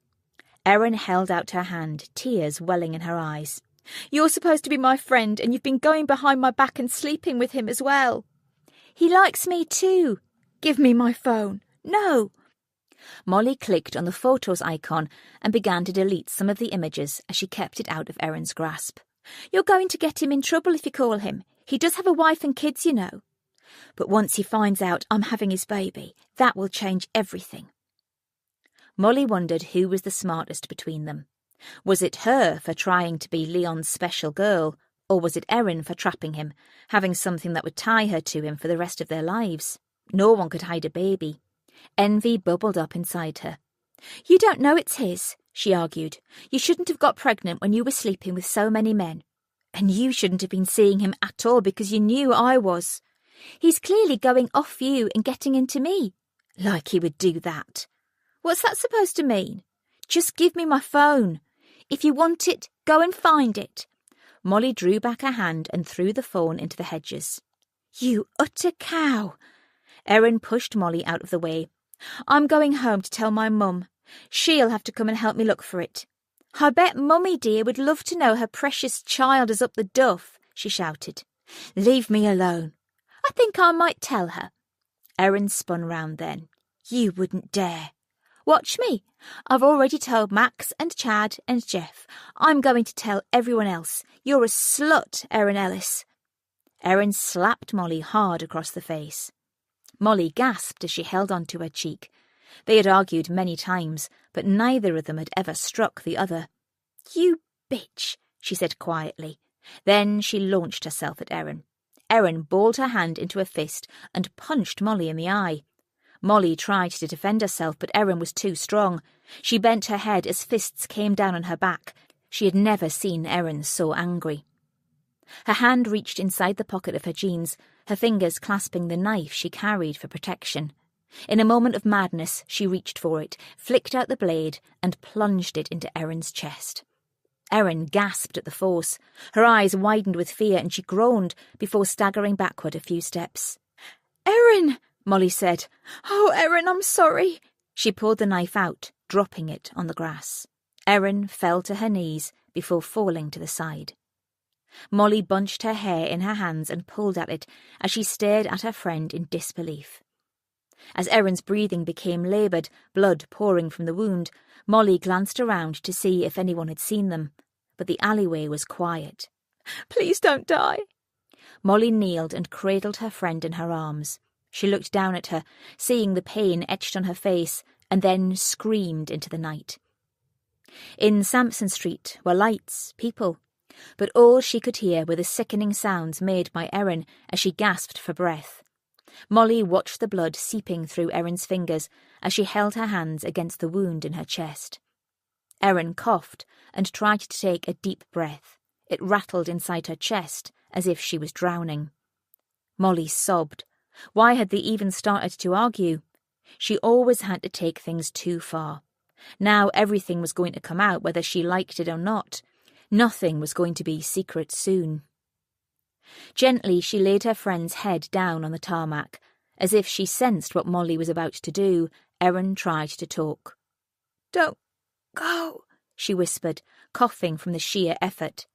Erin held out her hand, tears welling in her eyes. You're supposed to be my friend, and you've been going behind my back and sleeping with him as well. He likes me too. Give me my phone. No. Molly clicked on the photos icon and began to delete some of the images as she kept it out of Erin's grasp. You're going to get him in trouble if you call him. He does have a wife and kids, you know. But once he finds out I'm having his baby, that will change everything. Molly wondered who was the smartest between them. Was it her for trying to be Leon's special girl, or was it Erin for trapping him, having something that would tie her to him for the rest of their lives? No one could hide a baby. Envy bubbled up inside her. You don't know it's his, she argued. You shouldn't have got pregnant when you were sleeping with so many men. And you shouldn't have been seeing him at all because you knew I was. He's clearly going off you and getting into me. Like he would do that. What's that supposed to mean? Just give me my phone. If you want it, go and find it. Molly drew back her hand and threw the phone into the hedges. You utter cow. Erin pushed Molly out of the way. I'm going home to tell my mum. She'll have to come and help me look for it. I bet Mummy dear would love to know her precious child is up the duff, she shouted. Leave me alone. I think I might tell her. Erin spun round then. You wouldn't dare. Watch me. I've already told Max and Chad and Jeff. I'm going to tell everyone else. You're a slut, Erin Ellis. Erin slapped Molly hard across the face. Molly gasped as she held on to her cheek. They had argued many times, but neither of them had ever struck the other. You bitch, she said quietly. Then she launched herself at Erin. Erin balled her hand into a fist and punched Molly in the eye. Molly tried to defend herself, but Erin was too strong. She bent her head as fists came down on her back. She had never seen Erin so angry. Her hand reached inside the pocket of her jeans, her fingers clasping the knife she carried for protection. In a moment of madness, she reached for it, flicked out the blade, and plunged it into Erin's chest. Erin gasped at the force. Her eyes widened with fear, and she groaned before staggering backward a few steps. Erin, Molly said. Oh, Erin, I'm sorry. She pulled the knife out, dropping it on the grass. Erin fell to her knees before falling to the side. Molly bunched her hair in her hands and pulled at it as she stared at her friend in disbelief. As Erin's breathing became laboured, blood pouring from the wound, Molly glanced around to see if anyone had seen them, but the alleyway was quiet. Please don't die. Molly kneeled and cradled her friend in her arms. She looked down at her, seeing the pain etched on her face, and then screamed into the night. In Sampson Street were lights, people, but all she could hear were the sickening sounds made by Erin as she gasped for breath. Molly watched the blood seeping through Erin's fingers as she held her hands against the wound in her chest. Erin coughed and tried to take a deep breath. It rattled inside her chest as if she was drowning. Molly sobbed. Why had they even started to argue? She always had to take things too far. Now everything was going to come out whether she liked it or not. Nothing was going to be secret soon. Gently she laid her friend's head down on the tarmac. As if she sensed what Molly was about to do, Erin tried to talk. Don't go, she whispered, coughing from the sheer effort.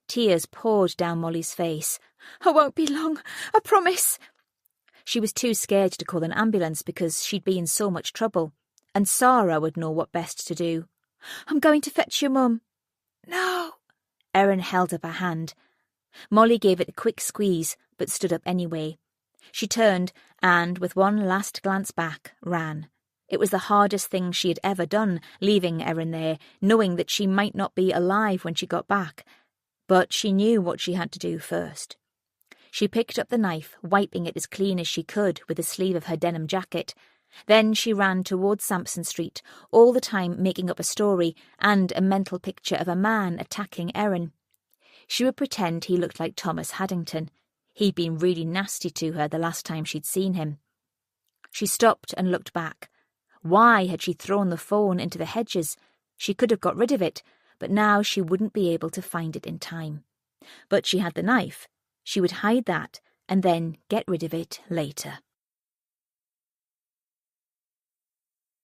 Tears poured down Molly's face. I won't be long, I promise. She was too scared to call an ambulance because she'd be in so much trouble, and Sarah would know what best to do. I'm going to fetch your mum. No. Erin held up her hand. Molly gave it a quick squeeze, but stood up anyway. She turned and, with one last glance back, ran. It was the hardest thing she had ever done, leaving Erin there, knowing that she might not be alive when she got back. But she knew what she had to do first. She picked up the knife, wiping it as clean as she could with the sleeve of her denim jacket. Then she ran towards Sampson Street, all the time making up a story and a mental picture of a man attacking Erin. She would pretend he looked like Thomas Haddington. He'd been really nasty to her the last time she'd seen him. She stopped and looked back. Why had she thrown the phone into the hedges? She could have got rid of it, but now she wouldn't be able to find it in time. But she had the knife. She would hide that and then get rid of it later.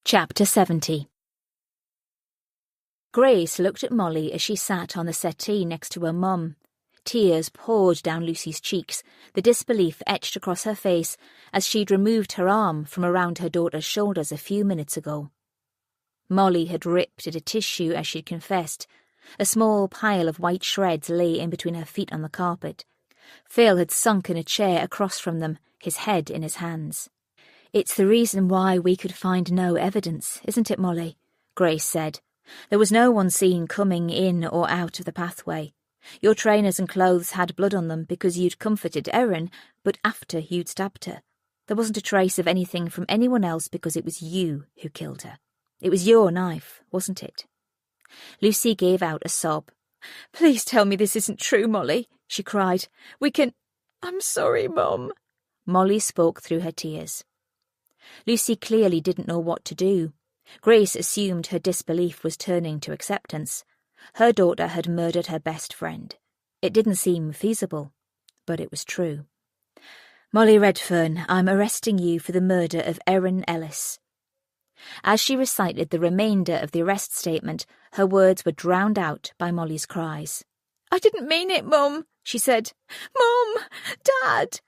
Chapter 70. Grace looked at Molly as she sat on the settee next to her mum. Tears poured down Lucy's cheeks, the disbelief etched across her face as she'd removed her arm from around her daughter's shoulders a few minutes ago. Molly had ripped at a tissue as she'd confessed. A small pile of white shreds lay in between her feet on the carpet. Phil had sunk in a chair across from them, his head in his hands. "It's the reason why we could find no evidence, isn't it, Molly?" Grace said. There was no one seen coming in or out of the pathway. Your trainers and clothes had blood on them because you'd comforted Erin, but after you'd stabbed her. There wasn't a trace of anything from anyone else because it was you who killed her. It was your knife, wasn't it? Lucy gave out a sob. "Please tell me this isn't true, Molly," she cried. I'm sorry, Mum." Molly spoke through her tears. Lucy clearly didn't know what to do. Grace assumed her disbelief was turning to acceptance. Her daughter had murdered her best friend. It didn't seem feasible, but it was true. "Molly Redfern, I'm arresting you for the murder of Erin Ellis." As she recited the remainder of the arrest statement, her words were drowned out by Molly's cries. "I didn't mean it, Mum," she said. "Mum! Dad!"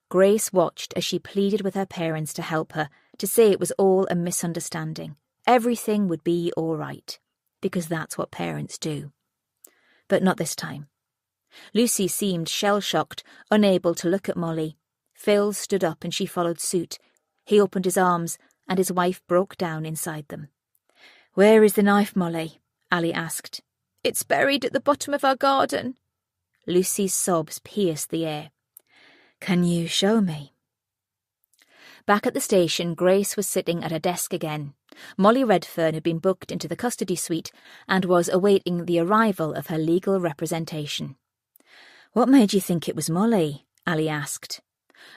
Grace watched as she pleaded with her parents to help her, to say it was all a misunderstanding. Everything would be all right, because that's what parents do. But not this time. Lucy seemed shell-shocked, unable to look at Molly. Phil stood up and she followed suit. He opened his arms, and his wife broke down inside them. "Where is the knife, Molly?" Allie asked. "It's buried at the bottom of our garden." Lucy's sobs pierced the air. "Can you show me?" Back at the station, Grace was sitting at her desk again. Molly Redfern had been booked into the custody suite and was awaiting the arrival of her legal representation. "What made you think it was Molly?" Allie asked.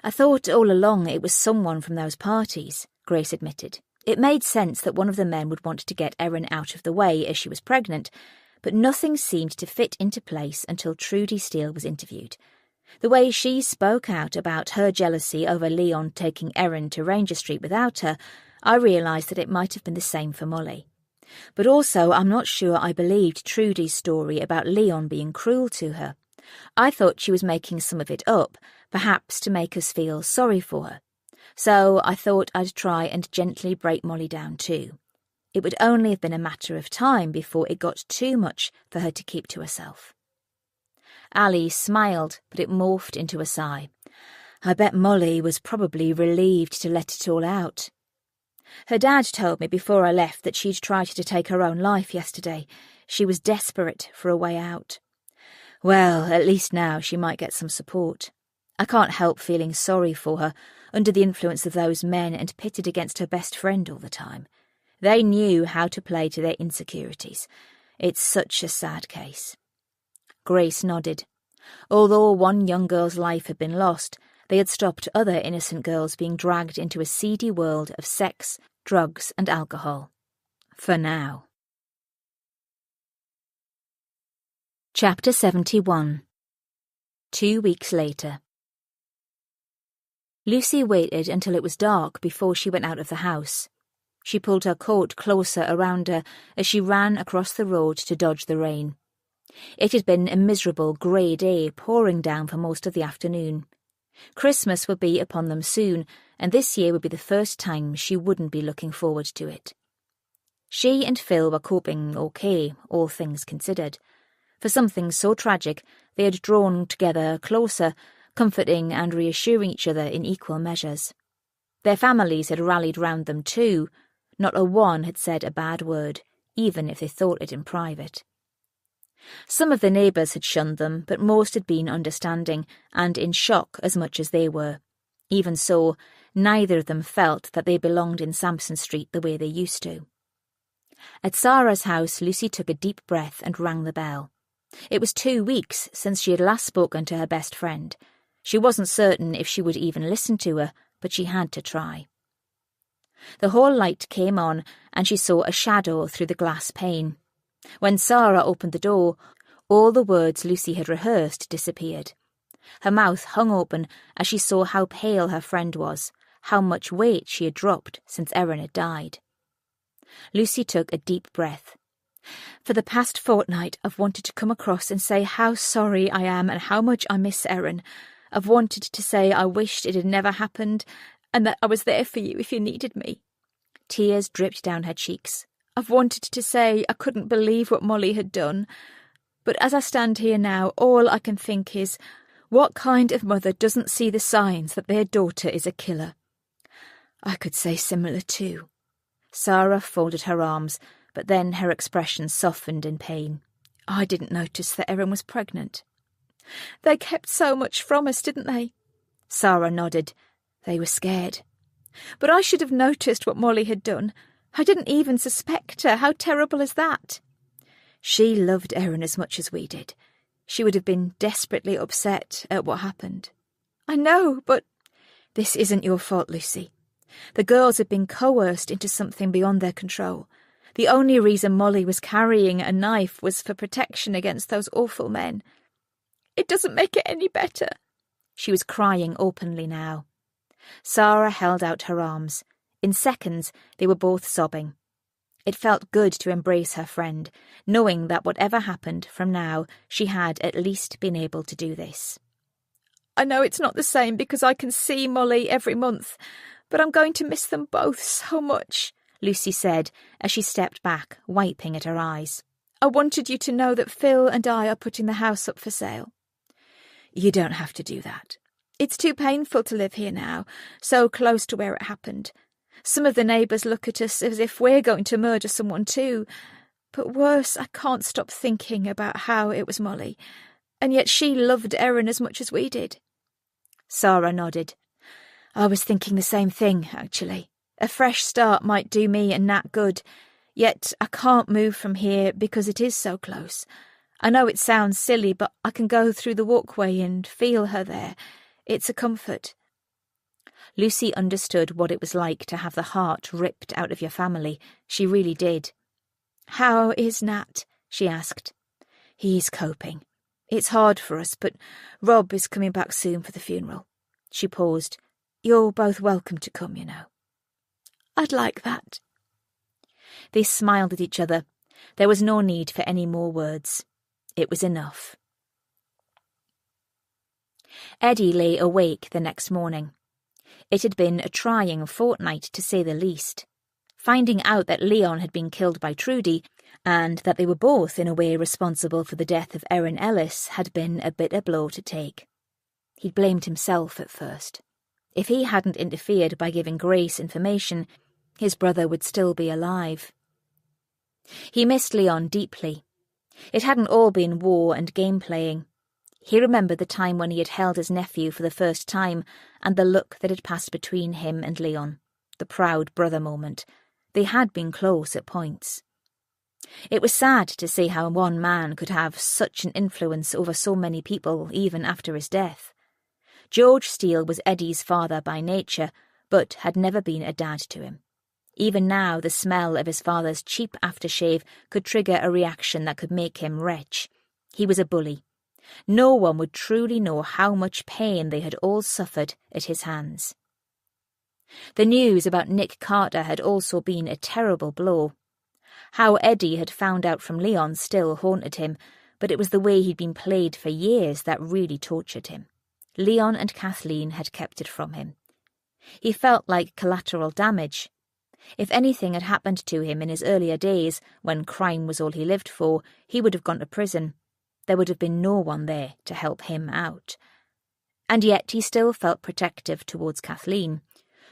"I thought all along it was someone from those parties," Grace admitted. It made sense that one of the men would want to get Erin out of the way as she was pregnant, but nothing seemed to fit into place until Trudy Steele was interviewed. The way she spoke out about her jealousy over Leon taking Erin to Ranger Street without her, I realised that it might have been the same for Molly. But also, I'm not sure I believed Trudy's story about Leon being cruel to her. I thought she was making some of it up, perhaps to make us feel sorry for her. So I thought I'd try and gently break Molly down too. It would only have been a matter of time before it got too much for her to keep to herself. Allie smiled, but it morphed into a sigh. I bet Molly was probably relieved to let it all out. Her dad told me before I left that she'd tried to take her own life yesterday. She was desperate for a way out. Well, at least now she might get some support. I can't help feeling sorry for her, under the influence of those men and pitted against her best friend all the time. They knew how to play to their insecurities. It's such a sad case. Grace nodded. Although one young girl's life had been lost, they had stopped other innocent girls being dragged into a seedy world of sex, drugs and alcohol. For now. Chapter 71. 2 weeks later. Lucy waited until it was dark before she went out of the house. She pulled her coat closer around her as she ran across the road to dodge the rain. It had been a miserable grey day pouring down for most of the afternoon. Christmas would be upon them soon, and this year would be the first time she wouldn't be looking forward to it. She and Phil were coping okay, all things considered. For something so tragic, they had drawn together closer, comforting and reassuring each other in equal measures. Their families had rallied round them too. Not a one had said a bad word, even if they thought it in private. Some of the neighbours had shunned them, but most had been understanding and in shock as much as they were. Even so, neither of them felt that they belonged in Sampson Street the way they used to. At Sarah's house, Lucy took a deep breath and rang the bell. It was 2 weeks since she had last spoken to her best friend. She wasn't certain if she would even listen to her, but she had to try. The hall light came on, and she saw a shadow through the glass pane. When Sarah opened the door, all the words Lucy had rehearsed disappeared. Her mouth hung open as she saw how pale her friend was, how much weight she had dropped since Erin had died. Lucy took a deep breath. For the past fortnight, I've wanted to come across and say how sorry I am and how much I miss Erin. I've wanted to say I wished it had never happened and that I was there for you if you needed me. Tears dripped down her cheeks. I've wanted to say I couldn't believe what Molly had done. But as I stand here now, all I can think is, what kind of mother doesn't see the signs that their daughter is a killer? I could say similar too. Sarah folded her arms, but then her expression softened in pain. I didn't notice that Erin was pregnant. They kept so much from us, didn't they? Sarah nodded. They were scared. But I should have noticed what Molly had done. I didn't even suspect her. How terrible is that? She loved Erin as much as we did. She would have been desperately upset at what happened. I know, but... This isn't your fault, Lucy. The girls had been coerced into something beyond their control. The only reason Molly was carrying a knife was for protection against those awful men. It doesn't make it any better. She was crying openly now. Sarah held out her arms. In seconds, they were both sobbing. It felt good to embrace her friend, knowing that whatever happened from now, she had at least been able to do this. I know it's not the same because I can see Molly every month, but I'm going to miss them both so much, Lucy said as she stepped back, wiping at her eyes. I wanted you to know that Phil and I are putting the house up for sale. You don't have to do that. It's too painful to live here now, so close to where it happened. Some of the neighbours look at us as if we're going to murder someone too. But worse, I can't stop thinking about how it was Molly, and yet she loved Erin as much as we did. Sarah nodded. I was thinking the same thing, actually. A fresh start might do me and Nat good, yet I can't move from here because it is so close. I know it sounds silly, but I can go through the walkway and feel her there. It's a comfort. Lucy understood what it was like to have the heart ripped out of your family. She really did. How is Nat? She asked. He's coping. It's hard for us, but Rob is coming back soon for the funeral. She paused. You're both welcome to come, you know. I'd like that. They smiled at each other. There was no need for any more words. It was enough. Eddie lay awake the next morning. It had been a trying fortnight, to say the least. Finding out that Leon had been killed by Trudy, and that they were both in a way responsible for the death of Erin Ellis, had been a bitter blow to take. He'd blamed himself at first. If he hadn't interfered by giving Grace information, his brother would still be alive. He missed Leon deeply. It hadn't all been war and game-playing. He remembered the time when he had held his nephew for the first time and the look that had passed between him and Leon, the proud brother moment. They had been close at points. It was sad to see how one man could have such an influence over so many people even after his death. George Steele was Eddie's father by nature, but had never been a dad to him. Even now, the smell of his father's cheap aftershave could trigger a reaction that could make him retch. He was a bully. No one would truly know how much pain they had all suffered at his hands. The news about Nick Carter had also been a terrible blow. How Eddie had found out from Leon still haunted him, but it was the way he'd been played for years that really tortured him. Leon and Kathleen had kept it from him. He felt like collateral damage. If anything had happened to him in his earlier days, when crime was all he lived for, he would have gone to prison. There would have been no one there to help him out. And yet he still felt protective towards Kathleen.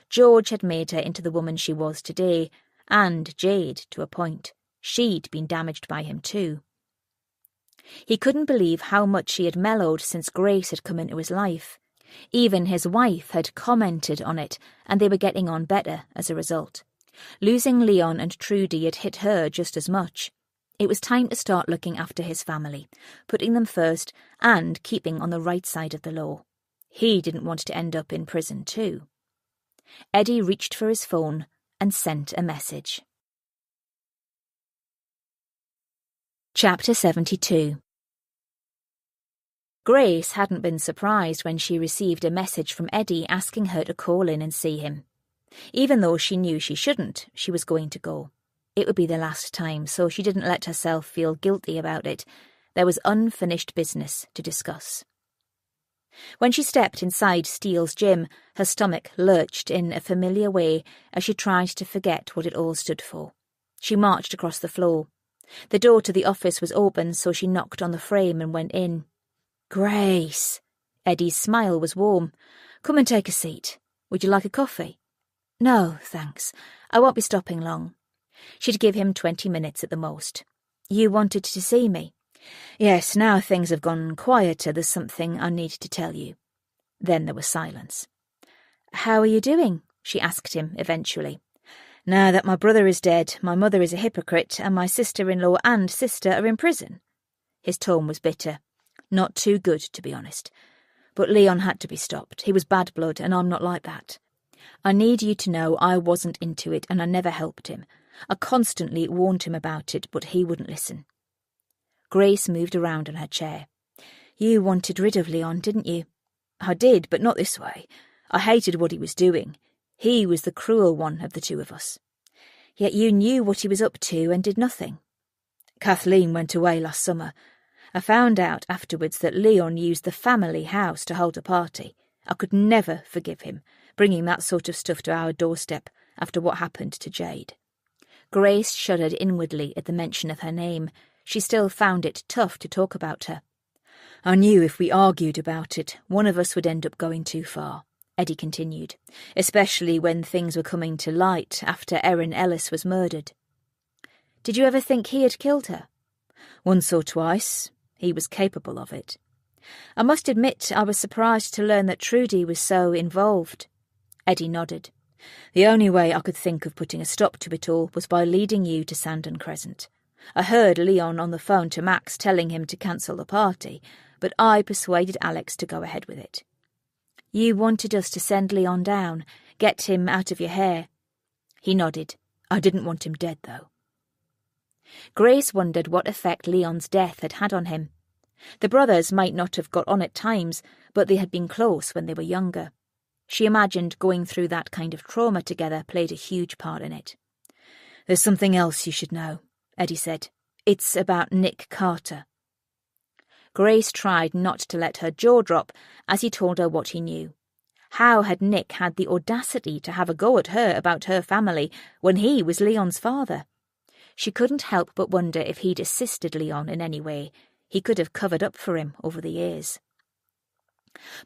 George had made her into the woman she was today, and Jade, to a point. She'd been damaged by him too. He couldn't believe how much she had mellowed since Grace had come into his life. Even his wife had commented on it, and they were getting on better as a result. Losing Leon and Trudy had hit her just as much. It was time to start looking after his family, putting them first and keeping on the right side of the law. He didn't want to end up in prison too. Eddie reached for his phone and sent a message. Chapter 72. Grace hadn't been surprised when she received a message from Eddie asking her to call in and see him. Even though she knew she shouldn't, she was going to go. It would be the last time, so she didn't let herself feel guilty about it. There was unfinished business to discuss. When she stepped inside Steele's gym, her stomach lurched in a familiar way as she tried to forget what it all stood for. She marched across the floor. The door to the office was open, so she knocked on the frame and went in. "Grace!" Eddie's smile was warm. "Come and take a seat. Would you like a coffee?" "No, thanks. I won't be stopping long." She'd give him 20 minutes at the most. "You wanted to see me?" "Yes, now things have gone quieter, there's something I need to tell you." Then there was silence. "How are you doing?" she asked him eventually. "Now that my brother is dead, my mother is a hypocrite, and my sister-in-law and sister are in prison." His tone was bitter. "Not too good, to be honest. But Leon had to be stopped. He was bad blood, and I'm not like that. I need you to know I wasn't into it, and I never helped him. I constantly warned him about it, but he wouldn't listen." Grace moved around in her chair. "You wanted rid of Leon, didn't you?" "I did, but not this way. I hated what he was doing. He was the cruel one of the two of us. Yet you knew what he was up to and did nothing." "Kathleen went away last summer. I found out afterwards that Leon used the family house to hold a party. I could never forgive him, bringing that sort of stuff to our doorstep after what happened to Jade." Grace shuddered inwardly at the mention of her name. She still found it tough to talk about her. "I knew if we argued about it, one of us would end up going too far," Eddie continued, "especially when things were coming to light after Erin Ellis was murdered." "Did you ever think he had killed her?" "Once or twice. He was capable of it." "I must admit I was surprised to learn that Trudy was so involved." Eddie nodded. "The only way I could think of putting a stop to it all was by leading you to Sandon Crescent. I heard Leon on the phone to Max telling him to cancel the party, but I persuaded Alex to go ahead with it." "You wanted us to send Leon down, get him out of your hair." He nodded. "I didn't want him dead, though." Grace wondered what effect Leon's death had had on him. The brothers might not have got on at times, but they had been close when they were younger. She imagined going through that kind of trauma together played a huge part in it. "There's something else you should know," Eddie said. "It's about Nick Carter." Grace tried not to let her jaw drop as he told her what he knew. How had Nick had the audacity to have a go at her about her family when he was Leon's father? She couldn't help but wonder if he'd assisted Leon in any way. He could have covered up for him over the years.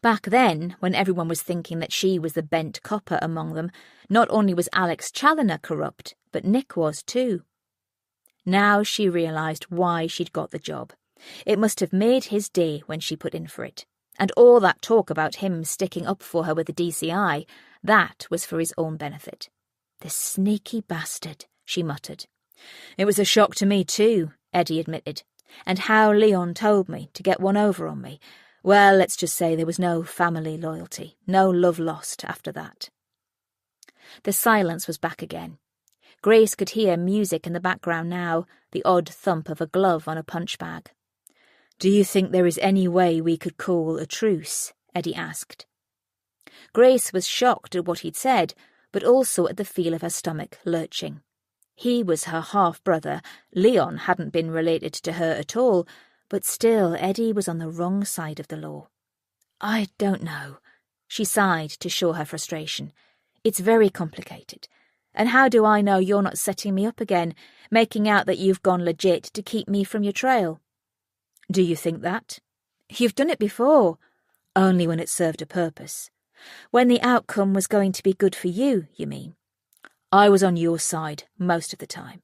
Back then, when everyone was thinking that she was the bent copper among them, not only was Alex Challoner corrupt, but Nick was too. Now she realised why she'd got the job. It must have made his day when she put in for it. And all that talk about him sticking up for her with the DCI, that was for his own benefit. "The sneaky bastard," she muttered. "It was a shock to me too," Eddie admitted. "And how Leon told me to get one over on me. Well, let's just say there was no family loyalty, no love lost after that." The silence was back again. Grace could hear music in the background now, the odd thump of a glove on a punch bag. "Do you think there is any way we could call a truce?" Eddie asked. Grace was shocked at what he'd said, but also at the feel of her stomach lurching. He was her half-brother. Leon hadn't been related to her at all, but still Eddie was on the wrong side of the law. "I don't know." She sighed to show her frustration. "It's very complicated. And how do I know you're not setting me up again, making out that you've gone legit to keep me from your trail?" "Do you think that?" "You've done it before." "Only when it served a purpose." "When the outcome was going to be good for you, you mean?" "I was on your side most of the time."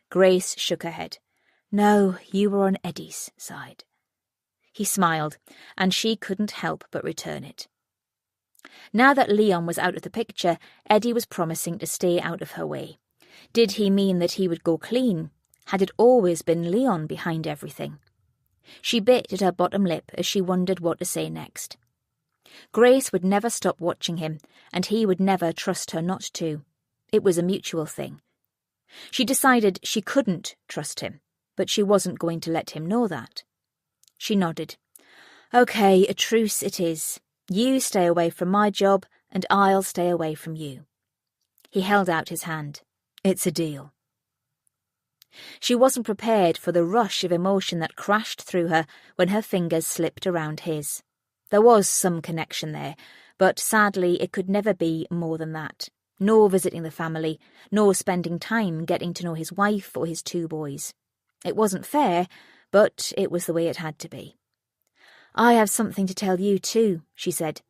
Grace shook her head. "No, you were on Eddie's side." He smiled, and she couldn't help but return it. Now that Leon was out of the picture, Eddie was promising to stay out of her way. Did he mean that he would go clean? Had it always been Leon behind everything? She bit at her bottom lip as she wondered what to say next. Grace would never stop watching him, and he would never trust her not to. It was a mutual thing. She decided she couldn't trust him, but she wasn't going to let him know that. She nodded. "Okay, a truce it is. You stay away from my job, and I'll stay away from you." He held out his hand. "It's a deal." She wasn't prepared for the rush of emotion that crashed through her when her fingers slipped around his. There was some connection there, but sadly it could never be more than that. Nor visiting the family, nor spending time getting to know his wife or his 2 boys. It wasn't fair, but it was the way it had to be. "I have something to tell you too," she said.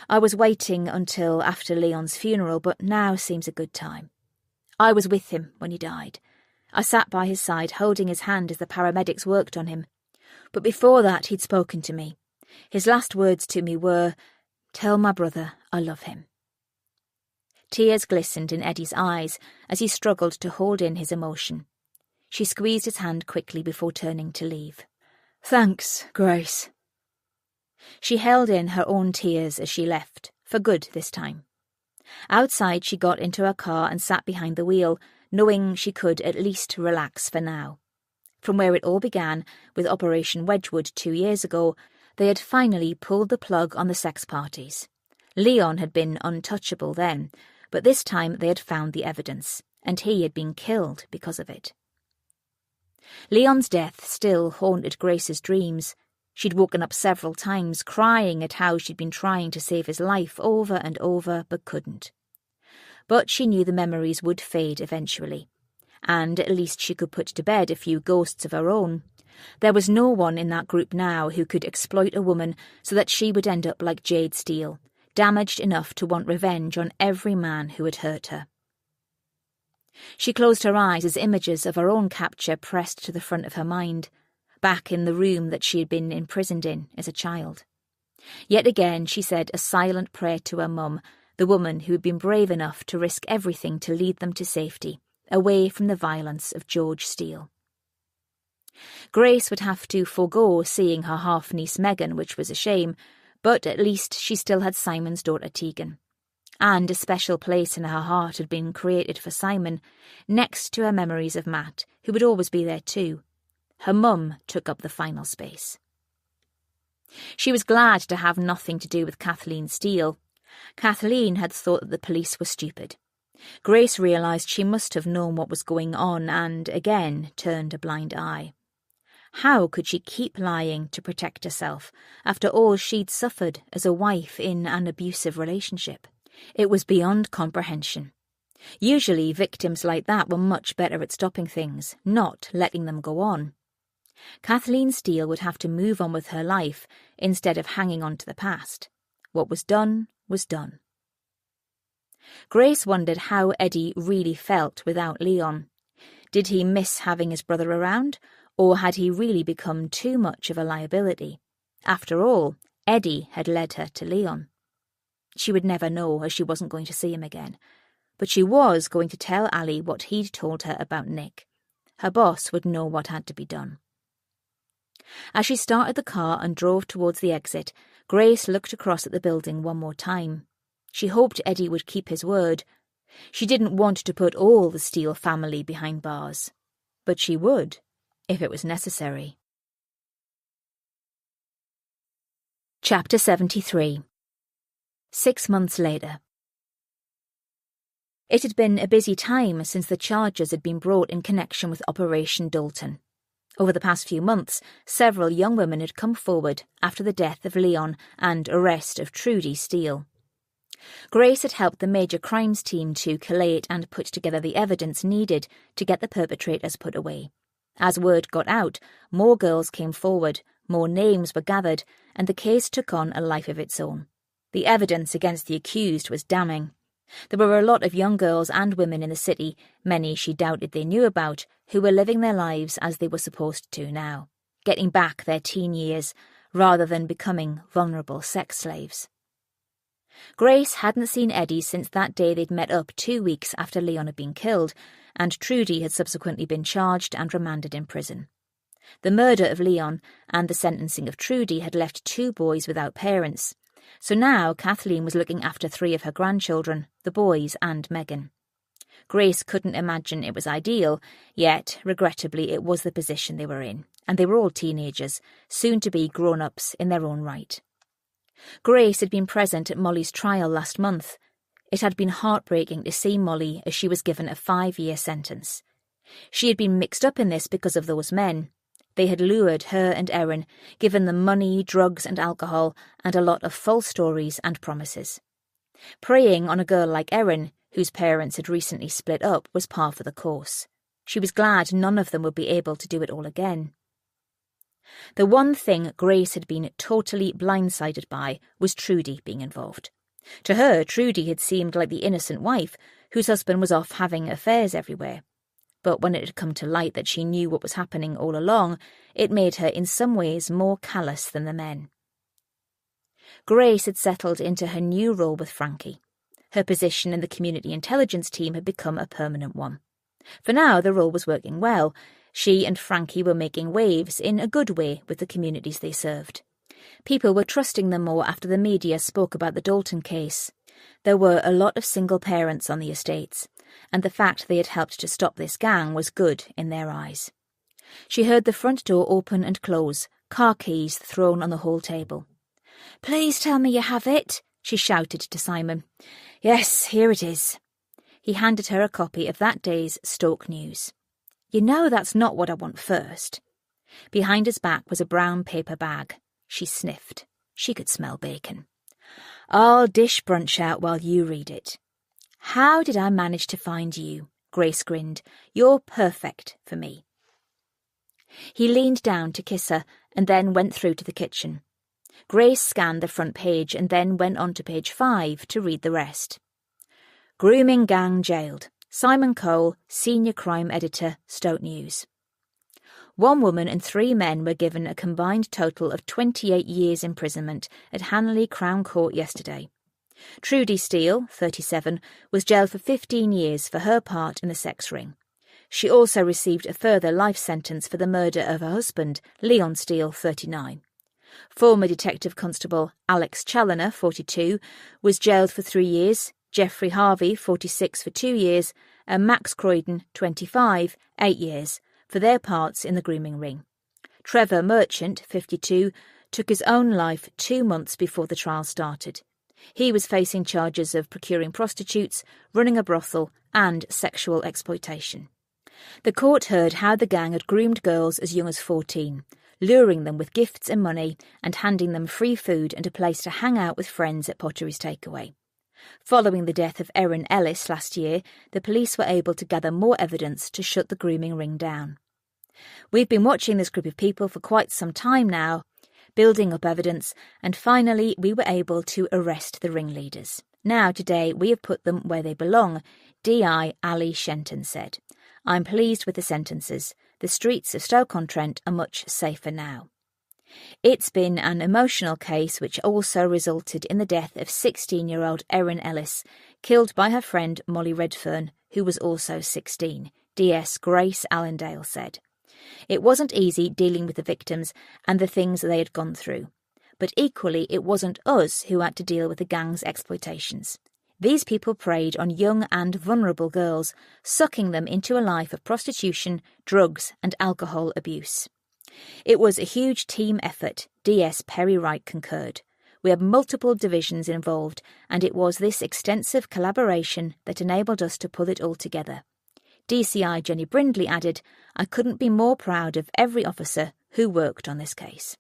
"I was waiting until after Leon's funeral, but now seems a good time. I was with him when he died. I sat by his side, holding his hand as the paramedics worked on him. But before that, he'd spoken to me. His last words to me were, "Tell my brother I love him." Tears glistened in Eddie's eyes as he struggled to hold in his emotion. She squeezed his hand quickly before turning to leave. "Thanks, Grace." She held in her own tears as she left, for good this time. Outside, she got into her car and sat behind the wheel, knowing she could at least relax for now. From where it all began, with Operation Wedgwood 2 years ago, they had finally pulled the plug on the sex parties. Leon had been untouchable then, but this time they had found the evidence, and he had been killed because of it. Leon's death still haunted Grace's dreams. She'd woken up several times, crying at how she'd been trying to save his life over and over, but couldn't. But she knew the memories would fade eventually, and at least she could put to bed a few ghosts of her own. There was no one in that group now who could exploit a woman so that she would end up like Jade Steele, damaged enough to want revenge on every man who had hurt her. She closed her eyes as images of her own capture pressed to the front of her mind, back in the room that she had been imprisoned in as a child. Yet again she said a silent prayer to her mum, the woman who had been brave enough to risk everything to lead them to safety, away from the violence of George Steele. Grace would have to forego seeing her half-niece Megan, which was a shame, but at least she still had Simon's daughter Tegan. And a special place in her heart had been created for Simon, next to her memories of Matt, who would always be there too. Her mum took up the final space. She was glad to have nothing to do with Kathleen Steele. Kathleen had thought that the police were stupid. Grace realised she must have known what was going on and, again, turned a blind eye. How could she keep lying to protect herself after all she'd suffered as a wife in an abusive relationship? It was beyond comprehension. Usually victims like that were much better at stopping things, not letting them go on. Kathleen Steele would have to move on with her life instead of hanging on to the past. What was done was done. Grace wondered how Eddie really felt without Leon. Did he miss having his brother around, or had he really become too much of a liability? After all, Eddie had led her to Leon. She would never know, as she wasn't going to see him again. But she was going to tell Allie what he'd told her about Nick. Her boss would know what had to be done. As she started the car and drove towards the exit, Grace looked across at the building one more time. She hoped Eddie would keep his word. She didn't want to put all the Steele family behind bars. But she would, if it was necessary. Chapter 73. 6 months later. It had been a busy time since the charges had been brought in connection with Operation Dalton. Over the past few months, several young women had come forward after the death of Leon and arrest of Trudy Steele. Grace had helped the major crimes team to collate and put together the evidence needed to get the perpetrators put away. As word got out, more girls came forward, more names were gathered, and the case took on a life of its own. The evidence against the accused was damning. There were a lot of young girls and women in the city, many she doubted they knew about, who were living their lives as they were supposed to now, getting back their teen years, rather than becoming vulnerable sex slaves. Grace hadn't seen Eddie since that day they'd met up 2 weeks after Leon had been killed, and Trudy had subsequently been charged and remanded in prison. The murder of Leon and the sentencing of Trudy had left 2 boys without parents, so now Kathleen was looking after 3 of her grandchildren, the boys and Megan. Grace couldn't imagine it was ideal, yet, regrettably, it was the position they were in, and they were all teenagers, soon to be grown-ups in their own right. Grace had been present at Molly's trial last month. It had been heartbreaking to see Molly as she was given a 5-year sentence. She had been mixed up in this because of those men. They had lured her and Erin, given them money, drugs and alcohol, and a lot of false stories and promises. Preying on a girl like Erin, whose parents had recently split up, was par for the course. She was glad none of them would be able to do it all again. The one thing Grace had been totally blindsided by was Trudy being involved. To her, Trudy had seemed like the innocent wife whose husband was off having affairs everywhere. But when it had come to light that she knew what was happening all along, it made her in some ways more callous than the men. Grace had settled into her new role with Frankie. Her position in the community intelligence team had become a permanent one. For now, the role was working well. She and Frankie were making waves in a good way with the communities they served. People were trusting them more after the media spoke about the Dalton case. There were a lot of single parents on the estates, and the fact they had helped to stop this gang was good in their eyes. She heard the front door open and close, car keys thrown on the hall table. "Please tell me you have it," she shouted to Simon. "Yes, here it is." He handed her a copy of that day's Stoke News. "You know that's not what I want first." Behind his back was a brown paper bag. She sniffed. She could smell bacon. "I'll dish brunch out while you read it." "How did I manage to find you?" Grace grinned. "You're perfect for me." He leaned down to kiss her and then went through to the kitchen. Grace scanned the front page and then went on to page 5 to read the rest. "Grooming gang jailed. Simon Cole, senior crime editor, Stoke News." 1 woman and 3 men were given a combined total of 28 years imprisonment at Hanley Crown Court yesterday. Trudy Steele, 37, was jailed for 15 years for her part in the sex ring. She also received a further life sentence for the murder of her husband, Leon Steele, 39. Former Detective Constable Alex Challoner, 42, was jailed for 3 years, Jeffrey Harvey, 46, for 2 years, and Max Croydon, 25, 8 years, for their parts in the grooming ring. Trevor Merchant, 52, took his own life 2 months before the trial started. He was facing charges of procuring prostitutes, running a brothel, and sexual exploitation. The court heard how the gang had groomed girls as young as 14, luring them with gifts and money and handing them free food and a place to hang out with friends at Pottery's Takeaway. Following the death of Erin Ellis last year, the police were able to gather more evidence to shut the grooming ring down. "We've been watching this group of people for quite some time now, building up evidence, and finally we were able to arrest the ringleaders. Now today we have put them where they belong," DI Allie Shenton said. "I'm pleased with the sentences. The streets of Stoke-on-Trent are much safer now." It's been an emotional case which also resulted in the death of 16-year-old Erin Ellis, killed by her friend Molly Redfern, who was also 16, DS Grace Allendale said. "It wasn't easy dealing with the victims and the things they had gone through, but equally it wasn't us who had to deal with the gang's exploitations. These people preyed on young and vulnerable girls, sucking them into a life of prostitution, drugs and alcohol abuse. It was a huge team effort," DS Perry Wright concurred. "We had multiple divisions involved, and it was this extensive collaboration that enabled us to pull it all together." DCI Jenny Brindley added, "I couldn't be more proud of every officer who worked on this case."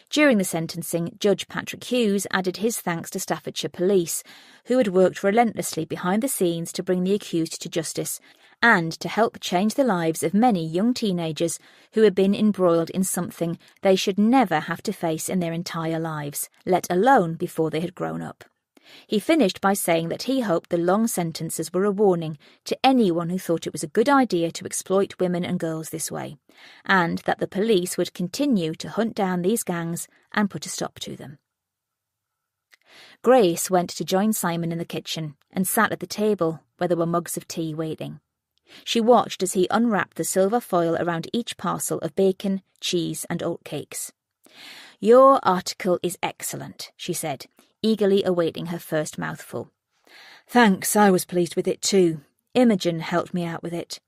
During the sentencing, Judge Patrick Hughes added his thanks to Staffordshire Police, who had worked relentlessly behind the scenes to bring the accused to justice and to help change the lives of many young teenagers who had been embroiled in something they should never have to face in their entire lives, let alone before they had grown up. He finished by saying that he hoped the long sentences were a warning to anyone who thought it was a good idea to exploit women and girls this way, and that the police would continue to hunt down these gangs and put a stop to them. Grace went to join Simon in the kitchen and sat at the table where there were mugs of tea waiting. She watched as he unwrapped the silver foil around each parcel of bacon, cheese and oatcakes. "Your article is excellent," she said, eagerly awaiting her first mouthful. "Thanks, I was pleased with it too. Imogen helped me out with it."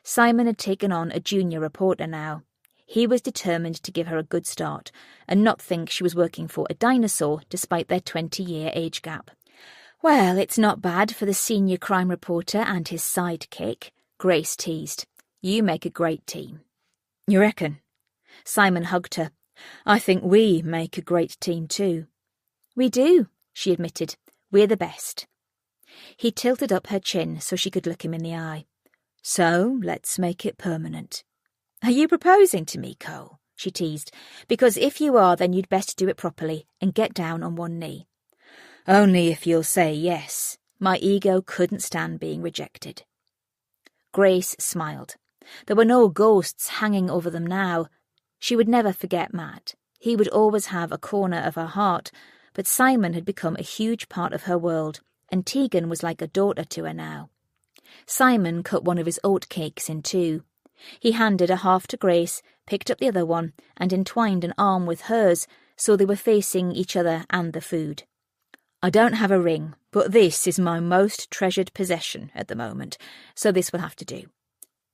Simon had taken on a junior reporter now. He was determined to give her a good start and not think she was working for a dinosaur despite their 20-year age gap. "Well, it's not bad for the senior crime reporter and his sidekick," Grace teased. "You make a great team." "You reckon?" Simon hugged her. "I think we make a great team too." "We do," she admitted. "We're the best." He tilted up her chin so she could look him in the eye. "So, let's make it permanent." "Are you proposing to me, Cole?" she teased. "Because if you are, then you'd best do it properly and get down on one knee." "Only if you'll say yes," My ego couldn't stand being rejected. Grace smiled. There were no ghosts hanging over them now. She would never forget Matt. He would always have a corner of her heart, but Simon had become a huge part of her world, and Tegan was like a daughter to her now. Simon cut one of his oatcakes in two. He handed a half to Grace, picked up the other one, and entwined an arm with hers, so they were facing each other and the food. I don't have a ring, but this is my most treasured possession at the moment, so this will have to do.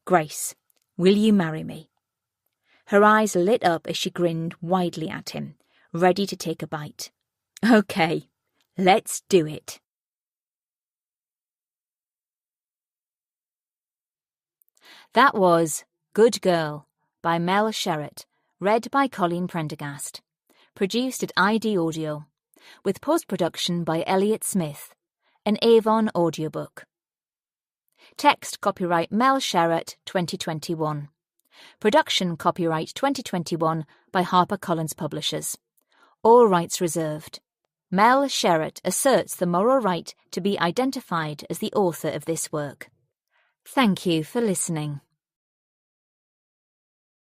Grace, will you marry me? Her eyes lit up as she grinned widely at him, ready to take a bite. Okay, let's do it. That was Good Girl by Mel Sherratt, read by Colleen Prendergast. Produced at ID Audio, with post-production by Elliot Smith, an Avon audiobook. Text copyright Mel Sherratt 2021. Production copyright 2021 by HarperCollins Publishers. All rights reserved. Mel Sherratt asserts the moral right to be identified as the author of this work. Thank you for listening.